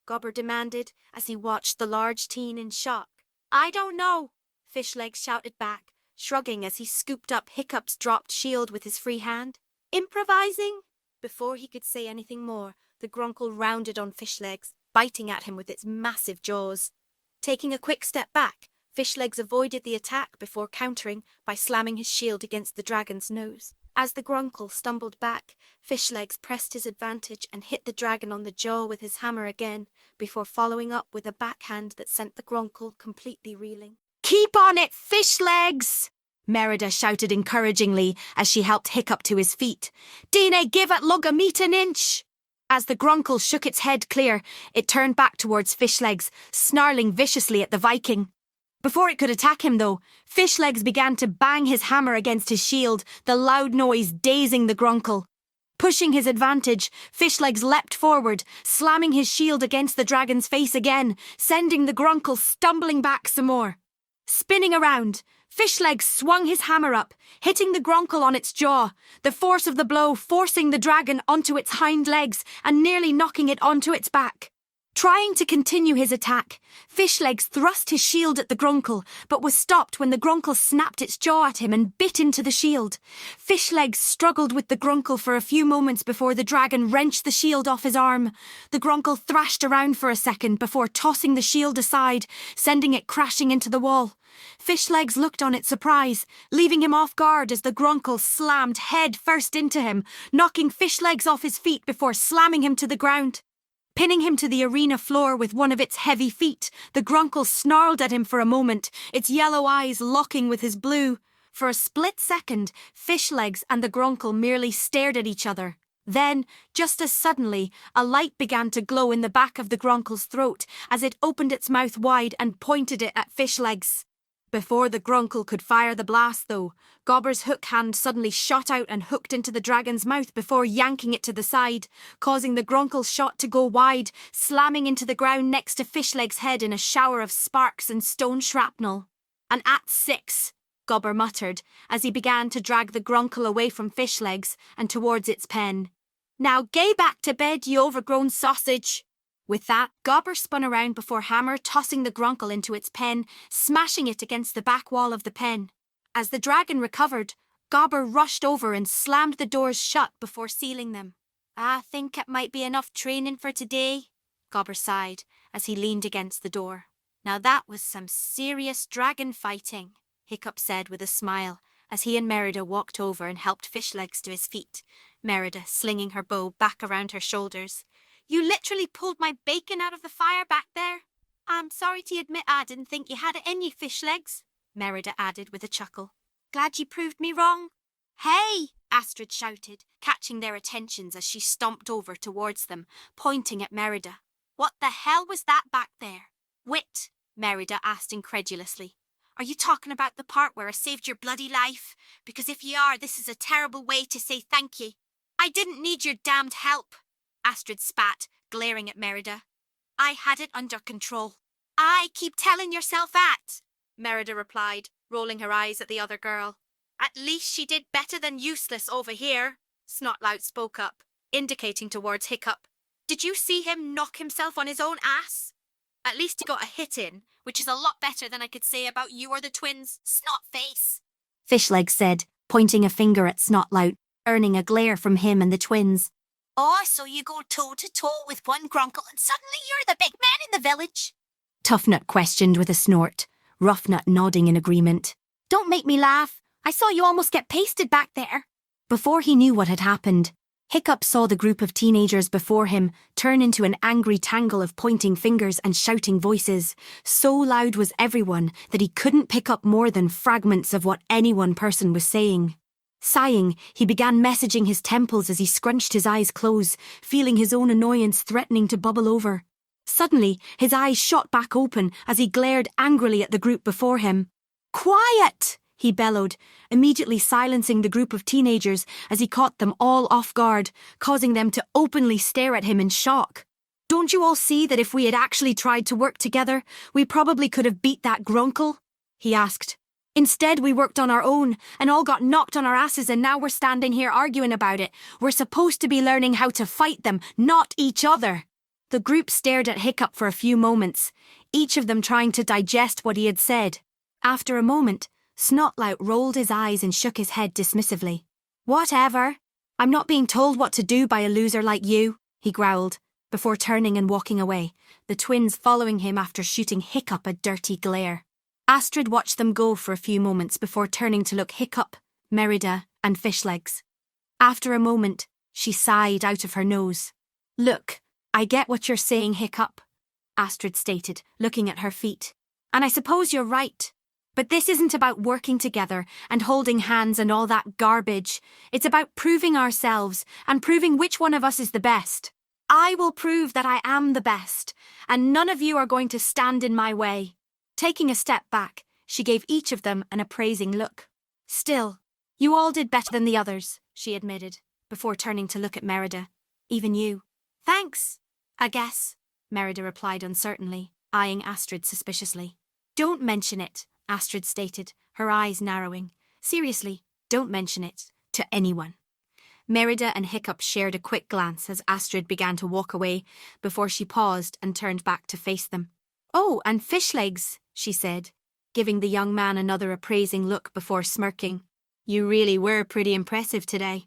Gobber demanded as he watched the large teen in shock. "I don't know," Fishlegs shouted back, shrugging as he scooped up Hiccup's dropped shield with his free hand. "Improvising?" Before he could say anything more, the Grunkle rounded on Fishlegs, biting at him with its massive jaws. Taking a quick step back, Fishlegs avoided the attack before countering by slamming his shield against the dragon's nose. As the Grunkle stumbled back, Fishlegs pressed his advantage and hit the dragon on the jaw with his hammer again, before following up with a backhand that sent the Grunkle completely reeling. "Keep on it, Fishlegs!" Merida shouted encouragingly as she helped Hiccup to his feet. "Dinna give it lug a meat an inch!" As the Grunkle shook its head clear, it turned back towards Fishlegs, snarling viciously at the Viking. Before it could attack him, though, Fishlegs began to bang his hammer against his shield, the loud noise dazing the Grunkle. Pushing his advantage, Fishlegs leapt forward, slamming his shield against the dragon's face again, sending the Grunkle stumbling back some more. Spinning around, Fishlegs swung his hammer up, hitting the Grunkle on its jaw, the force of the blow forcing the dragon onto its hind legs and nearly knocking it onto its back. Trying to continue his attack, Fishlegs thrust his shield at the Grunkle, but was stopped when the Grunkle snapped its jaw at him and bit into the shield. Fishlegs struggled with the Grunkle for a few moments before the dragon wrenched the shield off his arm. The Grunkle thrashed around for a second before tossing the shield aside, sending it crashing into the wall. Fishlegs looked on in surprise, leaving him off guard as the Grunkle slammed head first into him, knocking Fishlegs off his feet before slamming him to the ground. Pinning him to the arena floor with one of its heavy feet, the Grunkle snarled at him for a moment, its yellow eyes locking with his blue. For a split second, Fishlegs and the Grunkle merely stared at each other. Then, just as suddenly, a light began to glow in the back of the Grunkle's throat as it opened its mouth wide and pointed it at Fishlegs. Before the Grunkle could fire the blast, though, Gobber's hook hand suddenly shot out and hooked into the dragon's mouth before yanking it to the side, causing the Grunkle's shot to go wide, slamming into the ground next to Fishlegs' head in a shower of sparks and stone shrapnel. "An at 6, Gobber muttered, as he began to drag the Grunkle away from Fishlegs and towards its pen. "Now gae back to bed, you overgrown sausage!" With that, Gobber spun around before Hammer tossing the Grunkle into its pen, smashing it against the back wall of the pen. As the dragon recovered, Gobber rushed over and slammed the doors shut before sealing them. "I think it might be enough training for today," Gobber sighed as he leaned against the door. "Now that was some serious dragon fighting," Hiccup said with a smile as he and Merida walked over and helped Fishlegs to his feet, Merida slinging her bow back around her shoulders. "You literally pulled my bacon out of the fire back there. I'm sorry to admit I didn't think you had it in you, Fishlegs," Merida added with a chuckle. "Glad you proved me wrong." "Hey!" Astrid shouted, catching their attentions as she stomped over towards them, pointing at Merida. "What the hell was that back there?" "Wit," Merida asked incredulously. "Are you talking about the part where I saved your bloody life? Because if you are, this is a terrible way to say thank you." "I didn't need your damned help," Astrid spat, glaring at Merida. "I had it under control." "I keep telling yourself that," Merida replied, rolling her eyes at the other girl. "At least she did better than useless over here," Snotlout spoke up, indicating towards Hiccup. "Did you see him knock himself on his own ass? At least he got a hit in, which is a lot better than I could say about you or the twins, Snotface," Fishlegs said, pointing a finger at Snotlout, earning a glare from him and the twins. "Oh, so you go toe-to-toe with one Grunkle and suddenly you're the big man in the village?" Toughnut questioned with a snort, Roughnut nodding in agreement. "Don't make me laugh. I saw you almost get pasted back there." Before he knew what had happened, Hiccup saw the group of teenagers before him turn into an angry tangle of pointing fingers and shouting voices. So loud was everyone that he couldn't pick up more than fragments of what any one person was saying. Sighing, he began messaging his temples as he scrunched his eyes close, feeling his own annoyance threatening to bubble over. Suddenly, his eyes shot back open as he glared angrily at the group before him. "Quiet!" he bellowed, immediately silencing the group of teenagers as he caught them all off guard, causing them to openly stare at him in shock. Don't you all see that if we had actually tried to work together, we probably could have beat that grunkle? He asked. Instead, we worked on our own and all got knocked on our asses, and now we're standing here arguing about it. We're supposed to be learning how to fight them, not each other. The group stared at Hiccup for a few moments, each of them trying to digest what he had said. After a moment, Snotlout rolled his eyes and shook his head dismissively. Whatever. I'm not being told what to do by a loser like you, he growled, before turning and walking away, the twins following him after shooting Hiccup a dirty glare. Astrid watched them go for a few moments before turning to look Hiccup, Merida, and Fishlegs. After a moment, she sighed out of her nose. Look, I get what you're saying, Hiccup, Astrid stated, looking at her feet. And I suppose you're right. But this isn't about working together and holding hands and all that garbage. It's about proving ourselves and proving which one of us is the best. I will prove that I am the best, and none of you are going to stand in my way. Taking a step back, she gave each of them an appraising look. Still, you all did better than the others, she admitted, before turning to look at Merida. Even you. Thanks, I guess, Merida replied uncertainly, eyeing Astrid suspiciously. Don't mention it, Astrid stated, her eyes narrowing. Seriously, don't mention it to anyone. Merida and Hiccup shared a quick glance as Astrid began to walk away before she paused and turned back to face them. Oh, and Fishlegs, she said, giving the young man another appraising look before smirking. You really were pretty impressive today.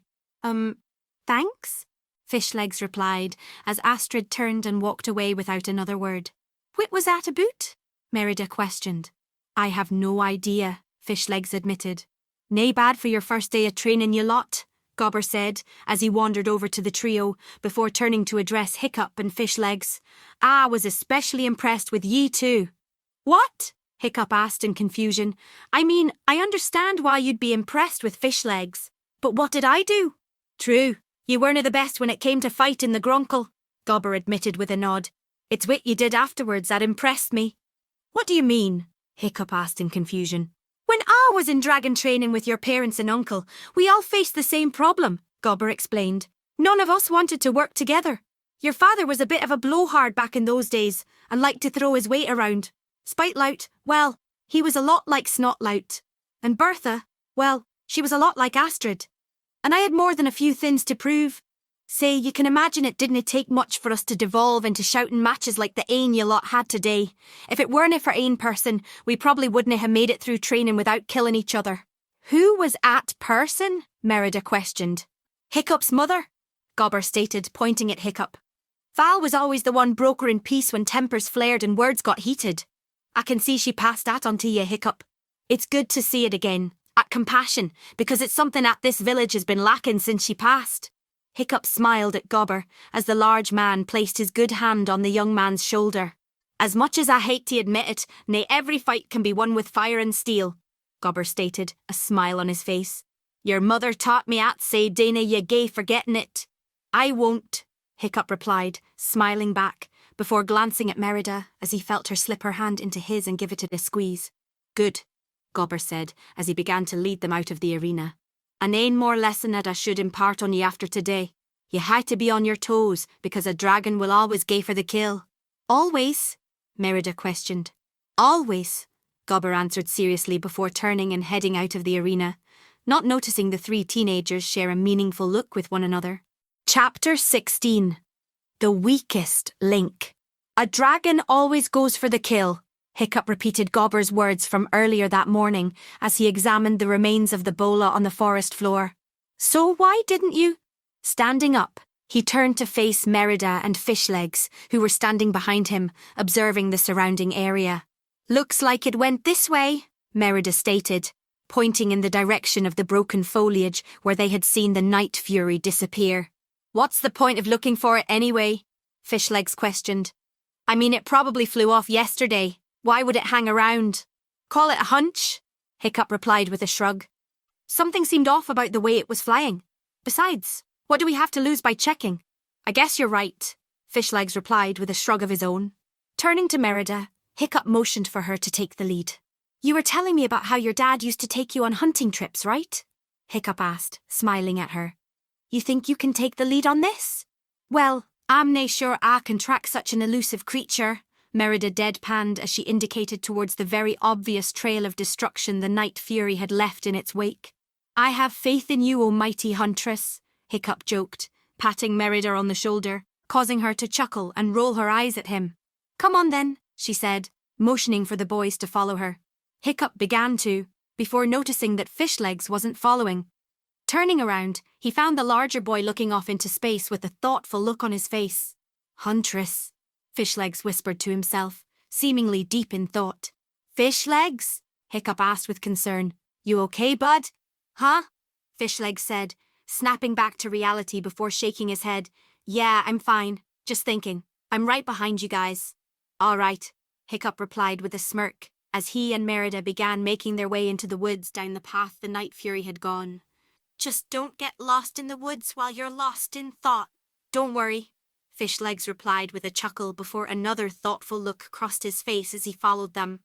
Thanks? Fishlegs replied as Astrid turned and walked away without another word. What was that about? Merida questioned. I have no idea, Fishlegs admitted. Nae bad for your first day of training, you lot, Gobber said as he wandered over to the trio before turning to address Hiccup and Fishlegs. I was especially impressed with ye too. What? Hiccup asked in confusion. I mean, I understand why you'd be impressed with Fishlegs, but what did I do? True, you weren't the best when it came to fighting the grunkle, Gobber admitted with a nod. It's what you did afterwards that impressed me. What do you mean? Hiccup asked in confusion. When I was in dragon training with your parents and uncle, we all faced the same problem, Gobber explained. None of us wanted to work together. Your father was a bit of a blowhard back in those days and liked to throw his weight around. Spitelout, well, he was a lot like Snotlout. And Bertha, well, she was a lot like Astrid. And I had more than a few things to prove. Say, you can imagine it didn't take much for us to devolve into shouting matches like the ain you lot had today. If it weren't for ain person, we probably wouldn't have made it through training without killing each other. Who was at person? Merida questioned. Hiccup's mother, Gobber stated, pointing at Hiccup. Val was always the one brokering peace when tempers flared and words got heated. I can see she passed that on to you, Hiccup. It's good to see it again, at compassion, because it's something at this village has been lacking since she passed. Hiccup smiled at Gobber as the large man placed his good hand on the young man's shoulder. As much as I hate to admit it, nae every fight can be won with fire and steel, Gobber stated, a smile on his face. Your mother taught me at say Dana ye gae forgetting it. I won't, Hiccup replied, smiling back, before glancing at Merida as he felt her slip her hand into his and give it a squeeze. Good, Gobber said as he began to lead them out of the arena. And ain more lesson that I should impart on ye after today. Ye hae to be on your toes, because a dragon will always gae for the kill. Always? Merida questioned. Always, Gobber answered seriously before turning and heading out of the arena, not noticing the three teenagers share a meaningful look with one another. Chapter 16. The Weakest Link. A dragon always goes for the kill, Hiccup repeated Gobber's words from earlier that morning as he examined the remains of the bola on the forest floor. So why didn't you? Standing up, he turned to face Merida and Fishlegs, who were standing behind him, observing the surrounding area. Looks like it went this way, Merida stated, pointing in the direction of the broken foliage where they had seen the night fury disappear. What's the point of looking for it anyway? Fishlegs questioned. I mean, it probably flew off yesterday. Why would it hang around? Call it a hunch, Hiccup replied with a shrug. Something seemed off about the way it was flying. Besides, what do we have to lose by checking? I guess you're right, Fishlegs replied with a shrug of his own. Turning to Merida, Hiccup motioned for her to take the lead. You were telling me about how your dad used to take you on hunting trips, right? Hiccup asked, smiling at her. You think you can take the lead on this? Well, I'm nae sure I can track such an elusive creature, Merida deadpanned as she indicated towards the very obvious trail of destruction the night fury had left in its wake. I have faith in you, O mighty huntress, Hiccup joked, patting Merida on the shoulder, causing her to chuckle and roll her eyes at him. Come on then, she said, motioning for the boys to follow her. Hiccup began to, before noticing that Fishlegs wasn't following. Turning around, he found the larger boy looking off into space with a thoughtful look on his face. Huntress, Fishlegs whispered to himself, seemingly deep in thought. Fishlegs? Hiccup asked with concern. You okay, bud? Huh? Fishlegs said, snapping back to reality before shaking his head. Yeah, I'm fine. Just thinking. I'm right behind you guys. All right, Hiccup replied with a smirk, as he and Merida began making their way into the woods down the path the night fury had gone. Just don't get lost in the woods while you're lost in thought. Don't worry, Fishlegs replied with a chuckle before another thoughtful look crossed his face as he followed them.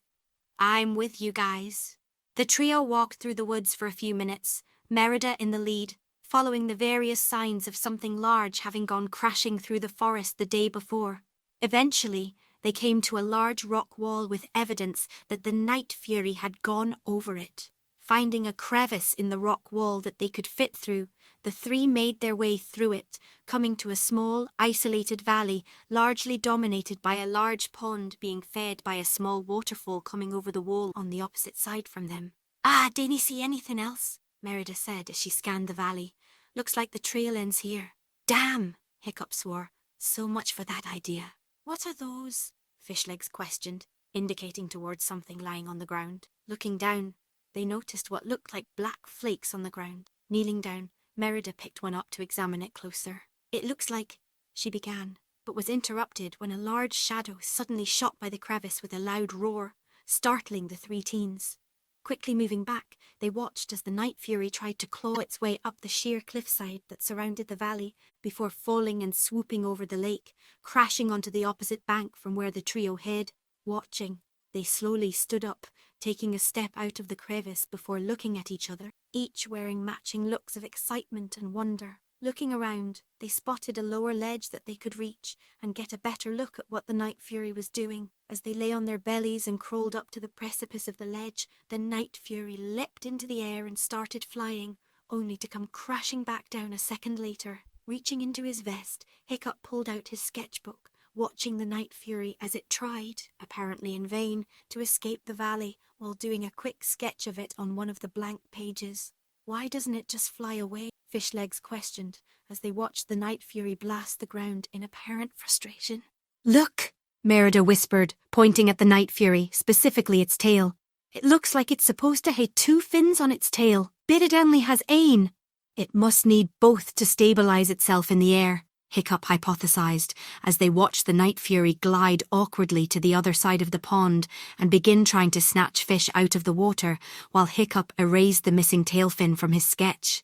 I'm with you guys. The trio walked through the woods for a few minutes, Merida in the lead, following the various signs of something large having gone crashing through the forest the day before. Eventually, they came to a large rock wall with evidence that the night fury had gone over it. Finding a crevice in the rock wall that they could fit through, the three made their way through it, coming to a small, isolated valley, largely dominated by a large pond being fed by a small waterfall coming over the wall on the opposite side from them. Ah, didn't see anything else, Merida said as she scanned the valley. Looks like the trail ends here. Damn, Hiccup swore. So much for that idea. What are those? Fishlegs questioned, indicating towards something lying on the ground. Looking down, they noticed what looked like black flakes on the ground. Kneeling down, Merida picked one up to examine it closer. It looks like, she began, but was interrupted when a large shadow suddenly shot by the crevice with a loud roar, startling the three teens. Quickly moving back, they watched as the night fury tried to claw its way up the sheer cliffside that surrounded the valley before falling and swooping over the lake, crashing onto the opposite bank from where the trio hid. Watching, they slowly stood up, taking a step out of the crevice before looking at each other, each wearing matching looks of excitement and wonder. Looking around, they spotted a lower ledge that they could reach and get a better look at what the night fury was doing. As they lay on their bellies and crawled up to the precipice of the ledge, the night fury leapt into the air and started flying, only to come crashing back down a second later. Reaching into his vest, Hiccup pulled out his sketchbook, watching the night fury as it tried, apparently in vain, to escape the valley while doing a quick sketch of it on one of the blank pages. Why doesn't it just fly away? Fishlegs questioned as they watched the night fury blast the ground in apparent frustration. Look, Merida whispered, pointing at the night fury, specifically its tail. It looks like it's supposed to have 2 fins on its tail, but it only has ane. It must need both to stabilize itself in the air, Hiccup hypothesized as they watched the night fury glide awkwardly to the other side of the pond and begin trying to snatch fish out of the water while Hiccup erased the missing tail fin from his sketch.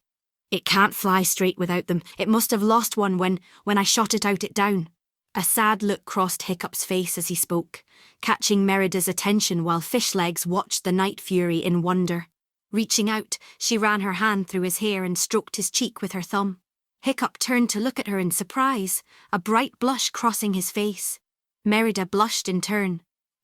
It can't fly straight without them. It must have lost one when I shot it out it down. A sad look crossed Hiccup's face as he spoke, catching Merida's attention while Fishlegs watched the night fury in wonder. Reaching out, she ran her hand through his hair and stroked his cheek with her thumb. Hiccup turned to look at her in surprise, a bright blush crossing his face. Merida blushed in turn,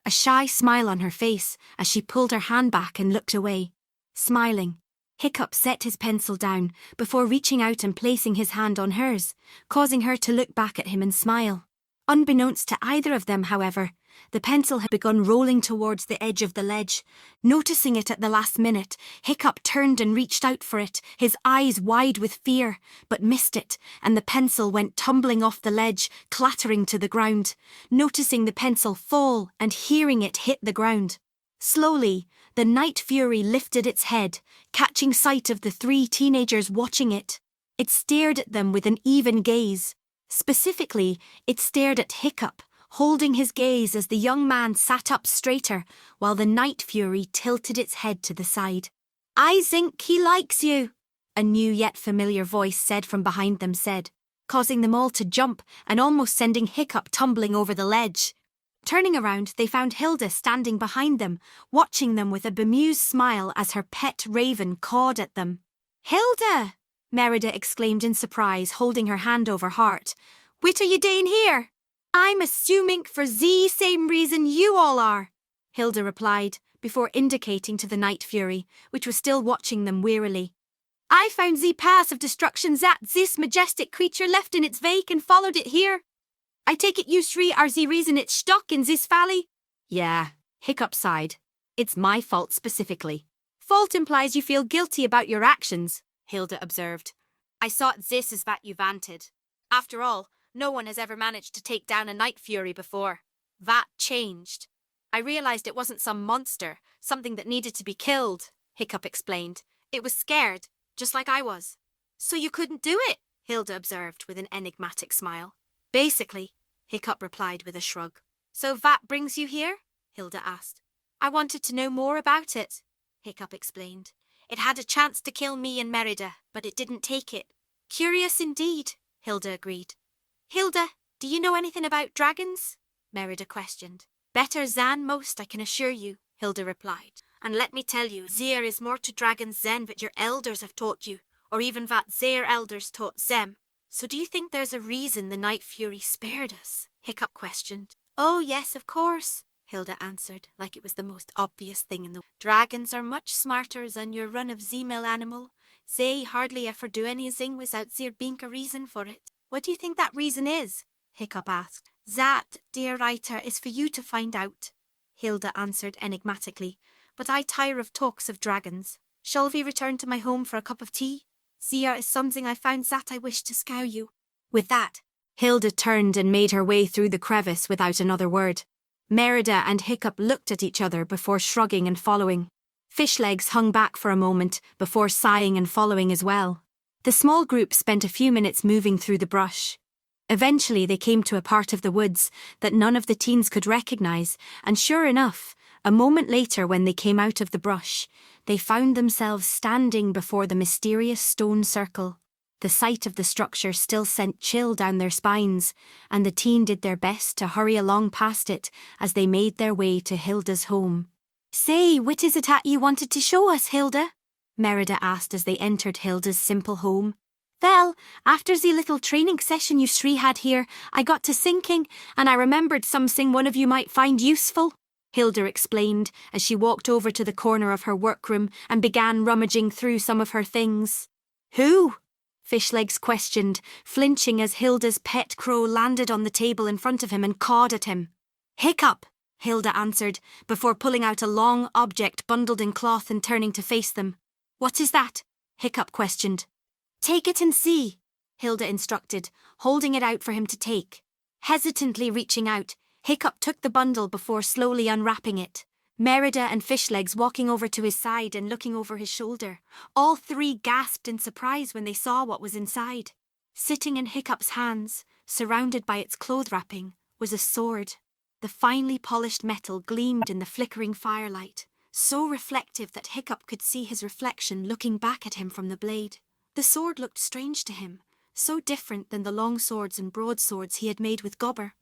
a shy smile on her face as she pulled her hand back and looked away. Smiling, Hiccup set his pencil down before reaching out and placing his hand on hers, causing her to look back at him and smile. Unbeknownst to either of them, however, the pencil had begun rolling towards the edge of the ledge. Noticing it at the last minute, Hiccup turned and reached out for it, his eyes wide with fear, but missed it, and the pencil went tumbling off the ledge, clattering to the ground. Noticing the pencil fall and hearing it hit the ground. Slowly, the night fury lifted its head, catching sight of the 3 teenagers watching it. It stared at them with an even gaze. Specifically, it stared at Hiccup, holding his gaze as the young man sat up straighter while the night fury tilted its head to the side. I think he likes you, a new yet familiar voice said from behind them, causing them all to jump and almost sending Hiccup tumbling over the ledge. Turning around, they found Hilda standing behind them, watching them with a bemused smile as her pet raven cawed at them. "Hilda!" Merida exclaimed in surprise, holding her hand over heart. "What are you doing here?" "I'm assuming for the same reason you all are," Hilda replied, before indicating to the Night Fury, which was still watching them wearily. "I found the path of destruction that this majestic creature left in its wake and followed it here. I take it you three are the reason it's stuck in this valley?" "Yeah," Hiccup sighed. "It's my fault specifically." "Fault implies you feel guilty about your actions," Hilda observed. "I thought this is what you wanted. After all, no one has ever managed to take down a Night Fury before. That changed. I realized it wasn't some monster, something that needed to be killed," Hiccup explained. "It was scared, just like I was." "So you couldn't do it?" Hilda observed with an enigmatic smile. "Basically," Hiccup replied with a shrug. "So that brings you here?" Hilda asked. "I wanted to know more about it," Hiccup explained. "It had a chance to kill me and Merida, but it didn't take it." "Curious indeed," Hilda agreed. "Hilda, do you know anything about dragons?" Merida questioned. "Better than most, I can assure you," Hilda replied. "And let me tell you, there is more to dragons than what your elders have taught you, or even what their elders taught them." "So do you think there's a reason the Night Fury spared us?" Hiccup questioned. "Oh yes, of course," Hilda answered, like it was the most obvious thing in the world. "Dragons are much smarter than your run-of-the-mill animal. They hardly ever do anything without there being a reason for it." "What do you think that reason is?" Hiccup asked. "That, dear writer, is for you to find out," Hilda answered enigmatically. "But I tire of talks of dragons. Shall we return to my home for a cup of tea? There is something I found that I wish to scow you." With that, Hilda turned and made her way through the crevice without another word. Merida and Hiccup looked at each other before shrugging and following. Fishlegs hung back for a moment before sighing and following as well. The small group spent a few minutes moving through the brush. Eventually they came to a part of the woods that none of the teens could recognize, and sure enough, a moment later when they came out of the brush, they found themselves standing before the mysterious stone circle. The sight of the structure still sent chill down their spines, and the teen did their best to hurry along past it as they made their way to Hilda's home. "Say, what is it that you wanted to show us, Hilda?" Merida asked as they entered Hilda's simple home. "Well, after the little training session you three had here, I got to thinking, and I remembered something one of you might find useful," Hilda explained as she walked over to the corner of her workroom and began rummaging through some of her things. "Who?" Fishlegs questioned, flinching as Hilda's pet crow landed on the table in front of him and cawed at him. "Hiccup," Hilda answered, before pulling out a long object bundled in cloth and turning to face them. "What is that?" Hiccup questioned. "Take it and see," Hilda instructed, holding it out for him to take. Hesitantly reaching out, Hiccup took the bundle before slowly unwrapping it. Merida and Fishlegs walking over to his side and looking over his shoulder. All three gasped in surprise when they saw what was inside. Sitting in Hiccup's hands, surrounded by its cloth wrapping, was a sword. The finely polished metal gleamed in the flickering firelight, so reflective that Hiccup could see his reflection looking back at him from the blade. The sword looked strange to him, so different than the long swords and broadswords he had made with Gobber.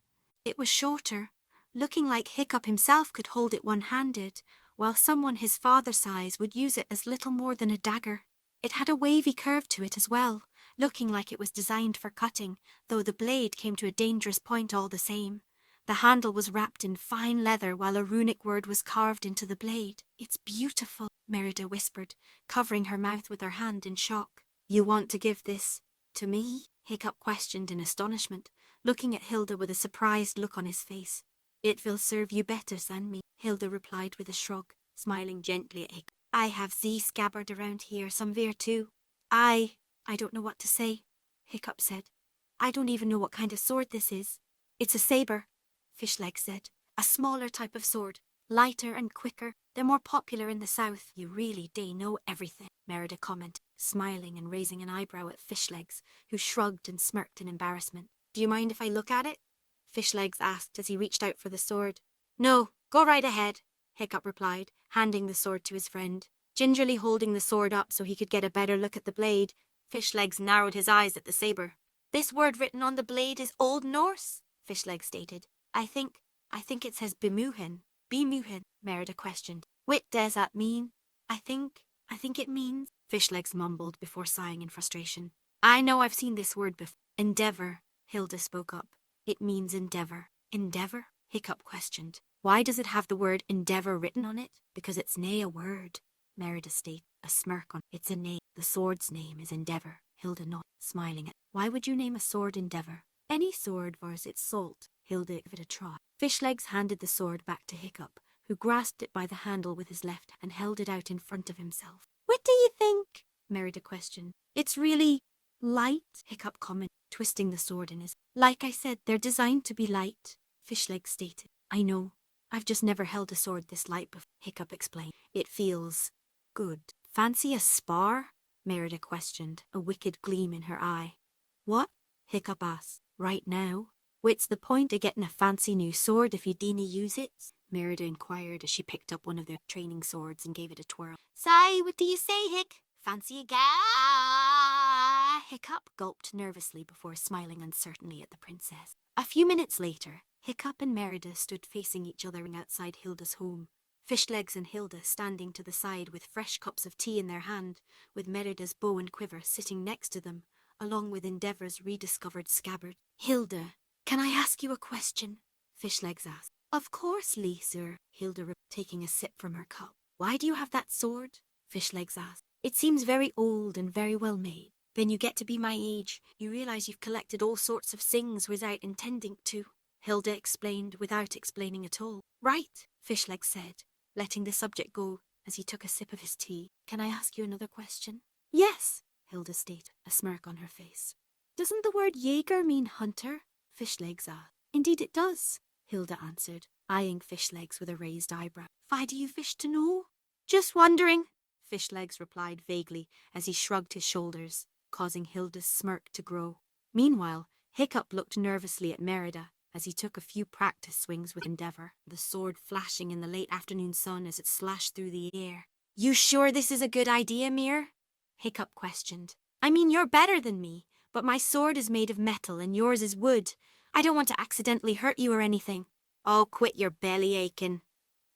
It was shorter, looking like Hiccup himself could hold it one-handed, while someone his father's size would use it as little more than a dagger. It had a wavy curve to it as well, looking like it was designed for cutting, though the blade came to a dangerous point all the same. The handle was wrapped in fine leather while a runic word was carved into the blade. "It's beautiful," Merida whispered, covering her mouth with her hand in shock. "You want to give this to me?" Hiccup questioned in astonishment, looking at Hilda with a surprised look on his face. "It will serve you better than me," Hilda replied with a shrug, smiling gently at Hiccup. "I have the scabbard around here somewhere too." I don't know what to say," Hiccup said. "I don't even know what kind of sword this is." "It's a saber," Fishlegs said. "A smaller type of sword, lighter and quicker. They're more popular in the south." "You really do know everything," Merida commented, smiling and raising an eyebrow at Fishlegs, who shrugged and smirked in embarrassment. "Do you mind if I look at it?" Fishlegs asked as he reached out for the sword. "No, go right ahead," Hiccup replied, handing the sword to his friend. Gingerly holding the sword up so he could get a better look at the blade, Fishlegs narrowed his eyes at the saber. "This word written on the blade is Old Norse," Fishlegs stated. "I think I think it says Bemuhin. Bemuhin, Merida questioned. What does that mean? I think it means, Fishlegs mumbled before sighing in frustration. I know I've seen this word before. Endeavor, Hilda spoke up. It means endeavor. Endeavor? Hiccup questioned. Why does it have the word endeavor written on it? Because it's nae a word, Merida stated, a smirk on. It's a name. The sword's name is Endeavor. Hilda nodded, smiling at. Why would you name a sword Endeavor? Any sword was its salt. Hilda gave it a try. Fishlegs handed the sword back to Hiccup, who grasped it by the handle with his left and held it out in front of himself. What do you think? Merida questioned. It's really light, Hiccup commented, twisting the sword in his. Like I said, they're designed to be light, Fishlegs stated. I know. I've just never held a sword this light before, Hiccup explained. It feels good. Fancy a spar? Merida questioned, a wicked gleam in her eye. What? Hiccup asked. Right now? What's the point of getting a fancy new sword if you dinna use it? Merida inquired as she picked up one of their training swords and gave it a twirl. Say, what do you say, Hick? Fancy a Hiccup gulped nervously before smiling uncertainly at the princess. A few minutes later, Hiccup and Merida stood facing each other outside Hilda's home. Fishlegs and Hilda standing to the side with fresh cups of tea in their hand, with Merida's bow and quiver sitting next to them, along with Endeavor's rediscovered scabbard. Hilda, can I ask you a question? Fishlegs asked. Of course, Lee, sir, Hilda taking a sip from her cup. Why do you have that sword? Fishlegs asked. It seems very old and very well made. When you get to be my age, you realize you've collected all sorts of things without intending to, Hilda explained without explaining at all. Right, Fishlegs said, letting the subject go as he took a sip of his tea. Can I ask you another question? Yes, Hilda stated, a smirk on her face. Doesn't the word Jaeger mean hunter? Fishlegs asked. Indeed it does, Hilda answered, eyeing Fishlegs with a raised eyebrow. Why do you wish to know? Just wondering, Fishlegs replied vaguely as he shrugged his shoulders, causing Hilda's smirk to grow. Meanwhile, Hiccup looked nervously at Merida as he took a few practice swings with Endeavor, the sword flashing in the late afternoon sun as it slashed through the air. You sure this is a good idea, Mir? Hiccup questioned. I mean, you're better than me, but my sword is made of metal and yours is wood. I don't want to accidentally hurt you or anything. Oh, quit your belly aching,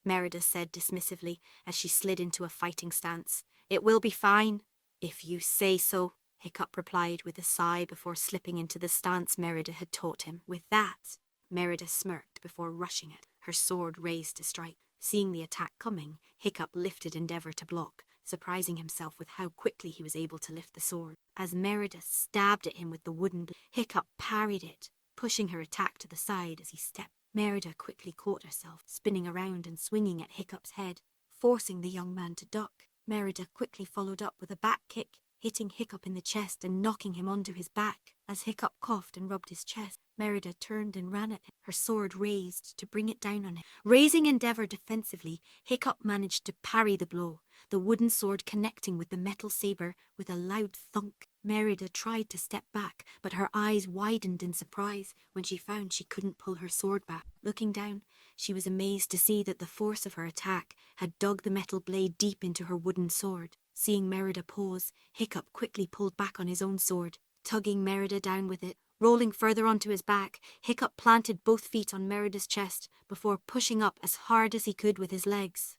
Merida said dismissively as she slid into a fighting stance. It will be fine. If you say so, Hiccup replied with a sigh before slipping into the stance Merida had taught him. With that, Merida smirked before rushing it, her sword raised to strike. Seeing the attack coming, Hiccup lifted Endeavor to block, surprising himself with how quickly he was able to lift the sword. As Merida stabbed at him with the wooden blade, Hiccup parried it, pushing her attack to the side as he stepped. Merida quickly caught herself, spinning around and swinging at Hiccup's head, forcing the young man to duck. Merida quickly followed up with a back kick, hitting Hiccup in the chest and knocking him onto his back. As Hiccup coughed and rubbed his chest, Merida turned and ran at him, her sword raised to bring it down on him. Raising Endeavor defensively, Hiccup managed to parry the blow, the wooden sword connecting with the metal saber with a loud thunk. Merida tried to step back, but her eyes widened in surprise when she found she couldn't pull her sword back. Looking down, she was amazed to see that the force of her attack had dug the metal blade deep into her wooden sword. Seeing Merida pause, Hiccup quickly pulled back on his own sword, tugging Merida down with it. Rolling further onto his back, Hiccup planted both feet on Merida's chest before pushing up as hard as he could with his legs.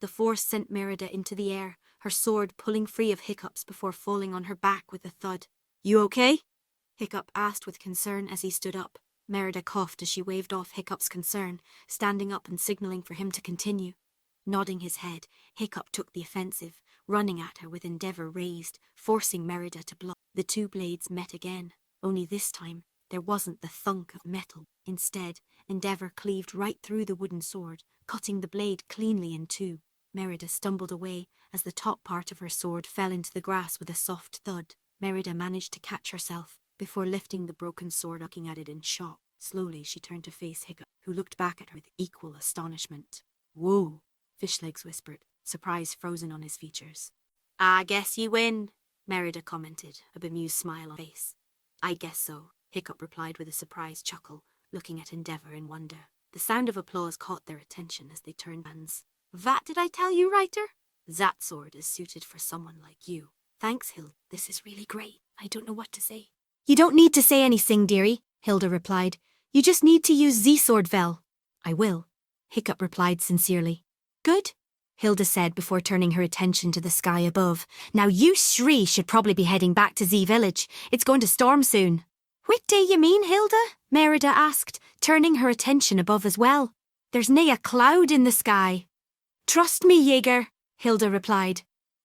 The force sent Merida into the air, her sword pulling free of Hiccup's before falling on her back with a thud. You okay? Hiccup asked with concern as he stood up. Merida coughed as she waved off Hiccup's concern, standing up and signalling for him to continue. Nodding his head, Hiccup took the offensive, running at her with Endeavor raised, forcing Merida to block. The two blades met again, only this time there wasn't the thunk of metal. Instead, Endeavor cleaved right through the wooden sword, cutting the blade cleanly in two. Merida stumbled away as the top part of her sword fell into the grass with a soft thud. Merida managed to catch herself before lifting the broken sword, looking at it in shock. Slowly she turned to face Hiccup, who looked back at her with equal astonishment. Whoa, Fishlegs whispered, surprise frozen on his features. I guess you win, Merida commented, a bemused smile on her face. I guess so, Hiccup replied with a surprised chuckle, looking at Endeavor in wonder. The sound of applause caught their attention as they turned hands. That did I tell you, writer? That sword is suited for someone like you. Thanks, Hilda. This is really great. I don't know what to say. You don't need to say anything, dearie, Hilda replied. You just need to use Z-sword, Vel. I will, Hiccup replied sincerely. Good, Hilda said before turning her attention to the sky above. Now you three should probably be heading back to Z Village. It's going to storm soon. What day you mean, Hilda? Merida asked, turning her attention above as well. There's nae a cloud in the sky. Trust me, Jaeger, Hilda replied.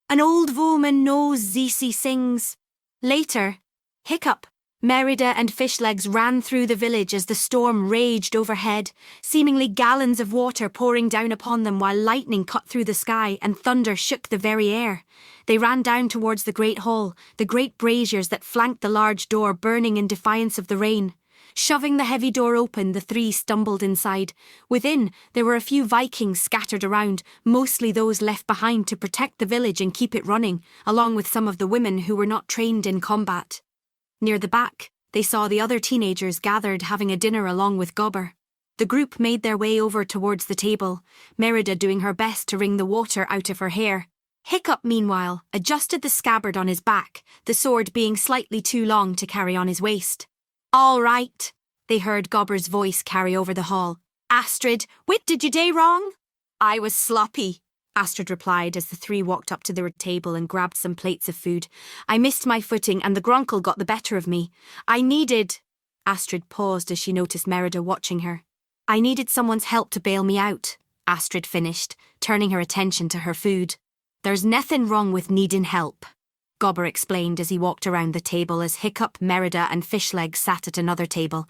An old woman knows Zeesy sings. Later, Hiccup, Merida and Fishlegs ran through the village as the storm raged overhead, seemingly gallons of water pouring down upon them while lightning cut through the sky and thunder shook the very air. They ran down towards the great hall, the great braziers that flanked the large door burning in defiance of the rain. Shoving the heavy door open, the three stumbled inside. Within, there were a few Vikings scattered around, mostly those left behind to protect the village and keep it running, along with some of the women who were not trained in combat. Near the back, they saw the other teenagers gathered having a dinner along with Gobber. The group made their way over towards the table, Merida doing her best to wring the water out of her hair. Hiccup, meanwhile, adjusted the scabbard on his back, the sword being slightly too long to carry on his waist. All right, they heard Gobber's voice carry over the hall. Astrid, what did you do wrong? I was sloppy, Astrid replied as the three walked up to their table and grabbed some plates of food. I missed my footing and the grunkle got the better of me. I needed... Astrid paused as she noticed Merida watching her. I needed someone's help to bail me out, Astrid finished, turning her attention to her food. There's nothing wrong with needing help, Gobber explained as he walked around the table as Hiccup, Merida and Fishlegs sat at another table.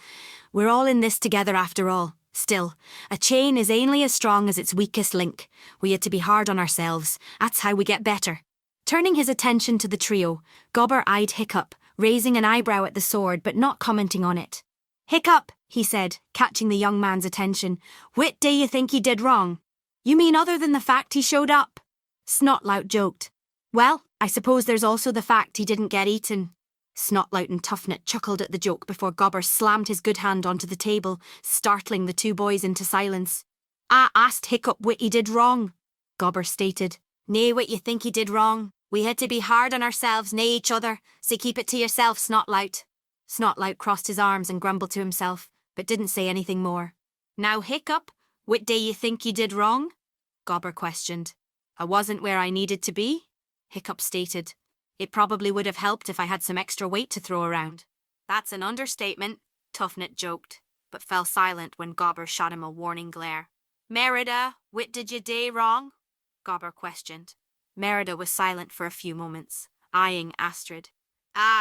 We're all in this together after all. Still, a chain is only as strong as its weakest link. We had to be hard on ourselves. That's how we get better. Turning his attention to the trio, Gobber eyed Hiccup, raising an eyebrow at the sword but not commenting on it. Hiccup, he said, catching the young man's attention. What do you think he did wrong? You mean other than the fact he showed up? Snotlout joked. Well, I suppose there's also the fact he didn't get eaten. Snotlout and Tuffnut chuckled at the joke before Gobber slammed his good hand onto the table, startling the two boys into silence. I asked Hiccup what he did wrong, Gobber stated. Nae what you think he did wrong. We had to be hard on ourselves, nae each other, so keep it to yourself, Snotlout. Snotlout crossed his arms and grumbled to himself, but didn't say anything more. Now Hiccup, what do you think you did wrong? Gobber questioned. I wasn't where I needed to be, Hiccup stated. It probably would have helped if I had some extra weight to throw around. That's an understatement, Tuffnut joked, but fell silent when Gobber shot him a warning glare. Merida, what did you do wrong? Gobber questioned. Merida was silent for a few moments, eyeing Astrid.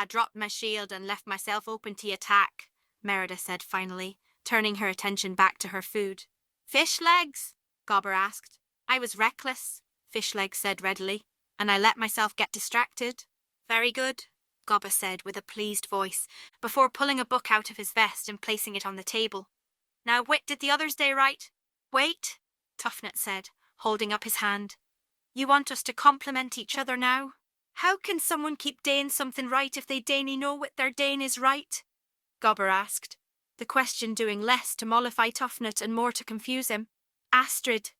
Dropped my shield and left myself open to attack, Merida said finally, turning her attention back to her food. Fishlegs? Gobber asked. I was reckless, Fishlegs said readily, and I let myself get distracted. Very good, Gobber said with a pleased voice, before pulling a book out of his vest and placing it on the table. Now what did the others do right? Wait, Tuffnut said, holding up his hand. You want us to compliment each other now? How can someone keep doing something right if they dain't know what they're doing is right? Gobber asked, the question doing less to mollify Tuffnut and more to confuse him. Astrid,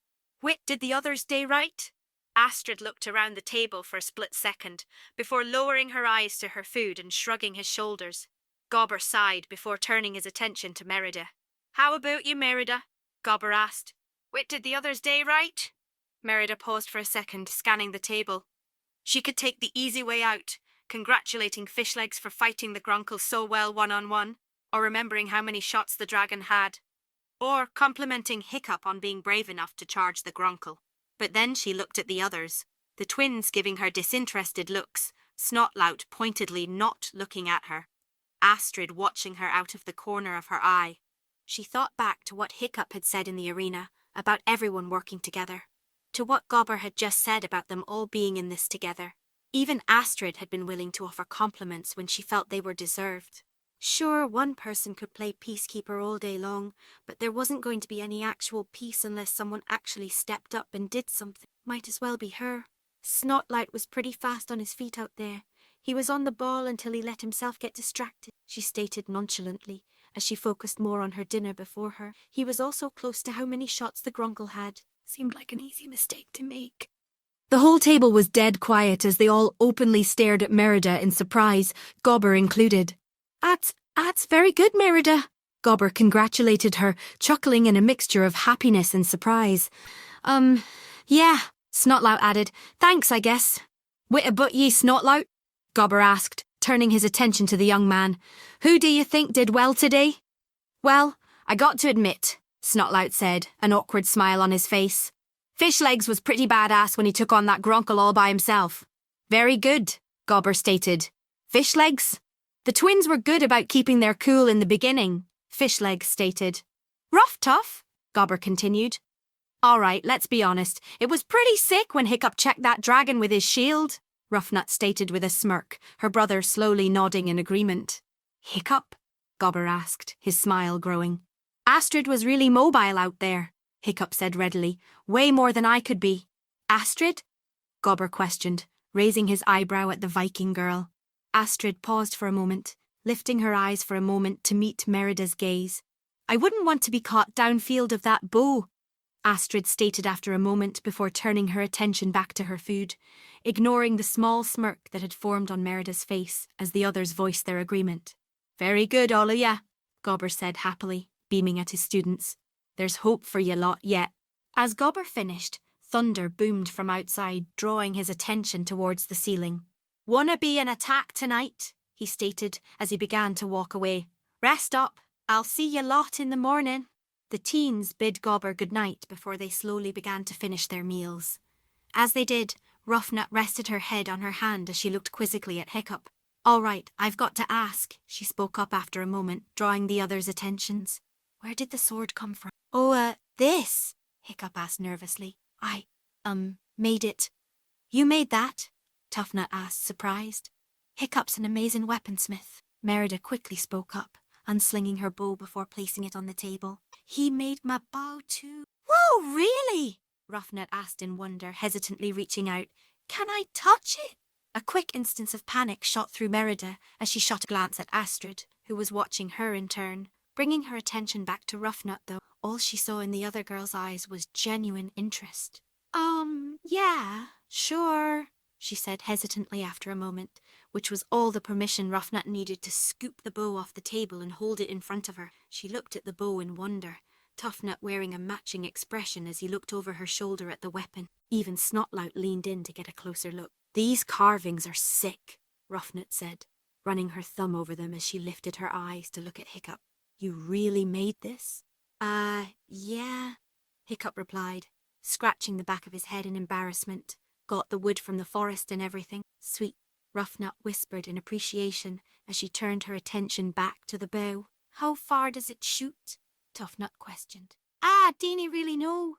what did the others do right? Astrid looked around the table for a split second, before lowering her eyes to her food and shrugging his shoulders. Gobber sighed before turning his attention to Merida. How about you, Merida? Gobber asked. What did the others do right? Merida paused for a second, scanning the table. She could take the easy way out, congratulating Fishlegs for fighting the grunkle so well one-on-one, or remembering how many shots the dragon had, or complimenting Hiccup on being brave enough to charge the grunkle. But then she looked at the others, the twins giving her disinterested looks, Snotlout pointedly not looking at her, Astrid watching her out of the corner of her eye. She thought back to what Hiccup had said in the arena about everyone working together, to what Gobber had just said about them all being in this together. Even Astrid had been willing to offer compliments when she felt they were deserved. Sure, one person could play peacekeeper all day long, but there wasn't going to be any actual peace unless someone actually stepped up and did something. Might as well be her. Snotlout was pretty fast on his feet out there. He was on the ball until he let himself get distracted, she stated nonchalantly, as she focused more on her dinner before her. He was also close to how many shots the grunkle had. Seemed like an easy mistake to make. The whole table was dead quiet as they all openly stared at Merida in surprise, Gobber included. That's very good, Merida, Gobber congratulated her, chuckling in a mixture of happiness and surprise. Yeah, Snotlout added. Thanks, I guess. Whit about ye, Snotlout? Gobber asked, turning his attention to the young man. Who do you think did well today? Well, I got to admit, Snotlout said, an awkward smile on his face. Fishlegs was pretty badass when he took on that Grunkle all by himself. Very good, Gobber stated. Fishlegs? The twins were good about keeping their cool in the beginning, Fishlegs stated. Rough tough, Gobber continued. All right, let's be honest. It was pretty sick when Hiccup checked that dragon with his shield, Ruffnut stated with a smirk, her brother slowly nodding in agreement. Hiccup? Gobber asked, his smile growing. Astrid was really mobile out there, Hiccup said readily. Way more than I could be. Astrid? Gobber questioned, raising his eyebrow at the Viking girl. Astrid paused for a moment, lifting her eyes for a moment to meet Merida's gaze. I wouldn't want to be caught downfield of that bow, Astrid stated after a moment before turning her attention back to her food, ignoring the small smirk that had formed on Merida's face as the others voiced their agreement. Very good, all of ya, Gobber said happily, beaming at his students. There's hope for ye lot yet. As Gobber finished, thunder boomed from outside, drawing his attention towards the ceiling. Wanna be an attack tonight, he stated as he began to walk away. Rest up, I'll see ye lot in the morning. The teens bid Gobber goodnight before they slowly began to finish their meals. As they did, Ruffnut rested her head on her hand as she looked quizzically at Hiccup. All right, I've got to ask, she spoke up after a moment, drawing the others' attentions. Where did the sword come from? Oh, this, Hiccup asked nervously. I, made it. You made that? Tuffnut asked, surprised. Hiccup's an amazing weaponsmith, Merida quickly spoke up, unslinging her bow before placing it on the table. He made my bow too. Whoa, really? Ruffnut asked in wonder, hesitantly reaching out. Can I touch it? A quick instance of panic shot through Merida as she shot a glance at Astrid, who was watching her in turn. Bringing her attention back to Ruffnut, though, all she saw in the other girl's eyes was genuine interest. Yeah, sure, she said hesitantly after a moment, which was all the permission Ruffnut needed to scoop the bow off the table and hold it in front of her. She looked at the bow in wonder, Tuffnut wearing a matching expression as he looked over her shoulder at the weapon. Even Snotlout leaned in to get a closer look. These carvings are sick, Ruffnut said, running her thumb over them as she lifted her eyes to look at Hiccup. You really made this? Yeah, Hiccup replied, scratching the back of his head in embarrassment. Got the wood from the forest and everything. Sweet, Ruffnut whispered in appreciation as she turned her attention back to the bow. How far does it shoot? Tuffnut questioned. Dinny really know,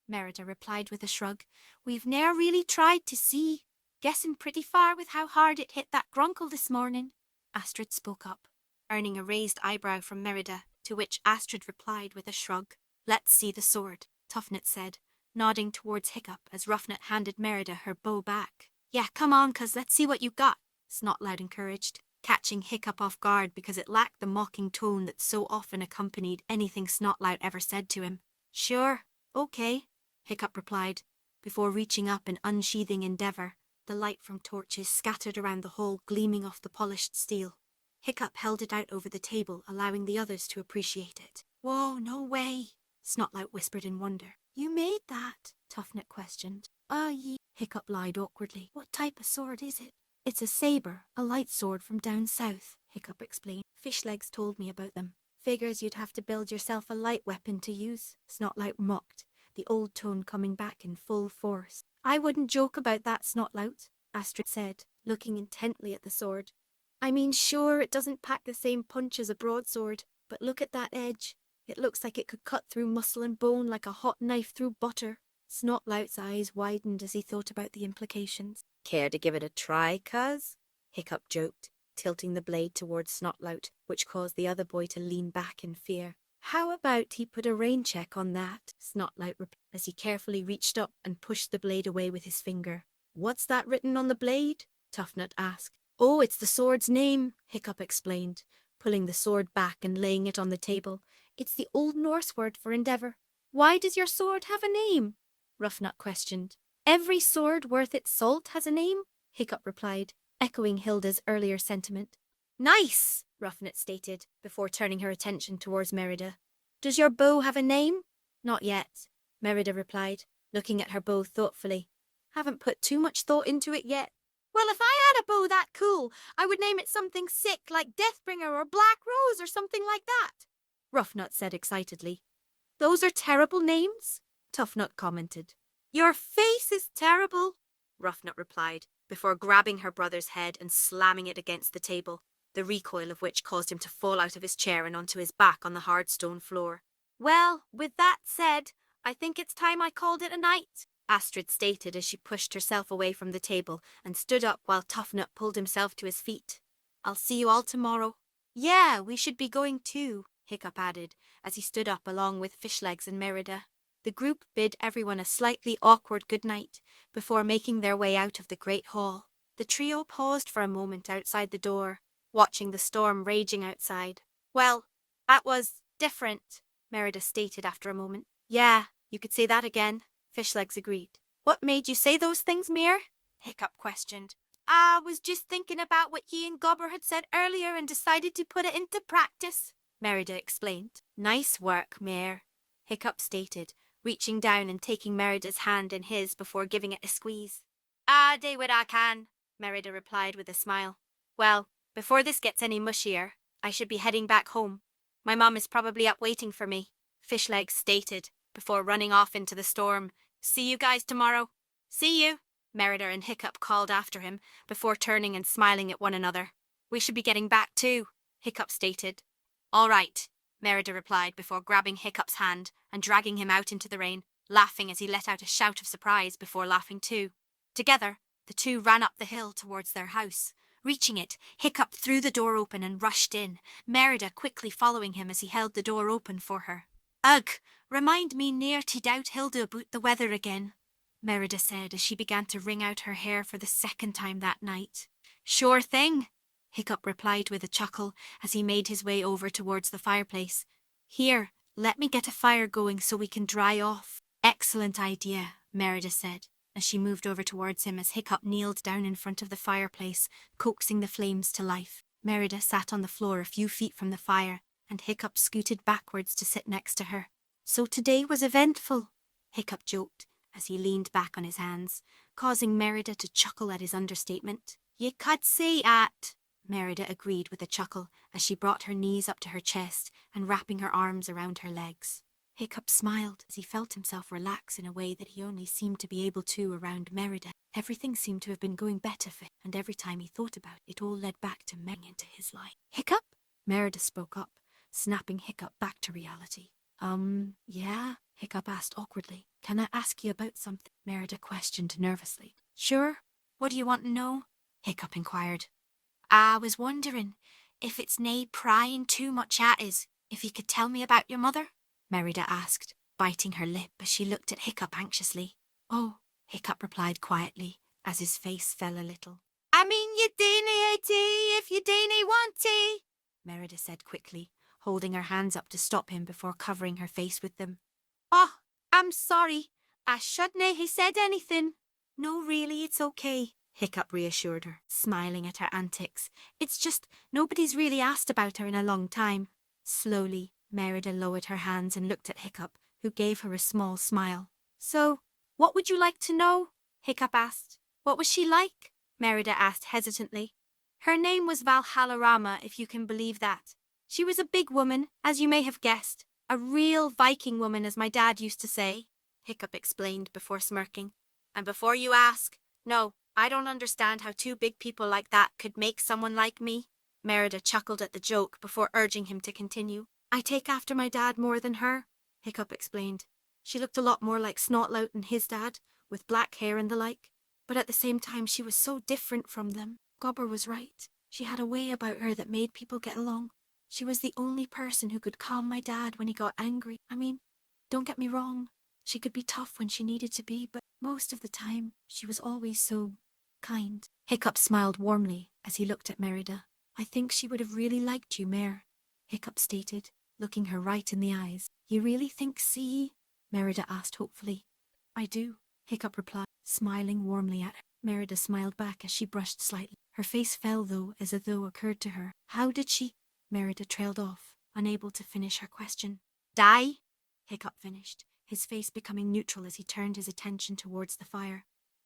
Merida replied with a shrug. We've ne'er really tried to see. Guessing pretty far with how hard it hit that Grunkle this morning. Astrid spoke up, earning a raised eyebrow from Merida, to which Astrid replied with a shrug. Let's see the sword, Tuffnut said, nodding towards Hiccup as Ruffnut handed Merida her bow back. Yeah, come on, cuz let's see what you got, Snotlout encouraged, catching Hiccup off guard because it lacked the mocking tone that so often accompanied anything Snotlout ever said to him. Sure, okay, Hiccup replied, before reaching up and unsheathing Endeavour, the light from torches scattered around the hall gleaming off the polished steel. Hiccup held it out over the table, allowing the others to appreciate it. Whoa, no way, Snotlout whispered in wonder. You made that? Tuffnut questioned. Hiccup lied awkwardly. What type of sword is it? It's a sabre, a light sword from down south, Hiccup explained. Fishlegs told me about them. Figures you'd have to build yourself a light weapon to use, Snotlout mocked, the old tone coming back in full force. I wouldn't joke about that, Snotlout, Astrid said, looking intently at the sword. I mean, sure, it doesn't pack the same punch as a broadsword, but look at that edge. It looks like it could cut through muscle and bone like a hot knife through butter. Snotlout's eyes widened as he thought about the implications. Care to give it a try, cuz? Hiccup joked, tilting the blade towards Snotlout, which caused the other boy to lean back in fear. How about he put a rain check on that? Snotlout replied as he carefully reached up and pushed the blade away with his finger. What's that written on the blade? Tuffnut asked. Oh, it's the sword's name, Hiccup explained, pulling the sword back and laying it on the table. It's the Old Norse word for endeavour. Why does your sword have a name? Ruffnut questioned. Every sword worth its salt has a name, Hiccup replied, echoing Hilda's earlier sentiment. Nice, Ruffnet stated, before turning her attention towards Merida. Does your bow have a name? Not yet, Merida replied, looking at her bow thoughtfully. Haven't put too much thought into it yet. Well, if I had a bow that cool, I would name it something sick like Deathbringer or Black Rose or something like that, Ruffnut said excitedly. Those are terrible names, Toughnut commented. Your face is terrible, Ruffnut replied, before grabbing her brother's head and slamming it against the table, the recoil of which caused him to fall out of his chair and onto his back on the hard stone floor. Well, with that said, I think it's time I called it a night, Astrid stated as she pushed herself away from the table and stood up while Toughnut pulled himself to his feet. I'll see you all tomorrow. Yeah, we should be going too, Hiccup added, as he stood up along with Fishlegs and Merida. The group bid everyone a slightly awkward good night before making their way out of the great hall. The trio paused for a moment outside the door, watching the storm raging outside. Well, that was different, Merida stated after a moment. Yeah, you could say that again, Fishlegs agreed. What made you say those things, Mere? Hiccup questioned. I was just thinking about what ye and Gobber had said earlier and decided to put it into practice, Merida explained. Nice work, Mere, Hiccup stated, reaching down and taking Merida's hand in his before giving it a squeeze. I do what I can, Merida replied with a smile. Well, before this gets any mushier, I should be heading back home. My mum is probably up waiting for me, Fishlegs stated, before running off into the storm. See you guys tomorrow. See you, Merida and Hiccup called after him, before turning and smiling at one another. We should be getting back too, Hiccup stated. All right, Merida replied before grabbing Hiccup's hand and dragging him out into the rain, laughing as he let out a shout of surprise before laughing too. Together, the two ran up the hill towards their house. Reaching it, Hiccup threw the door open and rushed in, Merida quickly following him as he held the door open for her. Ugh, remind me ne'er to doubt Hilda about the weather again, Merida said as she began to wring out her hair for the second time that night. Sure thing, Hiccup replied with a chuckle as he made his way over towards the fireplace. Here, let me get a fire going so we can dry off. Excellent idea, Merida said, as she moved over towards him as Hiccup kneeled down in front of the fireplace, coaxing the flames to life. Merida sat on the floor a few feet from the fire, and Hiccup scooted backwards to sit next to her. So today was eventful, Hiccup joked, as he leaned back on his hands, causing Merida to chuckle at his understatement. Ye could say at, Merida agreed with a chuckle as she brought her knees up to her chest and wrapping her arms around her legs. Hiccup smiled as he felt himself relax in a way that he only seemed to be able to around Merida. Everything seemed to have been going better for him, and every time he thought about it, it all led back to Merida into his life. Hiccup? Merida spoke up, snapping Hiccup back to reality. Yeah? Hiccup asked awkwardly. Can I ask you about something? Merida questioned nervously. Sure. What do you want to know? Hiccup inquired. I was wondering if it's nae prying too much at us, if you could tell me about your mother? Merida asked, biting her lip as she looked at Hiccup anxiously. Oh, Hiccup replied quietly, as his face fell a little. I mean, you dinna tea if you dinna want tea, Merida said quickly, holding her hands up to stop him before covering her face with them. Oh, I'm sorry. I shouldn't have said anything. No, really, it's okay, Hiccup reassured her, smiling at her antics. It's just nobody's really asked about her in a long time. Slowly, Merida lowered her hands and looked at Hiccup, who gave her a small smile. So, what would you like to know? Hiccup asked. What was she like? Merida asked hesitantly. Her name was Valhallarama, if you can believe that. She was a big woman, as you may have guessed. A real Viking woman, as my dad used to say, Hiccup explained before smirking. And before you ask, no, I don't understand how two big people like that could make someone like me. Merida chuckled at the joke before urging him to continue. I take after my dad more than her, Hiccup explained. She looked a lot more like Snotlout and his dad, with black hair and the like. But at the same time, she was so different from them. Gobber was right. She had a way about her that made people get along. She was the only person who could calm my dad when he got angry. I mean, don't get me wrong. She could be tough when she needed to be, but most of the time, she was always so kind. Hiccup smiled warmly as he looked at Merida. I think she would have really liked you, Mare, Hiccup stated, looking her right in the eyes. You really think see? Merida asked hopefully. I do, Hiccup replied, smiling warmly at her. Merida smiled back as she brushed slightly. Her face fell, though, as a though occurred to her. How did she? Merida trailed off, unable to finish her question. Die? Hiccup finished, his face becoming neutral as he turned his attention towards the fire.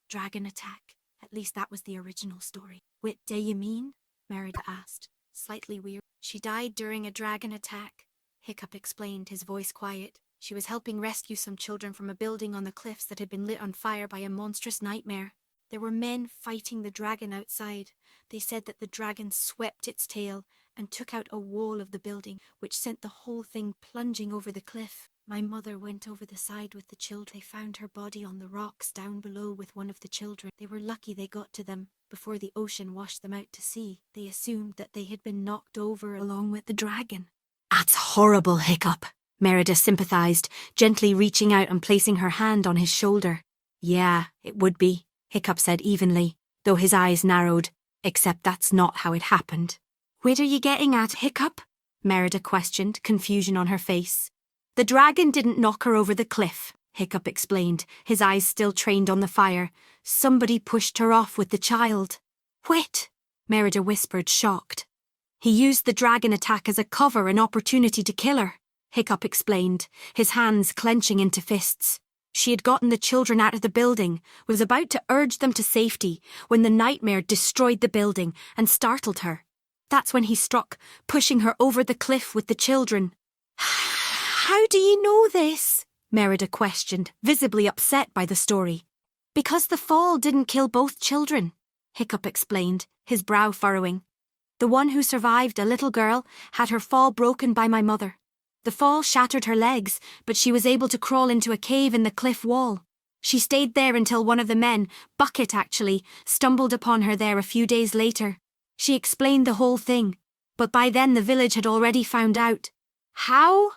Dragon attack. At least that was the original story. What do you mean? Merida asked, slightly weird. She died during a dragon attack. Hiccup explained, his voice quiet. She was helping rescue some children from a building on the cliffs that had been lit on fire by a monstrous nightmare. There were men fighting the dragon outside. They said that the dragon swept its tail and took out a wall of the building, which sent the whole thing plunging over the cliff. My mother went over the side with the children. They found her body on the rocks down below with one of the children. They were lucky they got to them before the ocean washed them out to sea. They assumed that they had been knocked over along with the dragon. That's horrible, Hiccup. Merida sympathized, gently reaching out and placing her hand on his shoulder. Yeah, it would be, Hiccup said evenly, though his eyes narrowed, except that's not how it happened. What are you getting at, Hiccup? Merida questioned, confusion on her face. The dragon didn't knock her over the cliff, Hiccup explained, his eyes still trained on the fire. Somebody pushed her off with the child. What? Merida whispered, shocked. He used the dragon attack as a cover, an opportunity to kill her, Hiccup explained, his hands clenching into fists. She had gotten the children out of the building, was about to urge them to safety, when the nightmare destroyed the building and startled her. That's when he struck, pushing her over the cliff with the children. How do you know this? Merida questioned, visibly upset by the story. Because the fall didn't kill both children, Hiccup explained, his brow furrowing. The one who survived, a little girl, had her fall broken by my mother. The fall shattered her legs, but she was able to crawl into a cave in the cliff wall. She stayed there until one of the men, Bucket actually, stumbled upon her there a few days later. She explained the whole thing, but by then the village had already found out. How?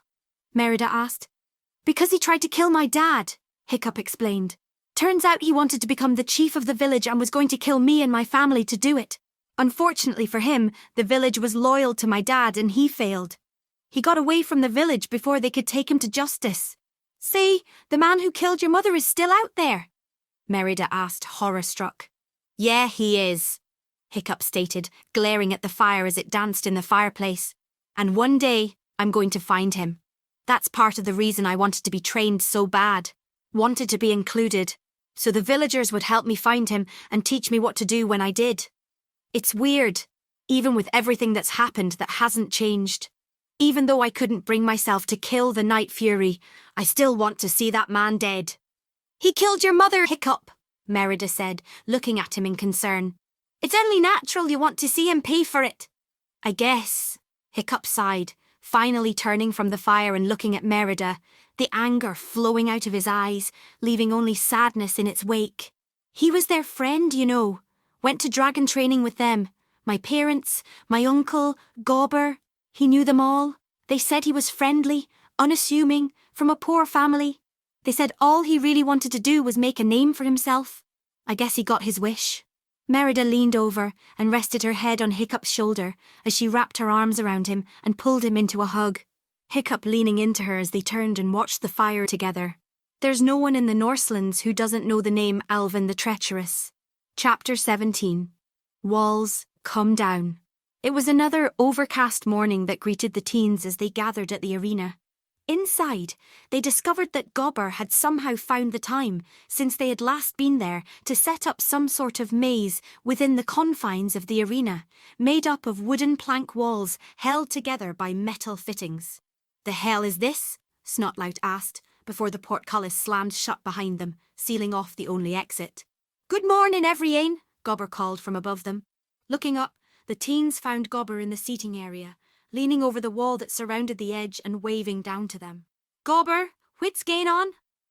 Merida asked. Because he tried to kill my dad, Hiccup explained. Turns out he wanted to become the chief of the village and was going to kill me and my family to do it. Unfortunately for him, the village was loyal to my dad and he failed. He got away from the village before they could take him to justice. See, the man who killed your mother is still out there, Merida asked, horror-struck. Yeah, he is, Hiccup stated, glaring at the fire as it danced in the fireplace. And one day, I'm going to find him. That's part of the reason I wanted to be trained so bad. Wanted to be included. So the villagers would help me find him and teach me what to do when I did. It's weird, even with everything that's happened that hasn't changed. Even though I couldn't bring myself to kill the Night Fury, I still want to see that man dead. He killed your mother, Hiccup, Merida said, looking at him in concern. It's only natural you want to see him pay for it. I guess, Hiccup sighed, finally turning from the fire and looking at Merida, the anger flowing out of his eyes, leaving only sadness in its wake. He was their friend, you know. Went to dragon training with them. My parents, my uncle, Gobber. He knew them all. They said he was friendly, unassuming, from a poor family. They said all he really wanted to do was make a name for himself. I guess he got his wish. Merida leaned over and rested her head on Hiccup's shoulder as she wrapped her arms around him and pulled him into a hug. Hiccup leaning into her as they turned and watched the fire together. There's no one in the Norselands who doesn't know the name Alvin the Treacherous. Chapter 17. Walls Come Down. It was another overcast morning that greeted the teens as they gathered at the arena. Inside, they discovered that Gobber had somehow found the time, since they had last been there, to set up some sort of maze within the confines of the arena, made up of wooden plank walls held together by metal fittings. The hell is this? Snotlout asked, before the portcullis slammed shut behind them, sealing off the only exit. Good morning, everyone, Gobber called from above them. Looking up, the teens found Gobber in the seating area, leaning over the wall that surrounded the edge and waving down to them. Gobber, what's going on?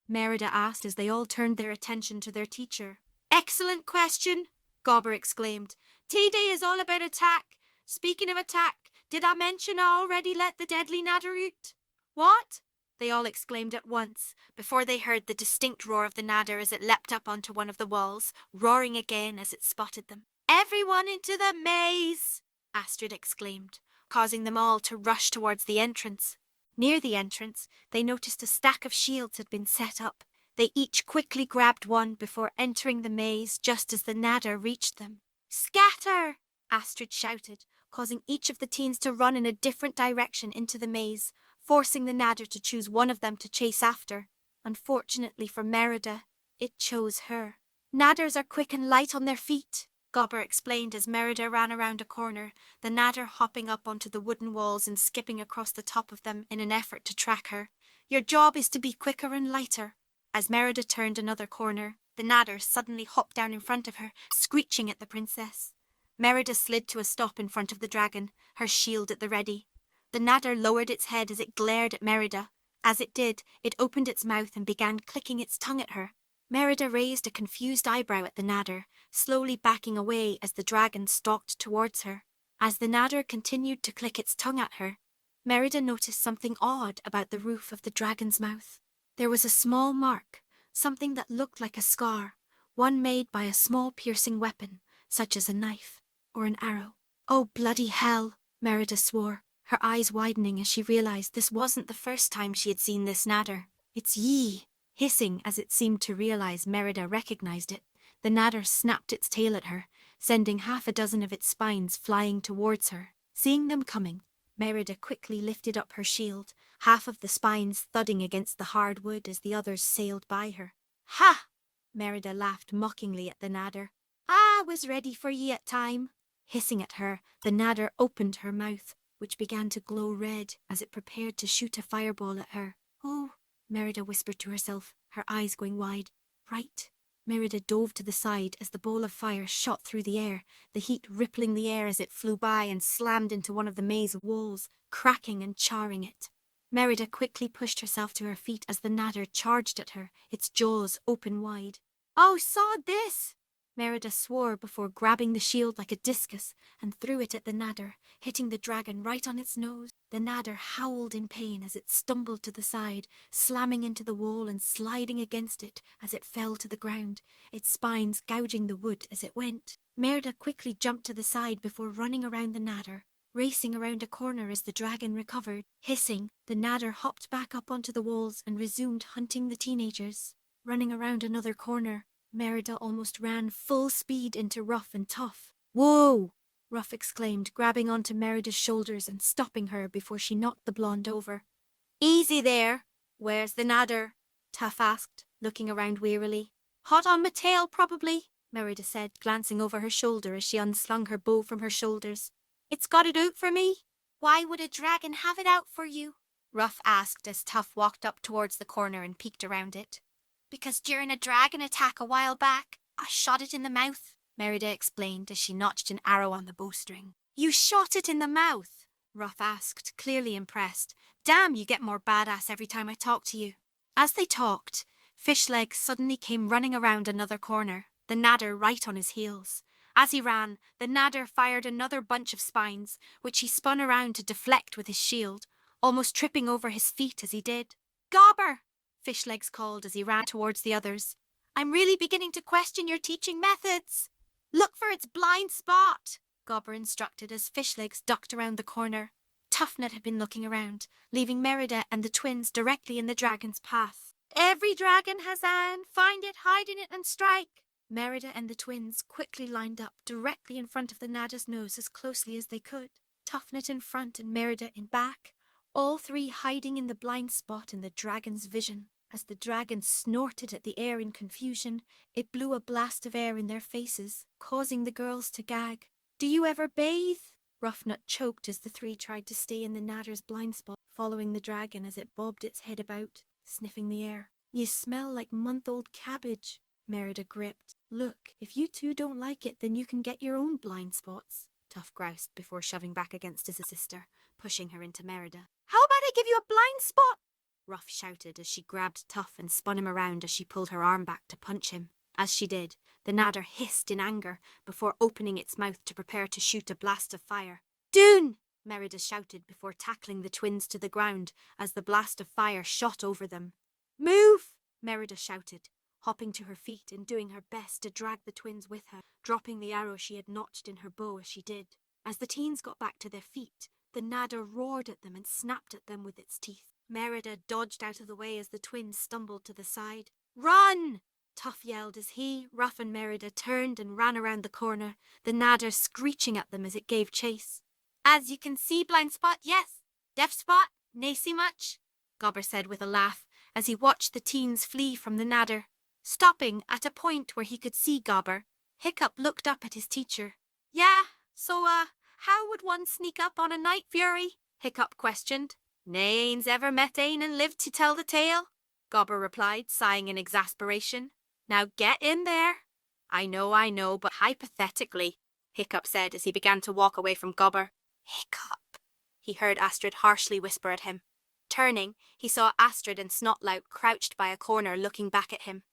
Merida asked as they all turned their attention to their teacher. Excellent question, Gobber exclaimed. TD is all about attack. Speaking of attack, did I mention I already let the deadly nadder out? What? They all exclaimed at once, before they heard the distinct roar of the nadder as it leapt up onto one of the walls, roaring again as it spotted them. Everyone into the maze! Astrid exclaimed, causing them all to rush towards the entrance. Near the entrance, they noticed a stack of shields had been set up. They each quickly grabbed one before entering the maze just as the nadder reached them. Scatter! Astrid shouted, causing each of the teens to run in a different direction into the maze, forcing the Nadder to choose one of them to chase after. Unfortunately for Merida, it chose her. Nadders are quick and light on their feet, Gobber explained as Merida ran around a corner, the Nadder hopping up onto the wooden walls and skipping across the top of them in an effort to track her. Your job is to be quicker and lighter. As Merida turned another corner, the Nadder suddenly hopped down in front of her, screeching at the princess. Merida slid to a stop in front of the dragon, her shield at the ready. The Nadder lowered its head as it glared at Merida. As it did, it opened its mouth and began clicking its tongue at her. Merida raised a confused eyebrow at the Nadder, slowly backing away as the dragon stalked towards her. As the Nadder continued to click its tongue at her, Merida noticed something odd about the roof of the dragon's mouth. There was a small mark, something that looked like a scar, one made by a small piercing weapon, such as a knife or an arrow. Oh, bloody hell, Merida swore, her eyes widening as she realized this wasn't the first time she had seen this Nadder. It's ye! Hissing as it seemed to realize Merida recognized it, the Nadder snapped its tail at her, sending half a dozen of its spines flying towards her. Seeing them coming, Merida quickly lifted up her shield, half of the spines thudding against the hard wood as the others sailed by her. Ha! Merida laughed mockingly at the Nadder. I was ready for ye at time. Hissing at her, the Nadder opened her mouth, which began to glow red as it prepared to shoot a fireball at her. Oh, Merida whispered to herself, her eyes going wide. Right. Merida dove to the side as the ball of fire shot through the air, the heat rippling the air as it flew by and slammed into one of the maze walls, cracking and charring it. Merida quickly pushed herself to her feet as the Nadder charged at her, its jaws open wide. Oh, sod this! Merida swore before grabbing the shield like a discus and threw it at the Nadder, hitting the dragon right on its nose. The Nadder howled in pain as it stumbled to the side, slamming into the wall and sliding against it as it fell to the ground, its spines gouging the wood as it went. Merida quickly jumped to the side before running around the Nadder, racing around a corner as the dragon recovered. Hissing, the Nadder hopped back up onto the walls and resumed hunting the teenagers. Running around another corner, Merida almost ran full speed into Ruff and Tuff. Whoa! Ruff exclaimed, grabbing onto Merida's shoulders and stopping her before she knocked the blonde over. Easy there. Where's the Nadder? Tuff asked, looking around wearily. Hot on my tail, probably, Merida said, glancing over her shoulder as she unslung her bow from her shoulders. It's got it out for me. Why would a dragon have it out for you? Ruff asked as Tuff walked up towards the corner and peeked around it. Because during a dragon attack a while back, I shot it in the mouth, Merida explained as she notched an arrow on the bowstring. You shot it in the mouth? Ruff asked, clearly impressed. Damn, you get more badass every time I talk to you. As they talked, Fishleg suddenly came running around another corner, the Nadder right on his heels. As he ran, the Nadder fired another bunch of spines, which he spun around to deflect with his shield, almost tripping over his feet as he did. Gobber! Fishlegs called as he ran towards the others. I'm really beginning to question your teaching methods. Look for its blind spot, Gobber instructed as Fishlegs ducked around the corner. Toughnut had been looking around, leaving Merida and the twins directly in the dragon's path. Every dragon has an, find it, hide in it and strike. Merida and the twins quickly lined up directly in front of the Nadder's nose as closely as they could. Toughnut in front and Merida in back, all three hiding in the blind spot in the dragon's vision. As the dragon snorted at the air in confusion, it blew a blast of air in their faces, causing the girls to gag. Do you ever bathe? Ruffnut choked as the three tried to stay in the Nadder's blind spot, following the dragon as it bobbed its head about, sniffing the air. You smell like month-old cabbage, Merida gripped. Look, if you two don't like it, then you can get your own blind spots, Tuff groused before shoving back against his sister, pushing her into Merida. How about I give you a blind spot? Ruff shouted as she grabbed Tuff and spun him around as she pulled her arm back to punch him. As she did, the Nadder hissed in anger before opening its mouth to prepare to shoot a blast of fire. Doon! Merida shouted before tackling the twins to the ground as the blast of fire shot over them. Move! Merida shouted, hopping to her feet and doing her best to drag the twins with her, dropping the arrow she had notched in her bow as she did. As the teens got back to their feet, the Nadder roared at them and snapped at them with its teeth. Merida dodged out of the way as the twins stumbled to the side. Run! Tuff yelled as he, Ruff and Merida turned and ran around the corner, the Nadder screeching at them as it gave chase. As you can see, blind spot, yes. Deaf spot, nae see much, Gobber said with a laugh as he watched the teens flee from the nadder. Stopping at a point where he could see Gobber, Hiccup looked up at his teacher. Yeah, so, how would one sneak up on a night fury? Hiccup questioned. Nae ain's ever met ane and lived to tell the tale, Gobber replied, sighing in exasperation. Now get in there. I know, but hypothetically, Hiccup said as he began to walk away from Gobber. Hiccup, he heard Astrid harshly whisper at him. Turning, he saw Astrid and Snotlout crouched by a corner looking back at him.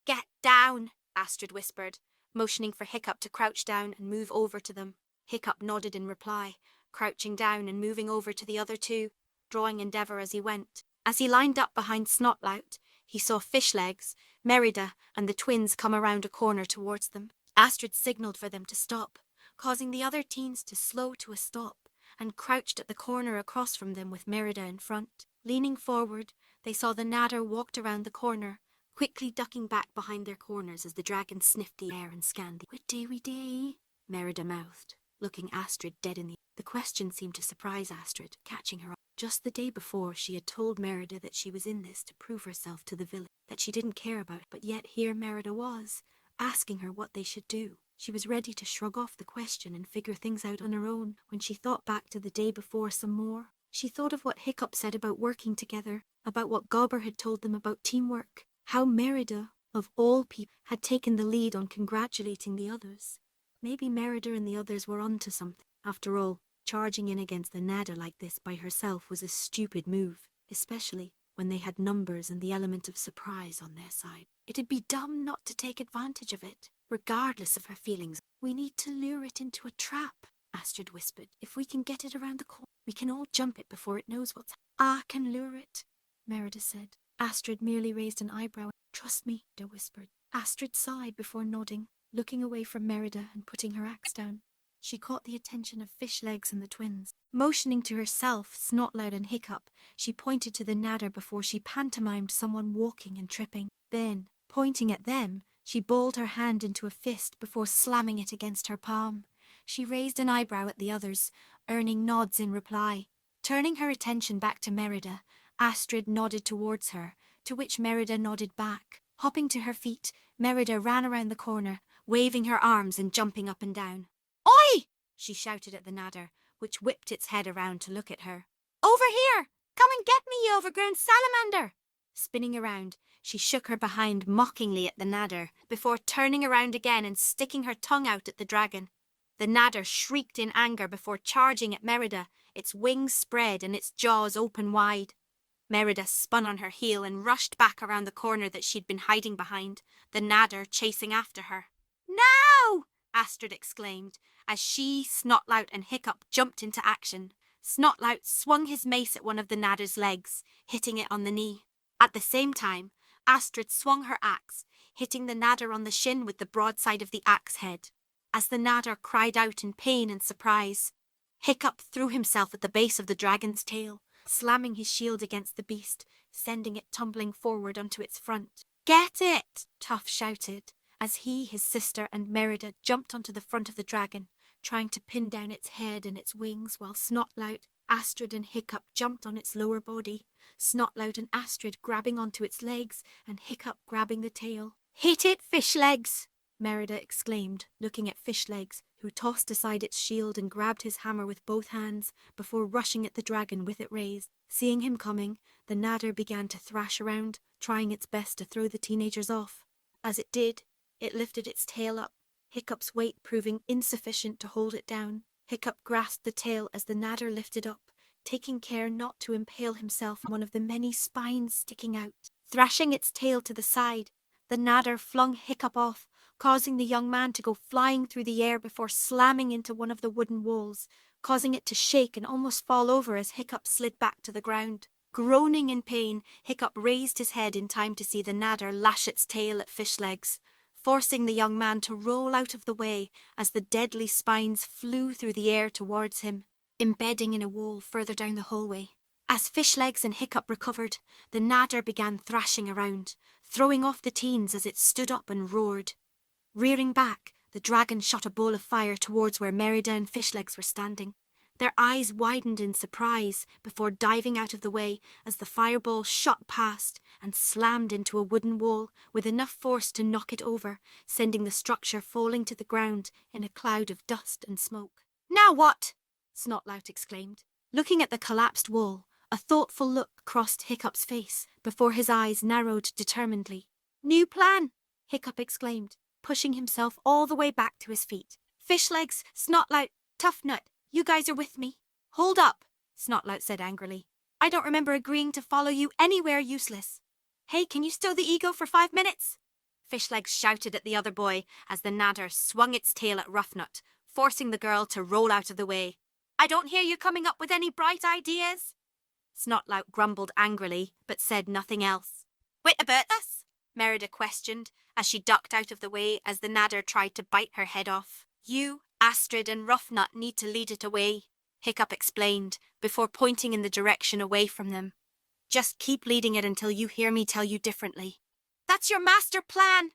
Get down, Astrid whispered, motioning for Hiccup to crouch down and move over to them. Hiccup nodded in reply, crouching down and moving over to the other two, drawing Endeavour as he went. As he lined up behind Snotlout, he saw Fishlegs, Merida, and the twins come around a corner towards them. Astrid signalled for them to stop, causing the other teens to slow to a stop, and crouched at the corner across from them with Merida in front. Leaning forward, they saw the nadder walked around the corner, quickly ducking back behind their corners as the dragon sniffed the air and scanned the wee day, Merida mouthed, looking Astrid dead in the eye. The question seemed to surprise Astrid, catching her up. Just the day before, she had told Merida that she was in this to prove herself to the village, that she didn't care about it, but yet here Merida was, asking her what they should do. She was ready to shrug off the question and figure things out on her own when she thought back to the day before some more. She thought of what Hiccup said about working together, about what Gobber had told them about teamwork, how Merida, of all people, had taken the lead on congratulating the others. Maybe Merida and the others were onto something. After all, charging in against the nadder like this by herself was a stupid move, especially when they had numbers and the element of surprise on their side. It'd be dumb not to take advantage of it, regardless of her feelings. We need to lure it into a trap, Astrid whispered. If we can get it around the corner, we can all jump it before it knows what's happening. I can lure it, Merida said. Astrid merely raised an eyebrow. Trust me, Merida whispered. Astrid sighed before nodding, looking away from Merida and putting her axe down. She caught the attention of Fishlegs and the twins. Motioning to herself, Snotlout and Hiccup, she pointed to the nadder before she pantomimed someone walking and tripping. Then, pointing at them, she balled her hand into a fist before slamming it against her palm. She raised an eyebrow at the others, earning nods in reply. Turning her attention back to Merida, Astrid nodded towards her, to which Merida nodded back. Hopping to her feet, Merida ran around the corner, waving her arms and jumping up and down. Oi! She shouted at the nadder, which whipped its head around to look at her. Over here! Come and get me, you overgrown salamander! Spinning around, she shook her behind mockingly at the nadder, before turning around again and sticking her tongue out at the dragon. The nadder shrieked in anger before charging at Merida, its wings spread and its jaws open wide. Merida spun on her heel and rushed back around the corner that she'd been hiding behind, the nadder chasing after her. Now! Astrid exclaimed, as she, Snotlout and Hiccup jumped into action. Snotlout swung his mace at one of the nadder's legs, hitting it on the knee. At the same time, Astrid swung her axe, hitting the nadder on the shin with the broadside of the axe head. As the nadder cried out in pain and surprise, Hiccup threw himself at the base of the dragon's tail, slamming his shield against the beast, sending it tumbling forward onto its front. Get it! Tuff shouted, as he, his sister, and Merida jumped onto the front of the dragon, trying to pin down its head and its wings, while Snotlout, Astrid and Hiccup jumped on its lower body, Snotlout and Astrid grabbing onto its legs, and Hiccup grabbing the tail. Hit it, Fishlegs! Merida exclaimed, looking at Fishlegs, who tossed aside its shield and grabbed his hammer with both hands before rushing at the dragon with it raised. Seeing him coming, the nadder began to thrash around, trying its best to throw the teenagers off. As it did, it lifted its tail up, Hiccup's weight proving insufficient to hold it down. Hiccup grasped the tail as the nadder lifted up, taking care not to impale himself on one of the many spines sticking out. Thrashing its tail to the side, the nadder flung Hiccup off, causing the young man to go flying through the air before slamming into one of the wooden walls, causing it to shake and almost fall over as Hiccup slid back to the ground. Groaning in pain, Hiccup raised his head in time to see the nadder lash its tail at Fishlegs, forcing the young man to roll out of the way as the deadly spines flew through the air towards him, embedding in a wall further down the hallway. As Fishlegs and Hiccup recovered, the nadder began thrashing around, throwing off the teens as it stood up and roared. Rearing back, the dragon shot a ball of fire towards where Merida and Fishlegs were standing. Their eyes widened in surprise before diving out of the way as the fireball shot past and slammed into a wooden wall with enough force to knock it over, sending the structure falling to the ground in a cloud of dust and smoke. "Now what?" Snotlout exclaimed. Looking at the collapsed wall, a thoughtful look crossed Hiccup's face before his eyes narrowed determinedly. "New plan!" Hiccup exclaimed, pushing himself all the way back to his feet. "Fishlegs, Snotlout, Toughnut, you guys are with me." "Hold up," Snotlout said angrily. "I don't remember agreeing to follow you anywhere useless." "Hey, can you stow the ego for 5 minutes?" Fishlegs shouted at the other boy as the nadder swung its tail at Roughnut, forcing the girl to roll out of the way. "I don't hear you coming up with any bright ideas." Snotlout grumbled angrily, but said nothing else. "Wait about this?" Merida questioned as she ducked out of the way as the nadder tried to bite her head off. "You, Astrid and Roughnut need to lead it away," Hiccup explained, before pointing in the direction away from them. "Just keep leading it until you hear me tell you differently." "That's your master plan!"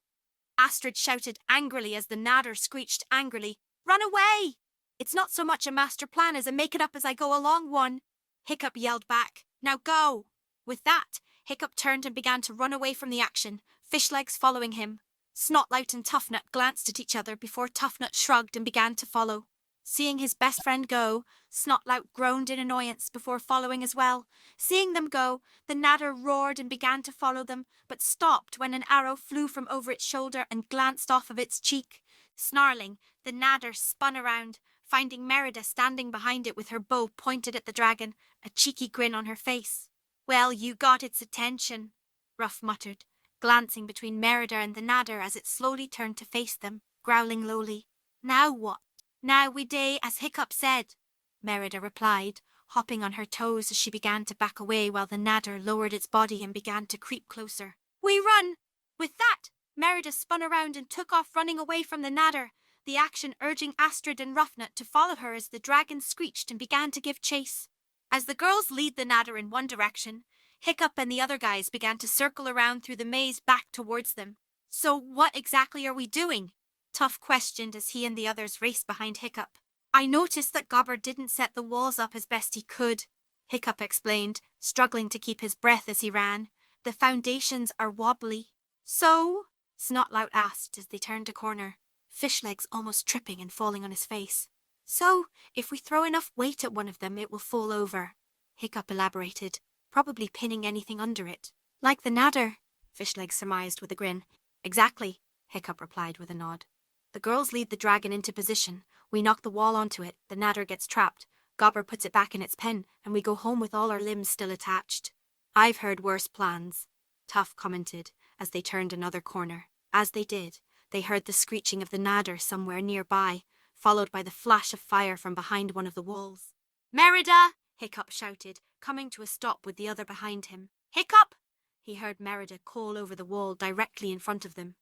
Astrid shouted angrily as the nadder screeched angrily. "Run away!" "It's not so much a master plan as a make-it-up-as-I-go-along one," Hiccup yelled back. "Now go!" With that, Hiccup turned and began to run away from the action, Fishlegs following him. Snotlout and Toughnut glanced at each other before Toughnut shrugged and began to follow. Seeing his best friend go, Snotlout groaned in annoyance before following as well. Seeing them go, the nadder roared and began to follow them, but stopped when an arrow flew from over its shoulder and glanced off of its cheek. Snarling, the nadder spun around, finding Merida standing behind it with her bow pointed at the dragon, a cheeky grin on her face. "Well, you got its attention," Ruff muttered, glancing between Merida and the nadder as it slowly turned to face them, growling lowly. "Now what?" "Now we day as Hiccup said," Merida replied, hopping on her toes as she began to back away while the nadder lowered its body and began to creep closer. "We run!" With that, Merida spun around and took off running away from the nadder, the action urging Astrid and Roughnut to follow her as the dragon screeched and began to give chase. As the girls lead the nadder in one direction, Hiccup and the other guys began to circle around through the maze back towards them. "So what exactly are we doing?" Tough questioned as he and the others raced behind Hiccup. "I noticed that Gobber didn't set the walls up as best he could," Hiccup explained, struggling to keep his breath as he ran. "The foundations are wobbly." "So?" Snotlout asked as they turned a corner, Fishlegs almost tripping and falling on his face. "So, if we throw enough weight at one of them, it will fall over," Hiccup elaborated, probably pinning anything under it. "Like the nadder," Fishlegs surmised with a grin. "Exactly," Hiccup replied with a nod. "The girls lead the dragon into position. We knock the wall onto it, the nadder gets trapped, Gobber puts it back in its pen, and we go home with all our limbs still attached." "I've heard worse plans," Tough commented as they turned another corner. As they did, they heard the screeching of the nadder somewhere nearby, followed by the flash of fire from behind one of the walls. "Merida!" Hiccup shouted, coming to a stop with the other behind him. "Hiccup!" he heard Merida call over the wall directly in front of them.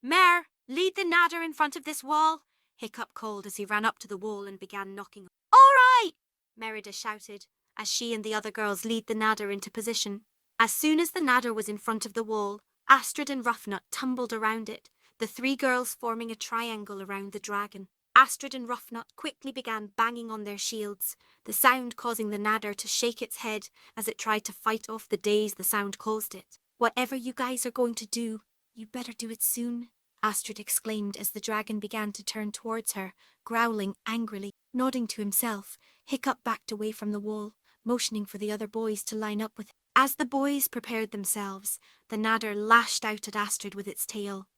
"Mer, lead the nadder in front of this wall," Hiccup called as he ran up to the wall and began knocking. "All right!" Merida shouted, as she and the other girls lead the nadder into position. As soon as the nadder was in front of the wall, Astrid and Roughnut tumbled around it, the three girls forming a triangle around the dragon. Astrid and Roughnut quickly began banging on their shields, the sound causing the nadder to shake its head as it tried to fight off the daze the sound caused it. "Whatever you guys are going to do, you better do it soon," Astrid exclaimed as the dragon began to turn towards her, growling angrily. Nodding to himself, Hiccup backed away from the wall, motioning for the other boys to line up with him. As the boys prepared themselves, the nadder lashed out at Astrid with its tail.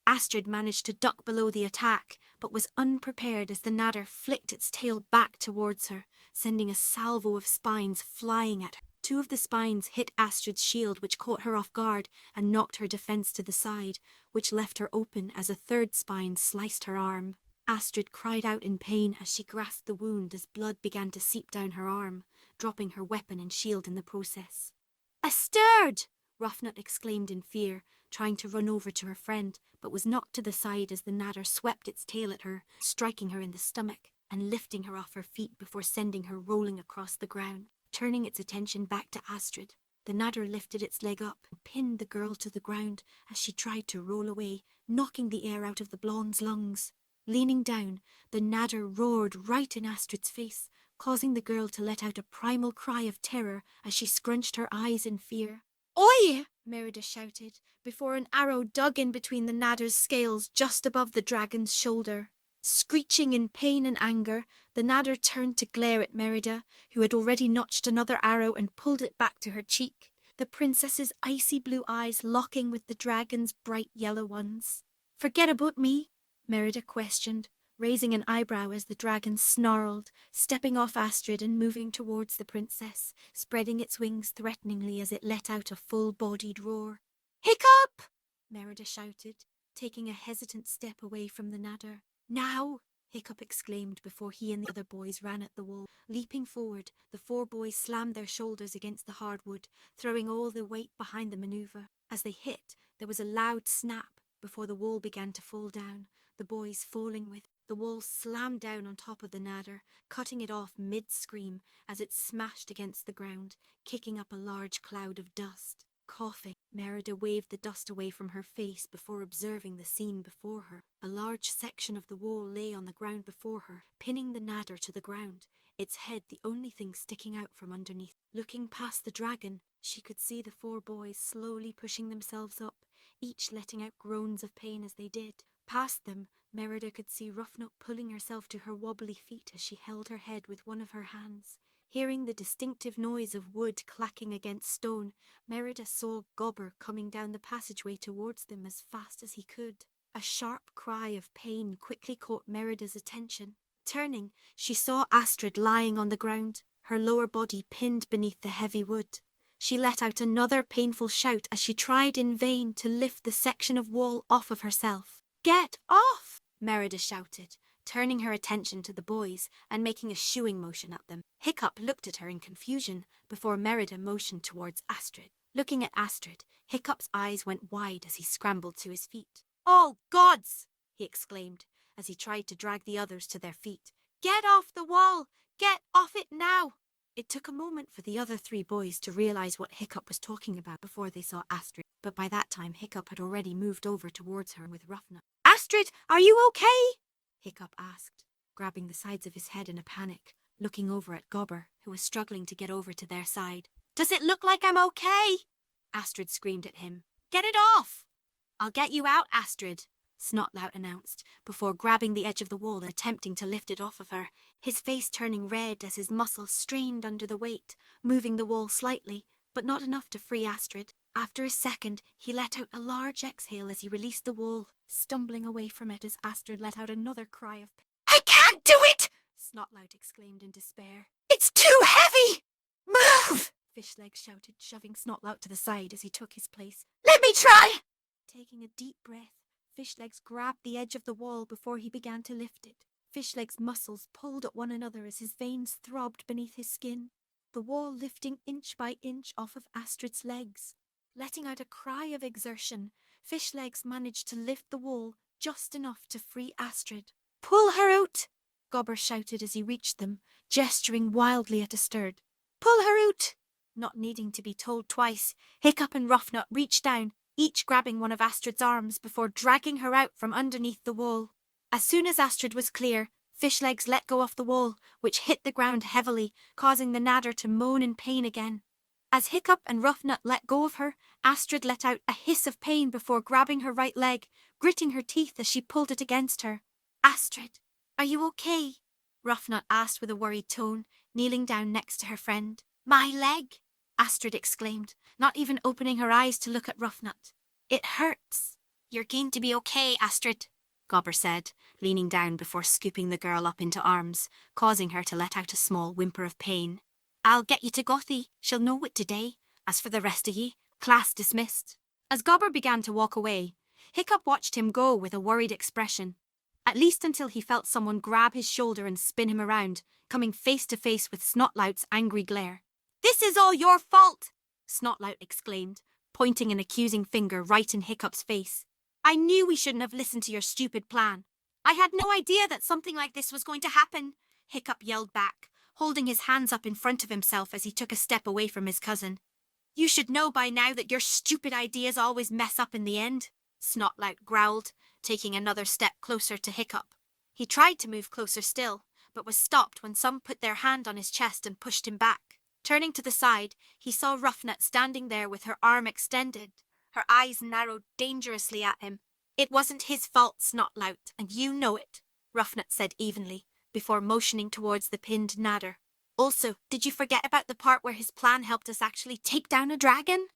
Astrid managed to duck below the attack, but was unprepared as the nadder flicked its tail back towards her, sending a salvo of spines flying at her. Two of the spines hit Astrid's shield, which caught her off guard and knocked her defense to the side, which left her open as a third spine sliced her arm. Astrid cried out in pain as she grasped the wound as blood began to seep down her arm, dropping her weapon and shield in the process. "Astrid!" Roughnut exclaimed in fear, trying to run over to her friend, but was knocked to the side as the nadder swept its tail at her, striking her in the stomach and lifting her off her feet before sending her rolling across the ground. Turning its attention back to Astrid, the nadder lifted its leg up and pinned the girl to the ground as she tried to roll away, knocking the air out of the blonde's lungs. Leaning down, the nadder roared right in Astrid's face, causing the girl to let out a primal cry of terror as she scrunched her eyes in fear. "Oi!" Merida shouted, before an arrow dug in between the nadder's scales just above the dragon's shoulder. Screeching in pain and anger, the nadder turned to glare at Merida, who had already notched another arrow and pulled it back to her cheek, the princess's icy blue eyes locking with the dragon's bright yellow ones. "Forget about me?" Merida questioned, raising an eyebrow as the dragon snarled, stepping off Astrid and moving towards the princess, spreading its wings threateningly as it let out a full-bodied roar. "Hiccup!" Merida shouted, taking a hesitant step away from the nadder. "Now!" Hiccup exclaimed before he and the other boys ran at the wall. Leaping forward, the 4 boys slammed their shoulders against the hardwood, throwing all their weight behind the maneuver. As they hit, there was a loud snap before the wall began to fall down, the boys falling with. The wall slammed down on top of the nadder, cutting it off mid-scream as it smashed against the ground, kicking up a large cloud of dust. Coughing, Merida waved the dust away from her face before observing the scene before her. A large section of the wall lay on the ground before her, pinning the nadder to the ground, its head the only thing sticking out from underneath. Looking past the dragon, she could see the 4 boys slowly pushing themselves up, each letting out groans of pain as they did. Past them, Merida could see Ruffnut pulling herself to her wobbly feet as she held her head with one of her hands. Hearing the distinctive noise of wood clacking against stone, Merida saw Gobber coming down the passageway towards them as fast as he could. A sharp cry of pain quickly caught Merida's attention. Turning, she saw Astrid lying on the ground, her lower body pinned beneath the heavy wood. She let out another painful shout as she tried in vain to lift the section of wall off of herself. "Get off!" Merida shouted, turning her attention to the boys and making a shooing motion at them. Hiccup looked at her in confusion before Merida motioned towards Astrid. Looking at Astrid, Hiccup's eyes went wide as he scrambled to his feet. "Oh, gods!" he exclaimed as he tried to drag the others to their feet. "Get off the wall! Get off it now!" It took a moment for the other 3 boys to realize what Hiccup was talking about before they saw Astrid, but by that time Hiccup had already moved over towards her with Ruffnut. "Astrid, are you okay?" Hiccup asked, grabbing the sides of his head in a panic, looking over at Gobber, who was struggling to get over to their side. "Does it look like I'm okay?" Astrid screamed at him. "Get it off!" "I'll get you out, Astrid," Snotlout announced, before grabbing the edge of the wall and attempting to lift it off of her, his face turning red as his muscles strained under the weight, moving the wall slightly, but not enough to free Astrid. After a second, he let out a large exhale as he released the wall, stumbling away from it as Astrid let out another cry of pain. "I can't do it!" Snotlout exclaimed in despair. "It's too heavy! Move!" Fishlegs shouted, shoving Snotlout to the side as he took his place. "Let me try!" Taking a deep breath, Fishlegs grabbed the edge of the wall before he began to lift it. Fishlegs' muscles pulled at one another as his veins throbbed beneath his skin, the wall lifting inch by inch off of Astrid's legs. Letting out a cry of exertion, Fishlegs managed to lift the wall just enough to free Astrid. "Pull her out!" Gobber shouted as he reached them, gesturing wildly at Astrid. "Pull her out!" Not needing to be told twice, Hiccup and Ruffnut reached down, each grabbing one of Astrid's arms before dragging her out from underneath the wall. As soon as Astrid was clear, Fishlegs let go of the wall, which hit the ground heavily, causing the nadder to moan in pain again. As Hiccup and Ruffnut let go of her, Astrid let out a hiss of pain before grabbing her right leg, gritting her teeth as she pulled it against her. "Astrid, are you okay?" Ruffnut asked with a worried tone, kneeling down next to her friend. "My leg!" Astrid exclaimed, not even opening her eyes to look at Ruffnut. "It hurts." "You're going to be okay, Astrid," Gobber said, leaning down before scooping the girl up into arms, causing her to let out a small whimper of pain. "I'll get you to Gothy. She'll know it today. As for the rest of ye, class dismissed." As Gobber began to walk away, Hiccup watched him go with a worried expression, at least until he felt someone grab his shoulder and spin him around, coming face to face with Snotlout's angry glare. "This is all your fault!" Snotlout exclaimed, pointing an accusing finger right in Hiccup's face. "I knew we shouldn't have listened to your stupid plan. I had no idea that something like this was going to happen," Hiccup yelled back, holding his hands up in front of himself as he took a step away from his cousin. "You should know by now that your stupid ideas always mess up in the end," Snotlout growled, taking another step closer to Hiccup. He tried to move closer still, but was stopped when some put their hand on his chest and pushed him back. Turning to the side, he saw Ruffnut standing there with her arm extended. Her eyes narrowed dangerously at him. "It wasn't his fault, Snotlout, and you know it," Ruffnut said evenly, before motioning towards the pinned Nadder. "Also, did you forget about the part where his plan helped us actually take down a dragon?"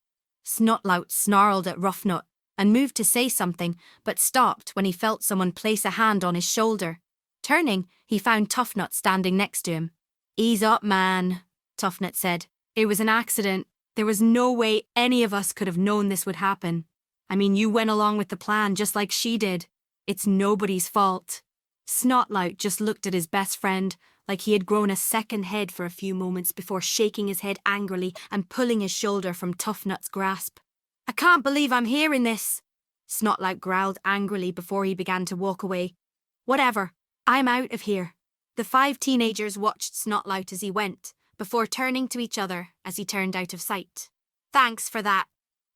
Snotlout snarled at Ruffnut and moved to say something, but stopped when he felt someone place a hand on his shoulder. Turning, he found Tuffnut standing next to him. "Ease up, man," Tuffnut said. "It was an accident. There was no way any of us could have known this would happen. I mean, you went along with the plan just like she did. It's nobody's fault." Snotlout just looked at his best friend like he had grown a second head for a few moments before shaking his head angrily and pulling his shoulder from Tuffnut's grasp. "I can't believe I'm hearing this," Snotlout growled angrily before he began to walk away. "Whatever, I'm out of here." The 5 teenagers watched Snotlout as he went, before turning to each other as he turned out of sight. "Thanks for that,"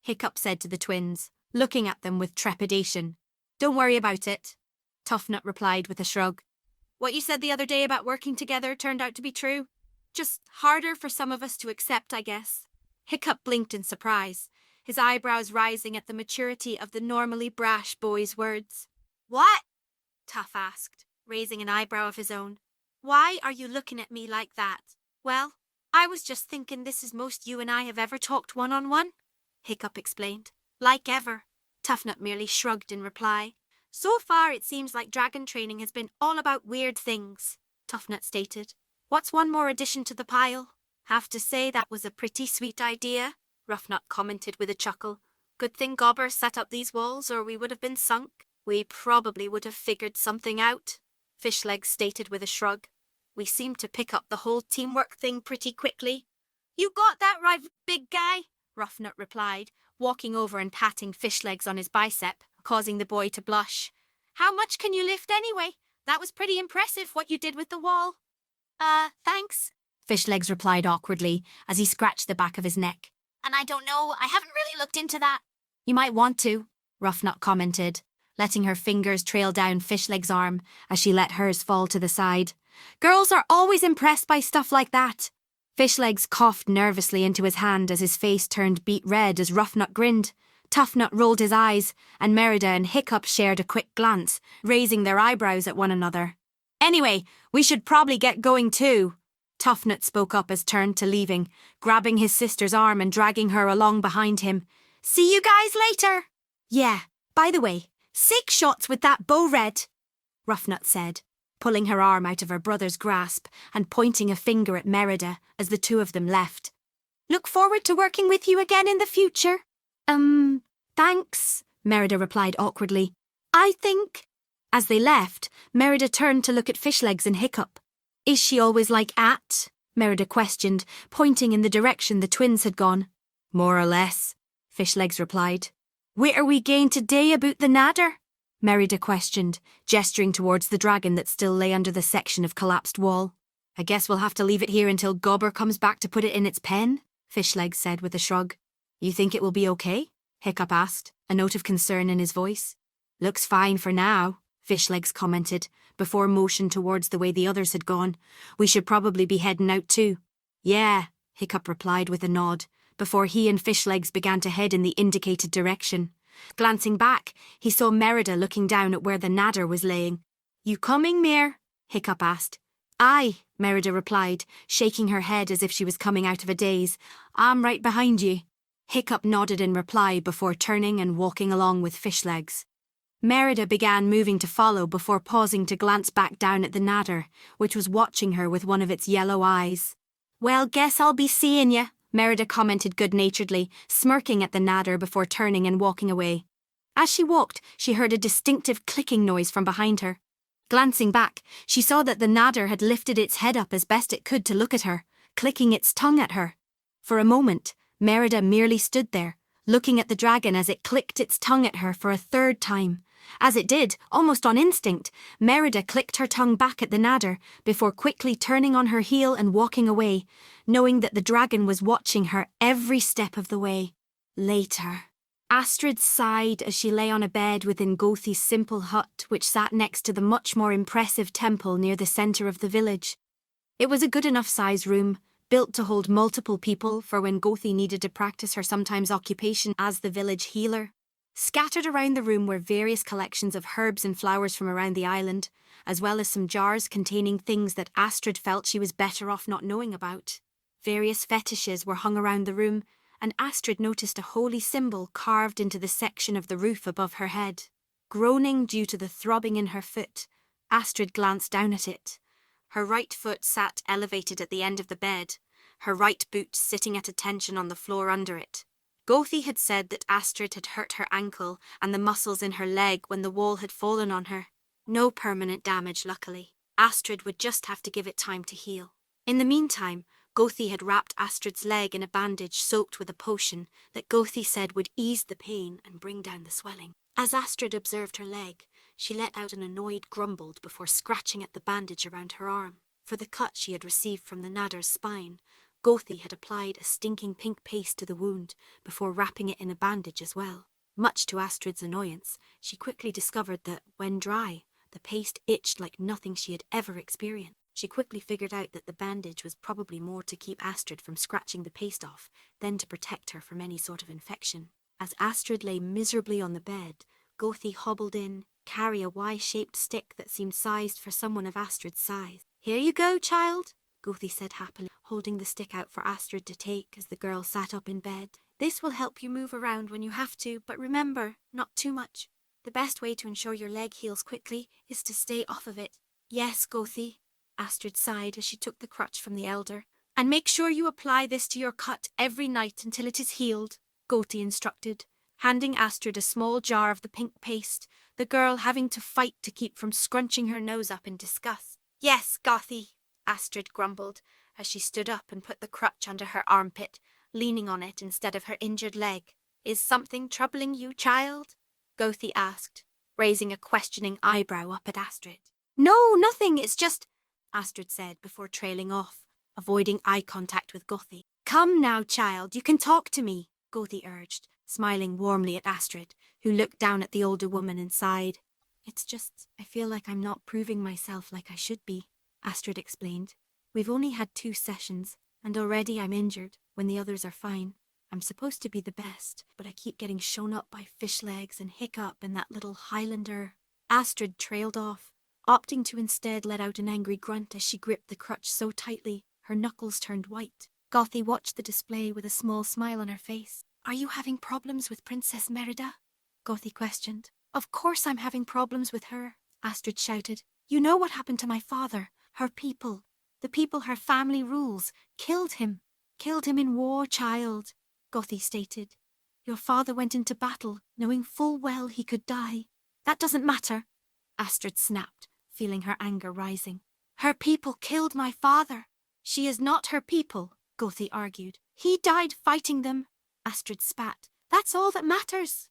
Hiccup said to the twins, looking at them with trepidation. "Don't worry about it," Tuffnut replied with a shrug. "What you said the other day about working together turned out to be true. Just harder for some of us to accept, I guess." Hiccup blinked in surprise, his eyebrows rising at the maturity of the normally brash boy's words. "What?" Tuff asked, raising an eyebrow of his own. "Why are you looking at me like that?" "Well, I was just thinking this is most you and I have ever talked one-on-one," Hiccup explained. "Like ever." Tuffnut merely shrugged in reply. "So far it seems like dragon training has been all about weird things," Tuffnut stated. "What's one more addition to the pile?" "Have to say that was a pretty sweet idea," Ruffnut commented with a chuckle. "Good thing Gobber set up these walls or we would have been sunk." "We probably would have figured something out," Fishlegs stated with a shrug. "We seemed to pick up the whole teamwork thing pretty quickly." "You got that right, big guy," Ruffnut replied, walking over and patting Fishlegs on his bicep, causing the boy to blush. "How much can you lift anyway? That was pretty impressive what you did with the wall." Thanks," Fishlegs replied awkwardly as he scratched the back of his neck. And I don't know, I haven't really looked into that. "You might want to," Ruffnut commented, letting her fingers trail down Fishleg's arm as she let hers fall to the side. "Girls are always impressed by stuff like that." Fishlegs coughed nervously into his hand as his face turned beet red as Ruffnut grinned. Tuffnut rolled his eyes, and Merida and Hiccup shared a quick glance, raising their eyebrows at one another. "Anyway, we should probably get going too," Tuffnut spoke up as turned to leaving, grabbing his sister's arm and dragging her along behind him. "See you guys later." "Yeah, by the way, 6 shots with that bow red," Ruffnut said, pulling her arm out of her brother's grasp and pointing a finger at Merida as the two of them left. "Look forward to working with you again in the future." Thanks," Merida replied awkwardly. "I think—" As they left, Merida turned to look at Fishlegs and Hiccup. "Is she always like at?" Merida questioned, pointing in the direction the twins had gone. "More or less," Fishlegs replied. "What are we going today about the Nadder?" Merida questioned, gesturing towards the dragon that still lay under the section of collapsed wall. "I guess we'll have to leave it here until Gobber comes back to put it in its pen," Fishlegs said with a shrug. "You think it will be okay?" Hiccup asked, a note of concern in his voice. "Looks fine for now," Fishlegs commented, before motion towards the way the others had gone. "We should probably be heading out too." "Yeah," Hiccup replied with a nod, before he and Fishlegs began to head in the indicated direction. Glancing back, he saw Merida looking down at where the Nadder was laying. "You coming, Mer?" Hiccup asked. "Aye," Merida replied, shaking her head as if she was coming out of a daze. "I'm right behind you." Hiccup nodded in reply before turning and walking along with Fishlegs. Merida began moving to follow before pausing to glance back down at the Nadder, which was watching her with one of its yellow eyes. "Well, guess I'll be seeing ya," Merida commented good-naturedly, smirking at the Nadder before turning and walking away. As she walked, she heard a distinctive clicking noise from behind her. Glancing back, she saw that the Nadder had lifted its head up as best it could to look at her, clicking its tongue at her. For a moment, Merida merely stood there, looking at the dragon as it clicked its tongue at her for a 3rd time. As it did, almost on instinct, Merida clicked her tongue back at the Nadder before quickly turning on her heel and walking away, knowing that the dragon was watching her every step of the way. Later. Astrid sighed as she lay on a bed within Gothi's simple hut, which sat next to the much more impressive temple near the centre of the village. It was a good enough size room, built to hold multiple people for when Gothi needed to practice her sometimes occupation as the village healer. Scattered around the room were various collections of herbs and flowers from around the island, as well as some jars containing things that Astrid felt she was better off not knowing about. Various fetishes were hung around the room, and Astrid noticed a holy symbol carved into the section of the roof above her head. Groaning due to the throbbing in her foot, Astrid glanced down at it. Her right foot sat elevated at the end of the bed, her right boot sitting at attention on the floor under it. Gothi had said that Astrid had hurt her ankle and the muscles in her leg when the wall had fallen on her. No permanent damage, luckily. Astrid would just have to give it time to heal. In the meantime, Gothi had wrapped Astrid's leg in a bandage soaked with a potion that Gothi said would ease the pain and bring down the swelling. As Astrid observed her leg, she let out an annoyed grumble before scratching at the bandage around her arm. For the cut she had received from the Nadar's spine, Gothi had applied a stinking pink paste to the wound before wrapping it in a bandage as well. Much to Astrid's annoyance, she quickly discovered that, when dry, the paste itched like nothing she had ever experienced. She quickly figured out that the bandage was probably more to keep Astrid from scratching the paste off than to protect her from any sort of infection. As Astrid lay miserably on the bed, Gothi hobbled in, carrying a Y-shaped stick that seemed sized for someone of Astrid's size. "Here you go, child," Gothi said happily, holding the stick out for Astrid to take as the girl sat up in bed. "This will help you move around when you have to, but remember, not too much. The best way to ensure your leg heals quickly is to stay off of it." "Yes, Gothi," Astrid sighed as she took the crutch from the elder. "And make sure you apply this to your cut every night until it is healed," Gothi instructed, handing Astrid a small jar of the pink paste, the girl having to fight to keep from scrunching her nose up in disgust. "Yes, Gothi," Astrid grumbled as she stood up and put the crutch under her armpit, leaning on it instead of her injured leg. "Is something troubling you, child?" Gothi asked, raising a questioning eyebrow up at Astrid. "No, nothing, it's just," Astrid said before trailing off, avoiding eye contact with Gothi. "Come now, child, you can talk to me," Gothi urged, smiling warmly at Astrid, who looked down at the older woman and sighed. "It's just, I feel like I'm not proving myself like I should be," Astrid explained. "We've only had 2 sessions, and already I'm injured when the others are fine. I'm supposed to be the best, but I keep getting shown up by Fish Legs and Hiccup and that little Highlander." Astrid trailed off, opting to instead let out an angry grunt as she gripped the crutch so tightly her knuckles turned white. Gothi watched the display with a small smile on her face. "Are you having problems with Princess Merida?" Gothi questioned. "Of course I'm having problems with her," Astrid shouted. "You know what happened to my father, her people, the people her family rules, killed him. Killed him in war, child," Gothi stated. "Your father went into battle, knowing full well he could die." "That doesn't matter," Astrid snapped, feeling her anger rising. "Her people killed my father." "She is not her people," Gothi argued. "He died fighting them," Astrid spat. "That's all that matters."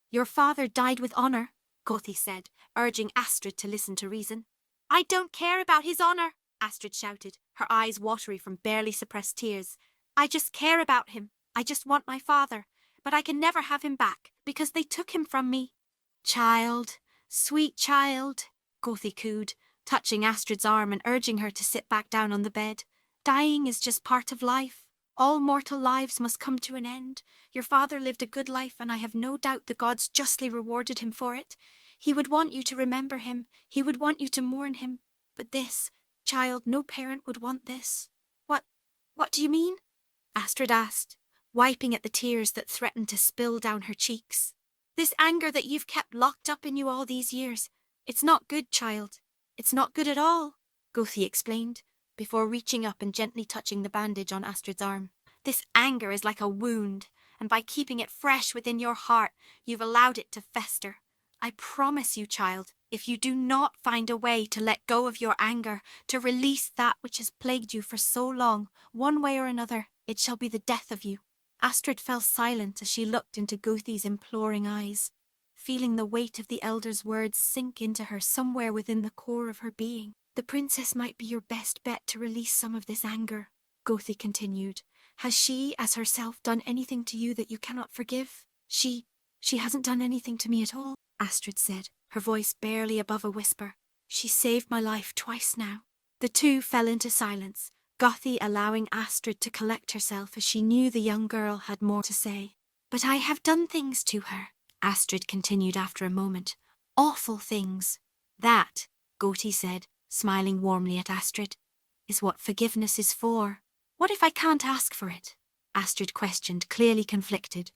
"Your father died with honor," Gothi said, urging Astrid to listen to reason. "I don't care about his honor," Astrid shouted, her eyes watery from barely suppressed tears. "I just care about him. I just want my father, but I can never have him back because they took him from me." "Child, sweet child," Gothi cooed, touching Astrid's arm and urging her to sit back down on the bed. "Dying is just part of life. All mortal lives must come to an end. Your father lived a good life, and I have no doubt the gods justly rewarded him for it. He would want you to remember him. He would want you to mourn him. But this, child, no parent would want this." What do you mean?" Astrid asked, wiping at the tears that threatened to spill down her cheeks. "This anger that you've kept locked up in you all these years. It's not good, child. It's not good at all," Gothi explained, before reaching up and gently touching the bandage on Astrid's arm. "This anger is like a wound, and by keeping it fresh within your heart, you've allowed it to fester. I promise you, child, if you do not find a way to let go of your anger, to release that which has plagued you for so long, one way or another, it shall be the death of you." Astrid fell silent as she looked into Gothi's imploring eyes, feeling the weight of the elder's words sink into her somewhere within the core of her being. "The princess might be your best bet to release some of this anger," Gothi continued. "Has she, as herself, done anything to you that you cannot forgive? She..." She hasn't done anything to me at all, Astrid said, her voice barely above a whisper. She saved my life twice now. The two fell into silence, Gothy allowing Astrid to collect herself as she knew the young girl had more to say. But I have done things to her, Astrid continued after a moment. Awful things. That, Gothy said, smiling warmly at Astrid, is what forgiveness is for. What if I can't ask for it? Astrid questioned, clearly conflicted.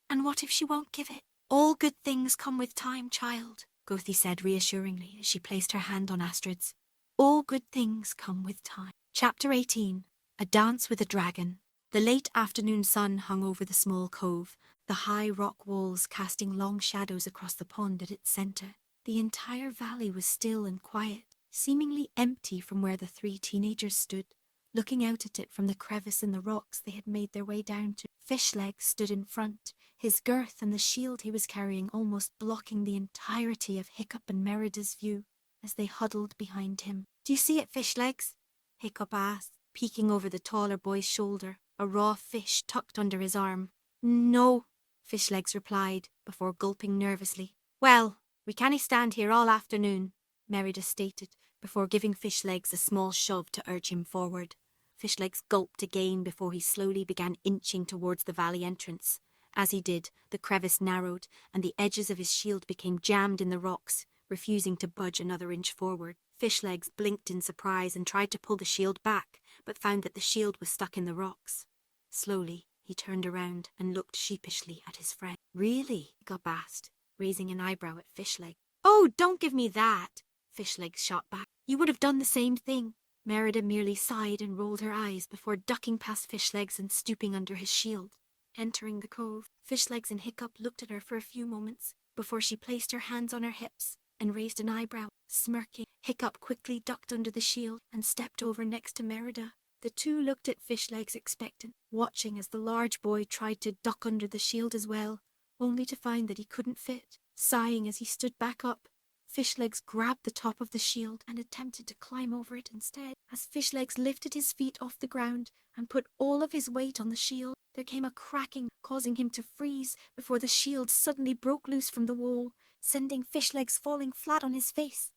And what if she won't give it? All good things come with time, child, Gothy said reassuringly as she placed her hand on Astrid's. All good things come with time. Chapter 18. A Dance with a Dragon. The late afternoon sun hung over the small cove, the high rock walls casting long shadows across the pond at its centre. The entire valley was still and quiet, seemingly empty from where the three teenagers stood, looking out at it from the crevice in the rocks they had made their way down to. Fishlegs stood in front, his girth and the shield he was carrying almost blocking the entirety of Hiccup and Merida's view as they huddled behind him. Do you see it, Fishlegs? Hiccup asked, peeking over the taller boy's shoulder, a raw fish tucked under his arm. No, Fishlegs replied, before gulping nervously. Well, we can't stand here all afternoon, Merida stated, before giving Fishlegs a small shove to urge him forward. Fishlegs gulped again before he slowly began inching towards the valley entrance. As he did, the crevice narrowed, and the edges of his shield became jammed in the rocks, refusing to budge another inch forward. Fishlegs blinked in surprise and tried to pull the shield back, but found that the shield was stuck in the rocks. Slowly, he turned around and looked sheepishly at his friend. Really? Hiccup asked, raising an eyebrow at Fishlegs. Oh, don't give me that, Fishlegs shot back. You would have done the same thing. Merida merely sighed and rolled her eyes before ducking past Fishlegs and stooping under his shield. Entering the cove, Fishlegs and Hiccup looked at her for a few moments before she placed her hands on her hips and raised an eyebrow, smirking. Hiccup quickly ducked under the shield and stepped over next to Merida. The two looked at Fishlegs expectant, watching as the large boy tried to duck under the shield as well, only to find that he couldn't fit. Sighing as he stood back up, Fishlegs grabbed the top of the shield and attempted to climb over it instead. As Fishlegs lifted his feet off the ground and put all of his weight on the shield, there came a cracking, causing him to freeze before the shield suddenly broke loose from the wall, sending Fishlegs falling flat on his face.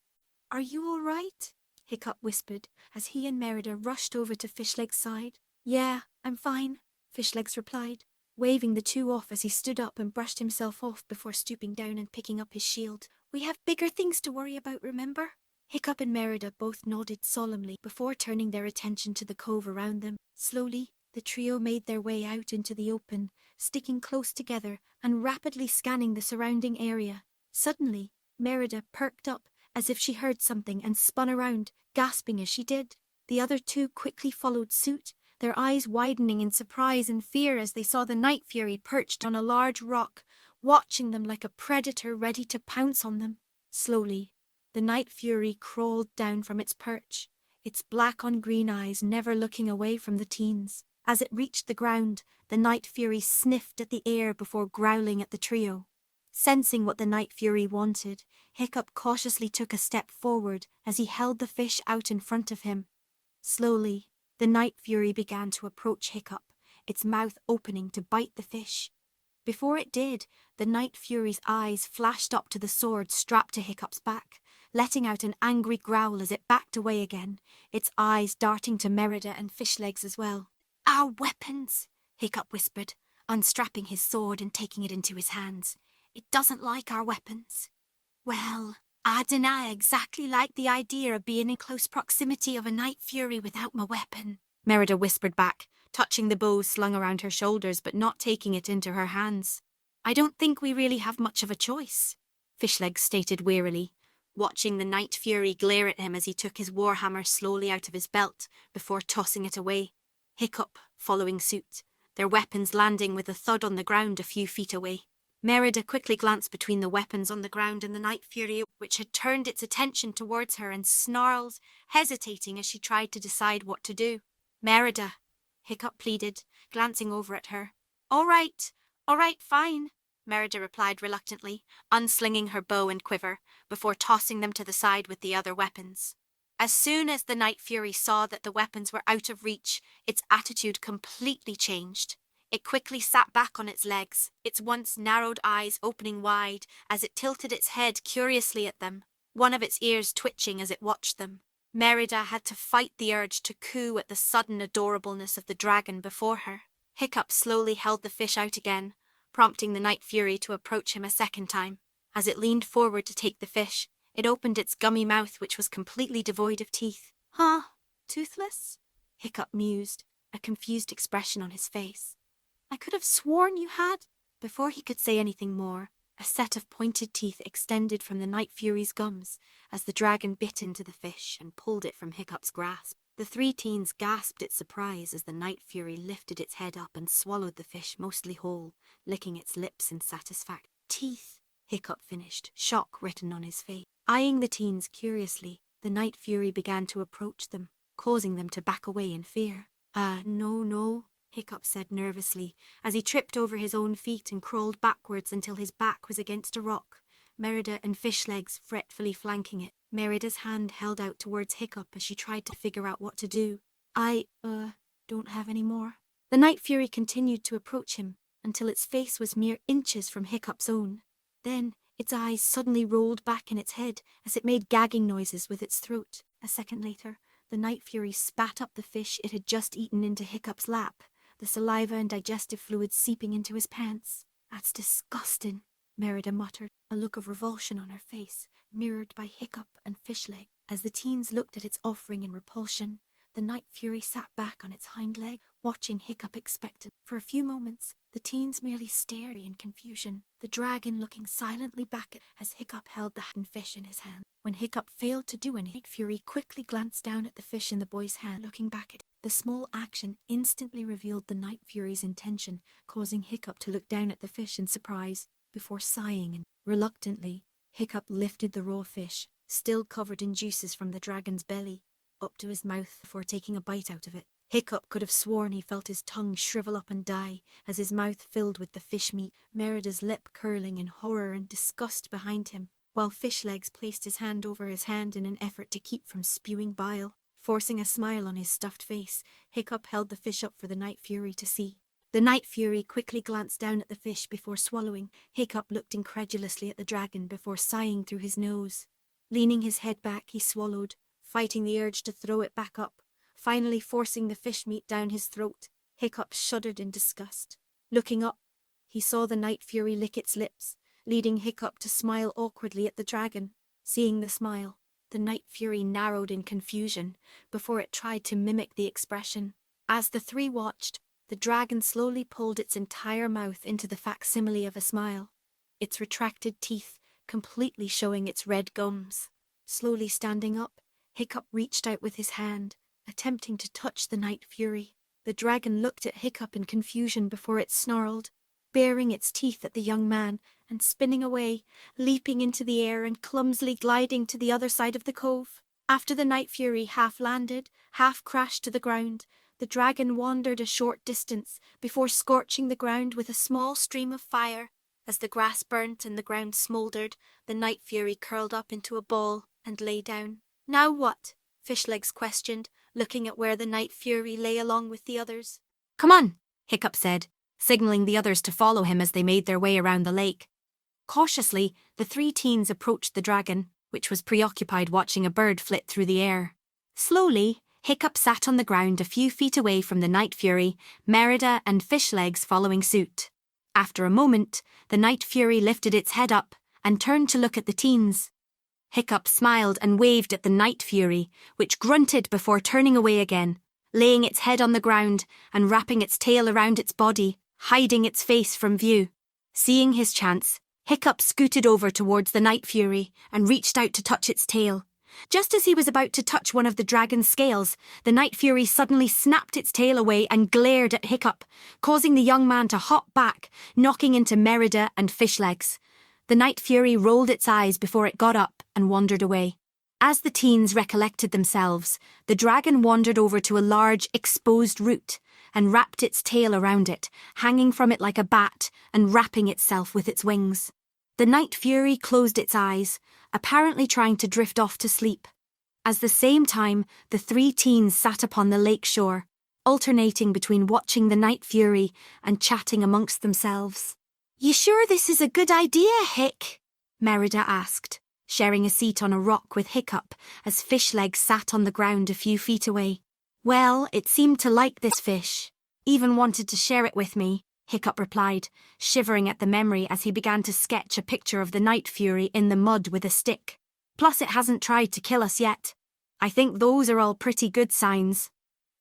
Are you all right? Hiccup whispered as he and Merida rushed over to Fishlegs' side. Yeah, I'm fine, Fishlegs replied, waving the two off as he stood up and brushed himself off before stooping down and picking up his shield. We have bigger things to worry about, remember? Hiccup and Merida both nodded solemnly before turning their attention to the cove around them. Slowly, the trio made their way out into the open, sticking close together and rapidly scanning the surrounding area. Suddenly, Merida perked up as if she heard something and spun around, gasping as she did. The other two quickly followed suit, their eyes widening in surprise and fear as they saw the Night Fury perched on a large rock, watching them like a predator ready to pounce on them. Slowly, the Night Fury crawled down from its perch, its black-on-green eyes never looking away from the teens. As it reached the ground, the Night Fury sniffed at the air before growling at the trio. Sensing what the Night Fury wanted, Hiccup cautiously took a step forward as he held the fish out in front of him. Slowly, the Night Fury began to approach Hiccup, its mouth opening to bite the fish. Before it did, the Night Fury's eyes flashed up to the sword strapped to Hiccup's back, letting out an angry growl as it backed away again, its eyes darting to Merida and Fishlegs as well. Our weapons, Hiccup whispered, unstrapping his sword and taking it into his hands. It doesn't like our weapons. Well, I dinna exactly like the idea of being in close proximity of a Night Fury without my weapon, Merida whispered back, touching the bow slung around her shoulders but not taking it into her hands. I don't think we really have much of a choice, Fishlegs stated wearily, watching the Night Fury glare at him as he took his warhammer slowly out of his belt before tossing it away. Hiccup following suit, their weapons landing with a thud on the ground a few feet away. Merida quickly glanced between the weapons on the ground and the Night Fury, which had turned its attention towards her, and snarled, hesitating as she tried to decide what to do. Merida, Hiccup pleaded, glancing over at her. All right, fine, Merida replied reluctantly, unslinging her bow and quiver, before tossing them to the side with the other weapons. As soon as the Night Fury saw that the weapons were out of reach, its attitude completely changed. It quickly sat back on its legs, its once narrowed eyes opening wide as it tilted its head curiously at them, one of its ears twitching as it watched them. Merida had to fight the urge to coo at the sudden adorableness of the dragon before her. Hiccup slowly held the fish out again, prompting the Night Fury to approach him a second time. As it leaned forward to take the fish, it opened its gummy mouth, which was completely devoid of teeth. "Huh? Toothless?" Hiccup mused, a confused expression on his face. "I could have sworn you had." Before he could say anything more, a set of pointed teeth extended from the Night Fury's gums as the dragon bit into the fish and pulled it from Hiccup's grasp. The three teens gasped its surprise as the Night Fury lifted its head up and swallowed the fish mostly whole, licking its lips in satisfaction. "Teeth," Hiccup finished, shock written on his face. Eyeing the teens curiously, the Night Fury began to approach them, causing them to back away in fear. No," Hiccup said nervously, as he tripped over his own feet and crawled backwards until his back was against a rock, Merida and Fishlegs fretfully flanking it. Merida's hand held out towards Hiccup as she tried to figure out what to do. "I don't have any more." The Night Fury continued to approach him until its face was mere inches from Hiccup's own. Then its eyes suddenly rolled back in its head as it made gagging noises with its throat. A second later, the Night Fury spat up the fish it had just eaten into Hiccup's lap, the saliva and digestive fluid seeping into his pants. "That's disgusting," Merida muttered, a look of revulsion on her face, mirrored by Hiccup and Fishleg. As the teens looked at its offering in repulsion, the Night Fury sat back on its hind leg, watching Hiccup expectant. For a few moments, the teens merely stared in confusion, the dragon looking silently back as Hiccup held the fish in his hand. When Hiccup failed to do anything, Night Fury quickly glanced down at the fish in the boy's hand, looking back at it. The small action instantly revealed the Night Fury's intention, causing Hiccup to look down at the fish in surprise, before sighing and reluctantly, Hiccup lifted the raw fish, still covered in juices from the dragon's belly, up to his mouth before taking a bite out of it. Hiccup could have sworn he felt his tongue shrivel up and die as his mouth filled with the fish meat, Merida's lip curling in horror and disgust behind him, while Fishlegs placed his hand over his hand in an effort to keep from spewing bile. Forcing a smile on his stuffed face, Hiccup held the fish up for the Night Fury to see. The Night Fury quickly glanced down at the fish before swallowing. Hiccup looked incredulously at the dragon before sighing through his nose. Leaning his head back, he swallowed, fighting the urge to throw it back up, finally forcing the fish meat down his throat. Hiccup shuddered in disgust. Looking up, he saw the Night Fury lick its lips, leading Hiccup to smile awkwardly at the dragon. Seeing the smile, the Night Fury narrowed in confusion before it tried to mimic the expression. As the three watched, the dragon slowly pulled its entire mouth into the facsimile of a smile, its retracted teeth completely showing its red gums. Slowly standing up, Hiccup reached out with his hand, attempting to touch the Night Fury. The dragon looked at Hiccup in confusion before it snarled, baring its teeth at the young man and spinning away, leaping into the air and clumsily gliding to the other side of the cove. After the Night Fury half landed, half crashed to the ground, the dragon wandered a short distance before scorching the ground with a small stream of fire. As the grass burnt and the ground smouldered, the Night Fury curled up into a ball and lay down. "Now what?" Fishlegs questioned, looking at where the Night Fury lay along with the others. "Come on," Hiccup said, signaling the others to follow him as they made their way around the lake. Cautiously, the three teens approached the dragon, which was preoccupied watching a bird flit through the air. Slowly, Hiccup sat on the ground a few feet away from the Night Fury, Merida and Fishlegs following suit. After a moment, the Night Fury lifted its head up and turned to look at the teens. Hiccup smiled and waved at the Night Fury, which grunted before turning away again, laying its head on the ground and wrapping its tail around its body, hiding its face from view. Seeing his chance, Hiccup scooted over towards the Night Fury and reached out to touch its tail. Just as he was about to touch one of the dragon's scales, the Night Fury suddenly snapped its tail away and glared at Hiccup, causing the young man to hop back, knocking into Merida and Fishlegs. The Night Fury rolled its eyes before it got up and wandered away. As the teens recollected themselves, the dragon wandered over to a large, exposed root and wrapped its tail around it, hanging from it like a bat and wrapping itself with its wings. The Night Fury closed its eyes, apparently trying to drift off to sleep. At the same time, the three teens sat upon the lake shore, alternating between watching the Night Fury and chatting amongst themselves. "You sure this is a good idea, Hick?" Merida asked, sharing a seat on a rock with Hiccup as Fishlegs sat on the ground a few feet away. "Well, it seemed to like this fish. Even wanted to share it with me," Hiccup replied, shivering at the memory as he began to sketch a picture of the Night Fury in the mud with a stick. "Plus it hasn't tried to kill us yet. I think those are all pretty good signs."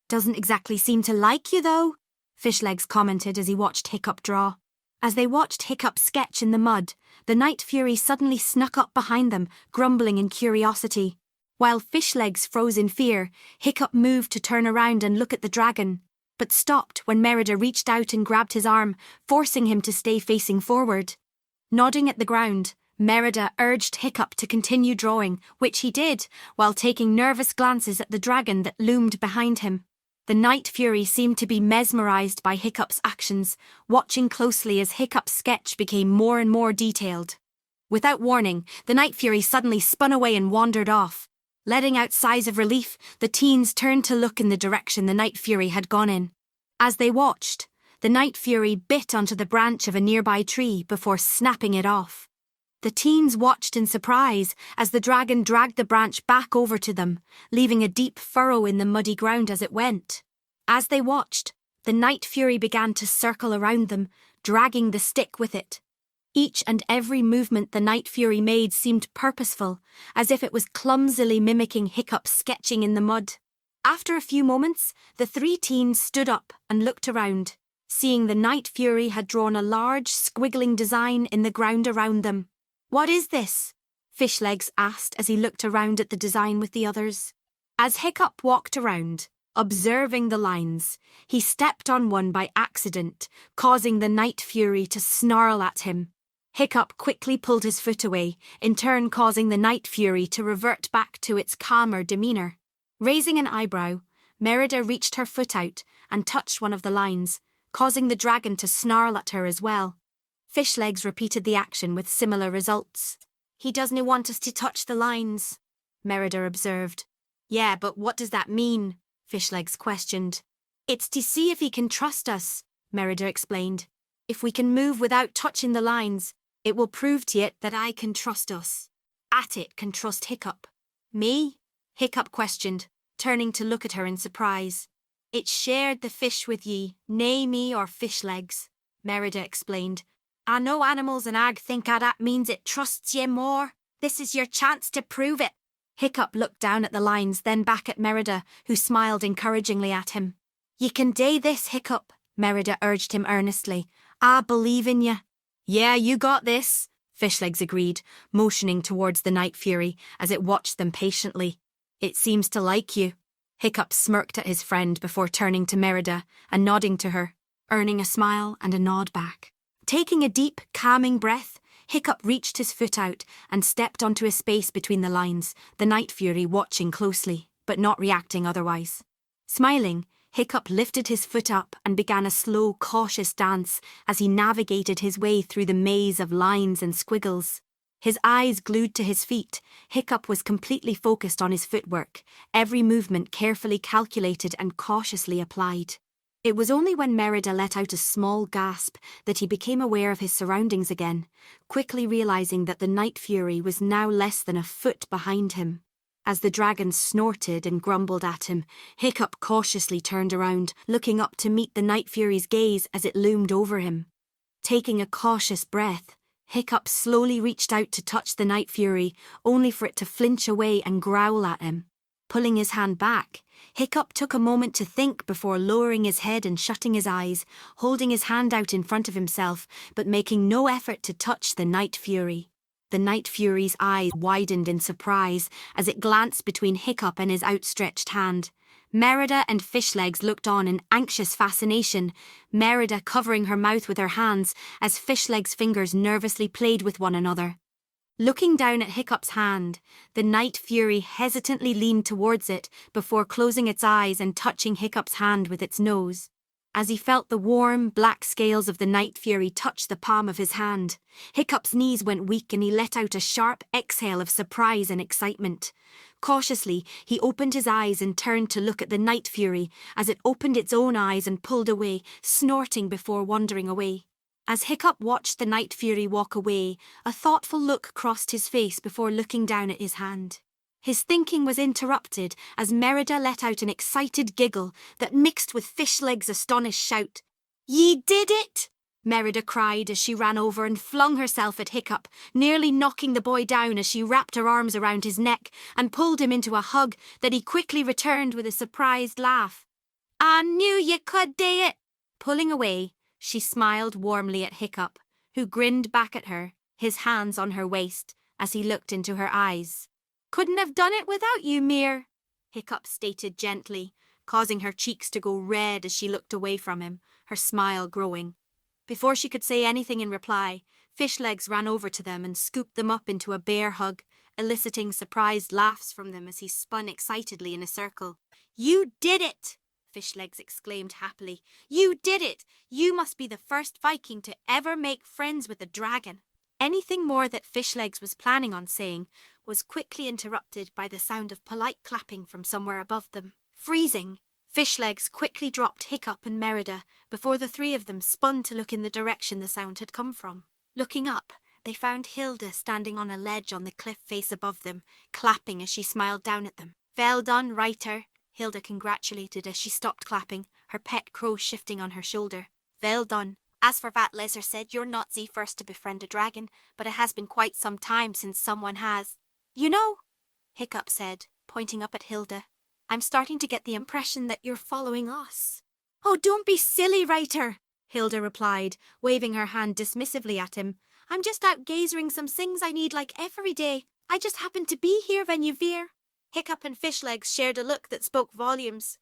"Doesn't exactly seem to like you, though," Fishlegs commented as he watched Hiccup draw. As they watched Hiccup sketch in the mud, the Night Fury suddenly snuck up behind them, grumbling in curiosity. While Fishlegs froze in fear, Hiccup moved to turn around and look at the dragon, but stopped when Merida reached out and grabbed his arm, forcing him to stay facing forward. Nodding at the ground, Merida urged Hiccup to continue drawing, which he did, while taking nervous glances at the dragon that loomed behind him. The Night Fury seemed to be mesmerised by Hiccup's actions, watching closely as Hiccup's sketch became more and more detailed. Without warning, the Night Fury suddenly spun away and wandered off. Letting out sighs of relief, the teens turned to look in the direction the Night Fury had gone in. As they watched, the Night Fury bit onto the branch of a nearby tree before snapping it off. The teens watched in surprise as the dragon dragged the branch back over to them, leaving a deep furrow in the muddy ground as it went. As they watched, the Night Fury began to circle around them, dragging the stick with it. Each and every movement the Night Fury made seemed purposeful, as if it was clumsily mimicking Hiccup's sketching in the mud. After a few moments, the three teens stood up and looked around, seeing the Night Fury had drawn a large, squiggling design in the ground around them. "What is this?" Fishlegs asked as he looked around at the design with the others. As Hiccup walked around, observing the lines, he stepped on one by accident, causing the Night Fury to snarl at him. Hiccup quickly pulled his foot away, in turn causing the Night Fury to revert back to its calmer demeanour. Raising an eyebrow, Merida reached her foot out and touched one of the lines, causing the dragon to snarl at her as well. Fishlegs repeated the action with similar results. "He doesn't want us to touch the lines," Merida observed. "Yeah, but what does that mean?" Fishlegs questioned. "It's to see if he can trust us," Merida explained. "If we can move without touching the lines, it will prove to it that I can trust us. At it can trust Hiccup." "Me?" Hiccup questioned, turning to look at her in surprise. "It shared the fish with ye, nae me or Fishlegs," Merida explained. "I know animals and ag think that means it trusts ye more. This is your chance to prove it." Hiccup looked down at the lines, then back at Merida, who smiled encouragingly at him. "Ye can do this, Hiccup," Merida urged him earnestly. "I believe in ye." "Yeah, you got this," Fishlegs agreed, motioning towards the Night Fury as it watched them patiently. "It seems to like you." Hiccup smirked at his friend before turning to Merida and nodding to her, earning a smile and a nod back. Taking a deep, calming breath, Hiccup reached his foot out and stepped onto a space between the lines, the Night Fury watching closely, but not reacting otherwise. Smiling, Hiccup lifted his foot up and began a slow, cautious dance as he navigated his way through the maze of lines and squiggles. His eyes glued to his feet, Hiccup was completely focused on his footwork, every movement carefully calculated and cautiously applied. It was only when Merida let out a small gasp that he became aware of his surroundings again, quickly realising that the Night Fury was now less than a foot behind him. As the dragon snorted and grumbled at him, Hiccup cautiously turned around, looking up to meet the Night Fury's gaze as it loomed over him. Taking a cautious breath, Hiccup slowly reached out to touch the Night Fury, only for it to flinch away and growl at him. Pulling his hand back, Hiccup took a moment to think before lowering his head and shutting his eyes, holding his hand out in front of himself, but making no effort to touch the Night Fury. The Night Fury's eyes widened in surprise as it glanced between Hiccup and his outstretched hand. Merida and Fishlegs looked on in anxious fascination, Merida covering her mouth with her hands as Fishlegs' fingers nervously played with one another. Looking down at Hiccup's hand, the Night Fury hesitantly leaned towards it before closing its eyes and touching Hiccup's hand with its nose. as he felt the warm, black scales of the night fury touch the palm of his hand. Hiccup's knees went weak and he let out a sharp exhale of surprise and excitement. Cautiously, he opened his eyes and turned to look at the night fury as it opened its own eyes and pulled away, snorting before wandering away. As Hiccup watched the night fury walk away, a thoughtful look crossed his face before looking down at his hand. His thinking was interrupted as Merida let out an excited giggle that mixed with Fishleg's astonished shout. "Ye did it!" Merida cried as she ran over and flung herself at Hiccup, nearly knocking the boy down as she wrapped her arms around his neck and pulled him into a hug that he quickly returned with a surprised laugh. "I knew ye could do it!" Pulling away, she smiled warmly at Hiccup, who grinned back at her, his hands on her waist, as he looked into her eyes. "Couldn't have done it without you, Mir," Hiccup stated gently, causing her cheeks to go red as she looked away from him, her smile growing. Before she could say anything in reply, Fishlegs ran over to them and scooped them up into a bear hug, eliciting surprised laughs from them as he spun excitedly in a circle. "You did it!" Fishlegs exclaimed happily. "You did it! You must be the first Viking to ever make friends with a dragon." Anything more that Fishlegs was planning on saying was quickly interrupted by the sound of polite clapping from somewhere above them. Freezing, Fishlegs quickly dropped Hiccup and Merida before the three of them spun to look in the direction the sound had come from. Looking up, they found Hilda standing on a ledge on the cliff face above them, clapping as she smiled down at them. "Well done, writer," Hilda congratulated as she stopped clapping, her pet crow shifting on her shoulder. "Well done. As for that Lezer said, you're not the first to befriend a dragon, but it has been quite some time since someone has." "You know," Hiccup said, pointing up at Hilda, "I'm starting to get the impression that you're following us." "Oh, don't be silly, writer," Hilda replied, waving her hand dismissively at him. "I'm just out gathering some things I need like every day. I just happened to be here when you veer." Hiccup and Fishlegs shared a look that spoke volumes.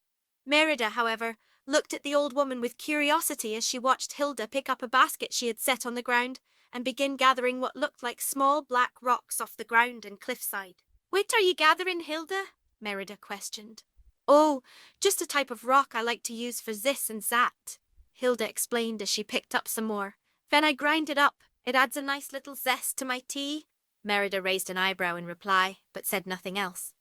Merida, however, looked at the old woman with curiosity as she watched Hilda pick up a basket she had set on the ground and begin gathering what looked like small black rocks off the ground and cliffside. "What are you gathering, Hilda?" Merida questioned. "Oh, just a type of rock I like to use for this and that," Hilda explained as she picked up some more. "When I grind it up, it adds a nice little zest to my tea." Merida raised an eyebrow in reply, but said nothing else.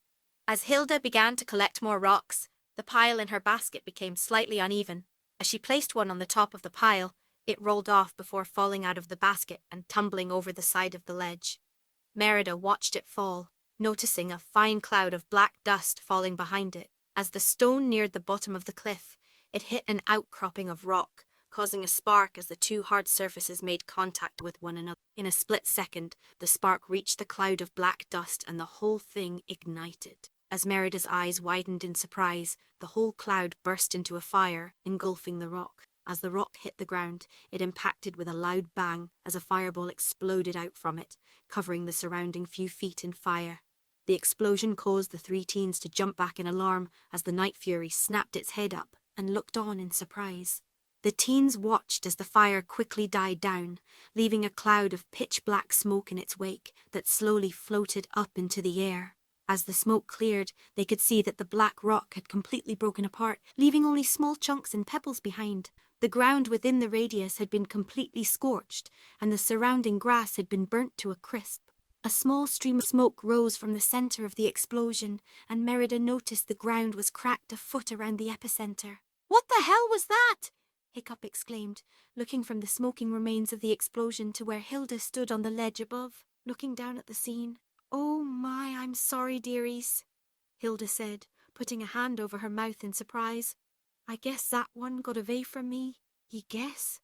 As Hilda began to collect more rocks, the pile in her basket became slightly uneven. As she placed one on the top of the pile, it rolled off before falling out of the basket and tumbling over the side of the ledge. Merida watched it fall, noticing a fine cloud of black dust falling behind it. As the stone neared the bottom of the cliff, it hit an outcropping of rock, causing a spark as the two hard surfaces made contact with one another. In a split second, the spark reached the cloud of black dust and the whole thing ignited. As Merida's eyes widened in surprise, the whole cloud burst into a fire, engulfing the rock. As the rock hit the ground, it impacted with a loud bang as a fireball exploded out from it, covering the surrounding few feet in fire. The explosion caused the three teens to jump back in alarm as the night fury snapped its head up and looked on in surprise. The teens watched as the fire quickly died down, leaving a cloud of pitch-black smoke in its wake that slowly floated up into the air. As the smoke cleared, they could see that the black rock had completely broken apart, leaving only small chunks and pebbles behind. The ground within the radius had been completely scorched, and the surrounding grass had been burnt to a crisp. A small stream of smoke rose from the center of the explosion, and Merida noticed the ground was cracked a foot around the epicenter. "What the hell was that?" Hiccup exclaimed, looking from the smoking remains of the explosion to where Hilda stood on the ledge above, looking down at the scene. "Oh my, I'm sorry, dearies," Hilda said, putting a hand over her mouth in surprise. "I guess that one got away from me." "You guess?"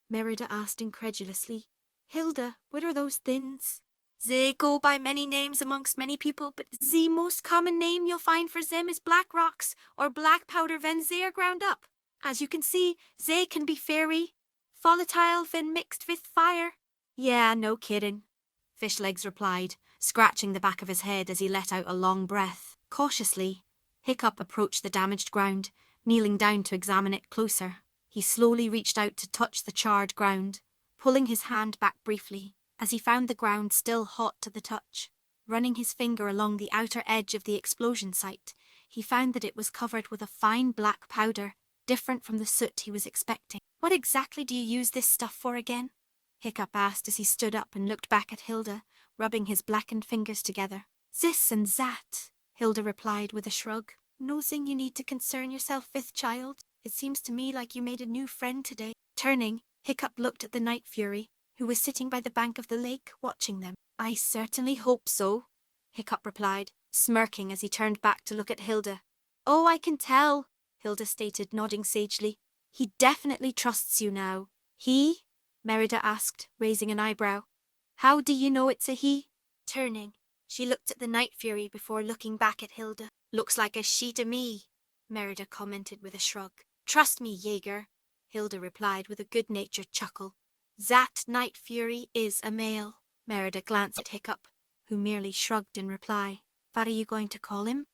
Merida asked incredulously. "Hilda, what are those things?" "They go by many names amongst many people, but the most common name you'll find for them is black rocks, or black powder when they are ground up. As you can see, they can be very volatile when mixed with fire." "Yeah, no kidding," Fishlegs replied, scratching the back of his head as he let out a long breath. Cautiously, Hiccup approached the damaged ground, kneeling down to examine it closer. He slowly reached out to touch the charred ground, pulling his hand back briefly, as he found the ground still hot to the touch. Running his finger along the outer edge of the explosion site, he found that it was covered with a fine black powder, different from the soot he was expecting. What exactly do you use this stuff for again? Hiccup asked as he stood up and looked back at Hilda, rubbing his blackened fingers together. This and that, Hilda replied with a shrug. Nothing you need to concern yourself with, child. It seems to me like you made a new friend today. Turning, Hiccup looked at the Night Fury, who was sitting by the bank of the lake, watching them. I certainly hope so, Hiccup replied, smirking as he turned back to look at Hilda. Oh, I can tell, Hilda stated, nodding sagely. He definitely trusts you now. He? Merida asked, raising an eyebrow. How do you know it's a he? Turning, she looked at the Night Fury before looking back at Hilda. Looks like a she to me, Merida commented with a shrug. Trust me, Jaeger, Hilda replied with a good-natured chuckle. That Night Fury is a male. Merida glanced at Hiccup, who merely shrugged in reply. What are you going to call him?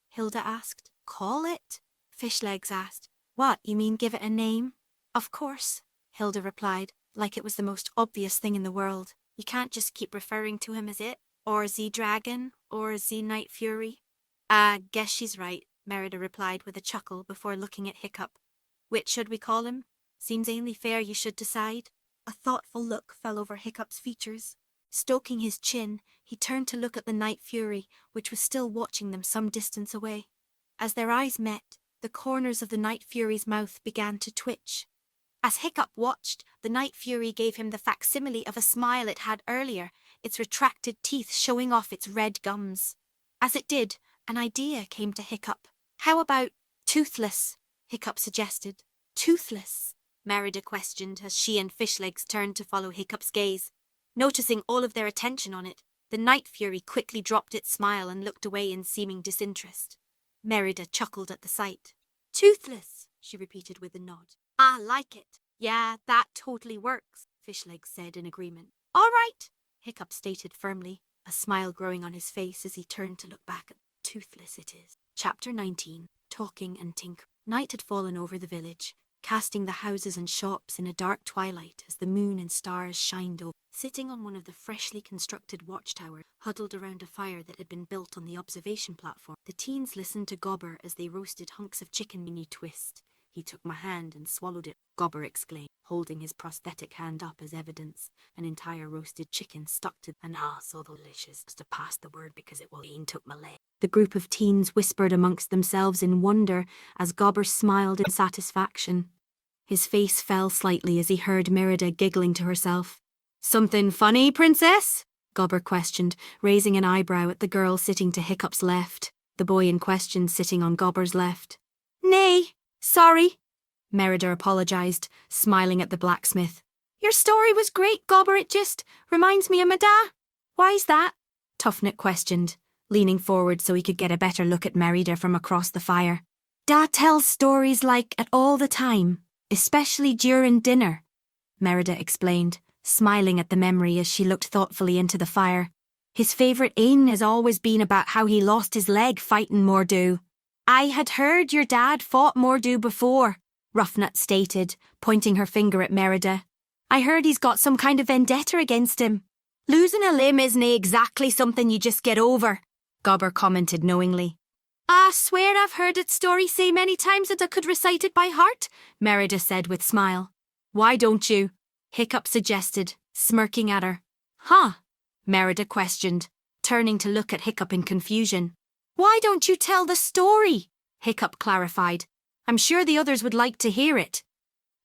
Hilda asked. Call it? Fishlegs asked. What, you mean give it a name? Of course, Hilda replied, like it was the most obvious thing in the world. You can't just keep referring to him as it, or Z Dragon, or Z Night Fury. Guess she's right, Merida replied with a chuckle before looking at Hiccup. Which should we call him? Seems only fair you should decide. A thoughtful look fell over Hiccup's features. Stoking his chin, he turned to look at the Night Fury, which was still watching them some distance away. As their eyes met, the corners of the Night Fury's mouth began to twitch. As Hiccup watched, the Night Fury gave him the facsimile of a smile it had earlier, its retracted teeth showing off its red gums. As it did, an idea came to Hiccup. How about toothless? Hiccup suggested. Toothless? Merida questioned as she and Fishlegs turned to follow Hiccup's gaze. Noticing all of their attention on it, the Night Fury quickly dropped its smile and looked away in seeming disinterest. Merida chuckled at the sight. Toothless, she repeated with a nod. I like it. Yeah, that totally works, Fishlegs said in agreement. All right, Hiccup stated firmly, a smile growing on his face as he turned to look back at Toothless it is. Chapter 19. Talking and Tinkering. Night had fallen over the village, casting the houses and shops in a dark twilight as the moon and stars shined over. Sitting on one of the freshly constructed watchtowers, huddled around a fire that had been built on the observation platform, the teens listened to Gobber as they roasted hunks of chicken. Mini twist. He took my hand and swallowed it, Gobber exclaimed, holding his prosthetic hand up as evidence. An entire roasted chicken stuck to and so delicious. Just to pass the word because it will took my leg. The group of teens whispered amongst themselves in wonder as Gobber smiled in satisfaction. His face fell slightly as he heard Merida giggling to herself. Something funny, princess? Gobber questioned, raising an eyebrow at the girl sitting to Hiccup's left, the boy in question sitting on Gobber's left. Nay, sorry, Merida apologised, smiling at the blacksmith. Your story was great, Gobber, it just reminds me of my da. Why's that? Toughnut questioned, leaning forward so he could get a better look at Merida from across the fire. Da tells stories like at all the time, especially during dinner, Merida explained, smiling at the memory as she looked thoughtfully into the fire. His favourite ain has always been about how he lost his leg fighting Mordu. I had heard your dad fought Mordu before, Roughnut stated, pointing her finger at Merida. I heard he's got some kind of vendetta against him. Losing a limb isn't exactly something you just get over, Gobber commented knowingly. I swear I've heard its story say many times that I could recite it by heart, Merida said with smile. Why don't you? Hiccup suggested, smirking at her. Huh? Merida questioned, turning to look at Hiccup in confusion. Why don't you tell the story? Hiccup clarified. I'm sure the others would like to hear it.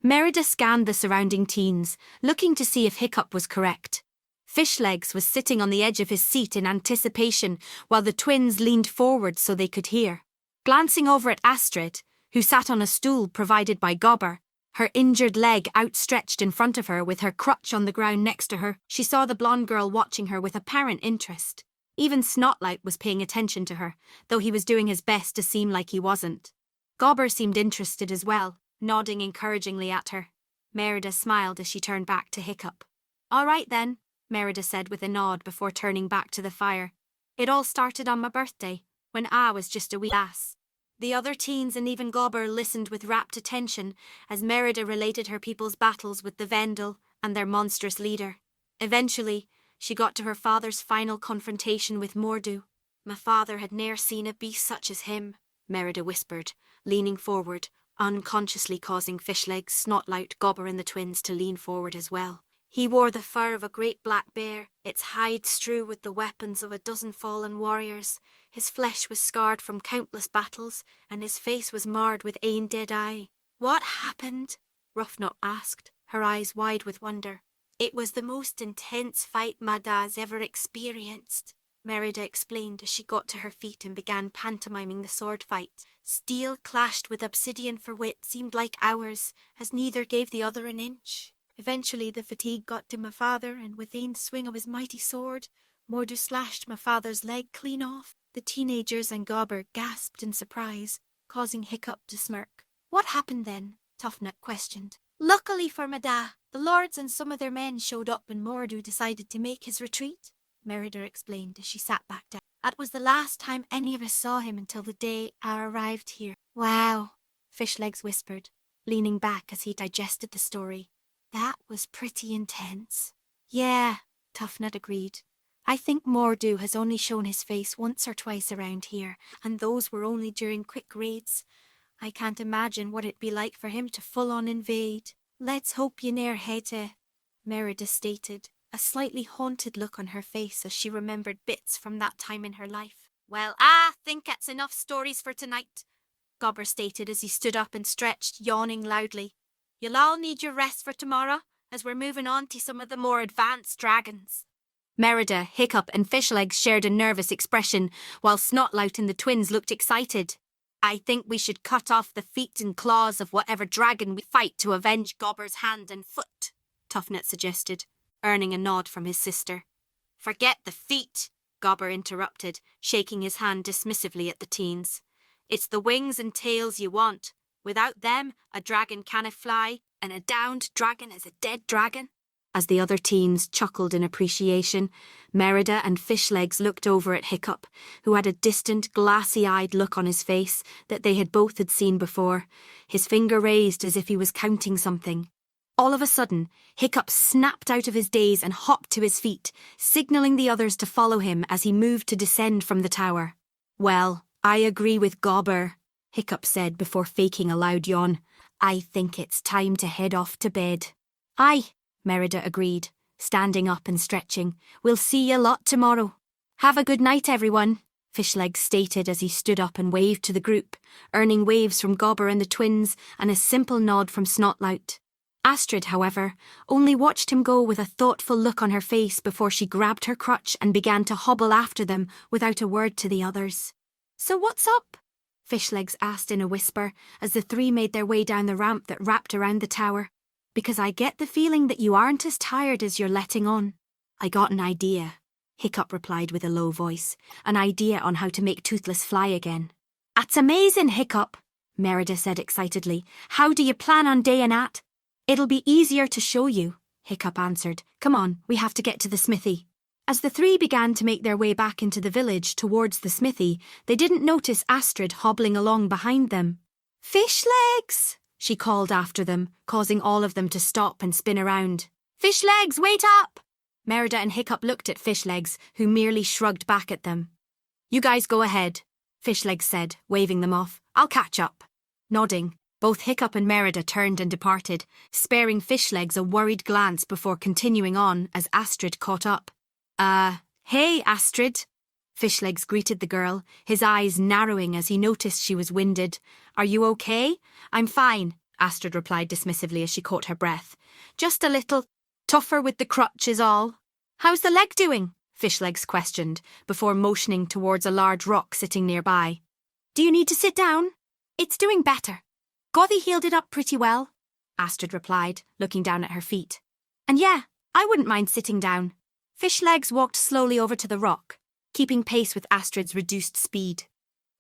Merida scanned the surrounding teens, looking to see if Hiccup was correct. Fishlegs was sitting on the edge of his seat in anticipation while the twins leaned forward so they could hear. Glancing over at Astrid, who sat on a stool provided by Gobber, her injured leg outstretched in front of her with her crutch on the ground next to her, she saw the blonde girl watching her with apparent interest. Even Snotlight was paying attention to her, though he was doing his best to seem like he wasn't. Gobber seemed interested as well, nodding encouragingly at her. Merida smiled as she turned back to Hiccup. All right then, Merida said with a nod before turning back to the fire. It all started on my birthday, when I was just a wee lass. The other teens and even Gobber listened with rapt attention as Merida related her people's battles with the Vendel and their monstrous leader. Eventually, she got to her father's final confrontation with Mordu. My father had ne'er seen a beast such as him, Merida whispered, leaning forward, unconsciously causing Fishlegs, Snotlout, Gobber and the twins to lean forward as well. He wore the fur of a great black bear, its hide strewn with the weapons of a dozen fallen warriors. His flesh was scarred from countless battles, and his face was marred with ane dead eye. "What happened?" Ruffnut asked, her eyes wide with wonder. "It was the most intense fight Mada's ever experienced," Merida explained as she got to her feet and began pantomiming the sword fight. Steel clashed with obsidian for what seemed like hours, as neither gave the other an inch. Eventually the fatigue got to my father, and with ane swing of his mighty sword, Mordu slashed my father's leg clean off. The teenagers and Gobber gasped in surprise, causing Hiccup to smirk. "What happened then?" Tuffnut questioned. "Luckily for Mada, the lords and some of their men showed up and Mordu decided to make his retreat," Merida explained as she sat back down. "That was the last time any of us saw him until the day I arrived here." "Wow," Fishlegs whispered, leaning back as he digested the story. "That was pretty intense." "Yeah," Tuffnut agreed. "I think Mordu has only shown his face once or twice around here, and those were only during quick raids. I can't imagine what it'd be like for him to full-on invade." "Let's hope you ne'er hate," Merida stated, a slightly haunted look on her face as she remembered bits from that time in her life. "Well, I think that's enough stories for tonight," Gobber stated as he stood up and stretched, yawning loudly. "You'll all need your rest for tomorrow, as we're moving on to some of the more advanced dragons." Merida, Hiccup and Fishlegs shared a nervous expression, while Snotlout and the twins looked excited. "I think we should cut off the feet and claws of whatever dragon we fight to avenge Gobber's hand and foot," Tuffnut suggested, earning a nod from his sister. "Forget the feet," Gobber interrupted, shaking his hand dismissively at the teens. "It's the wings and tails you want. Without them, a dragon canna fly, and a downed dragon is a dead dragon." As the other teens chuckled in appreciation, Merida and Fishlegs looked over at Hiccup, who had a distant, glassy-eyed look on his face that they had both seen before, his finger raised as if he was counting something. All of a sudden, Hiccup snapped out of his daze and hopped to his feet, signalling the others to follow him as he moved to descend from the tower. "Well, I agree with Gobber," Hiccup said before faking a loud yawn. "I think it's time to head off to bed." "Aye," Merida agreed, standing up and stretching. "We'll see you lot tomorrow." "Have a good night, everyone," Fishlegs stated as he stood up and waved to the group, earning waves from Gobber and the twins and a simple nod from Snotlout. Astrid, however, only watched him go with a thoughtful look on her face before she grabbed her crutch and began to hobble after them without a word to the others. "So what's up?" Fishlegs asked in a whisper as the three made their way down the ramp that wrapped around the tower. "Because I get the feeling that you aren't as tired as you're letting on." "I got an idea," Hiccup replied with a low voice. "An idea on how to make Toothless fly again." "That's amazing, Hiccup," Merida said excitedly. "How do you plan on dayin' at?" "It'll be easier to show you," Hiccup answered. "Come on, we have to get to the smithy." As the three began to make their way back into the village towards the smithy, they didn't notice Astrid hobbling along behind them. "Fishlegs!" she called after them, causing all of them to stop and spin around. "Fishlegs, wait up!" Merida and Hiccup looked at Fishlegs, who merely shrugged back at them. "You guys go ahead," Fishlegs said, waving them off. "I'll catch up." Nodding, both Hiccup and Merida turned and departed, sparing Fishlegs a worried glance before continuing on as Astrid caught up. Hey, Astrid." Fishlegs greeted the girl, his eyes narrowing as he noticed she was winded. "Are you okay?" "I'm fine," Astrid replied dismissively as she caught her breath. "Just a little tougher with the crutch is all." "How's the leg doing?" Fishlegs questioned, before motioning towards a large rock sitting nearby. "Do you need to sit down?" "It's doing better. Gothy healed it up pretty well," Astrid replied, looking down at her feet. "And yeah, I wouldn't mind sitting down." Fishlegs walked slowly over to the rock, keeping pace with Astrid's reduced speed.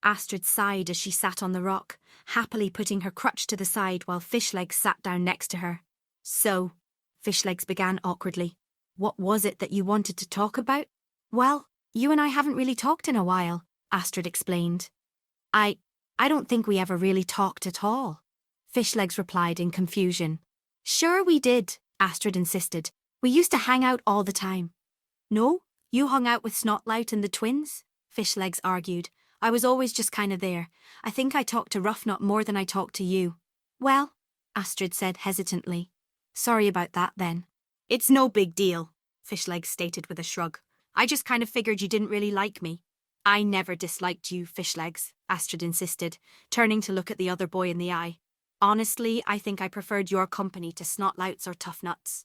Astrid sighed as she sat on the rock, happily putting her crutch to the side while Fishlegs sat down next to her. "So," Fishlegs began awkwardly, "what was it that you wanted to talk about?" "Well, you and I haven't really talked in a while," Astrid explained. I don't think we ever really talked at all," Fishlegs replied in confusion. "Sure we did," Astrid insisted. "We used to hang out all the time." "No, you hung out with Snotlout and the twins," Fishlegs argued. "I was always just kind of there. I think I talked to Ruffnut more than I talked to you." Well, Astrid said hesitantly. Sorry about that then. It's no big deal, Fishlegs stated with a shrug. I just kind of figured you didn't really like me. I never disliked you, Fishlegs, Astrid insisted, turning to look at the other boy in the eye. Honestly, I think I preferred your company to Snotlouts or Toughnuts.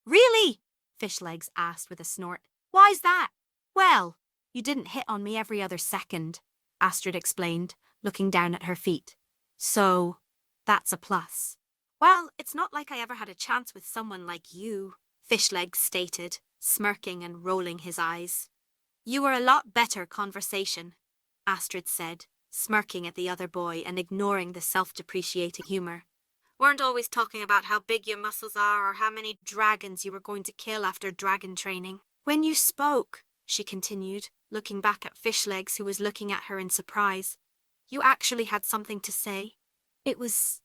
Really? Fishlegs asked with a snort. Why's that? Well, you didn't hit on me every other second, Astrid explained, looking down at her feet. So, that's a plus. Well, it's not like I ever had a chance with someone like you, Fishlegs stated, smirking and rolling his eyes. You were a lot better conversation, Astrid said, smirking at the other boy and ignoring the self-depreciating humour. Weren't always talking about how big your muscles are or how many dragons you were going to kill after dragon training. When you spoke, she continued, looking back at Fishlegs, who was looking at her in surprise, you actually had something to say. It was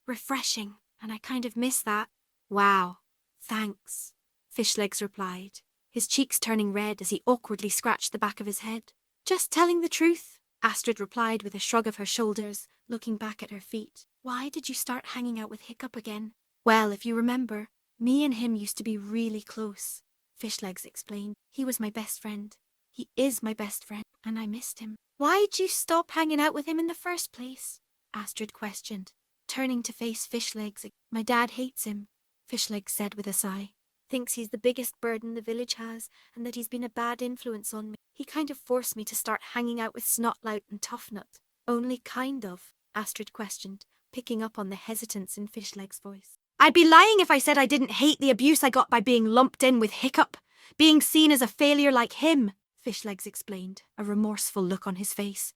refreshing, and I kind of miss that. Wow, thanks, Fishlegs replied, his cheeks turning red as he awkwardly scratched the back of his head. Just telling the truth, Astrid replied with a shrug of her shoulders, looking back at her feet. Why did you start hanging out with Hiccup again? Well, if you remember, me and him used to be really close, Fishlegs explained. He was my best friend. He is my best friend, and I missed him. Why'd you stop hanging out with him in the first place? Astrid questioned, turning to face Fishlegs. My dad hates him, Fishlegs said with a sigh. Thinks he's the biggest burden the village has, and that he's been a bad influence on me. He kind of forced me to start hanging out with Snotlout and Toughnut. Only kind of, Astrid questioned, picking up on the hesitance in Fishlegs' voice. I'd be lying if I said I didn't hate the abuse I got by being lumped in with Hiccup, being seen as a failure like him, Fishlegs explained, a remorseful look on his face.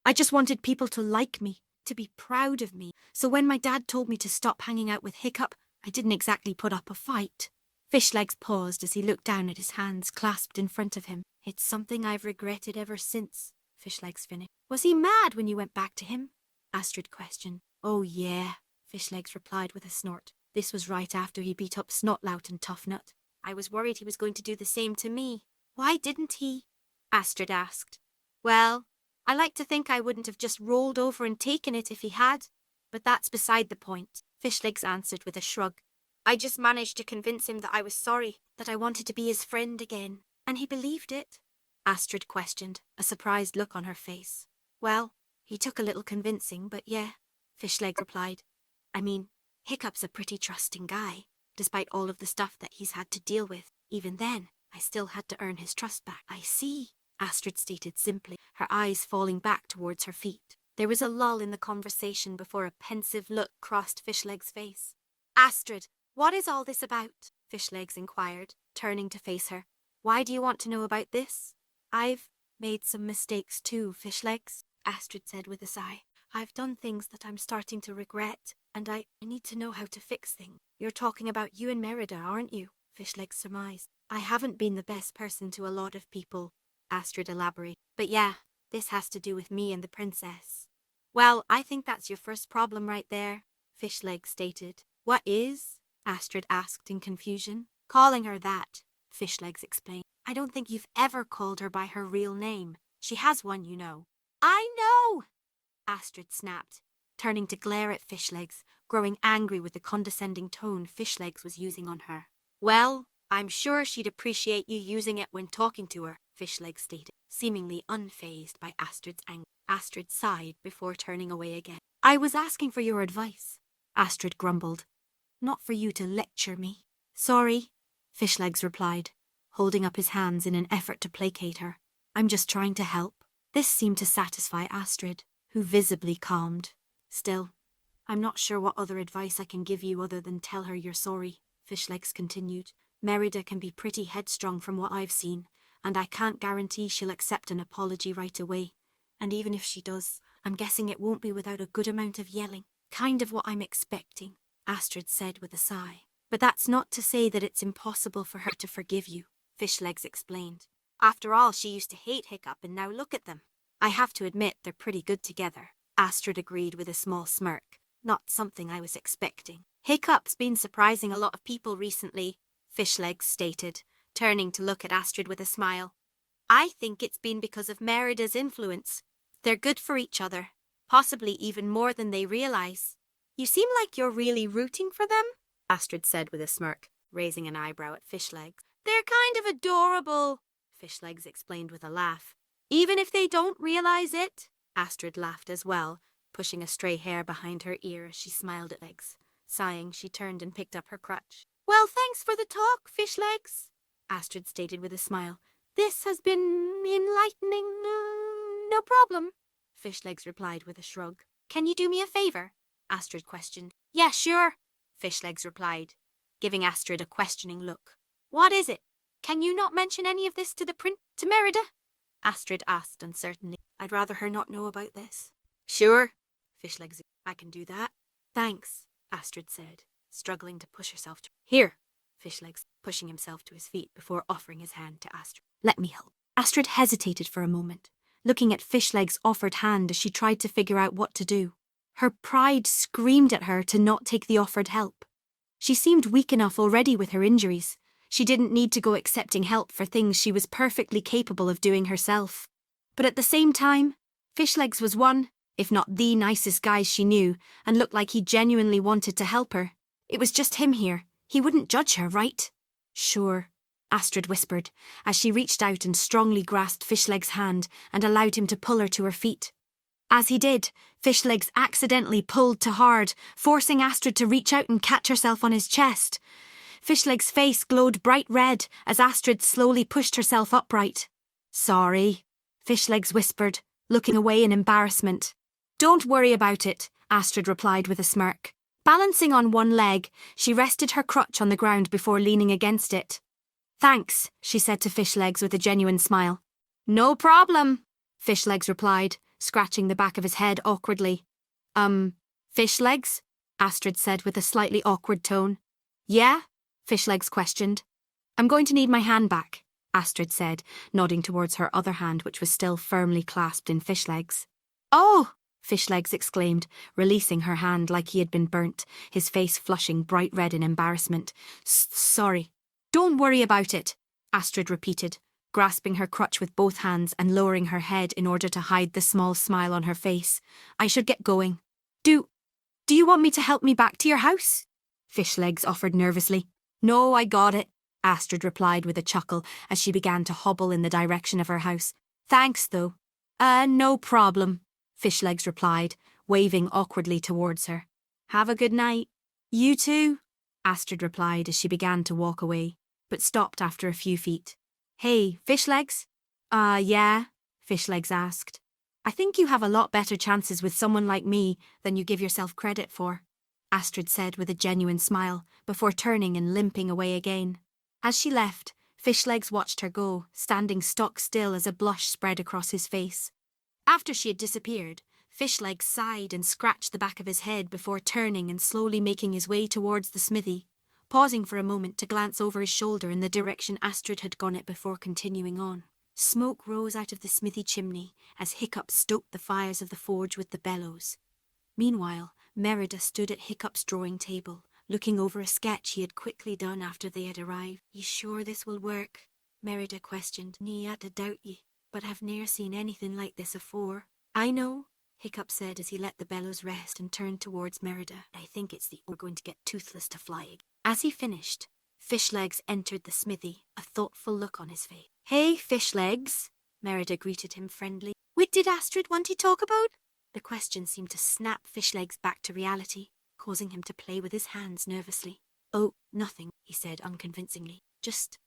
I just wanted people to like me, to be proud of me, so when my dad told me to stop hanging out with Hiccup, I didn't exactly put up a fight. Fishlegs paused as he looked down at his hands clasped in front of him. It's something I've regretted ever since, Fishlegs finished. Was he mad when you went back to him? Astrid questioned. Oh yeah, Fishlegs replied with a snort. This was right after he beat up Snotlout and Toughnut. I was worried he was going to do the same to me. Why didn't he? Astrid asked. Well, I like to think I wouldn't have just rolled over and taken it if he had, but that's beside the point, Fishlegs answered with a shrug. I just managed to convince him that I was sorry, that I wanted to be his friend again. And he believed it? Astrid questioned, a surprised look on her face. Well, he took a little convincing, but yeah, Fishlegs replied. I mean, Hiccup's a pretty trusting guy, despite all of the stuff that he's had to deal with. Even then, I still had to earn his trust back. I see, Astrid stated simply, her eyes falling back towards her feet. There was a lull in the conversation before a pensive look crossed Fishlegs' face. Astrid, what is all this about? Fishlegs inquired, turning to face her. Why do you want to know about this? I've made some mistakes too, Fishlegs, Astrid said with a sigh. I've done things that I'm starting to regret, and I need to know how to fix things. You're talking about you and Merida, aren't you? Fishlegs surmised. I haven't been the best person to a lot of people, Astrid elaborated. But yeah, this has to do with me and the princess. Well, I think that's your first problem right there, Fishlegs stated. What is? Astrid asked in confusion. Calling her that, Fishlegs explained. I don't think you've ever called her by her real name. She has one, you know. I know, Astrid snapped, turning to glare at Fishlegs, growing angry with the condescending tone Fishlegs was using on her. Well, I'm sure she'd appreciate you using it when talking to her, Fishlegs stated, seemingly unfazed by Astrid's anger. Astrid sighed before turning away again. I was asking for your advice, Astrid grumbled. Not for you to lecture me. Sorry, Fishlegs replied, holding up his hands in an effort to placate her. I'm just trying to help. This seemed to satisfy Astrid, who visibly calmed. Still, I'm not sure what other advice I can give you other than tell her you're sorry, Fishlegs continued. Merida can be pretty headstrong from what I've seen, and I can't guarantee she'll accept an apology right away. And even if she does, I'm guessing it won't be without a good amount of yelling. Kind of what I'm expecting, Astrid said with a sigh. But that's not to say that it's impossible for her to forgive you, Fishlegs explained. After all, she used to hate Hiccup, and now look at them. I have to admit they're pretty good together, Astrid agreed with a small smirk. Not something I was expecting. Hiccup's been surprising a lot of people recently, Fishlegs stated, turning to look at Astrid with a smile. I think it's been because of Merida's influence. They're good for each other, possibly even more than they realise. You seem like you're really rooting for them, Astrid said with a smirk, raising an eyebrow at Fishlegs. They're kind of adorable, Fishlegs explained with a laugh. Even if they don't realize it, Astrid laughed as well, pushing a stray hair behind her ear as she smiled at Legs. Sighing, she turned and picked up her crutch. Well, thanks for the talk, Fishlegs, Astrid stated with a smile. This has been enlightening. No problem, Fishlegs replied with a shrug. Can you do me a favour? Astrid questioned. Yeah, sure, Fishlegs replied, giving Astrid a questioning look. What is it? Can you not mention any of this to to Merida? Astrid asked uncertainly. I'd rather her not know about this. Sure, Fishlegs. I can do that. Thanks, Astrid said, struggling to push herself to... Here, Fishlegs, pushing himself to his feet before offering his hand to Astrid. Let me help. Astrid hesitated for a moment, looking at Fishlegs' offered hand as she tried to figure out what to do. Her pride screamed at her to not take the offered help. She seemed weak enough already with her injuries. She didn't need to go accepting help for things she was perfectly capable of doing herself. But at the same time, Fishlegs was one, if not the nicest guy she knew, and looked like he genuinely wanted to help her. It was just him here. He wouldn't judge her, right? Sure, Astrid whispered, as she reached out and strongly grasped Fishlegs' hand and allowed him to pull her to her feet. As he did, Fishlegs accidentally pulled too hard, forcing Astrid to reach out and catch herself on his chest. Fishlegs' face glowed bright red as Astrid slowly pushed herself upright. Sorry, Fishlegs whispered, looking away in embarrassment. Don't worry about it, Astrid replied with a smirk. Balancing on one leg, she rested her crutch on the ground before leaning against it. Thanks, she said to Fishlegs with a genuine smile. No problem, Fishlegs replied, scratching the back of his head awkwardly. Fishlegs? Astrid said with a slightly awkward tone. Yeah? Fishlegs questioned. I'm going to need my hand back, Astrid said, nodding towards her other hand which was still firmly clasped in Fishlegs. Oh! Fishlegs exclaimed, releasing her hand like he had been burnt, his face flushing bright red in embarrassment. Sorry. Don't worry about it, Astrid repeated, grasping her crutch with both hands and lowering her head in order to hide the small smile on her face. I should get going. Do you want me to help me back to your house? Fishlegs offered nervously. No, I got it, Astrid replied with a chuckle as she began to hobble in the direction of her house. Thanks, though. No problem, Fishlegs replied, waving awkwardly towards her. Have a good night. You too, Astrid replied as she began to walk away, but stopped after a few feet. Hey, Fishlegs? Yeah, Fishlegs asked. I think you have a lot better chances with someone like me than you give yourself credit for, Astrid said with a genuine smile, before turning and limping away again. As she left, Fishlegs watched her go, standing stock still as a blush spread across his face. After she had disappeared, Fishlegs sighed and scratched the back of his head before turning and slowly making his way towards the smithy, pausing for a moment to glance over his shoulder in the direction Astrid had gone it before continuing on. Smoke rose out of the smithy chimney as Hiccup stoked the fires of the forge with the bellows. Meanwhile, Merida stood at Hiccup's drawing table, looking over a sketch he had quickly done after they had arrived. You sure this will work? Merida questioned. Nee, I doubt ye, but I've ne'er seen anything like this afore. I know, Hiccup said as he let the bellows rest and turned towards Merida. I think it's we're going to get Toothless to fly again. As he finished, Fishlegs entered the smithy, a thoughtful look on his face. Hey, Fishlegs, Merida greeted him friendly. What did Astrid want to talk about? The question seemed to snap Fishlegs back to reality, causing him to play with his hands nervously. Oh, nothing, he said unconvincingly. Just,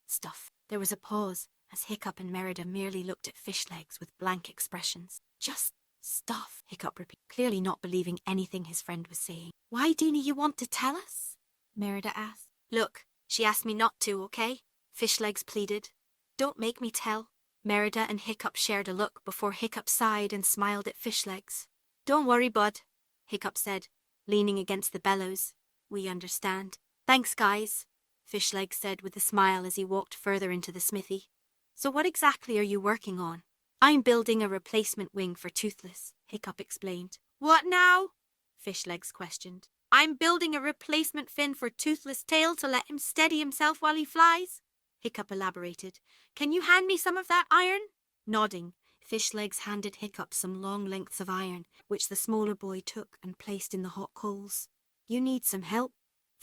stuff. There was a pause as Hiccup and Merida merely looked at Fishlegs with blank expressions. Just stuff, Hiccup repeated, clearly not believing anything his friend was saying. Why didn't you want to tell us? Merida asked. Look, she asked me not to, okay? Fishlegs pleaded. Don't make me tell. Merida and Hiccup shared a look before Hiccup sighed and smiled at Fishlegs. Don't worry, bud, Hiccup said, leaning against the bellows. We understand. Thanks, guys, Fishlegs said with a smile as he walked further into the smithy. So what exactly are you working on? I'm building a replacement wing for Toothless, Hiccup explained. What now? Fishlegs questioned. I'm building a replacement fin for Toothless' tail to let him steady himself while he flies, Hiccup elaborated. Can you hand me some of that iron? Nodding, Fishlegs handed Hiccup some long lengths of iron, which the smaller boy took and placed in the hot coals. You need some help?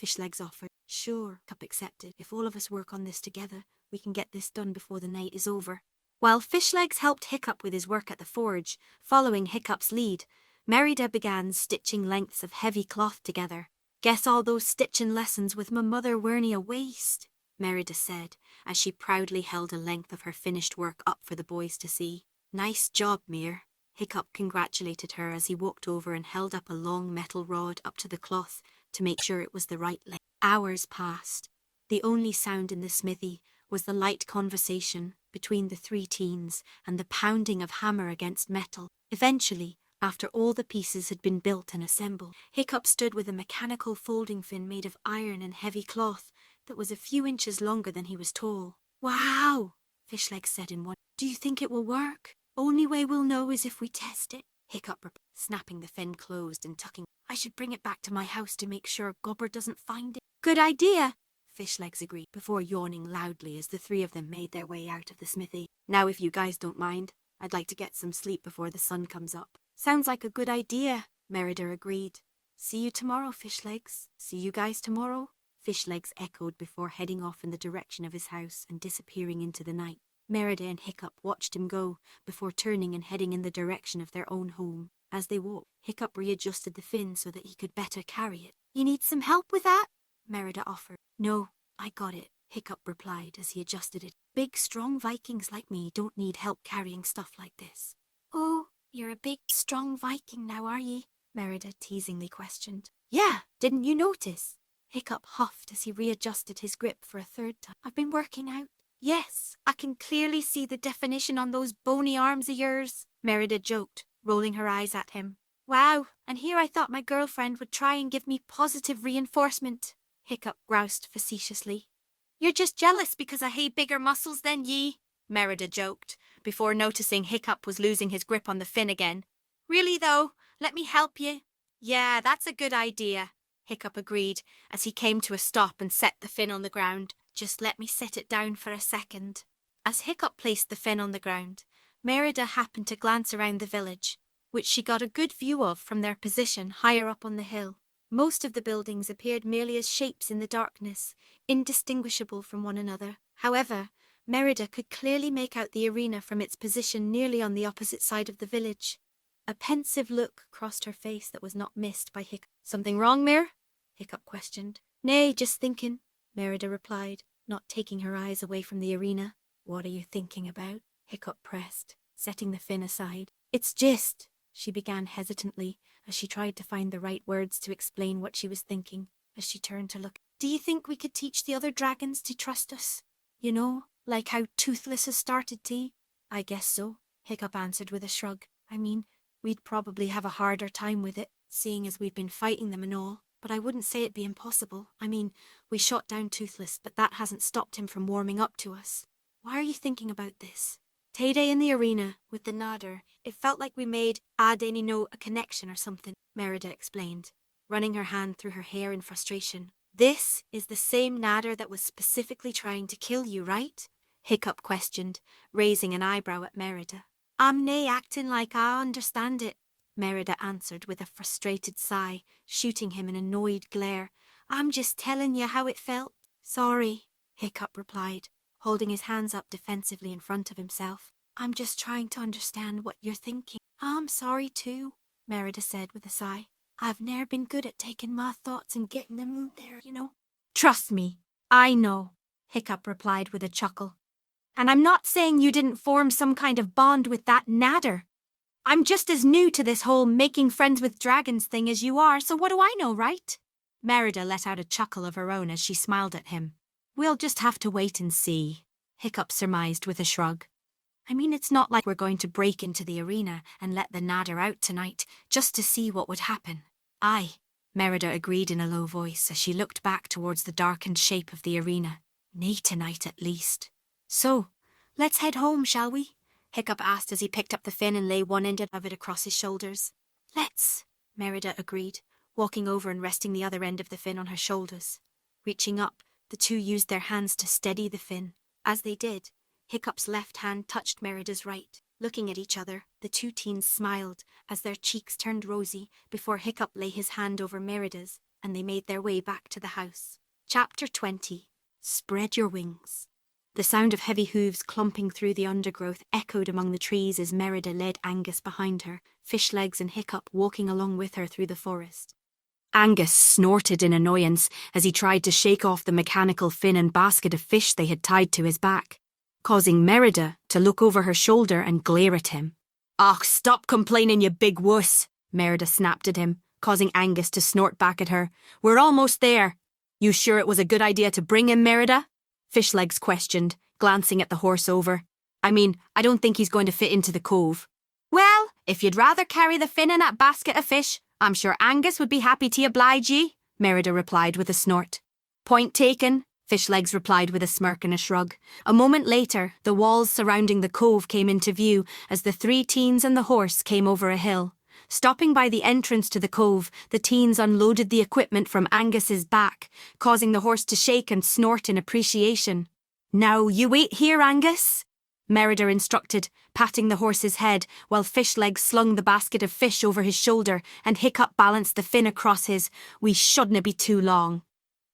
Fishlegs offered. Sure, Hiccup accepted. If all of us work on this together, we can get this done before the night is over. While Fishlegs helped Hiccup with his work at the forge, following Hiccup's lead, Merida began stitching lengths of heavy cloth together. Guess all those stitching lessons with my mother weren't a waste, Merida said, as she proudly held a length of her finished work up for the boys to see. Nice job, Mere. Hiccup congratulated her as he walked over and held up a long metal rod up to the cloth to make sure it was the right length. Hours passed. The only sound in the smithy was the light conversation between the three teens and the pounding of hammer against metal. Eventually, after all the pieces had been built and assembled, Hiccup stood with a mechanical folding fin made of iron and heavy cloth that was a few inches longer than he was tall. Wow, Fishlegs said in wonder. Do you think it will work? Only way we'll know is if we test it. Hiccup replied, snapping the fin closed and tucking. I should bring it back to my house to make sure Gobber doesn't find it. Good idea, Fishlegs agreed, before yawning loudly as the three of them made their way out of the smithy. Now if you guys don't mind, I'd like to get some sleep before the sun comes up. Sounds like a good idea, Merida agreed. See you tomorrow, Fishlegs. See you guys tomorrow, Fishlegs echoed before heading off in the direction of his house and disappearing into the night. Merida and Hiccup watched him go before turning and heading in the direction of their own home. As they walked, Hiccup readjusted the fin so that he could better carry it. You need some help with that? Merida offered. No, I got it, Hiccup replied as he adjusted it. Big, strong Vikings like me don't need help carrying stuff like this. Oh, you're a big, strong Viking now, are ye? Merida teasingly questioned. Yeah, didn't you notice? Hiccup huffed as he readjusted his grip for a third time. I've been working out. Yes, I can clearly see the definition on those bony arms of yours, Merida joked, rolling her eyes at him. Wow, and here I thought my girlfriend would try and give me positive reinforcement, Hiccup groused facetiously. You're just jealous because I have bigger muscles than ye, Merida joked, before noticing Hiccup was losing his grip on the fin again. Really though, let me help you. Yeah, that's a good idea, Hiccup agreed as he came to a stop and set the fin on the ground. Just let me set it down for a second. As Hiccup placed the fin on the ground, Merida happened to glance around the village, which she got a good view of from their position higher up on the hill. Most of the buildings appeared merely as shapes in the darkness, indistinguishable from one another. However, Merida could clearly make out the arena from its position nearly on the opposite side of the village. A pensive look crossed her face that was not missed by Hiccup. Something wrong, Mer? Hiccup questioned. Nay, just thinking, Merida replied, not taking her eyes away from the arena. What are you thinking about? Hiccup pressed, setting the fin aside. It's just, she began hesitantly as she tried to find the right words to explain what she was thinking as she turned to look. Do you think we could teach the other dragons to trust us? You know, like how Toothless has started to? I guess so, Hiccup answered with a shrug. I mean, we'd probably have a harder time with it, seeing as we've been fighting them and all. But I wouldn't say it'd be impossible. I mean, we shot down Toothless, but that hasn't stopped him from warming up to us. Why are you thinking about this? Tay-Day in the arena, with the Nader, it felt like we made a connection or something, Merida explained, running her hand through her hair in frustration. This is the same Nader that was specifically trying to kill you, right? Hiccup questioned, raising an eyebrow at Merida. I'm nae acting like I understand it, Merida answered with a frustrated sigh, shooting him an annoyed glare. I'm just telling you how it felt. Sorry, Hiccup replied, holding his hands up defensively in front of himself. I'm just trying to understand what you're thinking. I'm sorry too, Merida said with a sigh. I've ne'er been good at taking my thoughts and getting them out there, you know. Trust me, I know, Hiccup replied with a chuckle. And I'm not saying you didn't form some kind of bond with that Nader. I'm just as new to this whole making friends with dragons thing as you are, so what do I know, right? Merida let out a chuckle of her own as she smiled at him. We'll just have to wait and see, Hiccup surmised with a shrug. I mean, it's not like we're going to break into the arena and let the Nader out tonight, just to see what would happen. Aye, Merida agreed in a low voice as she looked back towards the darkened shape of the arena. Nay tonight at least. So, let's head home, shall we? Hiccup asked as he picked up the fin and lay one end of it across his shoulders. Let's, Merida agreed, walking over and resting the other end of the fin on her shoulders. Reaching up, the two used their hands to steady the fin. As they did, Hiccup's left hand touched Merida's right. Looking at each other, the two teens smiled as their cheeks turned rosy before Hiccup lay his hand over Merida's and they made their way back to the house. Chapter 20. Spread Your Wings. The sound of heavy hooves clomping through the undergrowth echoed among the trees as Merida led Angus behind her, Fishlegs and Hiccup walking along with her through the forest. Angus snorted in annoyance as he tried to shake off the mechanical fin and basket of fish they had tied to his back, causing Merida to look over her shoulder and glare at him. "Och, stop complaining, you big wuss," Merida snapped at him, causing Angus to snort back at her. "We're almost there." "You sure it was a good idea to bring him, Merida?" Fishlegs questioned, glancing at the horse over. "I mean, I don't think he's going to fit into the cove." "Well, if you'd rather carry the fin in that basket of fish, I'm sure Angus would be happy to oblige ye," Merida replied with a snort. "Point taken," Fishlegs replied with a smirk and a shrug. A moment later, the walls surrounding the cove came into view as the three teens and the horse came over a hill. Stopping by the entrance to the cove, the teens unloaded the equipment from Angus's back, causing the horse to shake and snort in appreciation. "Now, you wait here, Angus," Merida instructed, patting the horse's head while Fishlegs slung the basket of fish over his shoulder and Hiccup balanced the fin across his. "We shouldna be too long."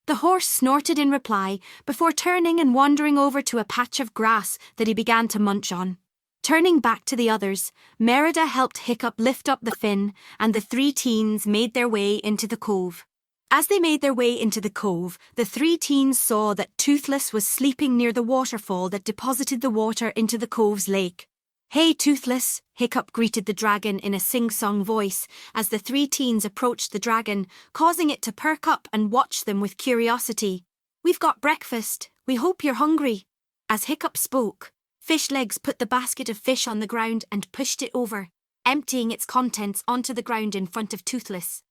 The horse snorted in reply before turning and wandering over to a patch of grass that he began to munch on. Turning back to the others, Merida helped Hiccup lift up the fin and the three teens made their way into the cove. As they made their way into the cove, the three teens saw that Toothless was sleeping near the waterfall that deposited the water into the cove's lake. "Hey, Toothless," Hiccup greeted the dragon in a sing-song voice as the three teens approached the dragon, causing it to perk up and watch them with curiosity. "We've got breakfast. We hope you're hungry." As Hiccup spoke, Fishlegs put the basket of fish on the ground and pushed it over, emptying its contents onto the ground in front of Toothless.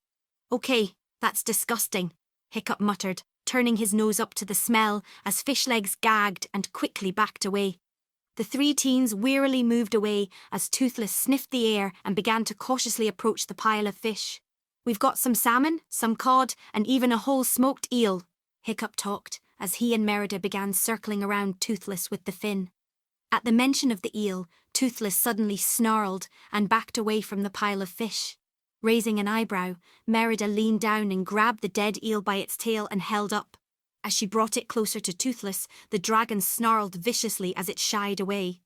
"Okay, that's disgusting," Hiccup muttered, turning his nose up to the smell as Fishlegs gagged and quickly backed away. The three teens wearily moved away as Toothless sniffed the air and began to cautiously approach the pile of fish. "We've got some salmon, some cod, and even a whole smoked eel," Hiccup talked as he and Merida began circling around Toothless with the fin. At the mention of the eel, Toothless suddenly snarled and backed away from the pile of fish. Raising an eyebrow, Merida leaned down and grabbed the dead eel by its tail and held up. As she brought it closer to Toothless, the dragon snarled viciously as it shied away.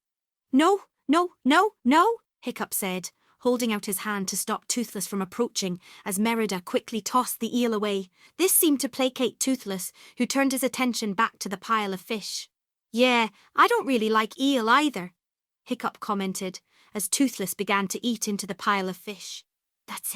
"No, no, no, no," Hiccup said, holding out his hand to stop Toothless from approaching as Merida quickly tossed the eel away. This seemed to placate Toothless, who turned his attention back to the pile of fish. "Yeah, I don't really like eel either," Hiccup commented as Toothless began to eat into the pile of fish. That's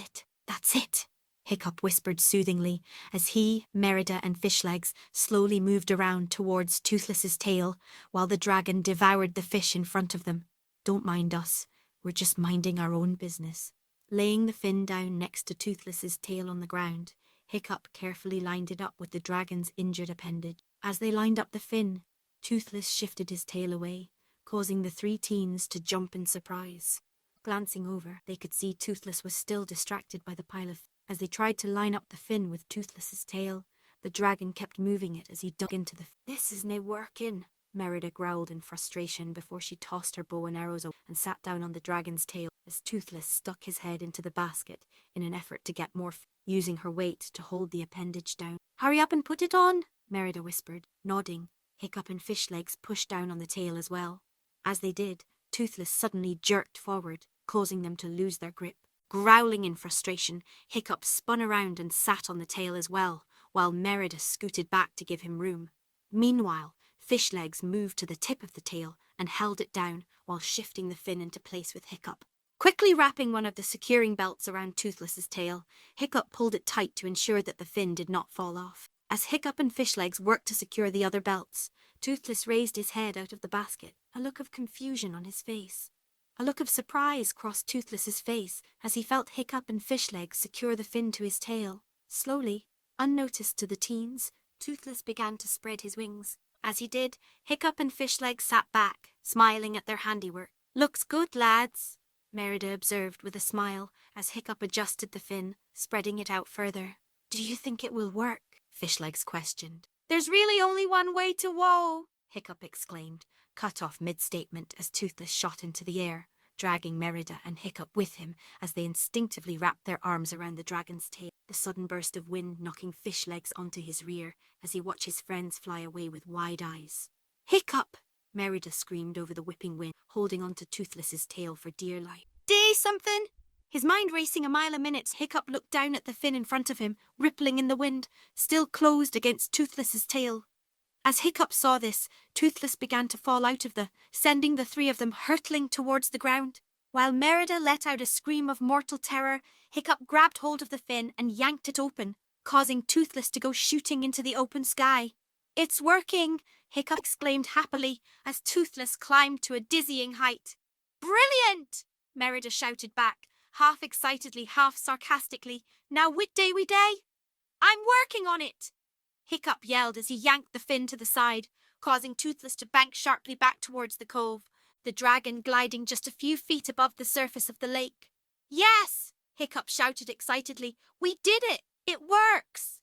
it," Hiccup whispered soothingly as he, Merida and Fishlegs slowly moved around towards Toothless's tail while the dragon devoured the fish in front of them. "Don't mind us, we're just minding our own business." Laying the fin down next to Toothless's tail on the ground, Hiccup carefully lined it up with the dragon's injured appendage. As they lined up the fin, Toothless shifted his tail away, causing the three teens to jump in surprise. Glancing over, they could see Toothless was still distracted by the pile of. As they tried to line up the fin with Toothless's tail, the dragon kept moving it as he dug into the. "This isnae working," Merida growled in frustration before she tossed her bow and arrows away and sat down on the dragon's tail as Toothless stuck his head into the basket in an effort to get more using her weight to hold the appendage down. "Hurry up and put it on," Merida whispered, nodding. Hiccup and Fishlegs pushed down on the tail as well. As they did, Toothless suddenly jerked forward, causing them to lose their grip. Growling in frustration, Hiccup spun around and sat on the tail as well, while Merida scooted back to give him room. Meanwhile, Fishlegs moved to the tip of the tail and held it down while shifting the fin into place with Hiccup. Quickly wrapping one of the securing belts around Toothless's tail, Hiccup pulled it tight to ensure that the fin did not fall off. As Hiccup and Fishlegs worked to secure the other belts, Toothless raised his head out of the basket, a look of confusion on his face. A look of surprise crossed Toothless's face as he felt Hiccup and Fishlegs secure the fin to his tail. Slowly, unnoticed to the teens, Toothless began to spread his wings. As he did, Hiccup and Fishlegs sat back, smiling at their handiwork. "Looks good, lads," Merida observed with a smile as Hiccup adjusted the fin, spreading it out further. "Do you think it will work?" Fishlegs questioned. "There's really only one way to woe," Hiccup exclaimed, cut off mid-statement as Toothless shot into the air, dragging Merida and Hiccup with him as they instinctively wrapped their arms around the dragon's tail, the sudden burst of wind knocking fish legs onto his rear as he watched his friends fly away with wide eyes. "Hiccup!" Merida screamed over the whipping wind, holding onto Toothless's tail for dear life. "Day something!" His mind racing a mile a minute, Hiccup looked down at the fin in front of him, rippling in the wind, still closed against Toothless's tail. As Hiccup saw this, Toothless began to fall out of sending the three of them hurtling towards the ground. While Merida let out a scream of mortal terror, Hiccup grabbed hold of the fin and yanked it open, causing Toothless to go shooting into the open sky. "It's working!" Hiccup exclaimed happily as Toothless climbed to a dizzying height. "Brilliant!" Merida shouted back, half excitedly, half sarcastically. "Now whit day we day?" "I'm working on it!" Hiccup yelled as he yanked the fin to the side, causing Toothless to bank sharply back towards the cove, the dragon gliding just a few feet above the surface of the lake. "Yes!" Hiccup shouted excitedly. "We did it! It works!"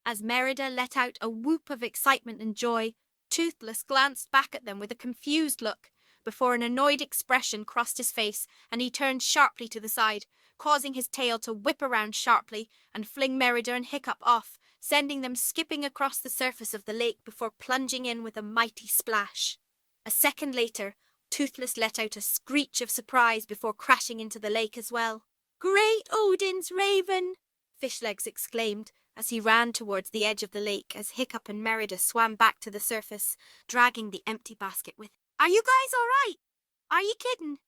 As Merida let out a whoop of excitement and joy, Toothless glanced back at them with a confused look, before an annoyed expression crossed his face and he turned sharply to the side, causing his tail to whip around sharply and fling Merida and Hiccup off, sending them skipping across the surface of the lake before plunging in with a mighty splash. A second later, Toothless let out a screech of surprise before crashing into the lake as well. "Great Odin's raven!" Fishlegs exclaimed as he ran towards the edge of the lake as Hiccup and Merida swam back to the surface, dragging the empty basket with him. "Are you guys all right? Are you kidding?"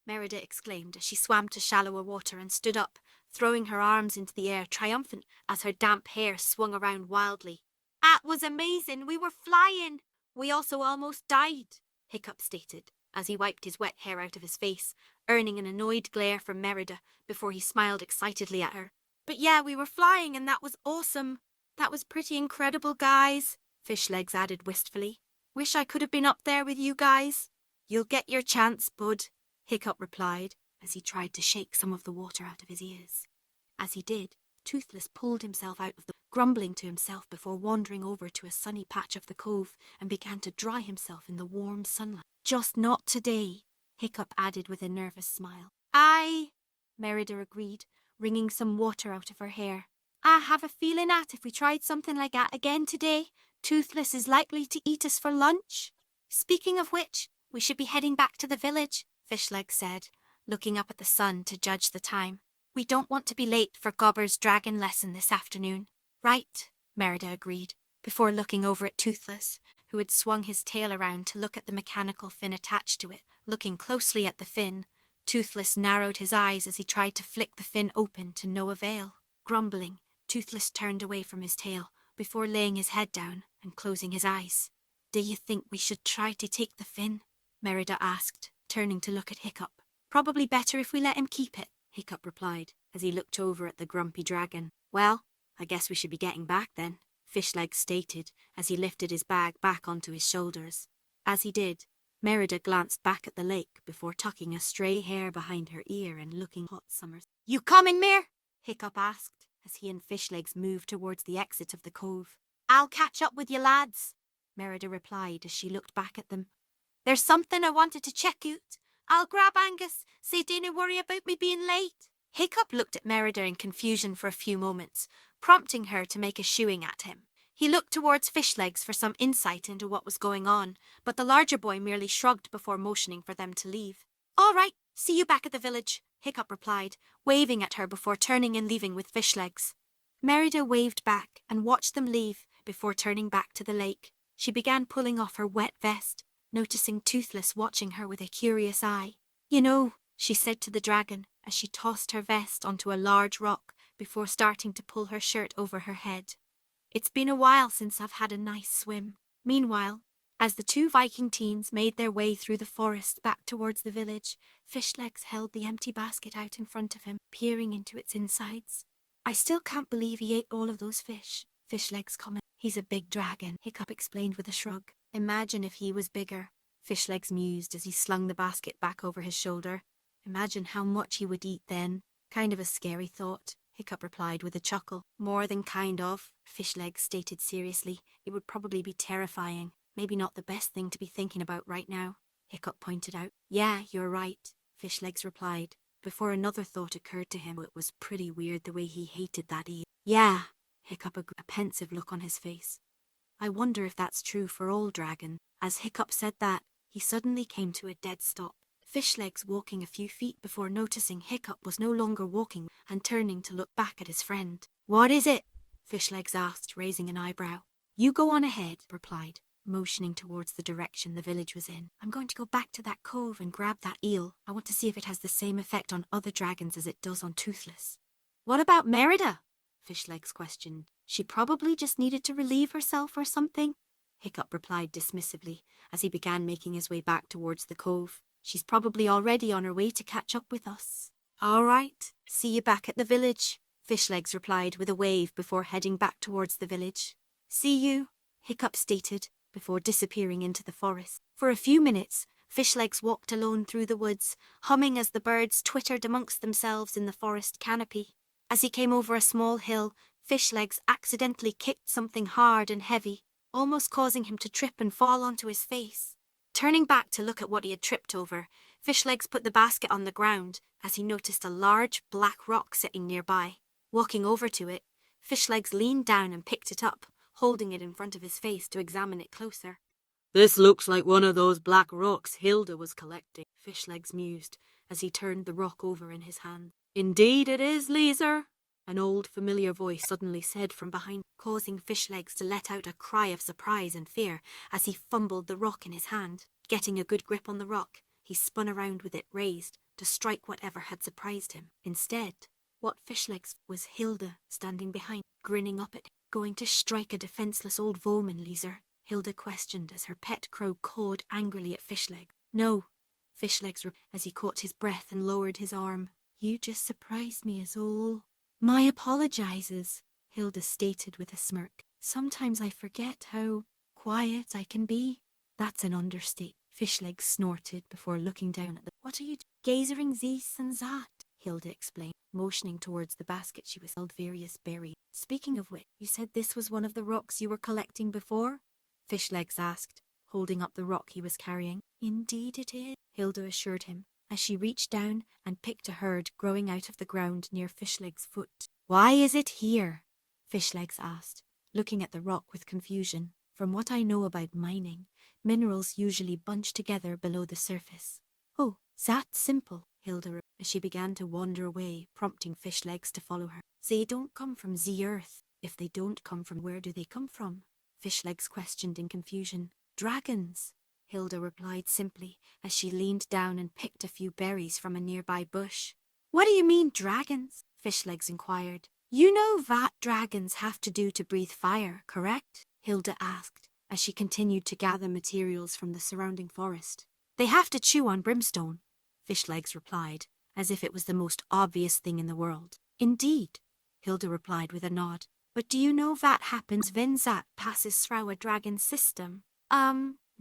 Merida exclaimed as she swam to shallower water and stood up, throwing her arms into the air triumphant as her damp hair swung around wildly. "That was amazing. We were flying. We also almost died," Hiccup stated as he wiped his wet hair out of his face, earning an annoyed glare from Merida before he smiled excitedly at her. "But yeah, we were flying and that was awesome. That was pretty incredible, guys," Fishlegs added wistfully. "Wish I could have been up there with you guys." "You'll get your chance, bud," Hiccup replied as he tried to shake some of the water out of his ears. As he did, Toothless pulled himself out of the grumbling to himself before wandering over to a sunny patch of the cove and began to dry himself in the warm sunlight. "Just not today," Hiccup added with a nervous smile. "Aye," Merida agreed, wringing some water out of her hair. "I have a feeling that if we tried something like that again today, Toothless is likely to eat us for lunch. Speaking of which, we should be heading back to the village," Fishleg said, looking up at the sun to judge the time. "We don't want to be late for Gobber's dragon lesson this afternoon." "Right," Merida agreed, before looking over at Toothless, who had swung his tail around to look at the mechanical fin attached to it. Looking closely at the fin, Toothless narrowed his eyes as he tried to flick the fin open to no avail. Grumbling, Toothless turned away from his tail before laying his head down and closing his eyes. "Do you think we should try to take the fin?" Merida asked, turning to look at Hiccup. "Probably better if we let him keep it," Hiccup replied, as he looked over at the grumpy dragon. "Well, I guess we should be getting back then," Fishleg stated as he lifted his bag back onto his shoulders. As he did, Merida glanced back at the lake before tucking a stray hair behind her ear and looking hot summers. "You coming, Mer?" Hiccup asked as he and Fishlegs moved towards the exit of the cove. "I'll catch up with you lads," Merida replied as she looked back at them. "There's something I wanted to check out. I'll grab Angus, so dinna worry about me being late." Hiccup looked at Merida in confusion for a few moments, prompting her to make a shooing at him. He looked towards Fishlegs for some insight into what was going on, but the larger boy merely shrugged before motioning for them to leave. "All right, see you back at the village," Hiccup replied, waving at her before turning and leaving with Fishlegs. Merida waved back and watched them leave before turning back to the lake. She began pulling off her wet vest, noticing Toothless watching her with a curious eye. "You know," she said to the dragon as she tossed her vest onto a large rock before starting to pull her shirt over her head. "It's been a while since I've had a nice swim." Meanwhile, as the two Viking teens made their way through the forest back towards the village, Fishlegs held the empty basket out in front of him, peering into its insides. "I still can't believe he ate all of those fish," Fishlegs commented. "He's a big dragon," Hiccup explained with a shrug. "Imagine if he was bigger," Fishlegs mused as he slung the basket back over his shoulder. "Imagine how much he would eat then." "Kind of a scary thought," Hiccup replied with a chuckle. "More than kind of," Fishlegs stated seriously. "It would probably be terrifying. Maybe not the best thing to be thinking about right now," Hiccup pointed out. "Yeah, you're right," Fishlegs replied, before another thought occurred to him. It was pretty weird the way he hated that eel. Yeah, Hiccup agreed, a pensive look on his face. I wonder if that's true for all dragons. As Hiccup said that, he suddenly came to a dead stop. Fishlegs walking a few feet before noticing Hiccup was no longer walking and turning to look back at his friend. What is it? Fishlegs asked, raising an eyebrow. You go on ahead, replied, motioning towards the direction the village was in. I'm going to go back to that cove and grab that eel. I want to see if it has the same effect on other dragons as it does on Toothless. What about Merida? Fishlegs questioned. She probably just needed to relieve herself or something. Hiccup replied dismissively as he began making his way back towards the cove. She's probably already on her way to catch up with us. All right, see you back at the village, Fishlegs replied with a wave before heading back towards the village. See you, Hiccup stated, before disappearing into the forest. For a few minutes, Fishlegs walked alone through the woods, humming as the birds twittered amongst themselves in the forest canopy. As he came over a small hill, Fishlegs accidentally kicked something hard and heavy, almost causing him to trip and fall onto his face. Turning back to look at what he had tripped over, Fishlegs put the basket on the ground as he noticed a large black rock sitting nearby. Walking over to it, Fishlegs leaned down and picked it up, holding it in front of his face to examine it closer. This looks like one of those black rocks Hilda was collecting, Fishlegs mused as he turned the rock over in his hand. Indeed it is, Leeser, an old familiar voice suddenly said from behind, causing Fishlegs to let out a cry of surprise and fear as he fumbled the rock in his hand. Getting a good grip on the rock, he spun around with it raised to strike whatever had surprised him. Instead, what Fishlegs was Hilda standing behind, grinning up at him. Going to strike a defenseless old Voman, Leeser? Hilda questioned as her pet crow cawed angrily at Fishlegs. No, Fishlegs as he caught his breath and lowered his arm. You just surprised me as all. My apologizes, Hilda stated with a smirk. Sometimes I forget how quiet I can be. That's an understatement. Fishlegs snorted before looking down at the... What are you gazering this and that? Hilda explained, motioning towards the basket she was held various berries. Speaking of which, you said this was one of the rocks you were collecting before? Fishlegs asked, holding up the rock he was carrying. Indeed it is, Hilda assured him, as she reached down and picked a herd growing out of the ground near Fishlegs' foot. Why is it here? Fishlegs asked, looking at the rock with confusion. From what I know about mining, minerals usually bunch together below the surface. Oh, that's simple, Hilda, as she began to wander away, prompting Fishlegs to follow her. They don't come from the earth. If they don't come from, where do they come from? Fishlegs questioned in confusion. Dragons, Hilda replied simply, as she leaned down and picked a few berries from a nearby bush. What do you mean, dragons? Fishlegs inquired. You know what dragons have to do to breathe fire, correct? Hilda asked, as she continued to gather materials from the surrounding forest. They have to chew on brimstone, Fishlegs replied, as if it was the most obvious thing in the world. Indeed, Hilda replied with a nod. But do you know what happens when that passes through a dragon's system?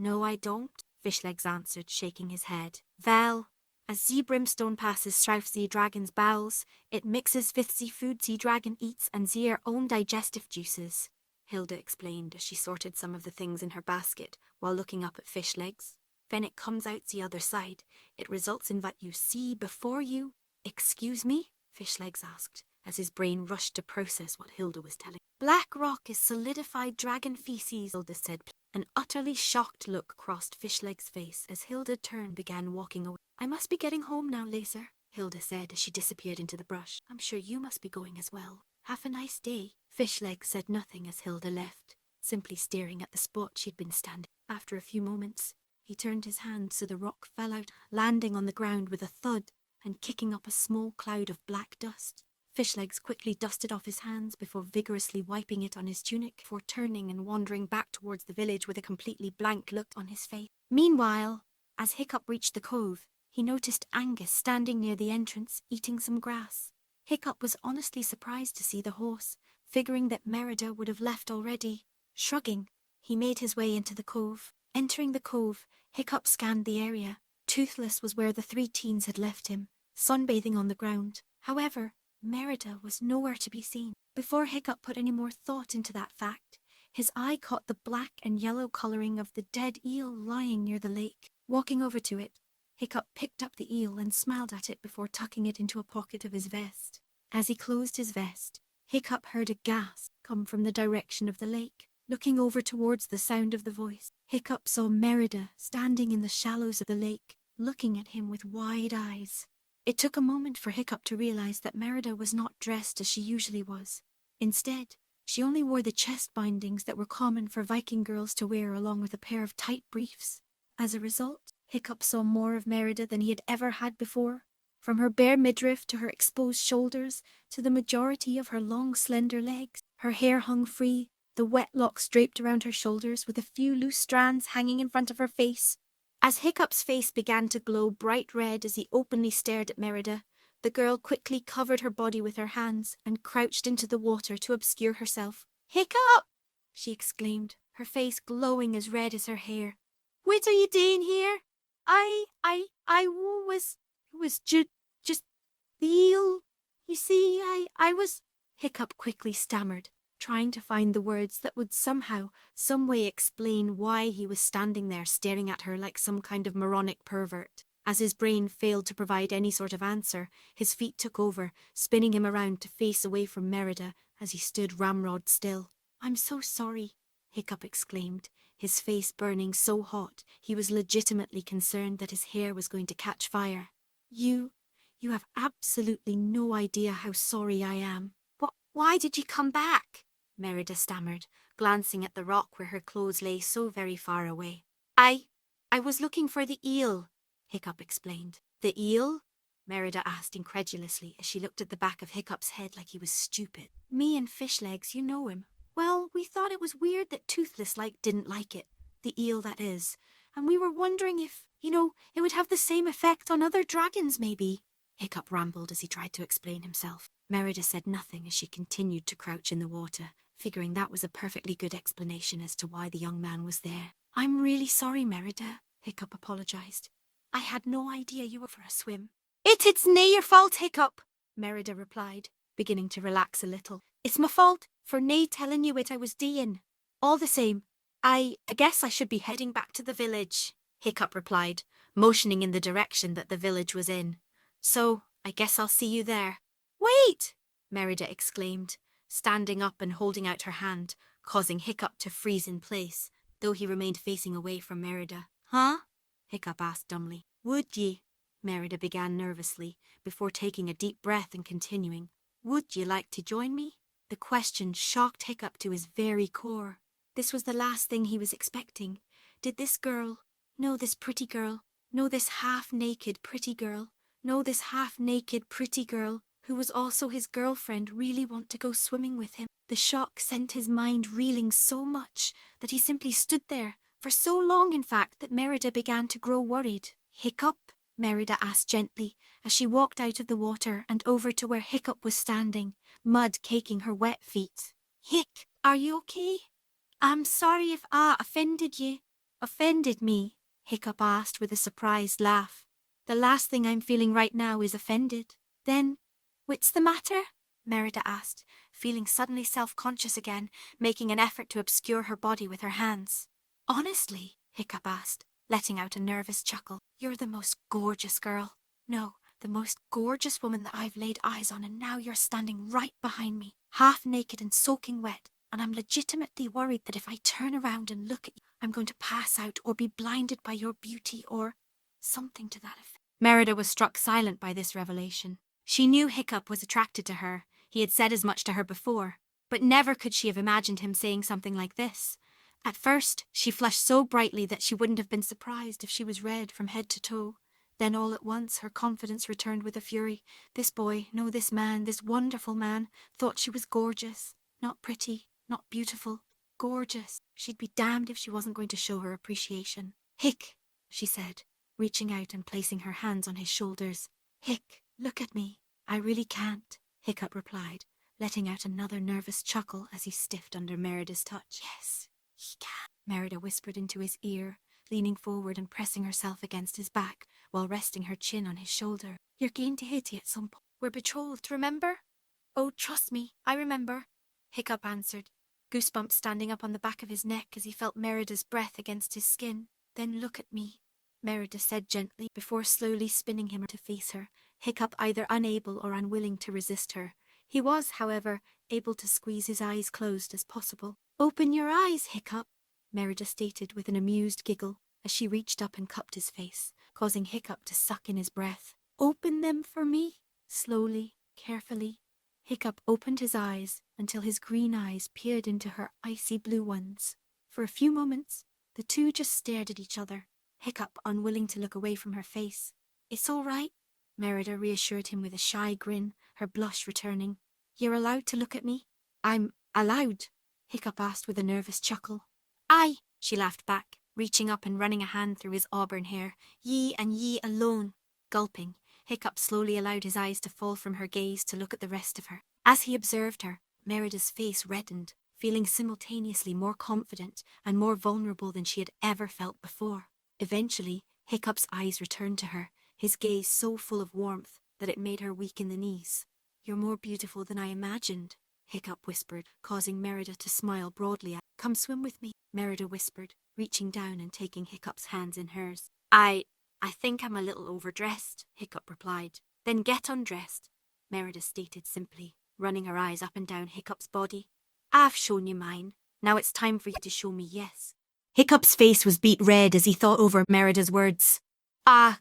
No I don't, Fishlegs answered, shaking his head. Well, as the brimstone passes through the dragon's bowels, it mixes with the food the dragon eats and their own digestive juices, Hilda explained as she sorted some of the things in her basket while looking up at Fishlegs. When it comes out the other side, it results in what you see before you. Excuse me? Fishlegs asked, as his brain rushed to process what Hilda was telling. Black rock is solidified dragon feces, Hilda said. An utterly shocked look crossed Fishlegs' face as Hilda turned and began walking away. I must be getting home now, Laser, Hilda said as she disappeared into the brush. I'm sure you must be going as well. Have a nice day. Fishlegs said nothing as Hilda left, simply staring at the spot she'd been standing. After a few moments, he turned his hand so the rock fell out, landing on the ground with a thud and kicking up a small cloud of black dust. Fishlegs quickly dusted off his hands before vigorously wiping it on his tunic, before turning and wandering back towards the village with a completely blank look on his face. Meanwhile, as Hiccup reached the cove, he noticed Angus standing near the entrance, eating some grass. Hiccup was honestly surprised to see the horse, figuring that Merida would have left already. Shrugging, he made his way into the cove. Entering the cove, Hiccup scanned the area. Toothless was where the three teens had left him, sunbathing on the ground. However, Merida was nowhere to be seen. Before Hiccup put any more thought into that fact, his eye caught the black and yellow colouring of the dead eel lying near the lake. Walking over to it, Hiccup picked up the eel and smiled at it before tucking it into a pocket of his vest. As he closed his vest, Hiccup heard a gasp come from the direction of the lake. Looking over towards the sound of the voice, Hiccup saw Merida standing in the shallows of the lake, looking at him with wide eyes. It took a moment for Hiccup to realize that Merida was not dressed as she usually was. Instead, she only wore the chest bindings that were common for Viking girls to wear along with a pair of tight briefs. As a result, Hiccup saw more of Merida than he had ever had before. From her bare midriff to her exposed shoulders to the majority of her long, slender legs, her hair hung free, the wet locks draped around her shoulders with a few loose strands hanging in front of her face. As Hiccup's face began to glow bright red as he openly stared at Merida, the girl quickly covered her body with her hands and crouched into the water to obscure herself. "Hiccup!" she exclaimed, her face glowing as red as her hair. "What are you doing here?" I was just the eel. You see, I was..." Hiccup quickly stammered, trying to find the words that would somehow, some way explain why he was standing there staring at her like some kind of moronic pervert. As his brain failed to provide any sort of answer, his feet took over, spinning him around to face away from Merida as he stood ramrod still. "I'm so sorry," Hiccup exclaimed, his face burning so hot he was legitimately concerned that his hair was going to catch fire. You have absolutely no idea how sorry I am." "But why did you come back?" Merida stammered, glancing at the rock where her clothes lay so very far away. I was looking for the eel," Hiccup explained. "The eel?" Merida asked incredulously as she looked at the back of Hiccup's head like he was stupid. "Me and Fishlegs, you know him. Well, we thought it was weird that Toothless didn't like it. The eel, that is. And we were wondering if, it would have the same effect on other dragons, maybe." Hiccup rambled as he tried to explain himself. Merida said nothing as she continued to crouch in the water, figuring that was a perfectly good explanation as to why the young man was there. "I'm really sorry, Merida," Hiccup apologized. "I had no idea you were for a swim." It's nae your fault, Hiccup," Merida replied, beginning to relax a little. "It's my fault for nae telling you what I was doing. All the same, I guess I should be heading back to the village," Hiccup replied, motioning in the direction that the village was in. "So, I guess I'll see you there." "Wait!" Merida exclaimed, standing up and holding out her hand, causing Hiccup to freeze in place, though he remained facing away from Merida. "Huh?" Hiccup asked dumbly. "Would ye?" Merida began nervously, before taking a deep breath and continuing. "Would ye like to join me?" The question shocked Hiccup to his very core. This was the last thing he was expecting. Did this girl, this pretty girl, this half-naked pretty girl, this half-naked pretty girl, who was also his girlfriend, really want to go swimming with him? The shock sent his mind reeling so much that he simply stood there, for so long in fact that Merida began to grow worried. "Hiccup?" Merida asked gently as she walked out of the water and over to where Hiccup was standing, mud caking her wet feet. "Hick, are you okay? I'm sorry if I offended you." "Offended me?" Hiccup asked with a surprised laugh. "The last thing I'm feeling right now is offended." "Then, what's the matter?" Merida asked, feeling suddenly self-conscious again, making an effort to obscure her body with her hands. "Honestly?" Hiccup asked, letting out a nervous chuckle. "You're the most gorgeous girl. No, the most gorgeous woman that I've laid eyes on, and now you're standing right behind me, half naked and soaking wet, and I'm legitimately worried that if I turn around and look at you, I'm going to pass out or be blinded by your beauty or something to that effect." Merida was struck silent by this revelation. She knew Hiccup was attracted to her. He had said as much to her before, but never could she have imagined him saying something like this. At first, she flushed so brightly that she wouldn't have been surprised if she was red from head to toe. Then all at once, her confidence returned with a fury. This boy, this man, this wonderful man, thought she was gorgeous. Not pretty, not beautiful, gorgeous. She'd be damned if she wasn't going to show her appreciation. "Hick," she said, reaching out and placing her hands on his shoulders. "Hick, look at me." "I really can't," Hiccup replied, letting out another nervous chuckle as he stiffed under Merida's touch. "Yes, he can," Merida whispered into his ear, leaning forward and pressing herself against his back while resting her chin on his shoulder. "You're going to hit it at some point. We're betrothed, remember?" "Oh, trust me, I remember," Hiccup answered, goosebumps standing up on the back of his neck as he felt Merida's breath against his skin. "Then look at me." Merida said gently before slowly spinning him to face her, Hiccup either unable or unwilling to resist her. He was, however, able to squeeze his eyes closed as possible. "Open your eyes, Hiccup," Merida stated with an amused giggle as she reached up and cupped his face, causing Hiccup to suck in his breath. "Open them for me." Slowly, carefully, Hiccup opened his eyes until his green eyes peered into her icy blue ones. For a few moments, the two just stared at each other, Hiccup unwilling to look away from her face. "It's all right," Merida reassured him with a shy grin, her blush returning. "You're allowed to look at me?" "I'm allowed?" Hiccup asked with a nervous chuckle. "Aye," she laughed back, reaching up and running a hand through his auburn hair. "Ye and ye alone." Gulping, Hiccup slowly allowed his eyes to fall from her gaze to look at the rest of her. As he observed her, Merida's face reddened, feeling simultaneously more confident and more vulnerable than she had ever felt before. Eventually, Hiccup's eyes returned to her, his gaze so full of warmth that it made her weak in the knees. "You're more beautiful than I imagined," Hiccup whispered, causing Merida to smile broadly. "Come swim with me," Merida whispered, reaching down and taking Hiccup's hands in hers. I think I'm a little overdressed," Hiccup replied. "Then get undressed," Merida stated simply, running her eyes up and down Hiccup's body. "I've shown you mine. Now it's time for you to show me yes." Hiccup's face was beet red as he thought over Merida's words.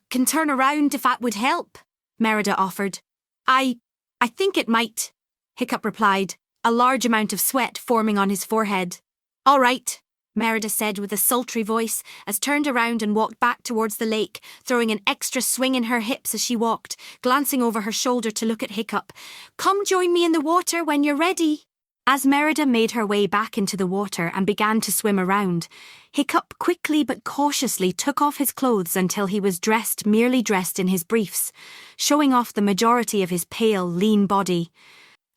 Can turn around if that would help," Merida offered. I think it might," Hiccup replied, a large amount of sweat forming on his forehead. "All right," Merida said with a sultry voice as turned around and walked back towards the lake, throwing an extra swing in her hips as she walked, glancing over her shoulder to look at Hiccup. "Come join me in the water when you're ready." As Merida made her way back into the water and began to swim around, Hiccup quickly but cautiously took off his clothes until he was merely dressed in his briefs, showing off the majority of his pale, lean body.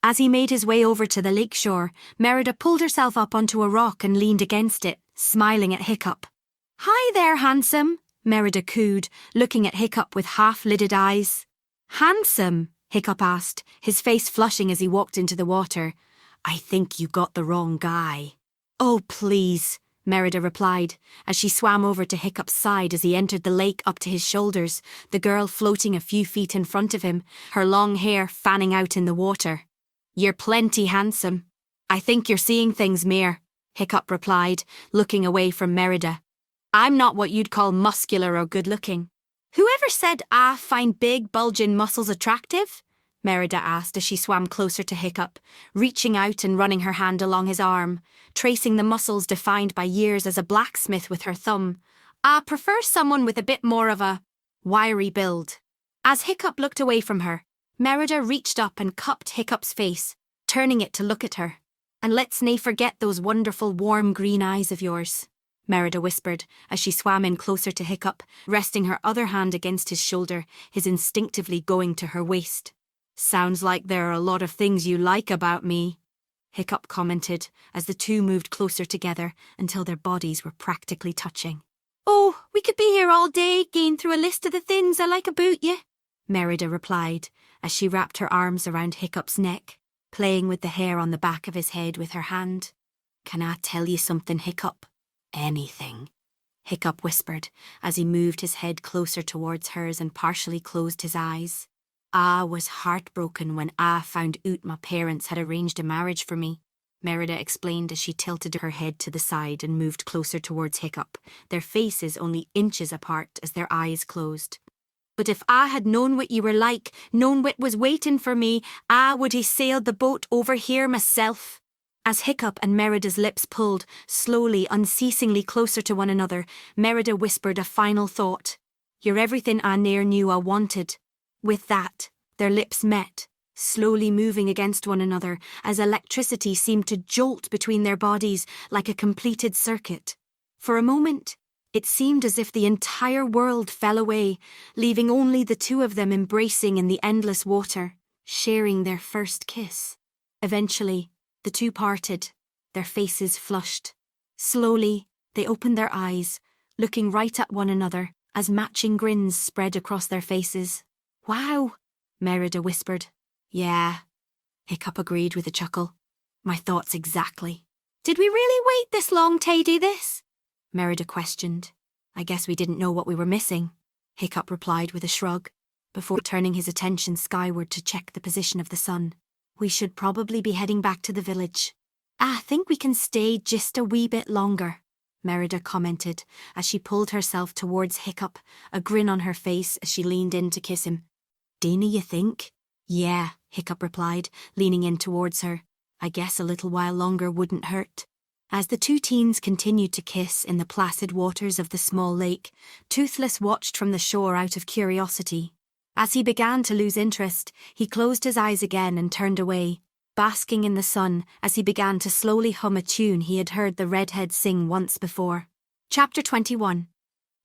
As he made his way over to the lakeshore, Merida pulled herself up onto a rock and leaned against it, smiling at Hiccup. "Hi there, handsome," Merida cooed, looking at Hiccup with half-lidded eyes. "Handsome?" Hiccup asked, his face flushing as he walked into the water. "I think you got the wrong guy." "Oh, please," Merida replied, as she swam over to Hiccup's side as he entered the lake up to his shoulders, the girl floating a few feet in front of him, her long hair fanning out in the water. "You're plenty handsome. I think you're seeing things, Mere," Hiccup replied, looking away from Merida. "I'm not what you'd call muscular or good-looking." "Whoever said I find big, bulging muscles attractive?" Merida asked as she swam closer to Hiccup, reaching out and running her hand along his arm, tracing the muscles defined by years as a blacksmith with her thumb. "I prefer someone with a bit more of a wiry build." As Hiccup looked away from her, Merida reached up and cupped Hiccup's face, turning it to look at her. "And let's nae forget those wonderful warm green eyes of yours," Merida whispered as she swam in closer to Hiccup, resting her other hand against his shoulder, his instinctively going to her waist. "Sounds like there are a lot of things you like about me," Hiccup commented as the two moved closer together until their bodies were practically touching. "Oh, we could be here all day going through a list of the things I like about you," Merida replied as she wrapped her arms around Hiccup's neck, playing with the hair on the back of his head with her hand. "Can I tell you something, Hiccup?" "Anything," Hiccup whispered as he moved his head closer towards hers and partially closed his eyes. "I was heartbroken when I found out my parents had arranged a marriage for me," Merida explained as she tilted her head to the side and moved closer towards Hiccup, their faces only inches apart as their eyes closed. "But if I had known what you were like, known what was waiting for me, I would have sailed the boat over here myself." As Hiccup and Merida's lips pulled, slowly, unceasingly closer to one another, Merida whispered a final thought. "You're everything I ne'er knew I wanted." With that, their lips met, slowly moving against one another as electricity seemed to jolt between their bodies like a completed circuit. For a moment, it seemed as if the entire world fell away, leaving only the two of them embracing in the endless water, sharing their first kiss. Eventually, the two parted, their faces flushed. Slowly, they opened their eyes, looking right at one another as matching grins spread across their faces. "Wow," Merida whispered. "Yeah," Hiccup agreed with a chuckle. "My thoughts exactly." "Did we really wait this long to do this?" Merida questioned. I guess we didn't know what we were missing, Hiccup replied with a shrug, before turning his attention skyward to check the position of the sun. We should probably be heading back to the village. I think we can stay just a wee bit longer, Merida commented as she pulled herself towards Hiccup, a grin on her face as she leaned in to kiss him. Dinna you think? Yeah, Hiccup replied, leaning in towards her. I guess a little while longer wouldn't hurt. As the two teens continued to kiss in the placid waters of the small lake, Toothless watched from the shore out of curiosity. As he began to lose interest, he closed his eyes again and turned away, basking in the sun as he began to slowly hum a tune he had heard the redhead sing once before. Chapter 21.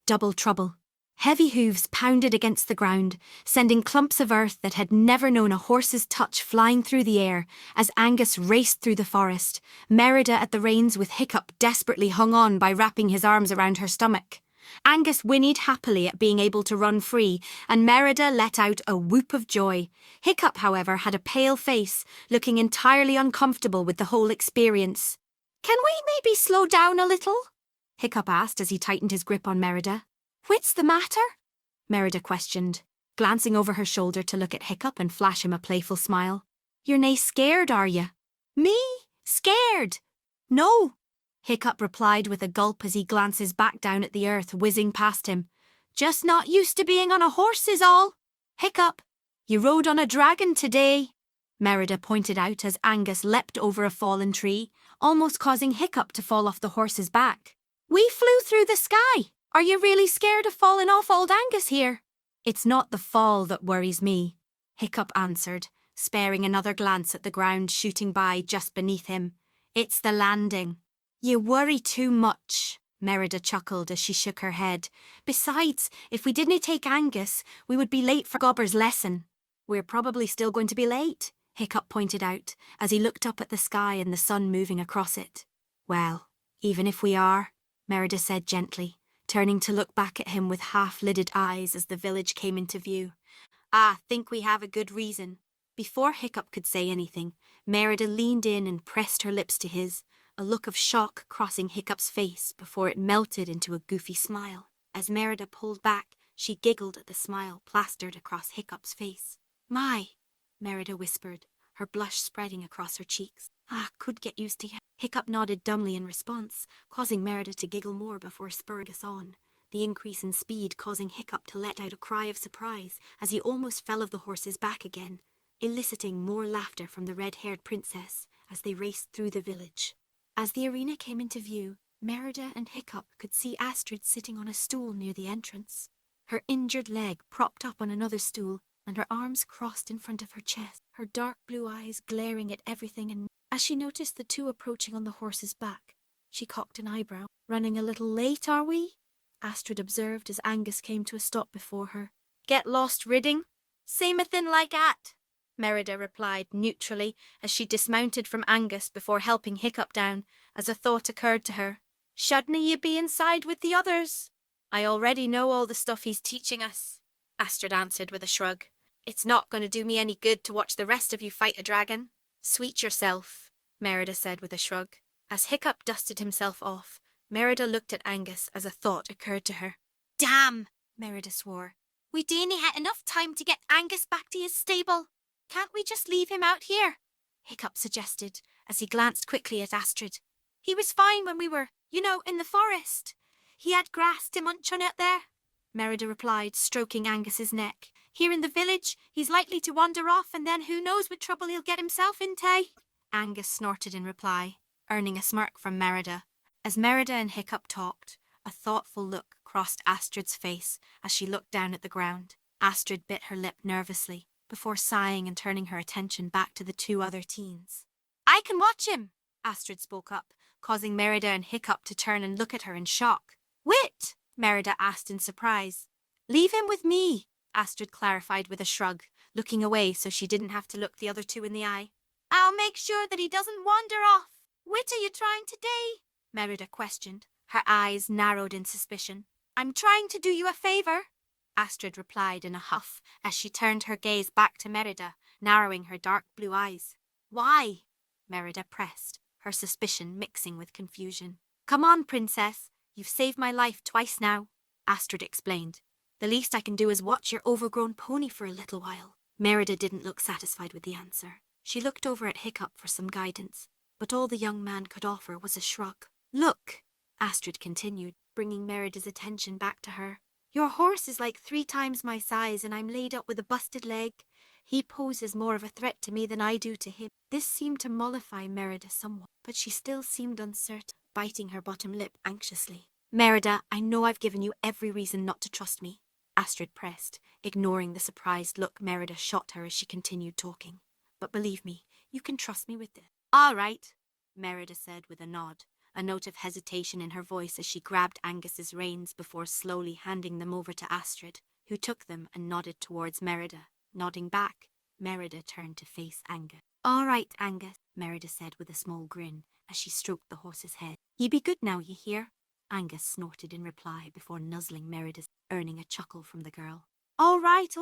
Double Trouble. Heavy hooves pounded against the ground, sending clumps of earth that had never known a horse's touch flying through the air as Angus raced through the forest, Merida at the reins with Hiccup desperately hung on by wrapping his arms around her stomach. Angus whinnied happily at being able to run free, and Merida let out a whoop of joy. Hiccup, however, had a pale face, looking entirely uncomfortable with the whole experience. Can we maybe slow down a little? Hiccup asked as he tightened his grip on Merida. What's the matter? Merida questioned, glancing over her shoulder to look at Hiccup and flash him a playful smile. You're nae scared, are you? Me? Scared? No, Hiccup replied with a gulp as he glances back down at the earth whizzing past him. Just not used to being on a horse is all. Hiccup, you rode on a dragon today, Merida pointed out as Angus leapt over a fallen tree, almost causing Hiccup to fall off the horse's back. We flew through the sky. Are you really scared of falling off old Angus here? It's not the fall that worries me, Hiccup answered, sparing another glance at the ground shooting by just beneath him. It's the landing. You worry too much, Merida chuckled as she shook her head. Besides, if we didn't take Angus, we would be late for Gobber's lesson. We're probably still going to be late, Hiccup pointed out, as he looked up at the sky and the sun moving across it. Well, even if we are, Merida said gently, turning to look back at him with half-lidded eyes as the village came into view. I think we have a good reason. Before Hiccup could say anything, Merida leaned in and pressed her lips to his, a look of shock crossing Hiccup's face before it melted into a goofy smile. As Merida pulled back, she giggled at the smile plastered across Hiccup's face. My, Merida whispered, her blush spreading across her cheeks. I could get used to you. Hiccup nodded dumbly in response, causing Merida to giggle more before spurring us on, the increase in speed causing Hiccup to let out a cry of surprise as he almost fell of the horse's back again, eliciting more laughter from the red-haired princess as they raced through the village. As the arena came into view, Merida and Hiccup could see Astrid sitting on a stool near the entrance, her injured leg propped up on another stool and her arms crossed in front of her chest, her dark blue eyes glaring at everything. And as she noticed the two approaching on the horse's back, she cocked an eyebrow. Running a little late, are we? Astrid observed as Angus came to a stop before her. Get lost ridding? Same a thing like that, Merida replied neutrally as she dismounted from Angus before helping Hiccup down, as a thought occurred to her. Shouldn't ye be inside with the others? I already know all the stuff he's teaching us, Astrid answered with a shrug. It's not going to do me any good to watch the rest of you fight a dragon. Sweet yourself, Merida said with a shrug. As Hiccup dusted himself off, Merida looked at Angus as a thought occurred to her. Damn, Merida swore. We dain't had enough time to get Angus back to his stable. Can't we just leave him out here? Hiccup suggested, as he glanced quickly at Astrid. He was fine when we were, in the forest. He had grass to munch on out there, Merida replied, stroking Angus's neck. Here in the village, he's likely to wander off and then who knows what trouble he'll get himself into. Angus snorted in reply, earning a smirk from Merida. As Merida and Hiccup talked, a thoughtful look crossed Astrid's face as she looked down at the ground. Astrid bit her lip nervously, before sighing and turning her attention back to the two other teens. I can watch him, Astrid spoke up, causing Merida and Hiccup to turn and look at her in shock. Wit? Merida asked in surprise. Leave him with me, Astrid clarified with a shrug, looking away so she didn't have to look the other two in the eye. I'll make sure that he doesn't wander off. What are you trying to do? Merida questioned, her eyes narrowed in suspicion. I'm trying to do you a favour, Astrid replied in a huff as she turned her gaze back to Merida, narrowing her dark blue eyes. Why? Merida pressed, her suspicion mixing with confusion. Come on, princess. You've saved my life twice now. Astrid explained. The least I can do is watch your overgrown pony for a little while. Merida didn't look satisfied with the answer. She looked over at Hiccup for some guidance, but all the young man could offer was a shrug. Look, Astrid continued, bringing Merida's attention back to her. Your horse is like 3 times my size and I'm laid up with a busted leg. He poses more of a threat to me than I do to him. This seemed to mollify Merida somewhat, but she still seemed uncertain, biting her bottom lip anxiously. Merida, I know I've given you every reason not to trust me, Astrid pressed, ignoring the surprised look Merida shot her as she continued talking. But believe me, you can trust me with this. All right, Merida said with a nod, a note of hesitation in her voice as she grabbed Angus's reins before slowly handing them over to Astrid, who took them and nodded towards Merida. Nodding back, Merida turned to face Angus. All right, Angus, Merida said with a small grin as she stroked the horse's head. You be good now, you hear? Angus snorted in reply before nuzzling Merida's, earning a chuckle from the girl. All right,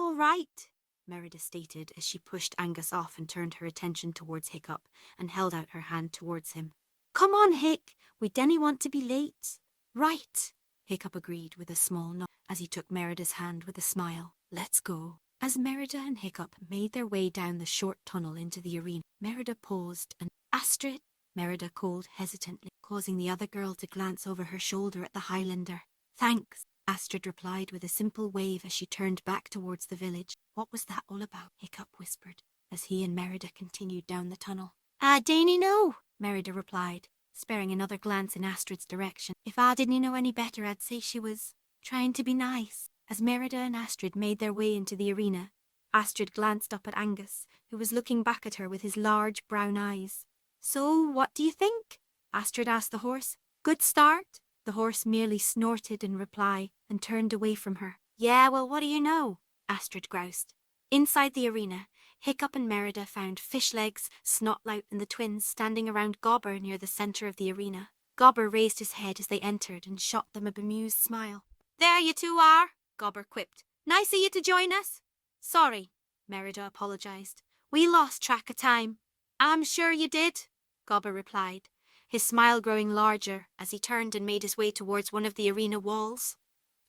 Merida stated as she pushed Angus off and turned her attention towards Hiccup and held out her hand towards him. Come on, Hick, we didn't want to be late. Right, Hiccup agreed with a small nod as he took Merida's hand with a smile. Let's go. As Merida and Hiccup made their way down the short tunnel into the arena, Merida paused and Astrid, Merida called hesitantly, causing the other girl to glance over her shoulder at the Highlander. Thanks, Astrid replied with a simple wave as she turned back towards the village. What was that all about? Hiccup whispered as he and Merida continued down the tunnel. I dinna know, Merida replied, sparing another glance in Astrid's direction. If I didn't know any better, I'd say she was trying to be nice. As Merida and Astrid made their way into the arena, Astrid glanced up at Angus, who was looking back at her with his large brown eyes. So, what do you think? Astrid asked the horse. Good start? The horse merely snorted in reply and turned away from her. Yeah, well, what do you know? Astrid groused. Inside the arena, Hiccup and Merida found Fishlegs, Snotlout and the twins standing around Gobber near the centre of the arena. Gobber raised his head as they entered and shot them a bemused smile. There you two are, Gobber quipped. Nice of you to join us. Sorry, Merida apologised. We lost track of time. I'm sure you did, Gobber replied, his smile growing larger as he turned and made his way towards one of the arena walls.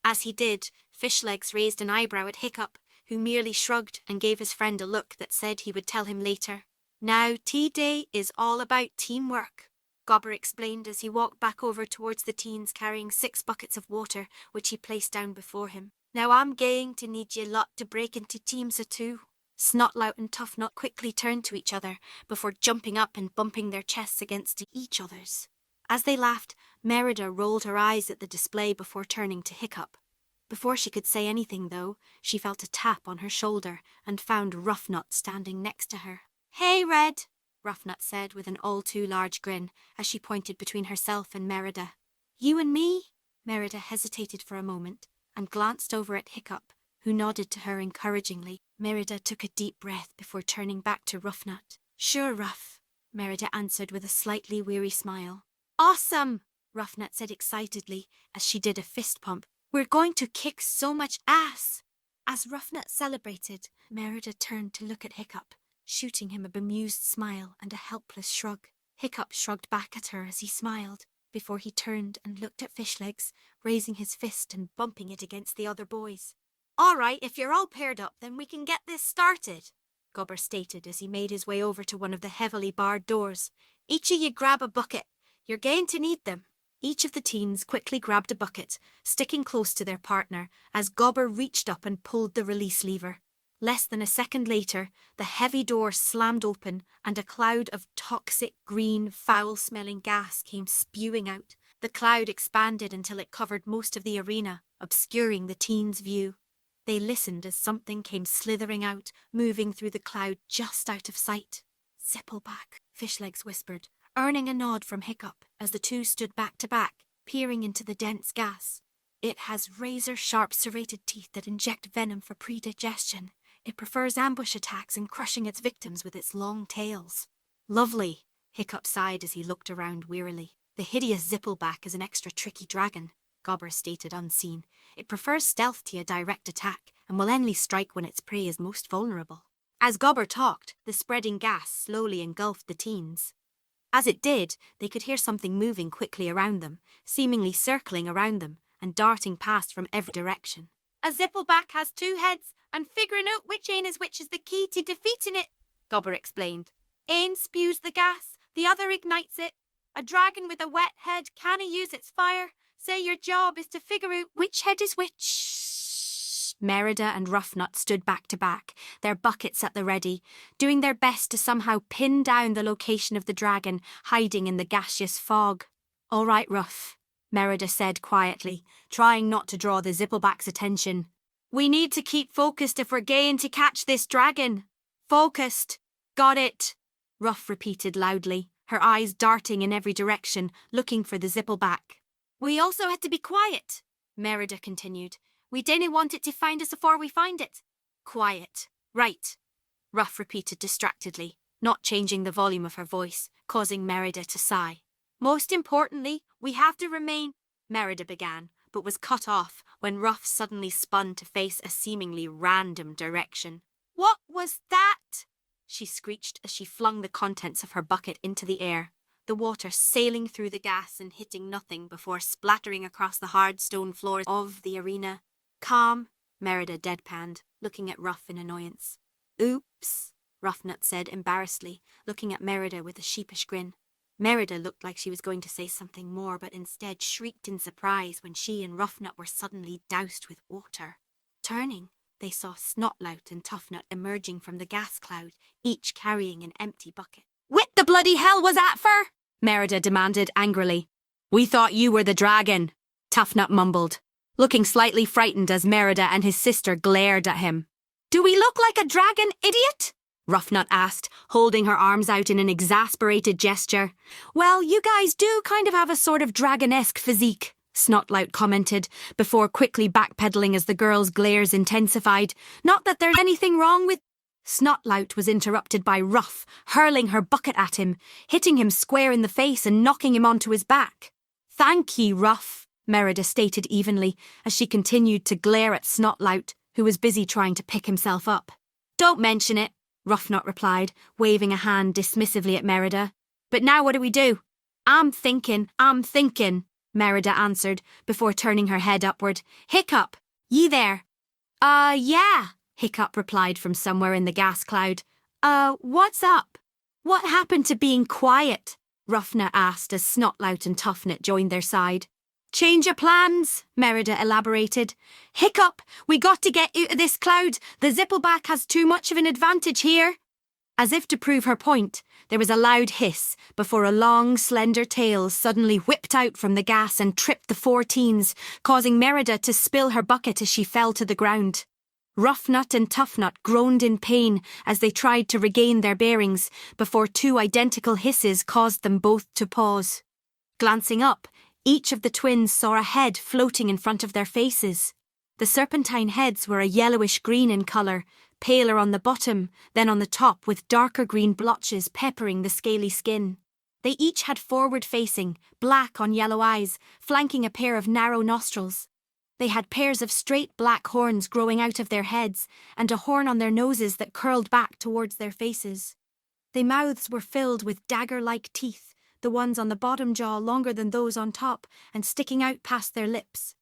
As he did, Fishlegs raised an eyebrow at Hiccup, who merely shrugged and gave his friend a look that said he would tell him later. Now, tea day is all about teamwork, Gobber explained as he walked back over towards the teens carrying 6 buckets of water, which he placed down before him. Now I'm going to need you lot to break into teams of 2. Snotlout and Toughnut quickly turned to each other before jumping up and bumping their chests against each other's. As they laughed, Merida rolled her eyes at the display before turning to Hiccup. Before she could say anything, though, she felt a tap on her shoulder and found Roughnut standing next to her. Hey, Red, Roughnut said with an all-too-large grin as she pointed between herself and Merida. You and me? Merida hesitated for a moment and glanced over at Hiccup, who nodded to her encouragingly. Merida took a deep breath before turning back to Roughnut. Sure, Rough, Merida answered with a slightly weary smile. Awesome, Roughnut said excitedly as she did a fist pump. We're going to kick so much ass. As Roughnut celebrated, Merida turned to look at Hiccup, shooting him a bemused smile and a helpless shrug. Hiccup shrugged back at her as he smiled, before he turned and looked at Fishlegs, raising his fist and bumping it against the other boys. All right, if you're all paired up, then we can get this started, Gobber stated as he made his way over to one of the heavily barred doors. Each of you grab a bucket. You're going to need them. Each of the teens quickly grabbed a bucket, sticking close to their partner as Gobber reached up and pulled the release lever. Less than a second later, the heavy door slammed open and a cloud of toxic green, foul-smelling gas came spewing out. The cloud expanded until it covered most of the arena, obscuring the teens' view. They listened as something came slithering out, moving through the cloud just out of sight. Zippleback, Fishlegs whispered, earning a nod from Hiccup as the two stood back to back, peering into the dense gas. It has razor-sharp serrated teeth that inject venom for predigestion. It prefers ambush attacks and crushing its victims with its long tails. Lovely, Hiccup sighed as he looked around wearily. The hideous Zippleback is an extra tricky dragon, Gobber stated unseen. It prefers stealth to a direct attack and will only strike when its prey is most vulnerable. As Gobber talked, the spreading gas slowly engulfed the teens. As it did, they could hear something moving quickly around them, seemingly circling around them, and darting past from every direction. A zippleback has two heads, and figuring out which ane is which is the key to defeating it, Gobber explained. Ane spews the gas, the other ignites it. A dragon with a wet head can't use its fire. Say your job is to figure out which head is which. Merida and Ruffnut stood back to back, their buckets at the ready, doing their best to somehow pin down the location of the dragon hiding in the gaseous fog. All right, Ruff, Merida said quietly, trying not to draw the zippleback's attention. We need to keep focused if we're going to catch this dragon. Focused. Got it, Ruff repeated loudly, her eyes darting in every direction, looking for the zippleback. We also had to be quiet, Merida continued. We didn't want it to find us before we find it. Quiet. Right, Ruff repeated distractedly, not changing the volume of her voice, causing Merida to sigh. Most importantly, we have to remain, Merida began, but was cut off when Ruff suddenly spun to face a seemingly random direction. What was that? She screeched as she flung the contents of her bucket into the air, the water sailing through the gas and hitting nothing before splattering across the hard stone floors of the arena. Calm, Merida deadpanned, looking at Ruff in annoyance. Oops, Ruffnut said embarrassedly, looking at Merida with a sheepish grin. Merida looked like she was going to say something more, but instead shrieked in surprise when she and Ruffnut were suddenly doused with water. Turning, they saw Snotlout and Tuffnut emerging from the gas cloud, each carrying an empty bucket. What the bloody hell was that for? Merida demanded angrily. We thought you were the dragon, Tuffnut mumbled, looking slightly frightened as Merida and his sister glared at him. Do we look like a dragon, idiot? Ruffnut asked, holding her arms out in an exasperated gesture. Well, you guys do kind of have a sort of dragon-esque physique, Snotlout commented, before quickly backpedaling as the girls' glares intensified. Not that there's anything wrong with... Snotlout was interrupted by Ruff, hurling her bucket at him, hitting him square in the face and knocking him onto his back. Thank ye, Ruff, Merida stated evenly, as she continued to glare at Snotlout, who was busy trying to pick himself up. Don't mention it, Ruffnut replied, waving a hand dismissively at Merida. But now what do we do? I'm thinking, Merida answered, before turning her head upward. Hiccup, ye there? Yeah, Hiccup replied from somewhere in the gas cloud. What's up? What happened to being quiet? Ruffnut asked as Snotlout and Tuffnut joined their side. Change of plans, Merida elaborated. Hiccup, we got to get out of this cloud. The zippleback has too much of an advantage here. As if to prove her point, there was a loud hiss before a long, slender tail suddenly whipped out from the gas and tripped the four teens, causing Merida to spill her bucket as she fell to the ground. Ruffnut and Tuffnut groaned in pain as they tried to regain their bearings before two identical hisses caused them both to pause. Glancing up, each of the twins saw a head floating in front of their faces. The serpentine heads were a yellowish-green in colour, paler on the bottom, then on the top with darker green blotches peppering the scaly skin. They each had forward-facing, black on yellow eyes, flanking a pair of narrow nostrils. They had pairs of straight black horns growing out of their heads, and a horn on their noses that curled back towards their faces. Their mouths were filled with dagger-like teeth, the ones on the bottom jaw longer than those on top and sticking out past their lips.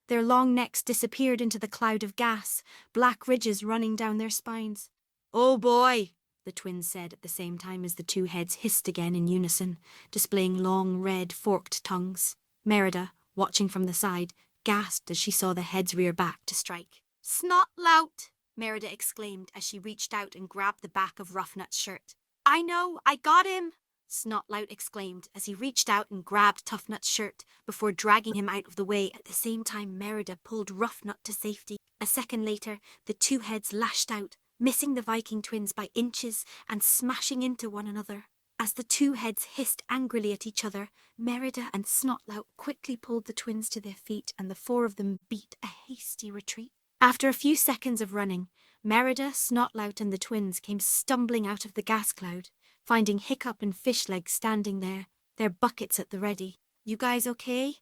Their long necks disappeared into the cloud of gas, black ridges running down their spines. Oh boy, the twins said at the same time as the two heads hissed again in unison, displaying long, red, forked tongues. Merida, watching from the side, gasped as she saw the heads rear back to strike. Snotlout, Merida exclaimed as she reached out and grabbed the back of Ruffnut's shirt. I know, I got him, Snotlout exclaimed as he reached out and grabbed Tuffnut's shirt before dragging him out of the way at the same time Merida pulled Ruffnut to safety. A second later, the two heads lashed out, missing the Viking twins by inches and smashing into one another. As the two heads hissed angrily at each other, Merida and Snotlout quickly pulled the twins to their feet and the four of them beat a hasty retreat. After a few seconds of running, Merida, Snotlout and the twins came stumbling out of the gas cloud, finding Hiccup and Fishlegs standing there, their buckets at the ready. You guys okay?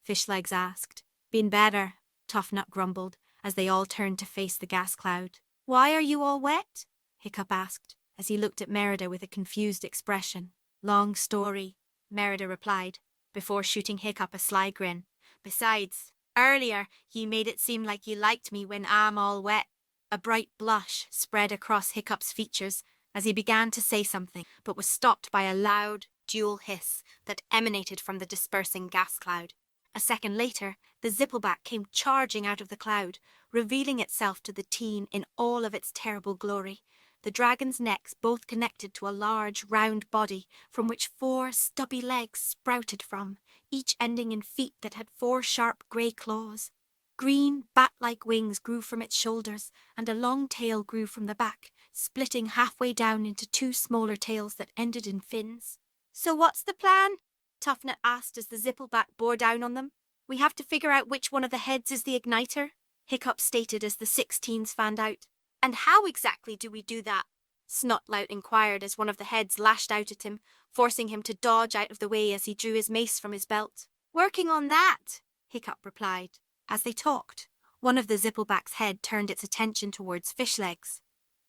Fishlegs asked. Been better, Tuffnut grumbled, as they all turned to face the gas cloud. Why are you all wet? Hiccup asked, as he looked at Merida with a confused expression. Long story, Merida replied, before shooting Hiccup a sly grin. Besides, Earlier, you made it seem like you liked me when I'm all wet. A bright blush spread across Hiccup's features as he began to say something, but was stopped by a loud, dual hiss that emanated from the dispersing gas cloud. A second later, the Zippleback came charging out of the cloud, revealing itself to the teen in all of its terrible glory. The dragon's necks both connected to a large, round body from which 4 stubby legs sprouted from, each ending in feet that had 4 sharp grey claws. Green, bat-like wings grew from its shoulders, and a long tail grew from the back, splitting halfway down into 2 smaller tails that ended in fins. "So what's the plan?" Toughnut asked as the Zippleback bore down on them. "We have to figure out which one of the heads is the igniter," Hiccup stated as the 6 teens fanned out. "And how exactly do we do that?" Snotlout inquired as one of the heads lashed out at him, forcing him to dodge out of the way as he drew his mace from his belt. "Working on that," Hiccup replied. As they talked, one of the Zippleback's head turned its attention towards Fishlegs.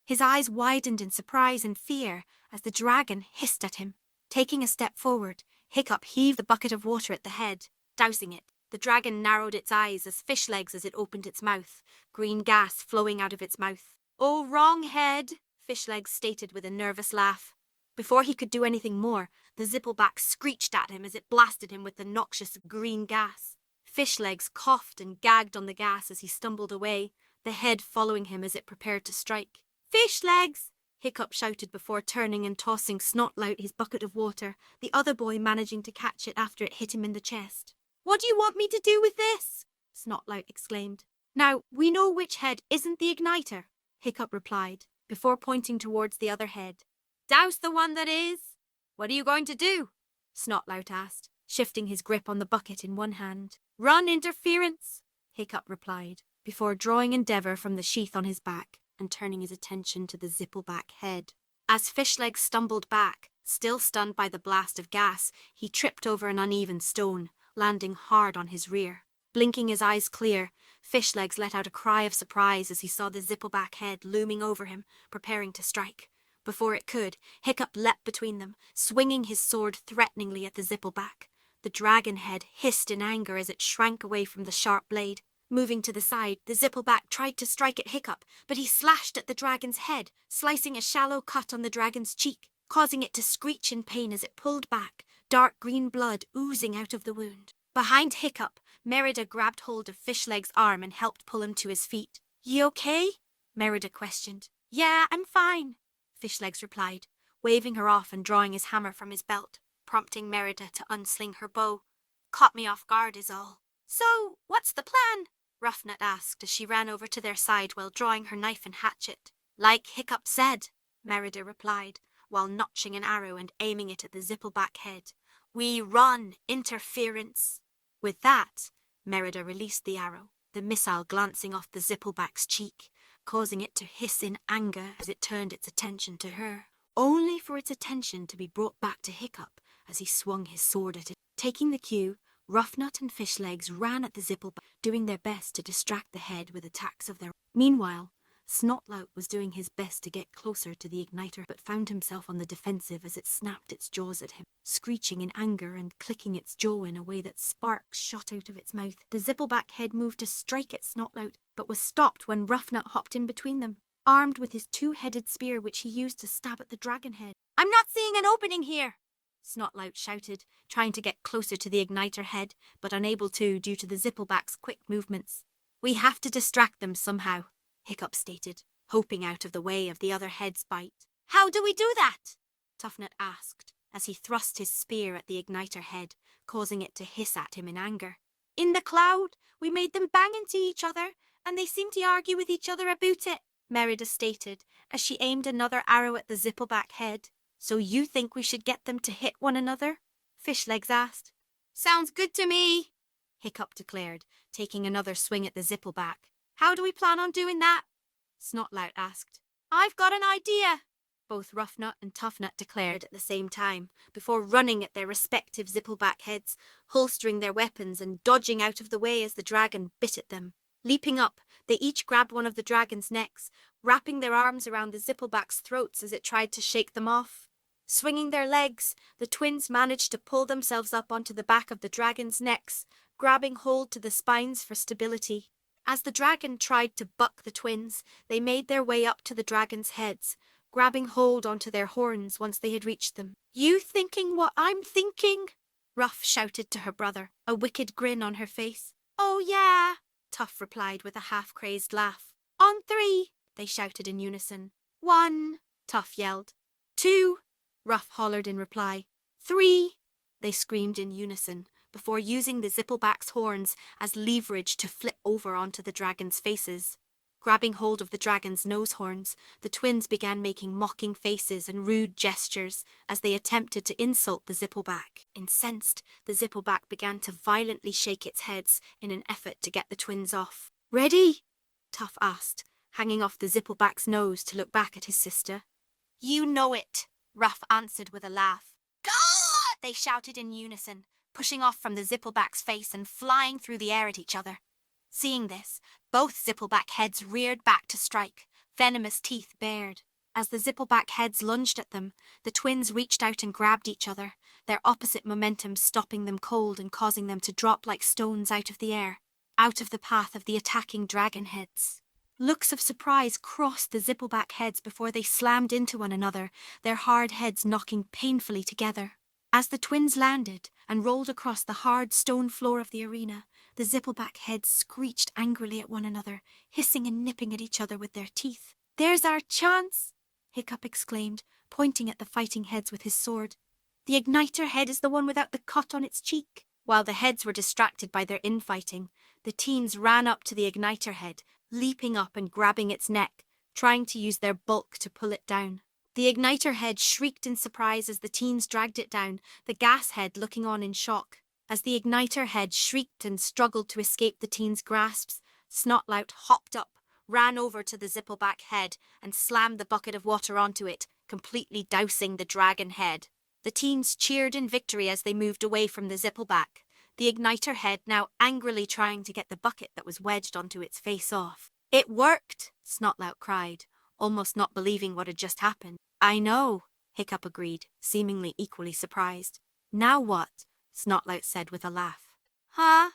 His eyes widened in surprise and fear as the dragon hissed at him. Taking a step forward, Hiccup heaved the bucket of water at the head, dousing it. The dragon narrowed its eyes as Fishlegs as it opened its mouth, green gas flowing out of its mouth. "Oh, wrong head," Fishlegs stated with a nervous laugh. Before he could do anything more, the Zippleback screeched at him as it blasted him with the noxious green gas. Fishlegs coughed and gagged on the gas as he stumbled away, the head following him as it prepared to strike. "Fishlegs!" Hiccup shouted before turning and tossing Snotlout his bucket of water, the other boy managing to catch it after it hit him in the chest. "What do you want me to do with this?" Snotlout exclaimed. "Now, we know which head isn't the igniter," Hiccup replied, before pointing towards the other head. "Douse the one that is." "What are you going to do?" Snotlout asked, shifting his grip on the bucket in one hand. "Run interference," Hiccup replied, before drawing Endeavour from the sheath on his back and turning his attention to the Zippleback head. As Fishlegs stumbled back, still stunned by the blast of gas, he tripped over an uneven stone, landing hard on his rear. Blinking his eyes clear, Fishlegs let out a cry of surprise as he saw the Zippleback head looming over him, preparing to strike. Before it could, Hiccup leapt between them, swinging his sword threateningly at the Zippleback. The dragon head hissed in anger as it shrank away from the sharp blade. Moving to the side, the Zippleback tried to strike at Hiccup, but he slashed at the dragon's head, slicing a shallow cut on the dragon's cheek, causing it to screech in pain as it pulled back, dark green blood oozing out of the wound. Behind Hiccup, Merida grabbed hold of Fishleg's arm and helped pull him to his feet. "You okay?" Merida questioned. "Yeah, I'm fine," Fishlegs replied, waving her off and drawing his hammer from his belt, prompting Merida to unsling her bow. "Caught me off guard is all." "So, what's the plan?" Roughnut asked as she ran over to their side while drawing her knife and hatchet. "Like Hiccup said," Merida replied, while notching an arrow and aiming it at the Zippleback head. "We run interference." With that, Merida released the arrow, the missile glancing off the Zippleback's cheek, causing it to hiss in anger as it turned its attention to her, only for its attention to be brought back to Hiccup as he swung his sword at it. Taking the cue, Roughnut and Fishlegs ran at the Zippleback, doing their best to distract the head with attacks of their own. Meanwhile, Snotlout was doing his best to get closer to the igniter, but found himself on the defensive as it snapped its jaws at him, screeching in anger and clicking its jaw in a way that sparks shot out of its mouth. The Zippleback head moved to strike at Snotlout, but was stopped when Roughnut hopped in between them, armed with his 2-headed spear which he used to stab at the dragon head. "I'm not seeing an opening here," Snotlout shouted, trying to get closer to the igniter head, but unable to due to the Zippleback's quick movements. "We have to distract them somehow," Hiccup stated, hoping out of the way of the other head's bite. "How do we do that?" Toughnut asked, as he thrust his spear at the igniter head, causing it to hiss at him in anger. "In the cloud, we made them bang into each other, and they seemed to argue with each other about it," Merida stated, as she aimed another arrow at the Zippleback head. "So you think we should get them to hit one another?" Fishlegs asked. "Sounds good to me," Hiccup declared, taking another swing at the Zippleback. "How do we plan on doing that?" Snotlout asked. "I've got an idea," both Roughnut and Toughnut declared at the same time, before running at their respective Zippleback heads, holstering their weapons and dodging out of the way as the dragon bit at them. Leaping up, they each grabbed one of the dragon's necks, wrapping their arms around the Zippleback's throats as it tried to shake them off. Swinging their legs, the twins managed to pull themselves up onto the back of the dragon's necks, grabbing hold to the spines for stability. As the dragon tried to buck the twins, they made their way up to the dragon's heads, grabbing hold onto their horns once they had reached them. "You thinking what I'm thinking?" Ruff shouted to her brother, a wicked grin on her face. "Oh yeah," Tuff replied with a half-crazed laugh. "On 3, they shouted in unison. 1, Tuff yelled. 2, Ruff hollered in reply. 3, they screamed in unison, before using the Zippleback's horns as leverage to flip over onto the dragon's faces. Grabbing hold of the dragon's nose horns, the twins began making mocking faces and rude gestures as they attempted to insult the Zippleback. Incensed, the Zippleback began to violently shake its heads in an effort to get the twins off. "Ready?" Tuff asked, hanging off the Zippleback's nose to look back at his sister. "You know it," Ruff answered with a laugh. "Gah!" they shouted in unison, pushing off from the Zippleback's face and flying through the air at each other. Seeing this, both Zippleback heads reared back to strike, venomous teeth bared. As the Zippleback heads lunged at them, the twins reached out and grabbed each other, their opposite momentum stopping them cold and causing them to drop like stones out of the air, out of the path of the attacking dragon heads. Looks of surprise crossed the Zippleback heads before they slammed into one another, their hard heads knocking painfully together. As the twins landed and rolled across the hard stone floor of the arena, the Zippleback heads screeched angrily at one another, hissing and nipping at each other with their teeth. "There's our chance!" Hiccup exclaimed, pointing at the fighting heads with his sword. "The Igniter head is the one without the cut on its cheek." While the heads were distracted by their infighting, the teens ran up to the Igniter head, leaping up and grabbing its neck, trying to use their bulk to pull it down. The Igniter head shrieked in surprise as the teens dragged it down, the gas head looking on in shock. As the Igniter head shrieked and struggled to escape the teens' grasps, Snotlout hopped up, ran over to the Zippleback head, and slammed the bucket of water onto it, completely dousing the dragon head. The teens cheered in victory as they moved away from the Zippleback, the Igniter head now angrily trying to get the bucket that was wedged onto its face off. "It worked!" Snotlout cried, almost not believing what had just happened. "I know," Hiccup agreed, seemingly equally surprised. "Now what?" Snotlout said with a laugh. "Huh?"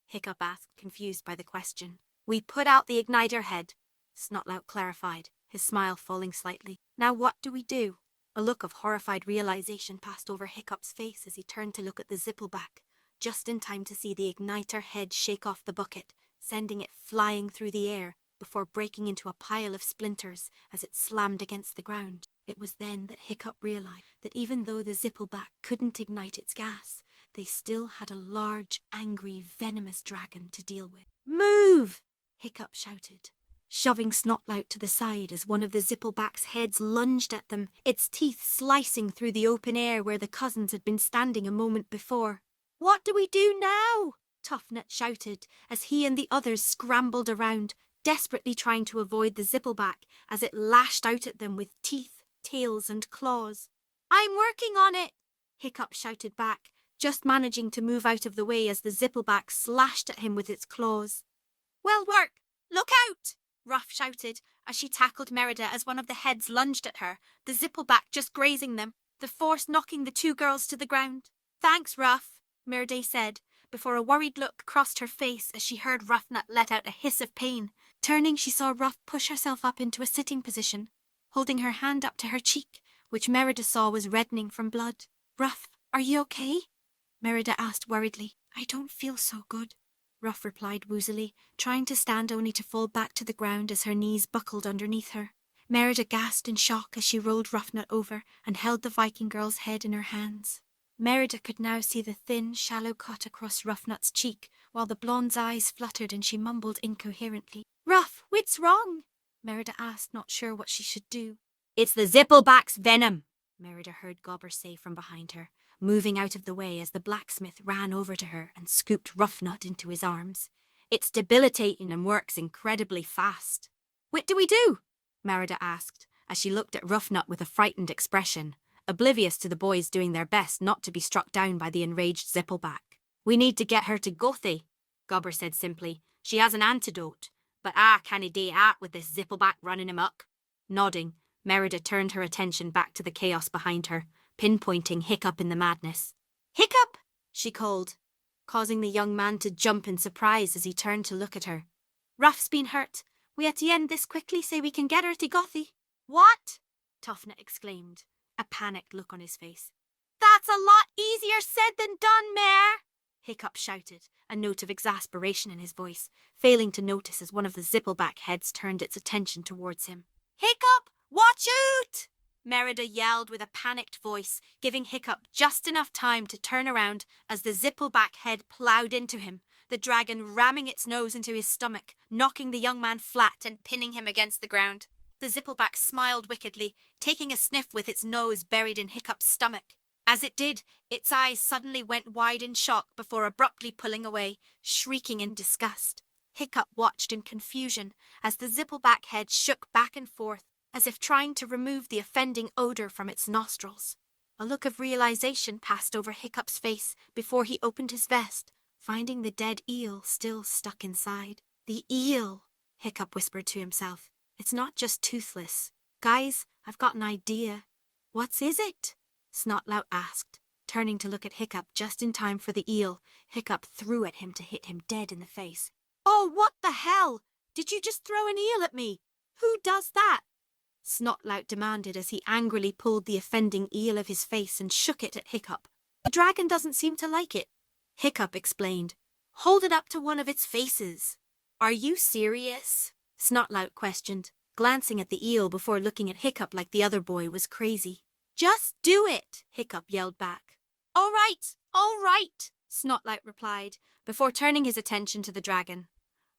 Hiccup asked, confused by the question. "We put out the Igniter head," Snotlout clarified, his smile falling slightly. "Now what do we do?" A look of horrified realization passed over Hiccup's face as he turned to look at the Zippleback, just in time to see the Igniter head shake off the bucket, sending it flying through the air before breaking into a pile of splinters as it slammed against the ground. It was then that Hiccup realized that even though the Zippleback couldn't ignite its gas, they still had a large, angry, venomous dragon to deal with. "Move!" Hiccup shouted, shoving Snotlout to the side as one of the Zippleback's heads lunged at them, its teeth slicing through the open air where the cousins had been standing a moment before. "What do we do now?" Tuffnut shouted as he and the others scrambled around, desperately trying to avoid the Zippleback as it lashed out at them with teeth, tails and claws. "I'm working on it!" Hiccup shouted back, just managing to move out of the way as the Zippleback slashed at him with its claws. "Well work! Look out!" Ruff shouted as she tackled Merida as one of the heads lunged at her, the Zippleback just grazing them, the force knocking the two girls to the ground. "Thanks, Ruff," Merida said, before a worried look crossed her face as she heard Ruffnut let out a hiss of pain. Turning, she saw Ruff push herself up into a sitting position, holding her hand up to her cheek, which Merida saw was reddening from blood. "Ruff, are you okay?" Merida asked worriedly. "I don't feel so good," Ruff replied woozily, trying to stand only to fall back to the ground as her knees buckled underneath her. Merida gasped in shock as she rolled Ruffnut over and held the Viking girl's head in her hands. Merida could now see the thin, shallow cut across Ruffnut's cheek, while the blonde's eyes fluttered and she mumbled incoherently. "Ruff, what's wrong?" Merida asked, not sure what she should do. "It's the Zippleback's venom," Merida heard Gobber say from behind her, moving out of the way as the blacksmith ran over to her and scooped Ruffnut into his arms. "It's debilitating and works incredibly fast." "What do we do?" Merida asked, as she looked at Ruffnut with a frightened expression, oblivious to the boys doing their best not to be struck down by the enraged Zippleback. "We need to get her to Gothy," Gobber said simply. "She has an antidote, but I can't do that with this Zippleback running amok." Nodding, Merida turned her attention back to the chaos behind her, pinpointing Hiccup in the madness. "Hiccup!" she called, causing the young man to jump in surprise as he turned to look at her. "Ruff's been hurt. We had to end this quickly so we can get her to Gothy." "What?" Tuffnut exclaimed, a panicked look on his face. "That's a lot easier said than done, Mare!" Hiccup shouted, a note of exasperation in his voice, failing to notice as one of the zippleback heads turned its attention towards him. "Hiccup, watch out!" Merida yelled with a panicked voice, giving Hiccup just enough time to turn around as the zippleback head ploughed into him, the dragon ramming its nose into his stomach, knocking the young man flat and pinning him against the ground. The zippleback smiled wickedly, taking a sniff with its nose buried in Hiccup's stomach. As it did, its eyes suddenly went wide in shock before abruptly pulling away, shrieking in disgust. Hiccup watched in confusion as the zippleback head shook back and forth, as if trying to remove the offending odour from its nostrils. A look of realization passed over Hiccup's face before he opened his vest, finding the dead eel still stuck inside. "The eel," Hiccup whispered to himself. "It's not just toothless. Guys, I've got an idea." "What's is it?" Snotlout asked, turning to look at Hiccup just in time for the eel Hiccup threw at him to hit him dead in the face. "Oh, what the hell? Did you just throw an eel at me? Who does that?" Snotlout demanded as he angrily pulled the offending eel of his face and shook it at Hiccup. "The dragon doesn't seem to like it," Hiccup explained. "Hold it up to one of its faces." "Are you serious?" Snotlout questioned, glancing at the eel before looking at Hiccup like the other boy was crazy. "Just do it," Hiccup yelled back. All right, Snotlout replied, before turning his attention to the dragon.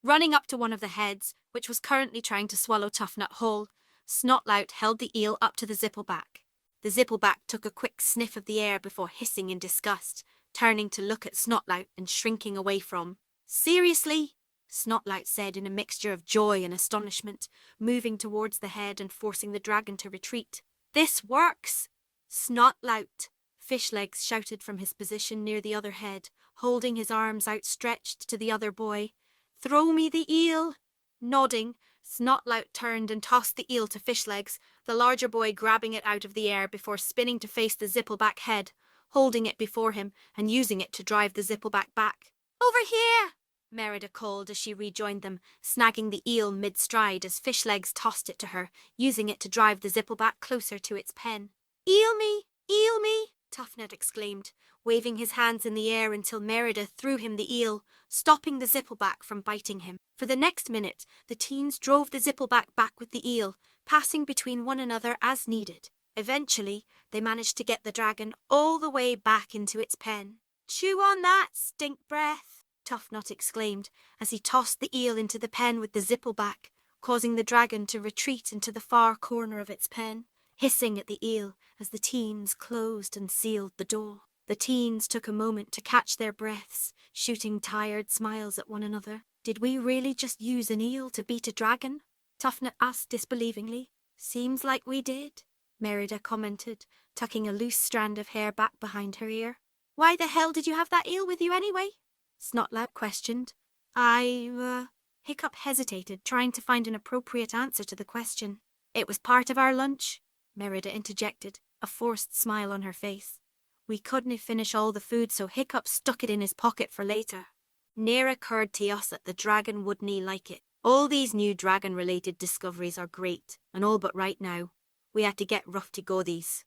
Running up to one of the heads, which was currently trying to swallow Tuffnut whole, Snotlout held the eel up to the zippleback. The zippleback took a quick sniff of the air before hissing in disgust, turning to look at Snotlout and shrinking away from. "Seriously?" Snotlout said in a mixture of joy and astonishment, moving towards the head and forcing the dragon to retreat. "This works!" "Snotlout!" Fishlegs shouted from his position near the other head, holding his arms outstretched to the other boy. "Throw me the eel!" Nodding, Snotlout turned and tossed the eel to Fishlegs, the larger boy grabbing it out of the air before spinning to face the zippleback head, holding it before him and using it to drive the zippleback back. "Over here!" Merida called as she rejoined them, snagging the eel mid-stride as Fishlegs tossed it to her, using it to drive the zippleback closer to its pen. "Eel me! Eel me!" Tuffnut exclaimed, waving his hands in the air until Merida threw him the eel, stopping the zippleback from biting him. For the next minute, the teens drove the zippleback back with the eel, passing between one another as needed. Eventually, they managed to get the dragon all the way back into its pen. "Chew on that, stink breath!" Tuffnut exclaimed as he tossed the eel into the pen with the zippleback, causing the dragon to retreat into the far corner of its pen, hissing at the eel as the teens closed and sealed the door. The teens took a moment to catch their breaths, shooting tired smiles at one another. "Did we really just use an eel to beat a dragon?" Tuffnut asked disbelievingly. "Seems like we did," Merida commented, tucking a loose strand of hair back behind her ear. "Why the hell did you have that eel with you anyway?" Snotlout questioned. Hiccup hesitated, trying to find an appropriate answer to the question. "It was part of our lunch," Merida interjected, a forced smile on her face. "We couldn't finish all the food, so Hiccup stuck it in his pocket for later. Near occurred to us that the dragon wouldn't like it. All these new dragon-related discoveries are great, and all but right now. We had to get rough to go these,"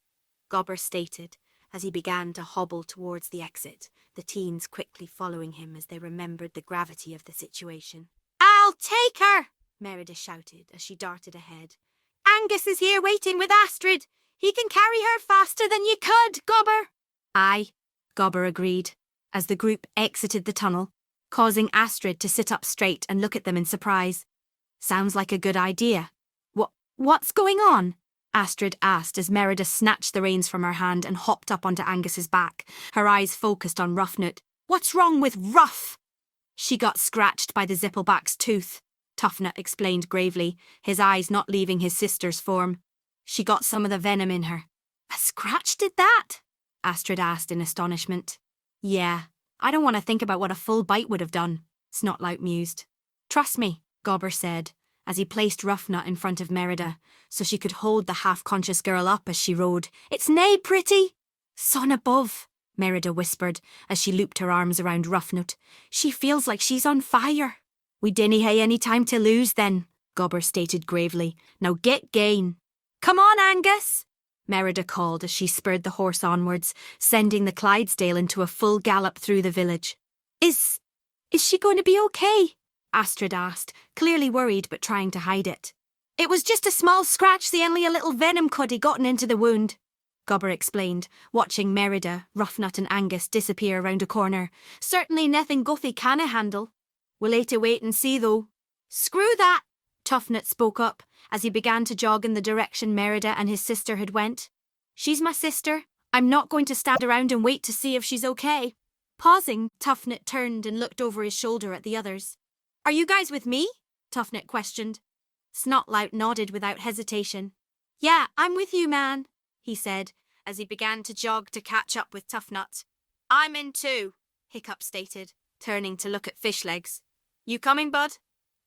Gobber stated, as he began to hobble towards the exit, the teens quickly following him as they remembered the gravity of the situation. "I'll take her!" Merida shouted as she darted ahead. "Angus is here waiting with Astrid. He can carry her faster than you could, Gobber." "Aye," Gobber agreed, as the group exited the tunnel, causing Astrid to sit up straight and look at them in surprise. "Sounds like a good idea. What's going on?" Astrid asked as Merida snatched the reins from her hand and hopped up onto Angus's back, her eyes focused on Ruffnut. "What's wrong with Ruff?" "She got scratched by the zippleback's tooth," Tuffnut explained gravely, his eyes not leaving his sister's form. "She got some of the venom in her." "A scratch did that?" Astrid asked in astonishment. "Yeah, I don't want to think about what a full bite would have done," Snotlout mused. "Trust me," Gobber said, as he placed Ruffnut in front of Merida, so she could hold the half-conscious girl up as she rode. "It's nae pretty." Son above, Merida whispered as she looped her arms around Ruffnut. She feels like she's on fire. We dinna hae any time to lose then, Gobber stated gravely. Now get gain. Come on, Angus, Merida called as she spurred the horse onwards, sending the Clydesdale into a full gallop through the village. Is she going to be okay? Astrid asked, clearly worried but trying to hide it. It was just a small scratch, the only a little venom cuddy gotten into the wound, Gobber explained, watching Merida, Ruffnut and Angus disappear around a corner. Certainly nothing Guthie canna handle. We'll hae to wait and see though. Screw that, Tuffnut spoke up as he began to jog in the direction Merida and his sister had went. She's my sister. I'm not going to stand around and wait to see if she's okay. Pausing, Tuffnut turned and looked over his shoulder at the others. Are you guys with me? Tuffnut questioned. Snotlout nodded without hesitation. Yeah, I'm with you, man, he said, as he began to jog to catch up with Tuffnut. I'm in too, Hiccup stated, turning to look at Fishlegs. You coming, bud?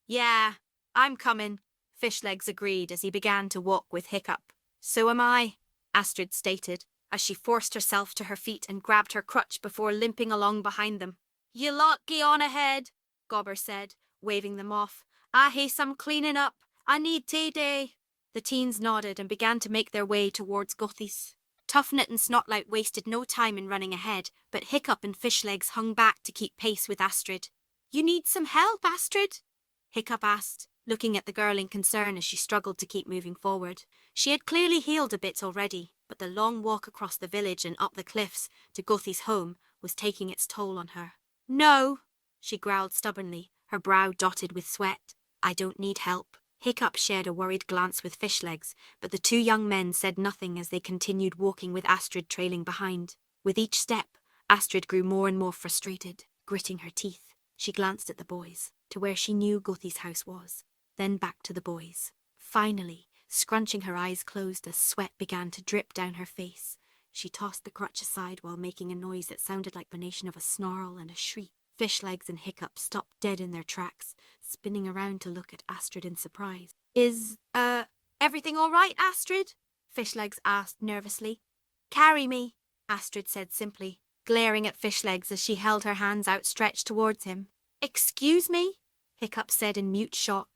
Yeah, I'm coming, Fishlegs agreed as he began to walk with Hiccup. So am I, Astrid stated, as she forced herself to her feet and grabbed her crutch before limping along behind them. You lot gie on ahead, Gobber said, waving them off. I hae some cleaning up. I need tea day. The teens nodded and began to make their way towards Guthie's. Tuffnut and Snotlout wasted no time in running ahead, but Hiccup and Fishlegs hung back to keep pace with Astrid. You need some help, Astrid? Hiccup asked, looking at the girl in concern as she struggled to keep moving forward. She had clearly healed a bit already, but the long walk across the village and up the cliffs to Guthie's home was taking its toll on her. No, she growled stubbornly, her brow dotted with sweat. I don't need help. Hiccup shared a worried glance with Fishlegs, but the two young men said nothing as they continued walking with Astrid trailing behind. With each step, Astrid grew more and more frustrated, gritting her teeth. She glanced at the boys, to where she knew Guthie's house was, then back to the boys. Finally, scrunching her eyes closed as sweat began to drip down her face, she tossed the crutch aside while making a noise that sounded like the combination of a snarl and a shriek. Fishlegs and Hiccup stopped dead in their tracks, spinning around to look at Astrid in surprise. Is, everything all right, Astrid? Fishlegs asked nervously. Carry me, Astrid said simply, glaring at Fishlegs as she held her hands outstretched towards him. Excuse me? Hiccup said in mute shock.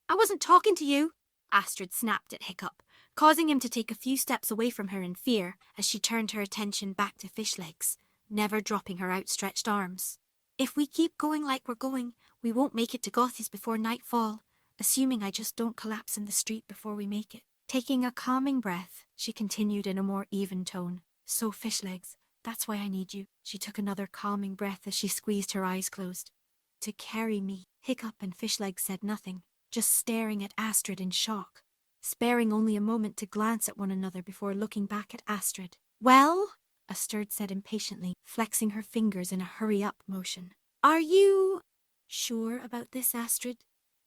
I wasn't talking to you, Astrid snapped at Hiccup, causing him to take a few steps away from her in fear as she turned her attention back to Fishlegs, never dropping her outstretched arms. If we keep going like we're going, we won't make it to Gothies before nightfall, assuming I just don't collapse in the street before we make it. Taking a calming breath, she continued in a more even tone. So, Fishlegs, that's why I need you. She took another calming breath as she squeezed her eyes closed. To carry me. Hiccup and Fishlegs said nothing, just staring at Astrid in shock, sparing only a moment to glance at one another before looking back at Astrid. Well? Astrid said impatiently, flexing her fingers in a hurry-up motion. Are you sure about this, Astrid?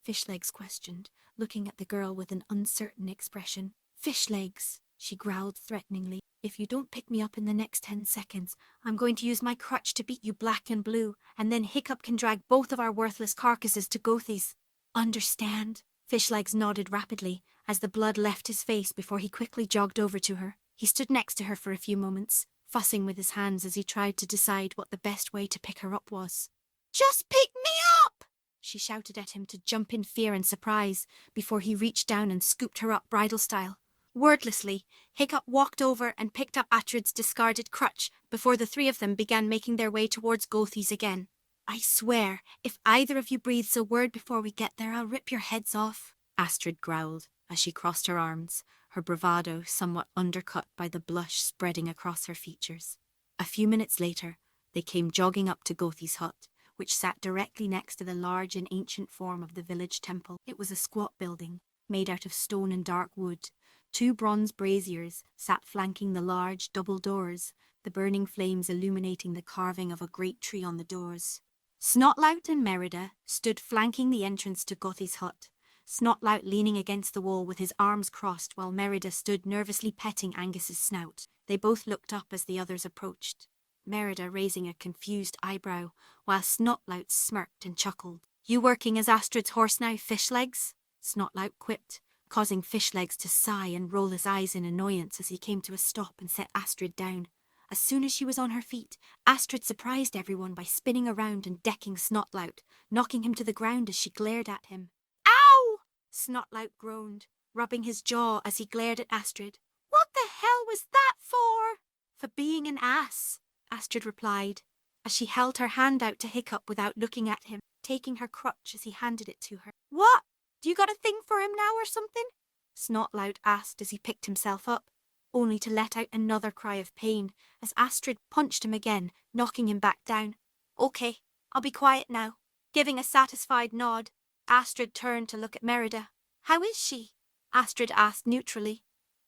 Fishlegs questioned, looking at the girl with an uncertain expression. Fishlegs, she growled threateningly. If you don't pick me up in the next 10 seconds, I'm going to use my crutch to beat you black and blue, and then Hiccup can drag both of our worthless carcasses to Gothies. Understand? Fishlegs nodded rapidly, as the blood left his face before he quickly jogged over to her. He stood next to her for a few moments, fussing with his hands as he tried to decide what the best way to pick her up was. Just pick me up! She shouted at him to jump in fear and surprise before he reached down and scooped her up bridal style. Wordlessly, Hiccup walked over and picked up Astrid's discarded crutch before the three of them began making their way towards Gothies again. I swear, if either of you breathes a word before we get there, I'll rip your heads off, Astrid growled as she crossed her arms, her bravado somewhat undercut by the blush spreading across her features. A few minutes later, they came jogging up to Gothi's hut, which sat directly next to the large and ancient form of the village temple. It was a squat building, made out of stone and dark wood. 2 bronze braziers sat flanking the large double doors, the burning flames illuminating the carving of a great tree on the doors. Snotlout and Merida stood flanking the entrance to Gothi's hut, Snotlout leaning against the wall with his arms crossed while Merida stood nervously petting Angus's snout. They both looked up as the others approached, Merida raising a confused eyebrow, while Snotlout smirked and chuckled. You working as Astrid's horse now, Fishlegs? Snotlout quipped, causing Fishlegs to sigh and roll his eyes in annoyance as he came to a stop and set Astrid down. As soon as she was on her feet, Astrid surprised everyone by spinning around and decking Snotlout, knocking him to the ground as she glared at him. Ow! Snotlout groaned, rubbing his jaw as he glared at Astrid. What the hell was that for? For being an ass, Astrid replied, as she held her hand out to Hiccup without looking at him, taking her crutch as he handed it to her. What? Do you got a thing for him now or something? Snotlout asked as he picked himself up, only to let out another cry of pain as Astrid punched him again, knocking him back down. Okay, I'll be quiet now. Giving a satisfied nod, Astrid turned to look at Merida. How is she? Astrid asked neutrally.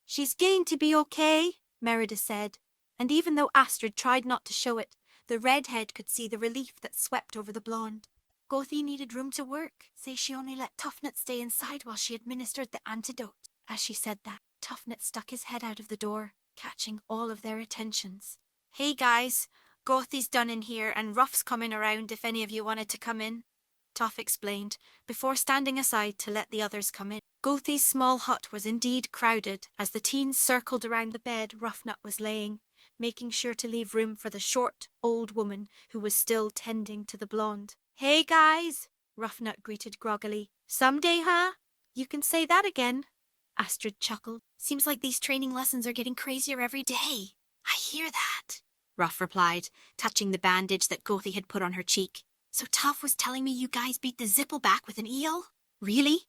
She's going to be okay, Merida said, and even though Astrid tried not to show it, the redhead could see the relief that swept over the blonde. Gothy needed room to work. Say she only let Toughnut stay inside while she administered the antidote. As she said that, Toughnut stuck his head out of the door, catching all of their attentions. Hey guys, Gothy's done in here and Ruff's coming around if any of you wanted to come in, Tough explained, before standing aside to let the others come in. Gothy's small hut was indeed crowded as the teens circled around the bed Ruffnut was laying, making sure to leave room for the short, old woman who was still tending to the blonde. Hey guys, Ruffnut greeted groggily. Someday, huh? You can say that again. Astrid chuckled. Seems like these training lessons are getting crazier every day. I hear that, Ruff replied, touching the bandage that Gothy had put on her cheek. So Tough was telling me you guys beat the Zippleback with an eel? Really?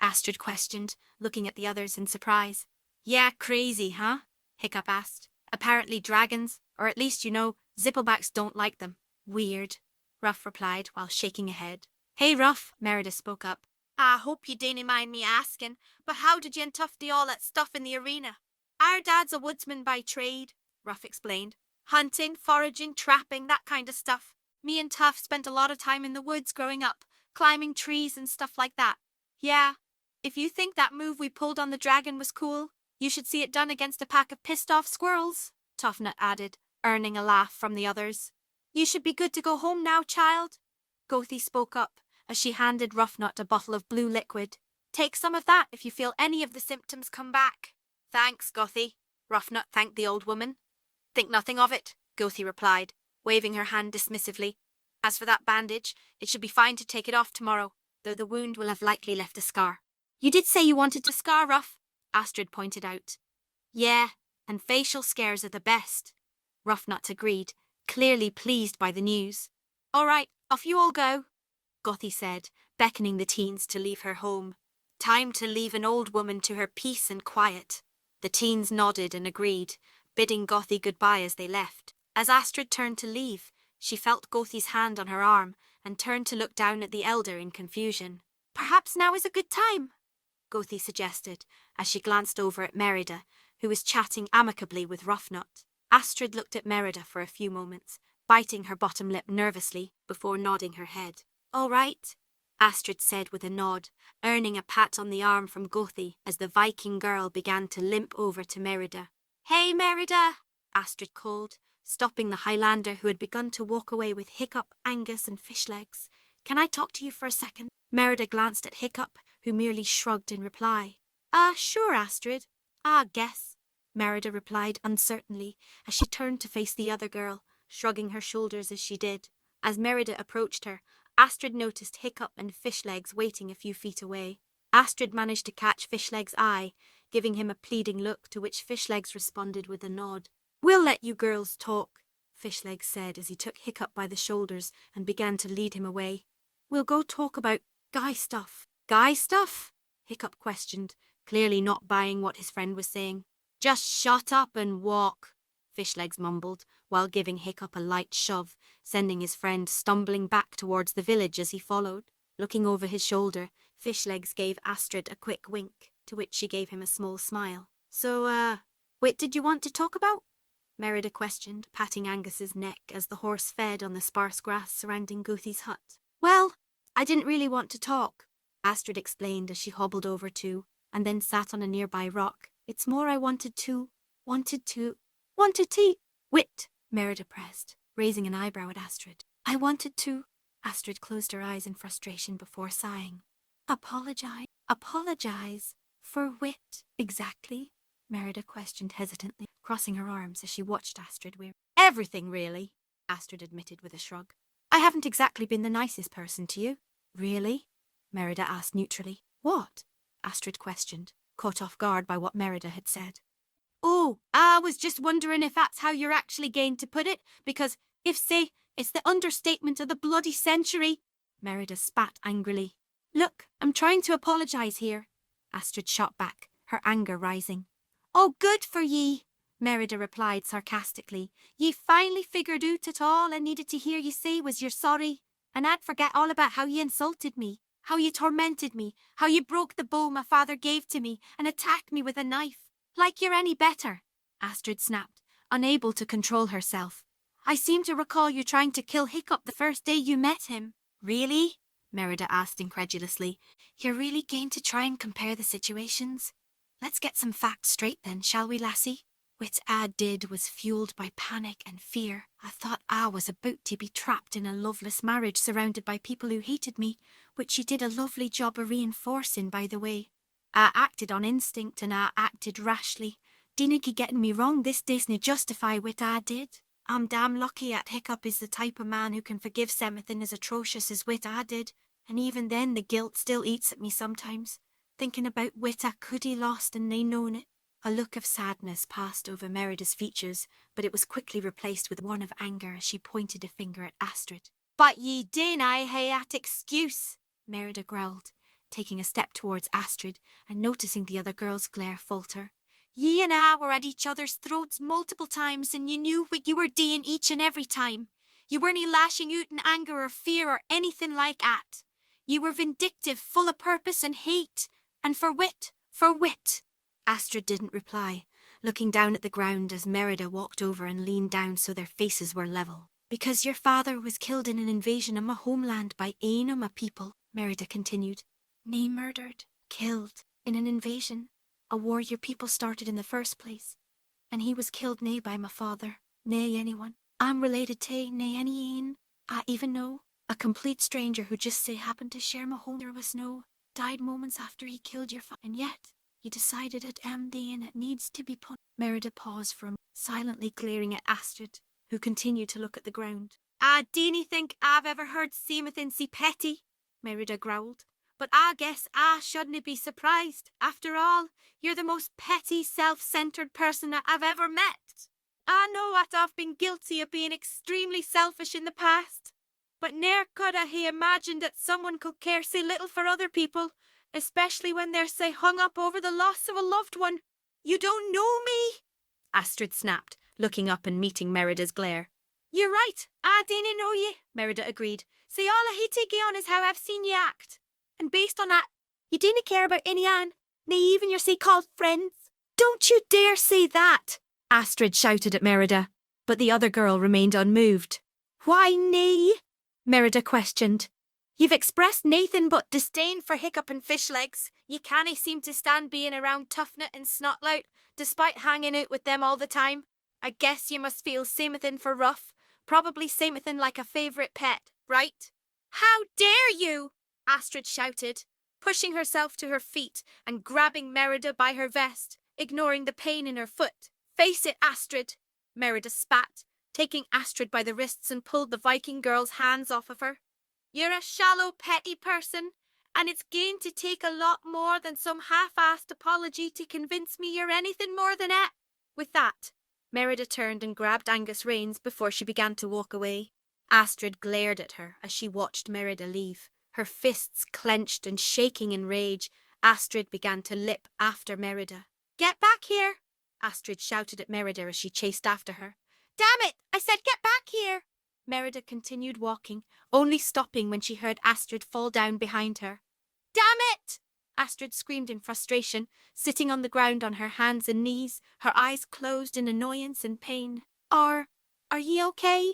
Astrid questioned, looking at the others in surprise. Yeah, crazy, huh? Hiccup asked. Apparently dragons, or at least Zipplebacks don't like them. Weird, Ruff replied while shaking a head. Hey Ruff, Merida spoke up. I hope you didn't mind me asking, but how did you and Tough do all that stuff in the arena? Our dad's a woodsman by trade, Ruff explained. Hunting, foraging, trapping, that kind of stuff. Me and Tough spent a lot of time in the woods growing up, climbing trees and stuff like that. Yeah, if you think that move we pulled on the dragon was cool, you should see it done against a pack of pissed-off squirrels, Toughnut added, earning a laugh from the others. You should be good to go home now, child. Gothy spoke up as she handed Ruffnut a bottle of blue liquid. Take some of that if you feel any of the symptoms come back. Thanks, Gothy, Ruffnut thanked the old woman. Think nothing of it, Gothy replied, waving her hand dismissively. As for that bandage, it should be fine to take it off tomorrow, though the wound will have likely left a scar. You did say you wanted to scar, Ruff, Astrid pointed out. Yeah, and facial scares are the best, Ruffnut agreed, clearly pleased by the news. All right, off you all go, Gothy said, beckoning the teens to leave her home. Time to leave an old woman to her peace and quiet. The teens nodded and agreed, bidding Gothy goodbye as they left. As Astrid turned to leave, she felt Gothy's hand on her arm and turned to look down at the elder in confusion. Perhaps now is a good time, Gothy suggested, as she glanced over at Merida, who was chatting amicably with Ruffnut. Astrid looked at Merida for a few moments, biting her bottom lip nervously before nodding her head. All right, Astrid said with a nod, earning a pat on the arm from Gothy as the Viking girl began to limp over to Merida. Hey, Merida, Astrid called, stopping the Highlander who had begun to walk away with Hiccup, Angus and Fishlegs. Can I talk to you for a second? Merida glanced at Hiccup, who merely shrugged in reply. Sure, Astrid. Guess, Merida replied uncertainly as she turned to face the other girl, shrugging her shoulders as she did. As Merida approached her, Astrid noticed Hiccup and Fishlegs waiting a few feet away. Astrid managed to catch Fishlegs' eye, giving him a pleading look to which Fishlegs responded with a nod. We'll let you girls talk, Fishlegs said as he took Hiccup by the shoulders and began to lead him away. We'll go talk about guy stuff. Guy stuff? Hiccup questioned, clearly not buying what his friend was saying. Just shut up and walk, Fishlegs mumbled, while giving Hiccup a light shove, sending his friend stumbling back towards the village as he followed. Looking over his shoulder, Fishlegs gave Astrid a quick wink, to which she gave him a small smile. So, what did you want to talk about? Merida questioned, patting Angus's neck as the horse fed on the sparse grass surrounding Gothy's hut. Well, I didn't really want to talk, Astrid explained as she hobbled over to, and then sat on a nearby rock. It's more I wanted to, wit, Merida pressed, raising an eyebrow at Astrid. I wanted to, Astrid closed her eyes in frustration before sighing. Apologize, for wit, exactly? Merida questioned hesitantly, crossing her arms as she watched Astrid wear. Everything, really, Astrid admitted with a shrug. I haven't exactly been the nicest person to you. Really? Merida asked neutrally. What? Astrid questioned, caught off guard by what Merida had said. Oh, I was just wondering if that's how you're actually going to put it, because if, say, it's the understatement of the bloody century. Merida spat angrily. Look, I'm trying to apologise here, Astrid shot back, her anger rising. Oh, good for ye, Merida replied sarcastically. Ye finally figured out it all I needed to hear ye say was you're sorry, and I'd forget all about how ye insulted me, how you tormented me, how you broke the bow my father gave to me and attacked me with a knife. Like you're any better, Astrid snapped, unable to control herself. I seem to recall you trying to kill Hiccup the first day you met him. Really? Merida asked incredulously. You're really going to try and compare the situations? Let's get some facts straight then, shall we, lassie? What I did was fueled by panic and fear. I thought I was about to be trapped in a loveless marriage surrounded by people who hated me, which you did a lovely job of reinforcing, by the way. I acted on instinct and I acted rashly. Dinna be getting me wrong, this doesn't justify what I did. I'm damn lucky at Hiccup is the type of man who can forgive something as atrocious as what I did, and even then the guilt still eats at me sometimes, thinking about what I could have lost and nae known it. A look of sadness passed over Merida's features, but it was quickly replaced with one of anger as she pointed a finger at Astrid. But ye dinna hae that excuse, Merida growled, taking a step towards Astrid and noticing the other girl's glare falter. Ye and I were at each other's throats multiple times and you knew what you were doing each and every time. You weren't lashing out in anger or fear or anything like that. You were vindictive, full of purpose and hate. And for wit, for wit. Astrid didn't reply, looking down at the ground as Merida walked over and leaned down so their faces were level. Because your father was killed in an invasion of my homeland by ane of my people, Merida continued. Nae murdered, killed, in an invasion. A war your people started in the first place. And he was killed nae by my father, nae anyone. I'm related to nae any ane I even know. A complete stranger who just say happened to share my home there was no, died moments after he killed your father. And yet, you decided at MD and it needs to be punished. Merida paused for a moment, silently glaring at Astrid, who continued to look at the ground. I dinna think I've ever heard anything so petty, Merida growled. But I guess I shouldn't be surprised. After all, you're the most petty, self-centred person that I've ever met. I know that I've been guilty of being extremely selfish in the past, but ne'er could I hae imagined that someone could care so little for other people, especially when they're so hung up over the loss of a loved one. You don't know me, Astrid snapped, looking up and meeting Merida's glare. You're right, I dinna know ye, Merida agreed. See, all I hate to go on is how I've seen ye act. And based on that, you didn't care about any Anne, nae even your so-called friends. Don't you dare say that, Astrid shouted at Merida, but the other girl remained unmoved. Why nae? Merida questioned. You've expressed nathan but disdain for Hiccup and Fishlegs. You cannae seem to stand being around Toughnut and Snotlout, despite hanging out with them all the time. I guess you must feel samethin for Rough, probably samethin like a favourite pet, right? How dare you? Astrid shouted, pushing herself to her feet and grabbing Merida by her vest, ignoring the pain in her foot. Face it, Astrid, Merida spat, taking Astrid by the wrists and pulled the Viking girl's hands off of her. You're a shallow, petty person, and it's going to take a lot more than some half-assed apology to convince me you're anything more than that. With that, Merida turned and grabbed Angus' reins before she began to walk away. Astrid glared at her as she watched Merida leave. Her fists clenched and shaking in rage, Astrid began to lip after Merida. Get back here, Astrid shouted at Merida as she chased after her. Damn it, I said get back here. Merida continued walking, only stopping when she heard Astrid fall down behind her. Damn it! Astrid screamed in frustration, sitting on the ground on her hands and knees, her eyes closed in annoyance and pain. Are ye okay?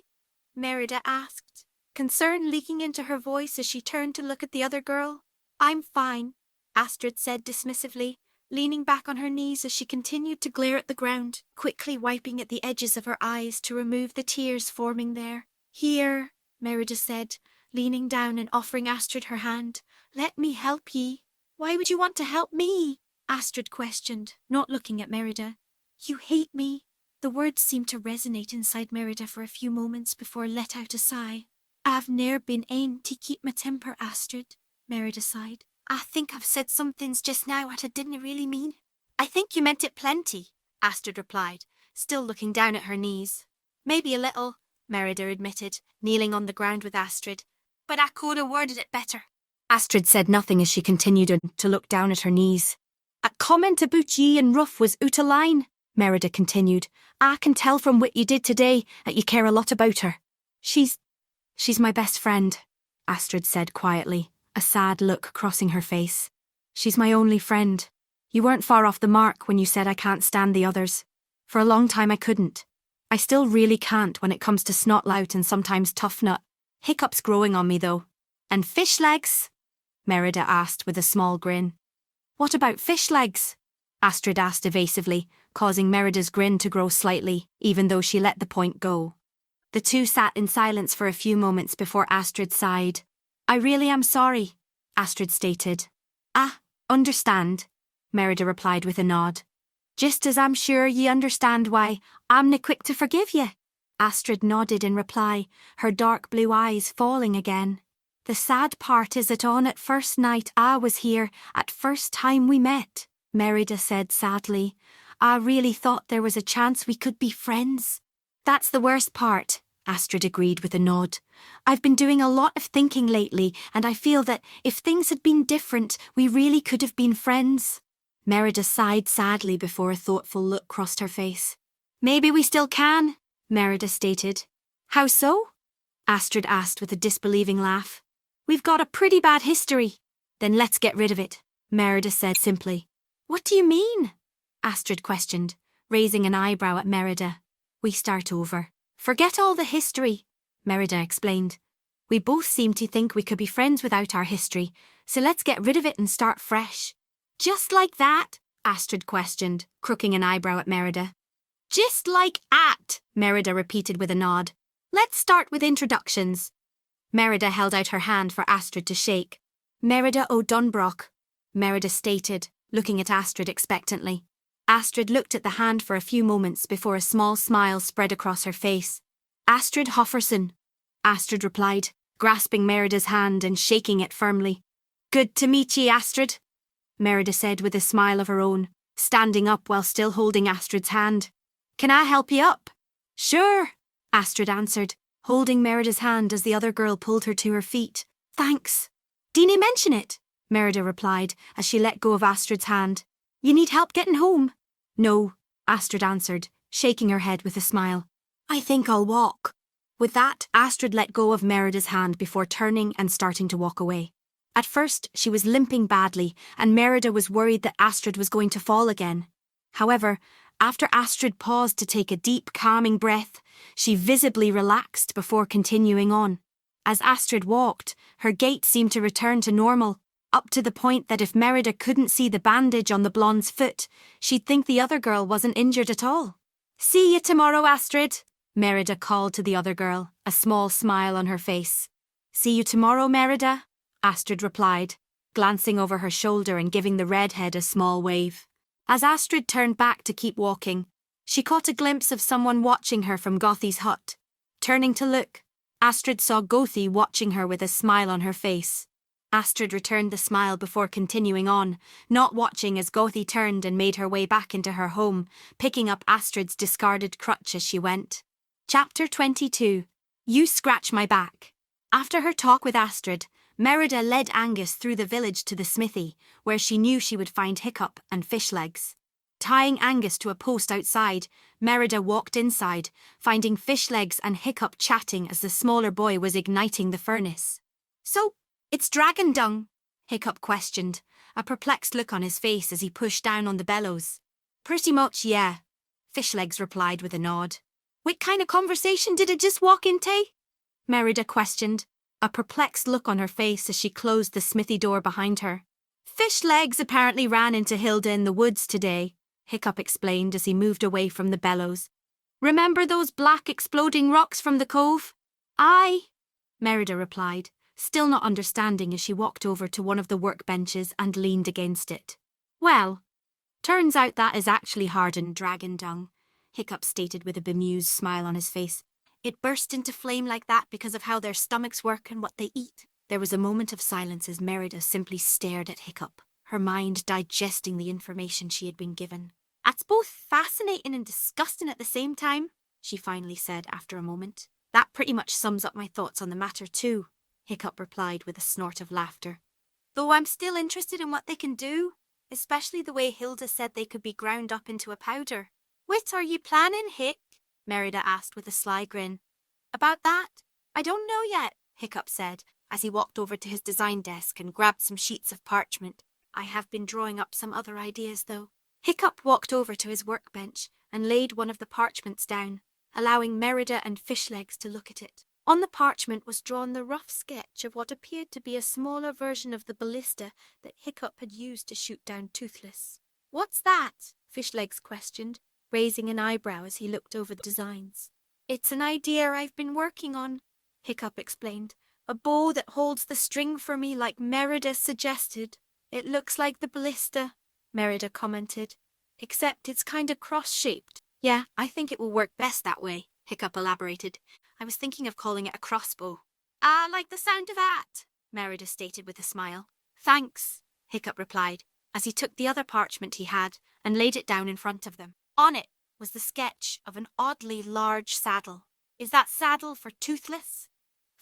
Merida asked, concern leaking into her voice as she turned to look at the other girl. I'm fine, Astrid said dismissively, leaning back on her knees as she continued to glare at the ground, quickly wiping at the edges of her eyes to remove the tears forming there. Here, Merida said, leaning down and offering Astrid her hand. Let me help ye. Why would you want to help me? Astrid questioned, not looking at Merida. You hate me, The words seemed to resonate inside Merida for a few moments before let out a sigh. I've ne'er been ane to keep my temper, Astrid, Merida sighed. I think I've said some things just now what I didn't really mean. I think you meant it plenty, Astrid replied, still looking down at her knees. Maybe a little, Merida admitted, kneeling on the ground with Astrid. But I could have worded it better. Astrid said nothing as she continued to look down at her knees. A comment about ye and Ruff was out of line, Merida continued. I can tell from what you did today that you care a lot about her. She's my best friend, Astrid said quietly, a sad look crossing her face. She's my only friend. You weren't far off the mark when you said I can't stand the others. For a long time I couldn't. I still really can't when it comes to Snotlout and sometimes Toughnut. Hiccup's growing on me though. And fish legs? Merida asked with a small grin. What about fish legs? Astrid asked evasively, causing Merida's grin to grow slightly, even though she let the point go. The two sat in silence for a few moments before Astrid sighed. I really am sorry, Astrid stated. Understand, Merida replied with a nod. Just as I'm sure ye understand why I'm nae quick to forgive ye. Astrid nodded in reply, her dark blue eyes falling again. The sad part is that on at first night I was here, at first time we met, Merida said sadly. I really thought there was a chance we could be friends. That's the worst part, Astrid agreed with a nod. I've been doing a lot of thinking lately, and I feel that if things had been different, we really could have been friends. Merida sighed sadly before a thoughtful look crossed her face. Maybe we still can, Merida stated. How so? Astrid asked with a disbelieving laugh. We've got a pretty bad history. Then let's get rid of it, Merida said simply. What do you mean? Astrid questioned, raising an eyebrow at Merida. We start over. Forget all the history, Merida explained. We both seem to think we could be friends without our history, so let's get rid of it and start fresh. Just like that? Astrid questioned, crooking an eyebrow at Merida. Just like at, Merida repeated with a nod. Let's start with introductions. Merida held out her hand for Astrid to shake. Merida O'Dunbrock, Merida stated, looking at Astrid expectantly. Astrid looked at the hand for a few moments before a small smile spread across her face. Astrid Hofferson, Astrid replied, grasping Merida's hand and shaking it firmly. Good to meet ye, Astrid, Merida said with a smile of her own, standing up while still holding Astrid's hand. Can I help you up? Sure, Astrid answered, holding Merida's hand as the other girl pulled her to her feet. Thanks. Didn't you mention it? Merida replied as she let go of Astrid's hand. You need help getting home? No, Astrid answered, shaking her head with a smile. I think I'll walk. With that, Astrid let go of Merida's hand before turning and starting to walk away. At first, she was limping badly, and Merida was worried that Astrid was going to fall again. However, after Astrid paused to take a deep, calming breath, she visibly relaxed before continuing on. As Astrid walked, her gait seemed to return to normal, up to the point that if Merida couldn't see the bandage on the blonde's foot, she'd think the other girl wasn't injured at all. See you tomorrow, Astrid, Merida called to the other girl, a small smile on her face. See you tomorrow, Merida, Astrid replied, glancing over her shoulder and giving the redhead a small wave. As Astrid turned back to keep walking, she caught a glimpse of someone watching her from Gothi's hut. Turning to look, Astrid saw Gothi watching her with a smile on her face. Astrid returned the smile before continuing on, not watching as Gothi turned and made her way back into her home, picking up Astrid's discarded crutch as she went. Chapter 22. You Scratch My Back. After her talk with Astrid, Merida led Angus through the village to the smithy, where she knew she would find Hiccup and Fishlegs. Tying Angus to a post outside, Merida walked inside, finding Fishlegs and Hiccup chatting as the smaller boy was igniting the furnace. So, it's dragon dung? Hiccup questioned, a perplexed look on his face as he pushed down on the bellows. Pretty much, yeah, Fishlegs replied with a nod. What kind of conversation did it just walk into? Merida questioned, a perplexed look on her face as she closed the smithy door behind her. Fishlegs apparently ran into Hilda in the woods today, Hiccup explained as he moved away from the bellows. Remember those black exploding rocks from the cove? Aye, Merida replied, still not understanding as she walked over to one of the workbenches and leaned against it. Well, turns out that is actually hardened dragon dung. Hiccup stated with a bemused smile on his face. It burst into flame like that because of how their stomachs work and what they eat. There was a moment of silence as Merida simply stared at Hiccup, her mind digesting the information she had been given. "That's both fascinating and disgusting at the same time," she finally said after a moment. "That pretty much sums up my thoughts on the matter too," Hiccup replied with a snort of laughter. "Though I'm still interested in what they can do, especially the way Hilda said they could be ground up into a powder." "What are you planning, Hick?" Merida asked with a sly grin. "About that? I don't know yet," Hiccup said, as he walked over to his design desk and grabbed some sheets of parchment. "I have been drawing up some other ideas, though." Hiccup walked over to his workbench and laid one of the parchments down, allowing Merida and Fishlegs to look at it. On the parchment was drawn the rough sketch of what appeared to be a smaller version of the ballista that Hiccup had used to shoot down Toothless. "What's that?" Fishlegs questioned, raising an eyebrow as he looked over the designs. "It's an idea I've been working on," Hiccup explained. "A bow that holds the string for me like Merida suggested." "It looks like the ballista," Merida commented, "except it's kinda cross-shaped." "Yeah, I think it will work best that way," Hiccup elaborated. "I was thinking of calling it a crossbow." "I like the sound of that," Merida stated with a smile. "Thanks," Hiccup replied, as he took the other parchment he had and laid it down in front of them. On it was the sketch of an oddly large saddle. "Is that saddle for Toothless?"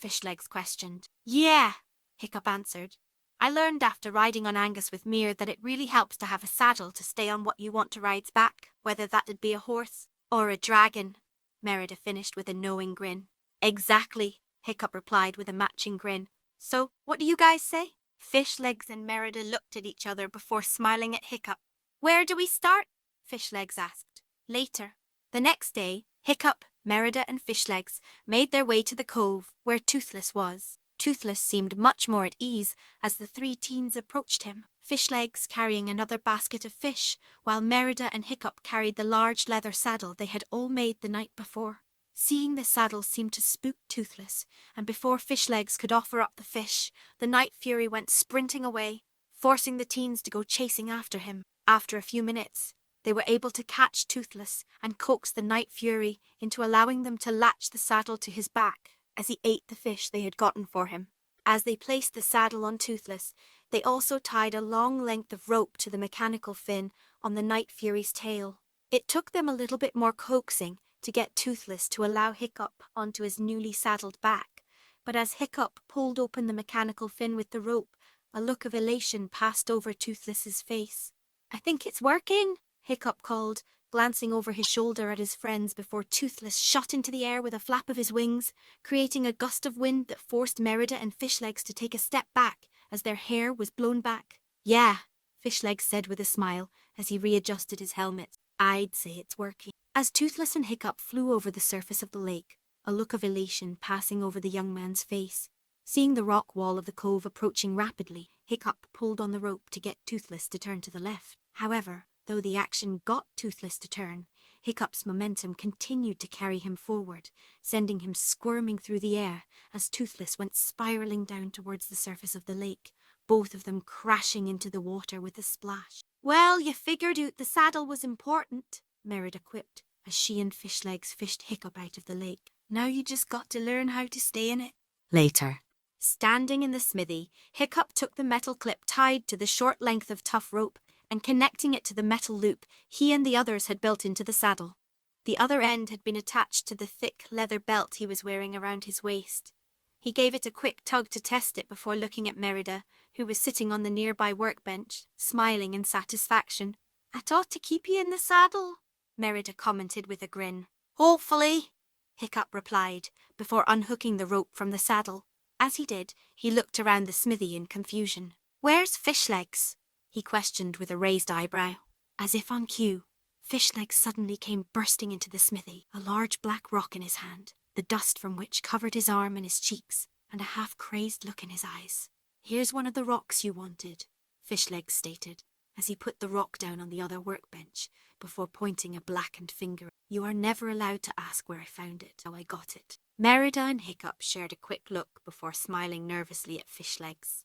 Fishlegs questioned. "Yeah," Hiccup answered. "I learned after riding on Angus with Mere that it really helps to have a saddle to stay on what you want to ride's back, whether that'd be a horse or a dragon." Merida finished with a knowing grin. "Exactly," Hiccup replied with a matching grin. "So, what do you guys say?" Fishlegs and Merida looked at each other before smiling at Hiccup. "Where do we start?" Fishlegs asked. "Later." The next day, Hiccup, Merida and Fishlegs made their way to the cove where Toothless was. Toothless seemed much more at ease as the three teens approached him, Fishlegs carrying another basket of fish, while Merida and Hiccup carried the large leather saddle they had all made the night before. Seeing the saddle seemed to spook Toothless, and before Fishlegs could offer up the fish, the Night Fury went sprinting away, forcing the teens to go chasing after him. After a few minutes, they were able to catch Toothless and coax the Night Fury into allowing them to latch the saddle to his back as he ate the fish they had gotten for him. As they placed the saddle on Toothless, they also tied a long length of rope to the mechanical fin on the Night Fury's tail. It took them a little bit more coaxing to get Toothless to allow Hiccup onto his newly saddled back, but as Hiccup pulled open the mechanical fin with the rope, a look of elation passed over Toothless's face. "I think it's working," Hiccup called, glancing over his shoulder at his friends before Toothless shot into the air with a flap of his wings, creating a gust of wind that forced Merida and Fishlegs to take a step back as their hair was blown back. "Yeah," Fishlegs said with a smile as he readjusted his helmet. "I'd say it's working." As Toothless and Hiccup flew over the surface of the lake, a look of elation passing over the young man's face. Seeing the rock wall of the cove approaching rapidly, Hiccup pulled on the rope to get Toothless to turn to the left. However, though the action got Toothless to turn, Hiccup's momentum continued to carry him forward, sending him squirming through the air as Toothless went spiraling down towards the surface of the lake, both of them crashing into the water with a splash. "Well, you figured out the saddle was important," Merida quipped, as she and Fishlegs fished Hiccup out of the lake. "Now you just got to learn how to stay in it." Later. Standing in the smithy, Hiccup took the metal clip tied to the short length of tough rope and connecting it to the metal loop he and the others had built into the saddle. The other end had been attached to the thick leather belt he was wearing around his waist. He gave it a quick tug to test it before looking at Merida, who was sitting on the nearby workbench, smiling in satisfaction. "I thought to keep you in the saddle," Merida commented with a grin. "Hopefully," Hiccup replied, before unhooking the rope from the saddle. As he did, he looked around the smithy in confusion. "Where's Fishlegs?" he questioned with a raised eyebrow. As if on cue, Fishlegs suddenly came bursting into the smithy, a large black rock in his hand, the dust from which covered his arm and his cheeks, and a half-crazed look in his eyes. "Here's one of the rocks you wanted," Fishlegs stated, as he put the rock down on the other workbench, before pointing a blackened finger. "You are never allowed to ask where I found it, how I got it." Merida and Hiccup shared a quick look before smiling nervously at Fishlegs.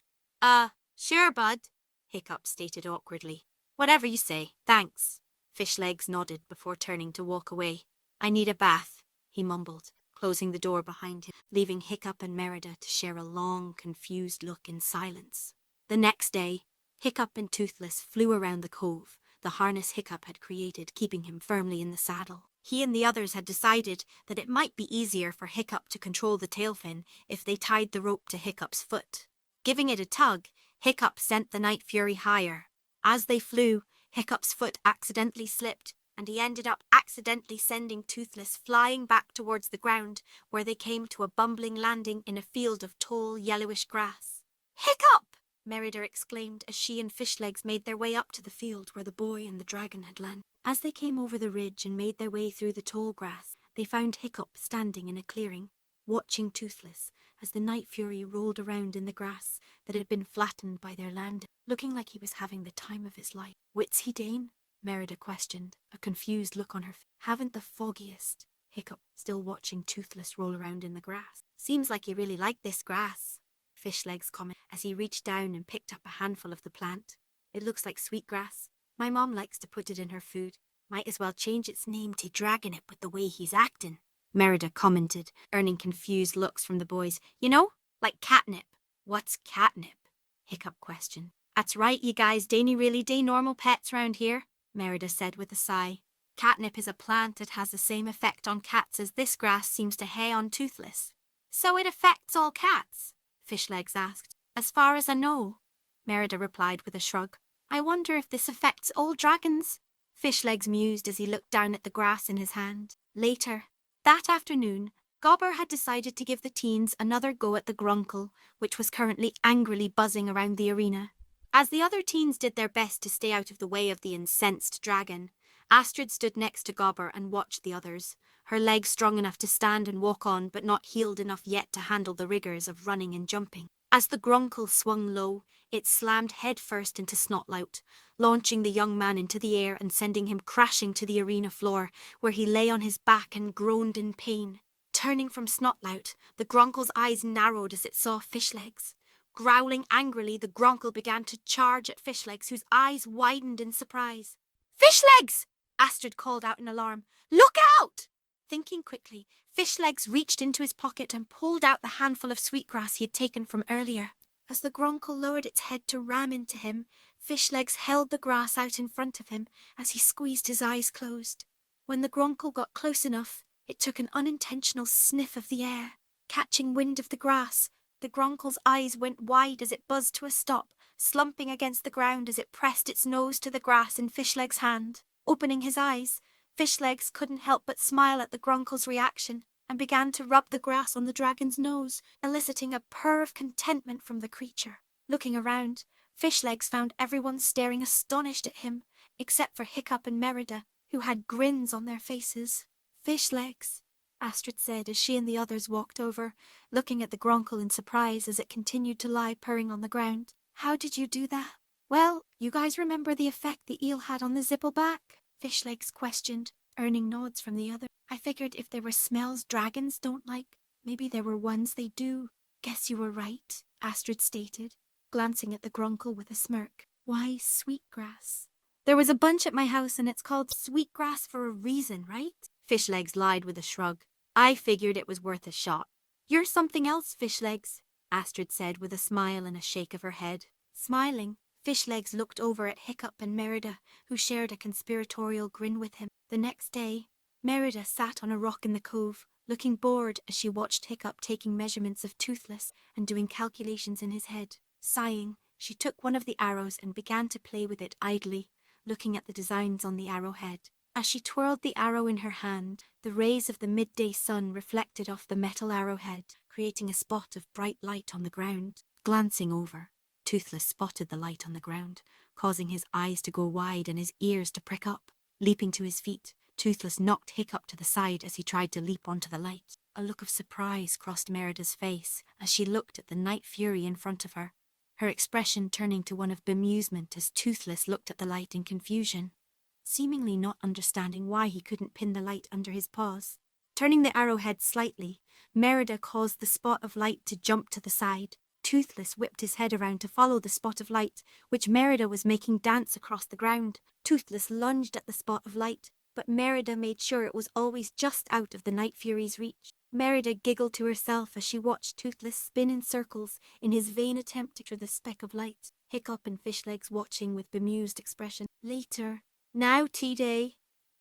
Sure, bud," Hiccup stated awkwardly. "Whatever you say, thanks." Fishlegs nodded before turning to walk away. I need a bath, he mumbled, closing the door behind him, leaving Hiccup and Merida to share a long, confused look in silence. The next day, Hiccup and Toothless flew around the cove, the harness Hiccup had created keeping him firmly in the saddle. He and the others had decided that it might be easier for Hiccup to control the tail fin if they tied the rope to Hiccup's foot. Giving it a tug, Hiccup sent the Night Fury higher. As they flew, Hiccup's foot accidentally slipped, and he ended up accidentally sending Toothless flying back towards the ground, where they came to a bumbling landing in a field of tall, yellowish grass. "Hiccup!" Merida exclaimed as she and Fishlegs made their way up to the field where the boy and the dragon had landed. As they came over the ridge and made their way through the tall grass, they found Hiccup standing in a clearing, watching Toothless as the Night Fury rolled around in the grass that had been flattened by their landing, looking like he was having the time of his life. "What's he doing?" Merida questioned, a confused look on her face. "Haven't the foggiest," Hiccup, still watching Toothless roll around in the grass. "Seems like you really like this grass," Fishlegs commented as he reached down and picked up a handful of the plant. "It looks like sweetgrass. My mom likes to put it in her food. Might as well change its name to Dragonip with the way he's acting," Merida commented, earning confused looks from the boys. "You know, like catnip." "What's catnip?" Hiccup questioned. "That's right, you guys dain't really day normal pets round here," Merida said with a sigh. "Catnip is a plant that has the same effect on cats as this grass seems to hay on Toothless." "So it affects all cats?" Fishlegs asked. "As far as I know," Merida replied with a shrug. "I wonder if this affects all dragons." Fishlegs mused as he looked down at the grass in his hand. Later, that afternoon, Gobber had decided to give the teens another go at the Grunkle, which was currently angrily buzzing around the arena. As the other teens did their best to stay out of the way of the incensed dragon, Astrid stood next to Gobber and watched the others, her legs strong enough to stand and walk on but not healed enough yet to handle the rigours of running and jumping. As the Grunkle swung low, it slammed headfirst into Snotlout, launching the young man into the air and sending him crashing to the arena floor, where he lay on his back and groaned in pain. Turning from Snotlout, the Grunkle's eyes narrowed as it saw Fishlegs. Growling angrily, the Grunkle began to charge at Fishlegs, whose eyes widened in surprise. "Fishlegs!" Astrid called out in alarm. "Look out!" Thinking quickly, Fishlegs reached into his pocket and pulled out the handful of sweetgrass he had taken from earlier. As the Grunkle lowered its head to ram into him, Fishlegs held the grass out in front of him as he squeezed his eyes closed. When the Grunkle got close enough, it took an unintentional sniff of the air. Catching wind of the grass, the Grunkle's eyes went wide as it buzzed to a stop, slumping against the ground as it pressed its nose to the grass in Fishlegs' hand. Opening his eyes, Fishlegs couldn't help but smile at the Grunkle's reaction and began to rub the grass on the dragon's nose, eliciting a purr of contentment from the creature. Looking around, Fishlegs found everyone staring astonished at him, except for Hiccup and Merida, who had grins on their faces. "Fishlegs," Astrid said as she and the others walked over, looking at the Grunkle in surprise as it continued to lie purring on the ground. "How did you do that?" "Well, you guys remember the effect the eel had on the Zippleback?" Fishlegs questioned, earning nods from the others. "I figured if there were smells dragons don't like, maybe there were ones they do." "Guess you were right," Astrid stated, glancing at the Grunkle with a smirk. "Why sweetgrass?" "There was a bunch at my house and it's called sweetgrass for a reason, right?" Fishlegs lied with a shrug. "I figured it was worth a shot." "You're something else, Fishlegs," Astrid said with a smile and a shake of her head. Smiling, Fishlegs looked over at Hiccup and Merida, who shared a conspiratorial grin with him. The next day, Merida sat on a rock in the cove, looking bored as she watched Hiccup taking measurements of Toothless and doing calculations in his head. Sighing, she took one of the arrows and began to play with it idly, looking at the designs on the arrowhead. As she twirled the arrow in her hand, the rays of the midday sun reflected off the metal arrowhead, creating a spot of bright light on the ground. Glancing over, Toothless spotted the light on the ground, causing his eyes to go wide and his ears to prick up. Leaping to his feet, Toothless knocked Hiccup to the side as he tried to leap onto the light. A look of surprise crossed Merida's face as she looked at the Night Fury in front of her, her expression turning to one of bemusement as Toothless looked at the light in confusion, seemingly not understanding why he couldn't pin the light under his paws. Turning the arrowhead slightly, Merida caused the spot of light to jump to the side. Toothless whipped his head around to follow the spot of light, which Merida was making dance across the ground, Toothless lunged at the spot of light, but Merida made sure it was always just out of the Night Fury's reach. Merida giggled to herself as she watched Toothless spin in circles in his vain attempt to capture the speck of light, Hiccup and Fishlegs watching with bemused expression. Later. Now, T-Day.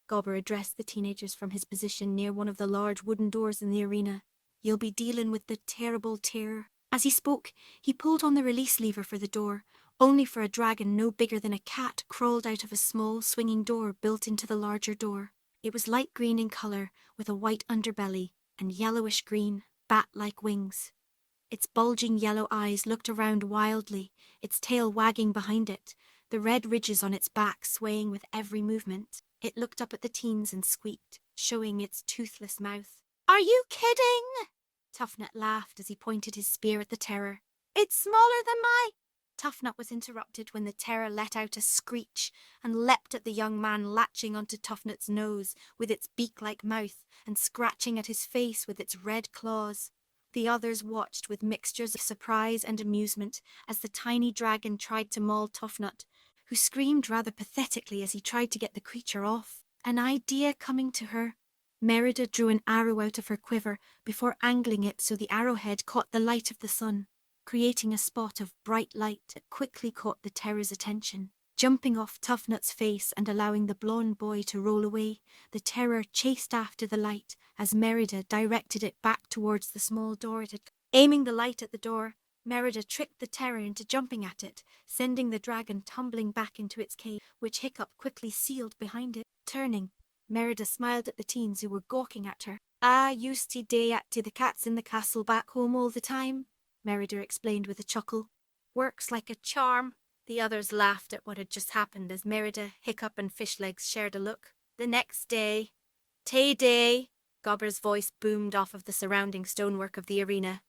Gobber addressed the teenagers from his position near one of the large wooden doors in the arena. You'll be dealing with the terrible terror. As he spoke, he pulled on the release lever for the door, only for a dragon no bigger than a cat crawled out of a small swinging door built into the larger door. It was light green in colour, with a white underbelly and yellowish green, bat-like wings. Its bulging yellow eyes looked around wildly, its tail wagging behind it, the red ridges on its back swaying with every movement. It looked up at the teens and squeaked, showing its toothless mouth. Are you kidding? Toughnut laughed as he pointed his spear at the terror. It's smaller than my... Toughnut was interrupted when the terror let out a screech and leapt at the young man, latching onto Toughnut's nose with its beak-like mouth and scratching at his face with its red claws. The others watched with mixtures of surprise and amusement as the tiny dragon tried to maul Toughnut, who screamed rather pathetically as he tried to get the creature off. An idea coming to her, Merida drew an arrow out of her quiver before angling it so the arrowhead caught the light of the sun, creating a spot of bright light that quickly caught the terror's attention. Jumping off Toughnut's face and allowing the blonde boy to roll away, the terror chased after the light as Merida directed it back towards the small door it had. Aiming the light at the door, Merida tricked the terror into jumping at it, sending the dragon tumbling back into its cave, which Hiccup quickly sealed behind it. Turning, Merida smiled at the teens who were gawking at her. Used to day at to the cats in the castle back home all the time, Merida explained with a chuckle. Works like a charm. The others laughed at what had just happened as Merida, Hiccup and Fishlegs shared a look. The next day. Tay-day, Gobber's voice boomed off of the surrounding stonework of the arena.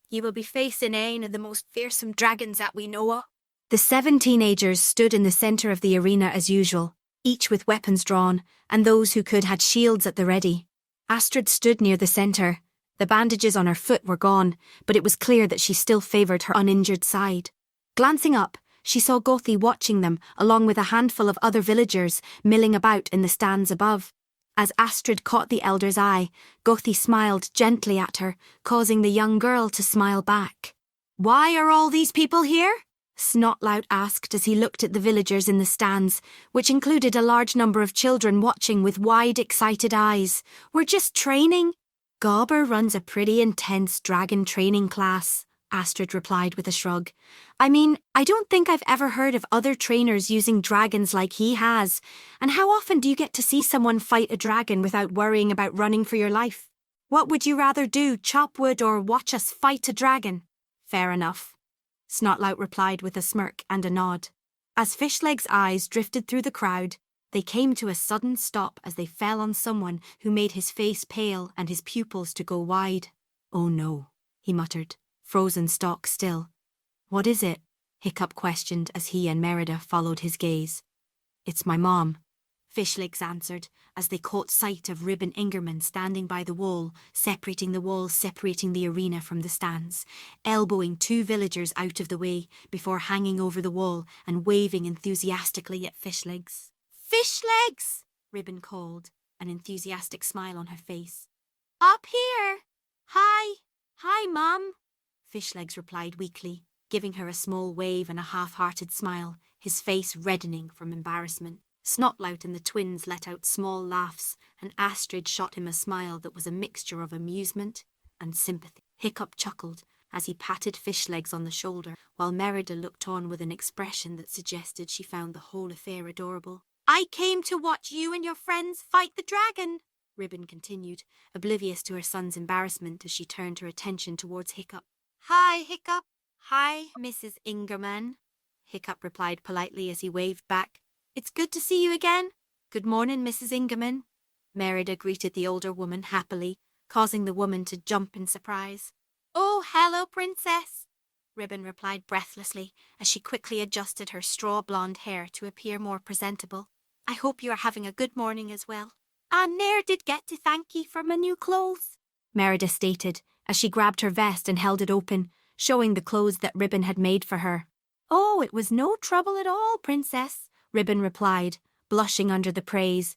You will be facing ane of the most fearsome dragons that we know of. The 7 teenagers stood in the centre of the arena as usual, each with weapons drawn, and those who could had shields at the ready. Astrid stood near the centre. The bandages on her foot were gone, but it was clear that she still favoured her uninjured side. Glancing up, she saw Gothi watching them, along with a handful of other villagers milling about in the stands above. As Astrid caught the elder's eye, Gothi smiled gently at her, causing the young girl to smile back. Why are all these people here? Snotlout asked as he looked at the villagers in the stands, which included a large number of children watching with wide, excited eyes. We're just training. Gobber runs a pretty intense dragon training class, Astrid replied with a shrug. I mean, I don't think I've ever heard of other trainers using dragons like he has. And how often do you get to see someone fight a dragon without worrying about running for your life? What would you rather do, chop wood or watch us fight a dragon? Fair enough, Snotlout replied with a smirk and a nod. As Fishleg's eyes drifted through the crowd, they came to a sudden stop as they fell on someone who made his face pale and his pupils to go wide. Oh no, he muttered, frozen stock still. What is it? Hiccup questioned as he and Merida followed his gaze. It's my mom, Fishlegs answered as they caught sight of Rib and Ingerman standing by the wall separating the arena from the stands, elbowing 2 villagers out of the way before hanging over the wall and waving enthusiastically at Fishlegs. Fishlegs! Ribbon called, an enthusiastic smile on her face. Up here! Hi, Mum, Fishlegs replied weakly, giving her a small wave and a half-hearted smile, his face reddening from embarrassment. Snotlout and the twins let out small laughs, and Astrid shot him a smile that was a mixture of amusement and sympathy. Hiccup chuckled as he patted Fishlegs on the shoulder, while Merida looked on with an expression that suggested she found the whole affair adorable. I came to watch you and your friends fight the dragon, Ribbon continued, oblivious to her son's embarrassment as she turned her attention towards Hiccup. Hi, Hiccup. Hi, Mrs. Ingerman, Hiccup replied politely as he waved back. It's good to see you again. Good morning, Mrs. Ingerman. Merida greeted the older woman happily, causing the woman to jump in surprise. Oh, hello, Princess, Ribbon replied breathlessly as she quickly adjusted her straw blonde hair to appear more presentable. I hope you are having a good morning as well. I ne'er did get to thank ye for my new clothes, Merida stated as she grabbed her vest and held it open, showing the clothes that Ribbon had made for her. Oh, it was no trouble at all, Princess, Ribbon replied, blushing under the praise.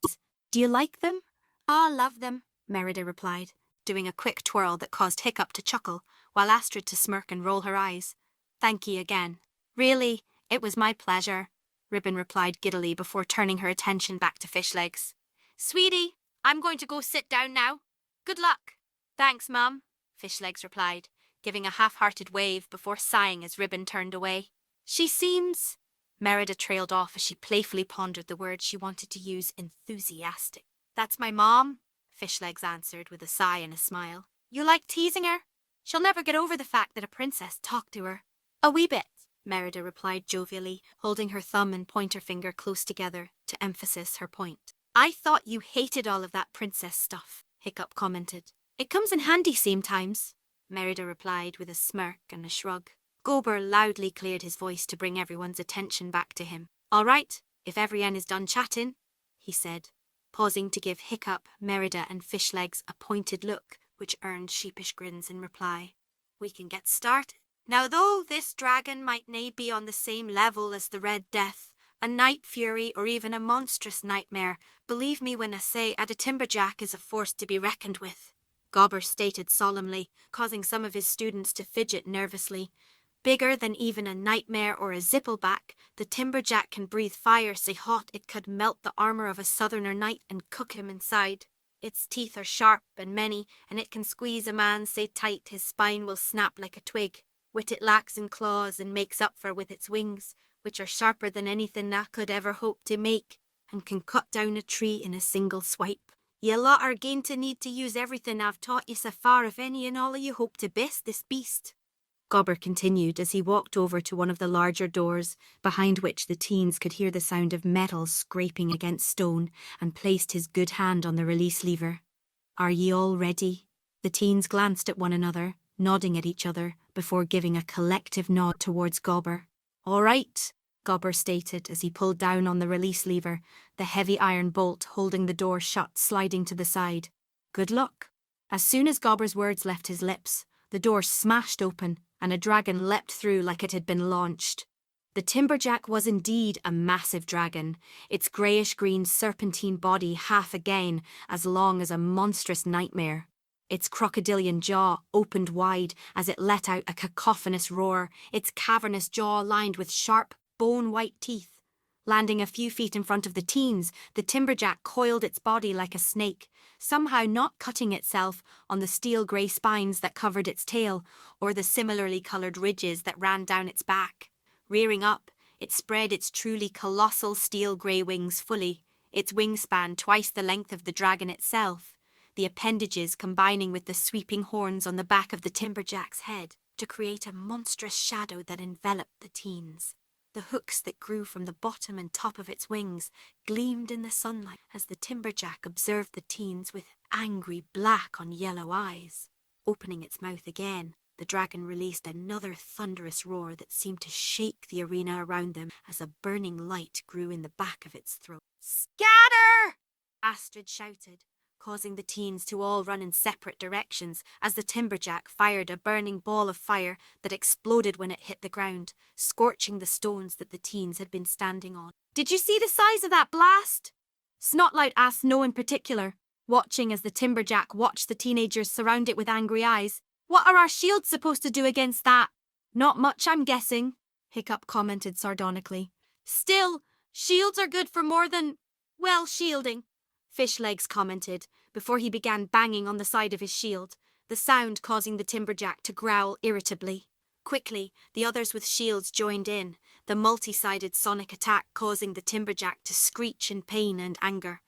Do you like them? Ah, love them, Merida replied, doing a quick twirl that caused Hiccup to chuckle, while Astrid to smirk and roll her eyes. Thank ye again. Really, it was my pleasure, Ribbon replied giddily before turning her attention back to Fishlegs. Sweetie, I'm going to go sit down now. Good luck. Thanks, Mum, Fishlegs replied, giving a half-hearted wave before sighing as Ribbon turned away. She seems... Merida trailed off as she playfully pondered the word she wanted to use, enthusiastic. That's my mom, Fishlegs answered with a sigh and a smile. You like teasing her? She'll never get over the fact that a princess talked to her. A wee bit, Merida replied jovially, holding her thumb and pointer finger close together to emphasize her point. I thought you hated all of that princess stuff, Hiccup commented. It comes in handy sometimes, Merida replied with a smirk and a shrug. Gober loudly cleared his voice to bring everyone's attention back to him. All right, if everyone is done chatting, he said, pausing to give Hiccup, Merida and Fishlegs a pointed look, which earned sheepish grins in reply. We can get started. Now though this dragon might nae be on the same level as the Red Death, a night fury or even a monstrous nightmare, believe me when I say a timberjack is a force to be reckoned with, Gobber stated solemnly, causing some of his students to fidget nervously. Bigger than even a nightmare or a zippleback, the timberjack can breathe fire so hot it could melt the armour of a southerner knight and cook him inside. Its teeth are sharp and many, and it can squeeze a man so tight his spine will snap like a twig. Wit it lacks in claws and makes up for with its wings, which are sharper than anything that could ever hope to make, and can cut down a tree in a single swipe. Ye lot are going to need to use everything I've taught you so far if any and all of you hope to best this beast. Gobber continued as he walked over to one of the larger doors, behind which the teens could hear the sound of metal scraping against stone, and placed his good hand on the release lever. Are ye all ready? The teens glanced at one another, nodding at each other, before giving a collective nod towards Gobber. All right, Gobber stated as he pulled down on the release lever, the heavy iron bolt holding the door shut sliding to the side. Good luck. As soon as Gobber's words left his lips, the door smashed open, and a dragon leapt through like it had been launched. The timberjack was indeed a massive dragon, its greyish-green serpentine body half again as long as a monstrous nightmare. Its crocodilian jaw opened wide as it let out a cacophonous roar, its cavernous jaw lined with sharp, bone-white teeth. Landing a few feet in front of the teens, the timberjack coiled its body like a snake, somehow not cutting itself on the steel-grey spines that covered its tail or the similarly coloured ridges that ran down its back. Rearing up, it spread its truly colossal steel-grey wings fully, its wingspan twice the length of the dragon itself, the appendages combining with the sweeping horns on the back of the timberjack's head to create a monstrous shadow that enveloped the teens. The hooks that grew from the bottom and top of its wings gleamed in the sunlight as the timberjack observed the teens with angry black on yellow eyes. Opening its mouth again, the dragon released another thunderous roar that seemed to shake the arena around them as a burning light grew in the back of its throat. Scatter! Astrid shouted, causing the teens to all run in separate directions as the timberjack fired a burning ball of fire that exploded when it hit the ground, scorching the stones that the teens had been standing on. Did you see the size of that blast? Snotlout asked no in particular, watching as the timberjack watched the teenagers surround it with angry eyes. What are our shields supposed to do against that? Not much, I'm guessing, Hiccup commented sardonically. Still, shields are good for more than, well, shielding, Fishlegs commented, before he began banging on the side of his shield, the sound causing the timberjack to growl irritably. Quickly, the others with shields joined in, the multi-sided sonic attack causing the timberjack to screech in pain and anger.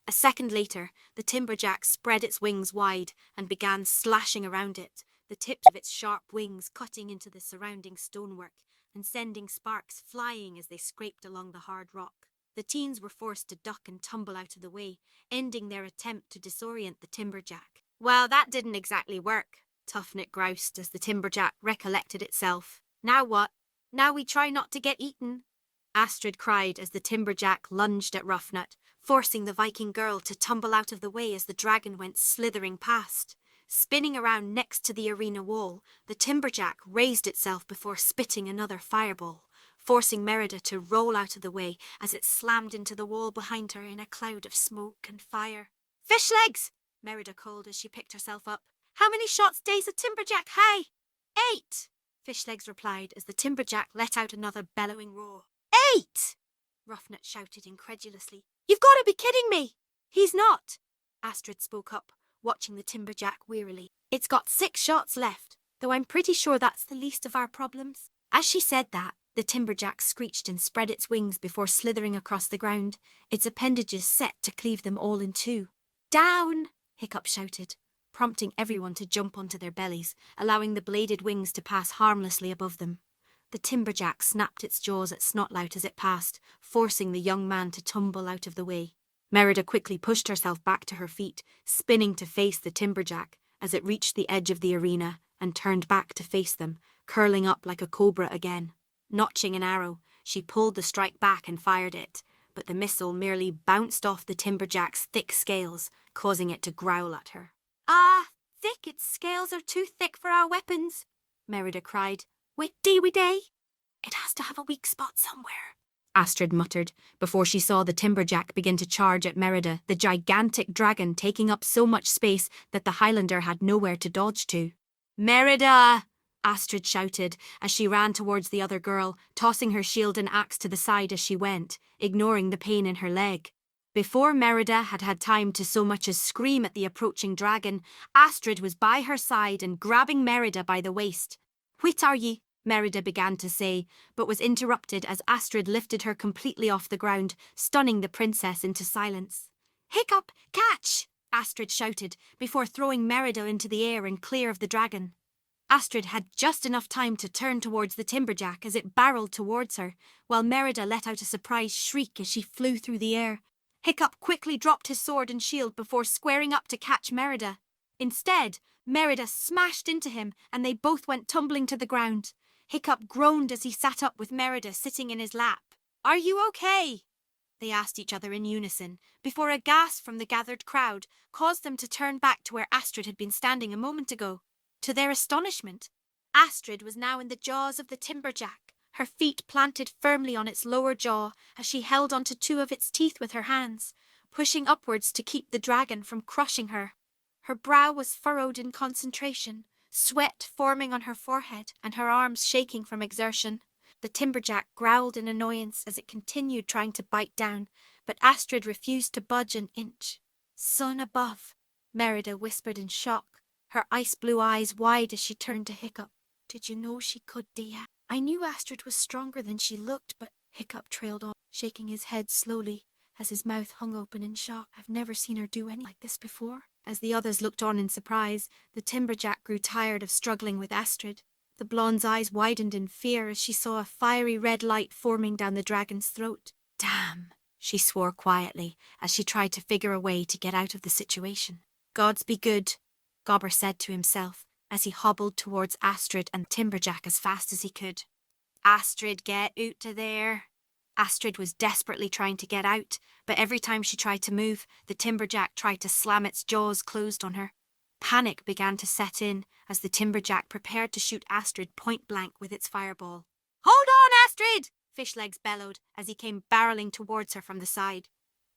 A second later, the timberjack spread its wings wide and began slashing around it, the tips of its sharp wings cutting into the surrounding stonework and sending sparks flying as they scraped along the hard rock. The teens were forced to duck and tumble out of the way, ending their attempt to disorient the timberjack. Well, that didn't exactly work, Toughnut groused as the timberjack recollected itself. Now what? Now we try not to get eaten? Astrid cried as the timberjack lunged at Roughnut, forcing the Viking girl to tumble out of the way as the dragon went slithering past. Spinning around next to the arena wall, the timberjack raised itself before spitting another fireball, forcing Merida to roll out of the way as it slammed into the wall behind her in a cloud of smoke and fire. "Fish legs!" Merida called as she picked herself up. "How many shots days a timberjack high?" "8," Fishlegs replied as the timberjack let out another bellowing roar. "8!" Roughnet shouted incredulously. "You've got to be kidding me!" "He's not," Astrid spoke up, watching the timberjack wearily. "It's got 6 shots left, though I'm pretty sure that's the least of our problems." As she said that, the timberjack screeched and spread its wings before slithering across the ground, its appendages set to cleave them all in two. "Down!" Hiccup shouted, prompting everyone to jump onto their bellies, allowing the bladed wings to pass harmlessly above them. The timberjack snapped its jaws at Snotlout as it passed, forcing the young man to tumble out of the way. Merida quickly pushed herself back to her feet, spinning to face the timberjack as it reached the edge of the arena and turned back to face them, curling up like a cobra again. Notching an arrow, she pulled the strike back and fired it, but the missile merely bounced off the timberjack's thick scales, causing it to growl at her. "Ah, thick, its scales are too thick for our weapons," Merida cried. "Witty we day. It has to have a weak spot somewhere," Astrid muttered, before she saw the timberjack begin to charge at Merida, the gigantic dragon taking up so much space that the Highlander had nowhere to dodge to. "Merida!" Astrid shouted as she ran towards the other girl, tossing her shield and axe to the side as she went, ignoring the pain in her leg. Before Merida had had time to so much as scream at the approaching dragon, Astrid was by her side and grabbing Merida by the waist. "Whit are ye?" Merida began to say, but was interrupted as Astrid lifted her completely off the ground, stunning the princess into silence. "Hiccup, catch!" Astrid shouted, before throwing Merida into the air and clear of the dragon. Astrid had just enough time to turn towards the timberjack as it barreled towards her, while Merida let out a surprised shriek as she flew through the air. Hiccup quickly dropped his sword and shield before squaring up to catch Merida. Instead, Merida smashed into him and they both went tumbling to the ground. Hiccup groaned as he sat up with Merida sitting in his lap. "Are you okay?" they asked each other in unison, before a gasp from the gathered crowd caused them to turn back to where Astrid had been standing a moment ago. To their astonishment, Astrid was now in the jaws of the timberjack, her feet planted firmly on its lower jaw as she held onto 2 of its teeth with her hands, pushing upwards to keep the dragon from crushing her. Her brow was furrowed in concentration, sweat forming on her forehead and her arms shaking from exertion. The timberjack growled in annoyance as it continued trying to bite down, but Astrid refused to budge an inch. "Sun above," Merida whispered in shock, her ice-blue eyes wide as she turned to Hiccup. "Did you know she could, Dia?" "I knew Astrid was stronger than she looked, but..." Hiccup trailed on, shaking his head slowly as his mouth hung open in shock. "I've never seen her do anything like this before." As the others looked on in surprise, the timberjack grew tired of struggling with Astrid. The blonde's eyes widened in fear as she saw a fiery red light forming down the dragon's throat. "Damn," she swore quietly as she tried to figure a way to get out of the situation. "Gods be good," Gobber said to himself as he hobbled towards Astrid and Timberjack as fast as he could. "Astrid, get out of there." Astrid was desperately trying to get out, but every time she tried to move, the timberjack tried to slam its jaws closed on her. Panic began to set in as the timberjack prepared to shoot Astrid point blank with its fireball. "Hold on, Astrid!" Fishlegs bellowed as he came barreling towards her from the side.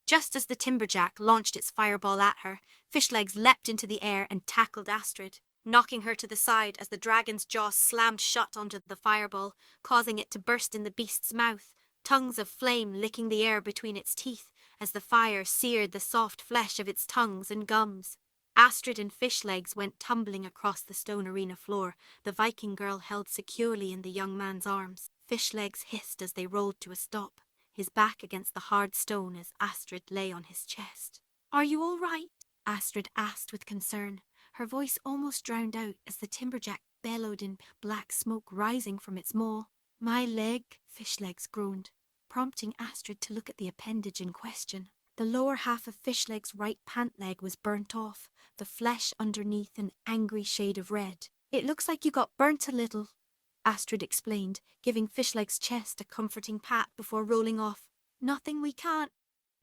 Just as the timberjack launched its fireball at her, Fishlegs leapt into the air and tackled Astrid, knocking her to the side as the dragon's jaw slammed shut onto the fireball, causing it to burst in the beast's mouth, tongues of flame licking the air between its teeth as the fire seared the soft flesh of its tongues and gums. Astrid and Fishlegs went tumbling across the stone arena floor, the Viking girl held securely in the young man's arms. Fishlegs hissed as they rolled to a stop, his back against the hard stone as Astrid lay on his chest. "Are you all right?" Astrid asked with concern, her voice almost drowned out as the timberjack bellowed in black smoke rising from its maw. "My leg," Fishlegs groaned, prompting Astrid to look at the appendage in question. The lower half of Fishlegs' right pant leg was burnt off, the flesh underneath an angry shade of red. "It looks like you got burnt a little," Astrid explained, giving Fishlegs' chest a comforting pat before rolling off. "Nothing we can't..."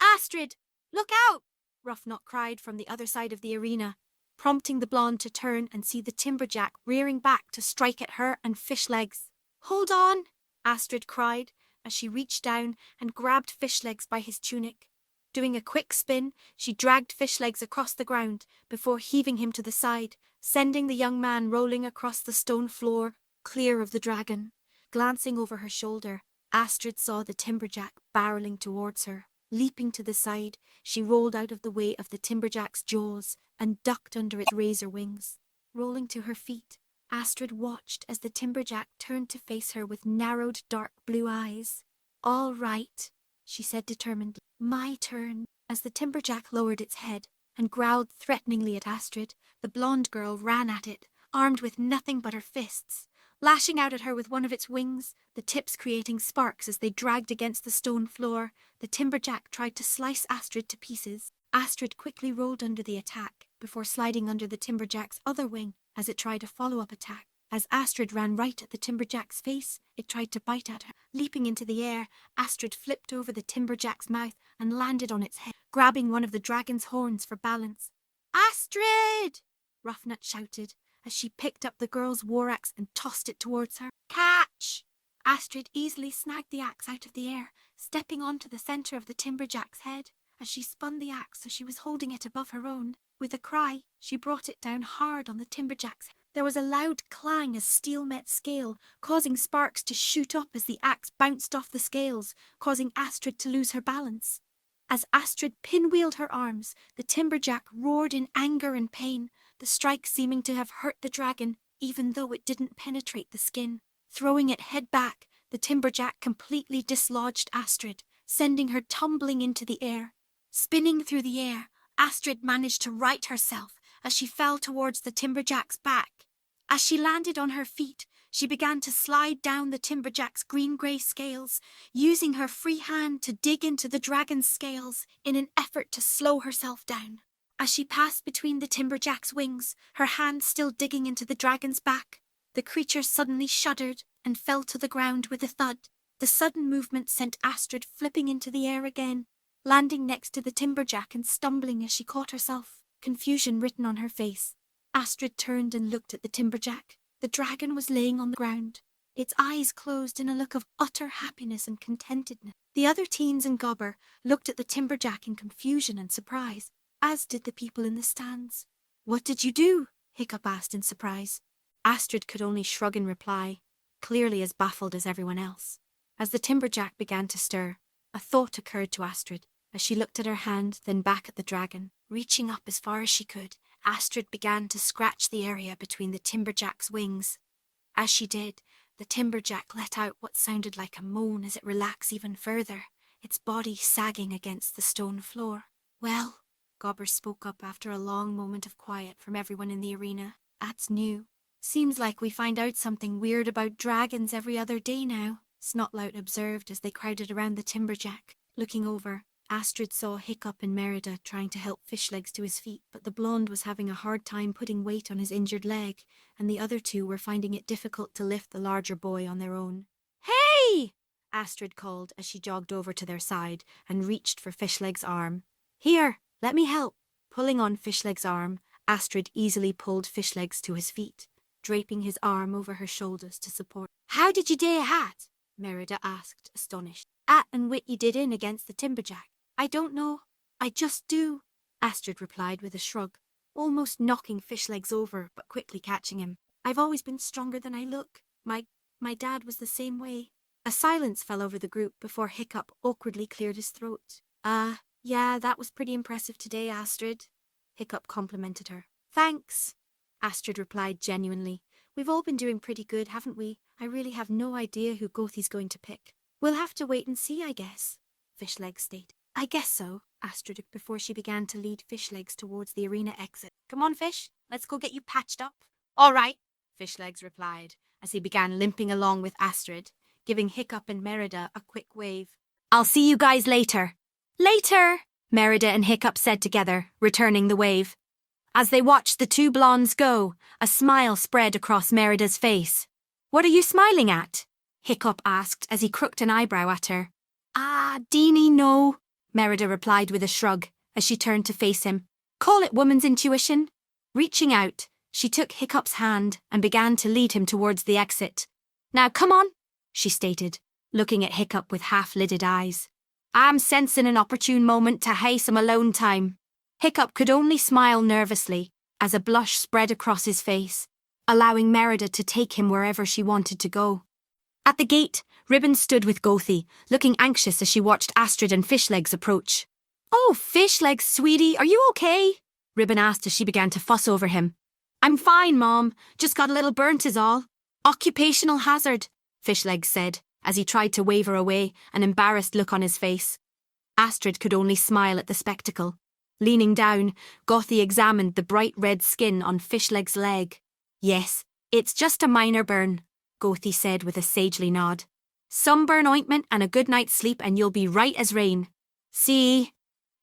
"Astrid, look out!" Roughnock cried from the other side of the arena, prompting the blonde to turn and see the timberjack rearing back to strike at her and Fishlegs. "Hold on!" Astrid cried, as she reached down and grabbed Fishlegs by his tunic. Doing a quick spin, she dragged Fishlegs across the ground before heaving him to the side, sending the young man rolling across the stone floor, clear of the dragon. Glancing over her shoulder, Astrid saw the timberjack barreling towards her. Leaping to the side, she rolled out of the way of the timberjack's jaws and ducked under its razor wings. Rolling to her feet, Astrid watched as the timberjack turned to face her with narrowed dark blue eyes. "All right," she said determinedly. "My turn." As the timberjack lowered its head and growled threateningly at Astrid, the blonde girl ran at it, armed with nothing but her fists. Lashing out at her with one of its wings, the tips creating sparks as they dragged against the stone floor, the timberjack tried to slice Astrid to pieces. Astrid quickly rolled under the attack, before sliding under the timberjack's other wing as it tried a follow-up attack. As Astrid ran right at the timberjack's face, it tried to bite at her. Leaping into the air, Astrid flipped over the timberjack's mouth and landed on its head, grabbing one of the dragon's horns for balance. "Astrid!" Ruffnut shouted, as she picked up the girl's war axe and tossed it towards her. "Catch!" Astrid easily snagged the axe out of the air, stepping onto the centre of the timberjack's head. As she spun the axe so she was holding it above her own, with a cry, she brought it down hard on the timberjack's head. There was a loud clang as steel met scale, causing sparks to shoot up as the axe bounced off the scales, causing Astrid to lose her balance. As Astrid pinwheeled her arms, the timberjack roared in anger and pain, the strike seeming to have hurt the dragon, even though it didn't penetrate the skin. Throwing it head back, the timberjack completely dislodged Astrid, sending her tumbling into the air. Spinning through the air, Astrid managed to right herself as she fell towards the timberjack's back. As she landed on her feet, she began to slide down the timberjack's green-grey scales, using her free hand to dig into the dragon's scales in an effort to slow herself down. As she passed between the timberjack's wings, her hand still digging into the dragon's back, the creature suddenly shuddered and fell to the ground with a thud. The sudden movement sent Astrid flipping into the air again, landing next to the timberjack and stumbling as she caught herself, confusion written on her face. Astrid turned and looked at the timberjack. The dragon was laying on the ground, its eyes closed in a look of utter happiness and contentedness. The other teens and Gobber looked at the timberjack in confusion and surprise, as did the people in the stands. "What did you do?" Hiccup asked in surprise. Astrid could only shrug in reply, clearly as baffled as everyone else. As the timberjack began to stir, a thought occurred to Astrid as she looked at her hand, then back at the dragon. Reaching up as far as she could, Astrid began to scratch the area between the timberjack's wings. As she did, the timberjack let out what sounded like a moan as it relaxed even further, its body sagging against the stone floor. "Well," Gobber spoke up after a long moment of quiet from everyone in the arena, "that's new. Seems like we find out something weird about dragons every other day now," Snotlout observed as they crowded around the timberjack. Looking over, Astrid saw Hiccup and Merida trying to help Fishlegs to his feet, but the blonde was having a hard time putting weight on his injured leg, and the other two were finding it difficult to lift the larger boy on their own. "Hey!" Astrid called as she jogged over to their side and reached for Fishlegs' arm. "Here, let me help." Pulling on Fishlegs' arm, Astrid easily pulled Fishlegs to his feet, draping his arm over her shoulders to support. "How did you do that?" Merida asked, astonished. "At and wit you did in against the timberjack." "I don't know. I just do," Astrid replied with a shrug, almost knocking Fishlegs over but quickly catching him. "I've always been stronger than I look. My dad was the same way." A silence fell over the group before Hiccup awkwardly cleared his throat. Yeah, that was pretty impressive today, Astrid," Hiccup complimented her. "Thanks," Astrid replied genuinely. "We've all been doing pretty good, haven't we? I really have no idea who Gothi's going to pick." "We'll have to wait and see, I guess," Fishlegs stated. "I guess so," Astrid, before she began to lead Fishlegs towards the arena exit. "Come on, Fish, let's go get you patched up." "All right," Fishlegs replied, as he began limping along with Astrid, giving Hiccup and Merida a quick wave. "I'll see you guys later." "Later," Merida and Hiccup said together, returning the wave. As they watched the two blondes go, a smile spread across Merida's face. "What are you smiling at?" Hiccup asked as he crooked an eyebrow at her. Deanie, no," Merida replied with a shrug as she turned to face him. "Call it woman's intuition." Reaching out, she took Hiccup's hand and began to lead him towards the exit. "Now come on," she stated, looking at Hiccup with half-lidded eyes. I'm sensing an opportune moment to hae some alone time. Hiccup could only smile nervously as a blush spread across his face, allowing Merida to take him wherever she wanted to go. At the gate, Ribbon stood with Gothy, looking anxious as she watched Astrid and Fishlegs approach. "Oh, Fishlegs, sweetie, are you okay?" Ribbon asked as she began to fuss over him. "I'm fine, Mom. Just got a little burnt is all. Occupational hazard," Fishlegs said, as he tried to wave her away, an embarrassed look on his face. Astrid could only smile at the spectacle. Leaning down, Gothy examined the bright red skin on Fishlegs' leg. "Yes, it's just a minor burn," Gothy said with a sagely nod. "Sunburn ointment and a good night's sleep and you'll be right as rain. See?"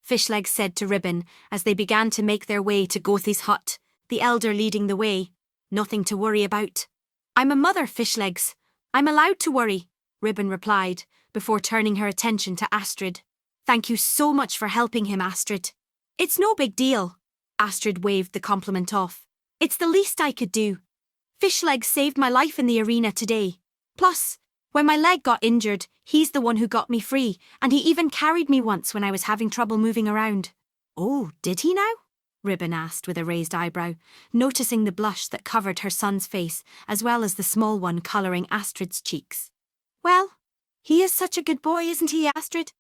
Fishlegs said to Ribbon as they began to make their way to Gothy's hut, the elder leading the way. "Nothing to worry about." "I'm a mother, Fishlegs. I'm allowed to worry," Ribbon replied, before turning her attention to Astrid. "Thank you so much for helping him, Astrid." "It's no big deal." Astrid waved the compliment off. "It's the least I could do. Fishlegs saved my life in the arena today. Plus, when my leg got injured, he's the one who got me free, and he even carried me once when I was having trouble moving around." "Oh, did he now?" Ribbon asked with a raised eyebrow, noticing the blush that covered her son's face, as well as the small one colouring Astrid's cheeks. "Well, he is such a good boy, isn't he, Astrid?"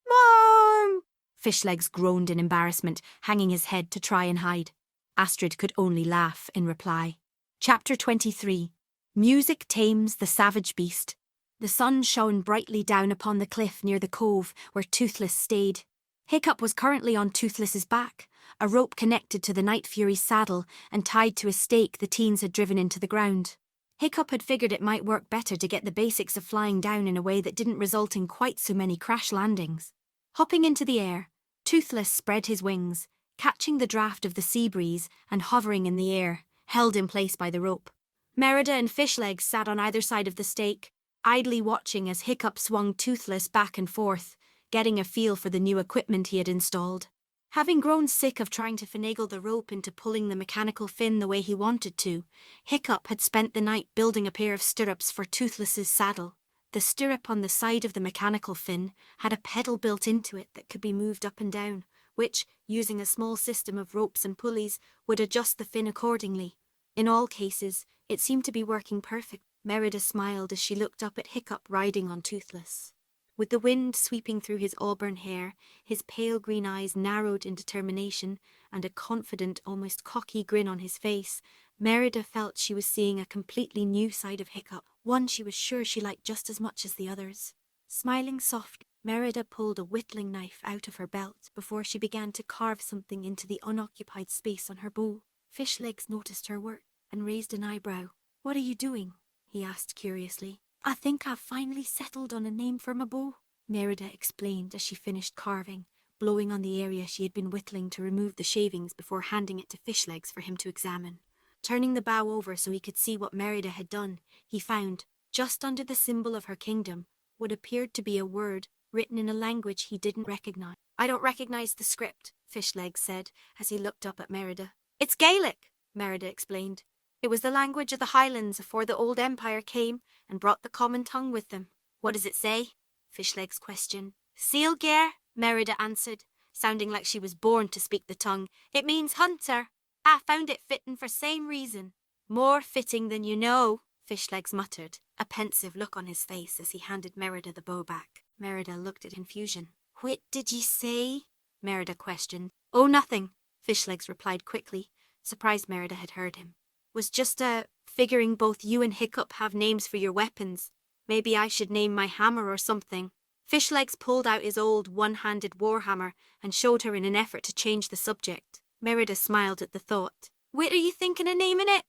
"Mom!" Fishlegs groaned in embarrassment, hanging his head to try and hide. Astrid could only laugh in reply. Chapter 23. Music Tames the Savage Beast. The sun shone brightly down upon the cliff near the cove where Toothless stayed. Hiccup was currently on Toothless's back, a rope connected to the Night Fury's saddle and tied to a stake the teens had driven into the ground. Hiccup had figured it might work better to get the basics of flying down in a way that didn't result in quite so many crash landings. Hopping into the air, Toothless spread his wings, catching the draft of the sea breeze and hovering in the air, held in place by the rope. Merida and Fishlegs sat on either side of the stake, idly watching as Hiccup swung Toothless back and forth, getting a feel for the new equipment he had installed. Having grown sick of trying to finagle the rope into pulling the mechanical fin the way he wanted to, Hiccup had spent the night building a pair of stirrups for Toothless's saddle. The stirrup on the side of the mechanical fin had a pedal built into it that could be moved up and down, which, using a small system of ropes and pulleys, would adjust the fin accordingly. In all cases, it seemed to be working perfect. Merida smiled as she looked up at Hiccup riding on Toothless. With the wind sweeping through his auburn hair, his pale green eyes narrowed in determination, and a confident, almost cocky grin on his face, Merida felt she was seeing a completely new side of Hiccup, one she was sure she liked just as much as the others. Smiling softly, Merida pulled a whittling knife out of her belt before she began to carve something into the unoccupied space on her bow. Fishlegs noticed her work and raised an eyebrow. "What are you doing?" he asked curiously. "I think I've finally settled on a name for my bow," Merida explained as she finished carving, blowing on the area she had been whittling to remove the shavings before handing it to Fishlegs for him to examine. Turning the bow over so he could see what Merida had done, he found, just under the symbol of her kingdom, what appeared to be a word written in a language he didn't recognize. "I don't recognize the script," Fishlegs said as he looked up at Merida. "It's Gaelic," Merida explained. "It was the language of the Highlands afore the old empire came and brought the common tongue with them." "What does it say?" Fishlegs questioned. "Sealgare," Merida answered, sounding like she was born to speak the tongue. "It means hunter. I found it fitting for same reason." "More fitting than you know," Fishlegs muttered, a pensive look on his face as he handed Merida the bow back. Merida looked at confusion. "What did ye say?" Merida questioned. "Oh, nothing," Fishlegs replied quickly, surprised Merida had heard him. "Was just figuring both you and Hiccup have names for your weapons. Maybe I should name my hammer or something." Fishlegs pulled out his old one-handed warhammer and showed her in an effort to change the subject. Merida smiled at the thought. "What are you thinking of naming it?"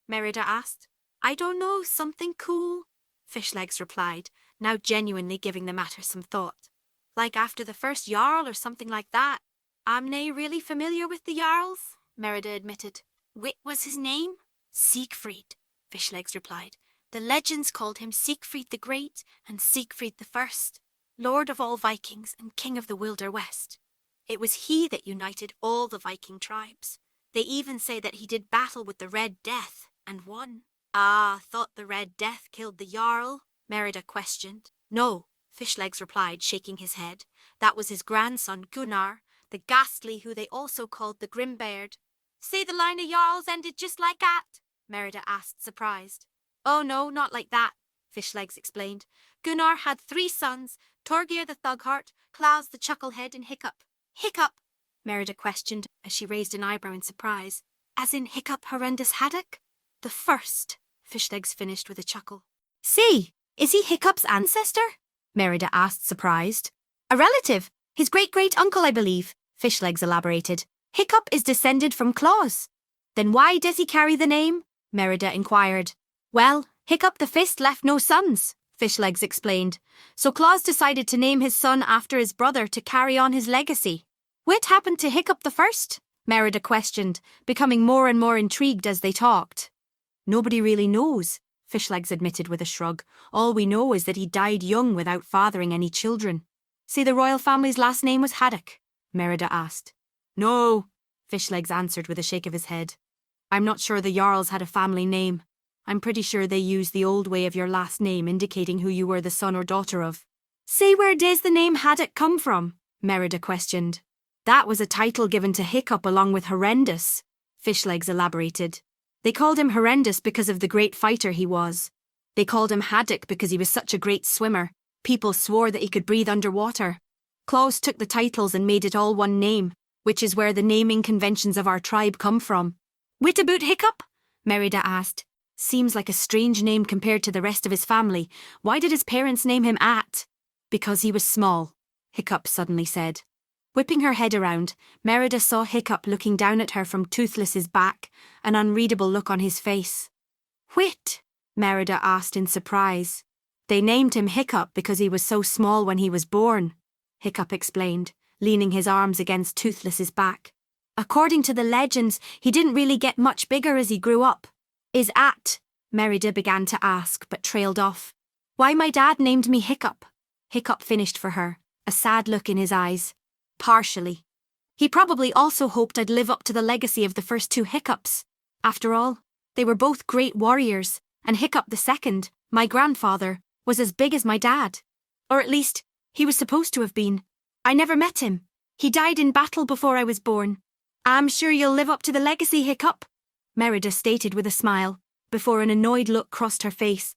Merida asked. "I don't know, something cool," Fishlegs replied, now genuinely giving the matter some thought. "Like after the first Jarl or something like that." "I'm nae really familiar with the Jarls," Merida admitted. "What was his name?" "Siegfried," Fishlegs replied. "The legends called him Siegfried the Great and Siegfried the First, Lord of all Vikings and King of the Wilder West. It was he that united all the Viking tribes. They even say that he did battle with the Red Death and won." "Ah, thought the Red Death killed the Jarl?" Merida questioned. No, Fishlegs replied, shaking his head. That was his grandson, Gunnar, the ghastly who they also called the Grimbeard. Say the line of Jarls ended just like that? Merida asked, surprised. Oh no, not like that, Fishlegs explained. Gunnar had 3 sons, Torgir the Thugheart, Klaus the Chucklehead, and Hiccup. Hiccup? Merida questioned as she raised an eyebrow in surprise. As in Hiccup Horrendous Haddock? The first, Fishlegs finished with a chuckle. See, is he Hiccup's ancestor? Merida asked, surprised. A relative, his great-great-uncle, I believe, Fishlegs elaborated. Hiccup is descended from Claus. Then why does he carry the name? Merida inquired. Well, Hiccup the Fist left no sons, Fishlegs explained, so Claus decided to name his son after his brother to carry on his legacy. What happened to Hiccup the First? Merida questioned, becoming more and more intrigued as they talked. Nobody really knows, Fishlegs admitted with a shrug. All we know is that he died young without fathering any children. Say the royal family's last name was Haddock? Merida asked. No, Fishlegs answered with a shake of his head. I'm not sure the Jarls had a family name. I'm pretty sure they used the old way of your last name indicating who you were the son or daughter of. Say where does the name Haddock come from? Merida questioned. That was a title given to Hiccup along with Horrendous, Fishlegs elaborated. They called him Horrendous because of the great fighter he was. They called him Haddock because he was such a great swimmer. People swore that he could breathe underwater. Claus took the titles and made it all one name, which is where the naming conventions of our tribe come from. Wit about Hiccup? Merida asked. Seems like a strange name compared to the rest of his family. Why did his parents name him At? Because he was small, Hiccup suddenly said. Whipping her head around, Merida saw Hiccup looking down at her from Toothless's back, an unreadable look on his face. Whit? Merida asked in surprise. They named him Hiccup because he was so small when he was born, Hiccup explained, leaning his arms against Toothless's back. According to the legends, he didn't really get much bigger as he grew up. Is At? Merida began to ask, but trailed off. Why my dad named me Hiccup? Hiccup finished for her, a sad look in his eyes. Partially. He probably also hoped I'd live up to the legacy of the first 2 Hiccups. After all, they were both great warriors, and Hiccup the second, my grandfather, was as big as my dad. Or at least, he was supposed to have been. I never met him. He died in battle before I was born. I'm sure you'll live up to the legacy, Hiccup, Merida stated with a smile, before an annoyed look crossed her face.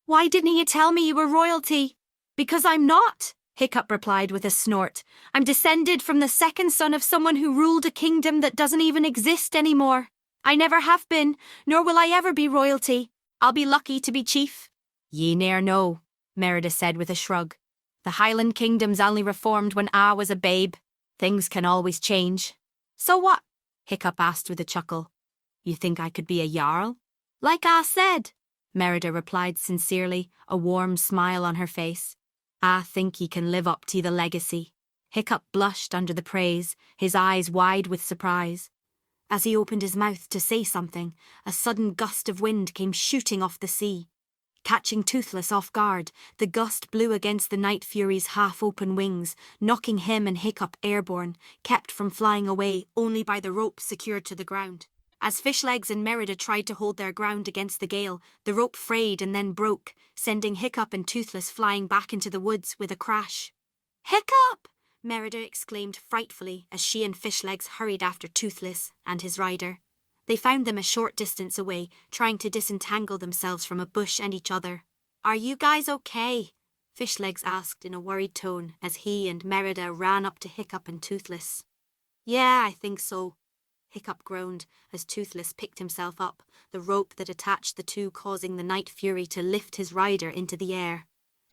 Why didn't you tell me you were royalty? Because I'm not, Hiccup replied with a snort. I'm descended from the second son of someone who ruled a kingdom that doesn't even exist anymore. I never have been, nor will I ever be royalty. I'll be lucky to be chief. Ye ne'er know, Merida said with a shrug. The Highland Kingdom's only reformed when I was a babe. Things can always change. So what? Hiccup asked with a chuckle. You think I could be a Jarl? Like I said, Merida replied sincerely, a warm smile on her face. I think he can live up to the legacy. Hiccup blushed under the praise, his eyes wide with surprise. As he opened his mouth to say something, a sudden gust of wind came shooting off the sea. Catching Toothless off guard, the gust blew against the Night Fury's half-open wings, knocking him and Hiccup airborne, kept from flying away only by the rope secured to the ground. As Fishlegs and Merida tried to hold their ground against the gale, the rope frayed and then broke, sending Hiccup and Toothless flying back into the woods with a crash. Hiccup! Merida exclaimed frightfully as she and Fishlegs hurried after Toothless and his rider. They found them a short distance away, trying to disentangle themselves from a bush and each other. Are you guys okay? Fishlegs asked in a worried tone as he and Merida ran up to Hiccup and Toothless. Yeah, I think so, Hiccup groaned as Toothless picked himself up, the rope that attached the two causing the Night Fury to lift his rider into the air.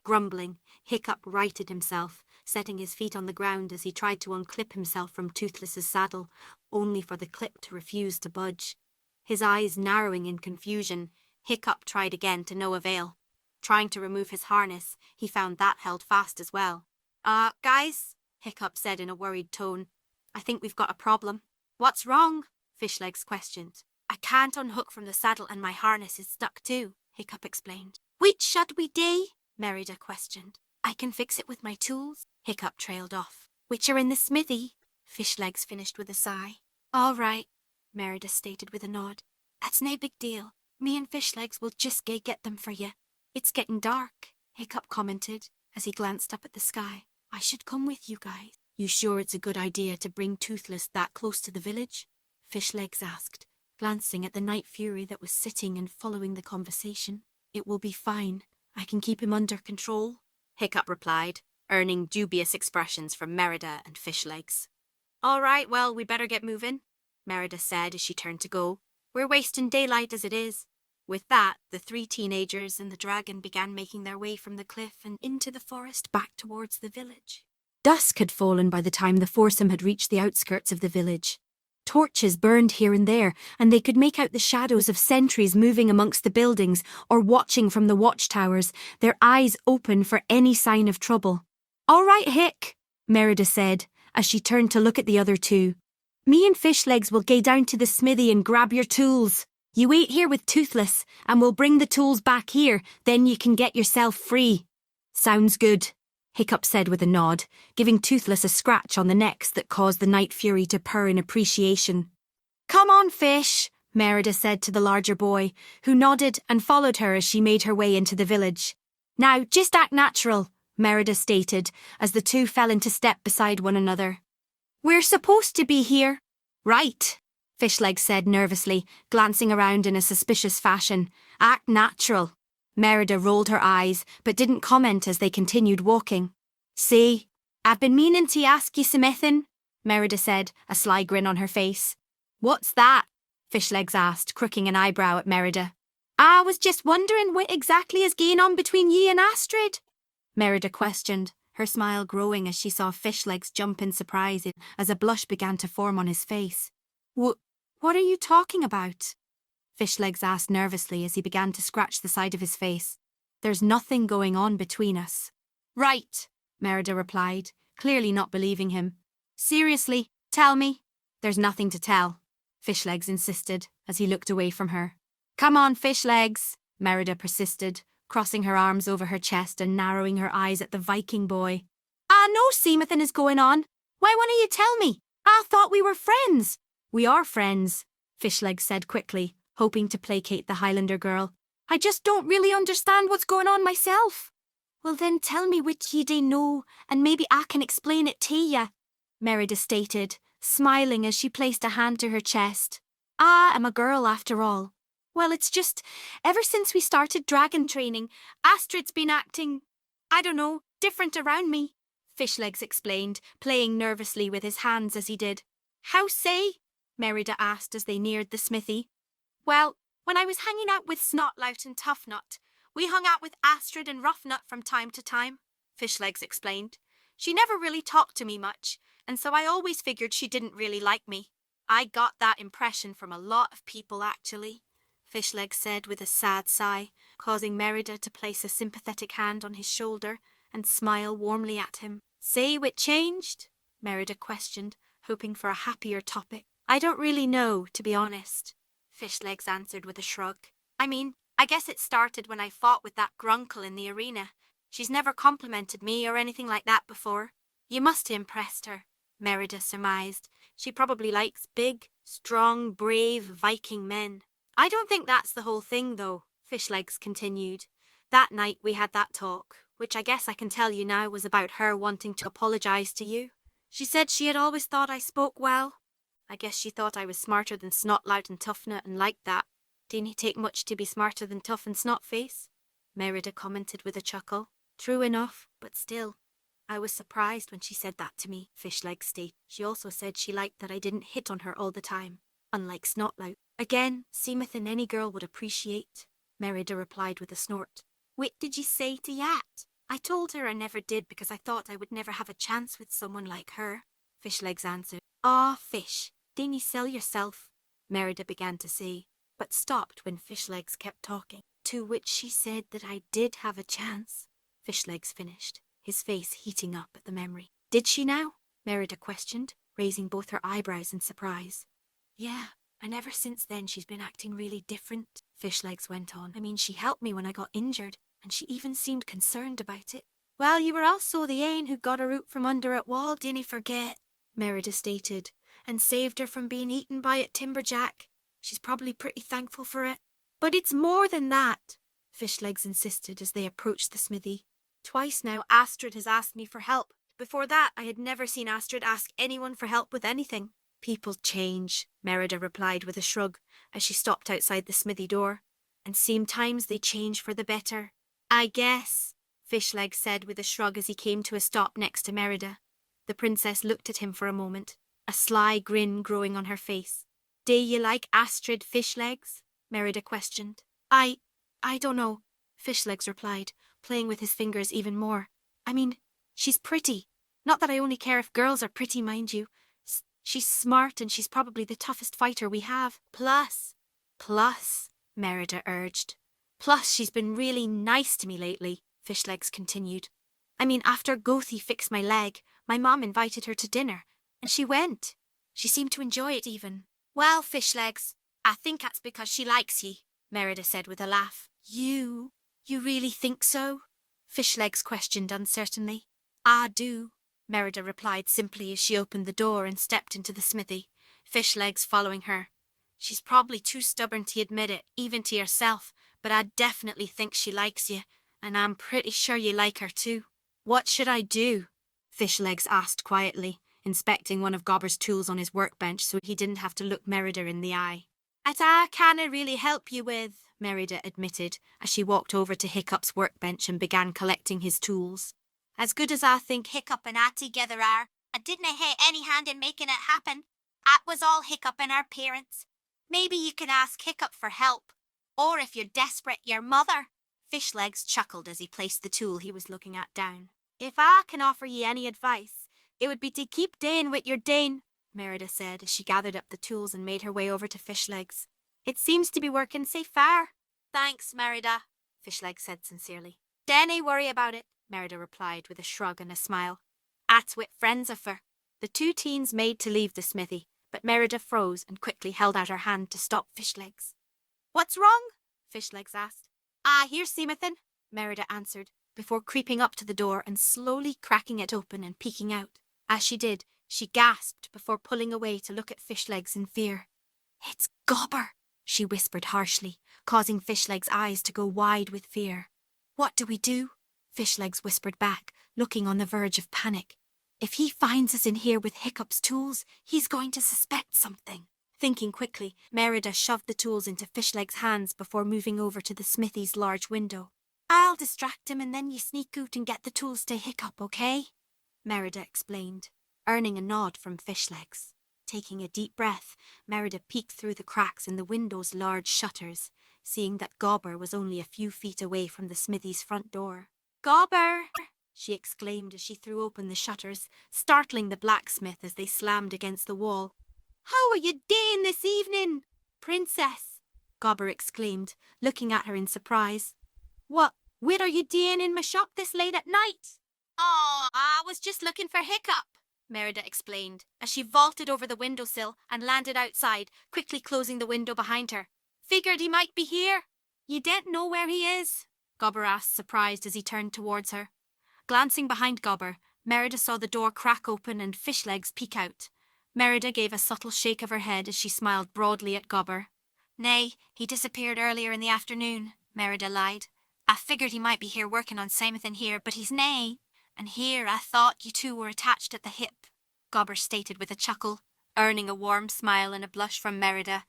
Grumbling, Hiccup righted himself, setting his feet on the ground as he tried to unclip himself from Toothless's saddle, only for the clip to refuse to budge. His eyes narrowing in confusion, Hiccup tried again to no avail. Trying to remove his harness, he found that held fast as well. Guys, Hiccup said in a worried tone. I think we've got a problem. What's wrong? Fishlegs questioned. I can't unhook from the saddle and my harness is stuck too, Hiccup explained. Which should we do? Merida questioned. I can fix it with my tools, Hiccup trailed off. Which are in the smithy, Fishlegs finished with a sigh. All right, Merida stated with a nod. That's no big deal. Me and Fishlegs will just get them for you. It's getting dark, Hiccup commented as he glanced up at the sky. I should come with you guys. You sure it's a good idea to bring Toothless that close to the village? Fishlegs asked, glancing at the night fury that was sitting and following the conversation. It will be fine. I can keep him under control, Hiccup replied, earning dubious expressions from Merida and Fishlegs. All right, well, we better get moving, Merida said as she turned to go. We're wasting daylight as it is. With that, the 3 teenagers and the dragon began making their way from the cliff and into the forest back towards the village. Dusk had fallen by the time the foursome had reached the outskirts of the village. Torches burned here and there, and they could make out the shadows of sentries moving amongst the buildings or watching from the watchtowers, their eyes open for any sign of trouble. All right, Hick, Merida said, as she turned to look at the other 2. Me and Fishlegs will go down to the smithy and grab your tools. You wait here with Toothless, and we'll bring the tools back here, then you can get yourself free. Sounds good, Hiccup said with a nod, giving Toothless a scratch on the necks that caused the night fury to purr in appreciation. Come on, Fish, Merida said to the larger boy, who nodded and followed her as she made her way into the village. Now, just act natural, Merida stated, as the 2 fell into step beside one another. We're supposed to be here. Right, Fishlegs said nervously, glancing around in a suspicious fashion. Act natural. Merida rolled her eyes, but didn't comment as they continued walking. See, I've been meaning to ask you something, Merida said, a sly grin on her face. What's that? Fishlegs asked, crooking an eyebrow at Merida. I was just wondering what exactly is going on between ye and Astrid, Merida questioned, her smile growing as she saw Fishlegs jump in surprise as a blush began to form on his face. What are you talking about? Fishlegs asked nervously as he began to scratch the side of his face. There's nothing going on between us. Right, Merida replied, clearly not believing him. Seriously, tell me. There's nothing to tell, Fishlegs insisted as he looked away from her. Come on, Fishlegs, Merida persisted, crossing her arms over her chest and narrowing her eyes at the Viking boy. I know something is going on. Why won't you tell me? I thought we were friends. We are friends, Fishlegs said quickly, hoping to placate the Highlander girl. I just don't really understand what's going on myself. Well then tell me what ye do know, and maybe I can explain it to ya, Merida stated, smiling as she placed a hand to her chest. I am a girl after all. Well, it's just, ever since we started dragon training, Astrid's been acting, I don't know, different around me, Fishlegs explained, playing nervously with his hands as he did. How say? Merida asked as they neared the smithy. Well, when I was hanging out with Snotlout and Toughnut, we hung out with Astrid and Roughnut from time to time, Fishlegs explained. She never really talked to me much, and so I always figured she didn't really like me. I got that impression from a lot of people, actually, Fishlegs said with a sad sigh, causing Merida to place a sympathetic hand on his shoulder and smile warmly at him. Say what changed? Merida questioned, hoping for a happier topic. I don't really know, to be honest, Fishlegs answered with a shrug. I mean, I guess it started when I fought with that grunkle in the arena. She's never complimented me or anything like that before. You must have impressed her, Merida surmised. She probably likes big, strong, brave Viking men. I don't think that's the whole thing, though, Fishlegs continued. That night we had that talk, which I guess I can tell you now was about her wanting to apologise to you. She said she had always thought I spoke well. I guess she thought I was smarter than Snotlout and Toughnut and liked that. Didn't it take much to be smarter than Tough and Snotface? Merida commented with a chuckle. True enough, but still. I was surprised when she said that to me, Fishlegs stated. She also said she liked that I didn't hit on her all the time, unlike Snotlout. Again, seemeth in any girl would appreciate, Merida replied with a snort. What did you say to that? I told her I never did because I thought I would never have a chance with someone like her, Fishlegs answered. Ah, Fish, didn't you sell yourself? Merida began to say, but stopped when Fishlegs kept talking. To which she said that I did have a chance, Fishlegs finished, his face heating up at the memory. Did she now? Merida questioned, raising both her eyebrows in surprise. Yeah, and ever since then she's been acting really different, Fishlegs went on. I mean, she helped me when I got injured, and she even seemed concerned about it. Well, you were also the ane who got her out from under it wall, didn't you forget? Merida stated, and saved her from being eaten by it Timberjack. She's probably pretty thankful for it. But it's more than that, Fishlegs insisted as they approached the smithy. Twice now Astrid has asked me for help. Before that, I had never seen Astrid ask anyone for help with anything. People change, Merida replied with a shrug as she stopped outside the smithy door. And sometimes they change for the better. I guess, Fishlegs said with a shrug as he came to a stop next to Merida. The princess looked at him for a moment, a sly grin growing on her face. Do you like Astrid, Fishlegs? Merida questioned. I don't know, Fishlegs replied, playing with his fingers even more. I mean, she's pretty. Not that I only care if girls are pretty, mind you. She's smart and she's probably the toughest fighter we have. Plus, Merida urged. Plus, she's been really nice to me lately, Fishlegs continued. I mean, after Gothi fixed my leg, my mom invited her to dinner, and she went. She seemed to enjoy it even. Well, Fishlegs, I think that's because she likes ye, Merida said with a laugh. You really think so? Fishlegs questioned uncertainly. I do, Merida replied simply as she opened the door and stepped into the smithy, Fishlegs following her. She's probably too stubborn to admit it, even to yourself, but I definitely think she likes you, and I'm pretty sure you like her too. What should I do? Fishlegs asked quietly, inspecting one of Gobber's tools on his workbench so he didn't have to look Merida in the eye. That I canna really help you with, Merida admitted as she walked over to Hiccup's workbench and began collecting his tools. As good as I think Hiccup and I together are, I didn't hae any hand in making it happen. That was all Hiccup and our parents. Maybe you can ask Hiccup for help. Or if you're desperate, your mother. Fishlegs chuckled as he placed the tool he was looking at down. If I can offer ye any advice, it would be to keep dayin' with your dain, Merida said as she gathered up the tools and made her way over to Fishlegs. It seems to be working sae far. Thanks, Merida, Fishlegs said sincerely. Dinna worry about it, Merida replied with a shrug and a smile. That's what friends are for. The two teens made to leave the smithy, but Merida froze and quickly held out her hand to stop Fishlegs. What's wrong? Fishlegs asked. Here's Seamathan, Merida answered, before creeping up to the door and slowly cracking it open and peeking out. As she did, she gasped before pulling away to look at Fishlegs in fear. It's Gobber, she whispered harshly, causing Fishlegs' eyes to go wide with fear. What do we do? Fishlegs whispered back, looking on the verge of panic. If he finds us in here with Hiccup's tools, he's going to suspect something. Thinking quickly, Merida shoved the tools into Fishlegs' hands before moving over to the smithy's large window. I'll distract him and then you sneak out and get the tools to Hiccup, okay? Merida explained, earning a nod from Fishlegs. Taking a deep breath, Merida peeked through the cracks in the window's large shutters, seeing that Gobber was only a few feet away from the smithy's front door. Gobber! She exclaimed as she threw open the shutters, startling the blacksmith as they slammed against the wall. How are you doing this evening, Princess? Gobber exclaimed, looking at her in surprise. What are you doing in my shop this late at night? Oh, I was just looking for Hiccup, Merida explained, as she vaulted over the windowsill and landed outside, quickly closing the window behind her. Figured he might be here. You don't know where he is? Gobber asked, surprised as he turned towards her. Glancing behind Gobber, Merida saw the door crack open and Fishlegs peek out. Merida gave a subtle shake of her head as she smiled broadly at Gobber. Nay, he disappeared earlier in the afternoon, Merida lied. I figured he might be here working on Samathan here, but he's nae. And here I thought you two were attached at the hip, Gobber stated with a chuckle, earning a warm smile and a blush from Merida.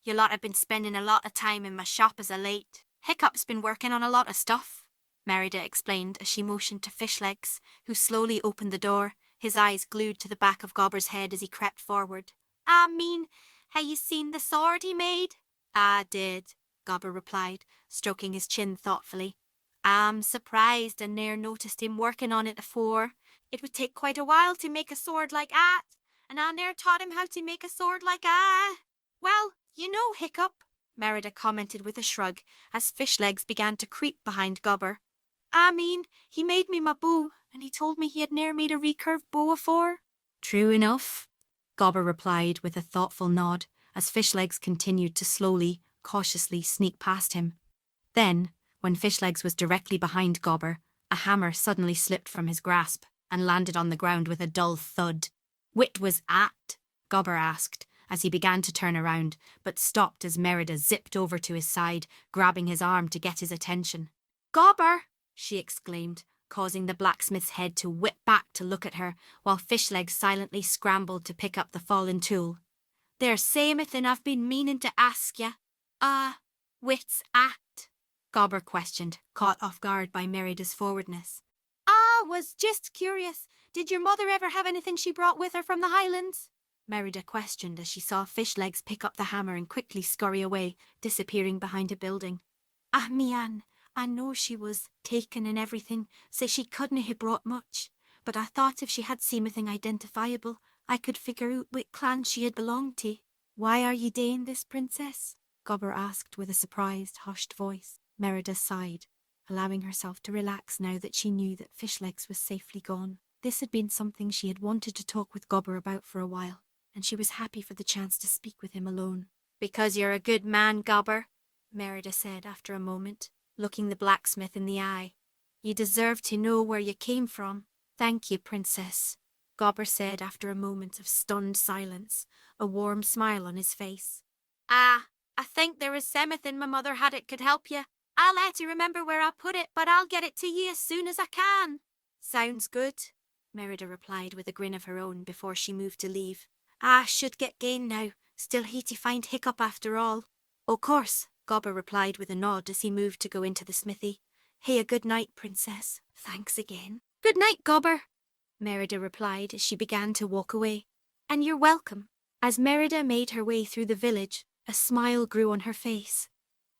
You lot have been spending a lot of time in my shop as a late. Hiccup's been working on a lot of stuff, Merida explained as she motioned to Fishlegs, who slowly opened the door, his eyes glued to the back of Gobber's head as he crept forward. I mean, ha' you seen the sword he made? I did, Gobber replied, stroking his chin thoughtfully. I'm surprised I ne'er noticed him working on it afore. It would take quite a while to make a sword like that, and I ne'er taught him how to make a sword like I. Well, you know, Hiccup, Merida commented with a shrug as Fishlegs began to creep behind Gobber. I mean, he made me my bow, and he told me he had ne'er made a recurved bow afore. True enough, Gobber replied with a thoughtful nod as Fishlegs continued to slowly, cautiously sneak past him. Then, when Fishlegs was directly behind Gobber, a hammer suddenly slipped from his grasp and landed on the ground with a dull thud. Whit was at? Gobber asked, as he began to turn around, but stopped as Merida zipped over to his side, grabbing his arm to get his attention. "Gobber!" she exclaimed, causing the blacksmith's head to whip back to look at her, while Fishlegs silently scrambled to pick up the fallen tool. "There's something I've been meaning to ask ya. What's at?" Gobber questioned, caught off guard by Merida's forwardness. "I was just curious. Did your mother ever have anything she brought with her from the Highlands?" Merida questioned as she saw Fishlegs pick up the hammer and quickly scurry away, disappearing behind a building. "Me Ann, I know she was taken and everything, so she couldn't have brought much. But I thought if she had anything identifiable, I could figure out what clan she had belonged to." "Why are you doing this, princess?" Gobber asked with a surprised, hushed voice. Merida sighed, allowing herself to relax now that she knew that Fishlegs was safely gone. This had been something she had wanted to talk with Gobber about for a while, and she was happy for the chance to speak with him alone. "Because you're a good man, Gobber," Merida said after a moment, looking the blacksmith in the eye. "You deserve to know where you came from." "Thank you, princess," Gobber said after a moment of stunned silence, a warm smile on his face. I think there is something my mother had it could help you. I'll let you remember where I put it, but I'll get it to you as soon as I can." "Sounds good," Merida replied with a grin of her own before she moved to leave. "I should get going now. Still hate to find Hiccup after all." "O' course," Gobber replied with a nod as he moved to go into the smithy. "Hey, a good night, princess. Thanks again." "Good night, Gobber," Merida replied as she began to walk away. "And you're welcome." As Merida made her way through the village, a smile grew on her face.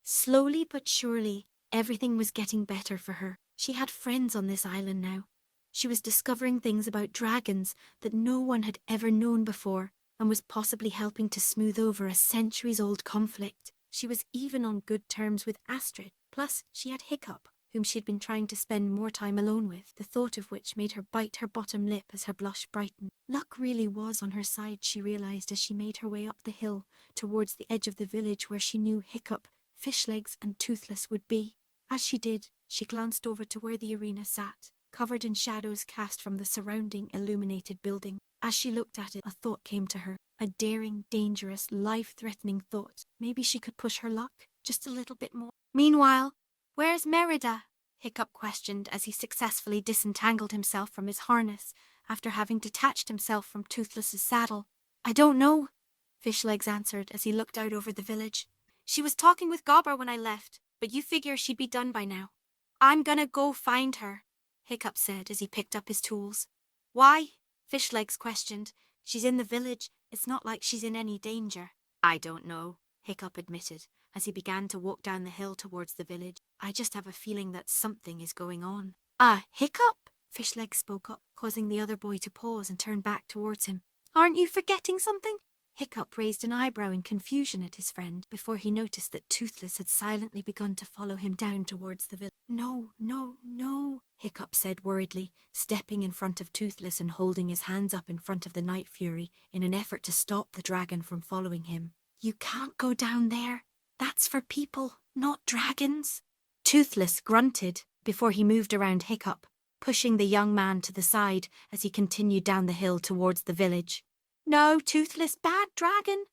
Slowly but surely, everything was getting better for her. She had friends on this island now. She was discovering things about dragons that no one had ever known before, and was possibly helping to smooth over a centuries-old conflict. She was even on good terms with Astrid, plus she had Hiccup, whom she had been trying to spend more time alone with, the thought of which made her bite her bottom lip as her blush brightened. Luck really was on her side, she realised as she made her way up the hill towards the edge of the village where she knew Hiccup, Fishlegs and Toothless would be. As she did, she glanced over to where the arena sat, covered in shadows cast from the surrounding illuminated building. As she looked at it, a thought came to her, a daring, dangerous, life-threatening thought. Maybe she could push her luck just a little bit more. Meanwhile, "Where's Merida?" Hiccup questioned as he successfully disentangled himself from his harness after having detached himself from Toothless's saddle. "I don't know," Fishlegs answered as he looked out over the village. "She was talking with Gobber when I left, but you figure she'd be done by now." "I'm gonna go find her," Hiccup said as he picked up his tools. "Why?" Fishlegs questioned. "She's in the village. It's not like she's in any danger." "I don't know," Hiccup admitted as he began to walk down the hill towards the village. "I just have a feeling that something is going on." Hiccup?" Fishlegs spoke up, causing the other boy to pause and turn back towards him. "Aren't you forgetting something?" Hiccup raised an eyebrow in confusion at his friend before he noticed that Toothless had silently begun to follow him down towards the village. No, Hiccup said worriedly, stepping in front of Toothless and holding his hands up in front of the Night Fury in an effort to stop the dragon from following him. "You can't go down there. That's for people, not dragons." Toothless grunted before he moved around Hiccup, pushing the young man to the side as he continued down the hill towards the village. "No, Toothless, bad dragon,"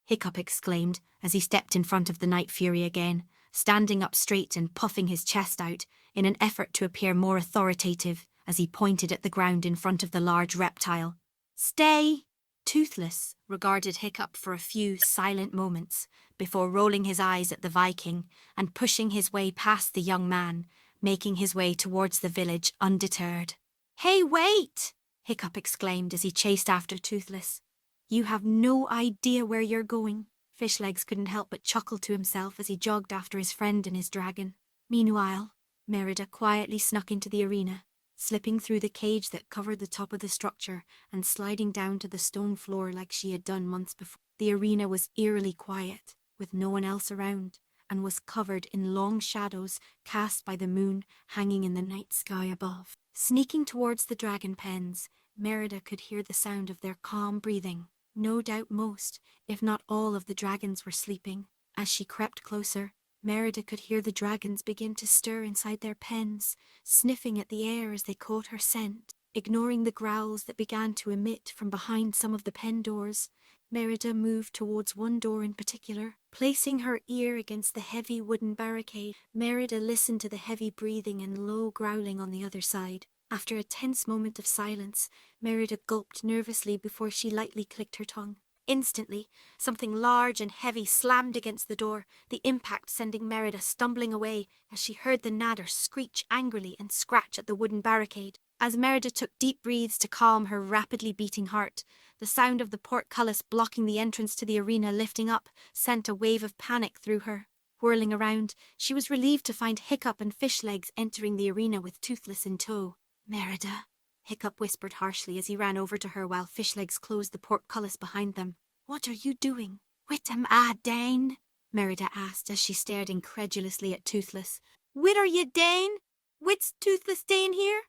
Hiccup exclaimed as he stepped in front of the Night Fury again, standing up straight and puffing his chest out in an effort to appear more authoritative as he pointed at the ground in front of the large reptile. "Stay!" Toothless regarded Hiccup for a few silent moments before rolling his eyes at the Viking and pushing his way past the young man, making his way towards the village undeterred. "Hey, wait!" Hiccup exclaimed as he chased after Toothless. "You have no idea where you're going." Fishlegs couldn't help but chuckle to himself as he jogged after his friend and his dragon. Meanwhile, Merida quietly snuck into the arena, slipping through the cage that covered the top of the structure and sliding down to the stone floor like she had done months before. The arena was eerily quiet, with no one else around, and was covered in long shadows cast by the moon hanging in the night sky above. Sneaking towards the dragon pens, Merida could hear the sound of their calm breathing. No doubt most, if not all, of the dragons were sleeping. As she crept closer, Merida could hear the dragons begin to stir inside their pens, sniffing at the air as they caught her scent. Ignoring the growls that began to emit from behind some of the pen doors, Merida moved towards one door in particular. Placing her ear against the heavy wooden barricade, Merida listened to the heavy breathing and low growling on the other side. After a tense moment of silence, Merida gulped nervously before she lightly clicked her tongue. Instantly, something large and heavy slammed against the door, the impact sending Merida stumbling away as she heard the nadder screech angrily and scratch at the wooden barricade. As Merida took deep breaths to calm her rapidly beating heart, the sound of the portcullis blocking the entrance to the arena lifting up sent a wave of panic through her. Whirling around, she was relieved to find Hiccup and Fishlegs entering the arena with Toothless in tow. "Merida," Hiccup whispered harshly as he ran over to her while Fishlegs closed the portcullis behind them. "What are you doing?" "With them Dane?" Merida asked as she stared incredulously at Toothless. "Where are you, Dane? What's Toothless Dane here?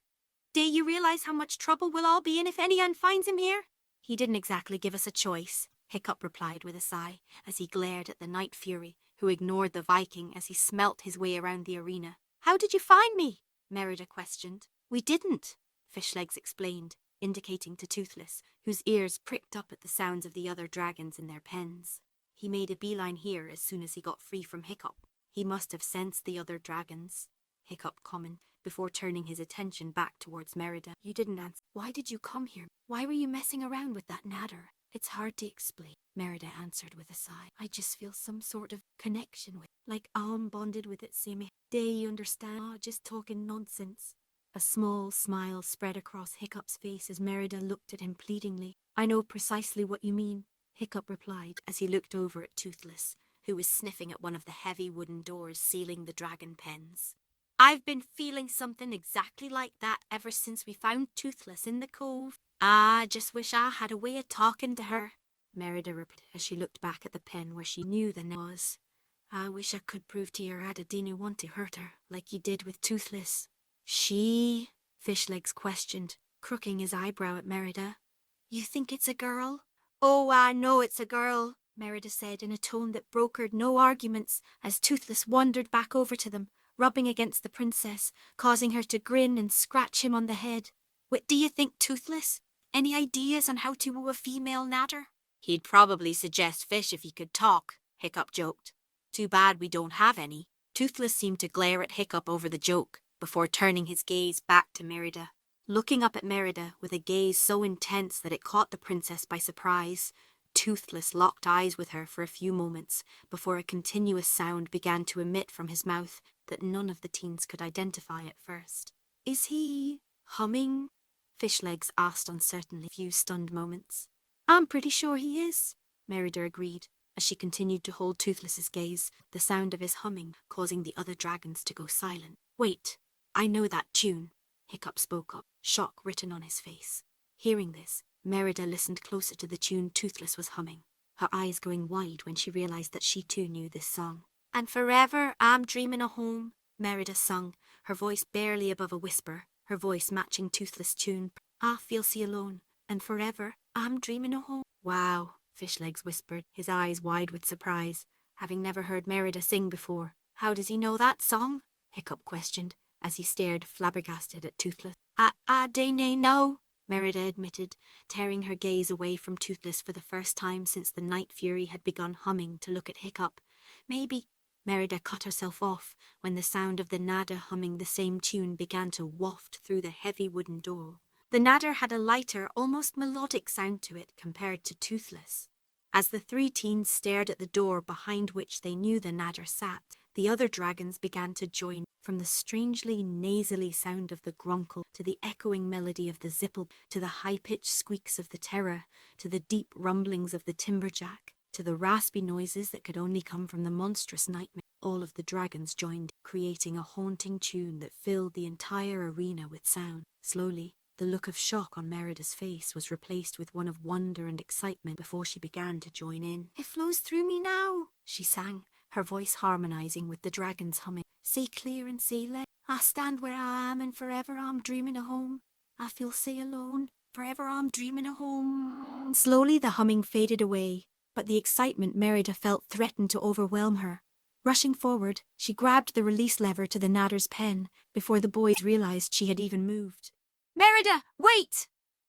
Do you realise how much trouble we'll all be in if anyone finds him here?" "He didn't exactly give us a choice," Hiccup replied with a sigh as he glared at the Night Fury, who ignored the Viking as he smelt his way around the arena. "How did you find me?" Merida questioned. "We didn't," Fishlegs explained, indicating to Toothless, whose ears pricked up at the sounds of the other dragons in their pens. "He made a beeline here as soon as he got free from Hiccup. He must have sensed the other dragons," Hiccup commented, before turning his attention back towards Merida. "You didn't answer. Why did you come here? Why were you messing around with that nadder?" "It's hard to explain," Merida answered with a sigh. "I just feel some sort of connection with it, like I'm bonded with it, Sammy. Do you understand? Just talking nonsense." A small smile spread across Hiccup's face as Merida looked at him pleadingly. "I know precisely what you mean," Hiccup replied as he looked over at Toothless, who was sniffing at one of the heavy wooden doors sealing the dragon pens. "I've been feeling something exactly like that ever since we found Toothless in the cove. I just wish I had a way of talking to her," Merida replied as she looked back at the pen where she knew the name was. "I wish I could prove to your I didn't want to hurt her, like you did with Toothless." "She?" Fishlegs questioned, crooking his eyebrow at Merida. "You think it's a girl?" "Oh, I know it's a girl," Merida said in a tone that brokered no arguments as Toothless wandered back over to them, rubbing against the princess, causing her to grin and scratch him on the head. "What do you think, Toothless? Any ideas on how to woo a female nadder?" "He'd probably suggest fish if he could talk," Hiccup joked. "Too bad we don't have any." Toothless seemed to glare at Hiccup over the joke, before turning his gaze back to Merida. Looking up at Merida with a gaze so intense that it caught the princess by surprise, Toothless locked eyes with her for a few moments before a continuous sound began to emit from his mouth that none of the teens could identify at first. "Is he humming?" Fishlegs asked uncertainly, a few stunned moments. "I'm pretty sure he is," Merida agreed, as she continued to hold Toothless's gaze, the sound of his humming causing the other dragons to go silent. "Wait, I know that tune," Hiccup spoke up, shock written on his face. Hearing this, Merida listened closer to the tune Toothless was humming, her eyes going wide when she realized that she too knew this song. "And forever I'm dreaming of home," Merida sung, her voice barely above a whisper, her voice matching Toothless' tune. "I feel so alone, and forever I'm dreaming of home." "Wow," Fishlegs whispered, his eyes wide with surprise, having never heard Merida sing before. "How does he know that song?" Hiccup questioned, as he stared flabbergasted at Toothless. I don't know," Merida admitted, tearing her gaze away from Toothless for the first time since the Night Fury had begun humming to look at Hiccup. "Maybe—" Merida cut herself off when the sound of the nadder humming the same tune began to waft through the heavy wooden door. The nadder had a lighter, almost melodic sound to it compared to Toothless. As the three teens stared at the door behind which they knew the nadder sat, the other dragons began to join, from the strangely nasally sound of the grunkle, to the echoing melody of the zipple, to the high-pitched squeaks of the terror, to the deep rumblings of the timberjack, to the raspy noises that could only come from the monstrous nightmare. All of the dragons joined, creating a haunting tune that filled the entire arena with sound. Slowly, the look of shock on Merida's face was replaced with one of wonder and excitement before she began to join in. "It flows through me now," she sang, her voice harmonizing with the dragon's humming. "Say clear and say let. I stand where I am and forever I'm dreaming of home. I feel say alone, forever I'm dreaming of home." Slowly the humming faded away, but the excitement Merida felt threatened to overwhelm her. Rushing forward, she grabbed the release lever to the nadder's pen before the boys realized she had even moved. "Merida, wait!"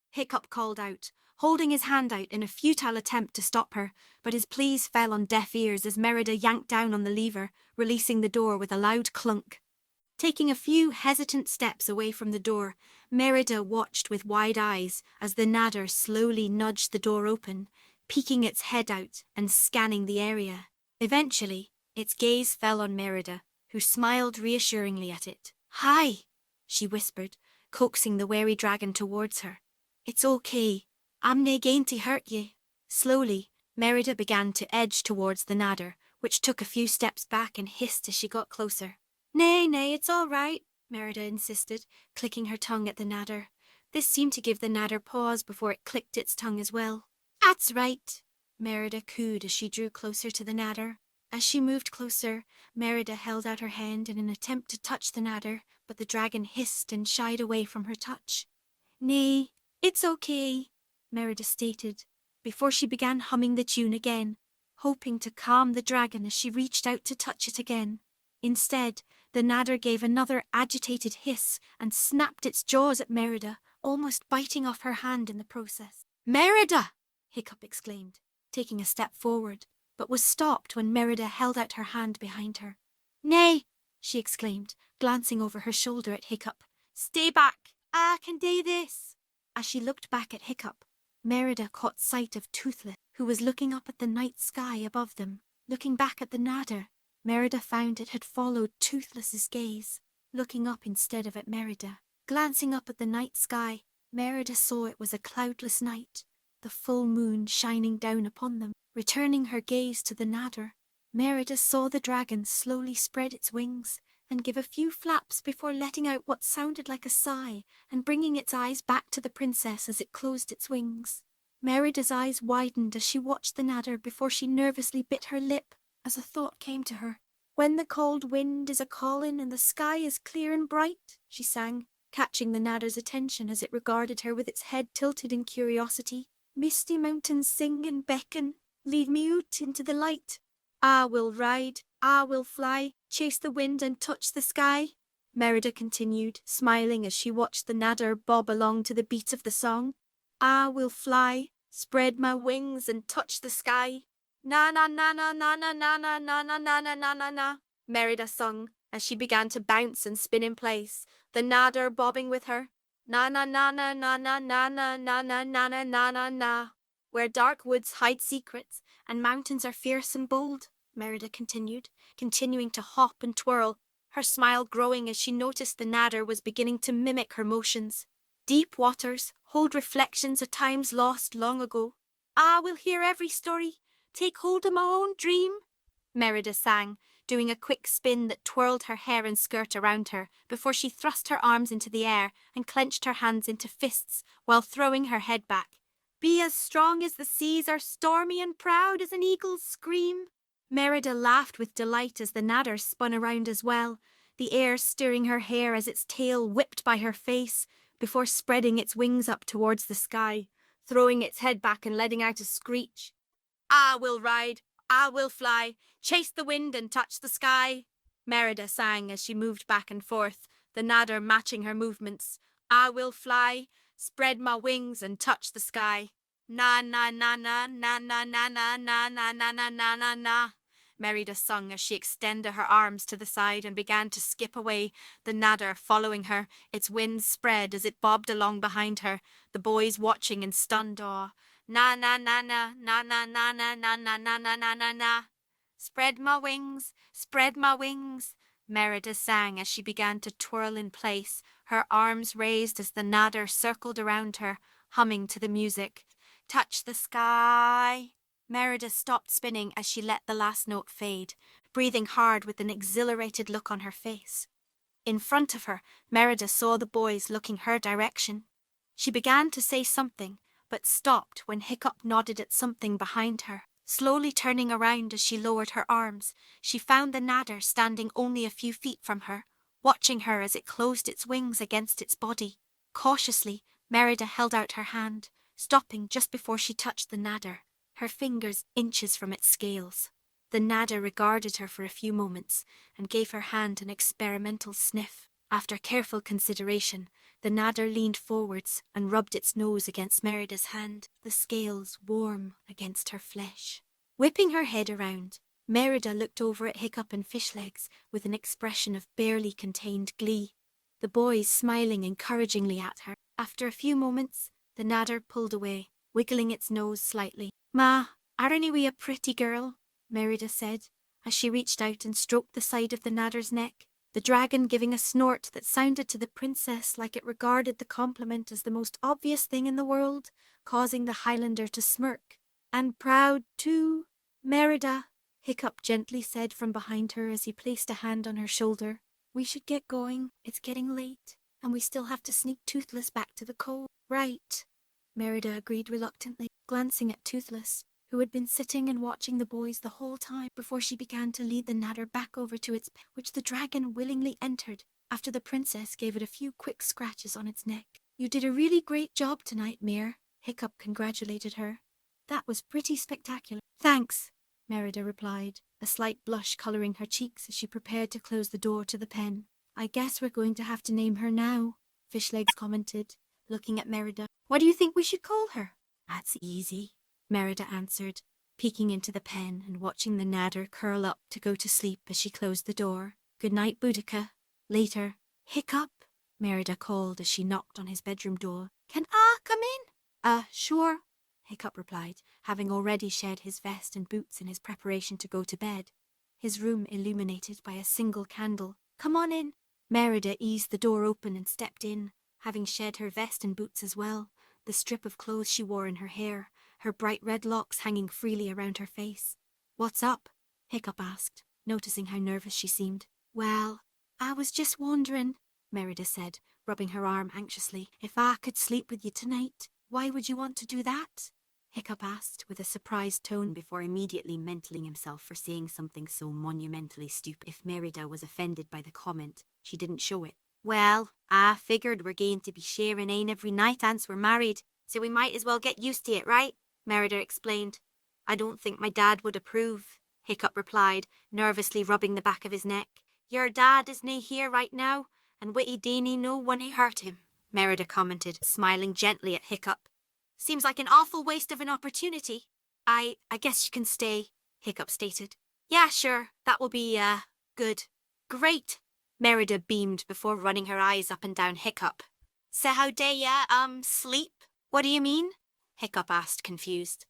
Hiccup called out, holding his hand out in a futile attempt to stop her, but his pleas fell on deaf ears as Merida yanked down on the lever, releasing the door with a loud clunk. Taking a few hesitant steps away from the door, Merida watched with wide eyes as the nadder slowly nudged the door open, peeking its head out and scanning the area. Eventually, its gaze fell on Merida, who smiled reassuringly at it. "Hi," she whispered, coaxing the wary dragon towards her. "It's okay. I'm nae going to hurt ye." Slowly, Merida began to edge towards the nadder, which took a few steps back and hissed as she got closer. Nay, it's all right," Merida insisted, clicking her tongue at the nadder. This seemed to give the nadder pause before it clicked its tongue as well. "That's right," Merida cooed as she drew closer to the nadder. As she moved closer, Merida held out her hand in an attempt to touch the nadder, but the dragon hissed and shied away from her touch. "Nay, it's okay," Merida stated, before she began humming the tune again, hoping to calm the dragon as she reached out to touch it again. Instead, the nadder gave another agitated hiss and snapped its jaws at Merida, almost biting off her hand in the process. "Merida!" Hiccup exclaimed, taking a step forward, but was stopped when Merida held out her hand behind her. "Nay," she exclaimed, glancing over her shoulder at Hiccup. "Stay back. I can do this." As she looked back at Hiccup, Merida caught sight of Toothless, who was looking up at the night sky above them. Looking back at the nadder, Merida found it had followed Toothless's gaze, looking up instead of at Merida. Glancing up at the night sky, Merida saw it was a cloudless night, the full moon shining down upon them. Returning her gaze to the nadder, Merida saw the dragon slowly spread its wings and give a few flaps before letting out what sounded like a sigh and bringing its eyes back to the princess as it closed its wings. Merida's eyes widened as she watched the nadder before she nervously bit her lip as a thought came to her. "When the cold wind is a-callin' and the sky is clear and bright," she sang, catching the nadder's attention as it regarded her with its head tilted in curiosity. "Misty mountains sing and beckon, lead me out into the light. I will ride, I will fly, chase the wind and touch the sky," Merida continued, smiling as she watched the nadder bob along to the beat of the song. "I will fly, spread my wings and touch the sky. Na na na na na na na na na na na na na na na," Merida sung as she began to bounce and spin in place, the nadder bobbing with her. "Na na na na na na na na na na na na na na na. Where dark woods hide secrets and mountains are fierce and bold," Merida continued, continuing to hop and twirl, her smile growing as she noticed the nadder was beginning to mimic her motions. "Deep waters hold reflections of times lost long ago. I will hear every story, take hold of my own dream," Merida sang, doing a quick spin that twirled her hair and skirt around her before she thrust her arms into the air and clenched her hands into fists while throwing her head back. "Be as strong as the seas are stormy and proud as an eagle's scream." Merida laughed with delight as the nadder spun around as well, the air stirring her hair as its tail whipped by her face before spreading its wings up towards the sky, throwing its head back and letting out a screech. "I will ride, I will fly, chase the wind and touch the sky," Merida sang as she moved back and forth, the nadder matching her movements. "I will fly, spread my wings and touch the sky. Na na na na na na na na na na na na na na na," Merida sung as she extended her arms to the side and began to skip away, the nadder following her, its wings spread as it bobbed along behind her, the boys watching in stunned awe. "Na na na na na na na na na na na na na na na. Spread my wings, Merida sang as she began to twirl in place, her arms raised as the nadder circled around her, humming to the music. "Touch the sky." Merida stopped spinning as she let the last note fade, breathing hard with an exhilarated look on her face. In front of her, Merida saw the boys looking her direction. She began to say something, but stopped when Hiccup nodded at something behind her. Slowly turning around as she lowered her arms, she found the nadder standing only a few feet from her, watching her as it closed its wings against its body. Cautiously, Merida held out her hand, stopping just before she touched the nadder, her fingers inches from its scales. The nadder regarded her for a few moments and gave her hand an experimental sniff. After careful consideration, The nadder leaned forwards and rubbed its nose against Merida's hand, the scales warm against her flesh. Whipping her head around, Merida looked over at Hiccup and Fishlegs with an expression of barely contained glee, the boys smiling encouragingly at her. After a few moments, the nadder pulled away, wiggling its nose slightly. "Ma, aren't we a pretty girl?" Merida said, as she reached out and stroked the side of the nadder's neck, the dragon giving a snort that sounded to the princess like it regarded the compliment as the most obvious thing in the world, causing the Highlander to smirk. "And proud too, Merida," Hiccup gently said from behind her as he placed a hand on her shoulder. "We should get going. It's getting late, and we still have to sneak Toothless back to the cove." "Right," Merida agreed reluctantly, glancing at Toothless, who had been sitting and watching the boys the whole time before she began to lead the nadder back over to its pen, which the dragon willingly entered after the princess gave it a few quick scratches on its neck. "You did a really great job tonight, Mere," Hiccup congratulated her. "That was pretty spectacular." "Thanks," Merida replied, a slight blush colouring her cheeks as she prepared to close the door to the pen. "I guess we're going to have to name her now," Fishlegs commented, looking at Merida. "What do you think we should call her?" "That's easy," Merida answered, peeking into the pen and watching the nadder curl up to go to sleep as she closed the door. "Good night, Boudica." Later, "Hiccup," Merida called as she knocked on his bedroom door. "Can I come in?" Sure," Hiccup replied, having already shed his vest and boots in his preparation to go to bed, his room illuminated by a single candle. "Come on in." Merida eased the door open and stepped in, having shed her vest and boots as well, the strip of clothes she wore in her hair, her bright red locks hanging freely around her face. "What's up?" Hiccup asked, noticing how nervous she seemed. "Well, I was just wondering," Merida said, rubbing her arm anxiously, "if I could sleep with you tonight. Why would you want to do that?" Hiccup asked with a surprised tone before immediately mentaling himself for saying something so monumentally stupid. If Merida was offended by the comment, she didn't show it. "Well, I figured we're going to be sharing ain every night ance we're married, so we might as well get used to it, right?" Merida explained. "I don't think my dad would approve," Hiccup replied, nervously rubbing the back of his neck. "Your dad is nae here right now, and Witty Daney no one hurt him," Merida commented, smiling gently at Hiccup. "Seems like an awful waste of an opportunity." I guess you can stay," Hiccup stated. "Yeah, sure, that will be, good." "Great," Merida beamed before running her eyes up and down Hiccup. "So how day ya, sleep?" "What do you mean?" Hiccup asked, confused.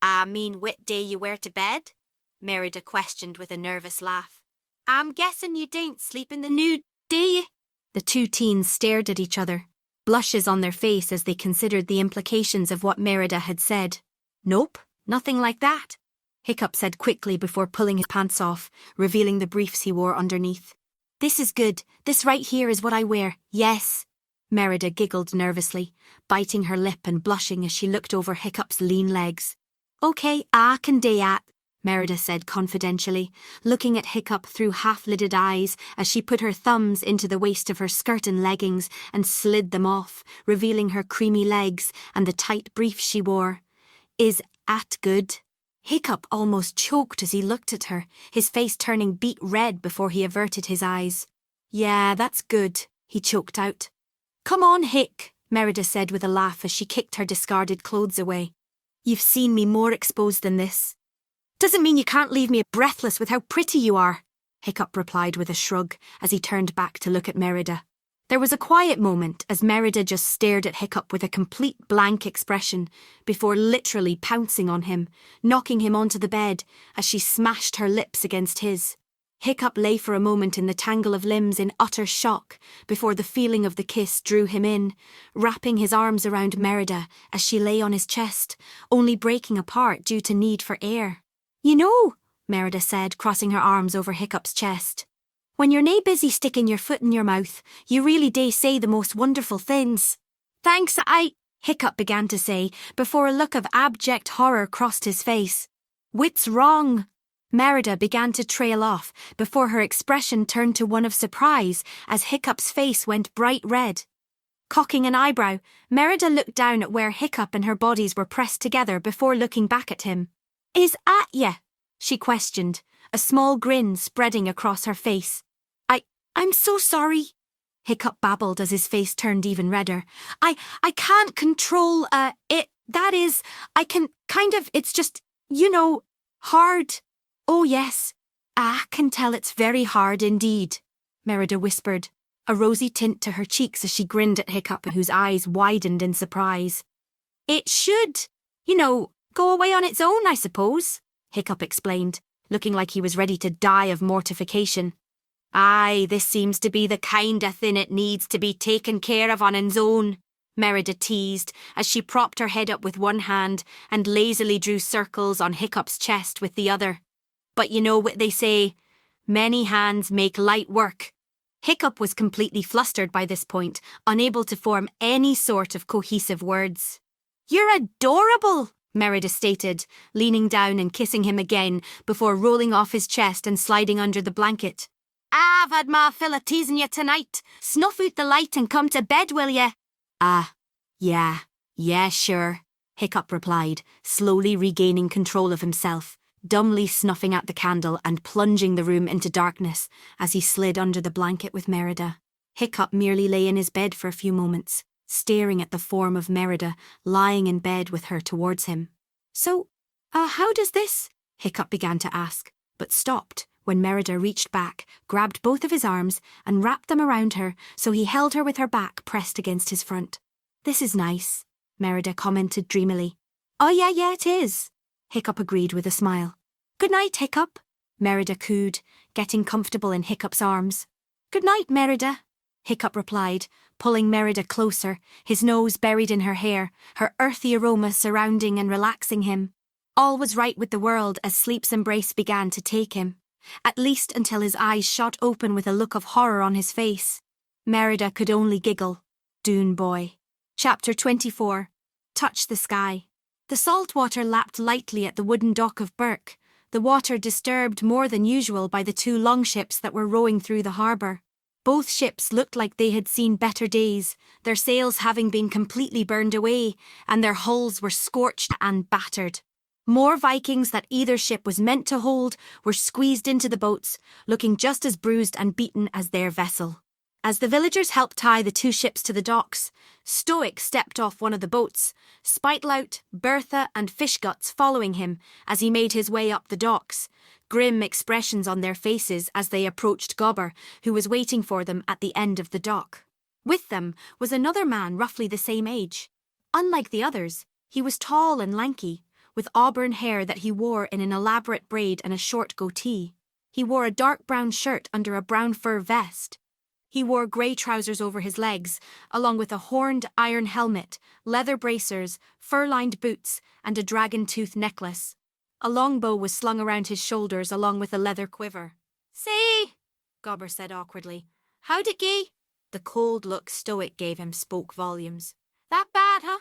"I mean what day you wear to bed?" Merida questioned with a nervous laugh. "I'm guessing you don't sleep in the nude, do you?" The two teens stared at each other, blushes on their face as they considered the implications of what Merida had said. "Nope, nothing like that," Hiccup said quickly before pulling his pants off, revealing the briefs he wore underneath. "This is good. This right here is what I wear, yes." Merida giggled nervously, biting her lip and blushing as she looked over Hiccup's lean legs. "Okay, I can do that," Merida said confidentially, looking at Hiccup through half-lidded eyes as she put her thumbs into the waist of her skirt and leggings and slid them off, revealing her creamy legs and the tight brief she wore. "Is 'at good?" Hiccup almost choked as he looked at her, his face turning beet red before he averted his eyes. "Yeah, that's good," he choked out. "Come on, Hick," Merida said with a laugh as she kicked her discarded clothes away. "You've seen me more exposed than this." "Doesn't mean you can't leave me breathless with how pretty you are," Hiccup replied with a shrug as he turned back to look at Merida. There was a quiet moment as Merida just stared at Hiccup with a complete blank expression before literally pouncing on him, knocking him onto the bed as she smashed her lips against his. Hiccup lay for a moment in the tangle of limbs in utter shock before the feeling of the kiss drew him in, wrapping his arms around Merida as she lay on his chest, only breaking apart due to need for air. "You know," Merida said, crossing her arms over Hiccup's chest, "when you're nae busy sticking your foot in your mouth, you really do say the most wonderful things." "Thanks, Hiccup began to say, before a look of abject horror crossed his face. "What's wrong?" Merida began to trail off before her expression turned to one of surprise as Hiccup's face went bright red. Cocking an eyebrow, Merida looked down at where Hiccup and her bodies were pressed together before looking back at him. "Is at ya?" she questioned, a small grin spreading across her face. I'm so sorry." Hiccup babbled as his face turned even redder. I can't control, it. That is, I can it's just, hard. Oh yes, I can tell it's very hard indeed, Merida whispered, a rosy tint to her cheeks as she grinned at Hiccup, whose eyes widened in surprise. It should, go away on its own, I suppose, Hiccup explained, looking like he was ready to die of mortification. Aye, this seems to be the kind of thing it needs to be taken care of on its own, Merida teased as she propped her head up with one hand and lazily drew circles on Hiccup's chest with the other. But you know what they say, many hands make light work. Hiccup was completely flustered by this point, unable to form any sort of cohesive words. You're adorable, Merida stated, leaning down and kissing him again before rolling off his chest and sliding under the blanket. I've had my fill of teasing you tonight. Snuff out the light and come to bed, will ye? Yeah, sure, Hiccup replied, slowly regaining control of himself, dumbly snuffing out the candle and plunging the room into darkness as he slid under the blanket with Merida. Hiccup merely lay in his bed for a few moments, staring at the form of Merida lying in bed with her towards him. So, how does this? Hiccup began to ask, but stopped when Merida reached back, grabbed both of his arms, and wrapped them around her so he held her with her back pressed against his front. This is nice, Merida commented dreamily. Oh yeah, it is, Hiccup agreed with a smile. Good night, Hiccup, Merida cooed, getting comfortable in Hiccup's arms. Good night, Merida, Hiccup replied, pulling Merida closer, his nose buried in her hair, her earthy aroma surrounding and relaxing him. All was right with the world as sleep's embrace began to take him, at least until his eyes shot open with a look of horror on his face. Merida could only giggle. Dune boy. Chapter 24. Touch the Sky. The salt water lapped lightly at the wooden dock of Burke, the water disturbed more than usual by the two longships that were rowing through the harbour. Both ships looked like they had seen better days, their sails having been completely burned away, and their hulls were scorched and battered. More Vikings that either ship was meant to hold were squeezed into the boats, looking just as bruised and beaten as their vessel. As the villagers helped tie the two ships to the docks, Stoic stepped off one of the boats, Spitelout, Bertha and Fishguts following him as he made his way up the docks, grim expressions on their faces as they approached Gobber, who was waiting for them at the end of the dock. With them was another man roughly the same age. Unlike the others, he was tall and lanky, with auburn hair that he wore in an elaborate braid and a short goatee. He wore a dark brown shirt under a brown fur vest. He wore grey trousers over his legs, along with a horned iron helmet, leather bracers, fur-lined boots, and a dragon-tooth necklace. A longbow was slung around his shoulders along with a leather quiver. Say, Gobber said awkwardly, how'd it go? The cold look Stoic gave him spoke volumes. That bad, huh?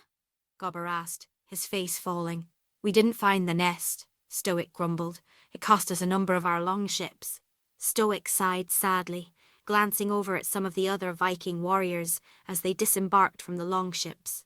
Gobber asked, his face falling. We didn't find the nest, Stoic grumbled. It cost us a number of our longships. Stoic sighed sadly, glancing over at some of the other Viking warriors as they disembarked from the longships.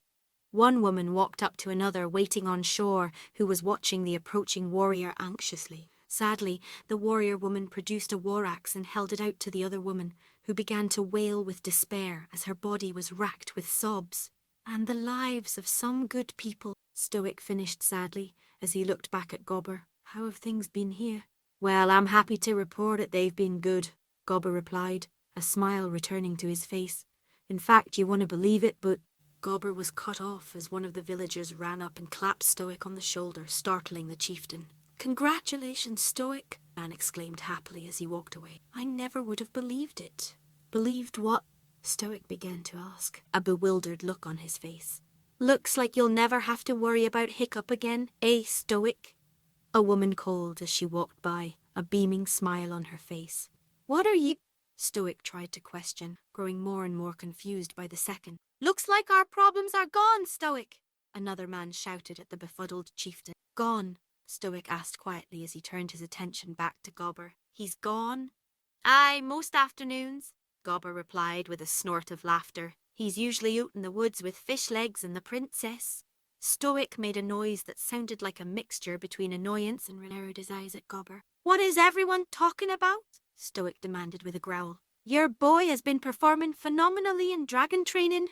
One woman walked up to another waiting on shore who was watching the approaching warrior anxiously. Sadly, the warrior woman produced a war axe and held it out to the other woman, who began to wail with despair as her body was racked with sobs. And the lives of some good people, Stoic finished sadly as he looked back at Gobber. How have things been here? Well, I'm happy to report that they've been good, Gobber replied, a smile returning to his face. In fact, you want to believe it, but Gobber was cut off as one of the villagers ran up and clapped Stoic on the shoulder, startling the chieftain. Congratulations, Stoic, man exclaimed happily as he walked away. I never would have believed it. Believed what? Stoic began to ask, a bewildered look on his face. Looks like you'll never have to worry about Hiccup again, eh, Stoic? A woman called as she walked by, a beaming smile on her face. What are you? Stoic tried to question, growing more and more confused by the second. Looks like our problems are gone, Stoic, another man shouted at the befuddled chieftain. Gone? Stoic asked quietly as he turned his attention back to Gobber. He's gone? Aye, most afternoons, Gobber replied with a snort of laughter. He's usually out in the woods with fish legs and the princess. Stoic made a noise that sounded like a mixture between annoyance and narrowed his eyes at Gobber. What is everyone talking about? Stoic demanded with a growl. Your boy has been performing phenomenally in dragon training,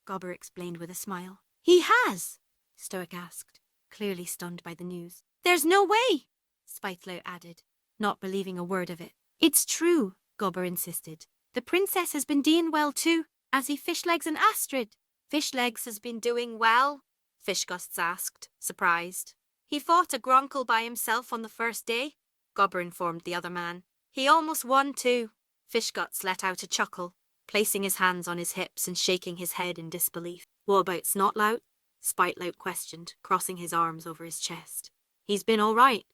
Gobber explained with a smile. He has? Stoic asked, clearly stunned by the news. There's no way, Spiteflout added, not believing a word of it. It's true, Gobber insisted. The princess has been doing well too, as he Fishlegs and Astrid. Fishlegs has been doing well? Fishgusts asked, surprised. He fought a Gronkle by himself on the first day, Gobber informed the other man. He almost won too. Fishguts let out a chuckle, placing his hands on his hips and shaking his head in disbelief. What about Snotlout? Spitelout questioned, crossing his arms over his chest. He's been all right,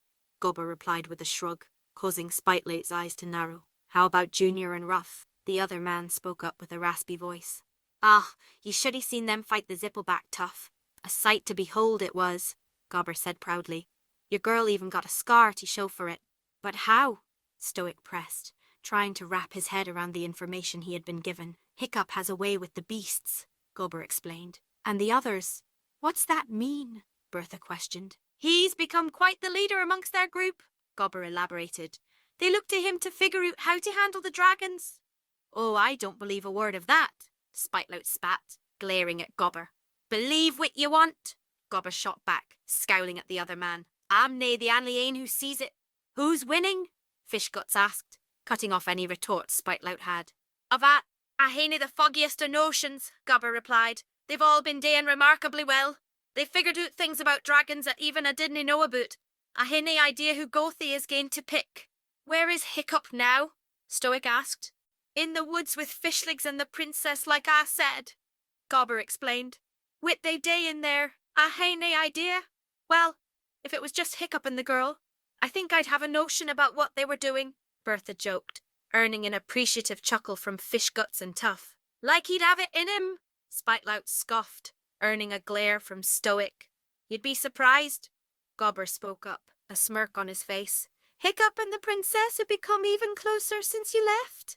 Gobber replied with a shrug, causing Spitelout's eyes to narrow. How about Junior and Ruff? The other man spoke up with a raspy voice. Ah, you should have seen them fight the Zippleback tough. A sight to behold it was, Gobber said proudly. Your girl even got a scar to show for it. But how? Stoic pressed, trying to wrap his head around the information he had been given. Hiccup has a way with the beasts, Gobber explained. And the others? What's that mean? Bertha questioned. He's become quite the leader amongst their group, Gobber elaborated. They look to him to figure out how to handle the dragons. Oh, I don't believe a word of that, Spitelout spat, glaring at Gobber. Believe what you want, Gobber shot back, scowling at the other man. I'm nae the only ane who sees it. Who's winning? Fishguts asked, cutting off any retorts Spitelout had. Of that, I hain't the foggiest o' notions, Gobber replied. They've all been doing remarkably well. They figured out things about dragons that even I didn't know about. I hain't no idea who Gothie is going to pick. Where is Hiccup now? Stoic asked. In the woods with Fishlegs and the princess, like I said, Gobber explained. With they day in there, I hain't no idea. Well, if it was just Hiccup and the girl, I think I'd have a notion about what they were doing, Bertha joked, earning an appreciative chuckle from Fishguts and Tough. Like he'd have it in him, Spitelout scoffed, earning a glare from Stoic. You'd be surprised, Gobber spoke up, a smirk on his face. Hiccup and the princess have become even closer since you left.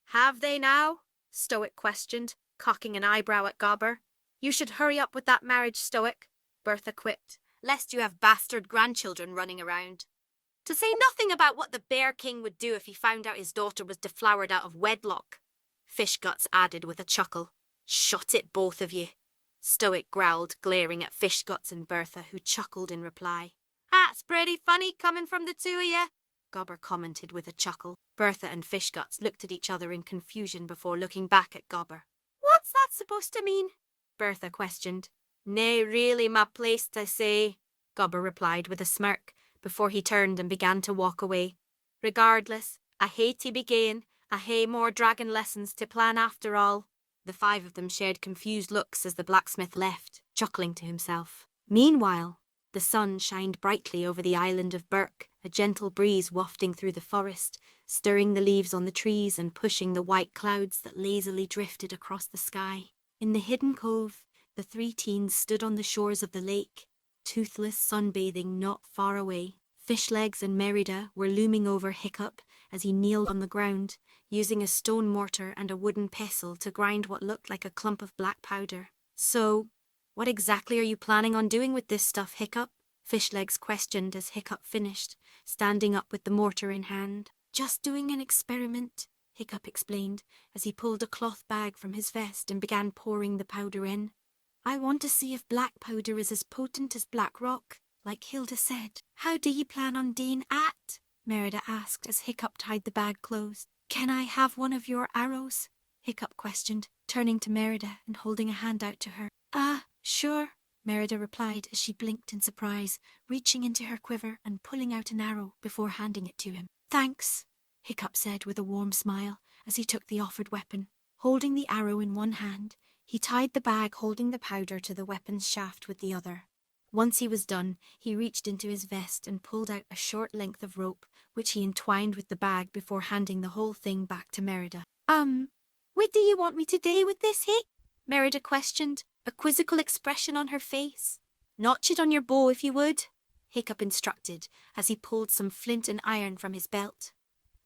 Have they now? Stoic questioned, cocking an eyebrow at Gobber. You should hurry up with that marriage, Stoic, Bertha quipped, lest you have bastard grandchildren running around. To say nothing about what the Bear King would do if he found out his daughter was deflowered out of wedlock, Fishguts added with a chuckle. Shut it, both of you, Stoic growled, glaring at Fishguts and Bertha, who chuckled in reply. That's pretty funny coming from the two of you, Gobber commented with a chuckle. Bertha and Fishguts looked at each other in confusion before looking back at Gobber. What's that supposed to mean? Bertha questioned. Nay, really my place to say, Gobber replied with a smirk, before he turned and began to walk away. Regardless, I hate to be gane, I hae more dragon lessons to plan after all. The five of them shared confused looks as the blacksmith left, chuckling to himself. Meanwhile, the sun shined brightly over the island of Burke, a gentle breeze wafting through the forest, stirring the leaves on the trees and pushing the white clouds that lazily drifted across the sky. In the hidden cove, the three teens stood on the shores of the lake, toothless sunbathing not far away. Fishlegs and Merida were looming over Hiccup as he kneeled on the ground, using a stone mortar and a wooden pestle to grind what looked like a clump of black powder. So, what exactly are you planning on doing with this stuff, Hiccup? Fishlegs questioned as Hiccup finished, standing up with the mortar in hand. Just doing an experiment, Hiccup explained, as he pulled a cloth bag from his vest and began pouring the powder in. I want to see if black powder is as potent as black rock, like Hilda said. How do ye plan on doing at? Merida asked as Hiccup tied the bag closed. Can I have one of your arrows? Hiccup questioned, turning to Merida and holding a hand out to her. Sure, Merida replied as she blinked in surprise, reaching into her quiver and pulling out an arrow before handing it to him. Thanks, Hiccup said with a warm smile as he took the offered weapon. Holding the arrow in one hand, he tied the bag holding the powder to the weapon's shaft with the other. Once he was done, he reached into his vest and pulled out a short length of rope, which he entwined with the bag before handing the whole thing back to Merida. What do you want me to do with this, Hick? Merida questioned, a quizzical expression on her face. Notch it on your bow if you would, Hiccup instructed, as he pulled some flint and iron from his belt.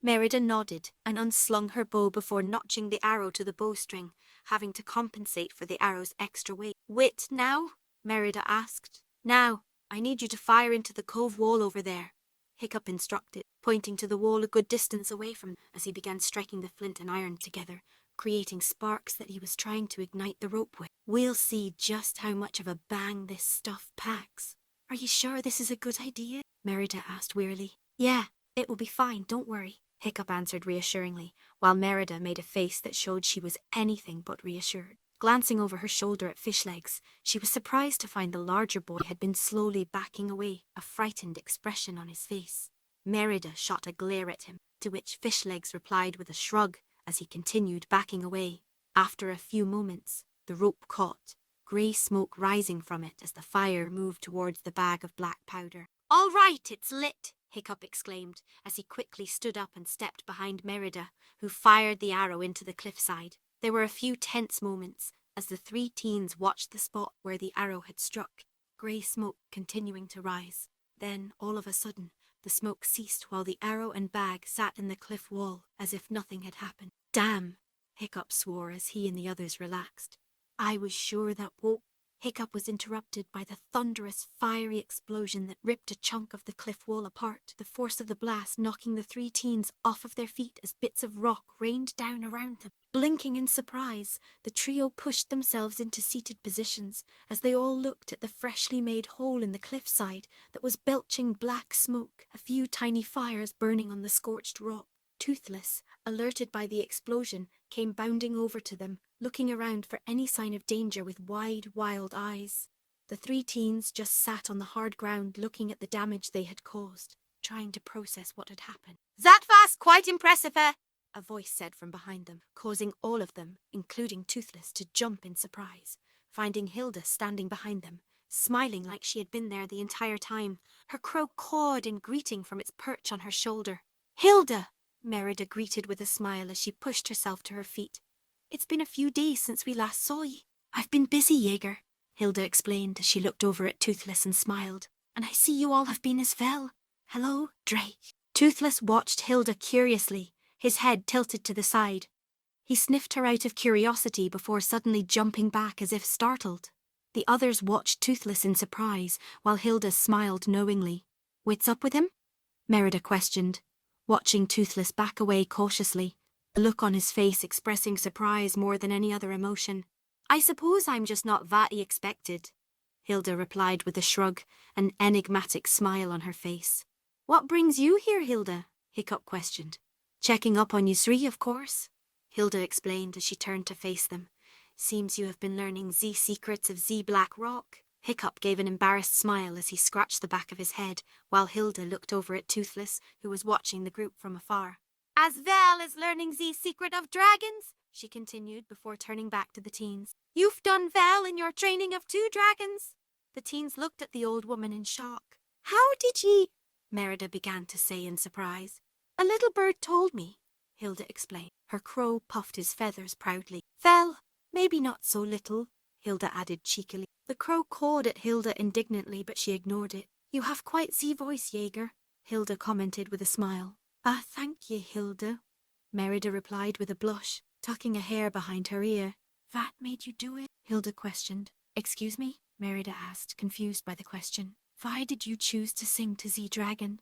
Merida nodded and unslung her bow before notching the arrow to the bowstring, having to compensate for the arrow's extra weight. Wait, now? Merida asked. Now, I need you to fire into the cove wall over there, Hiccup instructed, pointing to the wall a good distance away from them as he began striking the flint and iron together, creating sparks that he was trying to ignite the rope with. We'll see just how much of a bang this stuff packs. Are you sure this is a good idea? Merida asked wearily. Yeah, it will be fine, don't worry, Hiccup answered reassuringly, while Merida made a face that showed she was anything but reassured. Glancing over her shoulder at Fishlegs, she was surprised to find the larger boy had been slowly backing away, a frightened expression on his face. Merida shot a glare at him, to which Fishlegs replied with a shrug as he continued backing away. After a few moments, the rope caught, grey smoke rising from it as the fire moved towards the bag of black powder. All right, it's lit, Hiccup exclaimed as he quickly stood up and stepped behind Merida, who fired the arrow into the cliffside. There were a few tense moments as the three teens watched the spot where the arrow had struck, grey smoke continuing to rise. Then, all of a sudden, the smoke ceased while the arrow and bag sat in the cliff wall as if nothing had happened. Damn, Hiccup swore as he and the others relaxed. I was sure that won't. Hiccup was interrupted by the thunderous, fiery explosion that ripped a chunk of the cliff wall apart, the force of the blast knocking the three teens off of their feet as bits of rock rained down around them. Blinking in surprise, the trio pushed themselves into seated positions as they all looked at the freshly made hole in the cliffside that was belching black smoke, a few tiny fires burning on the scorched rock. Toothless, alerted by the explosion, came bounding over to them, looking around for any sign of danger with wide, wild eyes. The three teens just sat on the hard ground looking at the damage they had caused, trying to process what had happened. That was quite impressive, a voice said from behind them, causing all of them, including Toothless, to jump in surprise, finding Hilda standing behind them, smiling like she had been there the entire time, her crow cawed in greeting from its perch on her shoulder. Hilda! Merida greeted with a smile as she pushed herself to her feet. It's been a few days since we last saw ye. I've been busy, Jaeger, Hilda explained as she looked over at Toothless and smiled. And I see you all have been as well. Hello, Drake. Toothless watched Hilda curiously, his head tilted to the side. He sniffed her out of curiosity before suddenly jumping back as if startled. The others watched Toothless in surprise, while Hilda smiled knowingly. What's up with him? Merida questioned, watching Toothless back away cautiously, the look on his face expressing surprise more than any other emotion. I suppose I'm just not that he expected, Hilda replied with a shrug, an enigmatic smile on her face. What brings you here, Hilda? Hiccup questioned. Checking up on you three, of course, Hilda explained as she turned to face them. Seems you have been learning Z secrets of Z Black Rock. Hiccup gave an embarrassed smile as he scratched the back of his head, while Hilda looked over at Toothless, who was watching the group from afar. As well as learning the secret of dragons, she continued before turning back to the teens. You've done well in your training of 2 dragons. The teens looked at the old woman in shock. How did ye? Merida began to say in surprise. A little bird told me, Hilda explained. Her crow puffed his feathers proudly. Well, maybe not so little, Hilda added cheekily. The crow cawed at Hilda indignantly, but she ignored it. You have quite the voice, Jaeger, Hilda commented with a smile. Ah, thank ye, Hilda, Merida replied with a blush, tucking a hair behind her ear. That made you do it? Hilda questioned. Excuse me? Merida asked, confused by the question. Why did you choose to sing to the dragon?